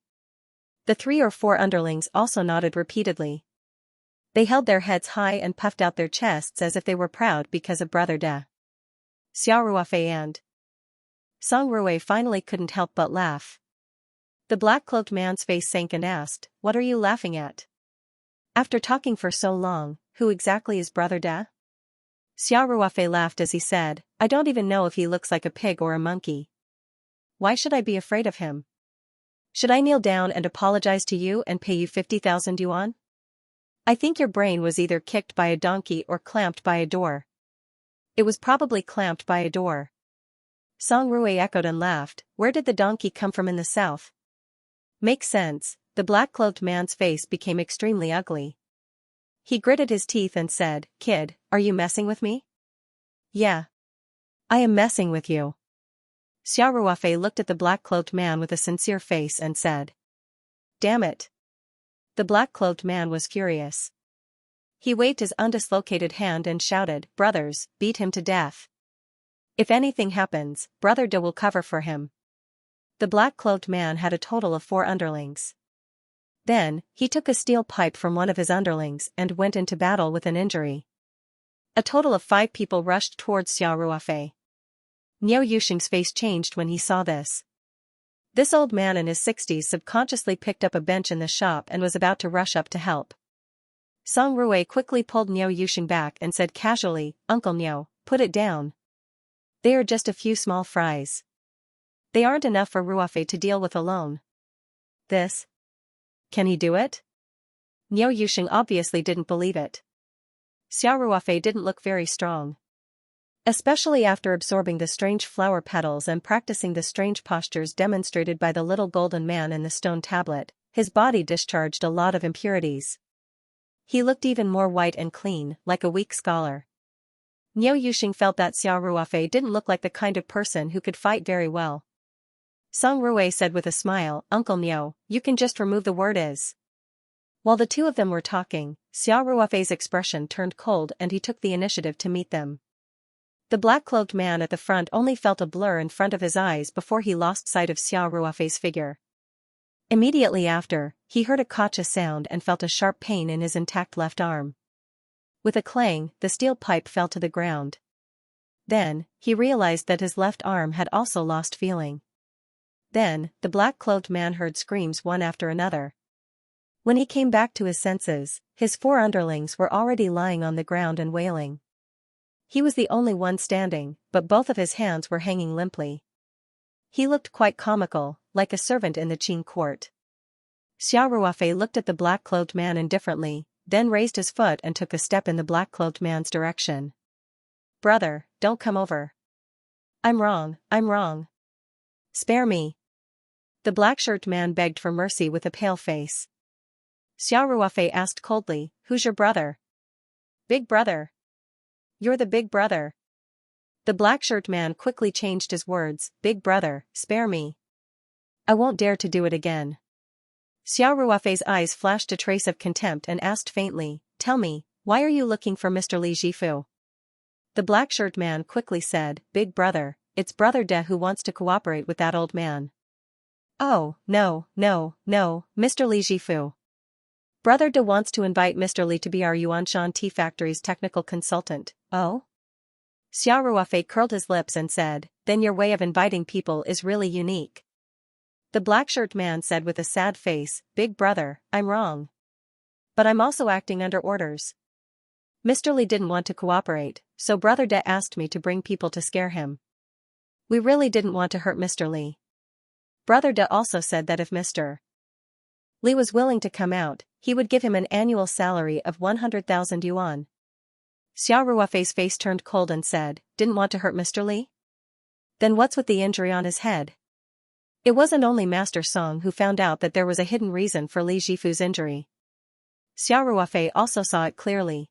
The 3 or 4 underlings also nodded repeatedly. They held their heads high and puffed out their chests as if they were proud because of brother De. Xiao Ruofei and Song Rui finally couldn't help but laugh. The black-cloaked man's face sank and asked, "What are you laughing at? After talking for so long, who exactly is brother De?" Xiao Ruofei laughed as he said, "I don't even know if he looks like a pig or a monkey. Why should I be afraid of him? Should I kneel down and apologize to you and pay you 50,000 yuan? I think your brain was either kicked by a donkey or clamped by a door." "It was probably clamped by a door." Song Rui echoed and laughed, "Where did the donkey come from in the south?" "Makes sense." The black-clothed man's face became extremely ugly. He gritted his teeth and said, "Kid, are you messing with me?" "Yeah. I am messing with you." Xiao Ruofei looked at the black-clothed man with a sincere face and said, "Damn it." The black-clothed man was furious. He waved his undislocated hand and shouted, "Brothers, beat him to death. If anything happens, Brother De will cover for him." The black-clothed man had a total of 4 underlings. Then, he took a steel pipe from one of his underlings and went into battle with an injury. A total of 5 people rushed towards Xiao Ruofei. Niu Yusheng's face changed when he saw this. This old man in his 60s subconsciously picked up a bench in the shop and was about to rush up to help. Song Rui quickly pulled Niu Yusheng back and said casually, "Uncle Niu, put it down. They are just a few small fries. They aren't enough for Ruofei to deal with alone." "This? Can he do it?" Niu Yusheng obviously didn't believe it. Xiao Ruofei didn't look very strong. Especially after absorbing the strange flower petals and practicing the strange postures demonstrated by the little golden man in the stone tablet, his body discharged a lot of impurities. He looked even more white and clean, like a weak scholar. Niu Yusheng felt that Xiao Ruofei didn't look like the kind of person who could fight very well. Song Rui said with a smile, "Uncle Niu, you can just remove the word is." While the 2 of them were talking, Xiao Ruofei's expression turned cold and he took the initiative to meet them. The black-clothed man at the front only felt a blur in front of his eyes before he lost sight of Xiao Ruofei's figure. Immediately after, he heard a kacha sound and felt a sharp pain in his intact left arm. With a clang, the steel pipe fell to the ground. Then, he realized that his left arm had also lost feeling. Then, the black-clothed man heard screams one after another. When he came back to his senses, his 4 underlings were already lying on the ground and wailing. He was the only one standing, but both of his hands were hanging limply. He looked quite comical, like a servant in the Qing court. Xiao Ruofei looked at the black-clothed man indifferently, then raised his foot and took a step in the black-clothed man's direction. "Brother, don't come over. I'm wrong. Spare me." The black-shirted man begged for mercy with a pale face. Xiao Ruofei asked coldly, "Who's your brother?" "Big brother. You're the big brother." The black-shirted man quickly changed his words, "Big brother, spare me. I won't dare to do it again." Xiao Ruofei's eyes flashed a trace of contempt and asked faintly, "Tell me, why are you looking for Mr. Li Jifu?" The black-shirted man quickly said, "Big brother, it's Brother De who wants to cooperate with that old man." "Oh, no, Mr. Li Jifu. Brother De wants to invite Mr. Li to be our Yuanshan tea factory's technical consultant." "Oh?" Xiao Ruofei curled his lips and said, "Then your way of inviting people is really unique." The black-shirted man said with a sad face, "Big brother, I'm wrong. But I'm also acting under orders. Mr. Li didn't want to cooperate, so Brother De asked me to bring people to scare him. We really didn't want to hurt Mr. Li. Brother De also said that if Mr. Li was willing to come out, he would give him an annual salary of 100,000 yuan. Xiao Ruofei's face turned cold and said, "Didn't want to hurt Mr. Li? Then what's with the injury on his head?" It wasn't only Master Song who found out that there was a hidden reason for Li Jifu's injury. Xiao Ruofei also saw it clearly.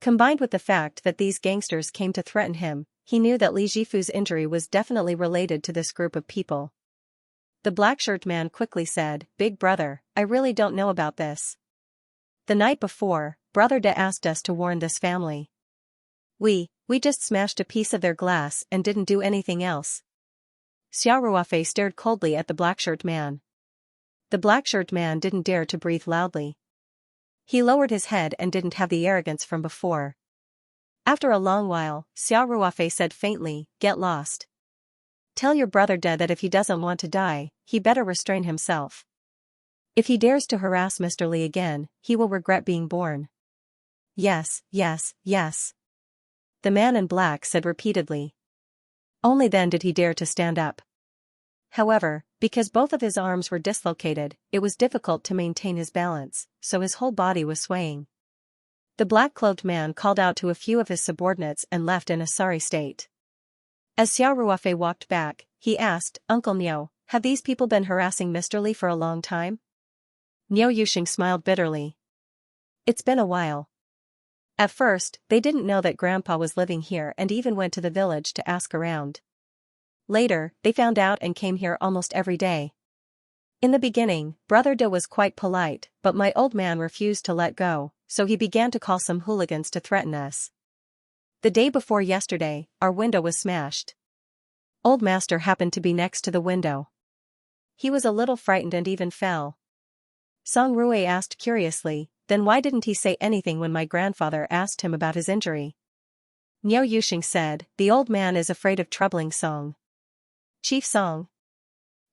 Combined with the fact that these gangsters came to threaten him, he knew that Li Jifu's injury was definitely related to this group of people. The black-shirted man quickly said, "Big brother, I really don't know about this. The night before, Brother De asked us to warn this family. We just smashed a piece of their glass and didn't do anything else." Xiao Ruofei stared coldly at the black-shirted man. The black-shirted man didn't dare to breathe loudly. He lowered his head and didn't have the arrogance from before. After a long while, Xiao Ruofei said faintly, "Get lost. Tell your brother De that if he doesn't want to die, he better restrain himself. If he dares to harass Mr. Li again, he will regret being born." Yes. The man in black said repeatedly. Only then did he dare to stand up. However, because both of his arms were dislocated, it was difficult to maintain his balance, so his whole body was swaying. The black-clothed man called out to a few of his subordinates and left in a sorry state. As Xiao Ruofei walked back, he asked, "Uncle Niu, have these people been harassing Mr. Li for a long time?" Niu Yuxing smiled bitterly. "It's been a while. At first, they didn't know that Grandpa was living here and even went to the village to ask around. Later, they found out and came here almost every day. In the beginning, Brother De was quite polite, but my old man refused to let go, so he began to call some hooligans to threaten us. The day before yesterday, our window was smashed. Old Master happened to be next to the window. He was a little frightened and even fell." Song Rui asked curiously, "Then why didn't he say anything when my grandfather asked him about his injury?" Niu Yuxing said, "The old man is afraid of troubling Song. Chief Song.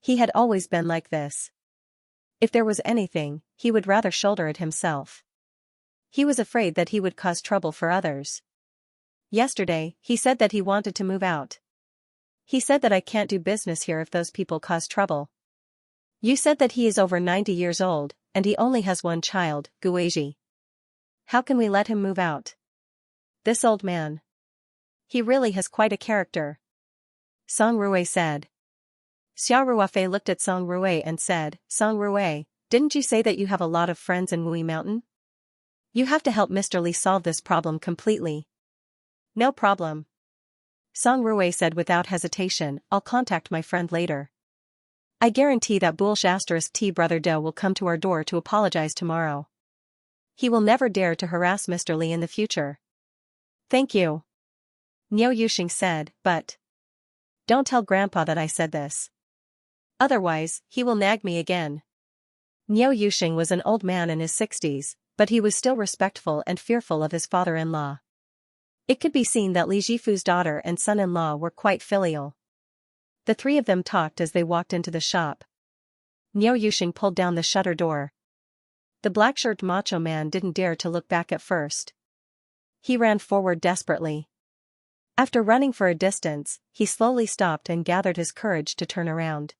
He had always been like this. If there was anything, he would rather shoulder it himself. He was afraid that he would cause trouble for others. Yesterday, he said that he wanted to move out. He said that I can't do business here if those people cause trouble. You said that he is over 90 years old, and he only has one child, Guizhi. How can we let him move out? This old man. He really has quite a character." Song Rui said. Xiao Ruofei looked at Song Rui and said, "Song Rui, didn't you say that you have a lot of friends in Wui Mountain? You have to help Mr. Li solve this problem completely." "No problem." Song Rui said without hesitation, "I'll contact my friend later. I guarantee that *T Brother De will come to our door to apologize tomorrow. He will never dare to harass Mr. Li in the future." "Thank you." Niu Yuxing said, "But don't tell Grandpa that I said this. Otherwise, he will nag me again." Niu Yuxing was an old man in his 60s, but he was still respectful and fearful of his father-in-law. It could be seen that Li Jifu's daughter and son-in-law were quite filial. The three of them talked as they walked into the shop. Niu Yuxing pulled down the shutter door. The black-shirted macho man didn't dare to look back at first. He ran forward desperately. After running for a distance, he slowly stopped and gathered his courage to turn around.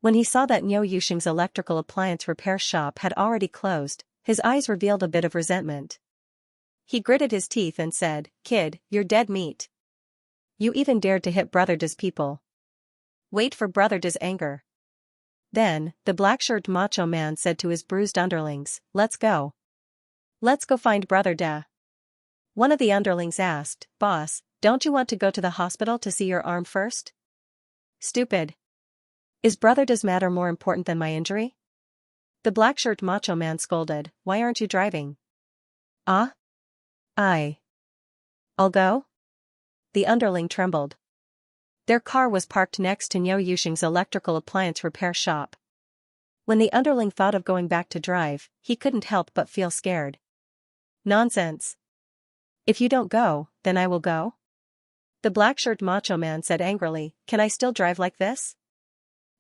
When he saw that Niu Yuxing's electrical appliance repair shop had already closed, his eyes revealed a bit of resentment. He gritted his teeth and said, "Kid, you're dead meat. You even dared to hit Brother De's people. Wait for Brother De's anger." Then, the black-shirted macho man said to his bruised underlings, "Let's go. Let's go find Brother De." One of the underlings asked, "Boss, don't you want to go to the hospital to see your arm first?" "Stupid. Is Brother De's matter more important than my injury?" The black-shirted macho man scolded, "Why aren't you driving?" "Ah? I'll go?" The underling trembled. Their car was parked next to Niu Yuxing's electrical appliance repair shop. When the underling thought of going back to drive, he couldn't help but feel scared. "Nonsense. If you don't go, then I will go?" The black-shirted macho man said angrily, "Can I still drive like this?"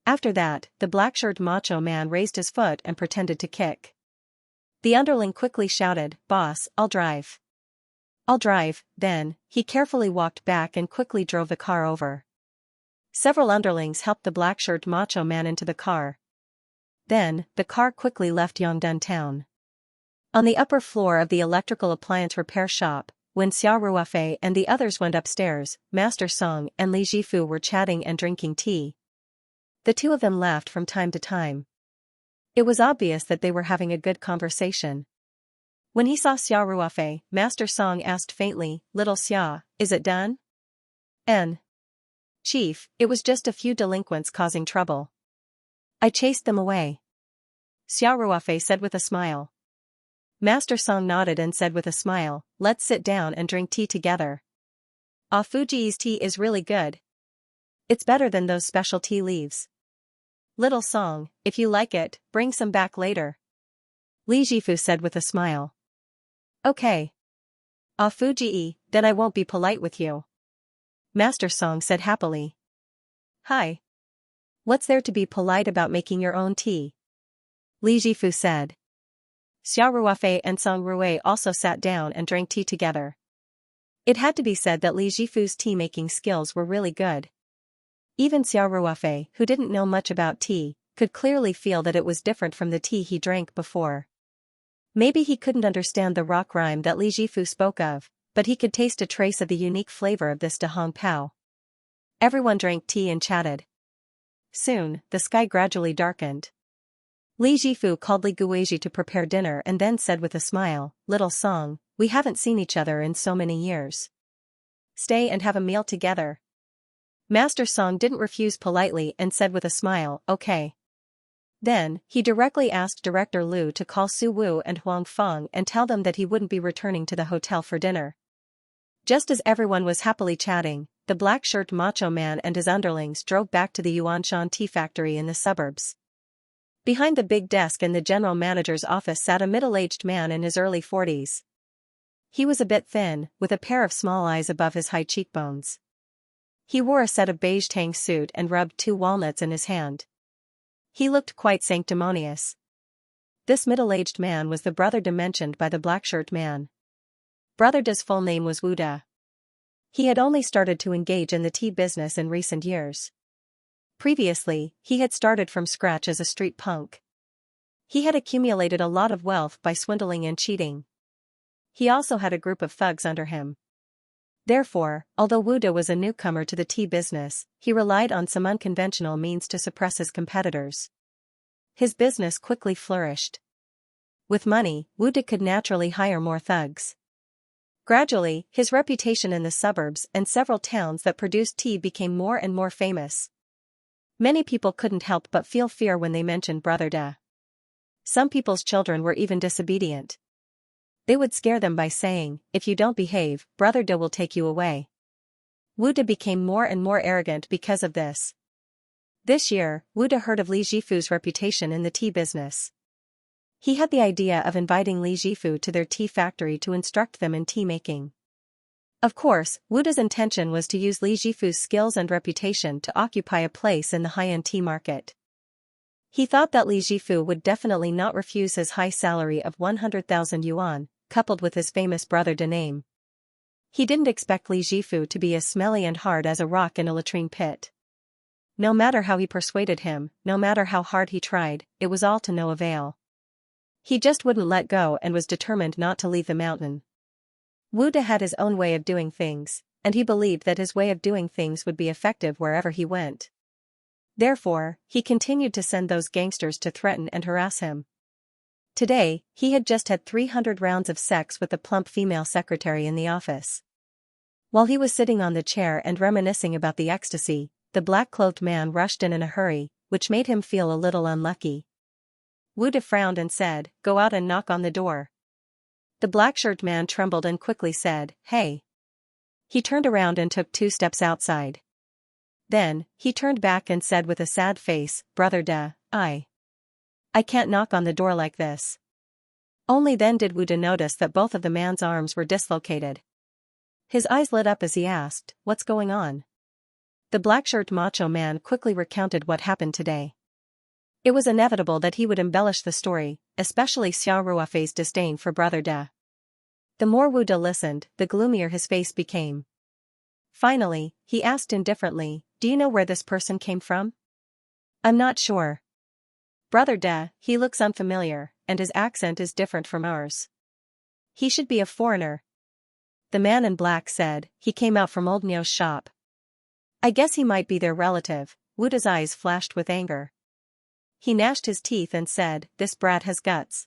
After that, the black-shirted macho man raised his foot and pretended to kick. The underling quickly shouted, "Boss, I'll drive. I'll drive." Then, he carefully walked back and quickly drove the car over. Several underlings helped the black-shirted macho man into the car. Then, the car quickly left Yongdun town. On the upper floor of the electrical appliance repair shop, when Xiao Ruofei and the others went upstairs, Master Song and Li Jifu were chatting and drinking tea. The two of them laughed from time to time. It was obvious that they were having a good conversation. When he saw Xiao Ruofei, Master Song asked faintly, "Little Xia, is it done?" "Chief, it was just a few delinquents causing trouble. I chased them away," Xiao Ruofei said with a smile. Master Song nodded and said with a smile, "Let's sit down and drink tea together. Ah Fuji's tea is really good. It's better than those special tea leaves. Little Song, if you like it, bring some back later," Li Jifu said with a smile. "Okay. Ah Fuji, then I won't be polite with you," Master Song said happily. "Hi. What's there to be polite about making your own tea?" Li Jifu said. Xiao Ruofei and Song Rui also sat down and drank tea together. It had to be said that Li Jifu's tea-making skills were really good. Even Xiao Ruofei, who didn't know much about tea, could clearly feel that it was different from the tea he drank before. Maybe he couldn't understand the rock rhyme that Li Jifu spoke of, but he could taste a trace of the unique flavor of this De Hong Pao. Everyone drank tea and chatted. Soon, the sky gradually darkened. Li Jifu called Li Guizhi to prepare dinner and then said with a smile, "Little Song, we haven't seen each other in so many years. Stay and have a meal together." Master Song didn't refuse politely and said with a smile, "Okay." Then, he directly asked Director Liu to call Su Wu and Huang Feng and tell them that he wouldn't be returning to the hotel for dinner. Just as everyone was happily chatting, the black-shirted macho man and his underlings drove back to the Yuanshan tea factory in the suburbs. Behind the big desk in the general manager's office sat a middle-aged man in his early 40s. He was a bit thin, with a pair of small eyes above his high cheekbones. He wore a set of beige tang suit and rubbed 2 walnuts in his hand. He looked quite sanctimonious. This middle-aged man was the Brother De mentioned by the black-shirt man. Brother De's full name was Wu De. He had only started to engage in the tea business in recent years. Previously, he had started from scratch as a street punk. He had accumulated a lot of wealth by swindling and cheating. He also had a group of thugs under him. Therefore, although Wu De was a newcomer to the tea business, he relied on some unconventional means to suppress his competitors. His business quickly flourished. With money, Wu De could naturally hire more thugs. Gradually, his reputation in the suburbs and several towns that produced tea became more and more famous. Many people couldn't help but feel fear when they mentioned Brother De. Some people's children were even disobedient. They would scare them by saying, "If you don't behave, Brother De will take you away." Wu De became more and more arrogant because of this. This year, Wu De heard of Li Jifu's reputation in the tea business. He had the idea of inviting Li Jifu to their tea factory to instruct them in tea making. Of course, Wu De's intention was to use Li Jifu's skills and reputation to occupy a place in the high-end tea market. He thought that Li Jifu would definitely not refuse his high salary of 100,000 yuan, coupled with his famous Brother De name. He didn't expect Li Jifu to be as smelly and hard as a rock in a latrine pit. No matter how he persuaded him, no matter how hard he tried, it was all to no avail. He just wouldn't let go and was determined not to leave the mountain. Wu De had his own way of doing things, and he believed that his way of doing things would be effective wherever he went. Therefore, he continued to send those gangsters to threaten and harass him. Today, he had just had 300 rounds of sex with the plump female secretary in the office. While he was sitting on the chair and reminiscing about the ecstasy, the black-clothed man rushed in a hurry, which made him feel a little unlucky. Wu De frowned and said, "Go out and knock on the door." The black-shirt man trembled and quickly said, "Hey." He turned around and took 2 steps outside. Then, he turned back and said with a sad face, "Brother De, I can't knock on the door like this." Only then did Wu De notice that both of the man's arms were dislocated. His eyes lit up as he asked, "What's going on?" The black-shirt macho man quickly recounted what happened today. It was inevitable that he would embellish the story, especially Xiao Ruofei's disdain for Brother De. The more Wu De listened, the gloomier his face became. Finally, he asked indifferently, "Do you know where this person came from?" "I'm not sure. Brother De, he looks unfamiliar, and his accent is different from ours. He should be a foreigner." The man in black said, "He came out from Old Nyo's shop." "I guess he might be their relative." Wu De's eyes flashed with anger. He gnashed his teeth and said, "This brat has guts.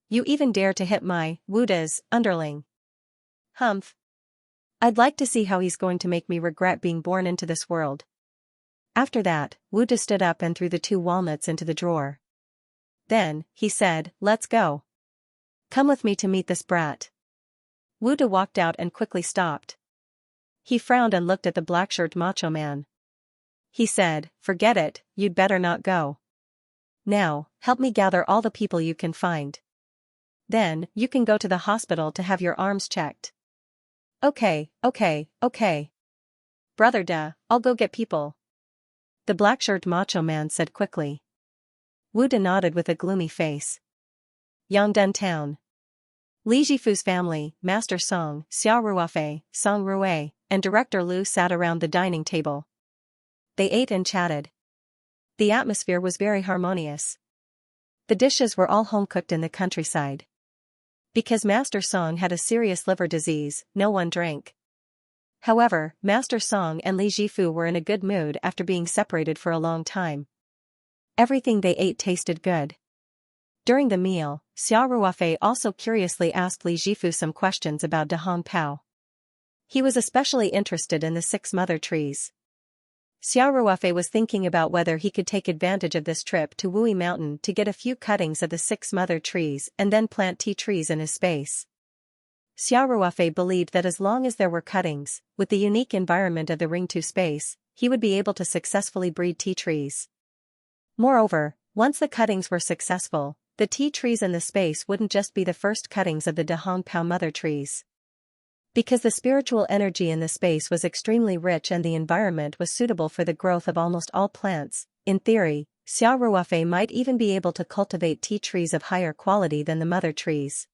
You even dare to hit my, Wu De's, underling. Humph. I'd like to see how he's going to make me regret being born into this world." After that, Wu De stood up and threw the 2 walnuts into the drawer. Then, he said, "Let's go. Come with me to meet this brat." Wu De walked out and quickly stopped. He frowned and looked at the black-shirt macho man. He said, "Forget it, you'd better not go. Now, help me gather all the people you can find. Then, you can go to the hospital to have your arms checked." Okay. Brother De, I'll go get people," the black-shirt macho man said quickly. Wu De nodded with a gloomy face. Yangdun Town. Li Jifu's family, Master Song, Xiao Ruofei, Song Rue, and Director Lu sat around the dining table. They ate and chatted. The atmosphere was very harmonious. The dishes were all home-cooked in the countryside. Because Master Song had a serious liver disease, no one drank. However, Master Song and Li Jifu were in a good mood after being separated for a long time. Everything they ate tasted good. During the meal, Xiao Ruofei also curiously asked Li Jifu some questions about Dahong Pao. He was especially interested in the 6 mother trees. Xiao Ruofei was thinking about whether he could take advantage of this trip to Wui Mountain to get a few cuttings of the 6 mother trees and then plant tea trees in his space. Xiao Ruofei believed that as long as there were cuttings, with the unique environment of the Ring 2 space, he would be able to successfully breed tea trees. Moreover, once the cuttings were successful, the tea trees in the space wouldn't just be the first cuttings of the Dahong Pao mother trees. Because the spiritual energy in the space was extremely rich and the environment was suitable for the growth of almost all plants, in theory, Xiao Ruofei might even be able to cultivate tea trees of higher quality than the mother trees.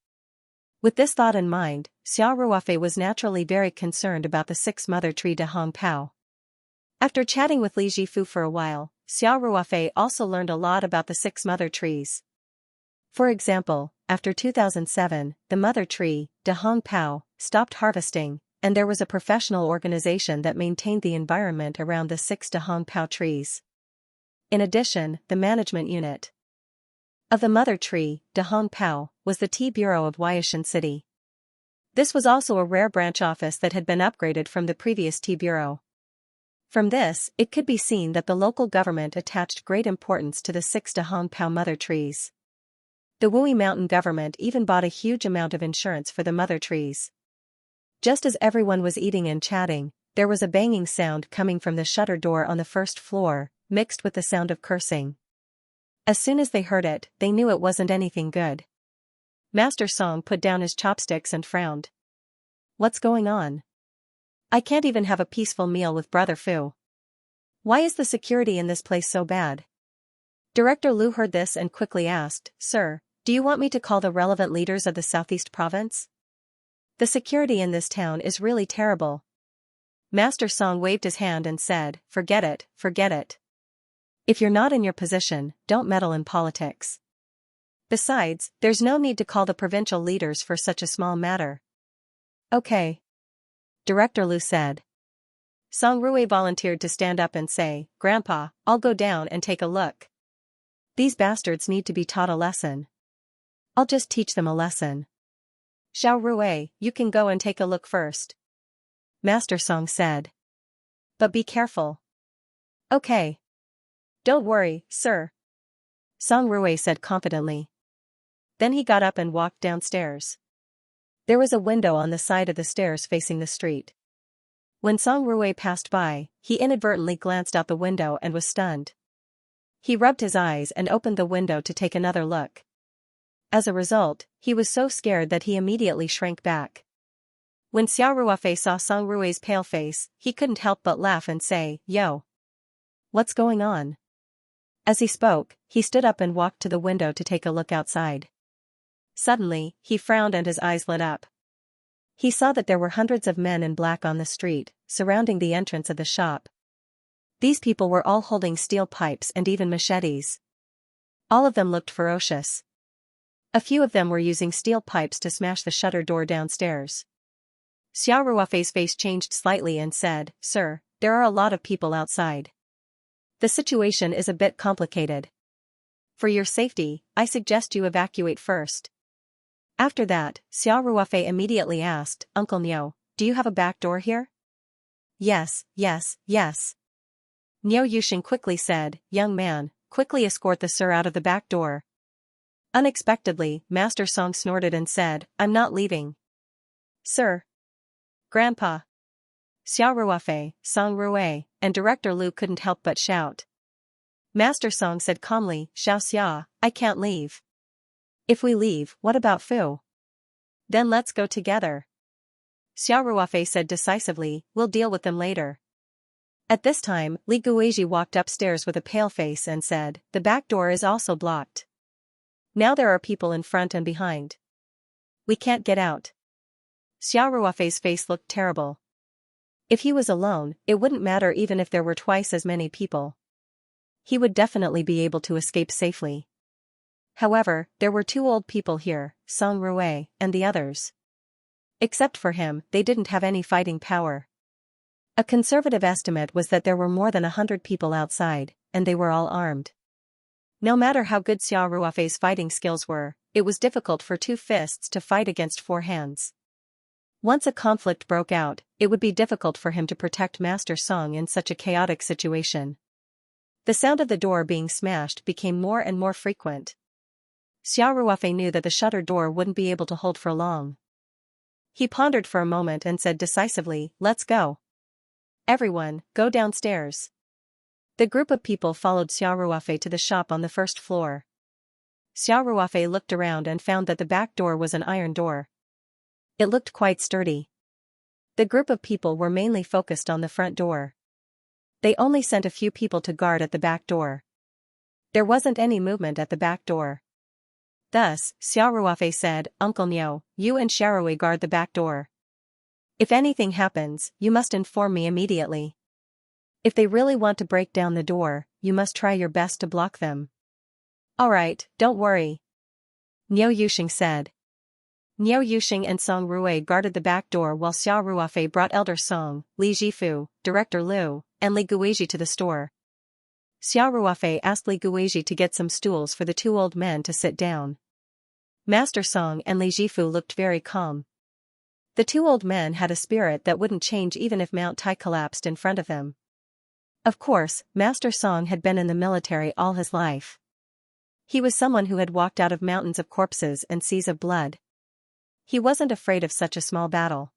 With this thought in mind, Xiao Ruofei was naturally very concerned about the 6 mother tree Dahong Pao. After chatting with Li Jifu for a while, Xiao Ruofei also learned a lot about the 6 mother trees. For example, after 2007, the mother tree, Dahong Pao, stopped harvesting, and there was a professional organization that maintained the environment around the 6 Dahong Pao trees. In addition, the management unit of the mother tree, Dahong Pao, was the Tea Bureau of Huaishan City. This was also a rare branch office that had been upgraded from the previous Tea Bureau. From this, it could be seen that the local government attached great importance to the 6 Dahong Pao mother trees. The Wui Mountain government even bought a huge amount of insurance for the mother trees. Just as everyone was eating and chatting, there was a banging sound coming from the shutter door on the first floor, mixed with the sound of cursing. As soon as they heard it, they knew it wasn't anything good. Master Song put down his chopsticks and frowned. What's going on? I can't even have a peaceful meal with Brother Fu. Why is the security in this place so bad? Director Lu heard this and quickly asked, Sir, do you want me to call the relevant leaders of the Southeast Province? The security in this town is really terrible. Master Song waved his hand and said, forget it, forget it. If you're not in your position, don't meddle in politics. Besides, there's no need to call the provincial leaders for such a small matter. Okay. Director Lu said. Song Rui volunteered to stand up and say, Grandpa, I'll go down and take a look. These bastards need to be taught a lesson. I'll just teach them a lesson. Xiao Rui, you can go and take a look first. Master Song said. But be careful. Okay. Don't worry, sir. Song Rui said confidently. Then he got up and walked downstairs. There was a window on the side of the stairs facing the street. When Song Rui passed by, he inadvertently glanced out the window and was stunned. He rubbed his eyes and opened the window to take another look. As a result, he was so scared that he immediately shrank back. When Xiao Ruofei saw Song Rui's pale face, he couldn't help but laugh and say, Yo! What's going on? As he spoke, he stood up and walked to the window to take a look outside. Suddenly, he frowned and his eyes lit up. He saw that there were hundreds of men in black on the street, surrounding the entrance of the shop. These people were all holding steel pipes and even machetes. All of them looked ferocious. A few of them were using steel pipes to smash the shutter door downstairs. Xiao Ruofei's face changed slightly and said, Sir, there are a lot of people outside. The situation is a bit complicated. For your safety, I suggest you evacuate first. After that, Xiao Ruofei immediately asked, Uncle Niu, do you have a back door here? Yes, yes, yes. Niu Yuxing quickly said, Young man, quickly escort the sir out of the back door. Unexpectedly, Master Song snorted and said, I'm not leaving. Sir. Grandpa. Xiao Ruofei, Song Rui, and Director Lu couldn't help but shout. Master Song said calmly, Xiaoxia, I can't leave. If we leave, what about Fu? Then let's go together. Xiao Ruofei said decisively, we'll deal with them later. At this time, Li Guizhi walked upstairs with a pale face and said, the back door is also blocked. Now there are people in front and behind. We can't get out. Xiao Ruofei's face looked terrible. If he was alone, it wouldn't matter even if there were twice as many people. He would definitely be able to escape safely. However, there were two old people here, Song Rui, and the others. Except for him, they didn't have any fighting power. A conservative estimate was that there were more than 100 people outside, and they were all armed. No matter how good Xiao Ruofei's fighting skills were, it was difficult for two fists to fight against four hands. Once a conflict broke out, it would be difficult for him to protect Master Song in such a chaotic situation. The sound of the door being smashed became more and more frequent. Xiao Ruofei knew that the shutter door wouldn't be able to hold for long. He pondered for a moment and said decisively, let's go. Everyone, go downstairs. The group of people followed Xiao Ruofei to the shop on the first floor. Xiao Ruofei looked around and found that the back door was an iron door. It looked quite sturdy. The group of people were mainly focused on the front door. They only sent a few people to guard at the back door. There wasn't any movement at the back door. Thus, Xiao Ruofei said, Uncle Niu, you and Xiaorui guard the back door. If anything happens, you must inform me immediately. If they really want to break down the door, you must try your best to block them. Alright, don't worry. Niu Yuxing said. Niu Yuxing and Song Rui guarded the back door while Xiao Ruofei brought Elder Song, Li Jifu, Director Lu, and Li Guizhi to the store. Xiao Ruofei asked Li Guizhi to get some stools for the two old men to sit down. Master Song and Li Jifu looked very calm. The two old men had a spirit that wouldn't change even if Mount Tai collapsed in front of them. Of course, Master Song had been in the military all his life. He was someone who had walked out of mountains of corpses and seas of blood. He wasn't afraid of such a small battle.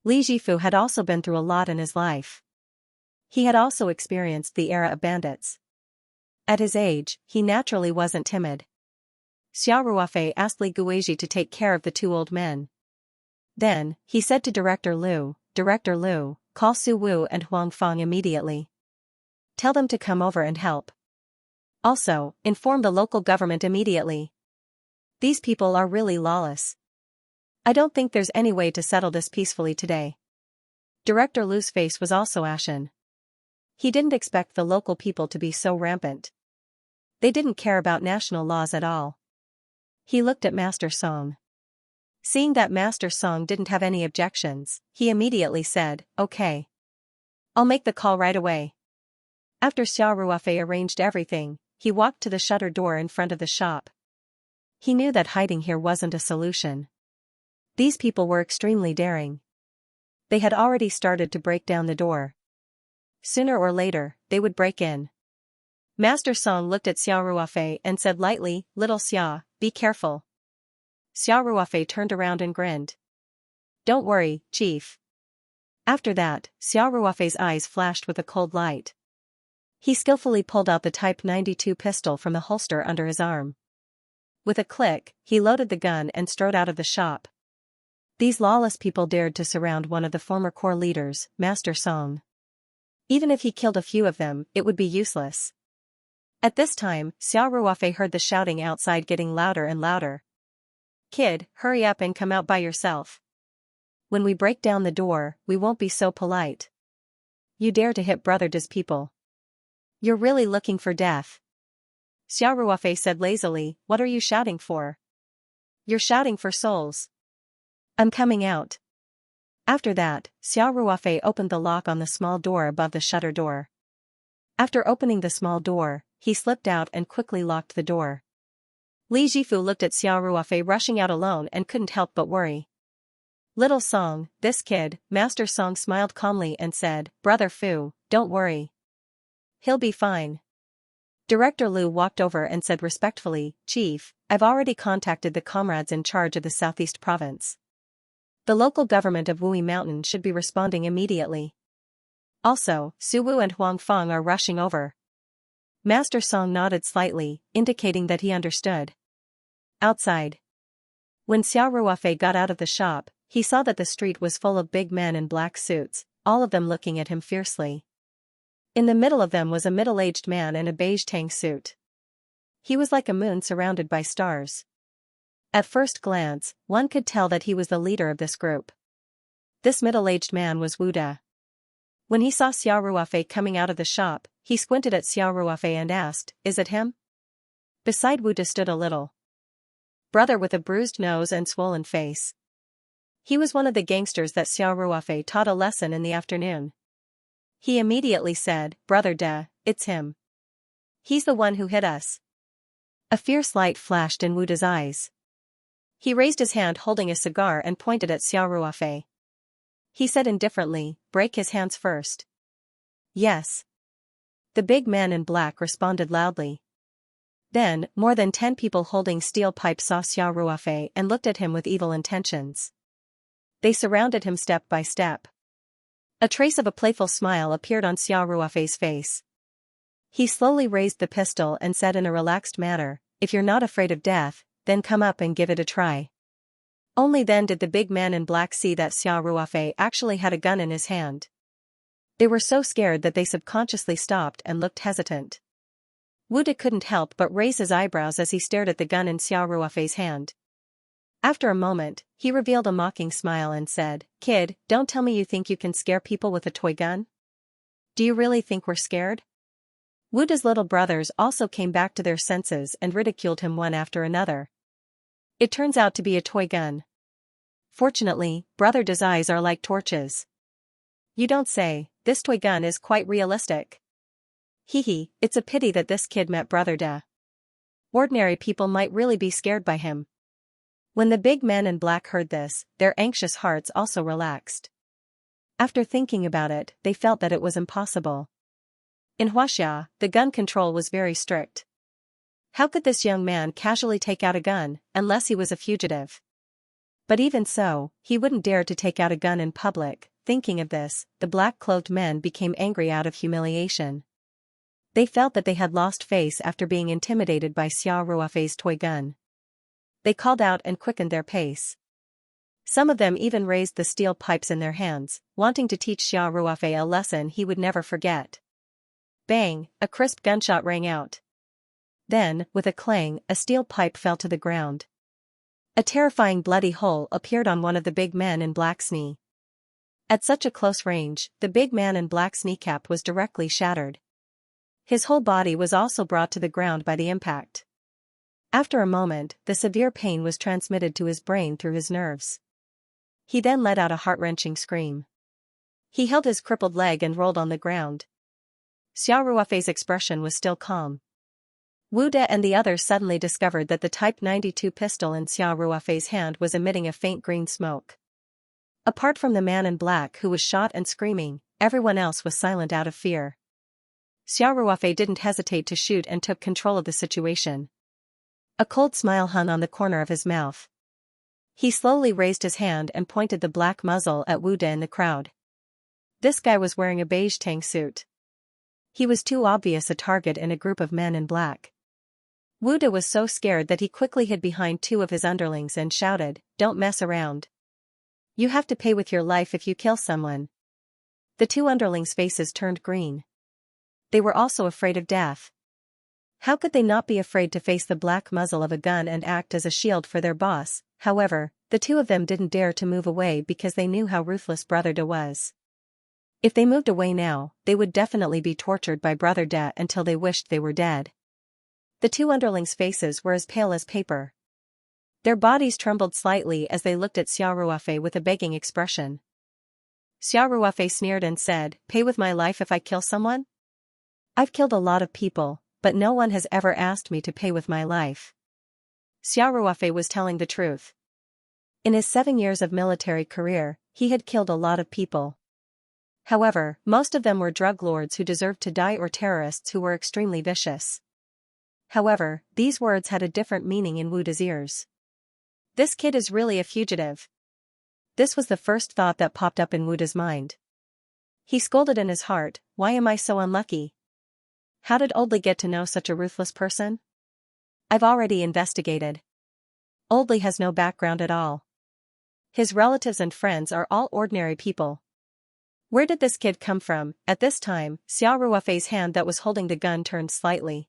Li Jifu had also been through a lot in his life. He had also experienced the era of bandits. At his age, he naturally wasn't timid. Xiao Ruofei asked Li Guizhi to take care of the two old men. Then, he said to Director Lu, call Su Wu and Huang Fang immediately. Tell them to come over and help. Also, inform the local government immediately. These people are really lawless. I don't think there's any way to settle this peacefully today. Director Lu's face was also ashen. He didn't expect the local people to be so rampant. They didn't care about national laws at all. He looked at Master Song. Seeing that Master Song didn't have any objections, he immediately said, "Okay. I'll make the call right away." After Xiao Ruofei arranged everything, he walked to the shutter door in front of the shop. He knew that hiding here wasn't a solution. These people were extremely daring. They had already started to break down the door. Sooner or later, they would break in. Master Song looked at Xiao Ruofei and said lightly, "Little Xia, be careful." Xiao Ruofei turned around and grinned. "Don't worry, Chief." After that, Xiao Ruofei's eyes flashed with a cold light. He skillfully pulled out the Type 92 pistol from the holster under his arm. With a click, he loaded the gun and strode out of the shop. These lawless people dared to surround one of the former core leaders, Master Song. Even if he killed a few of them, it would be useless. At this time, Xiao Ruofei heard the shouting outside getting louder and louder. "Kid, hurry up and come out by yourself. When we break down the door, we won't be so polite. You dare to hit Brother Da's people. You're really looking for death." Xiao Ruofei said lazily, "What are you shouting for?" "You're shouting for souls." "I'm coming out." After that, Xiao Ruofei opened the lock on the small door above the shutter door. After opening the small door, he slipped out and quickly locked the door. Li Jifu looked at Xiao Ruofei rushing out alone and couldn't help but worry. "Little Song, this kid," Master Song smiled calmly and said, "Brother Fu, don't worry. He'll be fine." Director Lu walked over and said respectfully, "Chief, I've already contacted the comrades in charge of the Southeast Province. The local government of Wui Mountain should be responding immediately. Also, Su Wu and Huang Feng are rushing over." Master Song nodded slightly, indicating that he understood. Outside. When Xiao Ruofei got out of the shop, he saw that the street was full of big men in black suits, all of them looking at him fiercely. In the middle of them was a middle-aged man in a beige tang suit. He was like a moon surrounded by stars. At first glance, one could tell that he was the leader of this group. This middle-aged man was Wu Da. When he saw Xiao Ruofei coming out of the shop, he squinted at Xiao Ruofei and asked, "Is it him?" Beside Wu Da stood a little brother with a bruised nose and swollen face. He was one of the gangsters that Xiao Ruofei taught a lesson in the afternoon. He immediately said, "Brother Da, it's him. He's the one who hit us." A fierce light flashed in Wu Da's eyes. He raised his hand holding a cigar and pointed at Xiao Ruofei. He said indifferently, "Break his hands first." "Yes." The big man in black responded loudly. Then, more than 10 people holding steel pipes saw Xiao Ruofei and looked at him with evil intentions. They surrounded him step by step. A trace of a playful smile appeared on Xiao Ruofei's face. He slowly raised the pistol and said in a relaxed manner, "If you're not afraid of death, then come up and give it a try." Only then did the big man in black see that Xiao Ruofei actually had a gun in his hand. They were so scared that they subconsciously stopped and looked hesitant. Wu Da couldn't help but raise his eyebrows as he stared at the gun in Xiao Ruofei's hand. After a moment, he revealed a mocking smile and said, "Kid, don't tell me you think you can scare people with a toy gun? Do you really think we're scared?" Wu Da's little brothers also came back to their senses and ridiculed him one after another. It turns out to be a toy gun. Fortunately, Brother Da's eyes are like torches. "You don't say, this toy gun is quite realistic." Hee, it's a pity that this kid met Brother Da. Ordinary people might really be scared by him. When the big men in black heard this, their anxious hearts also relaxed. After thinking about it, they felt that it was impossible. In Huaxia, the gun control was very strict. How could this young man casually take out a gun, unless he was a fugitive? But even so, he wouldn't dare to take out a gun in public. Thinking of this, the black-clothed men became angry out of humiliation. They felt that they had lost face after being intimidated by Xiao Ruofei's toy gun. They called out and quickened their pace. Some of them even raised the steel pipes in their hands, wanting to teach Xiao Ruofei a lesson he would never forget. Bang, a crisp gunshot rang out. Then, with a clang, a steel pipe fell to the ground. A terrifying bloody hole appeared on one of the big men in black's knee. At such a close range, the big man in black's kneecap was directly shattered. His whole body was also brought to the ground by the impact. After a moment, the severe pain was transmitted to his brain through his nerves. He then let out a heart-wrenching scream. He held his crippled leg and rolled on the ground. Xiao Ruofei's expression was still calm. Wu De and the others suddenly discovered that the Type 92 pistol in Xiao Ruofei's hand was emitting a faint green smoke. Apart from the man in black who was shot and screaming, everyone else was silent out of fear. Xiao Ruofei didn't hesitate to shoot and took control of the situation. A cold smile hung on the corner of his mouth. He slowly raised his hand and pointed the black muzzle at Wu De in the crowd. This guy was wearing a beige tang suit. He was too obvious a target in a group of men in black. Wu De was so scared that he quickly hid behind two of his underlings and shouted, "Don't mess around. You have to pay with your life if you kill someone." The two underlings' faces turned green. They were also afraid of death. How could they not be afraid to face the black muzzle of a gun and act as a shield for their boss? However, the two of them didn't dare to move away because they knew how ruthless Brother De was. If they moved away now, they would definitely be tortured by Brother De until they wished they were dead. The two underlings' faces were as pale as paper. Their bodies trembled slightly as they looked at Xiao Ruofei with a begging expression. Xiao Ruofei sneered and said, "Pay with my life if I kill someone? I've killed a lot of people, but no one has ever asked me to pay with my life." Xiao Ruofei was telling the truth. In his 7 years of military career, he had killed a lot of people. However, most of them were drug lords who deserved to die or terrorists who were extremely vicious. However, these words had a different meaning in Wu De's ears. This kid is really a fugitive. This was the first thought that popped up in Wu De's mind. He scolded in his heart, "Why am I so unlucky? How did Oldly get to know such a ruthless person? I've already investigated. Oldly has no background at all. His relatives and friends are all ordinary people. Where did this kid come from?" At this time, Xiao Ruofei's hand that was holding the gun turned slightly.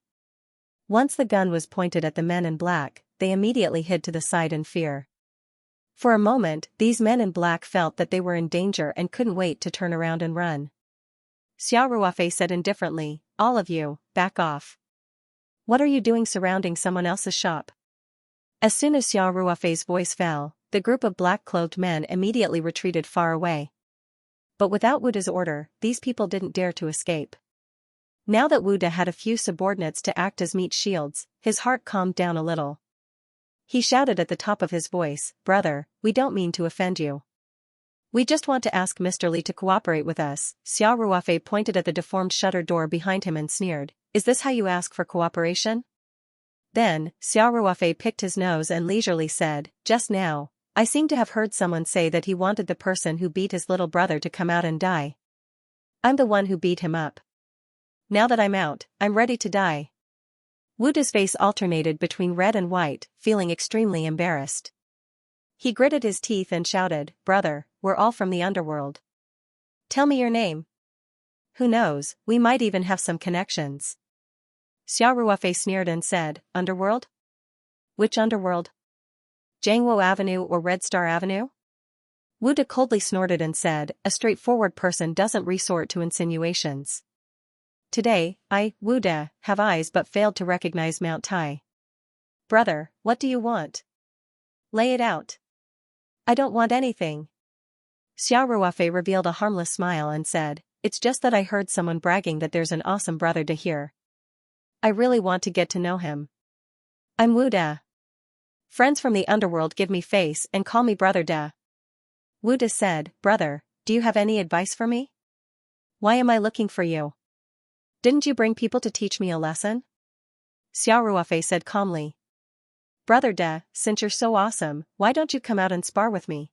Once the gun was pointed at the men in black, they immediately hid to the side in fear. For a moment, these men in black felt that they were in danger and couldn't wait to turn around and run. Xiao Ruofei said indifferently, "All of you, back off. What are you doing surrounding someone else's shop?" As soon as Xiao Ruofei's voice fell, the group of black-clothed men immediately retreated far away. But without Wu De's order, these people didn't dare to escape. Now that Wu De had a few subordinates to act as meat shields, his heart calmed down a little. He shouted at the top of his voice, "Brother, we don't mean to offend you. We just want to ask Mr. Li to cooperate with us." Xiao Ruofei pointed at the deformed shutter door behind him and sneered, "Is this how you ask for cooperation?" Then, Xiao Ruofei picked his nose and leisurely said, "Just now, I seem to have heard someone say that he wanted the person who beat his little brother to come out and die. I'm the one who beat him up. Now that I'm out, I'm ready to die." Wu De's face alternated between red and white, feeling extremely embarrassed. He gritted his teeth and shouted, "Brother, we're all from the underworld. Tell me your name. Who knows, we might even have some connections." Xiao Ruofei sneered and said, "Underworld? Which underworld? Jiangwo Avenue or Red Star Avenue?" Wu De coldly snorted and said, "A straightforward person doesn't resort to insinuations. Today, I, Wu De, have eyes but failed to recognize Mount Tai. Brother, what do you want? Lay it out." "I don't want anything." Xiao Ruofei revealed a harmless smile and said, "It's just that I heard someone bragging that there's an awesome brother De here. I really want to get to know him. I'm Wu De. Friends from the underworld give me face and call me Brother De." Wu De said, "Brother, do you have any advice for me? Why am I looking for you? Didn't you bring people to teach me a lesson?" Xiao Ruofei said calmly, "Brother De, since you're so awesome, why don't you come out and spar with me?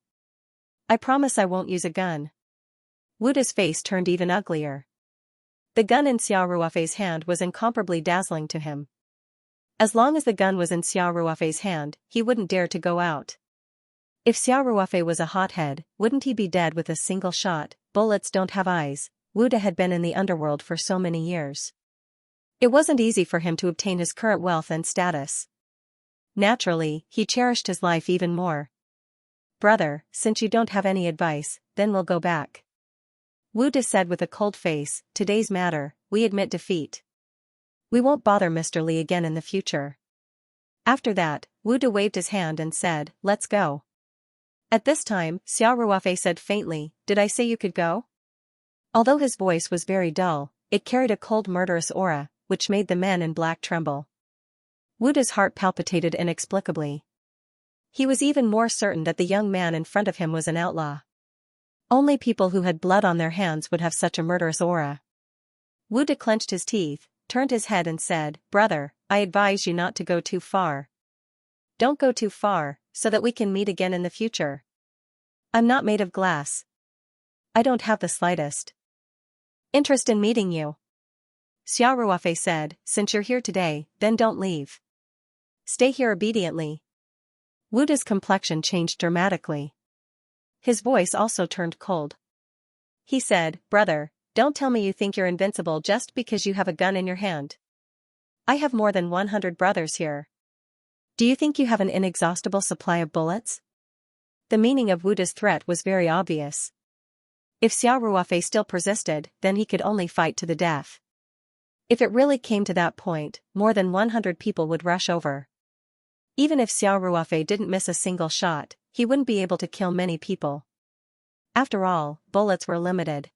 I promise I won't use a gun." Wu De's face turned even uglier. The gun in Xiao Ruofei's hand was incomparably dazzling to him. As long as the gun was in Xiao Ruofei's hand, he wouldn't dare to go out. If Xiao Ruofei was a hothead, wouldn't he be dead with a single shot? Bullets don't have eyes. Wu De had been in the underworld for so many years. It wasn't easy for him to obtain his current wealth and status. Naturally, he cherished his life even more. "Brother, since you don't have any advice, then we'll go back." Wu De said with a cold face, "Today's matter, we admit defeat. We won't bother Mr. Li again in the future." After that, Wu De waved his hand and said, "Let's go." At this time, Xiao Ruofei said faintly, "Did I say you could go?" Although his voice was very dull, it carried a cold murderous aura, which made the men in black tremble. Wu De's heart palpitated inexplicably. He was even more certain that the young man in front of him was an outlaw. Only people who had blood on their hands would have such a murderous aura. Wu De clenched his teeth, turned his head and said, "Brother, I advise you not to go too far. Don't go too far, so that we can meet again in the future. I'm not made of glass. I don't have the slightest interest in meeting you." Xiao Ruofei said, "Since you're here today, then don't leave. Stay here obediently." Wu De's complexion changed dramatically. His voice also turned cold. He said, "Brother, don't tell me you think you're invincible just because you have a gun in your hand. I have more than 100 brothers here. Do you think you have an inexhaustible supply of bullets?" The meaning of Wu De's threat was very obvious. If Xiao Ruofei still persisted, then he could only fight to the death. If it really came to that point, more than 100 people would rush over. Even if Xiao Ruofei didn't miss a single shot, he wouldn't be able to kill many people. After all, bullets were limited.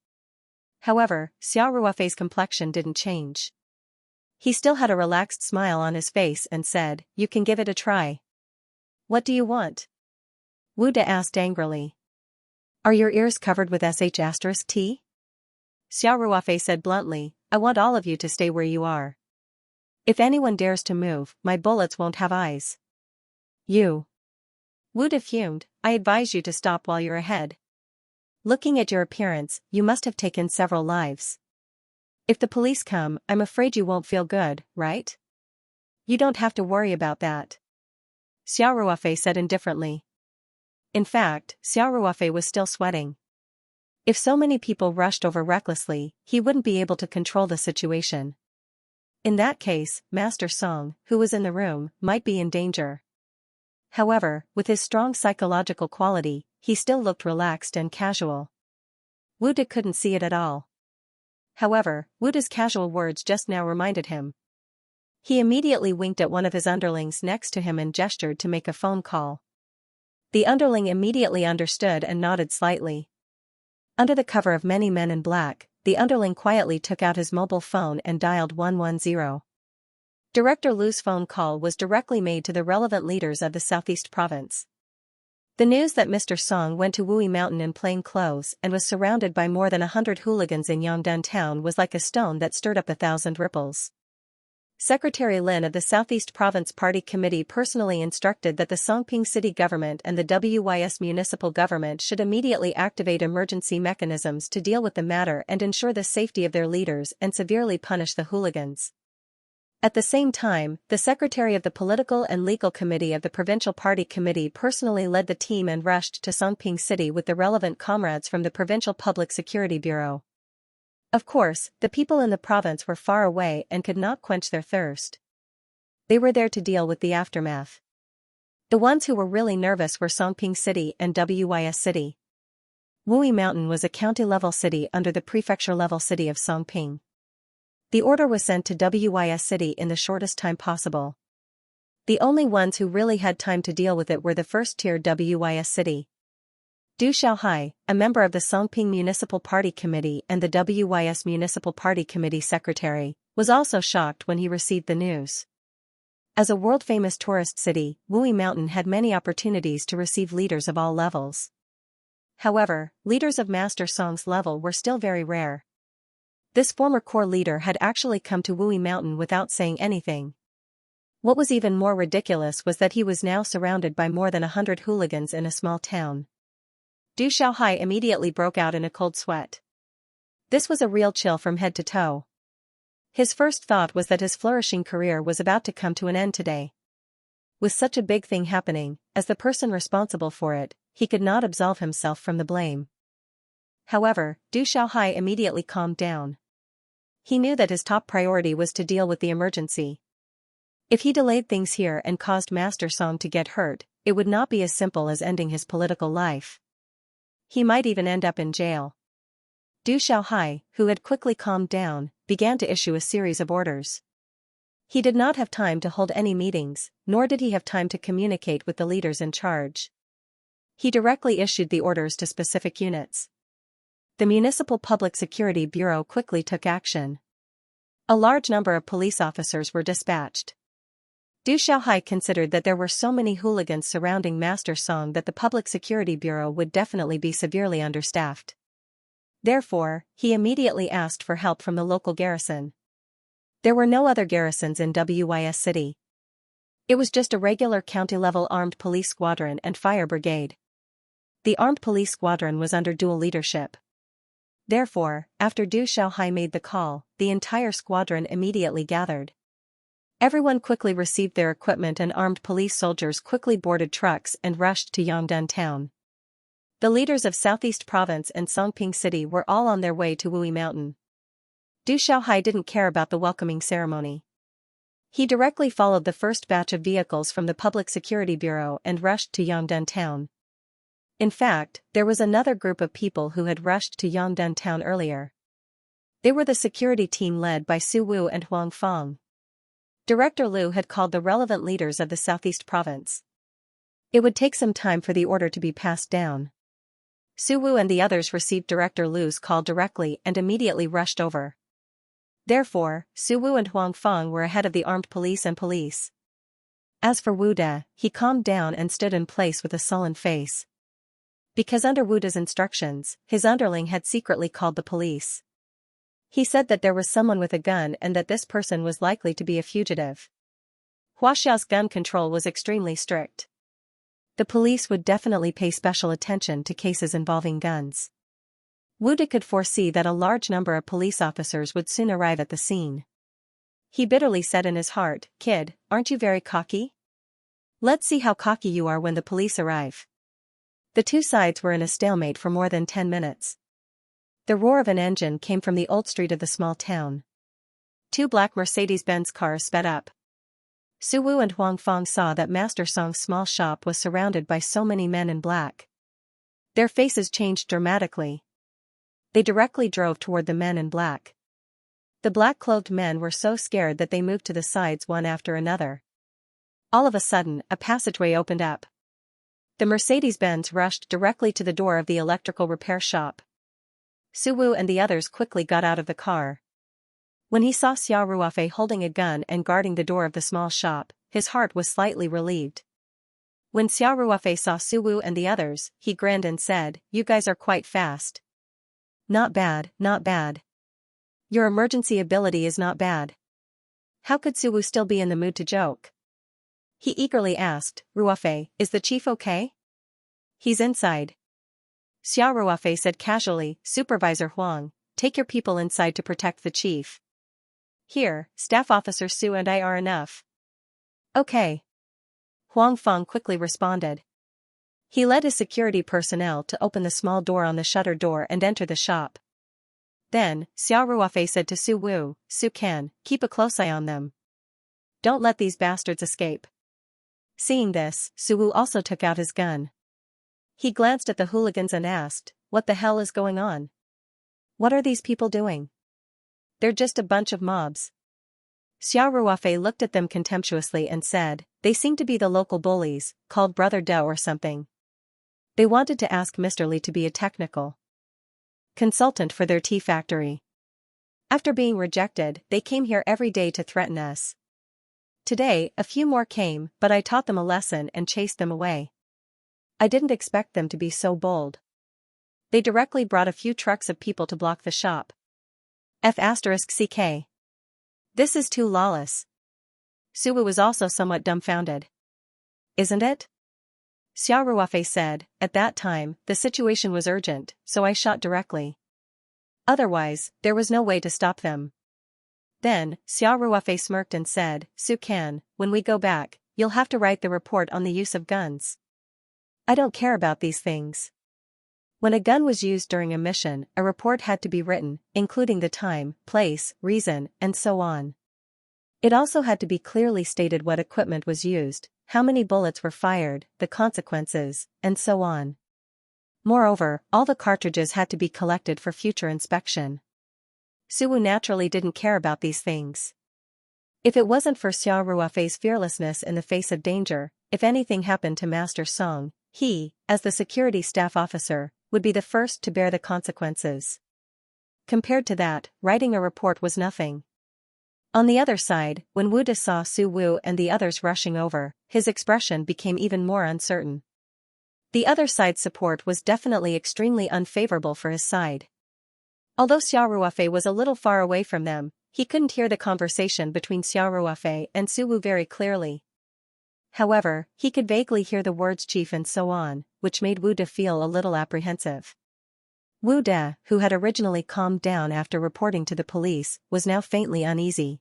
However, Xiao Ruofei's complexion didn't change. He still had a relaxed smile on his face and said, "You can give it a try." "What do you want?" Wu De asked angrily. "Are your ears covered with sh*T? Xiao Ruofei said bluntly, "I want all of you to stay where you are. If anyone dares to move, my bullets won't have eyes." "You." Wu De fumed, "I advise you to stop while you're ahead. Looking at your appearance, you must have taken several lives. If the police come, I'm afraid you won't feel good, right?" "You don't have to worry about that," Xiao Ruofei said indifferently. In fact, Xiao Ruofei was still sweating. If so many people rushed over recklessly, he wouldn't be able to control the situation. In that case, Master Song, who was in the room, might be in danger. However, with his strong psychological quality, he still looked relaxed and casual. Wu De couldn't see it at all. However, Wu De's casual words just now reminded him. He immediately winked at one of his underlings next to him and gestured to make a phone call. The underling immediately understood and nodded slightly. Under the cover of many men in black, the underling quietly took out his mobile phone and dialed 110. Director Lu's phone call was directly made to the relevant leaders of the Southeast Province. The news that Mr. Song went to Wui Mountain in plain clothes and was surrounded by more than 100 hooligans in Yongdun town was like a stone that stirred up 1,000 ripples. Secretary Lin of the Southeast Province Party Committee personally instructed that the Songping City government and the WYS municipal government should immediately activate emergency mechanisms to deal with the matter and ensure the safety of their leaders and severely punish the hooligans. At the same time, the secretary of the Political and Legal Committee of the Provincial Party Committee personally led the team and rushed to Songping City with the relevant comrades from the Provincial Public Security Bureau. Of course, the people in the province were far away and could not quench their thirst. They were there to deal with the aftermath. The ones who were really nervous were Songping City and WYS City. Wui Mountain was a county-level city under the prefecture-level city of Songping. The order was sent to WYS City in the shortest time possible. The only ones who really had time to deal with it were the first-tier WYS City. Du Xiaohai, a member of the Songping Municipal Party Committee and the WYS Municipal Party Committee Secretary, was also shocked when he received the news. As a world-famous tourist city, Wui Mountain had many opportunities to receive leaders of all levels. However, leaders of Master Song's level were still very rare. This former core leader had actually come to Wui Mountain without saying anything. What was even more ridiculous was that he was now surrounded by more than 100 hooligans in a small town. Du Xiaohai immediately broke out in a cold sweat. This was a real chill from head to toe. His first thought was that his flourishing career was about to come to an end today. With such a big thing happening, as the person responsible for it, he could not absolve himself from the blame. However, Du Xiaohai immediately calmed down. He knew that his top priority was to deal with the emergency. If he delayed things here and caused Master Song to get hurt, it would not be as simple as ending his political life. He might even end up in jail. Du Xiaohai, who had quickly calmed down, began to issue a series of orders. He did not have time to hold any meetings, nor did he have time to communicate with the leaders in charge. He directly issued the orders to specific units. The Municipal Public Security Bureau quickly took action. A large number of police officers were dispatched. Du Xiaohai considered that there were so many hooligans surrounding Master Song that the Public Security Bureau would definitely be severely understaffed. Therefore, he immediately asked for help from the local garrison. There were no other garrisons in Wys City. It was just a regular county-level armed police squadron and fire brigade. The armed police squadron was under dual leadership. Therefore, after Du Xiaohai made the call, the entire squadron immediately gathered. Everyone quickly received their equipment and armed police soldiers quickly boarded trucks and rushed to Yongdun town. The leaders of Southeast Province and Songping City were all on their way to Wui Mountain. Du Xiaohai didn't care about the welcoming ceremony. He directly followed the first batch of vehicles from the Public Security Bureau and rushed to Yongdun town. In fact, there was another group of people who had rushed to Yongdun town earlier. They were the security team led by Su Wu and Huang Fong. Director Liu had called the relevant leaders of the Southeast Province. It would take some time for the order to be passed down. Su Wu and the others received Director Liu's call directly and immediately rushed over. Therefore, Su Wu and Huang Fong were ahead of the armed police and police. As for Wu De, he calmed down and stood in place with a sullen face. Because under Wu De's instructions, his underling had secretly called the police. He said that there was someone with a gun and that this person was likely to be a fugitive. Huaxiao's gun control was extremely strict. The police would definitely pay special attention to cases involving guns. Wu De could foresee that a large number of police officers would soon arrive at the scene. He bitterly said in his heart, "Kid, aren't you very cocky? Let's see how cocky you are when the police arrive." The two sides were in a stalemate for more than 10 minutes. The roar of an engine came from the old street of the small town. Two black Mercedes-Benz cars sped up. Su Wu and Huang Fong saw that Master Song's small shop was surrounded by so many men in black. Their faces changed dramatically. They directly drove toward the men in black. The black-clothed men were so scared that they moved to the sides one after another. All of a sudden, a passageway opened up. The Mercedes-Benz rushed directly to the door of the electrical repair shop. Su Wu and the others quickly got out of the car. When he saw Xiao Ruofei holding a gun and guarding the door of the small shop, his heart was slightly relieved. When Xiao Ruofei saw Su Wu and the others, he grinned and said, "You guys are quite fast." "Not bad, not bad. Your emergency ability is not bad." How could Su Wu still be in the mood to joke? He eagerly asked, "Ruofei, is the chief okay?" "He's inside." Xiao Ruofei said casually, "Supervisor Huang, take your people inside to protect the chief. Here, Staff Officer Su and I are enough." "Okay." Huang Fong quickly responded. He led his security personnel to open the small door on the shutter door and enter the shop. Then, Xiao Ruofei said to Su Wu, "Su Can, keep a close eye on them. Don't let these bastards escape." Seeing this, Su Wu also took out his gun. He glanced at the hooligans and asked, "What the hell is going on? What are these people doing? They're just a bunch of mobs." Xiao Ruofei looked at them contemptuously and said, "They seem to be the local bullies, called Brother Dou or something. They wanted to ask Mr. Li to be a technical consultant for their tea factory. After being rejected, they came here every day to threaten us. Today, a few more came, but I taught them a lesson and chased them away. I didn't expect them to be so bold. They directly brought a few trucks of people to block the shop. F***CK. This is too lawless." Su Wu was also somewhat dumbfounded. "Isn't it?" Xiao Ruofei said, "At that time, the situation was urgent, so I shot directly. Otherwise, there was no way to stop them." Then, Xiao Ruofei smirked and said, "Su Can, when we go back, you'll have to write the report on the use of guns. I don't care about these things. When a gun was used during a mission, a report had to be written, including the time, place, reason, and so on. It also had to be clearly stated what equipment was used, how many bullets were fired, the consequences, and so on. Moreover, all the cartridges had to be collected for future inspection. Suwu naturally didn't care about these things. If it wasn't for Xiao Ruofei's fearlessness in the face of danger, if anything happened to Master Song, he, as the security staff officer, would be the first to bear the consequences. Compared to that, writing a report was nothing. On the other side, when Wu De saw Su Wu and the others rushing over, his expression became even more uncertain. The other side's support was definitely extremely unfavorable for his side. Although Xiao Ruofei was a little far away from them, he couldn't hear the conversation between Xiao Ruofei and Su Wu very clearly. However, he could vaguely hear the words chief and so on, which made Wu De feel a little apprehensive. Wu De, who had originally calmed down after reporting to the police, was now faintly uneasy.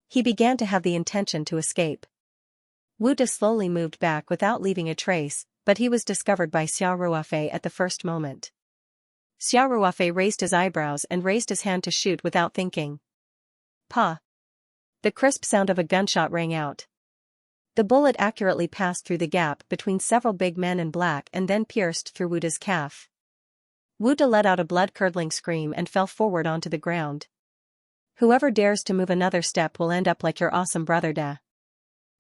He began to have the intention to escape. Wu De slowly moved back without leaving a trace, but he was discovered by Xiao Ruofei at the first moment. Xiao Ruofei raised his eyebrows and raised his hand to shoot without thinking. Pa! The crisp sound of a gunshot rang out. The bullet accurately passed through the gap between several big men in black and then pierced through Wu De's calf. Wu De let out a blood-curdling scream and fell forward onto the ground. Whoever dares to move another step will end up like your awesome brother De.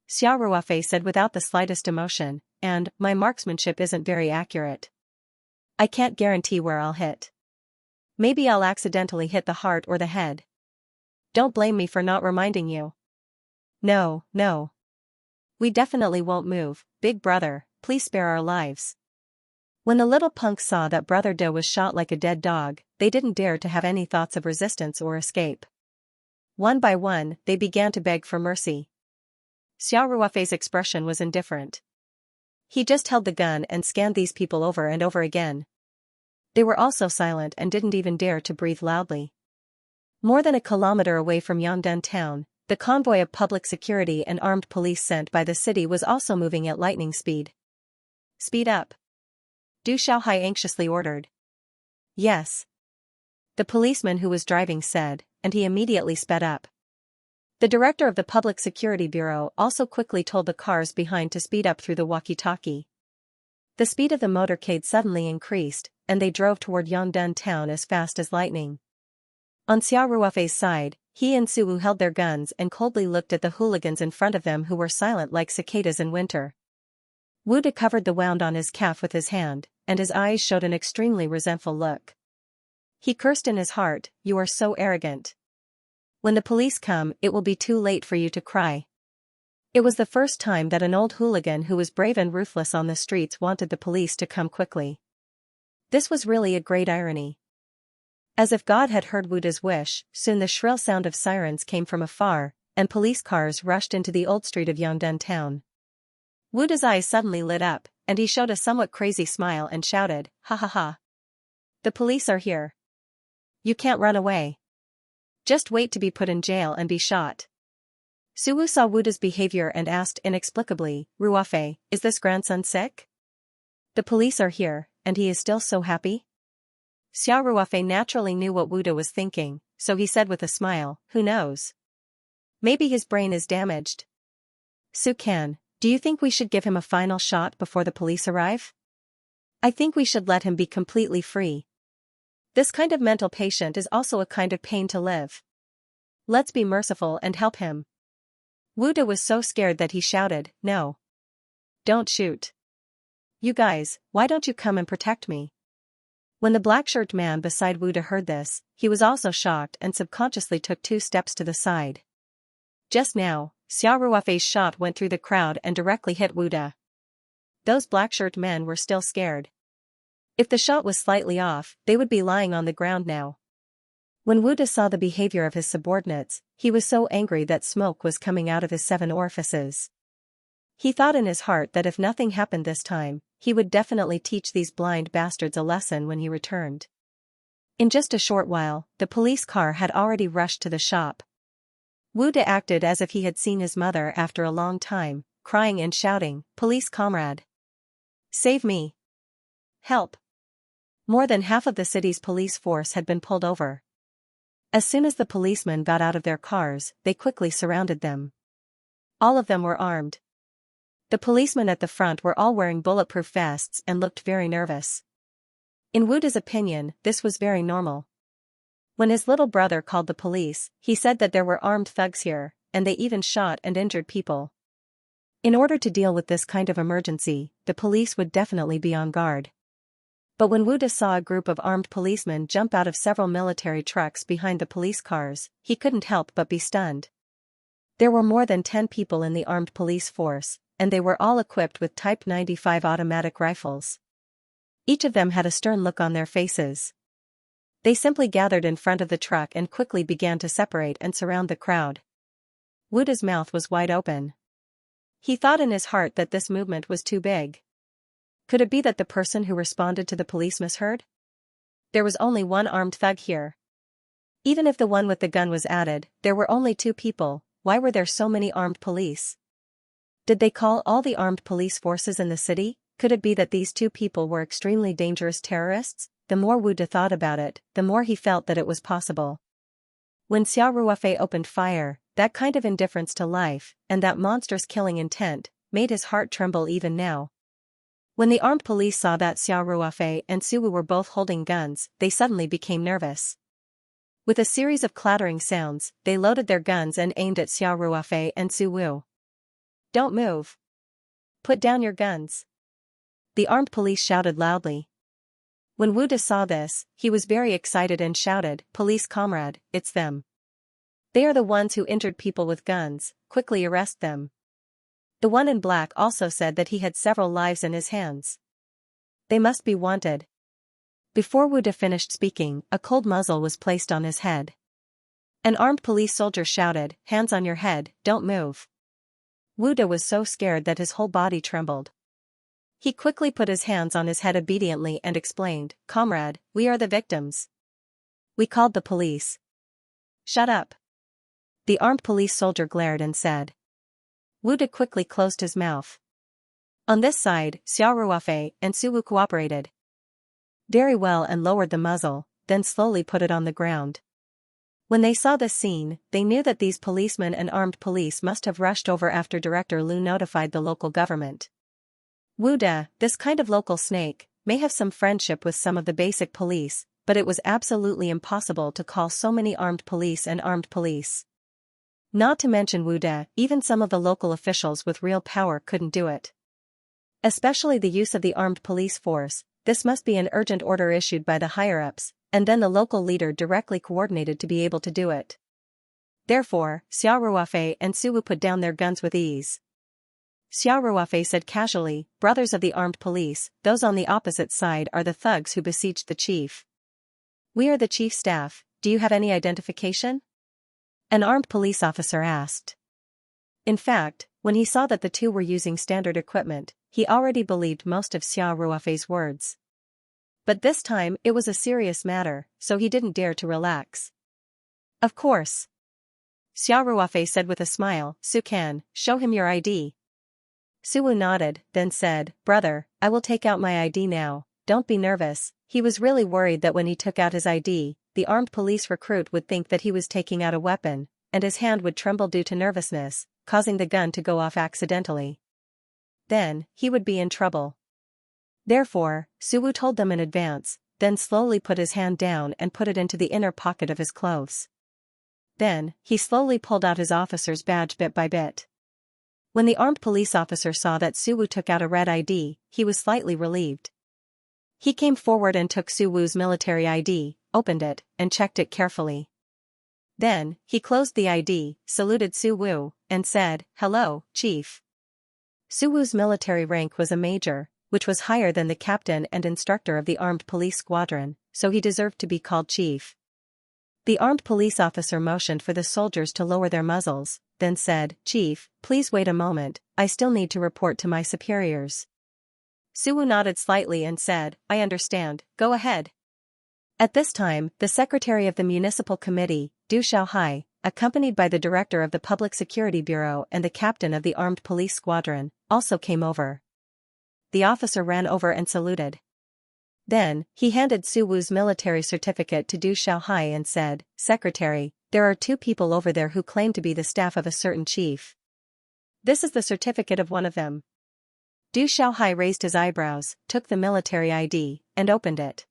Xiao Ruofei said without the slightest emotion, and, my marksmanship isn't very accurate. I can't guarantee where I'll hit. Maybe I'll accidentally hit the heart or the head. Don't blame me for not reminding you. No. We definitely won't move, big brother, please spare our lives. When the little punks saw that Brother De was shot like a dead dog, they didn't dare to have any thoughts of resistance or escape. One by one, they began to beg for mercy. Xiao Ruofei's expression was indifferent. He just held the gun and scanned these people over and over again. They were also silent and didn't even dare to breathe loudly. More than a kilometer away from Yangdun town, the convoy of public security and armed police sent by the city was also moving at lightning speed. Speed up. Du Xiaohai anxiously ordered. Yes. The policeman who was driving said, and he immediately sped up. The director of the Public Security Bureau also quickly told the cars behind to speed up through the walkie-talkie. The speed of the motorcade suddenly increased, and they drove toward Yangdun town as fast as lightning. On Xiao Ruofei's side, he and Su Wu held their guns and coldly looked at the hooligans in front of them who were silent like cicadas in winter. Wu De covered the wound on his calf with his hand, and his eyes showed an extremely resentful look. He cursed in his heart, "You are so arrogant. When the police come, it will be too late for you to cry." It was the first time that an old hooligan who was brave and ruthless on the streets wanted the police to come quickly. This was really a great irony. As if God had heard Wu De's wish, soon the shrill sound of sirens came from afar, and police cars rushed into the old street of Yangdun town. Wu De's eyes suddenly lit up, and he showed a somewhat crazy smile and shouted, "Ha ha ha! The police are here. You can't run away. Just wait to be put in jail and be shot." Su Wu saw Wu De's behavior and asked inexplicably, "Ruofei, is this grandson sick? The police are here, and he is still so happy?" Xiao Ruofei naturally knew what Wu De was thinking, so he said with a smile, "Who knows? Maybe his brain is damaged." "Su Kan, do you think we should give him a final shot before the police arrive? I think we should let him be completely free. This kind of mental patient is also a kind of pain to live. Let's be merciful and help him." Wu De was so scared that he shouted, "No. Don't shoot. You guys, why don't you come and protect me?" When the black-shirt man beside Wu De heard this, he was also shocked and subconsciously took 2 steps to the side. Just now, Xiao Ruofei's shot went through the crowd and directly hit Wu De. Those black-shirt men were still scared. If the shot was slightly off, they would be lying on the ground now. When Wu De saw the behavior of his subordinates, he was so angry that smoke was coming out of his 7 orifices. He thought in his heart that if nothing happened this time, he would definitely teach these blind bastards a lesson when he returned. In just a short while, the police car had already rushed to the shop. Wu De acted as if he had seen his mother after a long time, crying and shouting, "Police comrade! Save me! Help!" More than half of the city's police force had been pulled over. As soon as the policemen got out of their cars, they quickly surrounded them. All of them were armed. The policemen at the front were all wearing bulletproof vests and looked very nervous. In Wuda's opinion, this was very normal. When his little brother called the police, he said that there were armed thugs here, and they even shot and injured people. In order to deal with this kind of emergency, the police would definitely be on guard. But when Wuda saw a group of armed policemen jump out of several military trucks behind the police cars, he couldn't help but be stunned. There were more than 10 people in the armed police force, and they were all equipped with Type 95 automatic rifles. Each of them had a stern look on their faces. They simply gathered in front of the truck and quickly began to separate and surround the crowd. Wuda's mouth was wide open. He thought in his heart that this movement was too big. Could it be that the person who responded to the police misheard? There was only one armed thug here. Even if the one with the gun was added, there were only 2 people. Why were there so many armed police? Did they call all the armed police forces in the city? Could it be that these 2 people were extremely dangerous terrorists? The more Wuda thought about it, the more he felt that it was possible. When Xiao Ruofei opened fire, that kind of indifference to life, and that monstrous killing intent, made his heart tremble even now. When the armed police saw that Xiao Ruofei and Suwu were both holding guns, they suddenly became nervous. With a series of clattering sounds, they loaded their guns and aimed at Xiao Ruofei and Suwu. "Don't move. Put down your guns," the armed police shouted loudly. When Wuda saw this, he was very excited and shouted, "Police comrade, it's them. They are the ones who injured people with guns, quickly arrest them." The one in black also said that he had several lives in his hands. They must be wanted. Before Wuda finished speaking, a cold muzzle was placed on his head. An armed police soldier shouted, "Hands on your head, don't move." Wuda was so scared that his whole body trembled. He quickly put his hands on his head obediently and explained, "Comrade, we are the victims. We called the police." "Shut up." The armed police soldier glared and said. Wuda quickly closed his mouth. On this side, Xiao Ruofei and Suwu cooperated very well and lowered the muzzle, then slowly put it on the ground. When they saw this scene, they knew that these policemen and armed police must have rushed over after Director Liu notified the local government. Wuda, this kind of local snake, may have some friendship with some of the basic police, but it was absolutely impossible to call so many armed police and armed police. Not to mention Wuda, even some of the local officials with real power couldn't do it. Especially the use of the armed police force, this must be an urgent order issued by the higher-ups, and then the local leader directly coordinated to be able to do it. Therefore, Xiao Ruofei and Suwu put down their guns with ease. Xiao Ruofei said casually, "Brothers of the armed police, those on the opposite side are the thugs who besieged the chief. We are the chief's staff, do you have any identification?" An armed police officer asked. In fact, when he saw that the 2 were using standard equipment, he already believed most of Xiao Ruofei's words. But this time it was a serious matter, so he didn't dare to relax. "Of course," Xiao Ruofei said with a smile, "Su can, show him your ID." Suwu nodded, then said, "Brother, I will take out my ID now, don't be nervous." He was really worried that when he took out his ID, the armed police recruit would think that he was taking out a weapon, and his hand would tremble due to nervousness, causing the gun to go off accidentally. Then, he would be in trouble. Therefore, Suwu told them in advance, then slowly put his hand down and put it into the inner pocket of his clothes. Then, he slowly pulled out his officer's badge bit by bit. When the armed police officer saw that Suwu took out a red ID, he was slightly relieved. He came forward and took Suwu's military ID, opened it, and checked it carefully. Then, he closed the ID, saluted Suwu, and said, "Hello, Chief." Suwu's military rank was a major, which was higher than the captain and instructor of the armed police squadron, so he deserved to be called chief. The armed police officer motioned for the soldiers to lower their muzzles, then said, "Chief, please wait a moment, I still need to report to my superiors." Suwu nodded slightly and said, "I understand, go ahead." At this time, the secretary of the municipal committee, Du Xiaohai, accompanied by the director of the Public Security Bureau and the captain of the armed police squadron, also came over. The officer ran over and saluted. Then, he handed Su Wu's military certificate to Du Xiaohai and said, "Secretary, there are 2 people over there who claim to be the staff of a certain chief. This is the certificate of one of them." Du Xiaohai raised his eyebrows, took the military ID, and opened it.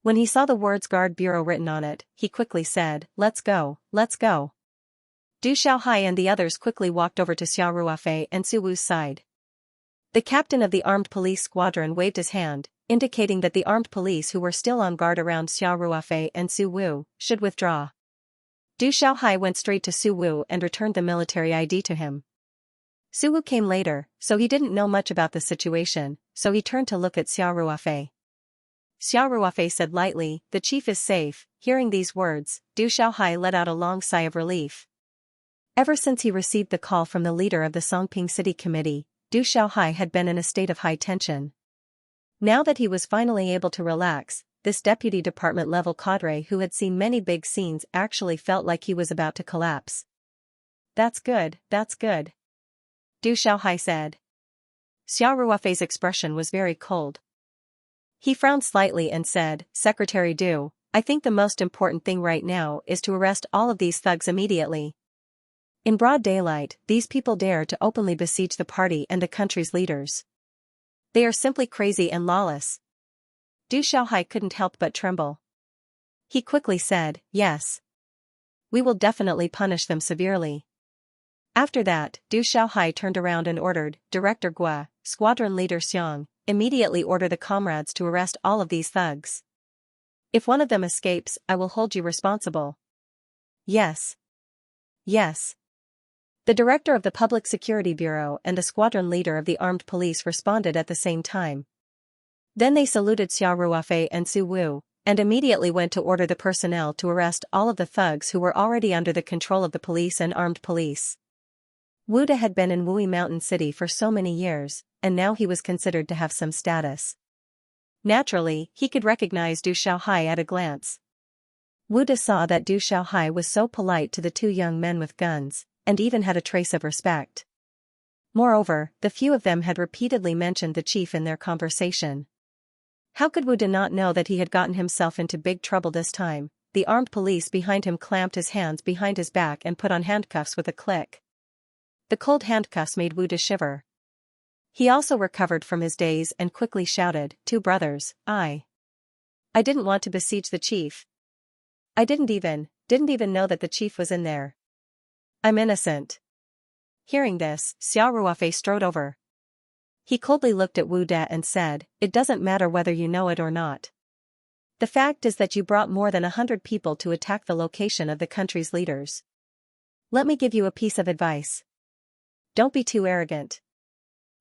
When he saw the words Guard Bureau written on it, he quickly said, "Let's go, let's go." Du Xiaohai and the others quickly walked over to Xiao Ruofei and Su Wu's side. The captain of the armed police squadron waved his hand, indicating that the armed police who were still on guard around Xiao Ruofei and Su Wu should withdraw. Du Xiaohai went straight to Su Wu and returned the military ID to him. Su Wu came later, so he didn't know much about the situation, so he turned to look at Xiao Ruofei. Xiao Ruofei said lightly, "The chief is safe." Hearing these words, Du Xiaohai let out a long sigh of relief. Ever since he received the call from the leader of the Songping City Committee, Du Xiaohai had been in a state of high tension. Now that he was finally able to relax, this deputy department-level cadre who had seen many big scenes actually felt like he was about to collapse. That's good, Du Xiaohai said. Xiao Ruofei's expression was very cold. He frowned slightly and said, "Secretary Du, I think the most important thing right now is to arrest all of these thugs immediately. In broad daylight, these people dare to openly besiege the party and the country's leaders. They are simply crazy and lawless." Du Xiaohai couldn't help but tremble. He quickly said, "Yes. We will definitely punish them severely." After that, Du Xiaohai turned around and ordered, "Director Gua, Squadron Leader Xiang, immediately order the comrades to arrest all of these thugs. If one of them escapes, I will hold you responsible." "Yes. Yes." The director of the Public Security Bureau and the squadron leader of the armed police responded at the same time. Then they saluted Xiao Ruofei and Su Wu, and immediately went to order the personnel to arrest all of the thugs who were already under the control of the police and armed police. Wu De had been in Wui Mountain City for so many years, and now he was considered to have some status. Naturally, he could recognize Du Xiaohai at a glance. Wu De saw that Du Xiaohai was so polite to the 2 young men with guns, and even had a trace of respect. Moreover, the few of them had repeatedly mentioned the chief in their conversation. How could Wu De not know that he had gotten himself into big trouble this time? The armed police behind him clamped his hands behind his back and put on handcuffs with a click. The cold handcuffs made Wu De shiver. He also recovered from his daze and quickly shouted, "Two brothers, I didn't want to besiege the chief. I didn't even know that the chief was in there. I'm innocent." Hearing this, Xiao Ruofei strode over. He coldly looked at Wu De and said, "It doesn't matter whether you know it or not. The fact is that you brought more than 100 people to attack the location of the country's leaders. Let me give you a piece of advice. Don't be too arrogant.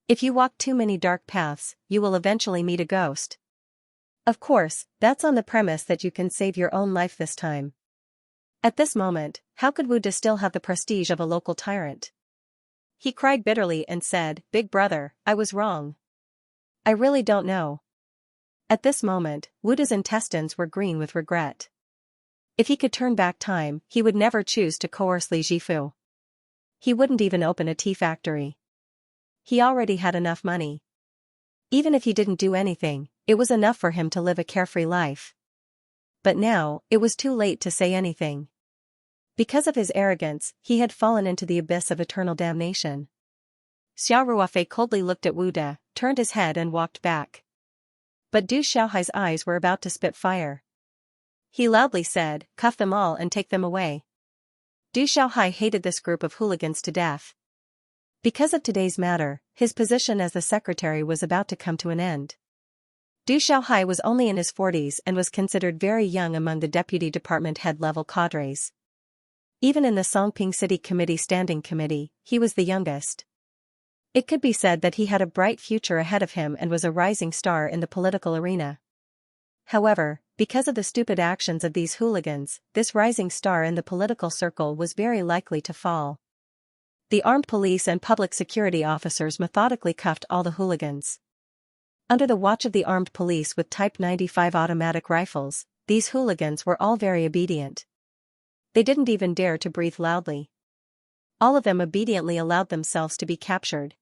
If you walk too many dark paths, you will eventually meet a ghost. Of course, that's on the premise that you can save your own life this time." At this moment, how could Wu De still have the prestige of a local tyrant? He cried bitterly and said, "Big brother, I was wrong. I really don't know." At this moment, Wu De's intestines were green with regret. If he could turn back time, he would never choose to coerce Li Jifu. He wouldn't even open a tea factory. He already had enough money. Even if he didn't do anything, it was enough for him to live a carefree life. But now, it was too late to say anything. Because of his arrogance, he had fallen into the abyss of eternal damnation. Xiao Ruofei coldly looked at Wu De, turned his head and walked back. But Du Xiaohai's eyes were about to spit fire. He loudly said, "Cuff them all and take them away." Du Xiaohai hated this group of hooligans to death. Because of today's matter, his position as the secretary was about to come to an end. Du Xiaohai was only in his 40s and was considered very young among the deputy department head-level cadres. Even in the Songping City Committee Standing Committee, he was the youngest. It could be said that he had a bright future ahead of him and was a rising star in the political arena. However, because of the stupid actions of these hooligans, this rising star in the political circle was very likely to fall. The armed police and public security officers methodically cuffed all the hooligans. Under the watch of the armed police with Type 95 automatic rifles, these hooligans were all very obedient. They didn't even dare to breathe loudly. All of them obediently allowed themselves to be captured.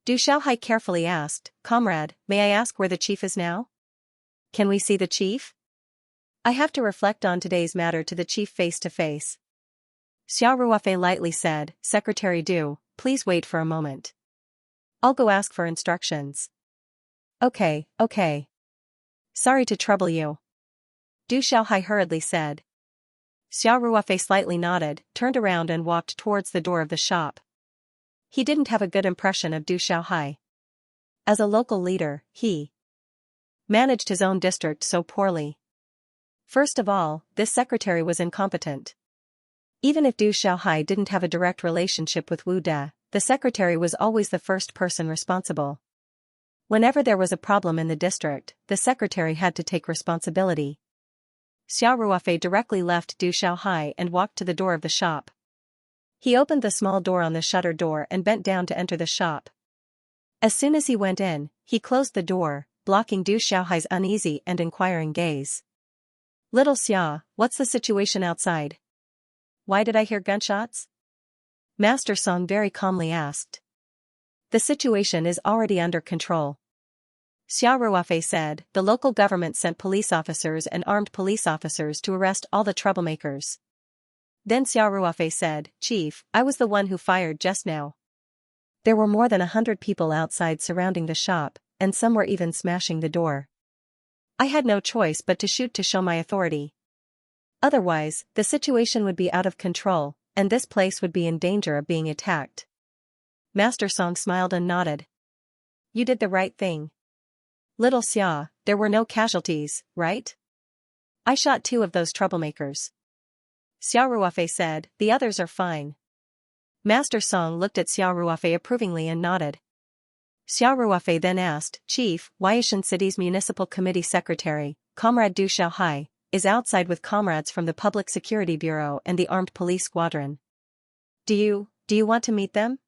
Du Xiaohai carefully asked, "Comrade, may I ask where the chief is now?" Can we see the chief? I have to reflect on today's matter to the chief face to face. Xiao Ruofei lightly said, Secretary Du, please wait for a moment. I'll go ask for instructions. Okay. Sorry to trouble you. Du Xiaohai hurriedly said. Xiao Ruofei slightly nodded, turned around and walked towards the door of the shop. He didn't have a good impression of Du Xiaohai. As a local leader, he managed his own district so poorly. First of all, this secretary was incompetent. Even if Du Xiaohai didn't have a direct relationship with Wu De, the secretary was always the first person responsible. Whenever there was a problem in the district, the secretary had to take responsibility. Xiao Ruofei directly left Du Xiaohai and walked to the door of the shop. He opened the small door on the shutter door and bent down to enter the shop. As soon as he went in, he closed the door, blocking Du Xiaohai's uneasy and inquiring gaze. Little Xia, what's the situation outside? Why did I hear gunshots? Master Song very calmly asked. The situation is already under control. Xiao Ruofei said, the local government sent police officers and armed police officers to arrest all the troublemakers. Then Xiao Ruofei said, Chief, I was the one who fired just now. There were more than 100 people outside surrounding the shop, and some were even smashing the door. I had no choice but to shoot to show my authority. Otherwise, the situation would be out of control, and this place would be in danger of being attacked. Master Song smiled and nodded. You did the right thing. Little Xia, there were no casualties, right? I shot 2 of those troublemakers. Xiao Ruofei said, the others are fine. Master Song looked at Xiao Ruofei approvingly and nodded. Xiao Ruofei then asked, Chief, Huaishan City's Municipal Committee Secretary, Comrade Du Xiaohai, is outside with comrades from the Public Security Bureau and the Armed Police Squadron. Do you want to meet them?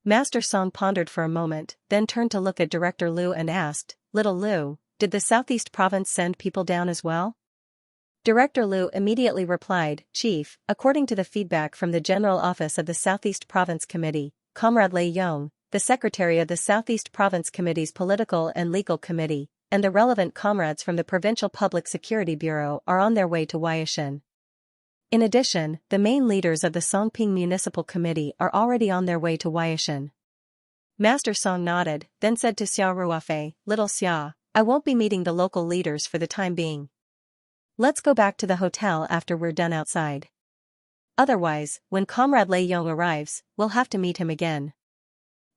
Master Song pondered for a moment, then turned to look at Director Liu and asked, Little Liu, did the Southeast Province send people down as well? Director Liu immediately replied, Chief, according to the feedback from the General Office of the Southeast Province Committee, Comrade Lei Yong, the Secretary of the Southeast Province Committee's Political and Legal Committee, and the relevant comrades from the Provincial Public Security Bureau are on their way to Huaishan. In addition, the main leaders of the Songping Municipal Committee are already on their way to Huaishan. Master Song nodded, then said to Xiao Ruofei, Little Xia, I won't be meeting the local leaders for the time being. Let's go back to the hotel after we're done outside. Otherwise, when Comrade Lei Yong arrives, we'll have to meet him again.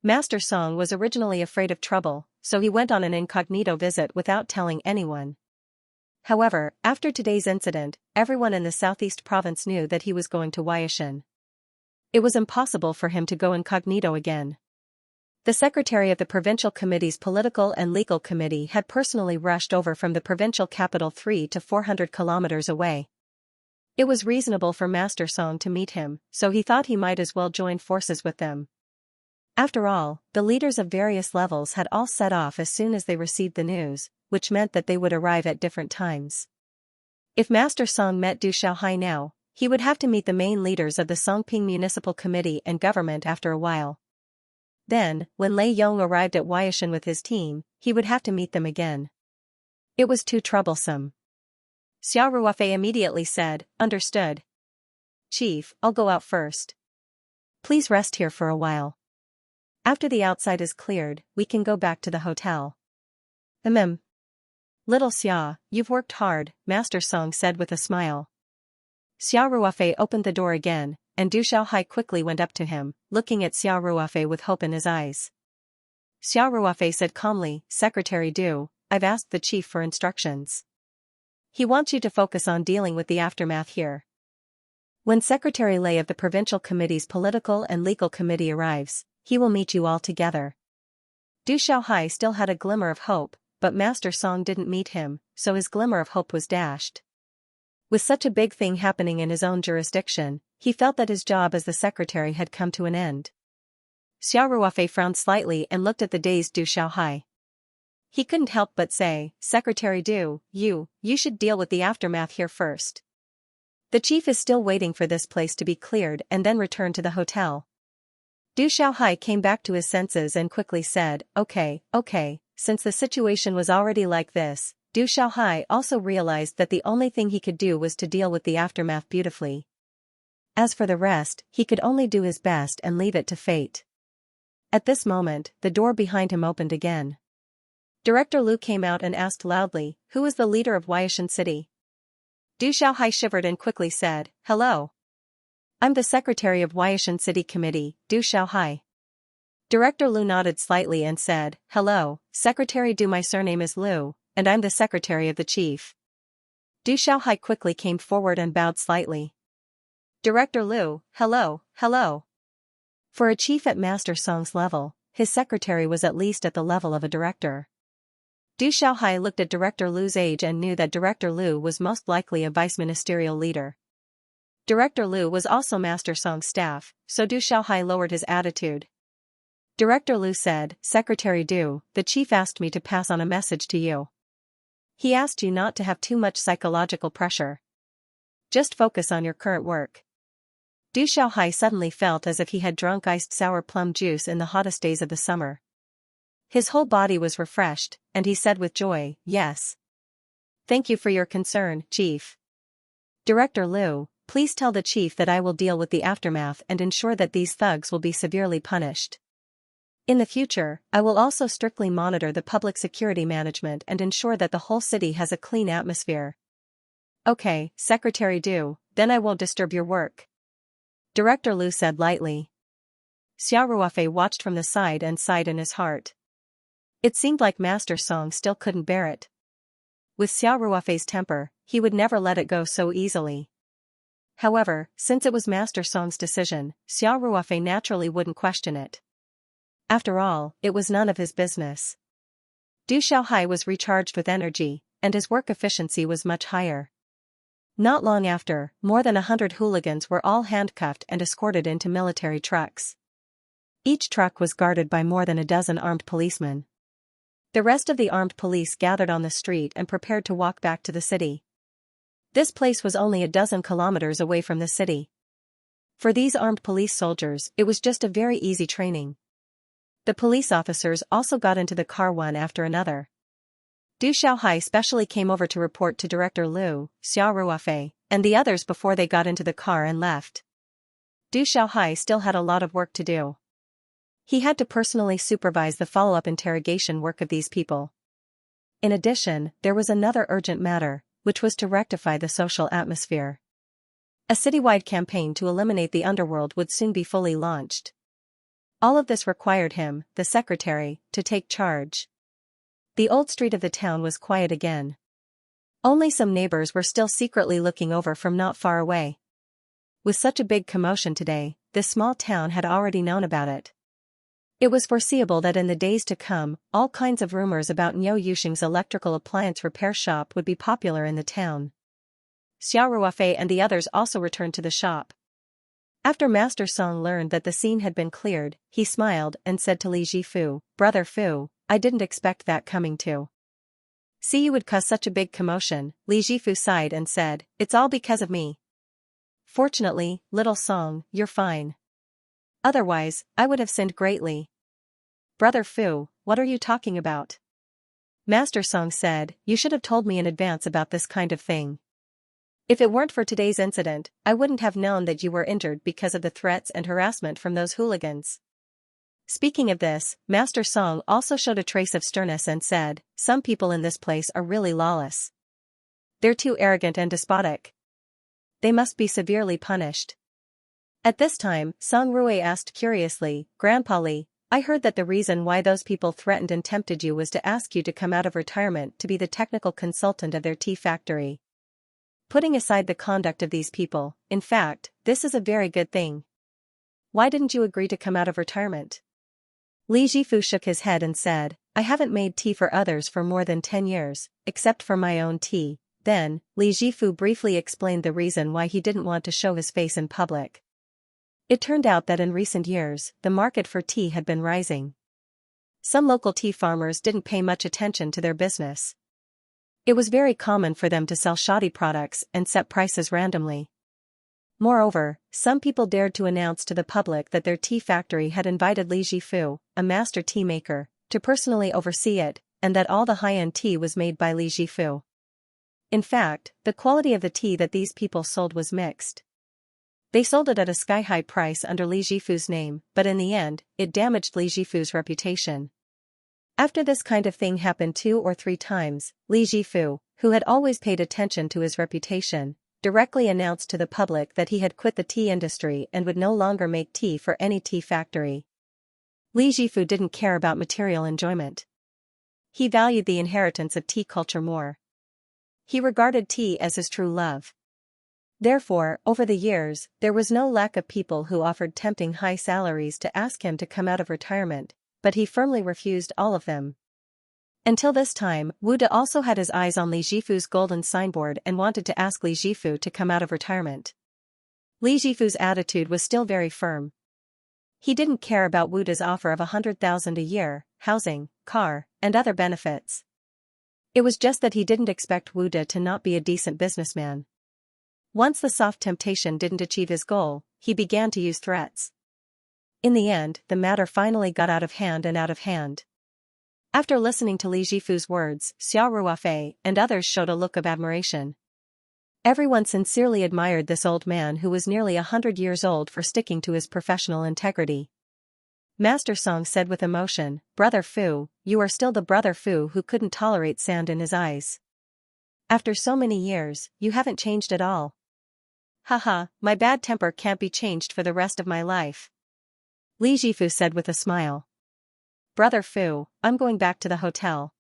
Master Song was originally afraid of trouble, so he went on an incognito visit without telling anyone. However, after today's incident, everyone in the Southeast Province knew that he was going to Huaishan. It was impossible for him to go incognito again. The secretary of the Provincial Committee's Political and Legal Committee had personally rushed over from the provincial capital 3 to 400 kilometers away. It was reasonable for Master Song to meet him, so he thought he might as well join forces with them. After all, the leaders of various levels had all set off as soon as they received the news, which meant that they would arrive at different times. If Master Song met Du Xiaohai now, he would have to meet the main leaders of the Songping Municipal Committee and government after a while. Then, when Lei Yong arrived at Huaishan with his team, he would have to meet them again. It was too troublesome. Xiao Ruofei immediately said, Understood. Chief, I'll go out first. Please rest here for a while. After the outside is cleared, we can go back to the hotel. Little Xia, you've worked hard, Master Song said with a smile. Xiao Ruofei opened the door again, and Du Xiaohai quickly went up to him, looking at Xiao Ruofei with hope in his eyes. Xiao Ruofei said calmly, Secretary Du, I've asked the chief for instructions. He wants you to focus on dealing with the aftermath here. When Secretary Lei of the Provincial Committee's Political and Legal Committee arrives, he will meet you all together. Du Xiaohai still had a glimmer of hope, but Master Song didn't meet him, so his glimmer of hope was dashed. With such a big thing happening in his own jurisdiction, he felt that his job as the secretary had come to an end. Xiao Ruofei frowned slightly and looked at the dazed Du Xiaohai. He couldn't help but say, Secretary Du, you should deal with the aftermath here first. The chief is still waiting for this place to be cleared and then return to the hotel. Du Xiaohai came back to his senses and quickly said, Okay, since the situation was already like this, Du Xiaohai also realized that the only thing he could do was to deal with the aftermath beautifully. As for the rest, he could only do his best and leave it to fate. At this moment, the door behind him opened again. Director Lu came out and asked loudly, "Who is the leader of Huaishan City?" Du Xiaohai shivered and quickly said, "Hello. I'm the secretary of Huaishan City Committee, Du Xiaohai." Director Lu nodded slightly and said, "Hello, Secretary Du. My surname is Lu, and I'm the secretary of the chief." Du Xiaohai quickly came forward and bowed slightly. Director Lu, hello, hello. For a chief at Master Song's level, his secretary was at least at the level of a director. Du Xiaohai looked at Director Lu's age and knew that Director Lu was most likely a vice-ministerial leader. Director Lu was also Master Song's staff, so Du Xiaohai lowered his attitude. Director Lu said, "Secretary Du, the chief asked me to pass on a message to you. He asked you not to have too much psychological pressure. Just focus on your current work." Du Xiaohai suddenly felt as if he had drunk iced sour plum juice in the hottest days of the summer. His whole body was refreshed, and he said with joy, "Yes. Thank you for your concern, Chief. Director Lu, please tell the chief that I will deal with the aftermath and ensure that these thugs will be severely punished. In the future, I will also strictly monitor the public security management and ensure that the whole city has a clean atmosphere." "Okay, Secretary Du, then I won't disturb your work," Director Lu said lightly. Xiao Ruofei watched from the side and sighed in his heart. It seemed like Master Song still couldn't bear it. With Xiao Ruofei's temper, he would never let it go so easily. However, since it was Master Song's decision, Xiao Ruofei naturally wouldn't question it. After all, it was none of his business. Du Xiaohai was recharged with energy, and his work efficiency was much higher. Not long after, more than 100 hooligans were all handcuffed and escorted into military trucks. Each truck was guarded by more than a dozen armed policemen. The rest of the armed police gathered on the street and prepared to walk back to the city. This place was only a dozen kilometers away from the city. For these armed police soldiers, it was just a very easy training. The police officers also got into the car one after another. Du Xiaohai specially came over to report to Director Lu, Xiao Ruofei, and the others before they got into the car and left. Du Xiaohai still had a lot of work to do. He had to personally supervise the follow-up interrogation work of these people. In addition, there was another urgent matter, which was to rectify the social atmosphere. A citywide campaign to eliminate the underworld would soon be fully launched. All of this required him, the secretary, to take charge. The old street of the town was quiet again. Only some neighbors were still secretly looking over from not far away. With such a big commotion today, this small town had already known about it. It was foreseeable that in the days to come, all kinds of rumors about Niu Yuxing's electrical appliance repair shop would be popular in the town. Xiao Ruofei and the others also returned to the shop. After Master Song learned that the scene had been cleared, he smiled and said to Li Jifu, "Brother Fu, I didn't expect that coming to. See, you would cause such a big commotion." Li Jifu sighed and said, "It's all because of me. Fortunately, little Song, you're fine. Otherwise, I would have sinned greatly." "Brother Fu, what are you talking about?" Master Song said, "You should have told me in advance about this kind of thing. If it weren't for today's incident, I wouldn't have known that you were injured because of the threats and harassment from those hooligans." Speaking of this, Master Song also showed a trace of sternness and said, "Some people in this place are really lawless. They're too arrogant and despotic. They must be severely punished." At this time, Song Rui asked curiously, "Grandpa Li, I heard that the reason why those people threatened and tempted you was to ask you to come out of retirement to be the technical consultant of their tea factory. Putting aside the conduct of these people, in fact, this is a very good thing. Why didn't you agree to come out of retirement?" Li Jifu shook his head and said, "I haven't made tea for others for more than 10 years, except for my own tea." Then, Li Jifu briefly explained the reason why he didn't want to show his face in public. It turned out that in recent years, the market for tea had been rising. Some local tea farmers didn't pay much attention to their business. It was very common for them to sell shoddy products and set prices randomly. Moreover, some people dared to announce to the public that their tea factory had invited Li Jifu, a master tea maker, to personally oversee it, and that all the high-end tea was made by Li Jifu. In fact, the quality of the tea that these people sold was mixed. They sold it at a sky-high price under Li Jifu's name, but in the end, it damaged Li Jifu's reputation. After this kind of thing happened 2 or 3 times, Li Jifu, who had always paid attention to his reputation, directly announced to the public that he had quit the tea industry and would no longer make tea for any tea factory. Li Jifu didn't care about material enjoyment. He valued the inheritance of tea culture more. He regarded tea as his true love. Therefore, over the years, there was no lack of people who offered tempting high salaries to ask him to come out of retirement, but he firmly refused all of them. Until this time, Wu De also had his eyes on Li Jifu's golden signboard and wanted to ask Li Jifu to come out of retirement. Li Jifu's attitude was still very firm. He didn't care about Wu De's offer of 100,000 a year, housing, car, and other benefits. It was just that he didn't expect Wu De to not be a decent businessman. Once the soft temptation didn't achieve his goal, he began to use threats. In the end, the matter finally got out of hand and out of hand. After listening to Li Jifu's words, Xia Ruofei and others showed a look of admiration. Everyone sincerely admired this old man who was nearly 100 years old for sticking to his professional integrity. Master Song said with emotion, "Brother Fu, you are still the Brother Fu who couldn't tolerate sand in his eyes. After so many years, you haven't changed at all." "Haha, my bad temper can't be changed for the rest of my life," Li Jifu said with a smile. "Brother Fu, I'm going back to the hotel."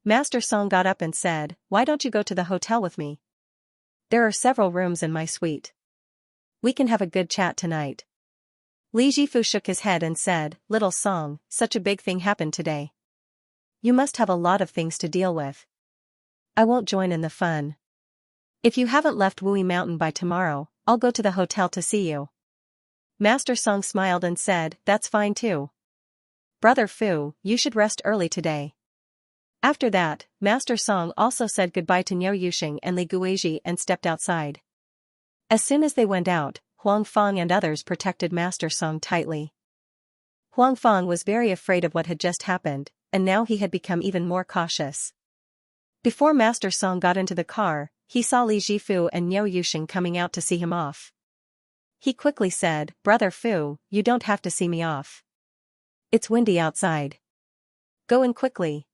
Master Song got up and said, "Why don't you go to the hotel with me? There are several rooms in my suite. We can have a good chat tonight." Li Jifu shook his head and said, "Little Song, such a big thing happened today. You must have a lot of things to deal with. I won't join in the fun. If you haven't left Wui Mountain by tomorrow, I'll go to the hotel to see you." Master Song smiled and said, "That's fine too. Brother Fu, you should rest early today." After that, Master Song also said goodbye to Niu Yuxing and Li Guizhi and stepped outside. As soon as they went out, Huang Fang and others protected Master Song tightly. Huang Fang was very afraid of what had just happened, and now he had become even more cautious. Before Master Song got into the car, he saw Li Jifu and Niu Yuxing coming out to see him off. He quickly said, "Brother Fu, you don't have to see me off. It's windy outside. Go in quickly."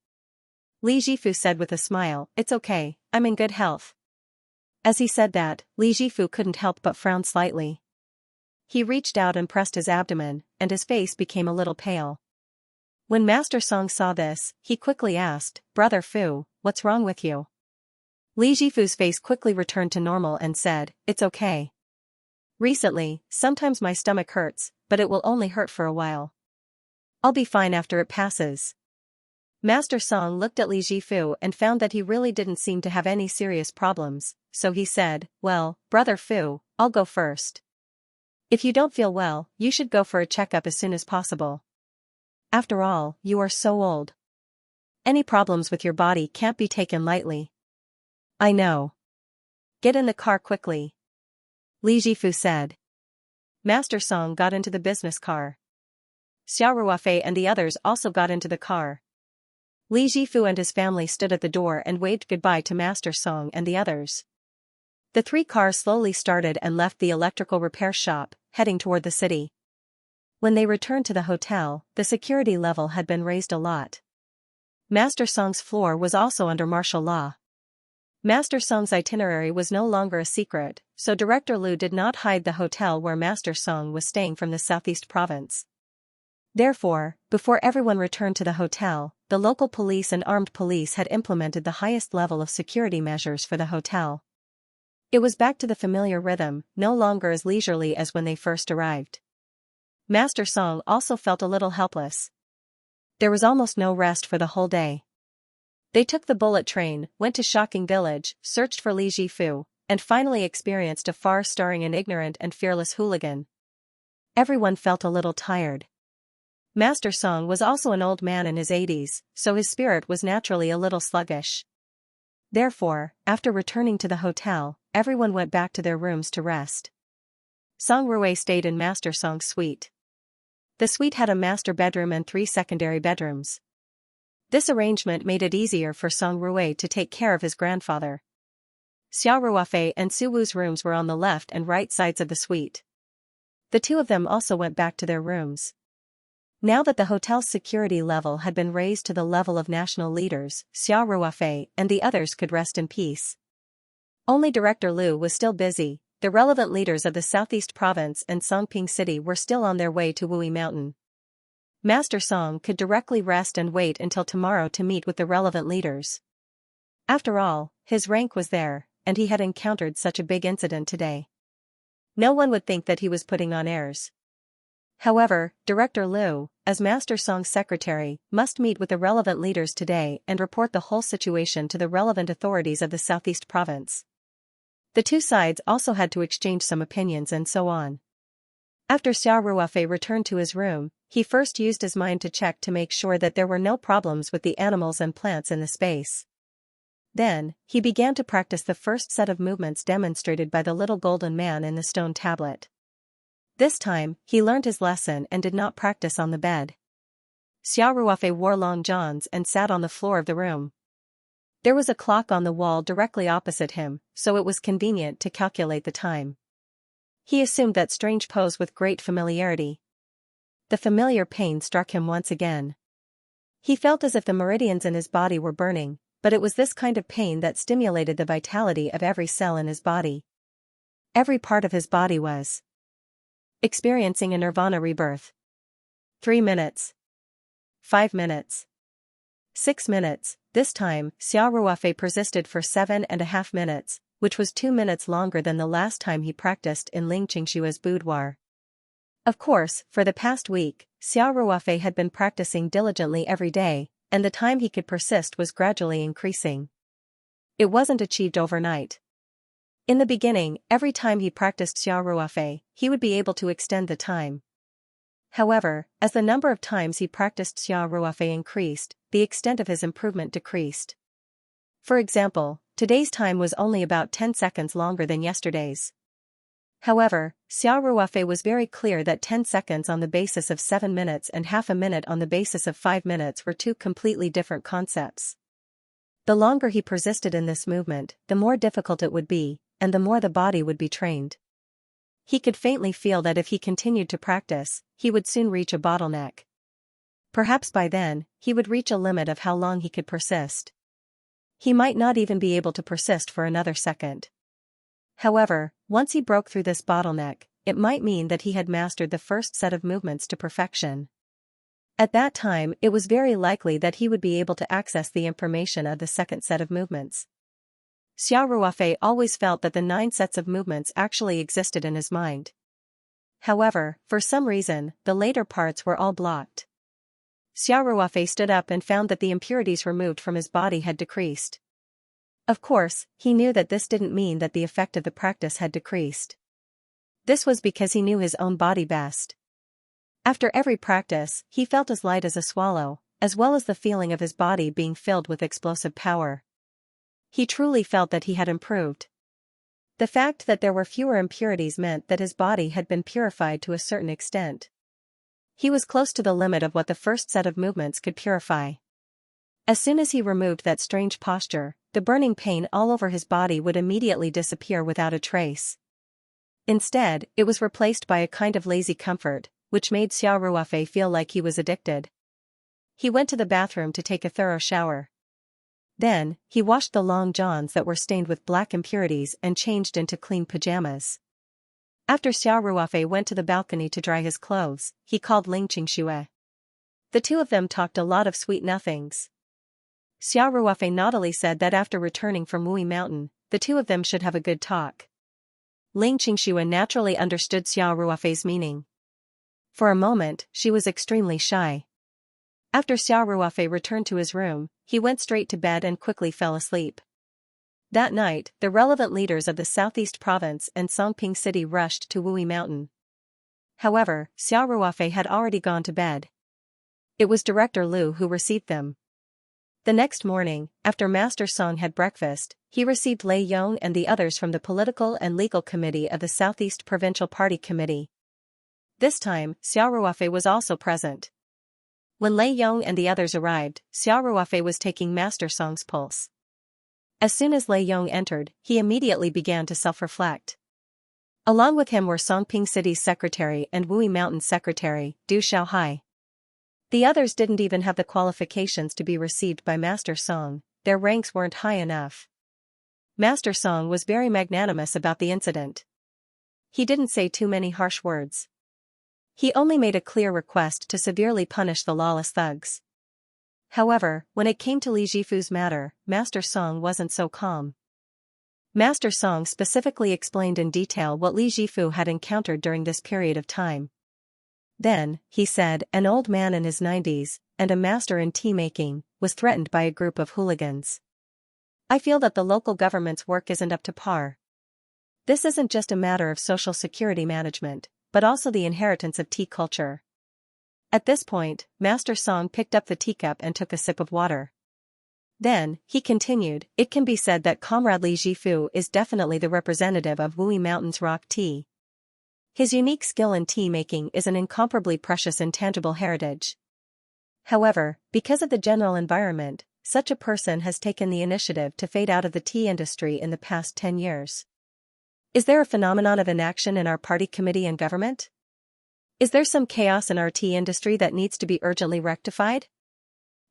Li Jifu said with a smile, "It's okay, I'm in good health." As he said that, Li Jifu couldn't help but frown slightly. He reached out and pressed his abdomen, and his face became a little pale. When Master Song saw this, he quickly asked, "Brother Fu, what's wrong with you?" Li Jifu's face quickly returned to normal and said, "It's okay. Recently, sometimes my stomach hurts, but it will only hurt for a while. I'll be fine after it passes." Master Song looked at Li Jifu and found that he really didn't seem to have any serious problems, so he said, "Well, Brother Fu, I'll go first. If you don't feel well, you should go for a checkup as soon as possible. After all, you are so old. Any problems with your body can't be taken lightly." "I know. Get in the car quickly," Li Jifu said. Master Song got into the business car. Xia Ruofei and the others also got into the car. Li Jifu and his family stood at the door and waved goodbye to Master Song and the others. The 3 cars slowly started and left the electrical repair shop, heading toward the city. When they returned to the hotel, the security level had been raised a lot. Master Song's floor was also under martial law. Master Song's itinerary was no longer a secret, so Director Liu did not hide the hotel where Master Song was staying from the southeast province. Therefore, before everyone returned to the hotel, the local police and armed police had implemented the highest level of security measures for the hotel. It was back to the familiar rhythm, no longer as leisurely as when they first arrived. Master Song also felt a little helpless. There was almost no rest for the whole day. They took the bullet train, went to Shocking Village, searched for Li Jifu, and finally experienced a farce starring an ignorant and fearless hooligan. Everyone felt a little tired. Master Song was also an old man in his 80s, so his spirit was naturally a little sluggish. Therefore, after returning to the hotel, everyone went back to their rooms to rest. Song Rui stayed in Master Song's suite. The suite had a master bedroom and 3 secondary bedrooms. This arrangement made it easier for Song Rui to take care of his grandfather. Xiao Ruofei and Su Wu's rooms were on the left and right sides of the suite. The two of them also went back to their rooms. Now that the hotel's security level had been raised to the level of national leaders, Xiao Ruofei and the others could rest in peace. Only Director Liu was still busy. The relevant leaders of the Southeast Province and Songping City were still on their way to Wui Mountain. Master Song could directly rest and wait until tomorrow to meet with the relevant leaders. After all, his rank was there, and he had encountered such a big incident today. No one would think that he was putting on airs. However, Director Liu, as Master Song's secretary, must meet with the relevant leaders today and report the whole situation to the relevant authorities of the Southeast Province. The two sides also had to exchange some opinions and so on. After Xiao Ruofei returned to his room, he first used his mind to check to make sure that there were no problems with the animals and plants in the space. Then, he began to practice the first set of movements demonstrated by the little golden man in the stone tablet. This time, he learned his lesson and did not practice on the bed. Xiao Ruofei wore long johns and sat on the floor of the room. There was a clock on the wall directly opposite him, so it was convenient to calculate the time. He assumed that strange pose with great familiarity. The familiar pain struck him once again. He felt as if the meridians in his body were burning, but it was this kind of pain that stimulated the vitality of every cell in his body. Every part of his body was experiencing a nirvana rebirth. 3 minutes. 5 minutes. 6 minutes. This time, Xiao Ruofei persisted for 7.5 minutes, which was 2 minutes longer than the last time he practiced in Ling Qingshua's boudoir. Of course, for the past week, Xiao Ruofei had been practicing diligently every day, and the time he could persist was gradually increasing. It wasn't achieved overnight. In the beginning, every time he practiced Xiao Ruofei, he would be able to extend the time. However, as the number of times he practiced Xiao Ruofei increased, the extent of his improvement decreased. For example, today's time was only about 10 seconds longer than yesterday's. However, Xiao Ruofei was very clear that 10 seconds on the basis of 7 minutes and half a minute on the basis of 5 minutes were two completely different concepts. The longer he persisted in this movement, the more difficult it would be, and the more the body would be trained. He could faintly feel that if he continued to practice, he would soon reach a bottleneck. Perhaps by then, he would reach a limit of how long he could persist. He might not even be able to persist for another second. However, once he broke through this bottleneck, it might mean that he had mastered the first set of movements to perfection. At that time, it was very likely that he would be able to access the information of the second set of movements. Xiao Ruofei always felt that the 9 sets of movements actually existed in his mind. However, for some reason, the later parts were all blocked. Xiao Ruofei stood up and found that the impurities removed from his body had decreased. Of course, he knew that this didn't mean that the effect of the practice had decreased. This was because he knew his own body best. After every practice, he felt as light as a swallow, as well as the feeling of his body being filled with explosive power. He truly felt that he had improved. The fact that there were fewer impurities meant that his body had been purified to a certain extent. He was close to the limit of what the first set of movements could purify. As soon as he removed that strange posture, the burning pain all over his body would immediately disappear without a trace. Instead, it was replaced by a kind of lazy comfort, which made Xiao Ruofei feel like he was addicted. He went to the bathroom to take a thorough shower. Then, he washed the long johns that were stained with black impurities and changed into clean pajamas. After Xiao Ruofei went to the balcony to dry his clothes, he called Ling Qingshui. The two of them talked a lot of sweet nothings. Xiao Ruofei naughtily said that after returning from Wui Mountain, the two of them should have a good talk. Ling Qingshui naturally understood Xiao Ruofei's meaning. For a moment, she was extremely shy. After Xiao Ruofei returned to his room, he went straight to bed and quickly fell asleep. That night, the relevant leaders of the Southeast Province and Songping City rushed to Wui Mountain. However, Xiao Ruofei had already gone to bed. It was Director Liu who received them. The next morning, after Master Song had breakfast, he received Lei Yong and the others from the Political and Legal Committee of the Southeast Provincial Party Committee. This time, Xiao Ruofei was also present. When Lei Yong and the others arrived, Xiao Ruofei was taking Master Song's pulse. As soon as Lei Yong entered, he immediately began to self-reflect. Along with him were Songping City's secretary and Wui Mountain's secretary, Du Xiaohai. The others didn't even have the qualifications to be received by Master Song, their ranks weren't high enough. Master Song was very magnanimous about the incident. He didn't say too many harsh words. He only made a clear request to severely punish the lawless thugs. However, when it came to Li Jifu's matter, Master Song wasn't so calm. Master Song specifically explained in detail what Li Jifu had encountered during this period of time. Then, he said, an old man in his 90s, and a master in tea-making, was threatened by a group of hooligans. I feel that the local government's work isn't up to par. This isn't just a matter of social security management, but also the inheritance of tea culture. At this point, Master Song picked up the teacup and took a sip of water. Then, he continued, it can be said that Comrade Li Jifu is definitely the representative of Wui Mountain's rock tea. His unique skill in tea-making is an incomparably precious intangible heritage. However, because of the general environment, such a person has taken the initiative to fade out of the tea industry in the past 10 years. Is there a phenomenon of inaction in our party committee and government? Is there some chaos in our tea industry that needs to be urgently rectified?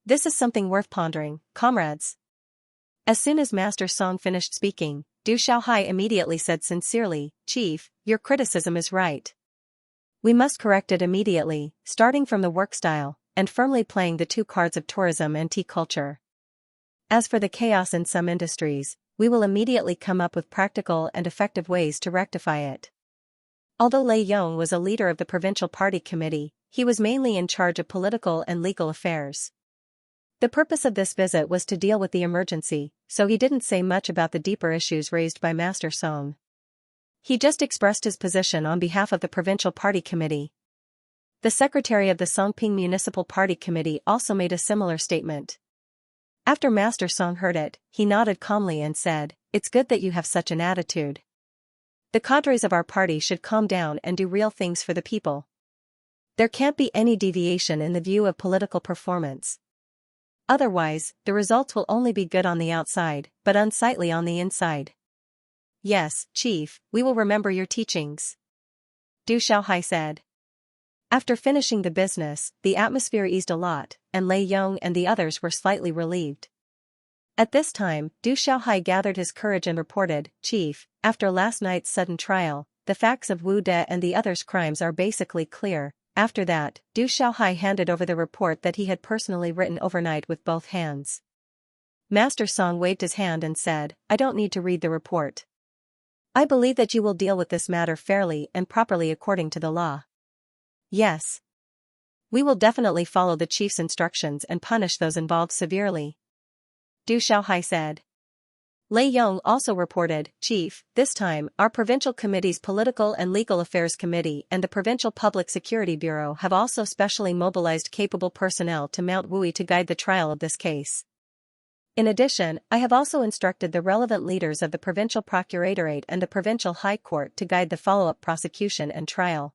This is something worth pondering, comrades. As soon as Master Song finished speaking, Du Xiaohai immediately said sincerely, Chief, your criticism is right. We must correct it immediately, starting from the work style, and firmly playing the two cards of tourism and tea culture. As for the chaos in some industries, we will immediately come up with practical and effective ways to rectify it. Although Lei Yong was a leader of the provincial party committee, he was mainly in charge of political and legal affairs. The purpose of this visit was to deal with the emergency, so he didn't say much about the deeper issues raised by Master Song. He just expressed his position on behalf of the provincial party committee. The secretary of the Songping Municipal Party Committee also made a similar statement. After Master Song heard it, he nodded calmly and said, it's good that you have such an attitude. The cadres of our party should calm down and do real things for the people. There can't be any deviation in the view of political performance. Otherwise, the results will only be good on the outside, but unsightly on the inside. Yes, Chief, we will remember your teachings, Du Xiaohai said. After finishing the business, the atmosphere eased a lot, and Lei Yong and the others were slightly relieved. At this time, Du Xiaohai gathered his courage and reported, Chief, after last night's sudden trial, the facts of Wu De and the others' crimes are basically clear. After that, Du Xiaohai handed over the report that he had personally written overnight with both hands. Master Song waved his hand and said, I don't need to read the report. I believe that you will deal with this matter fairly and properly according to the law. Yes. We will definitely follow the chief's instructions and punish those involved severely, Du Xiaohai said. Lei Yong also reported, Chief, this time, our provincial committee's Political and Legal Affairs Committee and the Provincial Public Security Bureau have also specially mobilized capable personnel to Mount Wui to guide the trial of this case. In addition, I have also instructed the relevant leaders of the Provincial Procuratorate and the Provincial High Court to guide the follow-up prosecution and trial.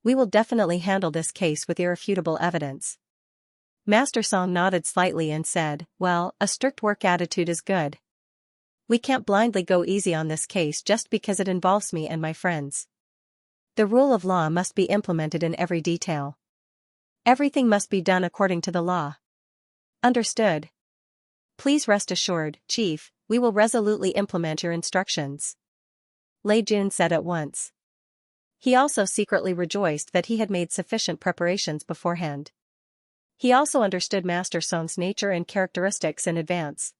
We will definitely handle this case with irrefutable evidence. Master Song nodded slightly and said, well, a strict work attitude is good. We can't blindly go easy on this case just because it involves me and my friends. The rule of law must be implemented in every detail. Everything must be done according to the law. Understood. Please rest assured, Chief, we will resolutely implement your instructions, Lei Jun said at once. He also secretly rejoiced that he had made sufficient preparations beforehand. He also understood Master Song's nature and characteristics in advance.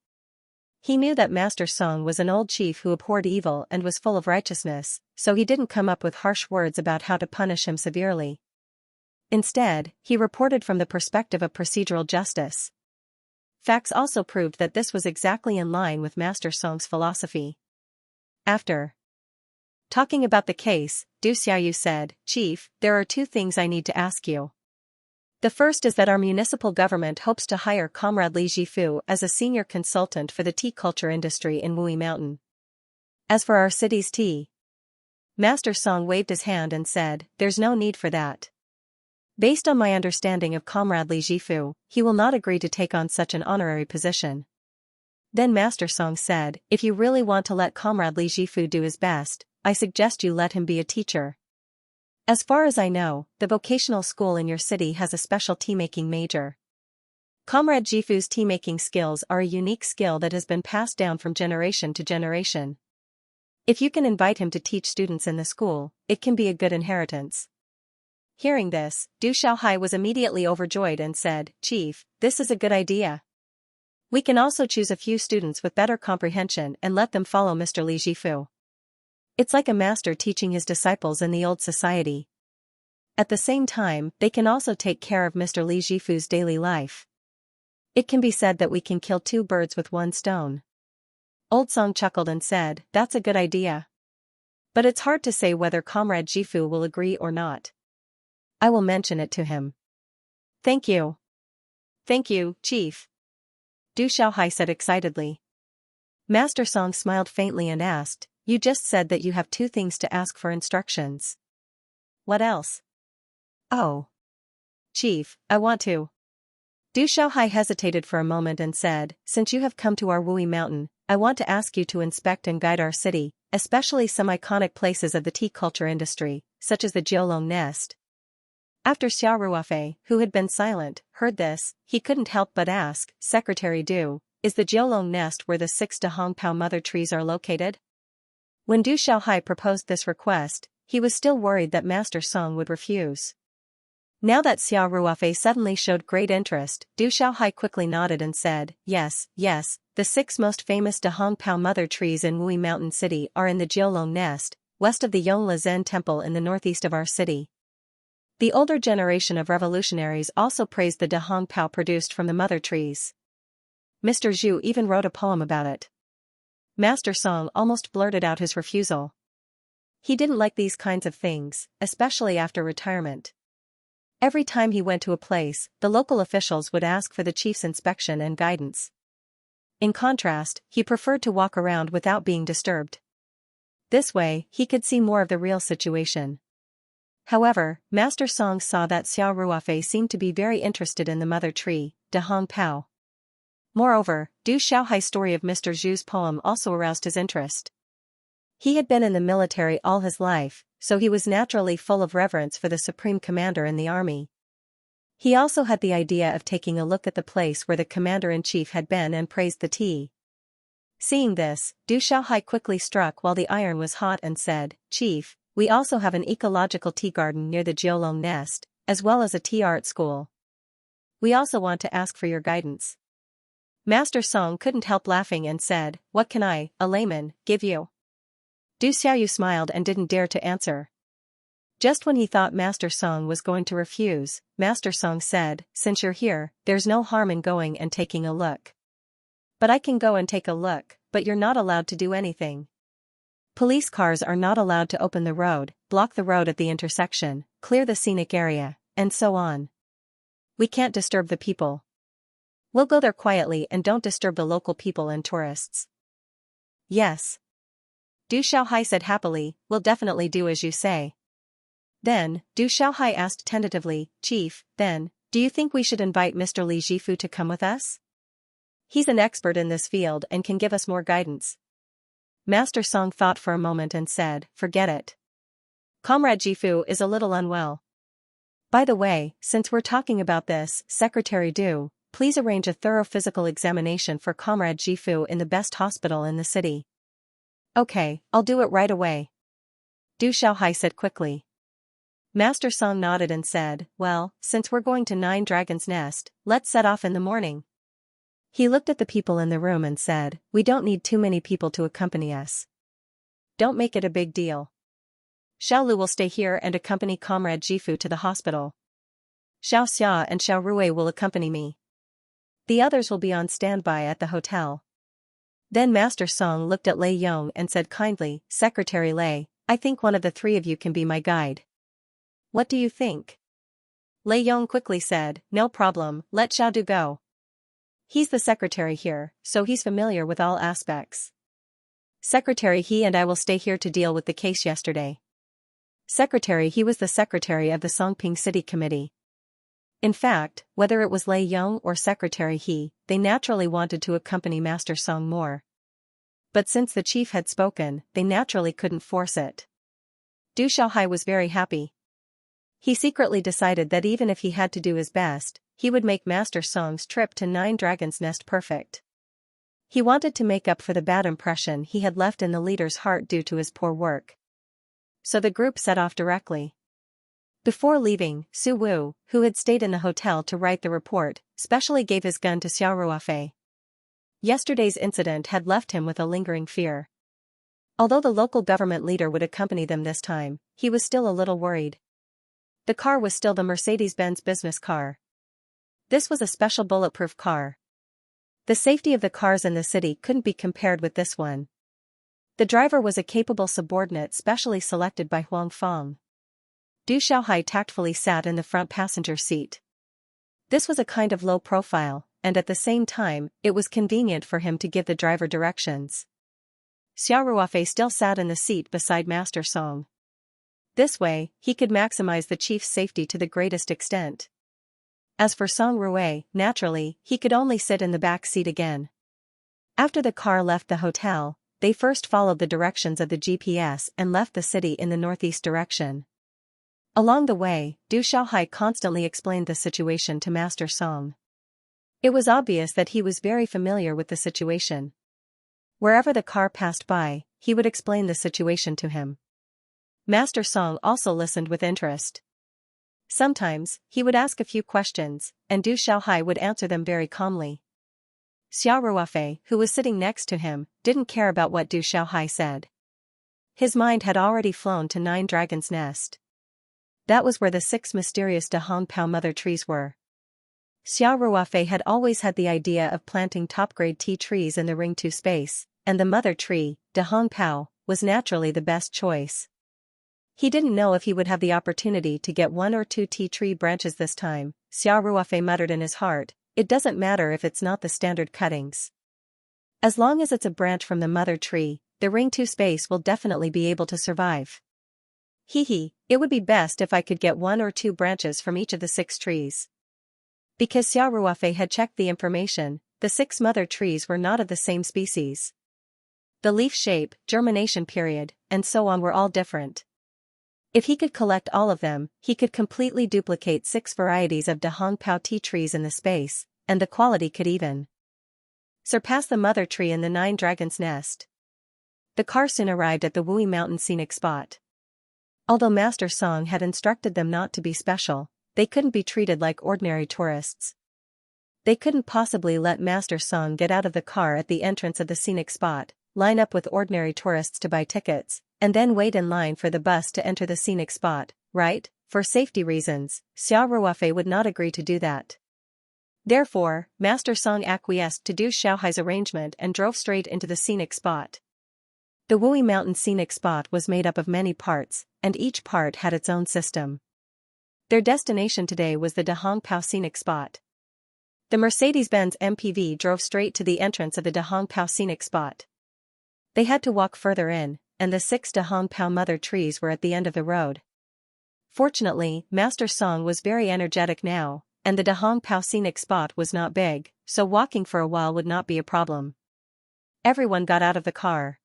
He knew that Master Song was an old chief who abhorred evil and was full of righteousness, so he didn't come up with harsh words about how to punish him severely. Instead, he reported from the perspective of procedural justice. Facts also proved that this was exactly in line with Master Song's philosophy. After talking about the case, Du Xiaoyu said, Chief, there are two things I need to ask you. The first is that our municipal government hopes to hire Comrade Li Jifu as a senior consultant for the tea culture industry in Wui Mountain. As for our city's tea, Master Song waved his hand and said, there's no need for that. Based on my understanding of Comrade Li Jifu, he will not agree to take on such an honorary position. Then Master Song said, if you really want to let Comrade Li Jifu do his best, I suggest you let him be a teacher. As far as I know, the vocational school in your city has a special tea-making major. Comrade Jifu's tea-making skills are a unique skill that has been passed down from generation to generation. If you can invite him to teach students in the school, it can be a good inheritance. Hearing this, Du Xiaohai was immediately overjoyed and said, Chief, this is a good idea. We can also choose a few students with better comprehension and let them follow Mr. Li Jifu. It's like a master teaching his disciples in the old society. At the same time, they can also take care of Mr. Li Jifu's daily life. It can be said that we can kill two birds with one stone. Old Song chuckled and said, that's a good idea. But it's hard to say whether Comrade Jifu will agree or not. I will mention it to him. Thank you. Thank you, Chief. Du Xiaohai said excitedly. Master Song smiled faintly and asked, you just said that you have two things to ask for instructions. What else? Oh. Chief, I want to. Du Xiaohai hesitated for a moment and said, since you have come to our Wui Mountain, I want to ask you to inspect and guide our city, especially some iconic places of the tea culture industry, such as the Jiolong Nest. After Xiao Ruofei, who had been silent, heard this, he couldn't help but ask, Secretary Du, is the Jiolong Nest where the 6 Dahongpao mother trees are located? When Du Xiaohai proposed this request, he was still worried that Master Song would refuse. Now that Xiao Ruofei suddenly showed great interest, Du Xiaohai quickly nodded and said, yes, the 6 most famous Dahongpao mother trees in Wui Mountain City are in the Jiolong Nest, west of the Yongla Zen Temple in the northeast of our city. The older generation of revolutionaries also praised the Dahongpao produced from the mother trees. Mr. Zhu even wrote a poem about it. Master Song almost blurted out his refusal. He didn't like these kinds of things, especially after retirement. Every time he went to a place, the local officials would ask for the chief's inspection and guidance. In contrast, he preferred to walk around without being disturbed. This way, he could see more of the real situation. However, Master Song saw that Xiao Ruofei seemed to be very interested in the mother tree, Dahongpao. Moreover, Du Xiaohai's story of Mr. Zhu's poem also aroused his interest. He had been in the military all his life, so he was naturally full of reverence for the supreme commander in the army. He also had the idea of taking a look at the place where the commander-in-chief had been and praised the tea. Seeing this, Du Xiaohai quickly struck while the iron was hot and said, Chief, we also have an ecological tea garden near the Jiolong Nest, as well as a tea art school. We also want to ask for your guidance. Master Song couldn't help laughing and said, what can I, a layman, give you? Du Xiaoyu smiled and didn't dare to answer. Just when he thought Master Song was going to refuse, Master Song said, since you're here, there's no harm in going and taking a look. But I can go and take a look, but you're not allowed to do anything. Police cars are not allowed to open the road, block the road at the intersection, clear the scenic area, and so on. We can't disturb the people. We'll go there quietly and don't disturb the local people and tourists. Yes. Du Xiaohai said happily, we'll definitely do as you say. Then, Du Xiaohai asked tentatively, Chief, then, do you think we should invite Mr. Li Jifu to come with us? He's an expert in this field and can give us more guidance. Master Song thought for a moment and said, forget it. Comrade Jifu is a little unwell. By the way, since we're talking about this, Secretary Du, please arrange a thorough physical examination for Comrade Jifu in the best hospital in the city. Okay, I'll do it right away. Du Xiaohai said quickly. Master Song nodded and said, well, since we're going to 9 Dragon's Nest, let's set off in the morning. He looked at the people in the room and said, we don't need too many people to accompany us. Don't make it a big deal. Xiao Lu will stay here and accompany Comrade Jifu to the hospital. Xiao Xia and Xiao Rui will accompany me. The others will be on standby at the hotel. Then Master Song looked at Lei Yong and said kindly, Secretary Lei, I think one of the 3 of you can be my guide. What do you think? Lei Yong quickly said, no problem, let Xiao Du go. He's the secretary here, so he's familiar with all aspects. Secretary he and I will stay here to deal with the case yesterday. Secretary he was the secretary of the Songping City Committee. In fact, whether it was Lei Yong or Secretary they naturally wanted to accompany Master Song more. But since the chief had spoken, they naturally couldn't force it. Du Xiaohai was very happy. He secretly decided that even if he had to do his best, he would make Master Song's trip to Nine Dragons' Nest perfect. He wanted to make up for the bad impression he had left in the leader's heart due to his poor work. So the group set off directly. Before leaving, Su Wu, who had stayed in the hotel to write the report, specially gave his gun to Xiao Ruofei. Yesterday's incident had left him with a lingering fear. Although the local government leader would accompany them this time, he was still a little worried. The car was still the Mercedes-Benz business car. This was a special bulletproof car. The safety of the cars in the city couldn't be compared with this one. The driver was a capable subordinate specially selected by Huang Fong. Du Xiaohai tactfully sat in the front passenger seat. This was a kind of low profile, and at the same time, it was convenient for him to give the driver directions. Xiao Ruofei still sat in the seat beside Master Song. This way, he could maximize the chief's safety to the greatest extent. As for Song Rue, naturally, he could only sit in the back seat again. After the car left the hotel, they first followed the directions of the GPS and left the city in the northeast direction. Along the way, Du Xiaohai constantly explained the situation to Master Song. It was obvious that he was very familiar with the situation. Wherever the car passed by, he would explain the situation to him. Master Song also listened with interest. Sometimes, he would ask a few questions, and Du Xiaohai would answer them very calmly. Xiao Ruofei, who was sitting next to him, didn't care about what Du Xiaohai said. His mind had already flown to Nine Dragons' Nest. That was where the 6 mysterious Dahong Pao mother trees were. Xiao Ruofei had always had the idea of planting top-grade tea trees in the Ring 2 space, and the mother tree, Dahong Pao, was naturally the best choice. He didn't know if he would have the opportunity to get 1 or 2 tea tree branches this time. Xiao Ruofei muttered in his heart, it doesn't matter if it's not the standard cuttings. As long as it's a branch from the mother tree, the Ring 2 space will definitely be able to survive. It would be best if I could get 1 or 2 branches from each of the 6 trees. Because Xiao Ruofei had checked the information, the 6 mother trees were not of the same species. The leaf shape, germination period, and so on were all different. If he could collect all of them, he could completely duplicate 6 varieties of Dahong Pao tea trees in the space, and the quality could even surpass the mother tree in the Nine Dragons' Nest. The car soon arrived at the Wui Mountain scenic spot. Although Master Song had instructed them not to be special, they couldn't be treated like ordinary tourists. They couldn't possibly let Master Song get out of the car at the entrance of the scenic spot, line up with ordinary tourists to buy tickets, and then wait in line for the bus to enter the scenic spot, right? For safety reasons, Xiao Ruofei would not agree to do that. Therefore, Master Song acquiesced to Du Xiaohai's arrangement and drove straight into the scenic spot. The Wui Mountain scenic spot was made up of many parts, and each part had its own system. Their destination today was the Dahong Pao scenic spot. The Mercedes-Benz MPV drove straight to the entrance of the Dahong Pao scenic spot. They had to walk further in, and the 6 Dahong Pao mother trees were at the end of the road. Fortunately, Master Song was very energetic now, and the Dahong Pao scenic spot was not big, so walking for a while would not be a problem. Everyone got out of the car.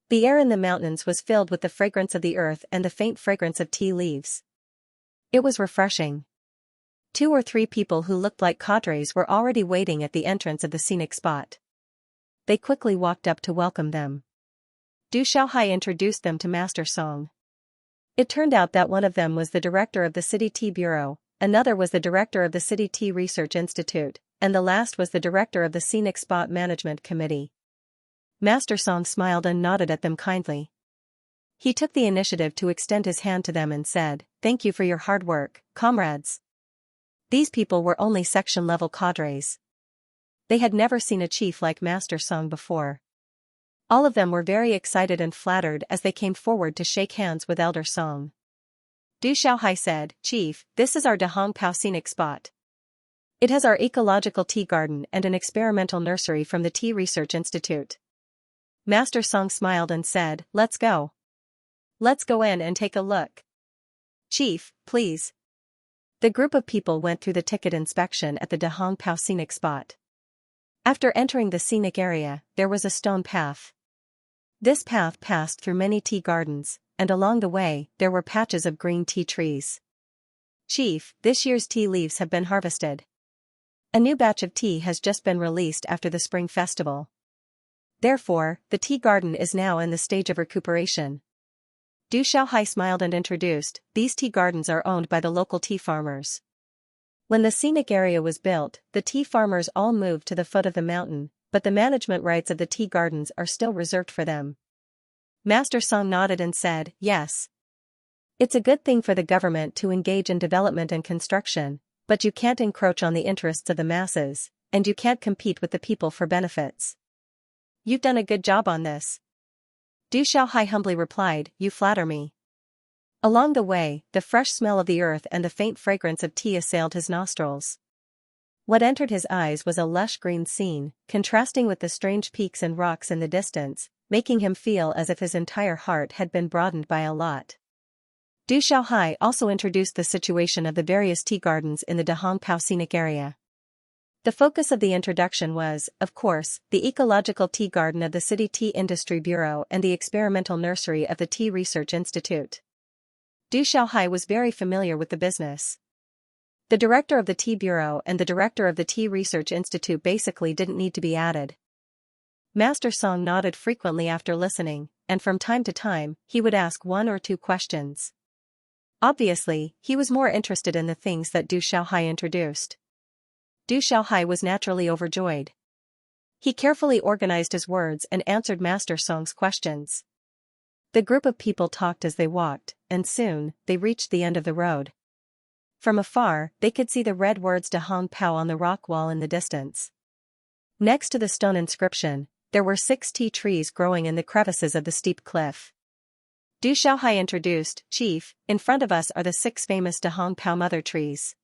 The air in the mountains was filled with the fragrance of the earth and the faint fragrance of tea leaves. It was refreshing. 2 or 3 people who looked like cadres were already waiting at the entrance of the scenic spot. They quickly walked up to welcome them. Du Xiaohai introduced them to Master Song. It turned out that one of them was the director of the City Tea Bureau, another was the director of the City Tea Research Institute, and the last was the director of the Scenic Spot Management Committee. Master Song smiled and nodded at them kindly. He took the initiative to extend his hand to them and said, "Thank you for your hard work, comrades." These people were only section-level cadres. They had never seen a chief like Master Song before. All of them were very excited and flattered as they came forward to shake hands with Elder Song. Du Xiaohai said, "Chief, this is our Dahong Pao scenic spot. It has our ecological tea garden and an experimental nursery from the Tea Research Institute." Master Song smiled and said, "Let's go. Let's go in and take a look." "Chief, please." The group of people went through the ticket inspection at the Dahongpao scenic spot. After entering the scenic area, there was a stone path. This path passed through many tea gardens, and along the way, there were patches of green tea trees. Chief, this year's tea leaves have been harvested. A new batch of tea has just been released after the spring festival. Therefore, the tea garden is now in the stage of recuperation. Du Xiaohai smiled and introduced, these tea gardens are owned by the local tea farmers. When the scenic area was built, the tea farmers all moved to the foot of the mountain, but the management rights of the tea gardens are still reserved for them. Master Song nodded and said, yes. It's a good thing for the government to engage in development and construction, but you can't encroach on the interests of the masses, and you can't compete with the people for benefits. You've done a good job on this. Du Xiaohai humbly replied, you flatter me. Along the way, the fresh smell of the earth and the faint fragrance of tea assailed his nostrils. What entered his eyes was a lush green scene, contrasting with the strange peaks and rocks in the distance, making him feel as if his entire heart had been broadened by a lot. Du Xiaohai also introduced the situation of the various tea gardens in the Dahongpao scenic area. The focus of the introduction was, of course, the ecological tea garden of the City Tea Industry Bureau and the experimental nursery of the Tea Research Institute. Du Xiaohai was very familiar with the business. The director of the Tea Bureau and the director of the Tea Research Institute basically didn't need to be added. Master Song nodded frequently after listening, and from time to time, he would ask one or two questions. Obviously, he was more interested in the things that Du Xiaohai introduced. Du Xiaohai was naturally overjoyed. He carefully organized his words and answered Master Song's questions. The group of people talked as they walked, and soon, they reached the end of the road. From afar, they could see the red words Dahongpao on the rock wall in the distance. Next to the stone inscription, there were 6 tea trees growing in the crevices of the steep cliff. Du Xiaohai introduced, Chief, in front of us are the 6 famous Dahongpao mother trees.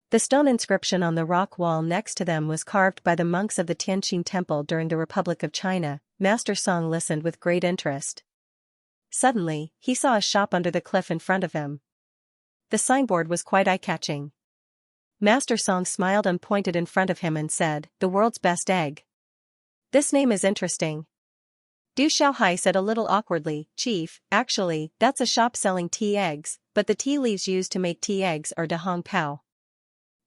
The stone inscription on the rock wall next to them was carved by the monks of the Tianqing Temple during the Republic of China. Master Song listened with great interest. Suddenly, he saw a shop under the cliff in front of him. The signboard was quite eye-catching. Master Song smiled and pointed in front of him and said, the world's best egg. This name is interesting. Du Xiaohai said a little awkwardly, Chief, actually, that's a shop selling tea eggs, but the tea leaves used to make tea eggs are Dahongpao.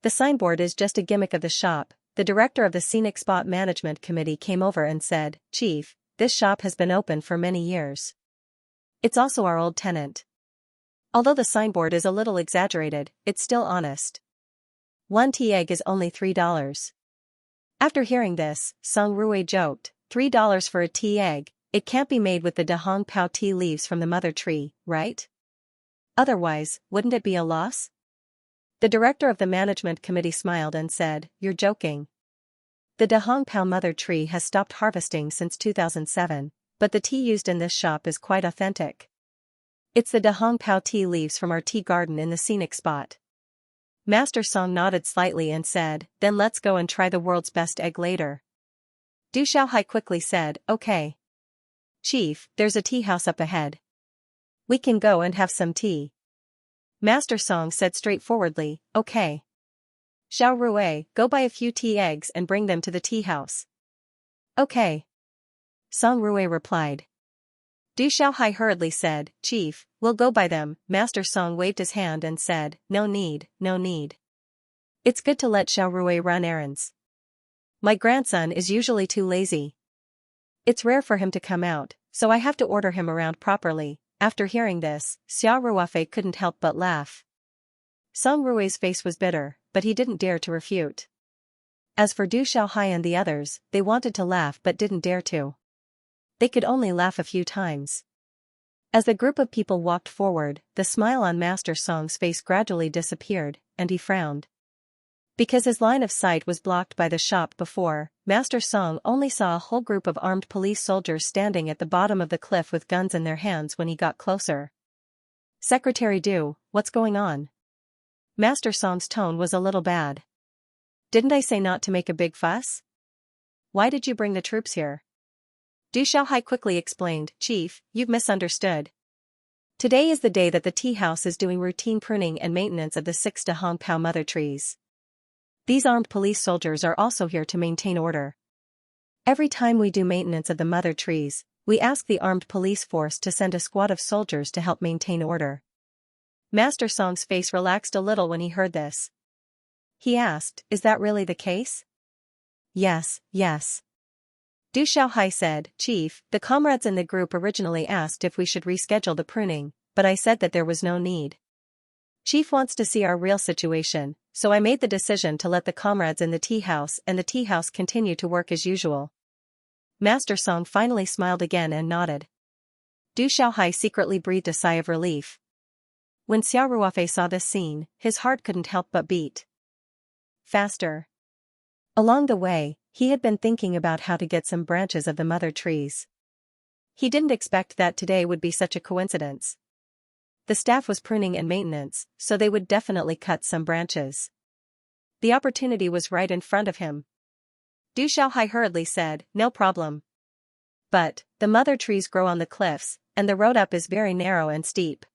The signboard is just a gimmick of the shop. The director of the Scenic Spot Management Committee came over and said, Chief, this shop has been open for many years. It's also our old tenant. Although the signboard is a little exaggerated, it's still honest. 1 tea egg is only $3. After hearing this, Song Rui joked, $3 for a tea egg, it can't be made with the Dahongpao tea leaves from the mother tree, right? Otherwise, wouldn't it be a loss? The director of the management committee smiled and said, you're joking. The Dahongpao mother tree has stopped harvesting since 2007, but the tea used in this shop is quite authentic. It's the Dahongpao tea leaves from our tea garden in the scenic spot. Master Song nodded slightly and said, then let's go and try the world's best egg later. Du Xiaohai quickly said, okay. Chief, there's a tea house up ahead. We can go and have some tea. Master Song said straightforwardly, okay. Xiao Rui, go buy a few tea eggs and bring them to the tea house. Okay. Song Rui replied. Du Xiaohai hurriedly said, Chief, we'll go buy them. Master Song waved his hand and said, no need, no need. It's good to let Xiao Rui run errands. My grandson is usually too lazy. It's rare for him to come out, so I have to order him around properly. After hearing this, Xiao Ruofei couldn't help but laugh. Song Rui's face was bitter, but he didn't dare to refute. As for Du Xiaohai and the others, they wanted to laugh but didn't dare to. They could only laugh a few times. As the group of people walked forward, the smile on Master Song's face gradually disappeared, and he frowned. Because his line of sight was blocked by the shop before, Master Song only saw a whole group of armed police soldiers standing at the bottom of the cliff with guns in their hands when he got closer. Secretary Du, what's going on? Master Song's tone was a little bad. Didn't I say not to make a big fuss? Why did you bring the troops here? Du Xiaohai quickly explained, Chief, you've misunderstood. Today is the day that the tea house is doing routine pruning and maintenance of the 6 Dahong Pao mother trees. These armed police soldiers are also here to maintain order. Every time we do maintenance of the mother trees, we ask the armed police force to send a squad of soldiers to help maintain order. Master Song's face relaxed a little when he heard this. He asked, "Is that really the case?" "Yes, yes." Du Xiaohai said, "Chief, the comrades in the group originally asked if we should reschedule the pruning, but I said that there was no need. Chief wants to see our real situation, so I made the decision to let the comrades in the tea house and the tea house continue to work as usual." Master Song finally smiled again and nodded. Du Xiaohai secretly breathed a sigh of relief. When Xiao Ruofei saw this scene, his heart couldn't help but beat faster. Along the way, he had been thinking about how to get some branches of the mother trees. He didn't expect that today would be such a coincidence. The staff was pruning and maintenance, so they would definitely cut some branches. The opportunity was right in front of him. Du Xiaohai hurriedly said, "No problem. But, the mother trees grow on the cliffs, and the road up is very narrow and steep.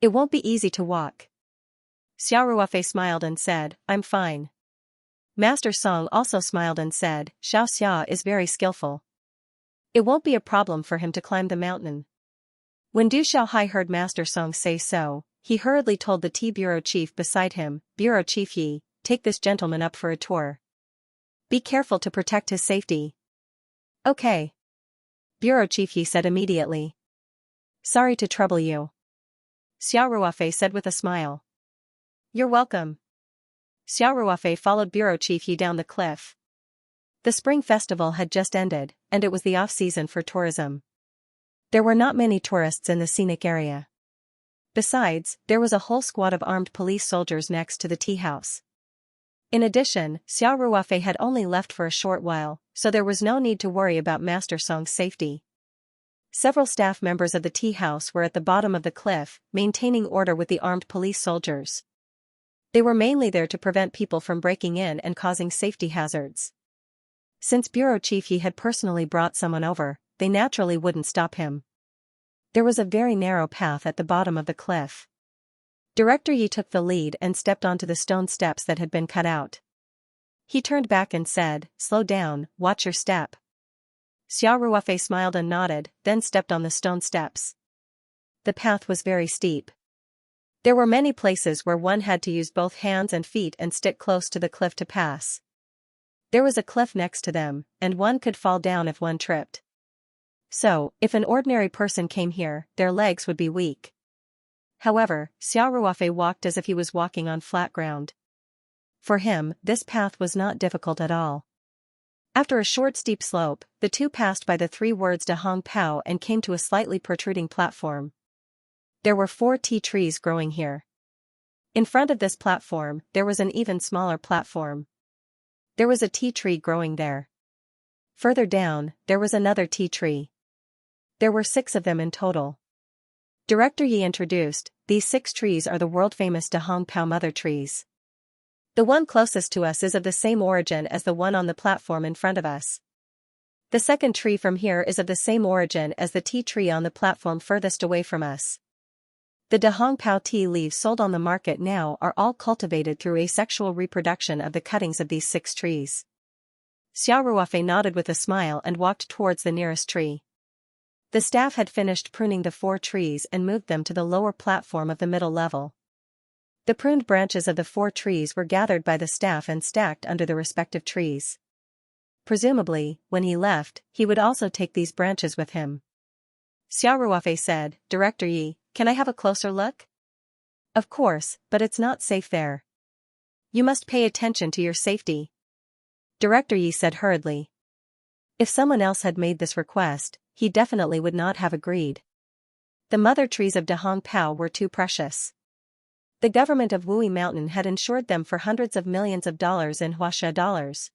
It won't be easy to walk." Xiao Ruofei smiled and said, "I'm fine." Master Song also smiled and said, "Xiao Xia is very skillful. It won't be a problem for him to climb the mountain." When Du Xiaohai heard Master Song say so, he hurriedly told the tea bureau chief beside him, "Bureau Chief Yi, take this gentleman up for a tour. Be careful to protect his safety." "Okay." Bureau Chief Yi said immediately. "Sorry to trouble you," Xiao Ruofei said with a smile. "You're welcome." Xiao Ruofei followed Bureau Chief Yi down the cliff. The Spring Festival had just ended, and it was the off-season for tourism. There were not many tourists in the scenic area. Besides, there was a whole squad of armed police soldiers next to the tea house. In addition, Xiao Ruofei had only left for a short while, so there was no need to worry about Master Song's safety. Several staff members of the tea house were at the bottom of the cliff, maintaining order with the armed police soldiers. They were mainly there to prevent people from breaking in and causing safety hazards. Since Bureau Chief Yi had personally brought someone over, they naturally wouldn't stop him. There was a very narrow path at the bottom of the cliff. Director Yi took the lead and stepped onto the stone steps that had been cut out. He turned back and said, "Slow down, watch your step." Xiao Ruofei smiled and nodded, then stepped on the stone steps. The path was very steep. There were many places where one had to use both hands and feet and stick close to the cliff to pass. There was a cliff next to them, and one could fall down if one tripped. So, if an ordinary person came here, their legs would be weak. However, Xiao Ruofei walked as if he was walking on flat ground. For him, this path was not difficult at all. After a short steep slope, the two passed by the 3 words Dahong Pao and came to a slightly protruding platform. There were 4 tea trees growing here. In front of this platform, there was an even smaller platform. There was a tea tree growing there. Further down, there was another tea tree. There were 6 of them in total. Director Yi introduced, "These 6 trees are the world-famous Dahong Pao mother trees. The one closest to us is of the same origin as the one on the platform in front of us. The second tree from here is of the same origin as the tea tree on the platform furthest away from us. The Dahong Pao tea leaves sold on the market now are all cultivated through asexual reproduction of the cuttings of these 6 trees." Xiao Ruofei nodded with a smile and walked towards the nearest tree. The staff had finished pruning the 4 trees and moved them to the lower platform of the middle level. The pruned branches of the 4 trees were gathered by the staff and stacked under the respective trees. Presumably, when he left, he would also take these branches with him. Xiao Ruofei said, "Director Yi, can I have a closer look?" "Of course, but it's not safe there. You must pay attention to your safety," Director Yi said hurriedly. If someone else had made this request, he definitely would not have agreed. The mother trees of Dahong Pao were too precious. The government of Wui Mountain had insured them for hundreds of millions of dollars in Huaxia dollars.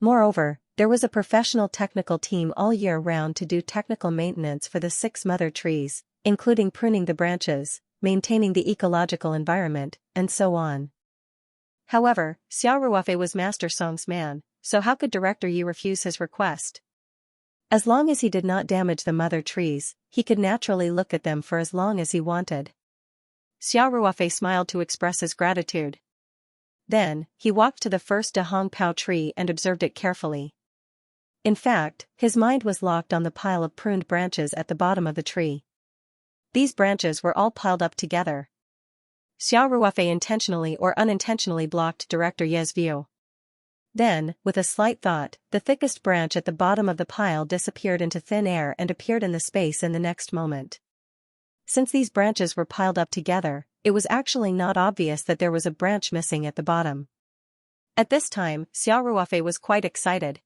Moreover, there was a professional technical team all year round to do technical maintenance for the 6 mother trees, including pruning the branches, maintaining the ecological environment, and so on. However, Xiao Ruofei was Master Song's man, so how could Director Yi refuse his request? As long as he did not damage the mother trees, he could naturally look at them for as long as he wanted. Xiao Ruofei smiled to express his gratitude. Then, he walked to the first Dahong Pao tree and observed it carefully. In fact, his mind was locked on the pile of pruned branches at the bottom of the tree. These branches were all piled up together. Xiao Ruofei intentionally or unintentionally blocked Director Ye's view. Then, with a slight thought, the thickest branch at the bottom of the pile disappeared into thin air and appeared in the space in the next moment. Since these branches were piled up together, it was actually not obvious that there was a branch missing at the bottom. At this time, Xiao Ruofei was quite excited.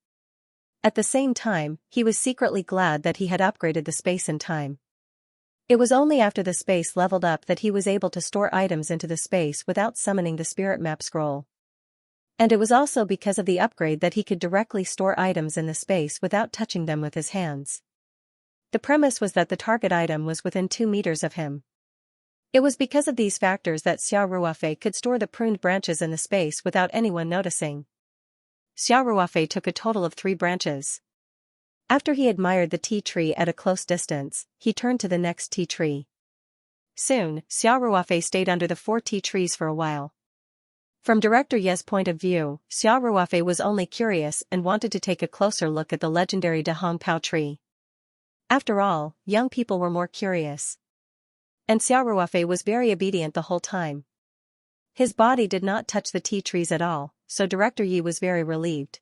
At the same time, he was secretly glad that he had upgraded the space in time. It was only after the space leveled up that he was able to store items into the space without summoning the spirit map scroll. And it was also because of the upgrade that he could directly store items in the space without touching them with his hands. The premise was that the target item was within 2 meters of him. It was because of these factors that Xiao Ruofei could store the pruned branches in the space without anyone noticing. Xiao Ruofei took a total of 3 branches. After he admired the tea tree at a close distance, he turned to the next tea tree. Soon, Xiao Ruofei stayed under the 4 tea trees for a while. From Director Ye's point of view, Xiao Ruofei was only curious and wanted to take a closer look at the legendary Dahong Pao tree. After all, young people were more curious. And Xiao Ruofei was very obedient the whole time. His body did not touch the tea trees at all, so Director Yi was very relieved.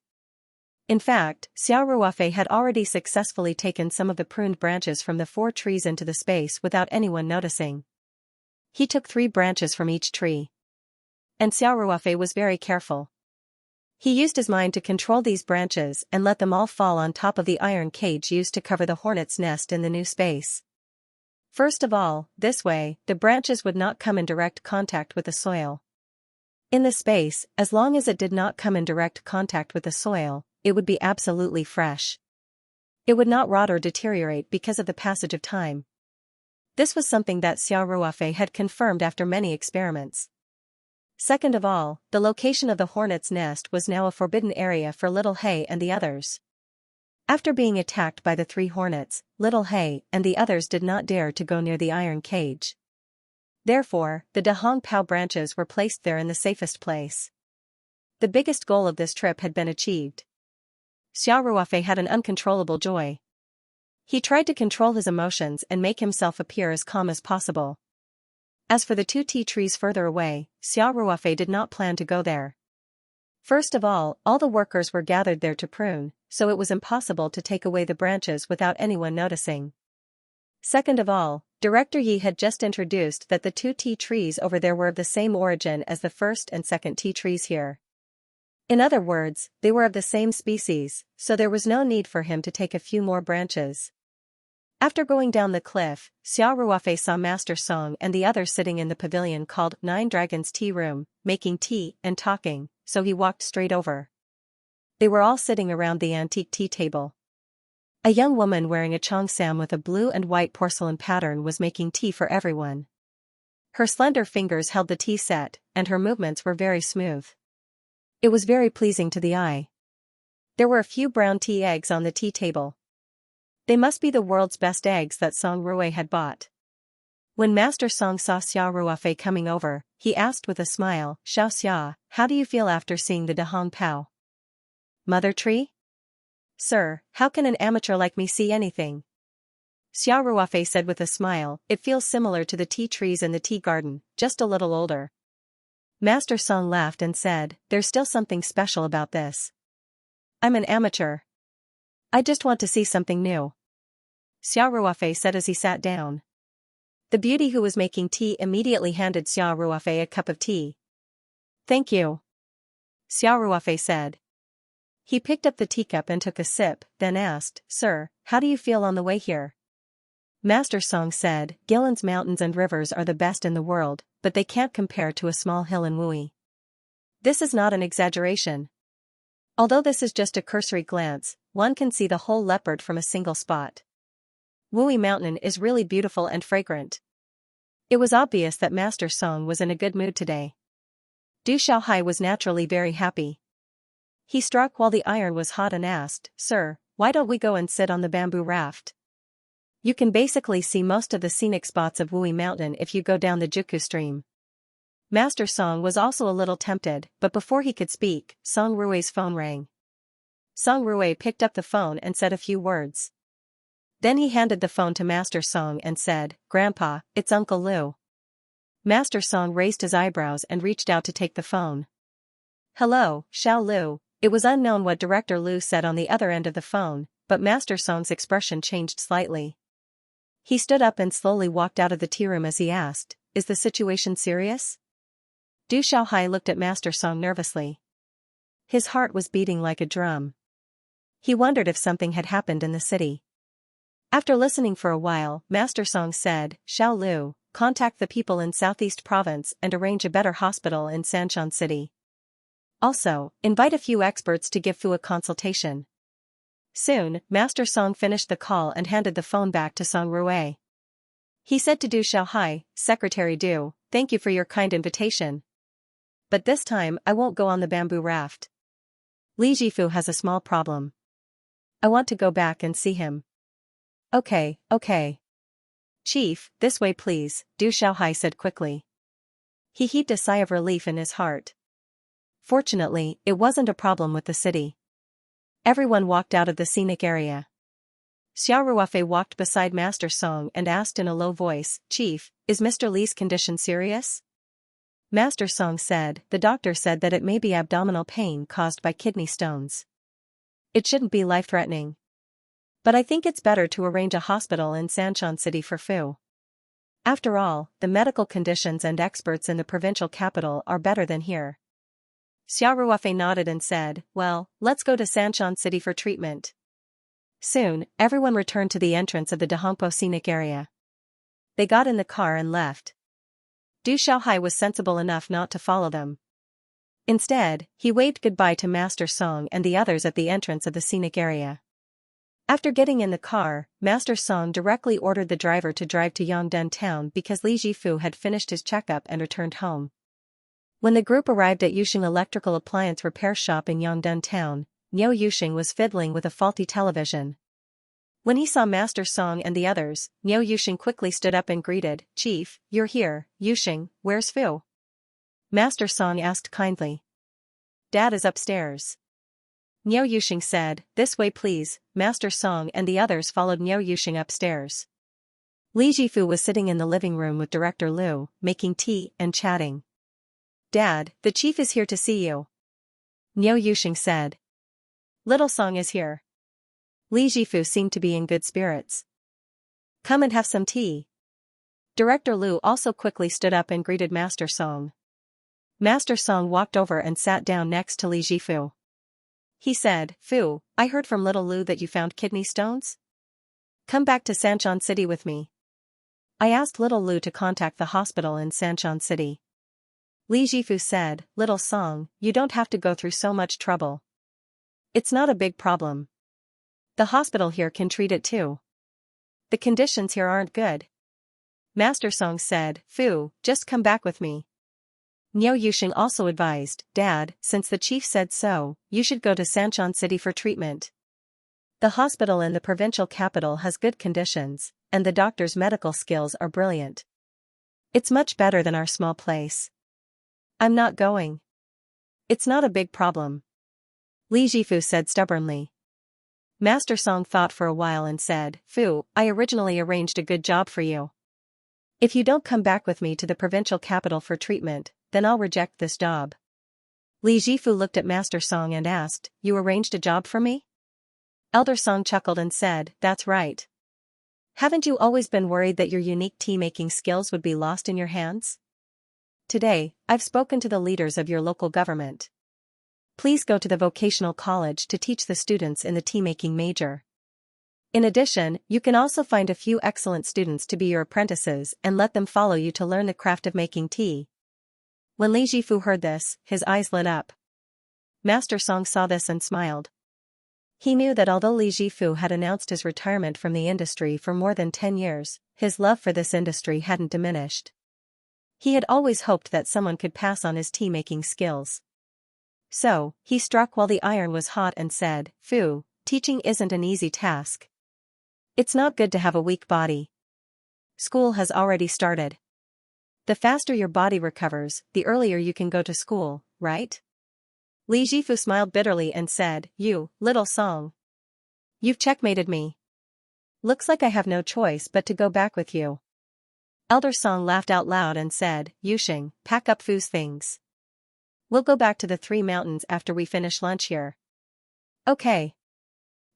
In fact, Xiao Ruofei had already successfully taken some of the pruned branches from the 4 trees into the space without anyone noticing. He took 3 branches from each tree. And Xiao Ruofei was very careful. He used his mind to control these branches and let them all fall on top of the iron cage used to cover the hornet's nest in the new space. First of all, this way, the branches would not come in direct contact with the soil. In the space, as long as it did not come in direct contact with the soil, it would be absolutely fresh. It would not rot or deteriorate because of the passage of time. This was something that Xiao Ruofei had confirmed after many experiments. Second of all, the location of the hornet's nest was now a forbidden area for Little Hay and the others. After being attacked by the 3 hornets, Little Hay and the others did not dare to go near the iron cage. Therefore, the Dahong Pao branches were placed there in the safest place. The biggest goal of this trip had been achieved. Xiao Ruofei had an uncontrollable joy. He tried to control his emotions and make himself appear as calm as possible. As for the 2 tea trees further away, Xiao Ruofei did not plan to go there. First of all the workers were gathered there to prune, so it was impossible to take away the branches without anyone noticing. Second of all, Director Yi had just introduced that the 2 tea trees over there were of the same origin as the first and second tea trees here. In other words, they were of the same species, so there was no need for him to take a few more branches. After going down the cliff, Xiao Ruofei saw Master Song and the others sitting in the pavilion called 9 Dragons Tea Room, making tea and talking, so he walked straight over. They were all sitting around the antique tea table. A young woman wearing a cheongsam with a blue and white porcelain pattern was making tea for everyone. Her slender fingers held the tea set, and her movements were very smooth. It was very pleasing to the eye. There were a few brown tea eggs on the tea table. They must be the world's best eggs that Song Rui had bought. When Master Song saw Xiao Ruofei coming over, he asked with a smile, "Xiaoxia, how do you feel after seeing the Dahong Pao mother tree?" "Sir, how can an amateur like me see anything?" Xiao Ruofei said with a smile, "It feels similar to the tea trees in the tea garden, just a little older." Master Song laughed and said, "There's still something special about this. I'm an amateur. I just want to see something new," Xiao Ruofei said as he sat down. The beauty who was making tea immediately handed Xiao Ruofei a cup of tea. "Thank you," Xiao Ruofei said. He picked up the teacup and took a sip, then asked, "Sir, how do you feel on the way here?" Master Song said, "Gilan's mountains and rivers are the best in the world, but they can't compare to a small hill in Wui. This is not an exaggeration. Although this is just a cursory glance, one can see the whole leopard from a single spot. Wui Mountain is really beautiful and fragrant." It was obvious that Master Song was in a good mood today. Du Xiaohai was naturally very happy. He struck while the iron was hot and asked, "Sir, why don't we go and sit on the bamboo raft? You can basically see most of the scenic spots of Wui Mountain if you go down the Juku stream. Master Song was also a little tempted, but before he could speak, Song Rui's phone rang. Song Rui picked up the phone and said a few words. Then he handed the phone to Master Song and said, "Grandpa, it's Uncle Lu." Master Song raised his eyebrows and reached out to take the phone. "Hello, Xiao Lu." It was unknown what Director Lu said on the other end of the phone, but Master Song's expression changed slightly. He stood up and slowly walked out of the tea room as he asked, "Is the situation serious?" Du Xiaohai looked at Master Song nervously. His heart was beating like a drum. He wondered if something had happened in the city. After listening for a while, Master Song said, "Xiao Lu, contact the people in Southeast Province and arrange a better hospital in Xianxia City. Also, invite a few experts to give Fu a consultation." Soon, Master Song finished the call and handed the phone back to Song Rui. He said to Du Xiaohai, "Secretary Du, thank you for your kind invitation. But this time I won't go on the bamboo raft. Li Jifu has a small problem. I want to go back and see him." Okay. Chief, this way please, Du Xiaohai said quickly. He heaved a sigh of relief in his heart. Fortunately, it wasn't a problem with the city. Everyone walked out of the scenic area. Xiao Ruofei walked beside Master Song and asked in a low voice, "Chief, is Mr. Li's condition serious?" Master Song said, "The doctor said that it may be abdominal pain caused by kidney stones. It shouldn't be life-threatening. But I think it's better to arrange a hospital in Sanchon City for Fu. After all, the medical conditions and experts in the provincial capital are better than here." Xiao Ruofei nodded and said, "Well, let's go to Sanchon City for treatment." Soon, everyone returned to the entrance of the Dahongpo scenic area. They got in the car and left. Du Xiaohai was sensible enough not to follow them. Instead, he waved goodbye to Master Song and the others at the entrance of the scenic area. After getting in the car, Master Song directly ordered the driver to drive to Yongdun town because Li Jifu had finished his checkup and returned home. When the group arrived at Yuxing Electrical Appliance Repair Shop in Yongdun town, Niu Yuxing was fiddling with a faulty television. When he saw Master Song and the others, Niu Yuxing quickly stood up and greeted, "Chief, you're here, Yuxing, where's Fu?" Master Song asked kindly. "Dad is upstairs." Niu Yuxing said, "This way please." Master Song and the others followed Niu Yuxing upstairs. Li Jifu was sitting in the living room with Director Lu, making tea and chatting. "Dad, the chief is here to see you," Niu Yuxing said. "Little Song is here." Li Jifu seemed to be in good spirits. "Come and have some tea." Director Lu also quickly stood up and greeted Master Song. Master Song walked over and sat down next to Li Jifu. He said, "Fu, I heard from little Lu that you found kidney stones? Come back to Sanchon City with me." I asked little Lu to contact the hospital in Sanchon City. Li Jifu said, "Little Song, you don't have to go through so much trouble. It's not a big problem. The hospital here can treat it too. The conditions here aren't good." Master Song said, "Fu, just come back with me." Niu Yuxing also advised, "Dad, since the chief said so, you should go to Sanchon City for treatment. The hospital in the provincial capital has good conditions, and the doctor's medical skills are brilliant. It's much better than our small place." "I'm not going. It's not a big problem," Li Jifu said stubbornly. Master Song thought for a while and said, "Fu, I originally arranged a good job for you. If you don't come back with me to the provincial capital for treatment, then I'll reject this job." Li Jifu looked at Master Song and asked, "You arranged a job for me?" Elder Song chuckled and said, "That's right. Haven't you always been worried that your unique tea-making skills would be lost in your hands? Today, I've spoken to the leaders of your local government. Please go to the vocational college to teach the students in the tea-making major. In addition, you can also find a few excellent students to be your apprentices and let them follow you to learn the craft of making tea." When Li Jifu heard this, his eyes lit up. Master Song saw this and smiled. He knew that although Li Jifu had announced his retirement from the industry for more than 10 years, his love for this industry hadn't diminished. He had always hoped that someone could pass on his tea-making skills. So, he struck while the iron was hot and said, "Fu, Teaching isn't an easy task. It's not good to have a weak body. School has already started. The faster your body recovers, the earlier you can go to school, right? Li Jifu smiled bitterly and said, "You, little Song. You've checkmated me. Looks like I have no choice but to go back with you." Elder Song laughed out loud and said, "Yusheng, pack up Fu's things. We'll go back to the Three Mountains after we finish lunch here." "Okay.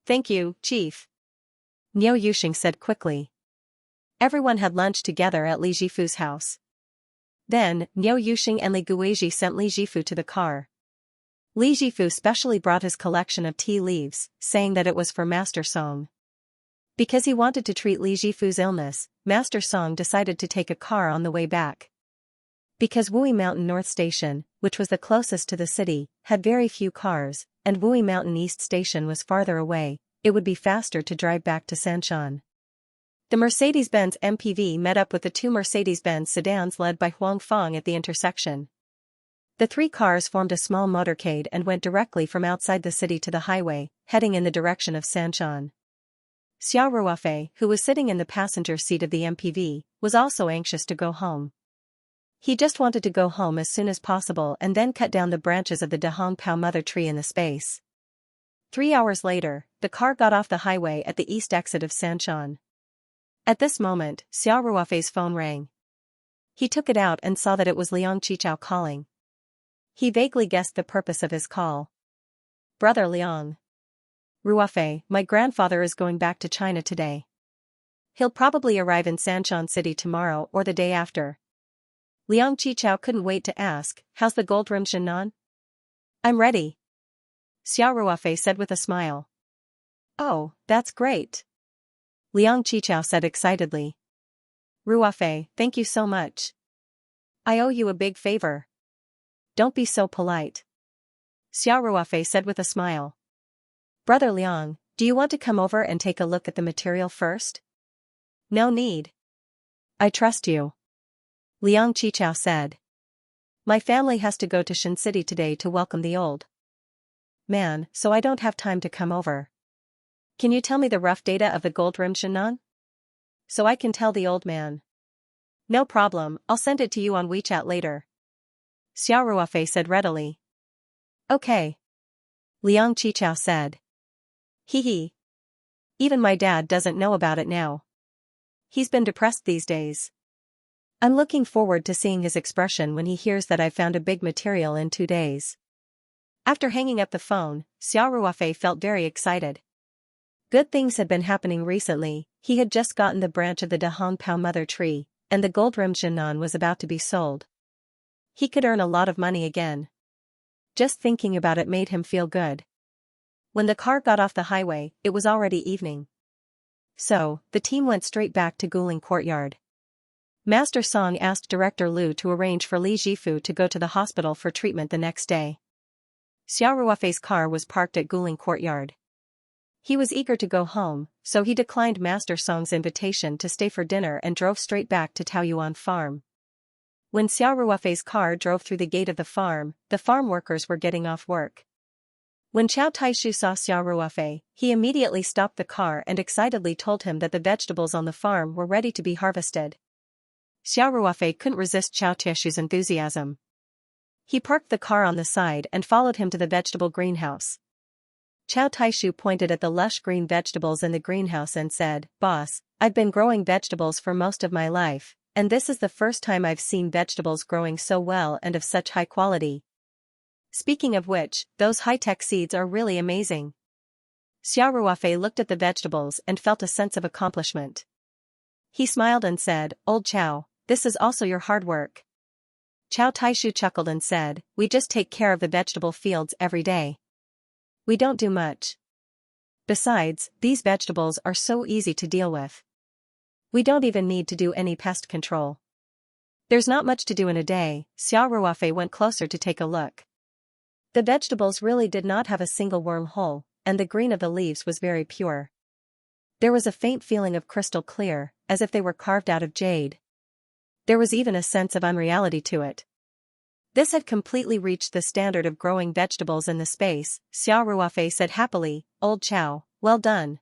Thank you, Chief," Niu Yusheng said quickly. Everyone had lunch together at Li Jifu's house. Then, Niu Yusheng and Li Guizhi sent Li Jifu to the car. Li Jifu specially brought his collection of tea leaves, saying that it was for Master Song. Because he wanted to treat Li Jifu's illness, Master Song decided to take a car on the way back. Because Wui Mountain North Station, which was the closest to the city, had very few cars, and Wui Mountain East Station was farther away, it would be faster to drive back to Sanshan. The Mercedes-Benz MPV met up with the two Mercedes-Benz sedans led by Huang Fong at the intersection. The three cars formed a small motorcade and went directly from outside the city to the highway, heading in the direction of Sanshan. Xiao Ruofei, who was sitting in the passenger seat of the MPV, was also anxious to go home. He just wanted to go home as soon as possible and then cut down the branches of the Dahongpao mother tree in the space. 3 hours later, the car got off the highway at the east exit of Sanshan. At this moment, Xiao Ruofei's phone rang. He took it out and saw that it was Liang Qichao calling. He vaguely guessed the purpose of his call. "Brother Liang. Ruofei, my grandfather is going back to China today. He'll probably arrive in Sanshan City tomorrow or the day after." Liang Qichao couldn't wait to ask, "How's the gold rim Shennan?" "I'm ready," Xiao Ruofei said with a smile. "Oh, that's great," Liang Qichao said excitedly. "Ruofei, thank you so much. I owe you a big favor." "Don't be so polite," Xiao Ruofei said with a smile. "Brother Liang, do you want to come over and take a look at the material first?" "No need. I trust you," Liang Qichao said. "My family has to go to Shen City today to welcome the old man, so I don't have time to come over. Can you tell me the rough data of the gold rim Shennan? So I can tell the old man." "No problem, I'll send it to you on WeChat later," Xiao Ruofei said readily. "Okay," Liang Qichao said. Hee. Even my dad doesn't know about it now. He's been depressed these days. I'm looking forward to seeing his expression when he hears that I've found a big material in 2 days. After hanging up the phone, Xiao Ruofei felt very excited. Good things had been happening recently. He had just gotten the branch of the Dahongpao mother tree, and the gold rim Shennan was about to be sold. He could earn a lot of money again. Just thinking about it made him feel good. When the car got off the highway, it was already evening. So, the team went straight back to Guling Courtyard. Master Song asked Director Lu to arrange for Li Jifu to go to the hospital for treatment the next day. Xiao Ruofei's car was parked at Guling Courtyard. He was eager to go home, so he declined Master Song's invitation to stay for dinner and drove straight back to Taoyuan Farm. When Xiao Ruofei's car drove through the gate of the farm workers were getting off work. When Qiao Taishu saw Xiao Ruofei, he immediately stopped the car and excitedly told him that the vegetables on the farm were ready to be harvested. Xiao Ruofei couldn't resist Qiao Taishu's enthusiasm. He parked the car on the side and followed him to the vegetable greenhouse. Qiao Taishu pointed at the lush green vegetables in the greenhouse and said, "Boss, I've been growing vegetables for most of my life, and this is the first time I've seen vegetables growing so well and of such high quality. Speaking of which, those high-tech seeds are really amazing." Xiao Ruofei looked at the vegetables and felt a sense of accomplishment. He smiled and said, "Old Qiao, this is also your hard work." Qiao Taishu chuckled and said, "We just take care of the vegetable fields every day. We don't do much. Besides, these vegetables are so easy to deal with. We don't even need to do any pest control." There's not much to do in a day. Xiao Ruofei went closer to take a look. The vegetables really did not have a single wormhole, and the green of the leaves was very pure. There was a faint feeling of crystal clear, as if they were carved out of jade. There was even a sense of unreality to it. This had completely reached the standard of growing vegetables in the space. Xiao Ruofei said happily, "Old Chow, well done.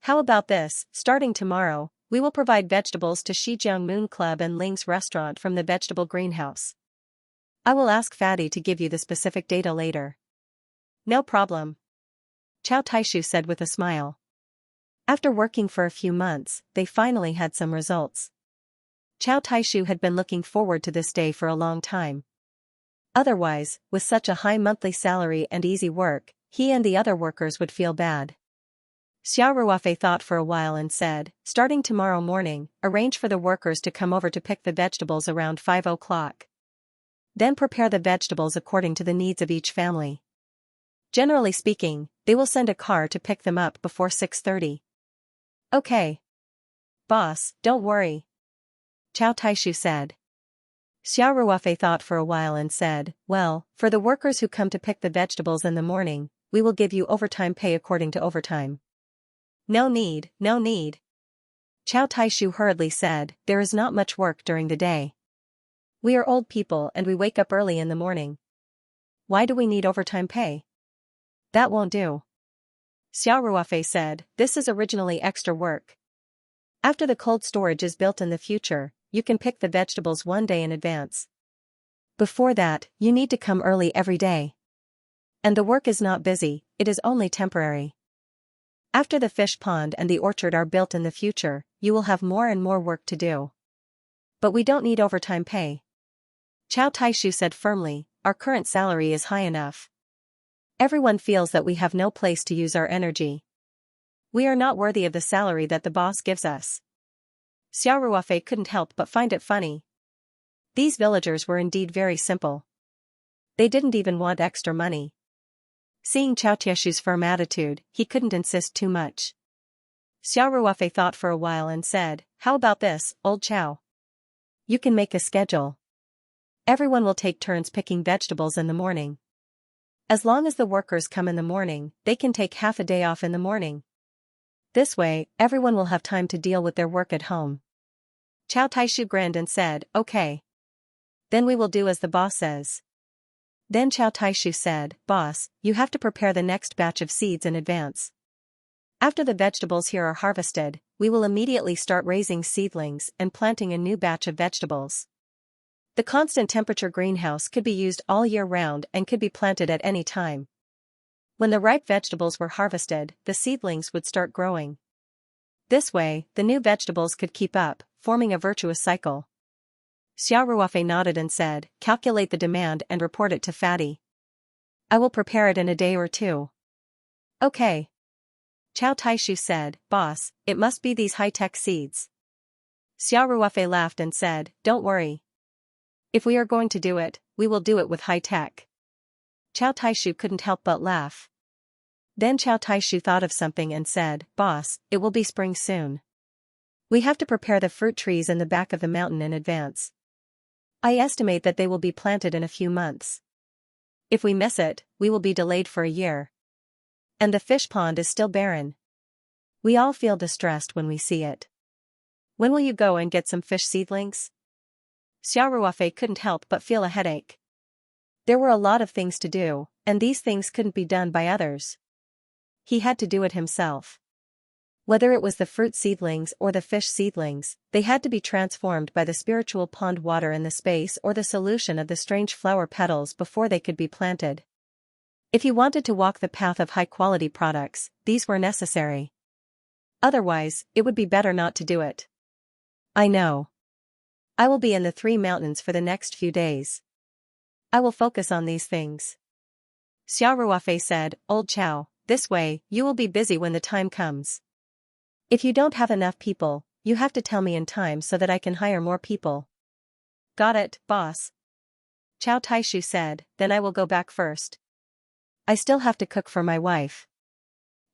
How about this, starting tomorrow, we will provide vegetables to Shijiang Moon Club and Ling's restaurant from the vegetable greenhouse. I will ask Fatty to give you the specific data later." "No problem," Chow Taishu said with a smile. After working for a few months, they finally had some results. Chow Taishu had been looking forward to this day for a long time. Otherwise, with such a high monthly salary and easy work, he and the other workers would feel bad. Xiao Ruofei thought for a while and said, "Starting tomorrow morning, arrange for the workers to come over to pick the vegetables around 5 o'clock. Then prepare the vegetables according to the needs of each family. Generally speaking, they will send a car to pick them up before 6:30. "Okay. Boss, don't worry," Chow Taishu said. Xiao Ruofei thought for a while and said, "Well, for the workers who come to pick the vegetables in the morning, we will give you overtime pay according to overtime." No need, no need," Chow Taishu hurriedly said, "there is not much work during the day. We are old people and we wake up early in the morning. Why do we need overtime pay? That won't do." Xiao Ruofei said, "This is originally extra work. After the cold storage is built in the future, you can pick the vegetables one day in advance. Before that, you need to come early every day. And the work is not busy, it is only temporary. After the fish pond and the orchard are built in the future, you will have more and more work to do. But we don't need overtime pay." Chow Taishu said firmly, "Our current salary is high enough. Everyone feels that we have no place to use our energy. We are not worthy of the salary that the boss gives us." Xiao Ruofei couldn't help but find it funny. These villagers were indeed very simple. They didn't even want extra money. Seeing Chow Taishu's firm attitude, he couldn't insist too much. Xiao Ruofei thought for a while and said, "How about this, old Chow? You can make a schedule. Everyone will take turns picking vegetables in the morning. As long as the workers come in the morning, they can take half a day off in the morning. This way, everyone will have time to deal with their work at home." Chow Taishu grinned and said, "Okay. Then we will do as the boss says." Then Chow Taishu said, "Boss, you have to prepare the next batch of seeds in advance. After the vegetables here are harvested, we will immediately start raising seedlings and planting a new batch of vegetables. The constant temperature greenhouse could be used all year round and could be planted at any time. When the ripe vegetables were harvested, the seedlings would start growing. This way, the new vegetables could keep up, forming a virtuous cycle." Xiao Ruofei nodded and said, "Calculate the demand and report it to Fatty. I will prepare it in a day or two." "Okay." Chow Taishu said, "Boss, it must be these high-tech seeds." Xiao Ruofei laughed and said, "Don't worry. If we are going to do it, we will do it with high-tech." Chow Taishu couldn't help but laugh. Then Chow Taishu thought of something and said, "Boss, it will be spring soon. We have to prepare the fruit trees in the back of the mountain in advance. I estimate that they will be planted in a few months. If we miss it, we will be delayed for a year. And the fish pond is still barren. We all feel distressed when we see it. When will you go and get some fish seedlings?" Xiao Ruofei couldn't help but feel a headache. There were a lot of things to do, and these things couldn't be done by others. He had to do it himself. Whether it was the fruit seedlings or the fish seedlings, they had to be transformed by the spiritual pond water in the space or the solution of the strange flower petals before they could be planted. If he wanted to walk the path of high-quality products, these were necessary. Otherwise, it would be better not to do it. "I know. I will be in the Three Mountains for the next few days. I will focus on these things." Xiao Ruofei said, "Old Chow, this way, you will be busy when the time comes. If you don't have enough people, you have to tell me in time so that I can hire more people." "Got it, boss." Chow Taishu said, "Then I will go back first. I still have to cook for my wife."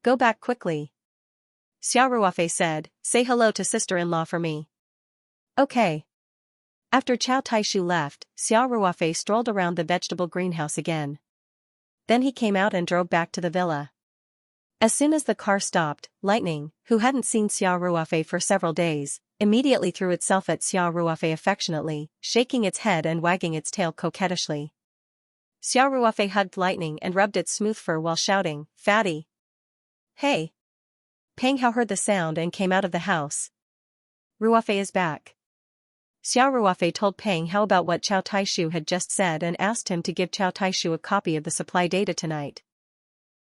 "Go back quickly." Xiao Ruofei said, "Say hello to sister-in-law for me." "Okay." After Chow Taishu left, Xiao Ruofei strolled around the vegetable greenhouse again. Then he came out and drove back to the villa. As soon as the car stopped, Lightning, who hadn't seen Xiao Ruofei for several days, immediately threw itself at Xiao Ruofei affectionately, shaking its head and wagging its tail coquettishly. Xiao Ruofei hugged Lightning and rubbed its smooth fur while shouting, "Fatty! Hey!" Peng Hao heard the sound and came out of the house. "Ruofei is back." Xiao Ruofei told Peng Hao about what Chow Taishu had just said and asked him to give Chow Taishu a copy of the supply data tonight.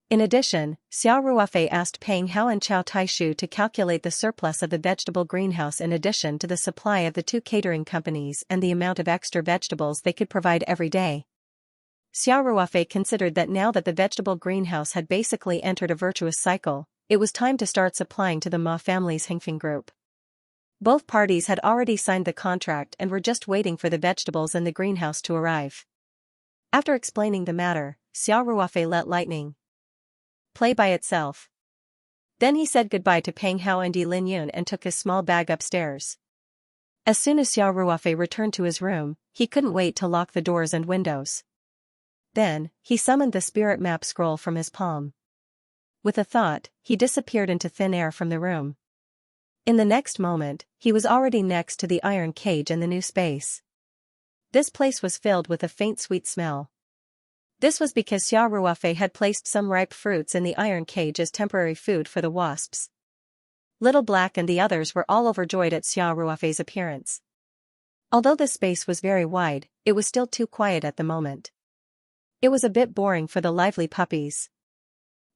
In addition, Xiao Ruofei asked Peng Hao and Chow Taishu to calculate the surplus of the vegetable greenhouse in addition to the supply of the two catering companies and the amount of extra vegetables they could provide every day. Xiao Ruofei considered that now that the vegetable greenhouse had basically entered a virtuous cycle, it was time to start supplying to the Ma family's Hengfeng group. Both parties had already signed the contract and were just waiting for the vegetables in the greenhouse to arrive. After explaining the matter, Xiao Ruofei let Lightning play by itself. Then he said goodbye to Peng Hao and Yi Lin Yun and took his small bag upstairs. As soon as Xiao Ruofei returned to his room, he couldn't wait to lock the doors and windows. Then, he summoned the spirit map scroll from his palm. With a thought, he disappeared into thin air from the room. In the next moment, he was already next to the iron cage in the new space. This place was filled with a faint sweet smell. This was because Xiao Ruofei had placed some ripe fruits in the iron cage as temporary food for the wasps. Little Black and the others were all overjoyed at Xiao Ruofei's appearance. Although the space was very wide, it was still too quiet at the moment. It was a bit boring for the lively puppies.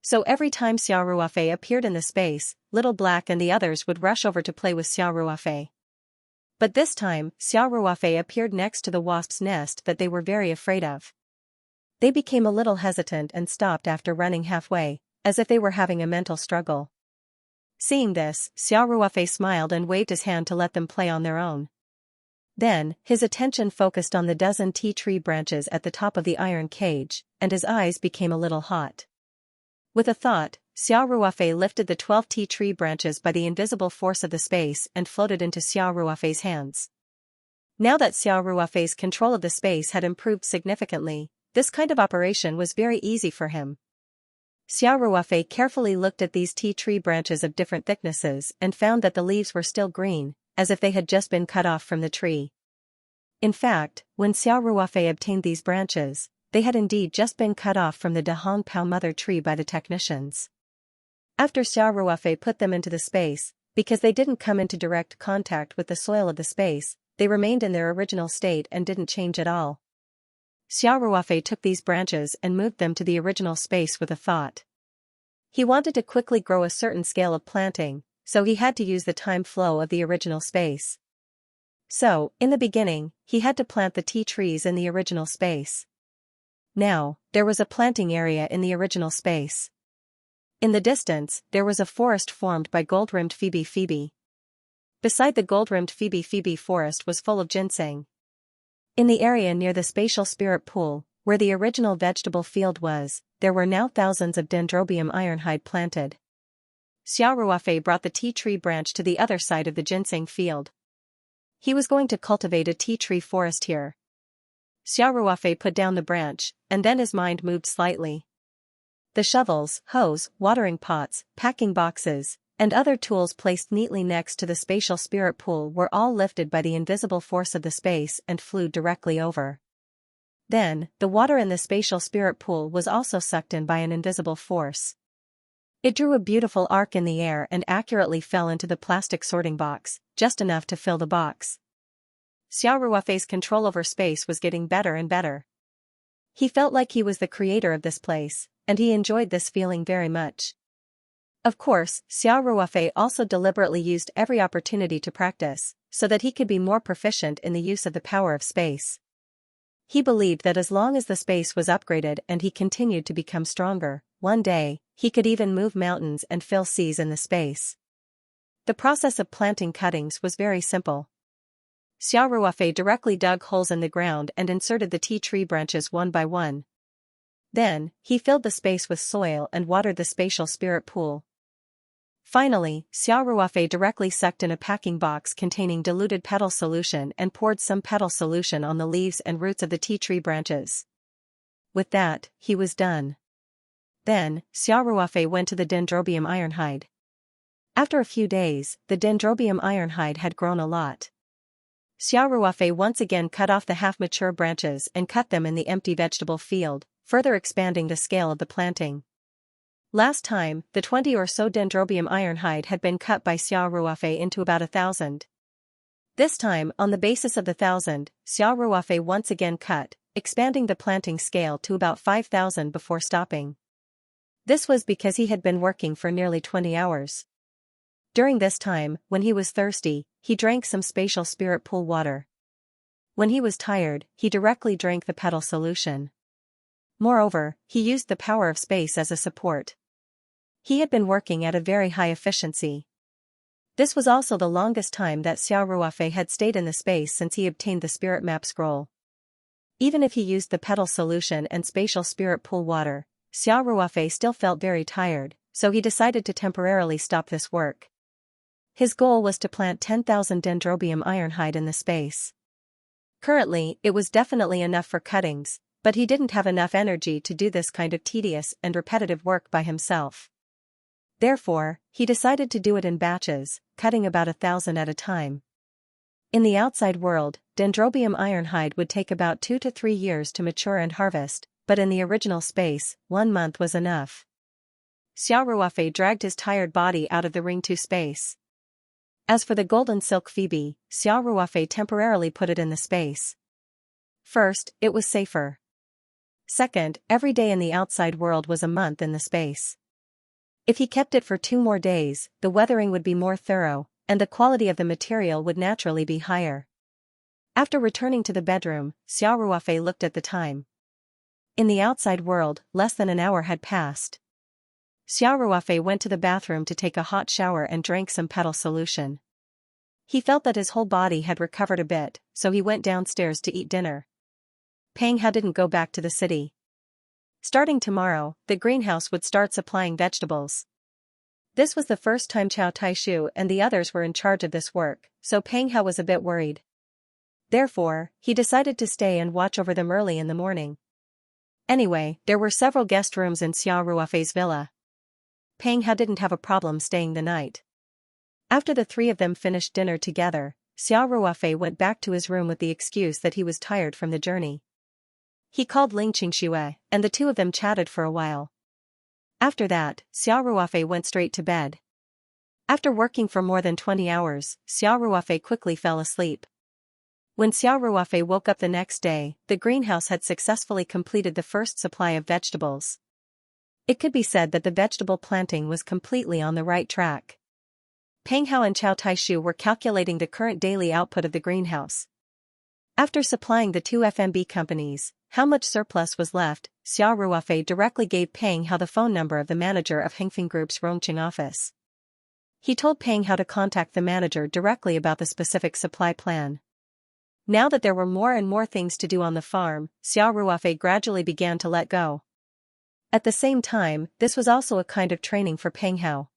So every time Xiao Ruofei appeared in the space, Little Black and the others would rush over to play with Xiao Ruofei. But this time, Xiao Ruofei appeared next to the wasp's nest that they were very afraid of. They became a little hesitant and stopped after running halfway, as if they were having a mental struggle. Seeing this, Xiao Ruofei smiled and waved his hand to let them play on their own. Then, his attention focused on the dozen tea tree branches at the top of the iron cage, and his eyes became a little hot. With a thought, Xiao Ruofei lifted the 12 tea tree branches by the invisible force of the space and floated into Xiao Ruofei's hands. Now that Xiao Ruofei's control of the space had improved significantly, this kind of operation was very easy for him. Xiao Ruofei carefully looked at these tea tree branches of different thicknesses and found that the leaves were still green, as if they had just been cut off from the tree. In fact, when Xiao Ruofei obtained these branches, they had indeed just been cut off from the Dahong Pao mother tree by the technicians. After Xiao Ruofei put them into the space, because they didn't come into direct contact with the soil of the space, they remained in their original state and didn't change at all. Xiao Ruofei took these branches and moved them to the original space with a thought. He wanted to quickly grow a certain scale of planting, so he had to use the time flow of the original space. So, in the beginning, he had to plant the tea trees in the original space. Now, there was a planting area in the original space. In the distance, there was a forest formed by gold-rimmed Phoebe. Beside the gold-rimmed Phoebe forest was full of ginseng. In the area near the spatial spirit pool, where the original vegetable field was, there were now thousands of Dendrobium ironhide planted. Xiao Ruofei brought the tea tree branch to the other side of the ginseng field. He was going to cultivate a tea tree forest here. Xiao Ruofei put down the branch, and then his mind moved slightly. The shovels, hose, watering pots, packing boxes, and other tools placed neatly next to the spatial spirit pool were all lifted by the invisible force of the space and flew directly over. Then, the water in the spatial spirit pool was also sucked in by an invisible force. It drew a beautiful arc in the air and accurately fell into the plastic sorting box, just enough to fill the box. Xiao Ruofei's control over space was getting better and better. He felt like he was the creator of this place, and he enjoyed this feeling very much. Of course, Xiao Ruofei also deliberately used every opportunity to practice, so that he could be more proficient in the use of the power of space. He believed that as long as the space was upgraded and he continued to become stronger, one day, he could even move mountains and fill seas in the space. The process of planting cuttings was very simple. Xiao Ruofei directly dug holes in the ground and inserted the tea tree branches one by one. Then, he filled the space with soil and watered the spatial spirit pool. Finally, Xiao Ruofei directly sucked in a packing box containing diluted petal solution and poured some petal solution on the leaves and roots of the tea tree branches. With that, he was done. Then, Xiao Ruofei went to the Dendrobium ironhide. After a few days, the dendrobium ironhide had grown a lot. Xiao Ruofei once again cut off the half-mature branches and cut them in the empty vegetable field, further expanding the scale of the planting. Last time, the 20 or so dendrobium ironhide had been cut by Xiao Ruofei into about 1,000. This time, on the basis of the 1,000, Xiao Ruofei once again cut, expanding the planting scale to about 5,000 before stopping. This was because he had been working for nearly 20 hours. During this time, when he was thirsty, he drank some spatial spirit pool water. When he was tired, he directly drank the petal solution. Moreover, he used the power of space as a support. He had been working at a very high efficiency. This was also the longest time that Xiao Ruofei had stayed in the space since he obtained the spirit map scroll. Even if he used the petal solution and spatial spirit pool water, Xiao Ruofei still felt very tired, so he decided to temporarily stop this work. His goal was to plant 10,000 dendrobium ironhide in the space. Currently, it was definitely enough for cuttings, but he didn't have enough energy to do this kind of tedious and repetitive work by himself. Therefore, he decided to do it in batches, cutting about 1,000 at a time. In the outside world, dendrobium ironhide would take about 2 to 3 years to mature and harvest, but in the original space, 1 month was enough. Xiao Ruofei dragged his tired body out of the ring to space. As for the golden silk Phoebe, Xiao Ruofei temporarily put it in the space. First, it was safer. Second, every day in the outside world was a month in the space. If he kept it for 2 more days, the weathering would be more thorough, and the quality of the material would naturally be higher. After returning to the bedroom, Xiao Ruofei looked at the time. In the outside world, less than an hour had passed. Xiao Ruofei went to the bathroom to take a hot shower and drank some petal solution. He felt that his whole body had recovered a bit, so he went downstairs to eat dinner. Peng Hao didn't go back to the city. Starting tomorrow, the greenhouse would start supplying vegetables. This was the first time Chao Taishu and the others were in charge of this work, so Peng Hao was a bit worried. Therefore, he decided to stay and watch over them early in the morning. Anyway, there were several guest rooms in Xiao Ruofei's villa. Peng Hao didn't have a problem staying the night. After the 3 of them finished dinner together, Xiao Ruofei went back to his room with the excuse that he was tired from the journey. He called Ling Xianxia, and the 2 of them chatted for a while. After that, Xiao Ruofei went straight to bed. After working for more than 20 hours, Xiao Ruofei quickly fell asleep. When Xiao Ruofei woke up the next day, the greenhouse had successfully completed the first supply of vegetables. It could be said that the vegetable planting was completely on the right track. Peng Hao and Chao Taishu were calculating the current daily output of the greenhouse. After supplying the 2 FMB companies, how much surplus was left, Xiao Ruofei directly gave Peng Hao the phone number of the manager of Hengfeng Group's Rongqing office. He told Peng Hao to contact the manager directly about the specific supply plan. Now that there were more and more things to do on the farm, Xiao Ruofei gradually began to let go. At the same time, this was also a kind of training for Peng Hao.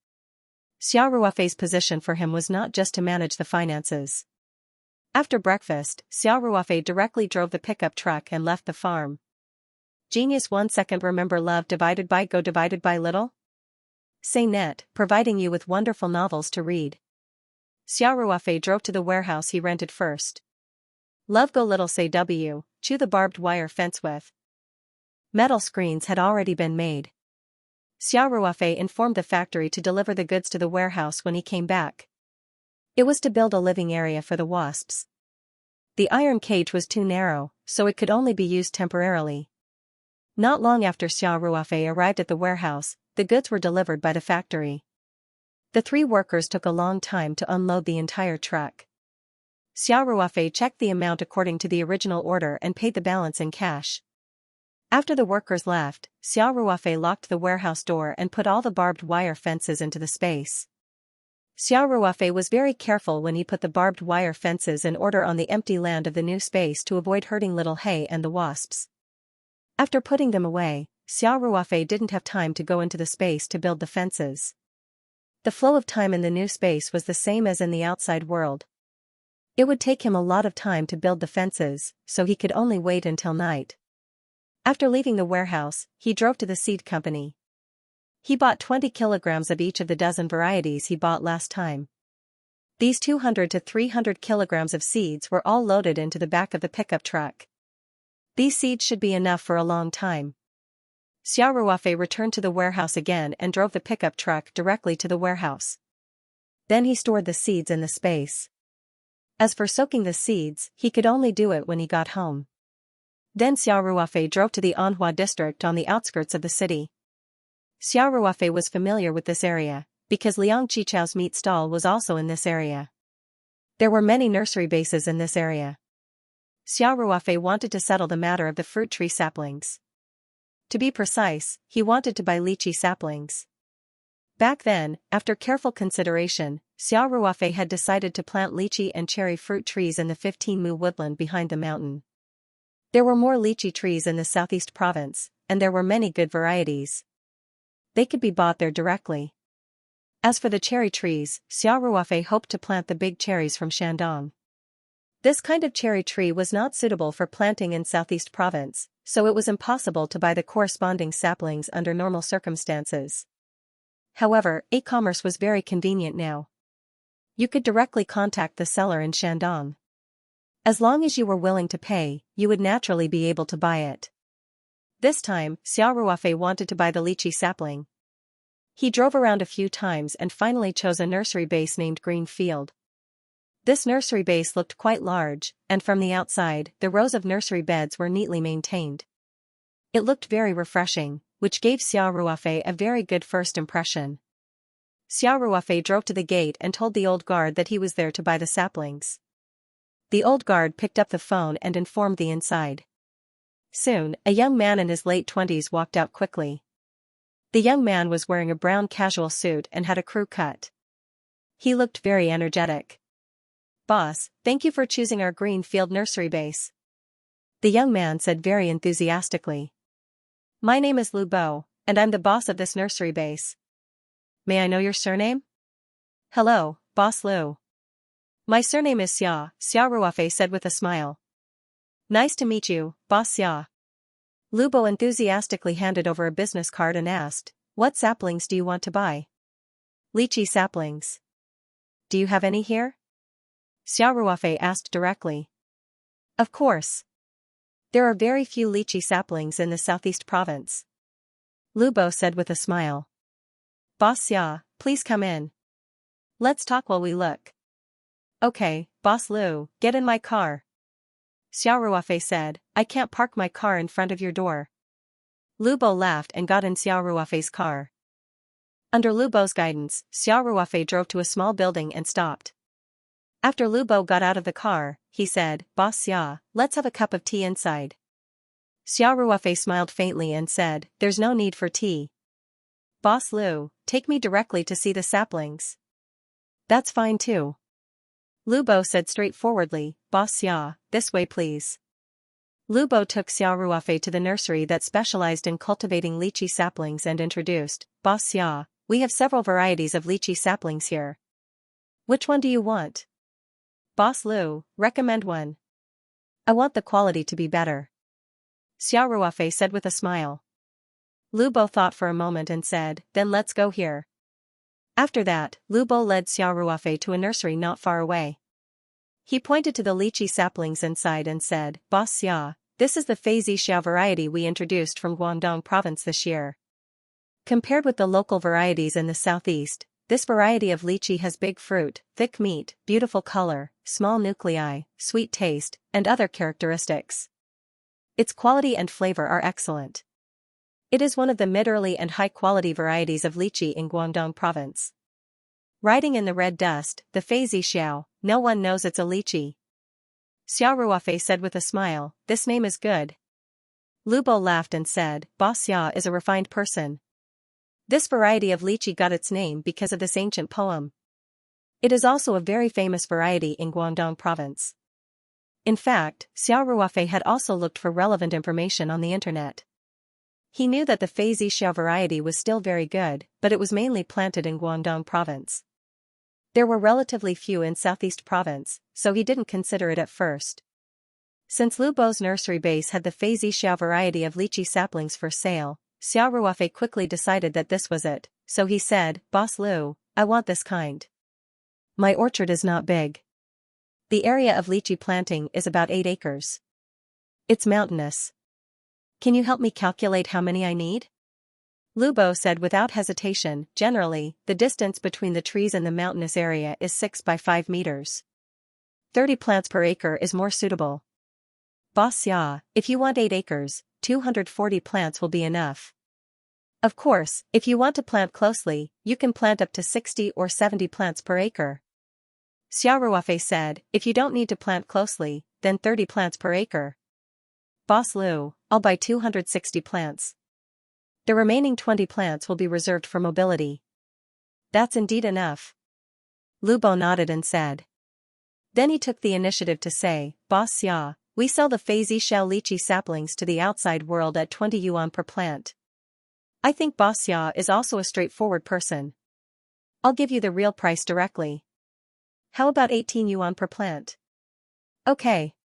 Xiao Ruofei's position for him was not just to manage the finances. After breakfast, Xiao Ruofei directly drove the pickup truck and left the farm. Genius 1 second. Remember love divided by go divided by little? Say net, providing you with wonderful novels to read. Xiao Ruofei drove to the warehouse he rented first. Love go little say W, chew the barbed wire fence with. Metal screens had already been made. Xiao Ruofei informed the factory to deliver the goods to the warehouse when he came back. It was to build a living area for the wasps. The iron cage was too narrow, so it could only be used temporarily. Not long after Xiao Ruofei arrived at the warehouse, the goods were delivered by the factory. The 3 workers took a long time to unload the entire truck. Xiao Ruofei checked the amount according to the original order and paid the balance in cash. After the workers left, Xiao Ruofei locked the warehouse door and put all the barbed wire fences into the space. Xiao Ruofei was very careful when he put the barbed wire fences in order on the empty land of the new space to avoid hurting little Hay and the wasps. After putting them away, Xiao Ruofei didn't have time to go into the space to build the fences. The flow of time in the new space was the same as in the outside world. It would take him a lot of time to build the fences, so he could only wait until night. After leaving the warehouse, he drove to the seed company. He bought 20 kilograms of each of the dozen varieties he bought last time. These 200 to 300 kilograms of seeds were all loaded into the back of the pickup truck. These seeds should be enough for a long time. Xiao Ruofei returned to the warehouse again and drove the pickup truck directly to the warehouse. Then he stored the seeds in the space. As for soaking the seeds, he could only do it when he got home. Then Xiao Ruofei drove to the Anhua district on the outskirts of the city. Xiao Ruofei was familiar with this area, because Liang Qichao's meat stall was also in this area. There were many nursery bases in this area. Xiao Ruofei wanted to settle the matter of the fruit tree saplings. To be precise, he wanted to buy lychee saplings. Back then, after careful consideration, Xiao Ruofei had decided to plant lychee and cherry fruit trees in the 15-mu woodland behind the mountain. There were more lychee trees in the southeast province, and there were many good varieties. They could be bought there directly. As for the cherry trees, Xiao Ruofei hoped to plant the big cherries from Shandong. This kind of cherry tree was not suitable for planting in southeast province, so it was impossible to buy the corresponding saplings under normal circumstances. However, e-commerce was very convenient now. You could directly contact the seller in Shandong. As long as you were willing to pay, you would naturally be able to buy it. This time, Xiao Ruofei wanted to buy the lychee sapling. He drove around a few times and finally chose a nursery base named Green Field. This nursery base looked quite large, and from the outside, the rows of nursery beds were neatly maintained. It looked very refreshing, which gave Xiao Ruofei a very good first impression. Xiao Ruofei drove to the gate and told the old guard that he was there to buy the saplings. The old guard picked up the phone and informed the inside. Soon, a young man in his late 20s walked out quickly. The young man was wearing a brown casual suit and had a crew cut. He looked very energetic. "Boss, thank you for choosing our Green Field nursery base," the young man said very enthusiastically. "My name is Lu Bo, and I'm the boss of this nursery base. May I know your surname?" "Hello, Boss Lu. My surname is Xia," Xiao Ruofei said with a smile. "Nice to meet you, Boss Xia." Lu Bo enthusiastically handed over a business card and asked, "What saplings do you want to buy?" "Lychee saplings. Do you have any here?" Xiao Ruofei asked directly. "Of course. There are very few lychee saplings in the southeast province," Lu Bo said with a smile. "Boss Xia, please come in. Let's talk while we look." "Okay, Boss Lu, get in my car." Xiao Ruofei said, "I can't park my car in front of your door." Lu Bo laughed and got in Xiao Ruofei's car. Under Lu Bo's guidance, Xiao Ruofei drove to a small building and stopped. After Lu Bo got out of the car, he said, "Boss Xia, let's have a cup of tea inside." Xiao Ruofei smiled faintly and said, "There's no need for tea. Boss Lu, take me directly to see the saplings." "That's fine too." Lu Bo said straightforwardly, "Boss Xia, this way please." Lu Bo took Xiao Ruofei to the nursery that specialized in cultivating lychee saplings and introduced, "Boss Xia, we have several varieties of lychee saplings here. Which one do you want?" "Boss Lu, recommend one. I want the quality to be better," Xiao Ruofei said with a smile. Lu Bo thought for a moment and said, "Then let's go here." After that, Lu Bo led Xiao Ruofei to a nursery not far away. He pointed to the lychee saplings inside and said, "Boss Xia, this is the Fei Xiao variety we introduced from Guangdong province this year. Compared with the local varieties in the southeast, this variety of lychee has big fruit, thick meat, beautiful color, small nuclei, sweet taste, and other characteristics. Its quality and flavor are excellent. It is one of the mid-early and high-quality varieties of lychee in Guangdong province. Riding in the red dust, the Fei Xiao, no one knows it's a lychee." Xiao Ruofei said with a smile, "This name is good." Lu Bo laughed and said, "Boss Xia is a refined person. This variety of lychee got its name because of this ancient poem. It is also a very famous variety in Guangdong province." In fact, Xiao Ruofei had also looked for relevant information on the internet. He knew that the Fei Xiao variety was still very good, but it was mainly planted in Guangdong province. There were relatively few in southeast province, so he didn't consider it at first. Since Lu Bo's nursery base had the Fei Xiao variety of lychee saplings for sale, Xiao Ruofei quickly decided that this was it, so he said, "Boss Lu, I want this kind. My orchard is not big. The area of lychee planting is about 8 acres. It's mountainous. Can you help me calculate how many I need?" Lu Bo said without hesitation, "Generally, the distance between the trees and the mountainous area is 6 by 5 meters. 30 plants per acre is more suitable. Boss Xia, if you want 8 acres, 240 plants will be enough. Of course, if you want to plant closely, you can plant up to 60 or 70 plants per acre." Xiao Ruofei said, "If you don't need to plant closely, then 30 plants per acre." "Boss Lu, I'll buy 260 plants. The remaining 20 plants will be reserved for mobility." "That's indeed enough." Lu Bo nodded and said. Then he took the initiative to say, "Boss Xia, we sell the Fei Xiao lychee saplings to the outside world at 20 yuan per plant. I think Boss Xia is also a straightforward person. I'll give you the real price directly. How about 18 yuan per plant?" "Okay."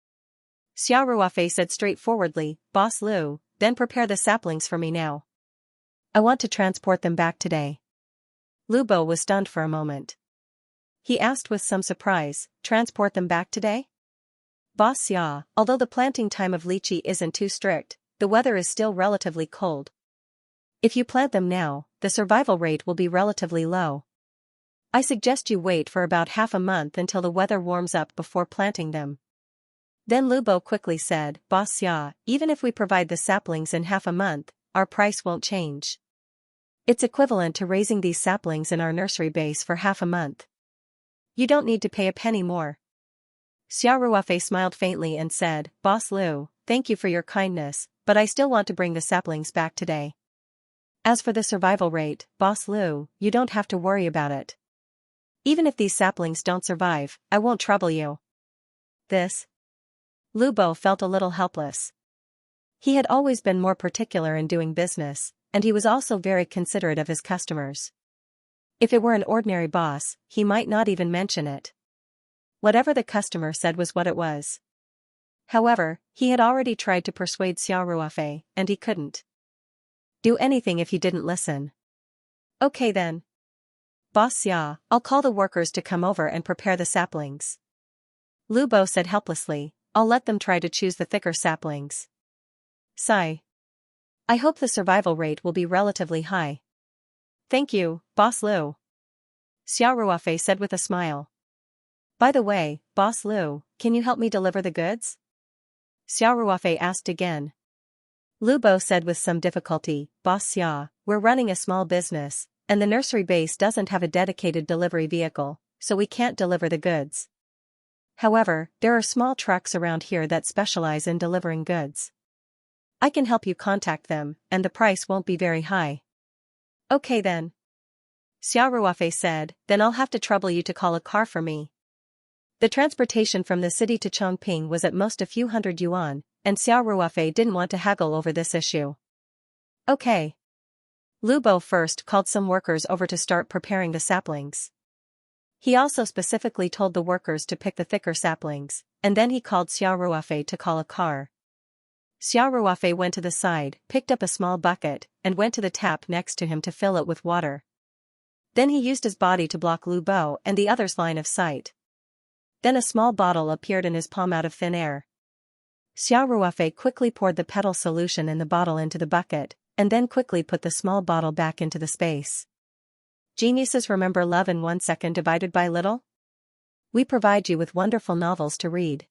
Xiao Ruofei said straightforwardly, "Boss Lu, then prepare the saplings for me now. I want to transport them back today." Lu Bo was stunned for a moment. He asked with some surprise, "Transport them back today?" "Boss Xia, although the planting time of lychee isn't too strict, the weather is still relatively cold. If you plant them now, the survival rate will be relatively low. I suggest you wait for about half a month until the weather warms up before planting them." Then Lu Bo quickly said, "Boss Xia, even if we provide the saplings in half a month, our price won't change. It's equivalent to raising these saplings in our nursery base for half a month. You don't need to pay a penny more." Xiao Ruofei smiled faintly and said, "Boss Lu, thank you for your kindness, but I still want to bring the saplings back today. As for the survival rate, Boss Lu, you don't have to worry about it. Even if these saplings don't survive, I won't trouble you." This. Lu Bo felt a little helpless. He had always been more particular in doing business, and he was also very considerate of his customers. If it were an ordinary boss, he might not even mention it. Whatever the customer said was what it was. However, he had already tried to persuade Xiao Ruofei, and he couldn't do anything if he didn't listen. "Okay then. Boss Xia, I'll call the workers to come over and prepare the saplings." Lu Bo said helplessly, "I'll let them try to choose the thicker saplings. Sigh. I hope the survival rate will be relatively high." "Thank you, Boss Lu," Xiao Ruofei said with a smile. "By the way, Boss Lu, can you help me deliver the goods?" Xiao Ruofei asked again. Lu Bo said with some difficulty, "Boss Xia, we're running a small business, and the nursery base doesn't have a dedicated delivery vehicle, so we can't deliver the goods. However, there are small trucks around here that specialize in delivering goods. I can help you contact them, and the price won't be very high." "Okay then," Xiao Ruofei said, "then I'll have to trouble you to call a car for me." The transportation from the city to Chongping was at most a few hundred yuan, and Xiao Ruofei didn't want to haggle over this issue. "Okay." Lu Bo first called some workers over to start preparing the saplings. He also specifically told the workers to pick the thicker saplings, and then he called Xiao Ruofei to call a car. Xiao Ruofei went to the side, picked up a small bucket, and went to the tap next to him to fill it with water. Then he used his body to block Lu Bo and the other's line of sight. Then a small bottle appeared in his palm out of thin air. Xiao Ruofei quickly poured the petal solution in the bottle into the bucket, and then quickly put the small bottle back into the space. Geniuses remember love in 1 second divided by little? We provide you with wonderful novels to read.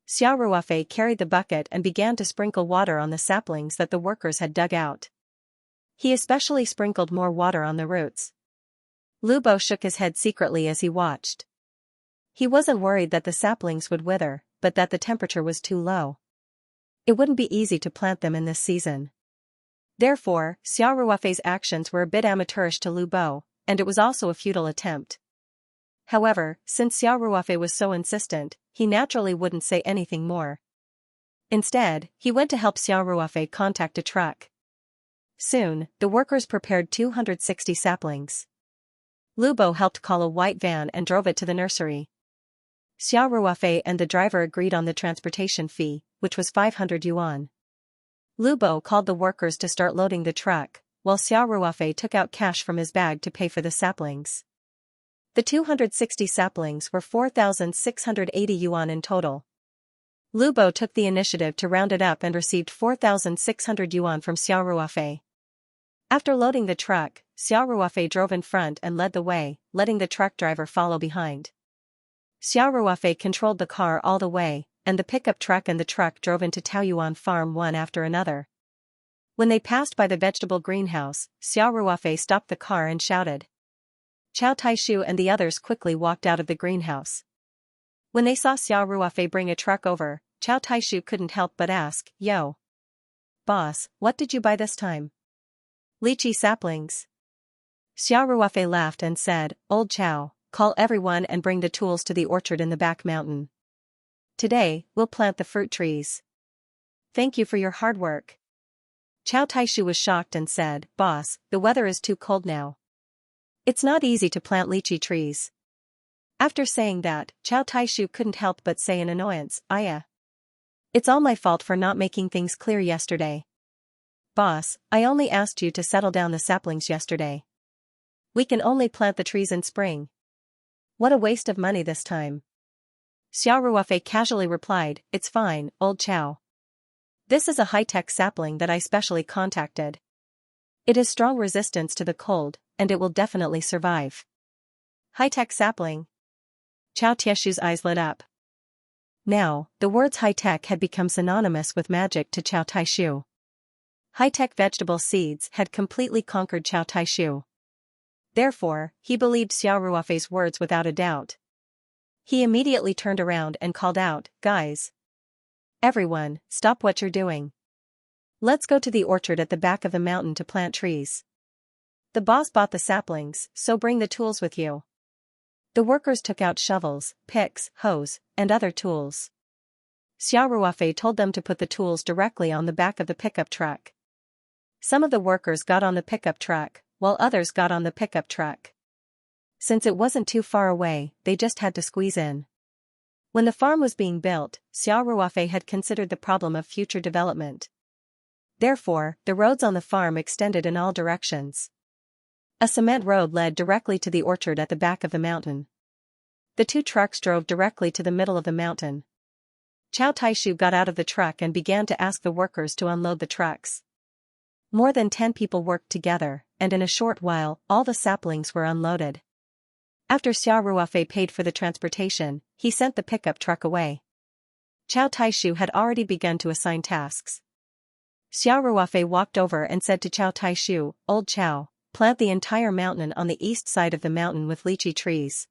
Xiao Ruofei carried the bucket and began to sprinkle water on the saplings that the workers had dug out. He especially sprinkled more water on the roots. Lu Bo shook his head secretly as he watched. He wasn't worried that the saplings would wither, but that the temperature was too low. It wouldn't be easy to plant them in this season. Therefore, Xiao Ruofei's actions were a bit amateurish to Lu Bo, and it was also a futile attempt. However, since Xiao Ruofei was so insistent, he naturally wouldn't say anything more. Instead, he went to help Xiao Ruofei contact a truck. Soon, the workers prepared 260 saplings. Lu Bo helped call a white van and drove it to the nursery. Xiao Ruofei and the driver agreed on the transportation fee, which was 500 yuan. Lu Bo called the workers to start loading the truck, while Xiao Ruofei took out cash from his bag to pay for the saplings. The 260 saplings were 4,680 yuan in total. Lu Bo took the initiative to round it up and received 4,600 yuan from Xiao Ruofei. After loading the truck, Xiao Ruofei drove in front and led the way, letting the truck driver follow behind. Xiao Ruofei controlled the car all the way, and the pickup truck and the truck drove into Taoyuan Farm one after another. When they passed by the vegetable greenhouse, Xiao Ruofei stopped the car and shouted. Chow Taishu and the others quickly walked out of the greenhouse. When they saw Xiao Ruofei bring a truck over, Chow Taishu couldn't help but ask, "Yo, boss, what did you buy this time?" "Lychee saplings." Xiao Ruofei laughed and said, "Old Chow, call everyone and bring the tools to the orchard in the back mountain. Today, we'll plant the fruit trees. Thank you for your hard work." Chow Taishu was shocked and said, "Boss, the weather is too cold now. It's not easy to plant lychee trees." After saying that, Chow Taishu couldn't help but say in annoyance, It's all my fault for not making things clear yesterday. Boss, I only asked you to settle down the saplings yesterday. We can only plant the trees in spring. What a waste of money this time." Xiao Ruofei casually replied, "It's fine, old Chow. This is a high-tech sapling that I specially contacted. It has strong resistance to the cold, and it will definitely survive." "High-tech sapling?" Chow Tieshu's eyes lit up. Now, the words high-tech had become synonymous with magic to Chow Taishu. High-tech vegetable seeds had completely conquered Chow Taishu. Therefore, he believed Xiao Ruofei's words without a doubt. He immediately turned around and called out, "Guys! Everyone, stop what you're doing. Let's go to the orchard at the back of the mountain to plant trees. The boss bought the saplings, so bring the tools with you." The workers took out shovels, picks, hoes, and other tools. Xiao Ruofei told them to put the tools directly on the back of the pickup truck. Some of the workers got on the pickup truck, while others got on the pickup truck. Since it wasn't too far away, they just had to squeeze in. When the farm was being built, Xiao Ruofei had considered the problem of future development. Therefore, the roads on the farm extended in all directions. A cement road led directly to the orchard at the back of the mountain. The two trucks drove directly to the middle of the mountain. Chow Taishu got out of the truck and began to ask the workers to unload the trucks. More than 10 people worked together, and in a short while, all the saplings were unloaded. After Xiao Ruofei paid for the transportation, he sent the pickup truck away. Chow Taishu had already begun to assign tasks. Xiao Ruofei walked over and said to Chow Taishu, "Old Chow, plant the entire mountain on the east side of the mountain with lychee trees."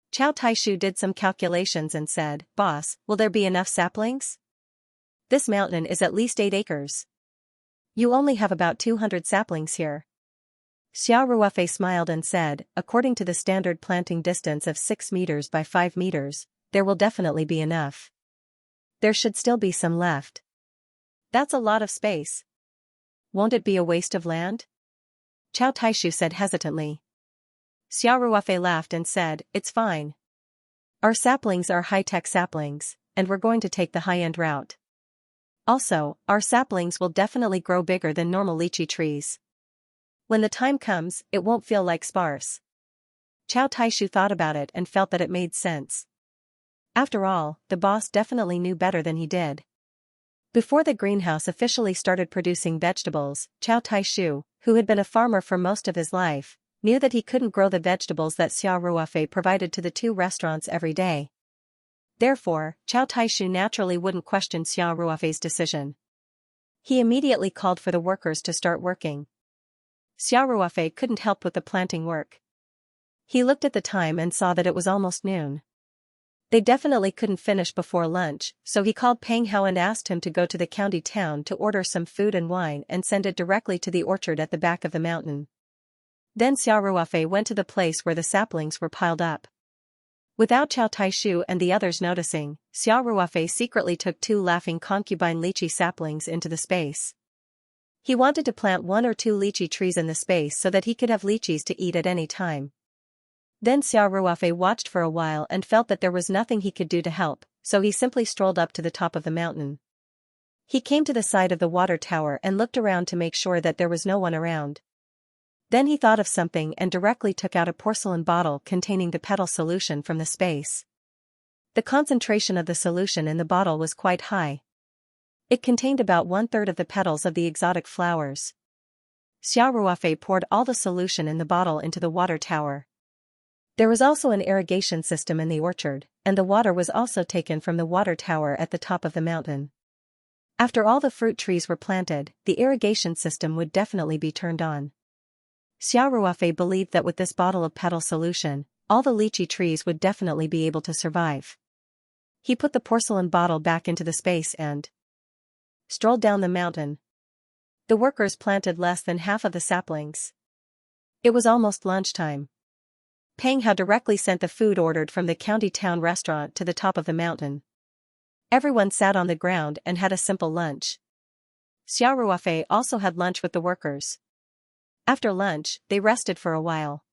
Chow Taishu did some calculations and said, "Boss, will there be enough saplings? This mountain is at least 8 acres. You only have about 200 saplings here." Xiao Ruofei smiled and said, "According to the standard planting distance of 6 meters by 5 meters, there will definitely be enough. There should still be some left." "That's a lot of space. Won't it be a waste of land?" Chow Taishu said hesitantly. Xiao Ruofei laughed and said, "It's fine. Our saplings are high-tech saplings, and we're going to take the high-end route. Also, our saplings will definitely grow bigger than normal lychee trees. When the time comes, it won't feel like sparse." Chow Taishu thought about it and felt that it made sense. After all, the boss definitely knew better than he did. Before the greenhouse officially started producing vegetables, Chow Taishu, who had been a farmer for most of his life, knew that he couldn't grow the vegetables that Xiao Ruofei provided to the 2 restaurants every day. Therefore, Chow Taishu naturally wouldn't question Xiao Ruofei's decision. He immediately called for the workers to start working. Xiao Ruofei couldn't help with the planting work. He looked at the time and saw that it was almost noon. They definitely couldn't finish before lunch, so he called Peng Hao and asked him to go to the county town to order some food and wine and send it directly to the orchard at the back of the mountain. Then Xiao Ruofei went to the place where the saplings were piled up. Without Chow Taishu and the others noticing, Xiao Ruofei secretly took 2 laughing concubine lychee saplings into the space. He wanted to plant 1 or 2 lychee trees in the space so that he could have lychees to eat at any time. Then Xiao Ruofei watched for a while and felt that there was nothing he could do to help, so he simply strolled up to the top of the mountain. He came to the side of the water tower and looked around to make sure that there was no one around. Then he thought of something and directly took out a porcelain bottle containing the petal solution from the space. The concentration of the solution in the bottle was quite high. It contained about 1/3 of the petals of the exotic flowers. Xiao Ruofei poured all the solution in the bottle into the water tower. There was also an irrigation system in the orchard, and the water was also taken from the water tower at the top of the mountain. After all the fruit trees were planted, the irrigation system would definitely be turned on. Xiao Ruofei believed that with this bottle of petal solution, all the lychee trees would definitely be able to survive. He put the porcelain bottle back into the space and strolled down the mountain. The workers planted less than half of the saplings. It was almost lunchtime. Peng Hao directly sent the food ordered from the county town restaurant to the top of the mountain. Everyone sat on the ground and had a simple lunch. Xiao Ruofei also had lunch with the workers. After lunch, they rested for a while.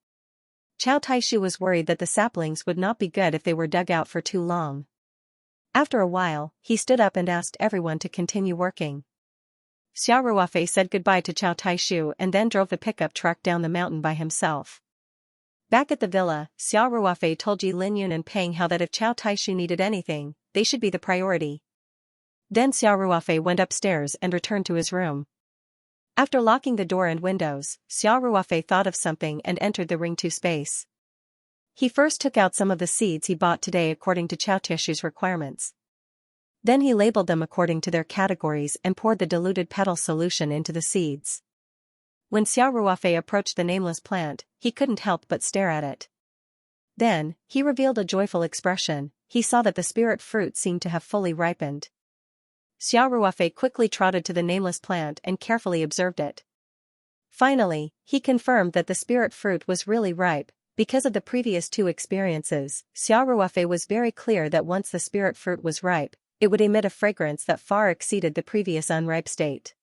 Chow Taishu was worried that the saplings would not be good if they were dug out for too long. After a while, he stood up and asked everyone to continue working. Xiao Ruofei said goodbye to Chow Taishu and then drove the pickup truck down the mountain by himself. Back at the villa, Xiao Ruofei told Yi Linyun and Peng Hao that if Chow Taishu needed anything, they should be the priority. Then Xiao Ruofei went upstairs and returned to his room. After locking the door and windows, Xiao Ruofei thought of something and entered the Ring 2 space. He first took out some of the seeds he bought today according to Chow Taishu's requirements. Then he labeled them according to their categories and poured the diluted petal solution into the seeds. When Xiao Ruofei approached the nameless plant, he couldn't help but stare at it. Then, he revealed a joyful expression. He saw that the spirit fruit seemed to have fully ripened. Xiao Ruofei quickly trotted to the nameless plant and carefully observed it. Finally, he confirmed that the spirit fruit was really ripe. Because of the previous 2 experiences, Xiao Ruofei was very clear that once the spirit fruit was ripe, it would emit a fragrance that far exceeded the previous unripe state.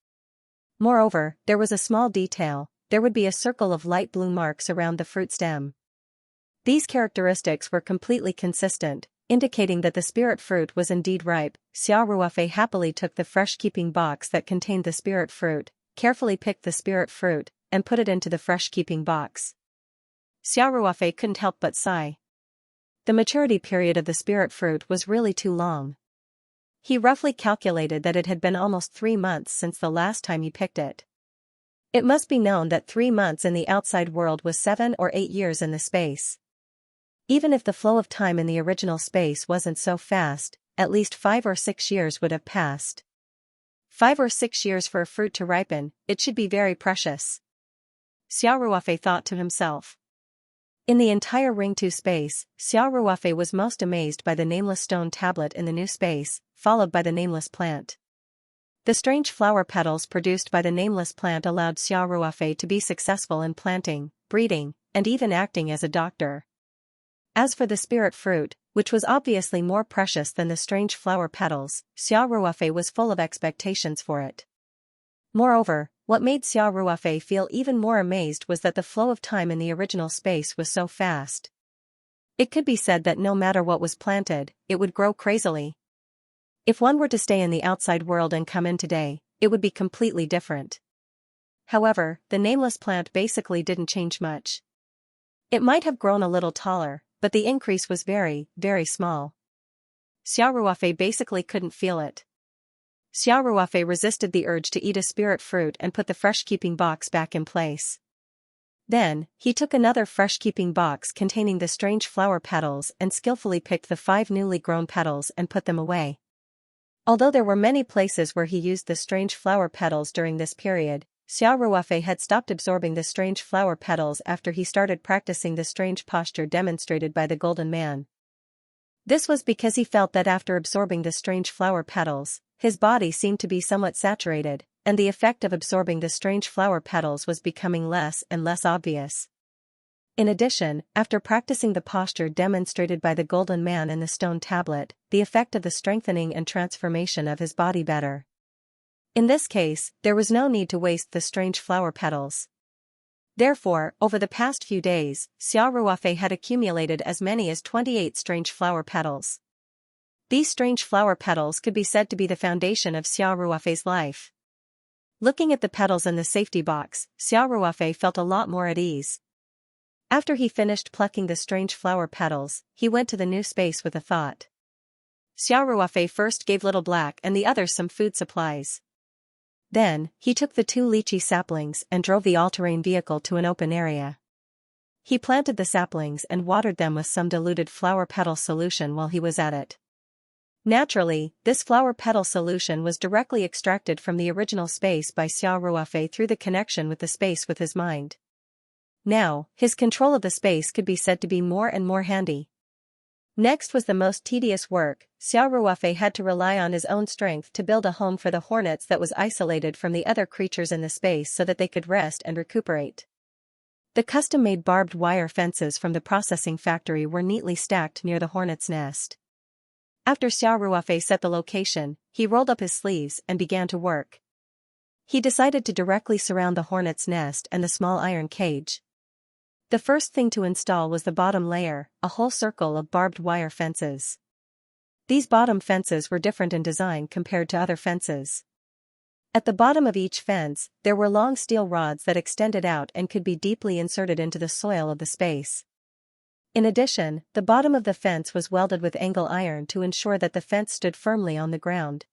Moreover, there was a small detail: there would be a circle of light blue marks around the fruit stem. These characteristics were completely consistent, indicating that the spirit fruit was indeed ripe. Xiao Ruofei happily took the fresh-keeping box that contained the spirit fruit, carefully picked the spirit fruit, and put it into the fresh-keeping box. Xiao Ruofei couldn't help but sigh. The maturity period of the spirit fruit was really too long. He roughly calculated that it had been almost 3 months since the last time he picked it. It must be known that 3 months in the outside world was 7 or 8 years in the space. Even if the flow of time in the original space wasn't so fast, at least 5 or 6 years would have passed. 5 or 6 years for a fruit to ripen, it should be very precious. Xiao Ruofei thought to himself. In the entire Ring 2 space, Xiao Ruofei was most amazed by the nameless stone tablet in the new space, followed by the nameless plant. The strange flower petals produced by the nameless plant allowed Xiao Ruofei to be successful in planting, breeding, and even acting as a doctor. As for the spirit fruit, which was obviously more precious than the strange flower petals, Xiao Ruofei was full of expectations for it. Moreover, what made Xiao Ruofei feel even more amazed was that the flow of time in the original space was so fast. It could be said that no matter what was planted, it would grow crazily. If one were to stay in the outside world and come in today, it would be completely different. However, the nameless plant basically didn't change much. It might have grown a little taller, but the increase was very, very small. Xiao Ruofei basically couldn't feel it. Xiao Ruofei resisted the urge to eat a spirit fruit and put the fresh-keeping box back in place. Then, he took another fresh-keeping box containing the strange flower petals and skillfully picked the 5 newly grown petals and put them away. Although there were many places where he used the strange flower petals during this period, Xiao Ruofei had stopped absorbing the strange flower petals after he started practicing the strange posture demonstrated by the Golden Man. This was because he felt that after absorbing the strange flower petals, his body seemed to be somewhat saturated, and the effect of absorbing the strange flower petals was becoming less and less obvious. In addition, after practicing the posture demonstrated by the Golden Man in the stone tablet, the effect of the strengthening and transformation of his body better. In this case, there was no need to waste the strange flower petals. Therefore, over the past few days, Xiao Ruofei had accumulated as many as 28 strange flower petals. These strange flower petals could be said to be the foundation of Xiao Ruofei's life. Looking at the petals in the safety box, Xiao Ruofei felt a lot more at ease. After he finished plucking the strange flower petals, he went to the new space with a thought. Xiao Ruofei first gave Little Black and the others some food supplies. Then, he took the 2 lychee saplings and drove the all-terrain vehicle to an open area. He planted the saplings and watered them with some diluted flower petal solution while he was at it. Naturally, this flower petal solution was directly extracted from the original space by Xiao Ruofei through the connection with the space with his mind. Now, his control of the space could be said to be more and more handy. Next was the most tedious work. Xiao Ruofei had to rely on his own strength to build a home for the hornets that was isolated from the other creatures in the space so that they could rest and recuperate. The custom-made barbed wire fences from the processing factory were neatly stacked near the hornet's nest. After Xiao Ruofei set the location, he rolled up his sleeves and began to work. He decided to directly surround the hornet's nest and the small iron cage. The first thing to install was the bottom layer, a whole circle of barbed wire fences. These bottom fences were different in design compared to other fences. At the bottom of each fence, there were long steel rods that extended out and could be deeply inserted into the soil of the space. In addition, the bottom of the fence was welded with angle iron to ensure that the fence stood firmly on the ground.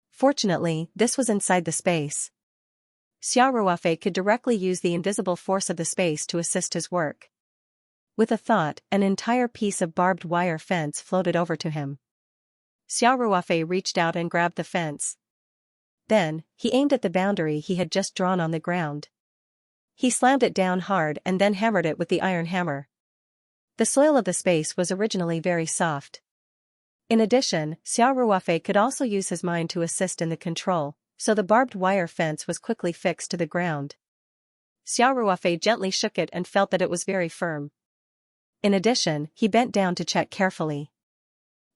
Fortunately, this was inside the space. Xiao Ruofei could directly use the invisible force of the space to assist his work. With a thought, an entire piece of barbed wire fence floated over to him. Xiao Ruofei reached out and grabbed the fence. Then, he aimed at the boundary he had just drawn on the ground. He slammed it down hard and then hammered it with the iron hammer. The soil of the space was originally very soft. In addition, Xiao Ruofei could also use his mind to assist in the control, so the barbed wire fence was quickly fixed to the ground. Xiao Ruofei gently shook it and felt that it was very firm. In addition, he bent down to check carefully.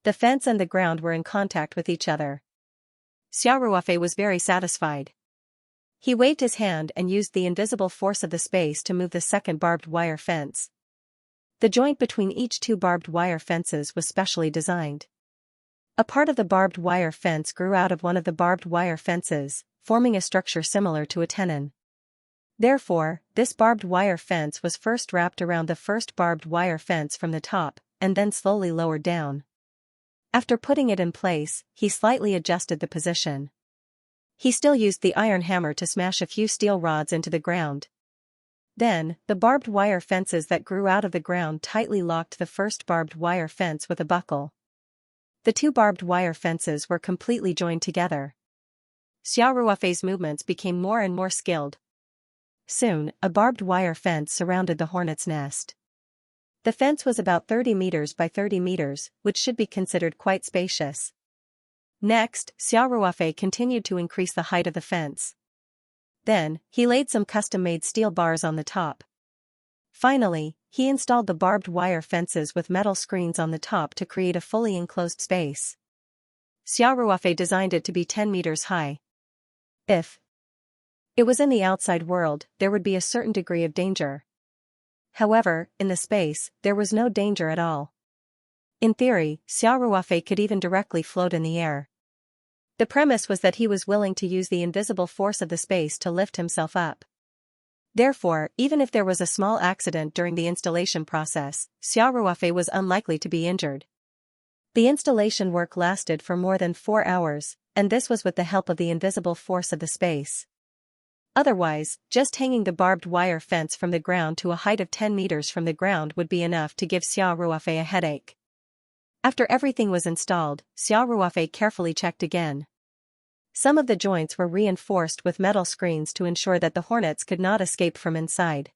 The fence and the ground were in contact with each other. Xiao Ruofei was very satisfied. He waved his hand and used the invisible force of the space to move the second barbed wire fence. The joint between each 2 barbed wire fences was specially designed. A part of the barbed wire fence grew out of one of the barbed wire fences, forming a structure similar to a tenon. Therefore, this barbed wire fence was first wrapped around the first barbed wire fence from the top, and then slowly lowered down. After putting it in place, he slightly adjusted the position. He still used the iron hammer to smash a few steel rods into the ground. Then, the barbed wire fences that grew out of the ground tightly locked the first barbed wire fence with a buckle. The 2 barbed wire fences were completely joined together. Xiao Ruofei's movements became more and more skilled. Soon, a barbed wire fence surrounded the hornet's nest. The fence was about 30 meters by 30 meters, which should be considered quite spacious. Next, Xiao Ruofei continued to increase the height of the fence. Then, he laid some custom-made steel bars on the top. Finally, he installed the barbed wire fences with metal screens on the top to create a fully enclosed space. Xiao Ruofei designed it to be 10 meters high. If it was in the outside world, there would be a certain degree of danger. However, in the space, there was no danger at all. In theory, Xiao Ruofei could even directly float in the air. The premise was that he was willing to use the invisible force of the space to lift himself up. Therefore, even if there was a small accident during the installation process, Xiao Ruofei was unlikely to be injured. The installation work lasted for more than 4 hours, and this was with the help of the invisible force of the space. Otherwise, just hanging the barbed wire fence from the ground to a height of 10 meters from the ground would be enough to give Xiao Ruofei a headache. After everything was installed, Xiao Ruofei carefully checked again. Some of the joints were reinforced with metal screens to ensure that the hornets could not escape from inside.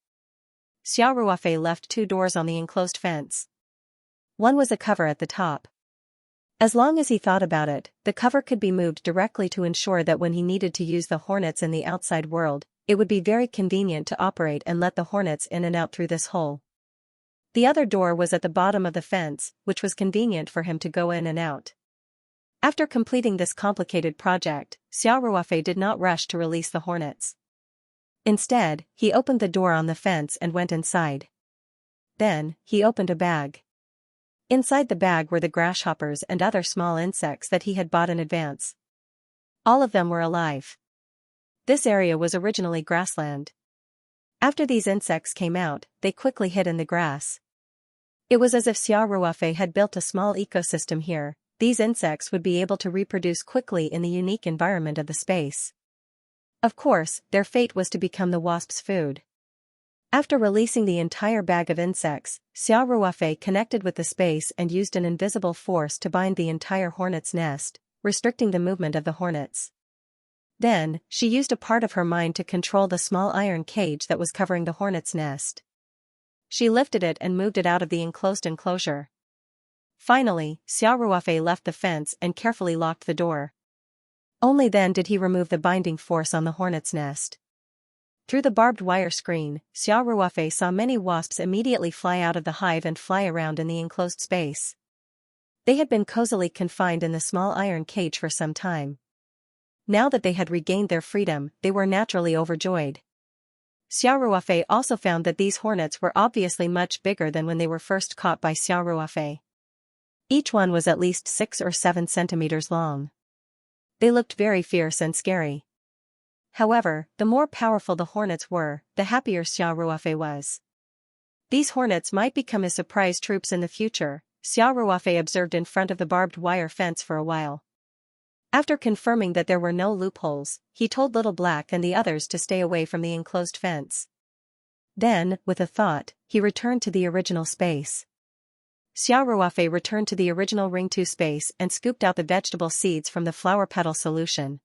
Xiao Ruofei left 2 doors on the enclosed fence. One was a cover at the top. As long as he thought about it, the cover could be moved directly to ensure that when he needed to use the hornets in the outside world, it would be very convenient to operate and let the hornets in and out through this hole. The other door was at the bottom of the fence, which was convenient for him to go in and out. After completing this complicated project, Xiao Ruofei did not rush to release the hornets. Instead, he opened the door on the fence and went inside. Then, he opened a bag. Inside the bag were the grasshoppers and other small insects that he had bought in advance. All of them were alive. This area was originally grassland. After these insects came out, they quickly hid in the grass. It was as if Xia Ruofei had built a small ecosystem here. These insects would be able to reproduce quickly in the unique environment of the space. Of course, their fate was to become the wasp's food. After releasing the entire bag of insects, Xia Ruofei connected with the space and used an invisible force to bind the entire hornet's nest, restricting the movement of the hornets. Then, she used a part of her mind to control the small iron cage that was covering the hornet's nest. She lifted it and moved it out of the enclosed enclosure. Finally, Xia Ruofei left the fence and carefully locked the door. Only then did he remove the binding force on the hornet's nest. Through the barbed wire screen, Xia Ruofei saw many wasps immediately fly out of the hive and fly around in the enclosed space. They had been cozily confined in the small iron cage for some time. Now that they had regained their freedom, they were naturally overjoyed. Xia Ruofei also found that these hornets were obviously much bigger than when they were first caught by Xia Ruofei. Each one was at least 6 or 7 centimeters long. They looked very fierce and scary. However, the more powerful the hornets were, the happier Xia Ruofei was. These hornets might become his surprise troops in the future, Xia Ruofei observed in front of the barbed wire fence for a while. After confirming that there were no loopholes, he told Little Black and the others to stay away from the enclosed fence. Then, with a thought, he returned to the original space. Xia Ruofei returned to the original Ring 2 space and scooped out the vegetable seeds from the flower petal solution.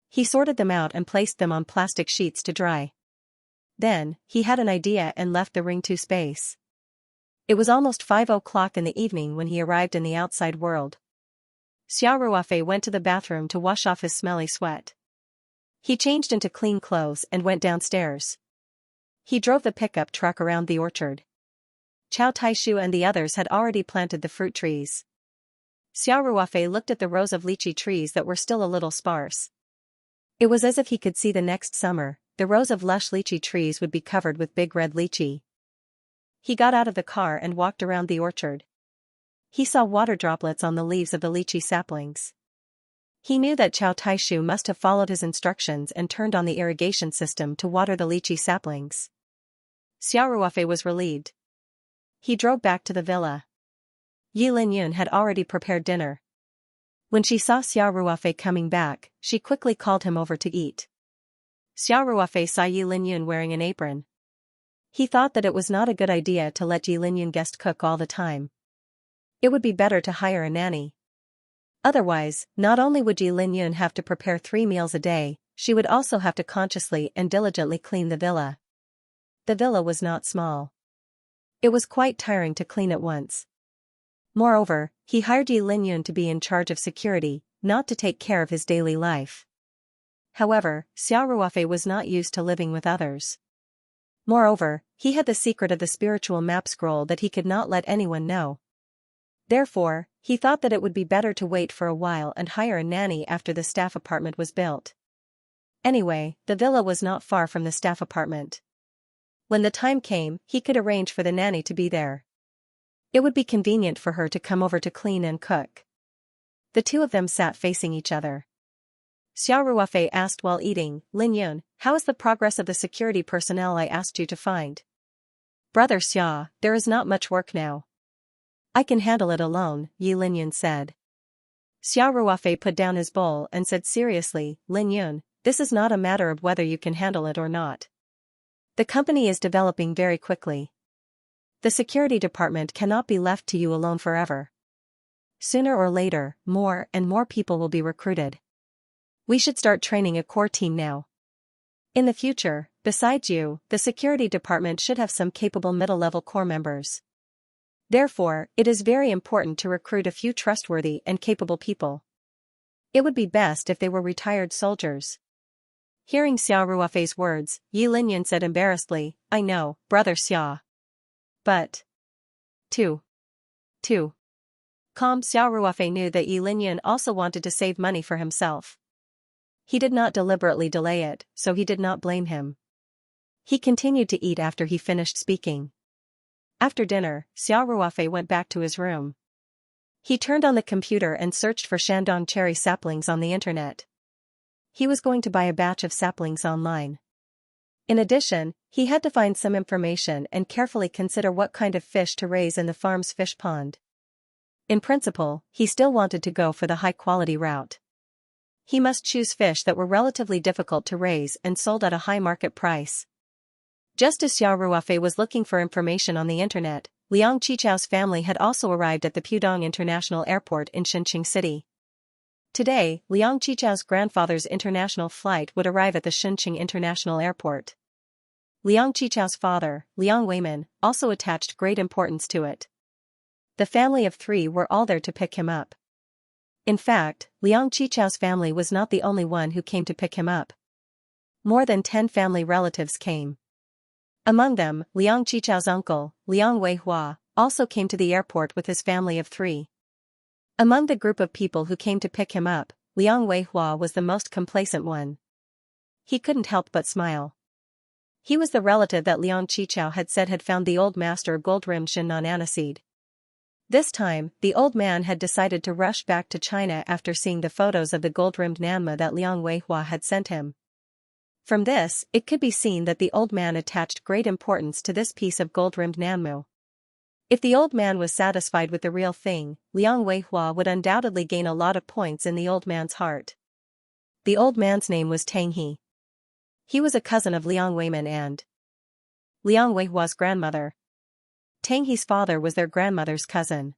He sorted them out and placed them on plastic sheets to dry. Then, he had an idea and left the Ring 2 space. It was almost 5 o'clock in the evening when he arrived in the outside world. Xia Ruofei went to the bathroom to wash off his smelly sweat. He changed into clean clothes and went downstairs. He drove the pickup truck around the orchard. Chow Taishu and the others had already planted the fruit trees. Xia Ruofei looked at the rows of lychee trees that were still a little sparse. It was as if he could see the next summer, the rows of lush lychee trees would be covered with big red lychee. He got out of the car and walked around the orchard. He saw water droplets on the leaves of the lychee saplings. He knew that Chow Taishu must have followed his instructions and turned on the irrigation system to water the lychee saplings. Xia Ruofei was relieved. He drove back to the villa. Yi Linyun had already prepared dinner. When she saw Xia Ruofei coming back, she quickly called him over to eat. Xia Ruofei saw Yi Linyun wearing an apron. He thought that it was not a good idea to let Yi Linyun guest cook all the time. It would be better to hire a nanny. Otherwise, not only would Yi Linyun have to prepare 3 meals a day, she would also have to consciously and diligently clean the villa. The villa was not small. It was quite tiring to clean it once. Moreover, he hired Yi Linyun to be in charge of security, not to take care of his daily life. However, Xia Ruofei was not used to living with others. Moreover, he had the secret of the spiritual map scroll that he could not let anyone know. Therefore, he thought that it would be better to wait for a while and hire a nanny after the staff apartment was built. Anyway, the villa was not far from the staff apartment. When the time came, he could arrange for the nanny to be there. It would be convenient for her to come over to clean and cook. The two of them sat facing each other. Xia Ruofei asked while eating, "Linyun, how is the progress of the security personnel I asked you to find?" "Brother Xia, there is not much work now. I can handle it alone," Yi Linyun said. Xia Ruofei put down his bowl and said seriously, "Linyun, this is not a matter of whether you can handle it or not. The company is developing very quickly. The security department cannot be left to you alone forever. Sooner or later, more and more people will be recruited. We should start training a core team now. In the future, besides you, the security department should have some capable middle-level core members. Therefore, it is very important to recruit a few trustworthy and capable people. It would be best if they were retired soldiers." Hearing Xia Ruofei's words, Yi Linyun said embarrassedly, "I know, Brother Xia. But... Two. Calm. Xia Ruofei knew that Yi Linyun also wanted to save money for himself. He did not deliberately delay it, so he did not blame him. He continued to eat after he finished speaking. After dinner, Xiao Ruofei went back to his room. He turned on the computer and searched for Shandong cherry saplings on the internet. He was going to buy a batch of saplings online. In addition, he had to find some information and carefully consider what kind of fish to raise in the farm's fish pond. In principle, he still wanted to go for the high-quality route. He must choose fish that were relatively difficult to raise and sold at a high market price. Just as Xiao Ruofei was looking for information on the internet, Liang Qichao's family had also arrived at the Pudong International Airport in Xinqing City. Today, Liang Qichao's grandfather's international flight would arrive at the Xinqing International Airport. Liang Qichao's father, Liang Weimin, also attached great importance to it. The family of 3 were all there to pick him up. In fact, Liang Qichao's family was not the only one who came to pick him up. More than 10 family relatives came. Among them, Liang Qichao's uncle, Liang Weihua, also came to the airport with his family of 3. Among the group of people who came to pick him up, Liang Weihua was the most complacent one. He couldn't help but smile. He was the relative that Liang Qichao had said had found the old master gold-rimmed Shinnon aniseed. This time, the old man had decided to rush back to China after seeing the photos of the gold-rimmed Nanma that Liang Weihua had sent him. From this, it could be seen that the old man attached great importance to this piece of gold-rimmed Nanmu. If the old man was satisfied with the real thing, Liang Weihua would undoubtedly gain a lot of points in the old man's heart. The old man's name was Tang He. He was a cousin of Liang Weimin and Liang Weihua's grandmother. Tang He's father was their grandmother's cousin.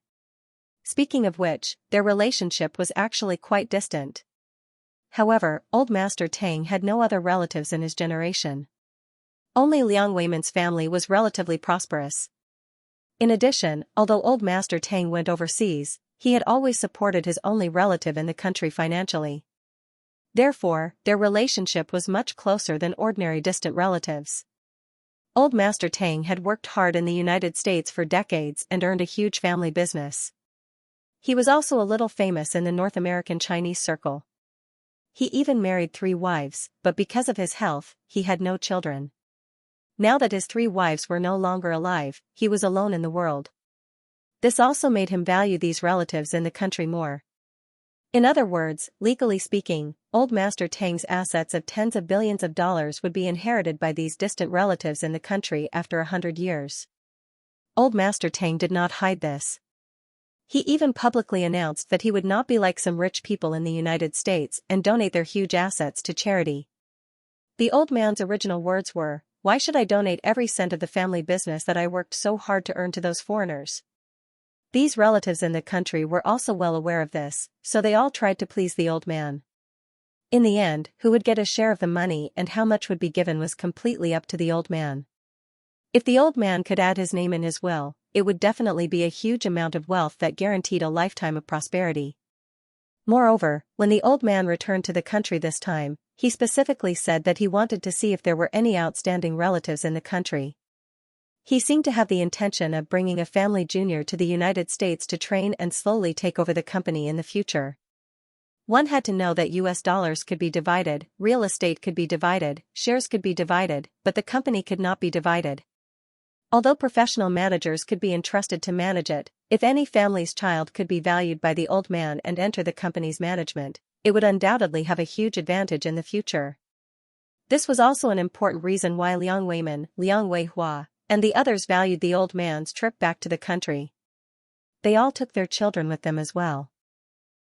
Speaking of which, their relationship was actually quite distant. However, Old Master Tang had no other relatives in his generation. Only Liang Weimin's family was relatively prosperous. In addition, although Old Master Tang went overseas, he had always supported his only relative in the country financially. Therefore, their relationship was much closer than ordinary distant relatives. Old Master Tang had worked hard in the United States for decades and earned a huge family business. He was also a little famous in the North American Chinese circle. He even married 3 wives, but because of his health, he had no children. Now that his 3 wives were no longer alive, he was alone in the world. This also made him value these relatives in the country more. In other words, legally speaking, Old Master Tang's assets of tens of billions of dollars would be inherited by these distant relatives in the country after 100 years. Old Master Tang did not hide this. He even publicly announced that he would not be like some rich people in the United States and donate their huge assets to charity. The old man's original words were, "Why should I donate every cent of the family business that I worked so hard to earn to those foreigners?" These relatives in the country were also well aware of this, so they all tried to please the old man. In the end, who would get a share of the money and how much would be given was completely up to the old man. If the old man could add his name in his will, it would definitely be a huge amount of wealth that guaranteed a lifetime of prosperity. Moreover, when the old man returned to the country this time, he specifically said that he wanted to see if there were any outstanding relatives in the country. He seemed to have the intention of bringing a family junior to the United States to train and slowly take over the company in the future. One had to know that US dollars could be divided, real estate could be divided, shares could be divided, but the company could not be divided. Although professional managers could be entrusted to manage it, if any family's child could be valued by the old man and enter the company's management, it would undoubtedly have a huge advantage in the future. This was also an important reason why Liang Weimin, Liang Weihua, and the others valued the old man's trip back to the country. They all took their children with them as well.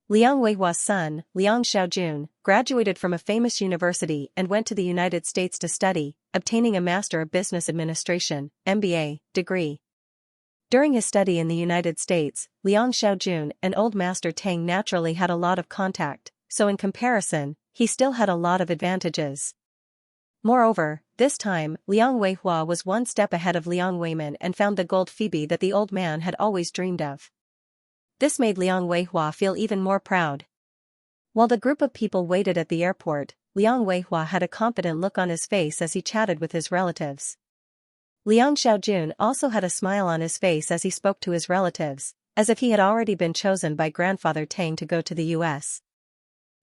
Liang Weihua's son, Liang Xiaojun, graduated from a famous university and went to the United States to study, obtaining a Master of Business Administration, MBA, degree. During his study in the United States, Liang Xiaojun and Old Master Tang naturally had a lot of contact, so in comparison, he still had a lot of advantages. Moreover, this time, Liang Weihua was one step ahead of Liang Weimin and found the gold phoebe that the old man had always dreamed of. This made Liang Weihua feel even more proud. While the group of people waited at the airport, Liang Weihua had a confident look on his face as he chatted with his relatives. Liang Xiaojun also had a smile on his face as he spoke to his relatives, as if he had already been chosen by Grandfather Tang to go to the US.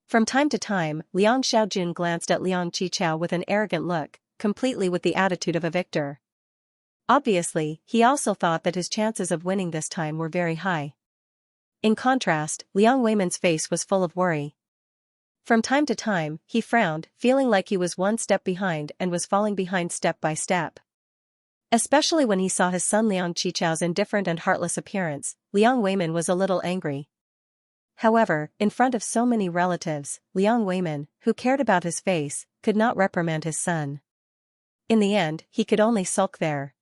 From time to time, Liang Xiaojun glanced at Liang Qichao with an arrogant look, completely with the attitude of a victor. Obviously, he also thought that his chances of winning this time were very high. In contrast, Liang Weiman's face was full of worry. From time to time, he frowned, feeling like he was one step behind and was falling behind step by step. Especially when he saw his son Liang Qichao's indifferent and heartless appearance, Liang Weiman was a little angry. However, in front of so many relatives, Liang Weiman, who cared about his face, could not reprimand his son. In the end, he could only sulk there.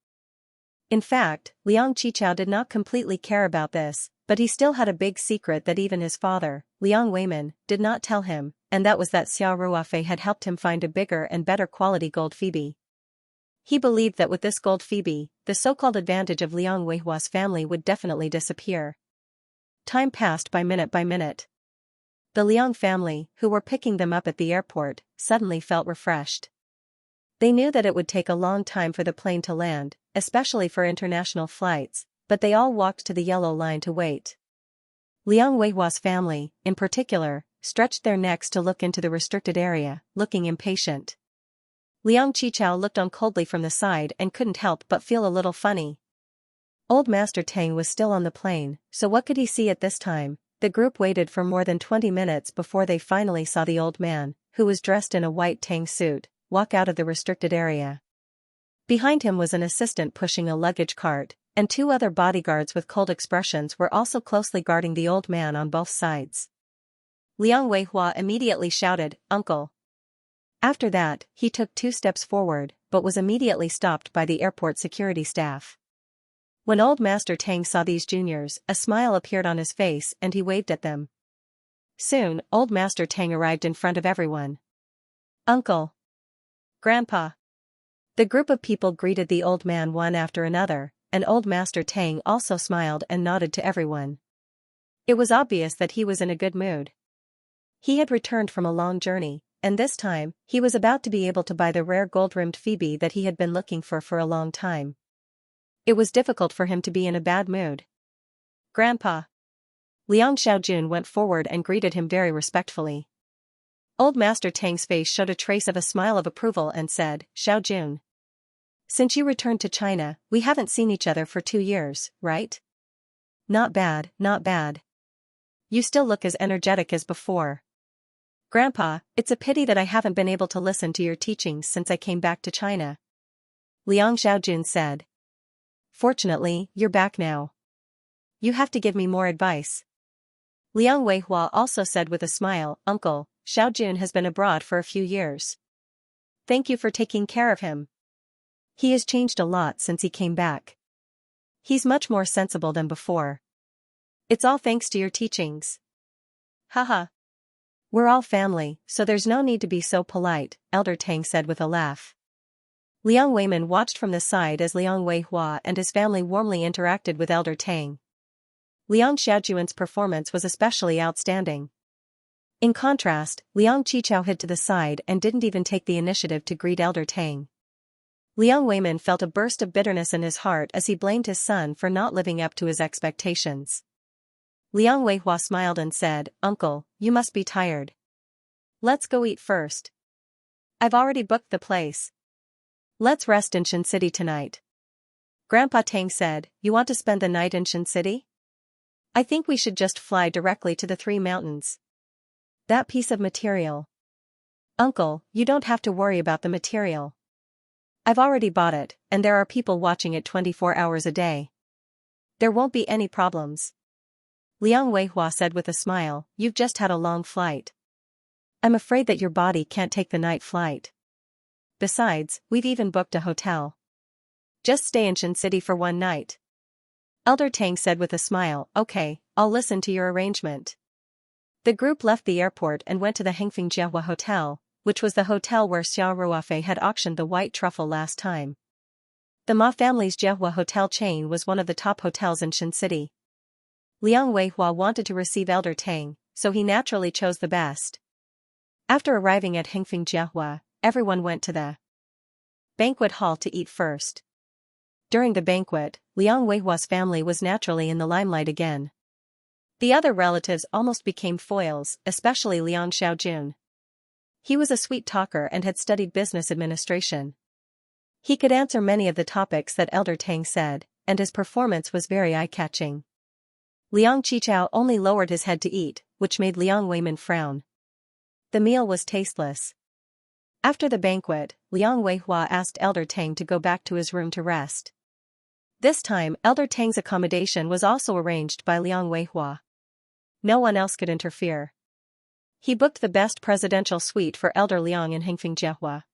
In fact, Liang Qichao did not completely care about this, but he still had a big secret that even his father, Liang Weiman, did not tell him, and that was that Xiao Ruofei had helped him find a bigger and better quality gold phoebe. He believed that with this gold phoebe, the so-called advantage of Liang Weihua's family would definitely disappear. Time passed by minute by minute. The Liang family, who were picking them up at the airport, suddenly felt refreshed. They knew that it would take a long time for the plane to land, especially for international flights, but they all walked to the yellow line to wait. Liang Weihua's family, in particular, stretched their necks to look into the restricted area, looking impatient. Liang Qichao looked on coldly from the side and couldn't help but feel a little funny. Old Master Tang was still on the plane, so what could he see at this time? The group waited for more than 20 minutes before they finally saw the old man, who was dressed in a white Tang suit, walk out of the restricted area. Behind him was an assistant pushing a luggage cart, and 2 other bodyguards with cold expressions were also closely guarding the old man on both sides. Liang Weihua immediately shouted, "Uncle." After that, he took 2 steps forward, but was immediately stopped by the airport security staff. When Old Master Tang saw these juniors, a smile appeared on his face and he waved at them. Soon, Old Master Tang arrived in front of everyone. "Uncle." "Grandpa." The group of people greeted the old man one after another, and Old Master Tang also smiled and nodded to everyone. It was obvious that he was in a good mood. He had returned from a long journey, and this time, he was about to be able to buy the rare gold-rimmed phoebe that he had been looking for a long time. It was difficult for him to be in a bad mood. "Grandpa." Liang Xiaojun went forward and greeted him very respectfully. Old Master Tang's face showed a trace of a smile of approval and said, "Xiaojun. Since you returned to China, we haven't seen each other for 2 years, right? Not bad, not bad. You still look as energetic as before. Grandpa, it's a pity that I haven't been able to listen to your teachings since I came back to China," Liang Xiaojun said. "Fortunately, you're back now. You have to give me more advice." Liang Weihua also said with a smile, "Uncle, Xiaojun has been abroad for a few years. Thank you for taking care of him. He has changed a lot since he came back. He's much more sensible than before. It's all thanks to your teachings." "Haha. We're all family, so there's no need to be so polite," Elder Tang said with a laugh. Liang Weiman watched from the side as Liang Weihua and his family warmly interacted with Elder Tang. Liang Xiaojun's performance was especially outstanding. In contrast, Liang Qichao hid to the side and didn't even take the initiative to greet Elder Tang. Liang Weiman felt a burst of bitterness in his heart as he blamed his son for not living up to his expectations. Liang Weihua smiled and said, "Uncle, you must be tired. Let's go eat first. I've already booked the place. Let's rest in Shin City tonight." Grandpa Tang said, "You want to spend the night in Shin City? I think we should just fly directly to the 3 mountains. That piece of material." "Uncle, you don't have to worry about the material. I've already bought it, and there are people watching it 24 hours a day. There won't be any problems." Liang Weihua said with a smile, "You've just had a long flight. I'm afraid that your body can't take the night flight. Besides, we've even booked a hotel. Just stay in Shin City for 1 night." Elder Tang said with a smile, "Okay, I'll listen to your arrangement." The group left the airport and went to the Hengfeng Jiehua Hotel, which was the hotel where Xiao Ruofei had auctioned the white truffle last time. The Ma family's Jiehua hotel chain was one of the top hotels in Shin City. Liang Weihua wanted to receive Elder Tang, so he naturally chose the best. After arriving at Hengfeng Jiehua, everyone went to the banquet hall to eat first. During the banquet, Liang Weihua's family was naturally in the limelight again. The other relatives almost became foils, especially Liang Xiaojun. He was a sweet talker and had studied business administration. He could answer many of the topics that Elder Tang said, and his performance was very eye-catching. Liang Qichao only lowered his head to eat, which made Liang Weimin frown. The meal was tasteless. After the banquet, Liang Weihua asked Elder Tang to go back to his room to rest. This time, Elder Tang's accommodation was also arranged by Liang Weihua. No one else could interfere. He booked the best presidential suite for Elder Liang in Hengfengjehua.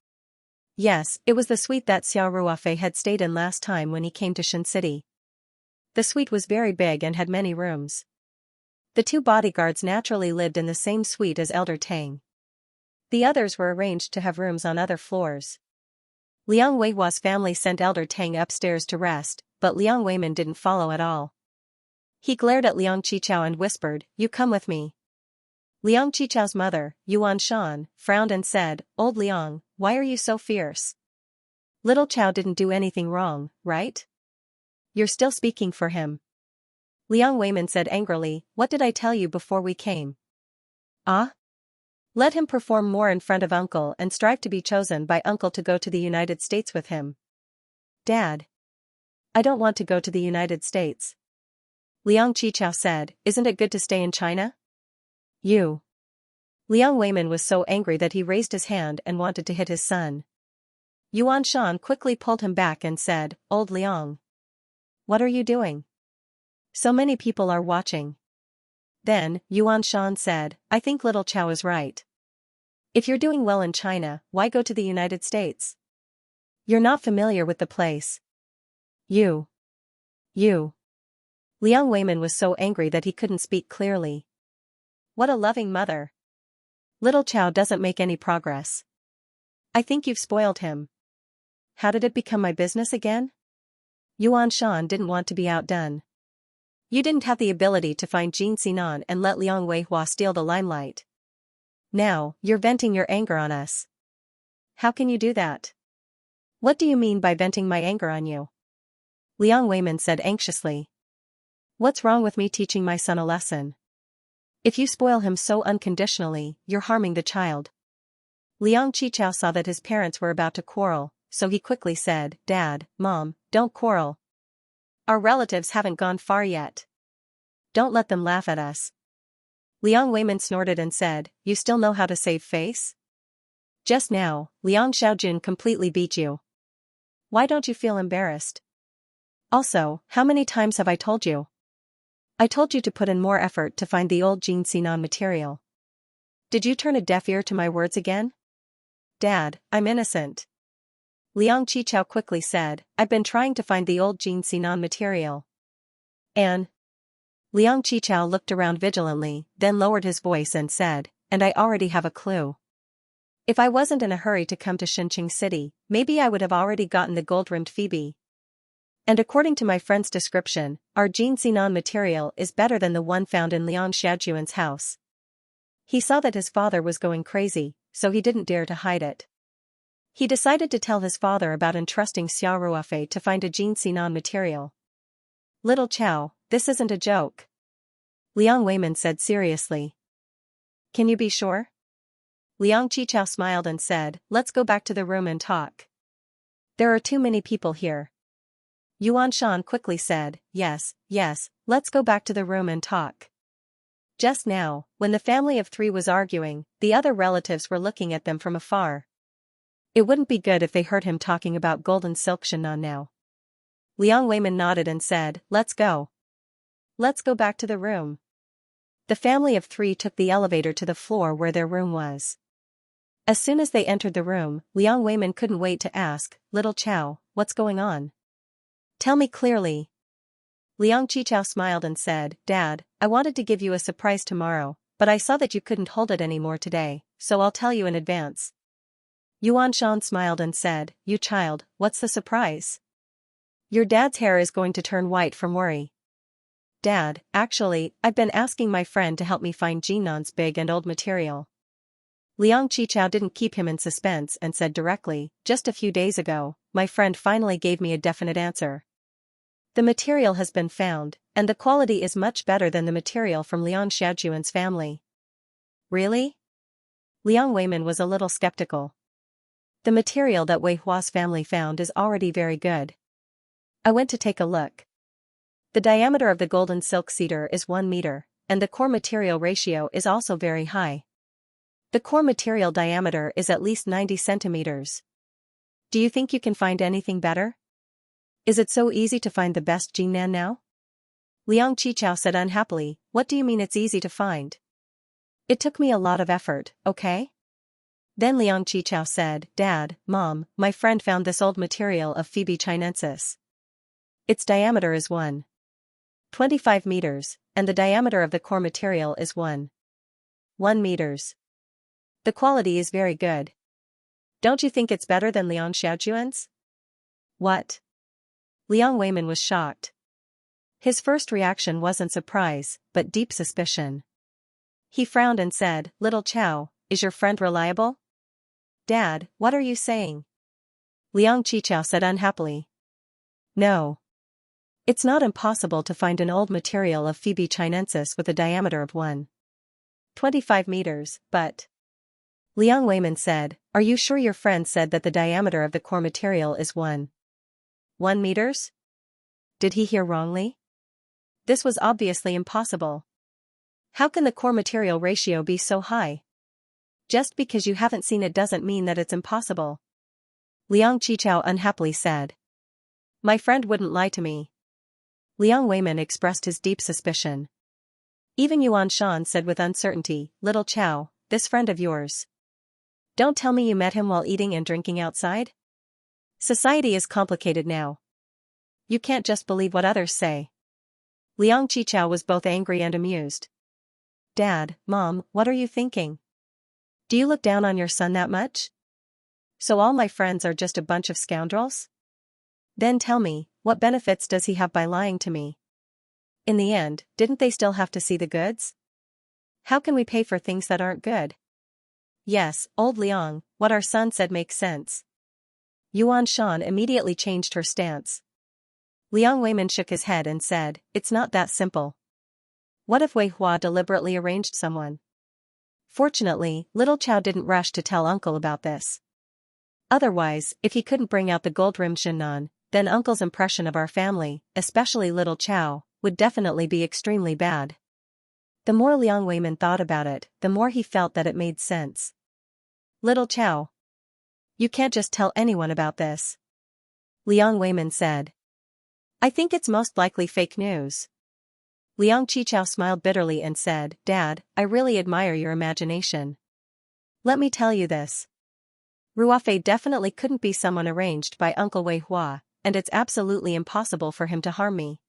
Yes, it was the suite that Xiao Ruofei had stayed in last time when he came to Shen City. The suite was very big and had many rooms. The two bodyguards naturally lived in the same suite as Elder Tang. The others were arranged to have rooms on other floors. Liang Weihua's family sent Elder Tang upstairs to rest, but Liang Weimin didn't follow at all. He glared at Liang Qichao and whispered, "You come with me." Liang Qichao's mother, Yuan Shan, frowned and said, "Old Liang, why are you so fierce? Little Chao didn't do anything wrong, right? You're still speaking for him." Liang Weimin said angrily, "What did I tell you before we came? Ah? Let him perform more in front of Uncle and strive to be chosen by Uncle to go to the United States with him." "Dad. I don't want to go to the United States." Liang Qichao said, "Isn't it good to stay in China?" "You." Liang Weimin was so angry that he raised his hand and wanted to hit his son. Yuan Shan quickly pulled him back and said, "Old Liang. What are you doing? So many people are watching." Then, Yuan Shan said, "I think little Chao is right. If you're doing well in China, why go to the United States? You're not familiar with the place." You. Liang Weimin was so angry that he couldn't speak clearly. What a loving mother. Little Chao doesn't make any progress. I think you've spoiled him. How did it become my business again? Yuan Shan didn't want to be outdone. You didn't have the ability to find Jin Xinan and let Liang Weihua steal the limelight. Now, you're venting your anger on us. How can you do that? What do you mean by venting my anger on you? Liang Weimin said anxiously. What's wrong with me teaching my son a lesson? If you spoil him so unconditionally, you're harming the child. Liang Qichao saw that his parents were about to quarrel, so he quickly said, "Dad, Mom, don't quarrel. Our relatives haven't gone far yet. Don't let them laugh at us." Liang Weimin snorted and said, "You still know how to save face? Just now, Liang Xiaojun completely beat you. Why don't you feel embarrassed? Also, how many times have I told you? I told you to put in more effort to find the old Jin Xinan material. Did you turn a deaf ear to my words again?" "Dad, I'm innocent." Liang Qichao quickly said, "I've been trying to find the old Jin Xinan material." And Liang Qichao looked around vigilantly, then lowered his voice and said, "And I already have a clue. If I wasn't in a hurry to come to Shenqing City, maybe I would have already gotten the gold-rimmed Phoebe. And according to my friend's description, our Jin Xinan material is better than the one found in Liang Xiaojuan's house." He saw that his father was going crazy, so he didn't dare to hide it. He decided to tell his father about entrusting Xiao Ruofei to find a Jin Xinan material. "Little Chao, this isn't a joke," Liang Weimin said seriously. "Can you be sure?" Liang Qichao smiled and said, "Let's go back to the room and talk. There are too many people here." Yuan Shan quickly said, yes, let's go back to the room and talk." Just now, when the family of three was arguing, the other relatives were looking at them from afar. It wouldn't be good if they heard him talking about golden silk Shannon now. Liang Weimin nodded and said, "Let's go. Let's go back to the room." The family of three took the elevator to the floor where their room was. As soon as they entered the room, Liang Weimin couldn't wait to ask, "Little Chao, what's going on? Tell me clearly." Liang Qichao smiled and said, "Dad, I wanted to give you a surprise tomorrow, but I saw that you couldn't hold it anymore today, so I'll tell you in advance." Yuan Shan smiled and said, "You child, what's the surprise? Your dad's hair is going to turn white from worry." "Dad, actually, I've been asking my friend to help me find Jinnan's big and old material." Liang Qichao didn't keep him in suspense and said directly, "Just a few days ago, my friend finally gave me a definite answer. The material has been found, and the quality is much better than the material from Liang Xiaojuan's family." "Really?" Liang Weimin was a little skeptical. The material that Wei Hua's family found is already very good. I went to take a look. The diameter of the golden silk cedar is 1 meter, and the core material ratio is also very high. The core material diameter is at least 90 centimeters. Do you think you can find anything better? Is it so easy to find the best Jingnan now? Liang Qichao said unhappily, what do you mean it's easy to find? It took me a lot of effort, okay? Then Liang Qichao said, Dad, Mom, my friend found this old material of Phoebe chinensis. Its diameter is 1.25 meters, and the diameter of the core material is 1 meters. The quality is very good. Don't you think it's better than Liang Xiaojuan's? What? Liang Weimin was shocked. His first reaction wasn't surprise, but deep suspicion. He frowned and said, Little Chow, is your friend reliable? Dad, what are you saying? Liang Qichao said unhappily. No. It's not impossible to find an old material of Phoebe chinensis with a diameter of 1.25 meters, but... Liang Weimin said, Are you sure your friend said that the diameter of the core material is 1 meters? Did he hear wrongly? This was obviously impossible. How can the core material ratio be so high? Just because you haven't seen it doesn't mean that it's impossible. Liang Qichao unhappily said. My friend wouldn't lie to me. Liang Weimin expressed his deep suspicion. Even Yuan Shan said with uncertainty, Little Chow, this friend of yours. Don't tell me you met him while eating and drinking outside? Society is complicated now. You can't just believe what others say. Liang Qichao was both angry and amused. Dad, Mom, what are you thinking? Do you look down on your son that much? So all my friends are just a bunch of scoundrels? Then tell me, what benefits does he have by lying to me? In the end, didn't they still have to see the goods? How can we pay for things that aren't good? Yes, old Liang, what our son said makes sense. Yuan Shan immediately changed her stance. Liang Weimin shook his head and said, It's not that simple. What if Wei Hua deliberately arranged someone? Fortunately, Little Chow didn't rush to tell Uncle about this. Otherwise, if he couldn't bring out the gold-rimmed Shinnan, then Uncle's impression of our family, especially Little Chow, would definitely be extremely bad. The more Liang Weimin thought about it, the more he felt that it made sense. Little Chow. You can't just tell anyone about this. Liang Weimin said. I think it's most likely fake news. Liang Qichao smiled bitterly and said, Dad, I really admire your imagination. Let me tell you this. Ruofei definitely couldn't be someone arranged by Uncle Wei Hua, and it's absolutely impossible for him to harm me.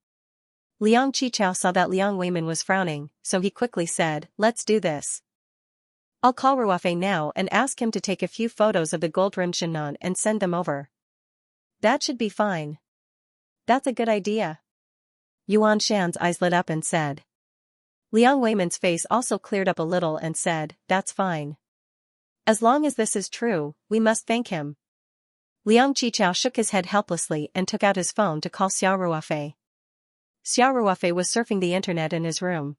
Liang Qichao saw that Liang Weimin was frowning, so he quickly said, Let's do this. I'll call Ruofei now and ask him to take a few photos of the gold-rimmed Shinnan and send them over. That should be fine. That's a good idea. Yuan Shan's eyes lit up and said. Liang Weimin's face also cleared up a little and said, That's fine. As long as this is true, we must thank him. Liang Qichao shook his head helplessly and took out his phone to call Xiao Ruofei. Xiao Ruofei was surfing the internet in his room.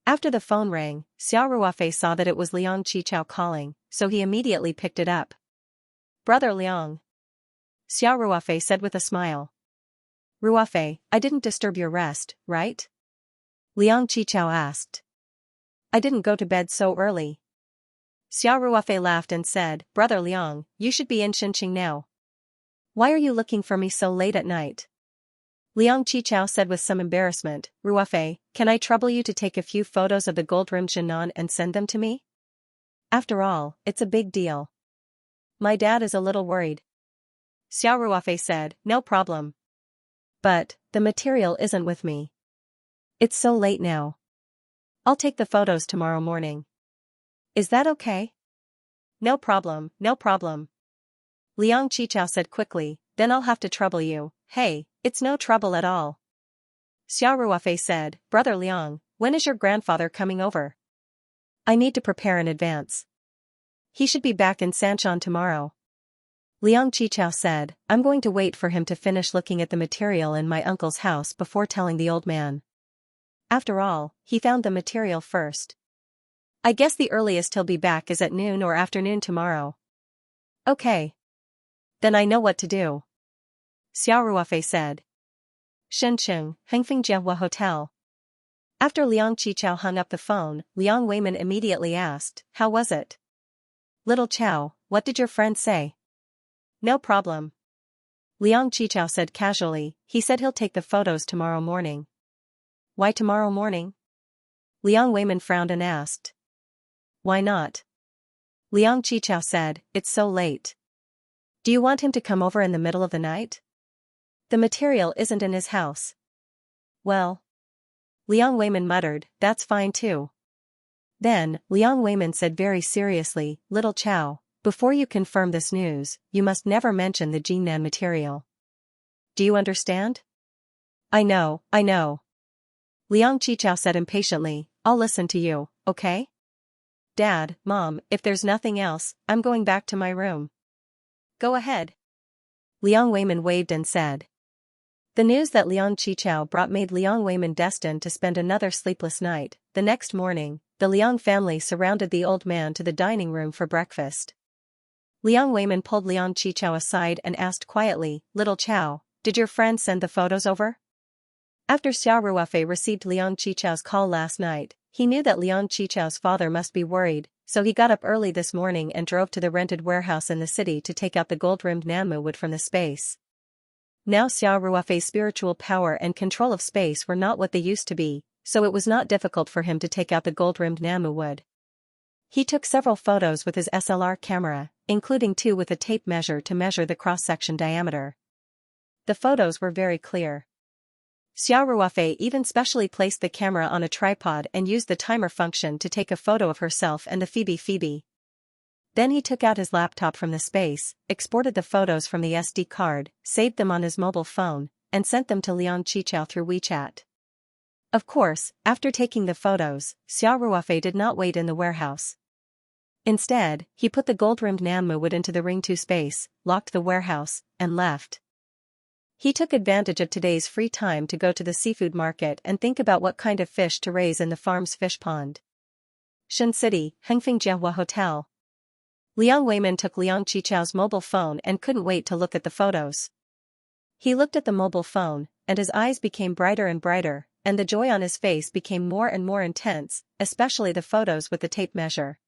After the phone rang, Xiao Ruofei saw that it was Liang Qichao calling, so he immediately picked it up. Brother Liang. Xiao Ruofei said with a smile. Ruofei, I didn't disturb your rest, right? Liang Qichao asked. I didn't go to bed so early. Xiao Ruofei laughed and said, Brother Liang, you should be in Xianxia now. Why are you looking for me so late at night? Liang Qichao said with some embarrassment, Ruofei, can I trouble you to take a few photos of the gold-rimmed Shinnan and send them to me? After all, it's a big deal. My dad is a little worried. Xiao Ruofei said, No problem. But, the material isn't with me. It's so late now. I'll take the photos tomorrow morning. Is that okay? No problem, no problem. Liang Qichao said quickly, then I'll have to trouble you. Hey, it's no trouble at all. Xiao Ruofei said, Brother Liang, when is your grandfather coming over? I need to prepare in advance. He should be back in Sanshan tomorrow. Liang Qichao said, I'm going to wait for him to finish looking at the material in my uncle's house before telling the old man. After all, he found the material first. I guess the earliest he'll be back is at noon or afternoon tomorrow. Okay. Then I know what to do. Xiao Ruofei said. Shenzhen, Hengfingjie Hotel. After Liang Qichao hung up the phone, Liang Weimin immediately asked, "How was it?" "Little Chow, what did your friend say?" "No problem." Liang Qichao said casually, "He said he'll take the photos tomorrow morning." "Why tomorrow morning?" Liang Weimin frowned and asked. "Why not?" Liang Qichao said, "It's so late." "Do you want him to come over in the middle of the night?" "The material isn't in his house." "Well." Liang Weimin muttered, "That's fine too." Then, Liang Weimin said very seriously, "Little Chow, before you confirm this news, you must never mention the Jingnan material. Do you understand?" I know. Liang Qichao said impatiently, "I'll listen to you, okay? Dad, Mom, if there's nothing else, I'm going back to my room." "Go ahead." Liang Weimin waved and said. The news that Liang Qichao brought made Liang Weimin destined to spend another sleepless night. The next morning, the Liang family surrounded the old man to the dining room for breakfast. Liang Weimin pulled Liang Qichao aside and asked quietly, "Little Chow, did your friend send the photos over?" After Xiao Ruofei received Liang Qichao's call last night, he knew that Liang Qichao's father must be worried, so he got up early this morning and drove to the rented warehouse in the city to take out the gold-rimmed Nanmu wood from the space. Now Xiao Ruofei's spiritual power and control of space were not what they used to be, so it was not difficult for him to take out the gold-rimmed Nanmu wood. He took several photos with his SLR camera, including 2 with a tape measure to measure the cross-section diameter. The photos were very clear. Xiao Ruofei even specially placed the camera on a tripod and used the timer function to take a photo of herself and the Phoebe. Then he took out his laptop from the space, exported the photos from the SD card, saved them on his mobile phone, and sent them to Liang Qichao through WeChat. Of course, after taking the photos, Xiao Ruofei did not wait in the warehouse. Instead, he put the gold-rimmed Nanmu wood into the Ring 2 space, locked the warehouse, and left. He took advantage of today's free time to go to the seafood market and think about what kind of fish to raise in the farm's fish pond. Shen City, Hengfingjie Hotel. Liang Weimin took Liang Qichao's mobile phone and couldn't wait to look at the photos. He looked at the mobile phone, and his eyes became brighter and brighter, and the joy on his face became more and more intense, especially the photos with the tape measure.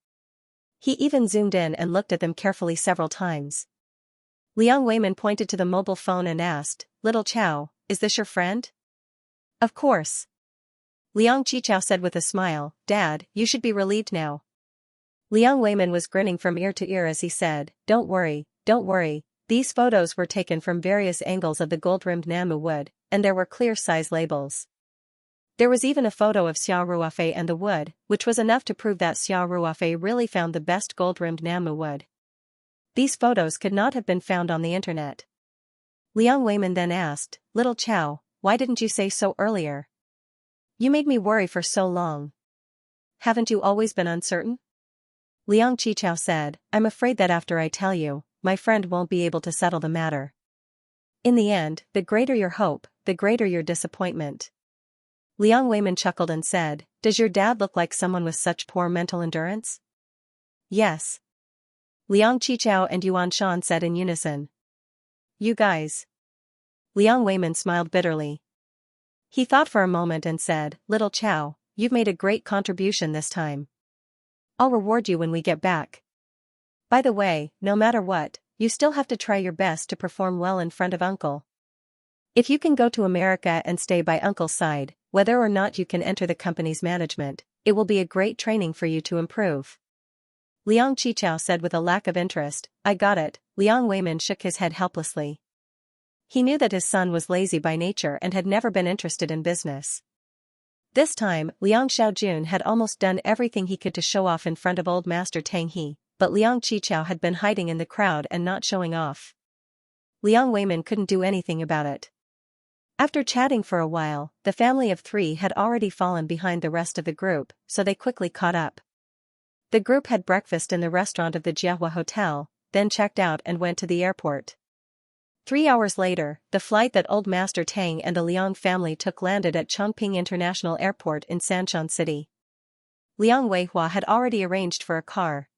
He even zoomed in and looked at them carefully several times. Liang Weimin pointed to the mobile phone and asked, "Little Chow, is this your friend?" "Of course." Liang Qichao said with a smile, "Dad, you should be relieved now." Liang Weimin was grinning from ear to ear as he said, don't worry, these photos were taken from various angles of the gold-rimmed Nanmu wood, and there were clear size labels. There was even a photo of Xiao Ruofei and the wood, which was enough to prove that Xiao Ruofei really found the best gold-rimmed Nanmu wood. These photos could not have been found on the internet. Liang Weimin then asked, "Little Chow, why didn't you say so earlier? You made me worry for so long. Haven't you always been uncertain?" Liang Qichao said, "I'm afraid that after I tell you, my friend won't be able to settle the matter. In the end, the greater your hope, the greater your disappointment." Liang Weimin chuckled and said, "Does your dad look like someone with such poor mental endurance?" "Yes." Liang Qichao and Yuan Shan said in unison. "You guys." Liang Weimin smiled bitterly. He thought for a moment and said, "Little Chow, you've made a great contribution this time. I'll reward you when we get back. By the way, no matter what, you still have to try your best to perform well in front of Uncle. If you can go to America and stay by Uncle's side, whether or not you can enter the company's management, it will be a great training for you to improve." Liang Qichao said with a lack of interest, "I got it." Liang Weimin shook his head helplessly. He knew that his son was lazy by nature and had never been interested in business. This time, Liang Xiaojun had almost done everything he could to show off in front of old Master Tang He, but Liang Qichao had been hiding in the crowd and not showing off. Liang Weimin couldn't do anything about it. After chatting for a while, the family of 3 had already fallen behind the rest of the group, so they quickly caught up. The group had breakfast in the restaurant of the Jiehua Hotel, then checked out and went to the airport. 3 hours later, the flight that old Master Tang and the Liang family took landed at Chongping International Airport in Sanshan City. Liang Weihua had already arranged for a car.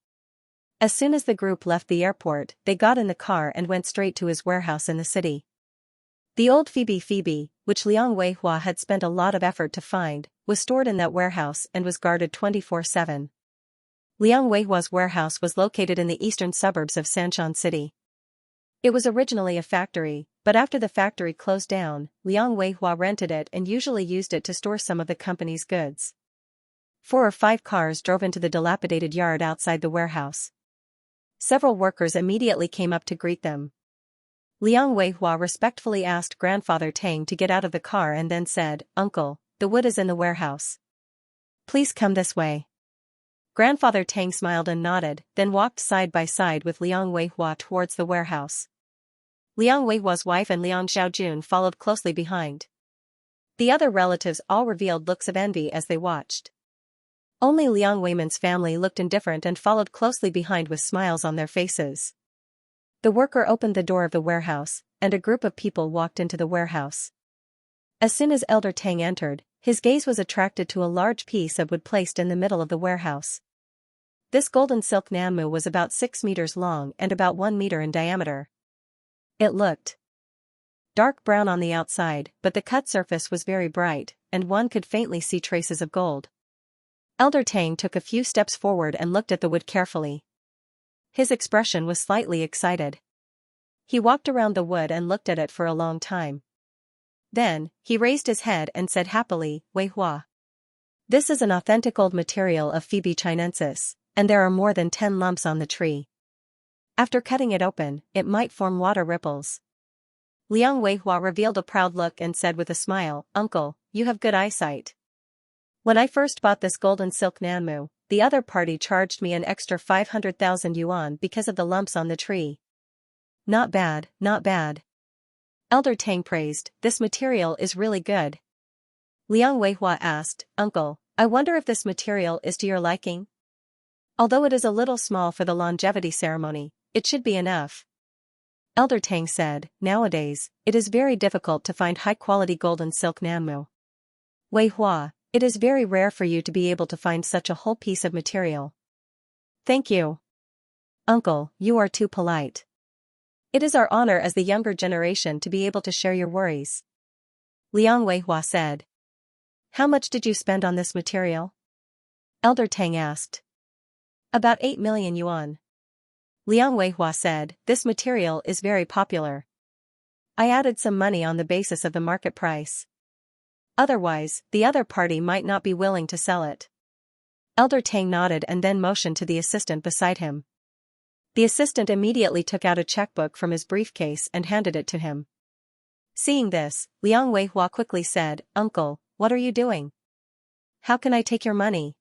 As soon as the group left the airport, they got in the car and went straight to his warehouse in the city. The old Phoebe, which Liang Weihua had spent a lot of effort to find, was stored in that warehouse and was guarded 24/7. Liang Weihua's warehouse was located in the eastern suburbs of Sanshan City. It was originally a factory, but after the factory closed down, Liang Weihua rented it and usually used it to store some of the company's goods. 4 or 5 cars drove into the dilapidated yard outside the warehouse. Several workers immediately came up to greet them. Liang Weihua respectfully asked Grandfather Tang to get out of the car and then said, "Uncle, the wood is in the warehouse. Please come this way." Grandfather Tang smiled and nodded, then walked side by side with Liang Weihua towards the warehouse. Liang Weihua's wife and Liang Xiaojun followed closely behind. The other relatives all revealed looks of envy as they watched. Only Liang Weiman's family looked indifferent and followed closely behind with smiles on their faces. The worker opened the door of the warehouse, and a group of people walked into the warehouse. As soon as Elder Tang entered, his gaze was attracted to a large piece of wood placed in the middle of the warehouse. This golden silk nanmu was about 6 meters long and about 1 meter in diameter. It looked dark brown on the outside, but the cut surface was very bright, and one could faintly see traces of gold. Elder Tang took a few steps forward and looked at the wood carefully. His expression was slightly excited. He walked around the wood and looked at it for a long time. Then, he raised his head and said happily, "Weihua. This is an authentic old material of Phoebe chinensis, and there are more than 10 lumps on the tree. After cutting it open, it might form water ripples." Liang Weihua revealed a proud look and said with a smile, "Uncle, you have good eyesight. When I first bought this golden silk nanmu, the other party charged me an extra 500,000 yuan because of the lumps on the tree." "Not bad, not bad." Elder Tang praised, "This material is really good." Liang Weihua asked, "Uncle, I wonder if this material is to your liking? Although it is a little small for the longevity ceremony, it should be enough." Elder Tang said, "Nowadays, it is very difficult to find high-quality golden silk nanmu. Weihua, it is very rare for you to be able to find such a whole piece of material." "Thank you. Uncle, you are too polite. It is our honor as the younger generation to be able to share your worries." Liang Weihua said. "How much did you spend on this material?" Elder Tang asked. "About 8 million yuan. Liang Weihua said, "This material is very popular. I added some money on the basis of the market price. Otherwise, the other party might not be willing to sell it." Elder Tang nodded and then motioned to the assistant beside him. The assistant immediately took out a checkbook from his briefcase and handed it to him. Seeing this, Liang Weihua quickly said, "Uncle, what are you doing? How can I take your money?"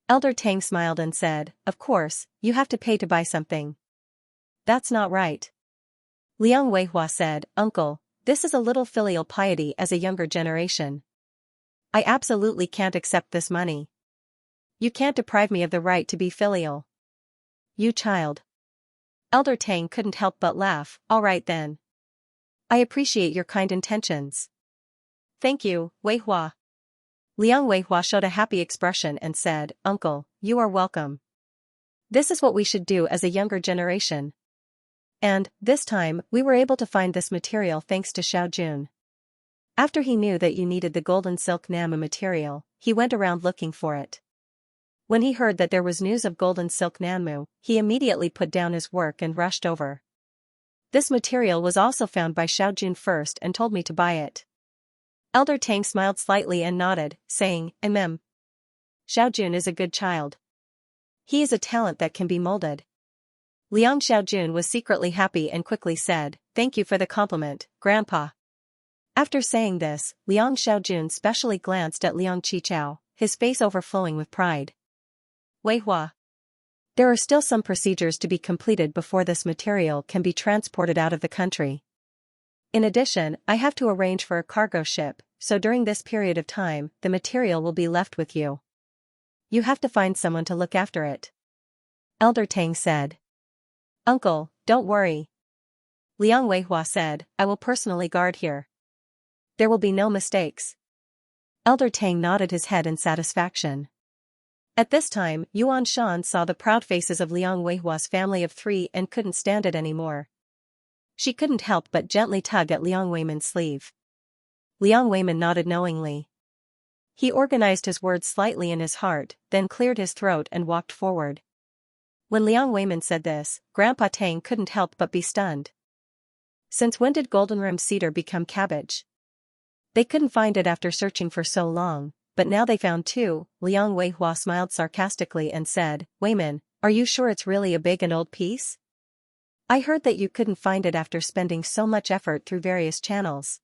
Elder Tang smiled and said, "Of course, you have to pay to buy something." "That's not right." Liang Weihua said, "Uncle, this is a little filial piety as a younger generation. I absolutely can't accept this money. You can't deprive me of the right to be filial." "You child." Elder Tang couldn't help but laugh. "All right then. I appreciate your kind intentions." "Thank you, Weihua." Liang Weihua showed a happy expression and said, "Uncle, you are welcome. This is what we should do as a younger generation. And, this time, we were able to find this material thanks to Xiaojun. After he knew that you needed the golden silk nanmu material, he went around looking for it. When he heard that there was news of golden silk nanmu, he immediately put down his work and rushed over. This material was also found by Xiaojun first and told me to buy it." Elder Tang smiled slightly and nodded, saying, "Xiaojun is a good child. He is a talent that can be molded." Liang Xiaojun was secretly happy and quickly said, "Thank you for the compliment, Grandpa." After saying this, Liang Xiaojun specially glanced at Liang Qichao, his face overflowing with pride. "Weihua. There are still some procedures to be completed before this material can be transported out of the country. In addition, I have to arrange for a cargo ship, so during this period of time, the material will be left with you. You have to find someone to look after it." Elder Tang said. "Uncle, don't worry." Liang Weihua said, "I will personally guard here. There will be no mistakes." Elder Tang nodded his head in satisfaction. At this time, Yuan Shan saw the proud faces of Liang Weihua's family of 3 and couldn't stand it anymore. She couldn't help but gently tug at Liang Weiman's sleeve. Liang Weiman nodded knowingly. He organized his words slightly in his heart, then cleared his throat and walked forward. When Liang Weiman said this, Grandpa Tang couldn't help but be stunned. Since when did golden-rimmed cedar become cabbage? They couldn't find it after searching for so long, but now they found 2. Liang Weihua smiled sarcastically and said, Weiman, are you sure it's really a big and old piece? I heard that you couldn't find it after spending so much effort through various channels.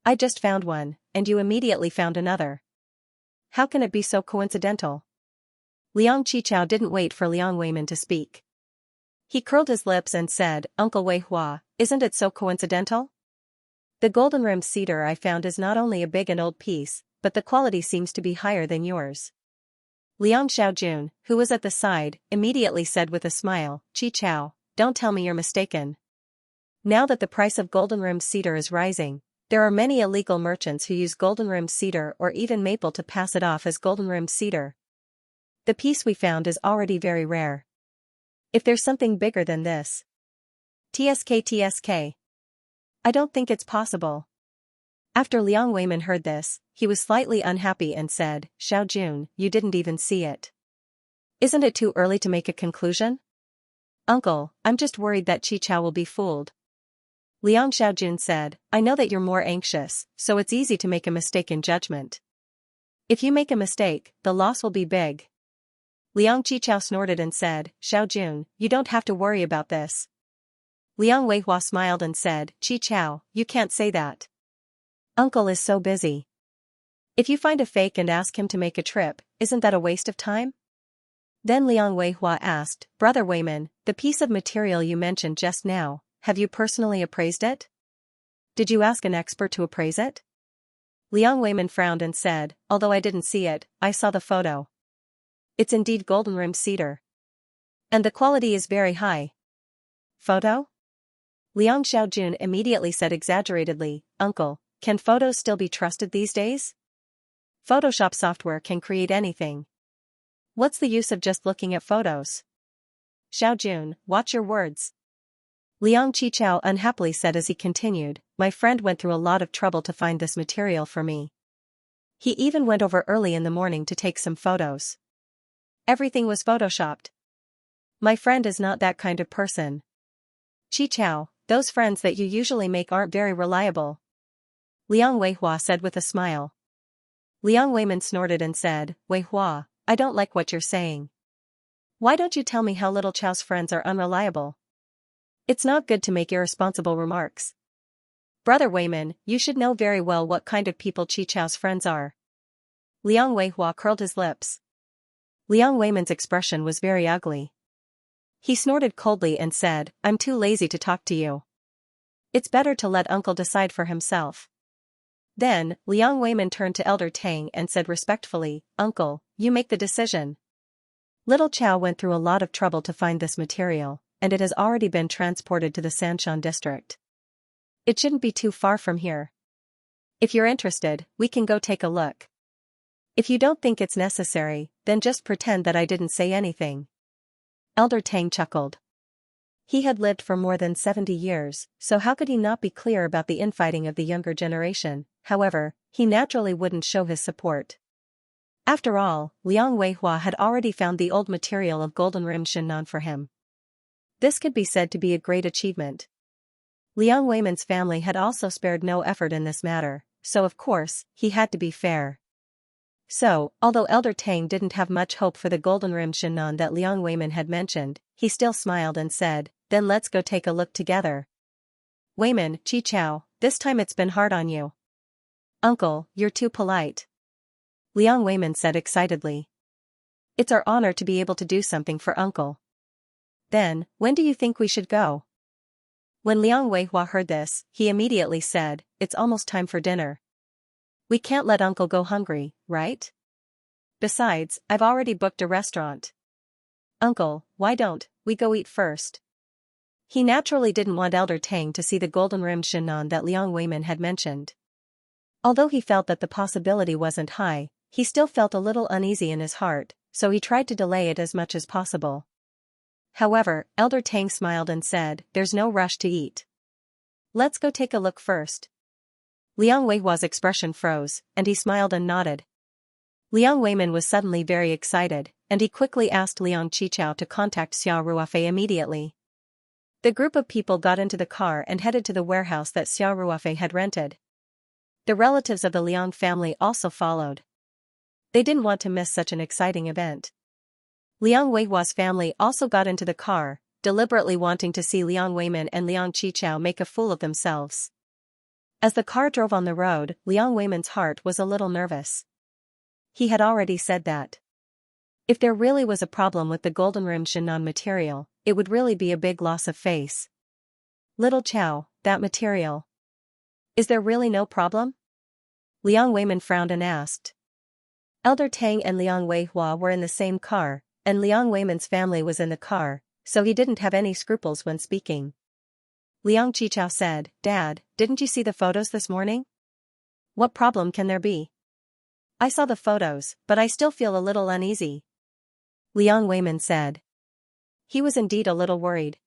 I just found one, and you immediately found another. How can it be so coincidental? Liang Qichao didn't wait for Liang Weiman to speak. He curled his lips and said, Uncle Weihua, isn't it so coincidental? The golden-rimmed cedar I found is not only a big and old piece, but the quality seems to be higher than yours. Liang Xiaojun, who was at the side, immediately said with a smile, Qichao, don't tell me you're mistaken. Now that the price of golden-rimmed cedar is rising, there are many illegal merchants who use golden-rimmed cedar or even maple to pass it off as golden-rimmed cedar. The piece we found is already very rare. If there's something bigger than this. TSK. I don't think it's possible. After Liang Weiman heard this, he was slightly unhappy and said, Xiaojun, you didn't even see it. Isn't it too early to make a conclusion? Uncle, I'm just worried that Qichao will be fooled. Liang Xiaojun said, I know that you're more anxious, so it's easy to make a mistake in judgment. If you make a mistake, the loss will be big. Liang Qichao snorted and said, Xiaojun, you don't have to worry about this. Liang Weihua smiled and said, Qichao, you can't say that. Uncle is so busy. If you find a fake and ask him to make a trip, isn't that a waste of time? Then Liang Weihua asked, Brother Weiman, the piece of material you mentioned just now, have you personally appraised it? Did you ask an expert to appraise it? Liang Weiman frowned and said, although I didn't see it, I saw the photo. It's indeed golden-rimmed cedar. And the quality is very high. Photo? Liang Xiaojun immediately said exaggeratedly, Uncle, can photos still be trusted these days? Photoshop software can create anything. What's the use of just looking at photos? Xiaojun, watch your words. Liang Qichao unhappily said as he continued, my friend went through a lot of trouble to find this material for me. He even went over early in the morning to take some photos. Everything was photoshopped. My friend is not that kind of person. Qichao, those friends that you usually make aren't very reliable. Liang Weihua said with a smile. Liang Weiman snorted and said, Weihua, I don't like what you're saying. Why don't you tell me how little Chao's friends are unreliable? It's not good to make irresponsible remarks. Brother Weiman, you should know very well what kind of people Qichao's friends are. Liang Weihua curled his lips. Liang Weiman's expression was very ugly. He snorted coldly and said, I'm too lazy to talk to you. It's better to let Uncle decide for himself. Then, Liang Weiman turned to Elder Tang and said respectfully, Uncle, you make the decision. Little Chao went through a lot of trouble to find this material, and it has already been transported to the Sanshan district. It shouldn't be too far from here. If you're interested, we can go take a look. If you don't think it's necessary, then just pretend that I didn't say anything. Elder Tang chuckled. He had lived for more than 70 years, so how could he not be clear about the infighting of the younger generation? However, he naturally wouldn't show his support. After all, Liang Weihua had already found the old material of golden-rimmed Shinnan for him. This could be said to be a great achievement. Liang Weiman's family had also spared no effort in this matter, so of course, he had to be fair. So, although Elder Tang didn't have much hope for the golden-rimmed Shinnan that Liang Weiman had mentioned, he still smiled and said, then let's go take a look together. Weiman, Qichao, this time it's been hard on you. Uncle, you're too polite. Liang Weiman said excitedly. It's our honor to be able to do something for Uncle. Then, when do you think we should go? When Liang Weihua heard this, he immediately said, it's almost time for dinner. We can't let Uncle go hungry, right? Besides, I've already booked a restaurant. Uncle, why don't we go eat first? He naturally didn't want Elder Tang to see the golden-rimmed Shinnan that Liang Weiman had mentioned. Although he felt that the possibility wasn't high, he still felt a little uneasy in his heart, so he tried to delay it as much as possible. However, Elder Tang smiled and said, "There's no rush to eat. Let's go take a look first." Liang Weihua's expression froze, and he smiled and nodded. Liang Weimin was suddenly very excited, and he quickly asked Liang Qichao to contact Xiao Ruofei immediately. The group of people got into the car and headed to the warehouse that Xiao Ruofei had rented. The relatives of the Liang family also followed. They didn't want to miss such an exciting event. Liang Weihua's family also got into the car, deliberately wanting to see Liang Weimin and Liang Qichao make a fool of themselves. As the car drove on the road, Liang Weimin's heart was a little nervous. He had already said that if there really was a problem with the golden-rimmed Shannon material, it would really be a big loss of face. "Little Chow, that material. Is there really no problem?" Liang Weimin frowned and asked. Elder Tang and Liang Weihua were in the same car, and Liang Weimin's family was in the car, so he didn't have any scruples when speaking. Liang Qichao said, "Dad, didn't you see the photos this morning? What problem can there be?" "I saw the photos, but I still feel a little uneasy," Liang Weimin said. He was indeed a little worried.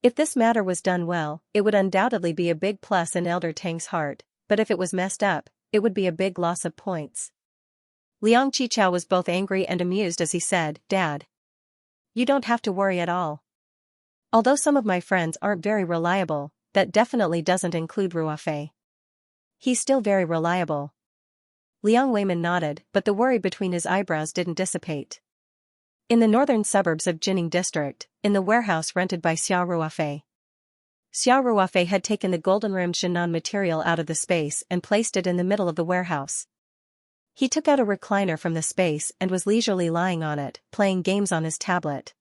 If this matter was done well, it would undoubtedly be a big plus in Elder Tang's heart, but if it was messed up, it would be a big loss of points. Liang Qichao was both angry and amused as he said, "Dad, you don't have to worry at all. Although some of my friends aren't very reliable, that definitely doesn't include Ruofei. He's still very reliable." Liang Weimin nodded, but the worry between his eyebrows didn't dissipate. In the northern suburbs of Jining district, in the warehouse rented by Xiao Ruofei. Xiao Ruofei had taken the golden-rimmed Shannon material out of the space and placed it in the middle of the warehouse. He took out a recliner from the space and was leisurely lying on it, playing games on his tablet.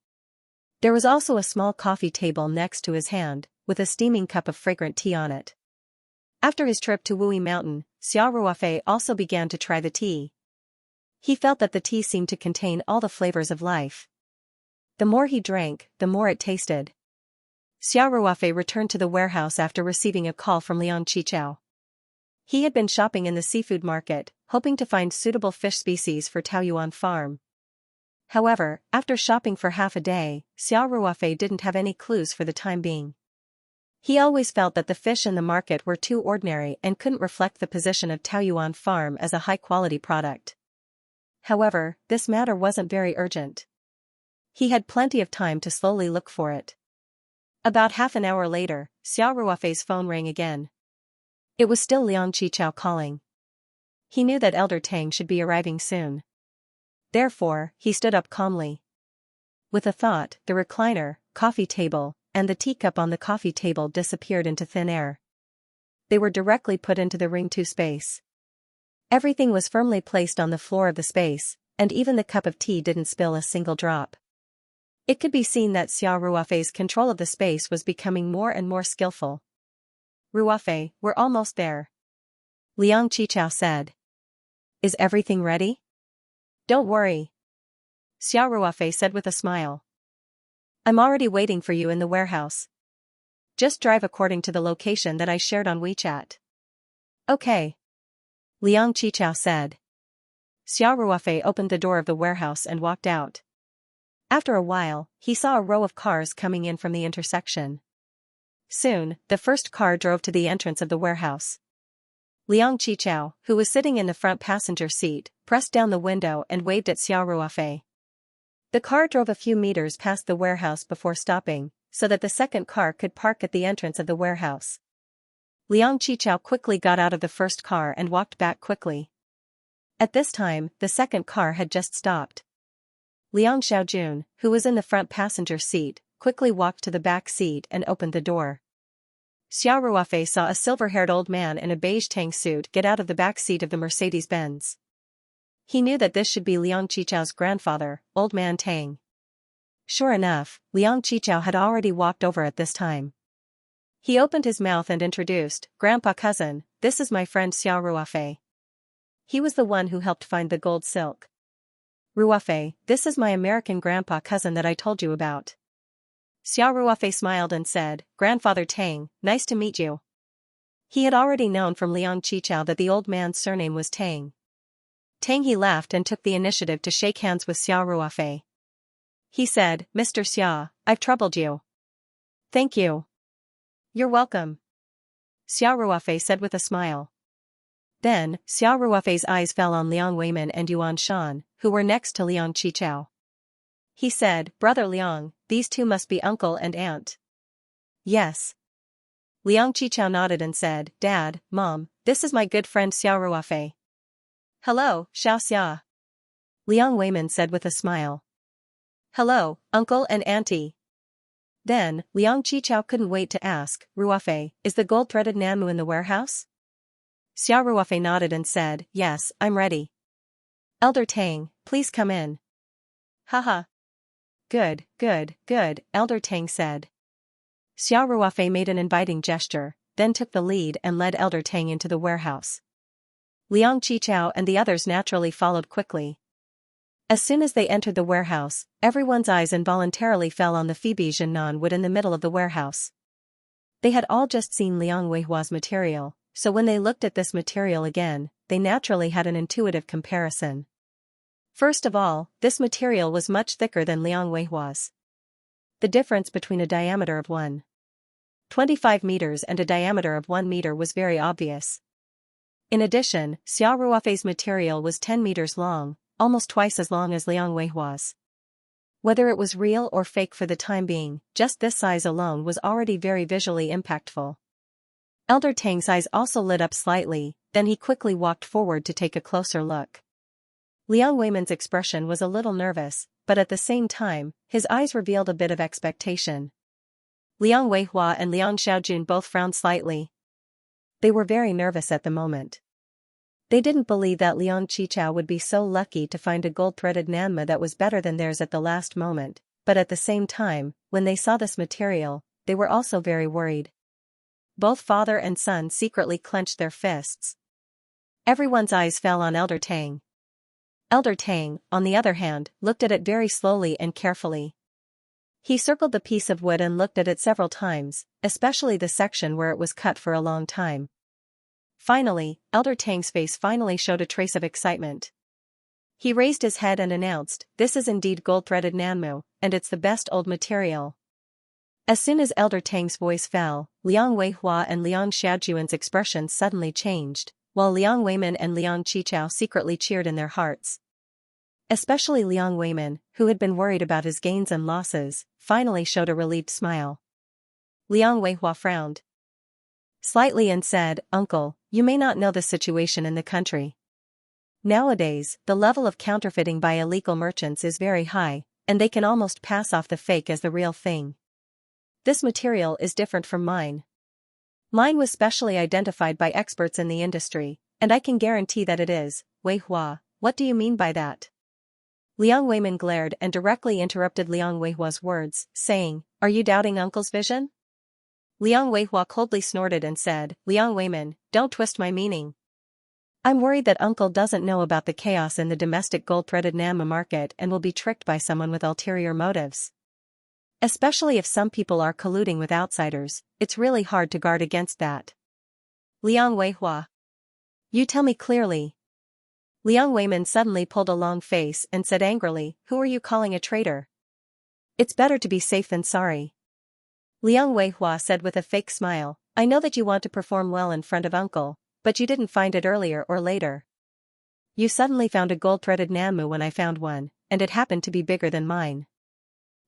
There was also a small coffee table next to his hand, with a steaming cup of fragrant tea on it. After his trip to Wui Mountain, Xiao Ruofei also began to try the tea. He felt that the tea seemed to contain all the flavors of life. The more he drank, the more it tasted. Xiao Ruofei returned to the warehouse after receiving a call from Liang Qichao. He had been shopping in the seafood market, hoping to find suitable fish species for Taoyuan farm. However, after shopping for half a day, Xiao Ruofei didn't have any clues for the time being. He always felt that the fish in the market were too ordinary and couldn't reflect the position of Taoyuan farm as a high-quality product. However, this matter wasn't very urgent. He had plenty of time to slowly look for it. About half an hour later, Xiao Ruofei's phone rang again. It was still Liang Qichao calling. He knew that Elder Tang should be arriving soon. Therefore, he stood up calmly. With a thought, the recliner, coffee table, and the teacup on the coffee table disappeared into thin air. They were directly put into the Ring 2 space. Everything was firmly placed on the floor of the space, and even the cup of tea didn't spill a single drop. It could be seen that Xiao Ruofei's control of the space was becoming more and more skillful. "Ruofei, we're almost there," Liang Qichao said. "Is everything ready?" "Don't worry," Xiao Ruofei said with a smile. "I'm already waiting for you in the warehouse. Just drive according to the location that I shared on WeChat." "Okay," Liang Qichao said. Xiao Ruofei opened the door of the warehouse and walked out. After a while, he saw a row of cars coming in from the intersection. Soon, the first car drove to the entrance of the warehouse. Liang Qichao, who was sitting in the front passenger seat, pressed down the window and waved at Xiao Ruofei. The car drove a few meters past the warehouse before stopping, so that the second car could park at the entrance of the warehouse. Liang Qichao quickly got out of the first car and walked back quickly. At this time, the second car had just stopped. Liang Xiaojun, who was in the front passenger seat, quickly walked to the back seat and opened the door. Xiao Ruofei saw a silver-haired old man in a beige tang suit get out of the back seat of the Mercedes-Benz. He knew that this should be Liang Qichao's grandfather, Old Man Tang. Sure enough, Liang Qichao had already walked over at this time. He opened his mouth and introduced, "Grandpa cousin, this is my friend Xiao Ruofei. He was the one who helped find the gold silk. Ruofei, this is my American grandpa cousin that I told you about." Xiao Ruofei smiled and said, "Grandfather Tang, nice to meet you." He had already known from Liang Qichao that the old man's surname was Tang. Tang He laughed and took the initiative to shake hands with Xia Ruofei. He said, "Mr. Xia, I've troubled you." "Thank you." "You're welcome," Xia Ruofei said with a smile. Then, Xia Ruofei's eyes fell on Liang Weimin and Yuan Shan, who were next to Liang Qichao. He said, "Brother Liang, these two must be uncle and aunt." "Yes." Liang Qichao nodded and said, "Dad, Mom, this is my good friend Xia Ruofei." "Hello, Xiaoxia," Liang Weimin said with a smile. "Hello, uncle and auntie." Then, Liang Qichao couldn't wait to ask, "Ruofei, is the gold-threaded Nanmu in the warehouse?" Xia Ruofei nodded and said, "Yes, I'm ready." "Elder Tang, please come in." "Haha. Good, good, good," Elder Tang said. Xia Ruofei made an inviting gesture, then took the lead and led Elder Tang into the warehouse. Liang Qichao and the others naturally followed quickly. As soon as they entered the warehouse, everyone's eyes involuntarily fell on the Phoebe Zhennan wood in the middle of the warehouse. They had all just seen Liang Weihua's material, so when they looked at this material again, they naturally had an intuitive comparison. First of all, this material was much thicker than Liang Weihua's. The difference between a diameter of 1.25 meters and a diameter of 1 meter was very obvious. In addition, Xia Ruofei's material was 10 meters long, almost twice as long as Liang Weihua's. Whether it was real or fake for the time being, just this size alone was already very visually impactful. Elder Tang's eyes also lit up slightly, then he quickly walked forward to take a closer look. Liang Weimin's expression was a little nervous, but at the same time, his eyes revealed a bit of expectation. Liang Weihua and Liang Xiaojun both frowned slightly. They were very nervous at the moment. They didn't believe that Liang Qichao would be so lucky to find a gold-threaded Nanma that was better than theirs at the last moment, but at the same time, when they saw this material, they were also very worried. Both father and son secretly clenched their fists. Everyone's eyes fell on Elder Tang. Elder Tang, on the other hand, looked at it very slowly and carefully. He circled the piece of wood and looked at it several times, especially the section where it was cut for a long time. Finally, Elder Tang's face finally showed a trace of excitement. He raised his head and announced, "This is indeed gold-threaded Nanmu, and it's the best old material." As soon as Elder Tang's voice fell, Liang Weihua and Liang Xiaojuan's expressions suddenly changed, while Liang Weimin and Liang Qichao secretly cheered in their hearts. Especially Liang Weimin, who had been worried about his gains and losses, finally showed a relieved smile. Liang Weihua frowned slightly and said, "Uncle, you may not know the situation in the country. Nowadays, the level of counterfeiting by illegal merchants is very high, and they can almost pass off the fake as the real thing. This material is different from mine. Mine was specially identified by experts in the industry, and I can guarantee that it is." "Weihua, what do you mean by that?" Liang Weimin glared and directly interrupted Liang Weihua's words, saying, "Are you doubting Uncle's vision?" Liang Weihua coldly snorted and said, "Liang Weimin, don't twist my meaning. I'm worried that Uncle doesn't know about the chaos in the domestic gold-threaded Nanma market and will be tricked by someone with ulterior motives. Especially if some people are colluding with outsiders, it's really hard to guard against that." "Liang Weihua, you tell me clearly." Liang Weimin suddenly pulled a long face and said angrily, "Who are you calling a traitor? It's better to be safe than sorry." Liang Weihua said with a fake smile, "I know that you want to perform well in front of Uncle, but you didn't find it earlier or later. You suddenly found a gold-threaded Nanmu when I found one, and it happened to be bigger than mine.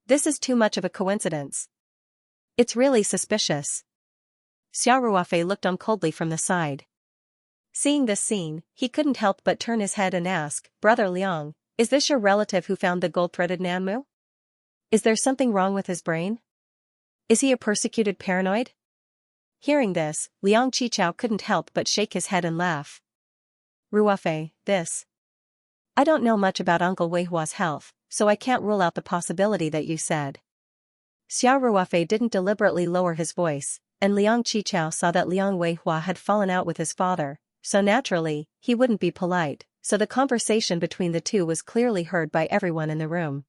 This is too much of a coincidence. It's really suspicious." Xia Ruofei looked on coldly from the side. Seeing this scene, he couldn't help but turn his head and ask, "Brother Liang, is this your relative who found the gold-threaded Nanmu? Is there something wrong with his brain? Is he a persecuted paranoid?" Hearing this, Liang Qichao couldn't help but shake his head and laugh. "Ruofei, I don't know much about Uncle Weihua's health, so I can't rule out the possibility that you said." Xia Ruofei didn't deliberately lower his voice, and Liang Qichao saw that Liang Weihua had fallen out with his father, so naturally, he wouldn't be polite, so the conversation between the two was clearly heard by everyone in the room.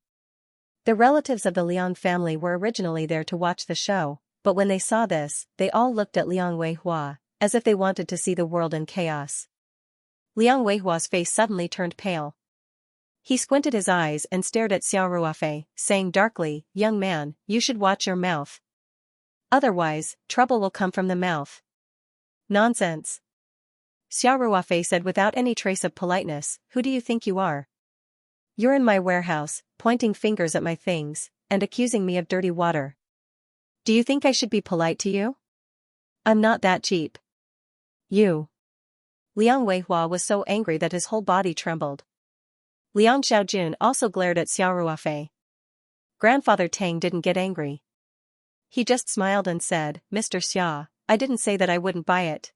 The relatives of the Liang family were originally there to watch the show, but when they saw this, they all looked at Liang Weihua, as if they wanted to see the world in chaos. Liang Weihua's face suddenly turned pale. He squinted his eyes and stared at Xiao Ruofei, saying darkly, "Young man, you should watch your mouth. Otherwise, trouble will come from the mouth." "Nonsense," Xiao Ruofei said without any trace of politeness. "Who do you think you are? You're in my warehouse, pointing fingers at my things, and accusing me of dirty water. Do you think I should be polite to you? I'm not that cheap." "You." Liang Weihua was so angry that his whole body trembled. Liang Xiaojun also glared at Xiao Ruofei. Grandfather Tang didn't get angry. He just smiled and said, "Mr. Xia, I didn't say that I wouldn't buy it.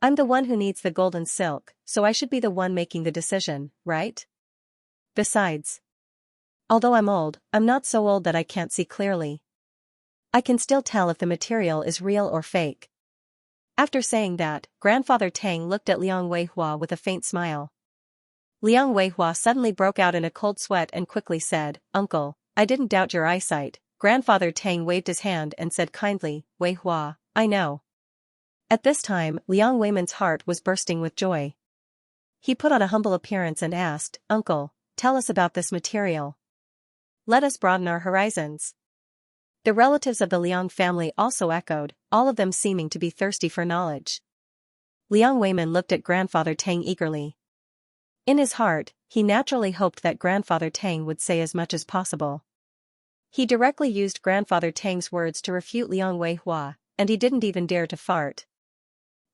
I'm the one who needs the golden silk, so I should be the one making the decision, right? Besides, although I'm old, I'm not so old that I can't see clearly. I can still tell if the material is real or fake." After saying that, Grandfather Tang looked at Liang Weihua with a faint smile. Liang Weihua suddenly broke out in a cold sweat and quickly said, "Uncle, I didn't doubt your eyesight." Grandfather Tang waved his hand and said kindly, "Weihua, I know." At this time, Liang Weiman's heart was bursting with joy. He put on a humble appearance and asked, "Uncle, tell us about this material. Let us broaden our horizons." The relatives of the Liang family also echoed, all of them seeming to be thirsty for knowledge. Liang Weiman looked at Grandfather Tang eagerly. In his heart, he naturally hoped that Grandfather Tang would say as much as possible. He directly used Grandfather Tang's words to refute Liang Weihua, and he didn't even dare to fart.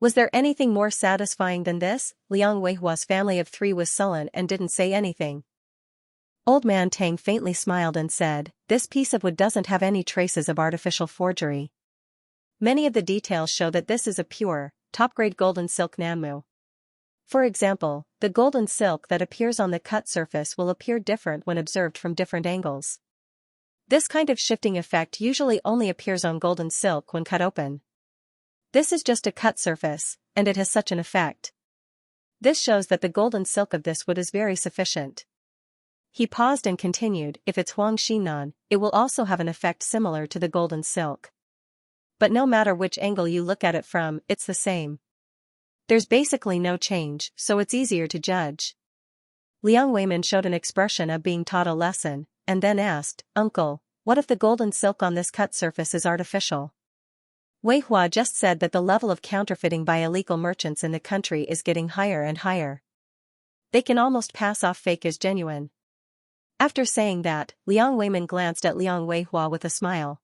Was there anything more satisfying than this? Liang Weihua's family of 3 was sullen and didn't say anything. Old Man Tang faintly smiled and said, "This piece of wood doesn't have any traces of artificial forgery. Many of the details show that this is a pure, top-grade golden silk nanmu. For example, the golden silk that appears on the cut surface will appear different when observed from different angles. This kind of shifting effect usually only appears on golden silk when cut open. This is just a cut surface, and it has such an effect. This shows that the golden silk of this wood is very sufficient." He paused and continued, "If it's Huang Xinan, it will also have an effect similar to the golden silk. But no matter which angle you look at it from, it's the same. There's basically no change, so it's easier to judge." Liang Weiman showed an expression of being taught a lesson, and then asked, "Uncle, what if the golden silk on this cut surface is artificial?" Weihua just said that the level of counterfeiting by illegal merchants in the country is getting higher and higher. They can almost pass off fake as genuine. After saying that, Liang Weiman glanced at Liang Weihua with a smile.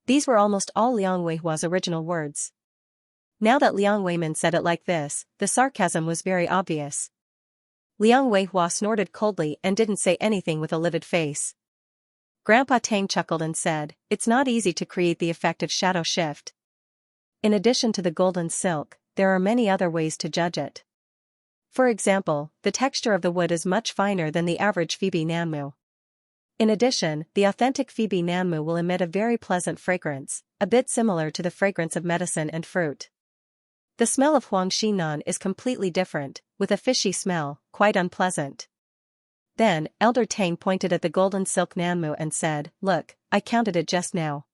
These were almost all Liang Weihua's original words. Now that Liang Weiman said it like this, the sarcasm was very obvious. Liang Weihua snorted coldly and didn't say anything with a livid face. Grandpa Tang chuckled and said, "It's not easy to create the effect of shadow shift. In addition to the golden silk, there are many other ways to judge it. For example, the texture of the wood is much finer than the average Phoebe nanmu. In addition, the authentic Phoebe nanmu will emit a very pleasant fragrance, a bit similar to the fragrance of medicine and fruit. The smell of Huang Xinan is completely different, with a fishy smell, quite unpleasant." Then, Elder Tang pointed at the golden silk nanmu and said, "Look, I counted it just now.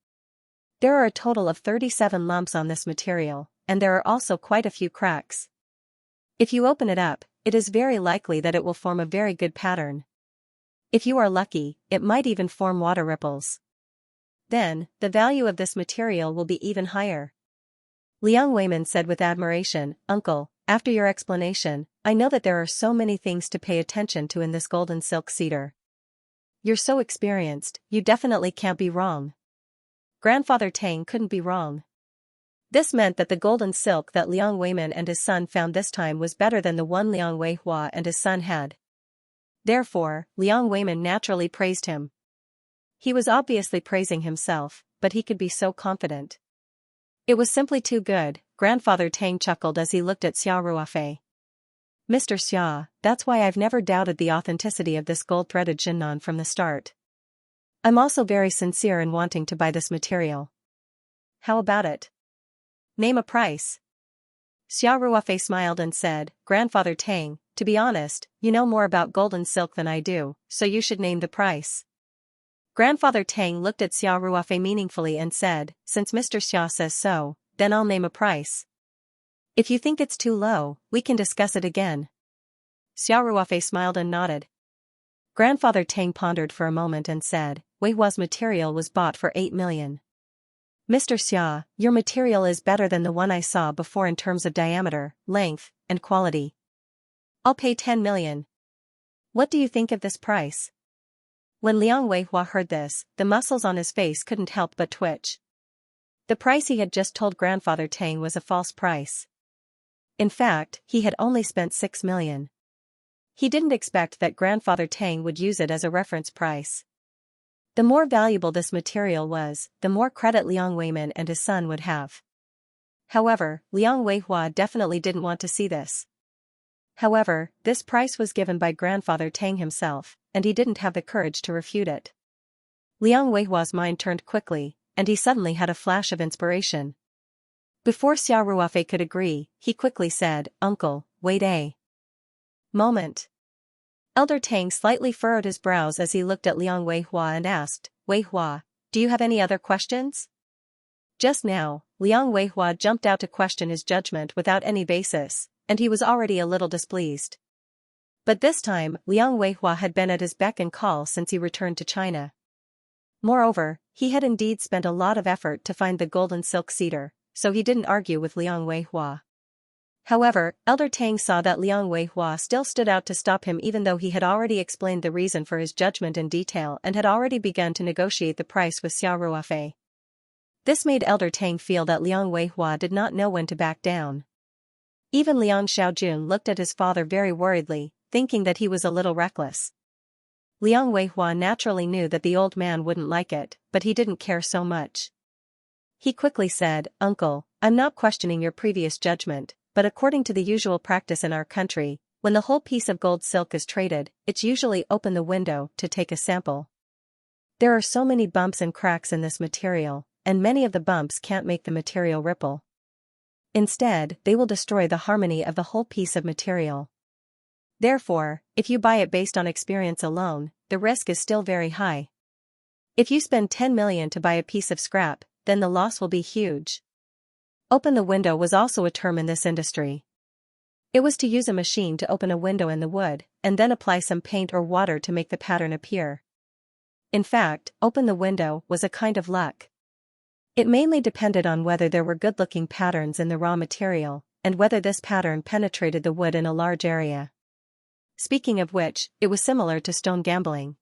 There are a total of 37 lumps on this material, and there are also quite a few cracks. If you open it up, it is very likely that it will form a very good pattern. If you are lucky, it might even form water ripples. Then, the value of this material will be even higher." Liang Weiman said with admiration, "Uncle, after your explanation, I know that there are so many things to pay attention to in this golden silk cedar. You're so experienced, you definitely can't be wrong." Grandfather Tang couldn't be wrong. This meant that the golden silk that Liang Weiman and his son found this time was better than the one Liang Weihua and his son had. Therefore, Liang Weiman naturally praised him. He was obviously praising himself, but he could be so confident. It was simply too good. Grandfather Tang chuckled as he looked at Xiao Ruofei. "Mr. Xia, that's why I've never doubted the authenticity of this gold-threaded jinnan from the start. I'm also very sincere in wanting to buy this material. How about it? Name a price." Xiao Ruofei smiled and said, "Grandfather Tang, to be honest, you know more about golden silk than I do, so you should name the price." Grandfather Tang looked at Xiao Ruofei meaningfully and said, "Since Mr. Xia says so, then I'll name a price. If you think it's too low, we can discuss it again. Xiao Ruofei smiled and nodded. Grandfather Tang pondered for a moment and said, Wei Hua's material was bought for 8 million. Mr. Xia, your material is better than the one I saw before in terms of diameter, length, and quality. I'll pay 10 million. What do you think of this price? When Liang Weihua heard this, the muscles on his face couldn't help but twitch. The price he had just told Grandfather Tang was a false price. In fact, he had only spent 6 million. He didn't expect that Grandfather Tang would use it as a reference price. The more valuable this material was, the more credit Liang Weimin and his son would have. However, Liang Weihua definitely didn't want to see this. However, this price was given by Grandfather Tang himself, and he didn't have the courage to refute it. Liang Weihua's mind turned quickly, and he suddenly had a flash of inspiration. Before Xiao Ruofei could agree, he quickly said, Uncle, wait a moment. Elder Tang slightly furrowed his brows as he looked at Liang Weihua and asked, Weihua, do you have any other questions? Just now, Liang Weihua jumped out to question his judgment without any basis, and he was already a little displeased. But this time, Liang Weihua had been at his beck and call since he returned to China. Moreover, he had indeed spent a lot of effort to find the golden silk cedar, so he didn't argue with Liang Weihua. However, Elder Tang saw that Liang Weihua still stood out to stop him even though he had already explained the reason for his judgment in detail and had already begun to negotiate the price with Xiao Ruofei. This made Elder Tang feel that Liang Weihua did not know when to back down. Even Liang Xiaojun looked at his father very worriedly, thinking that he was a little reckless. Liang Weihua naturally knew that the old man wouldn't like it, but he didn't care so much. He quickly said, Uncle, I'm not questioning your previous judgment, but according to the usual practice in our country, when the whole piece of gold silk is traded, it's usually open the window to take a sample. There are so many bumps and cracks in this material, and many of the bumps can't make the material ripple. Instead, they will destroy the harmony of the whole piece of material. Therefore, if you buy it based on experience alone, the risk is still very high. If you spend 10 million to buy a piece of scrap, then the loss will be huge. Open the window was also a term in this industry. It was to use a machine to open a window in the wood, and then apply some paint or water to make the pattern appear. In fact, open the window was a kind of luck. It mainly depended on whether there were good-looking patterns in the raw material, and whether this pattern penetrated the wood in a large area. Speaking of which, it was similar to stone gambling.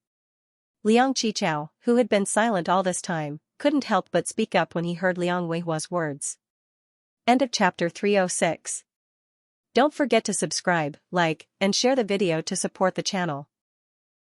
Liang Qichao, who had been silent all this time, couldn't help but speak up when he heard Liang Weihua's words. End of chapter 306. Don't forget to subscribe, like, and share the video to support the channel.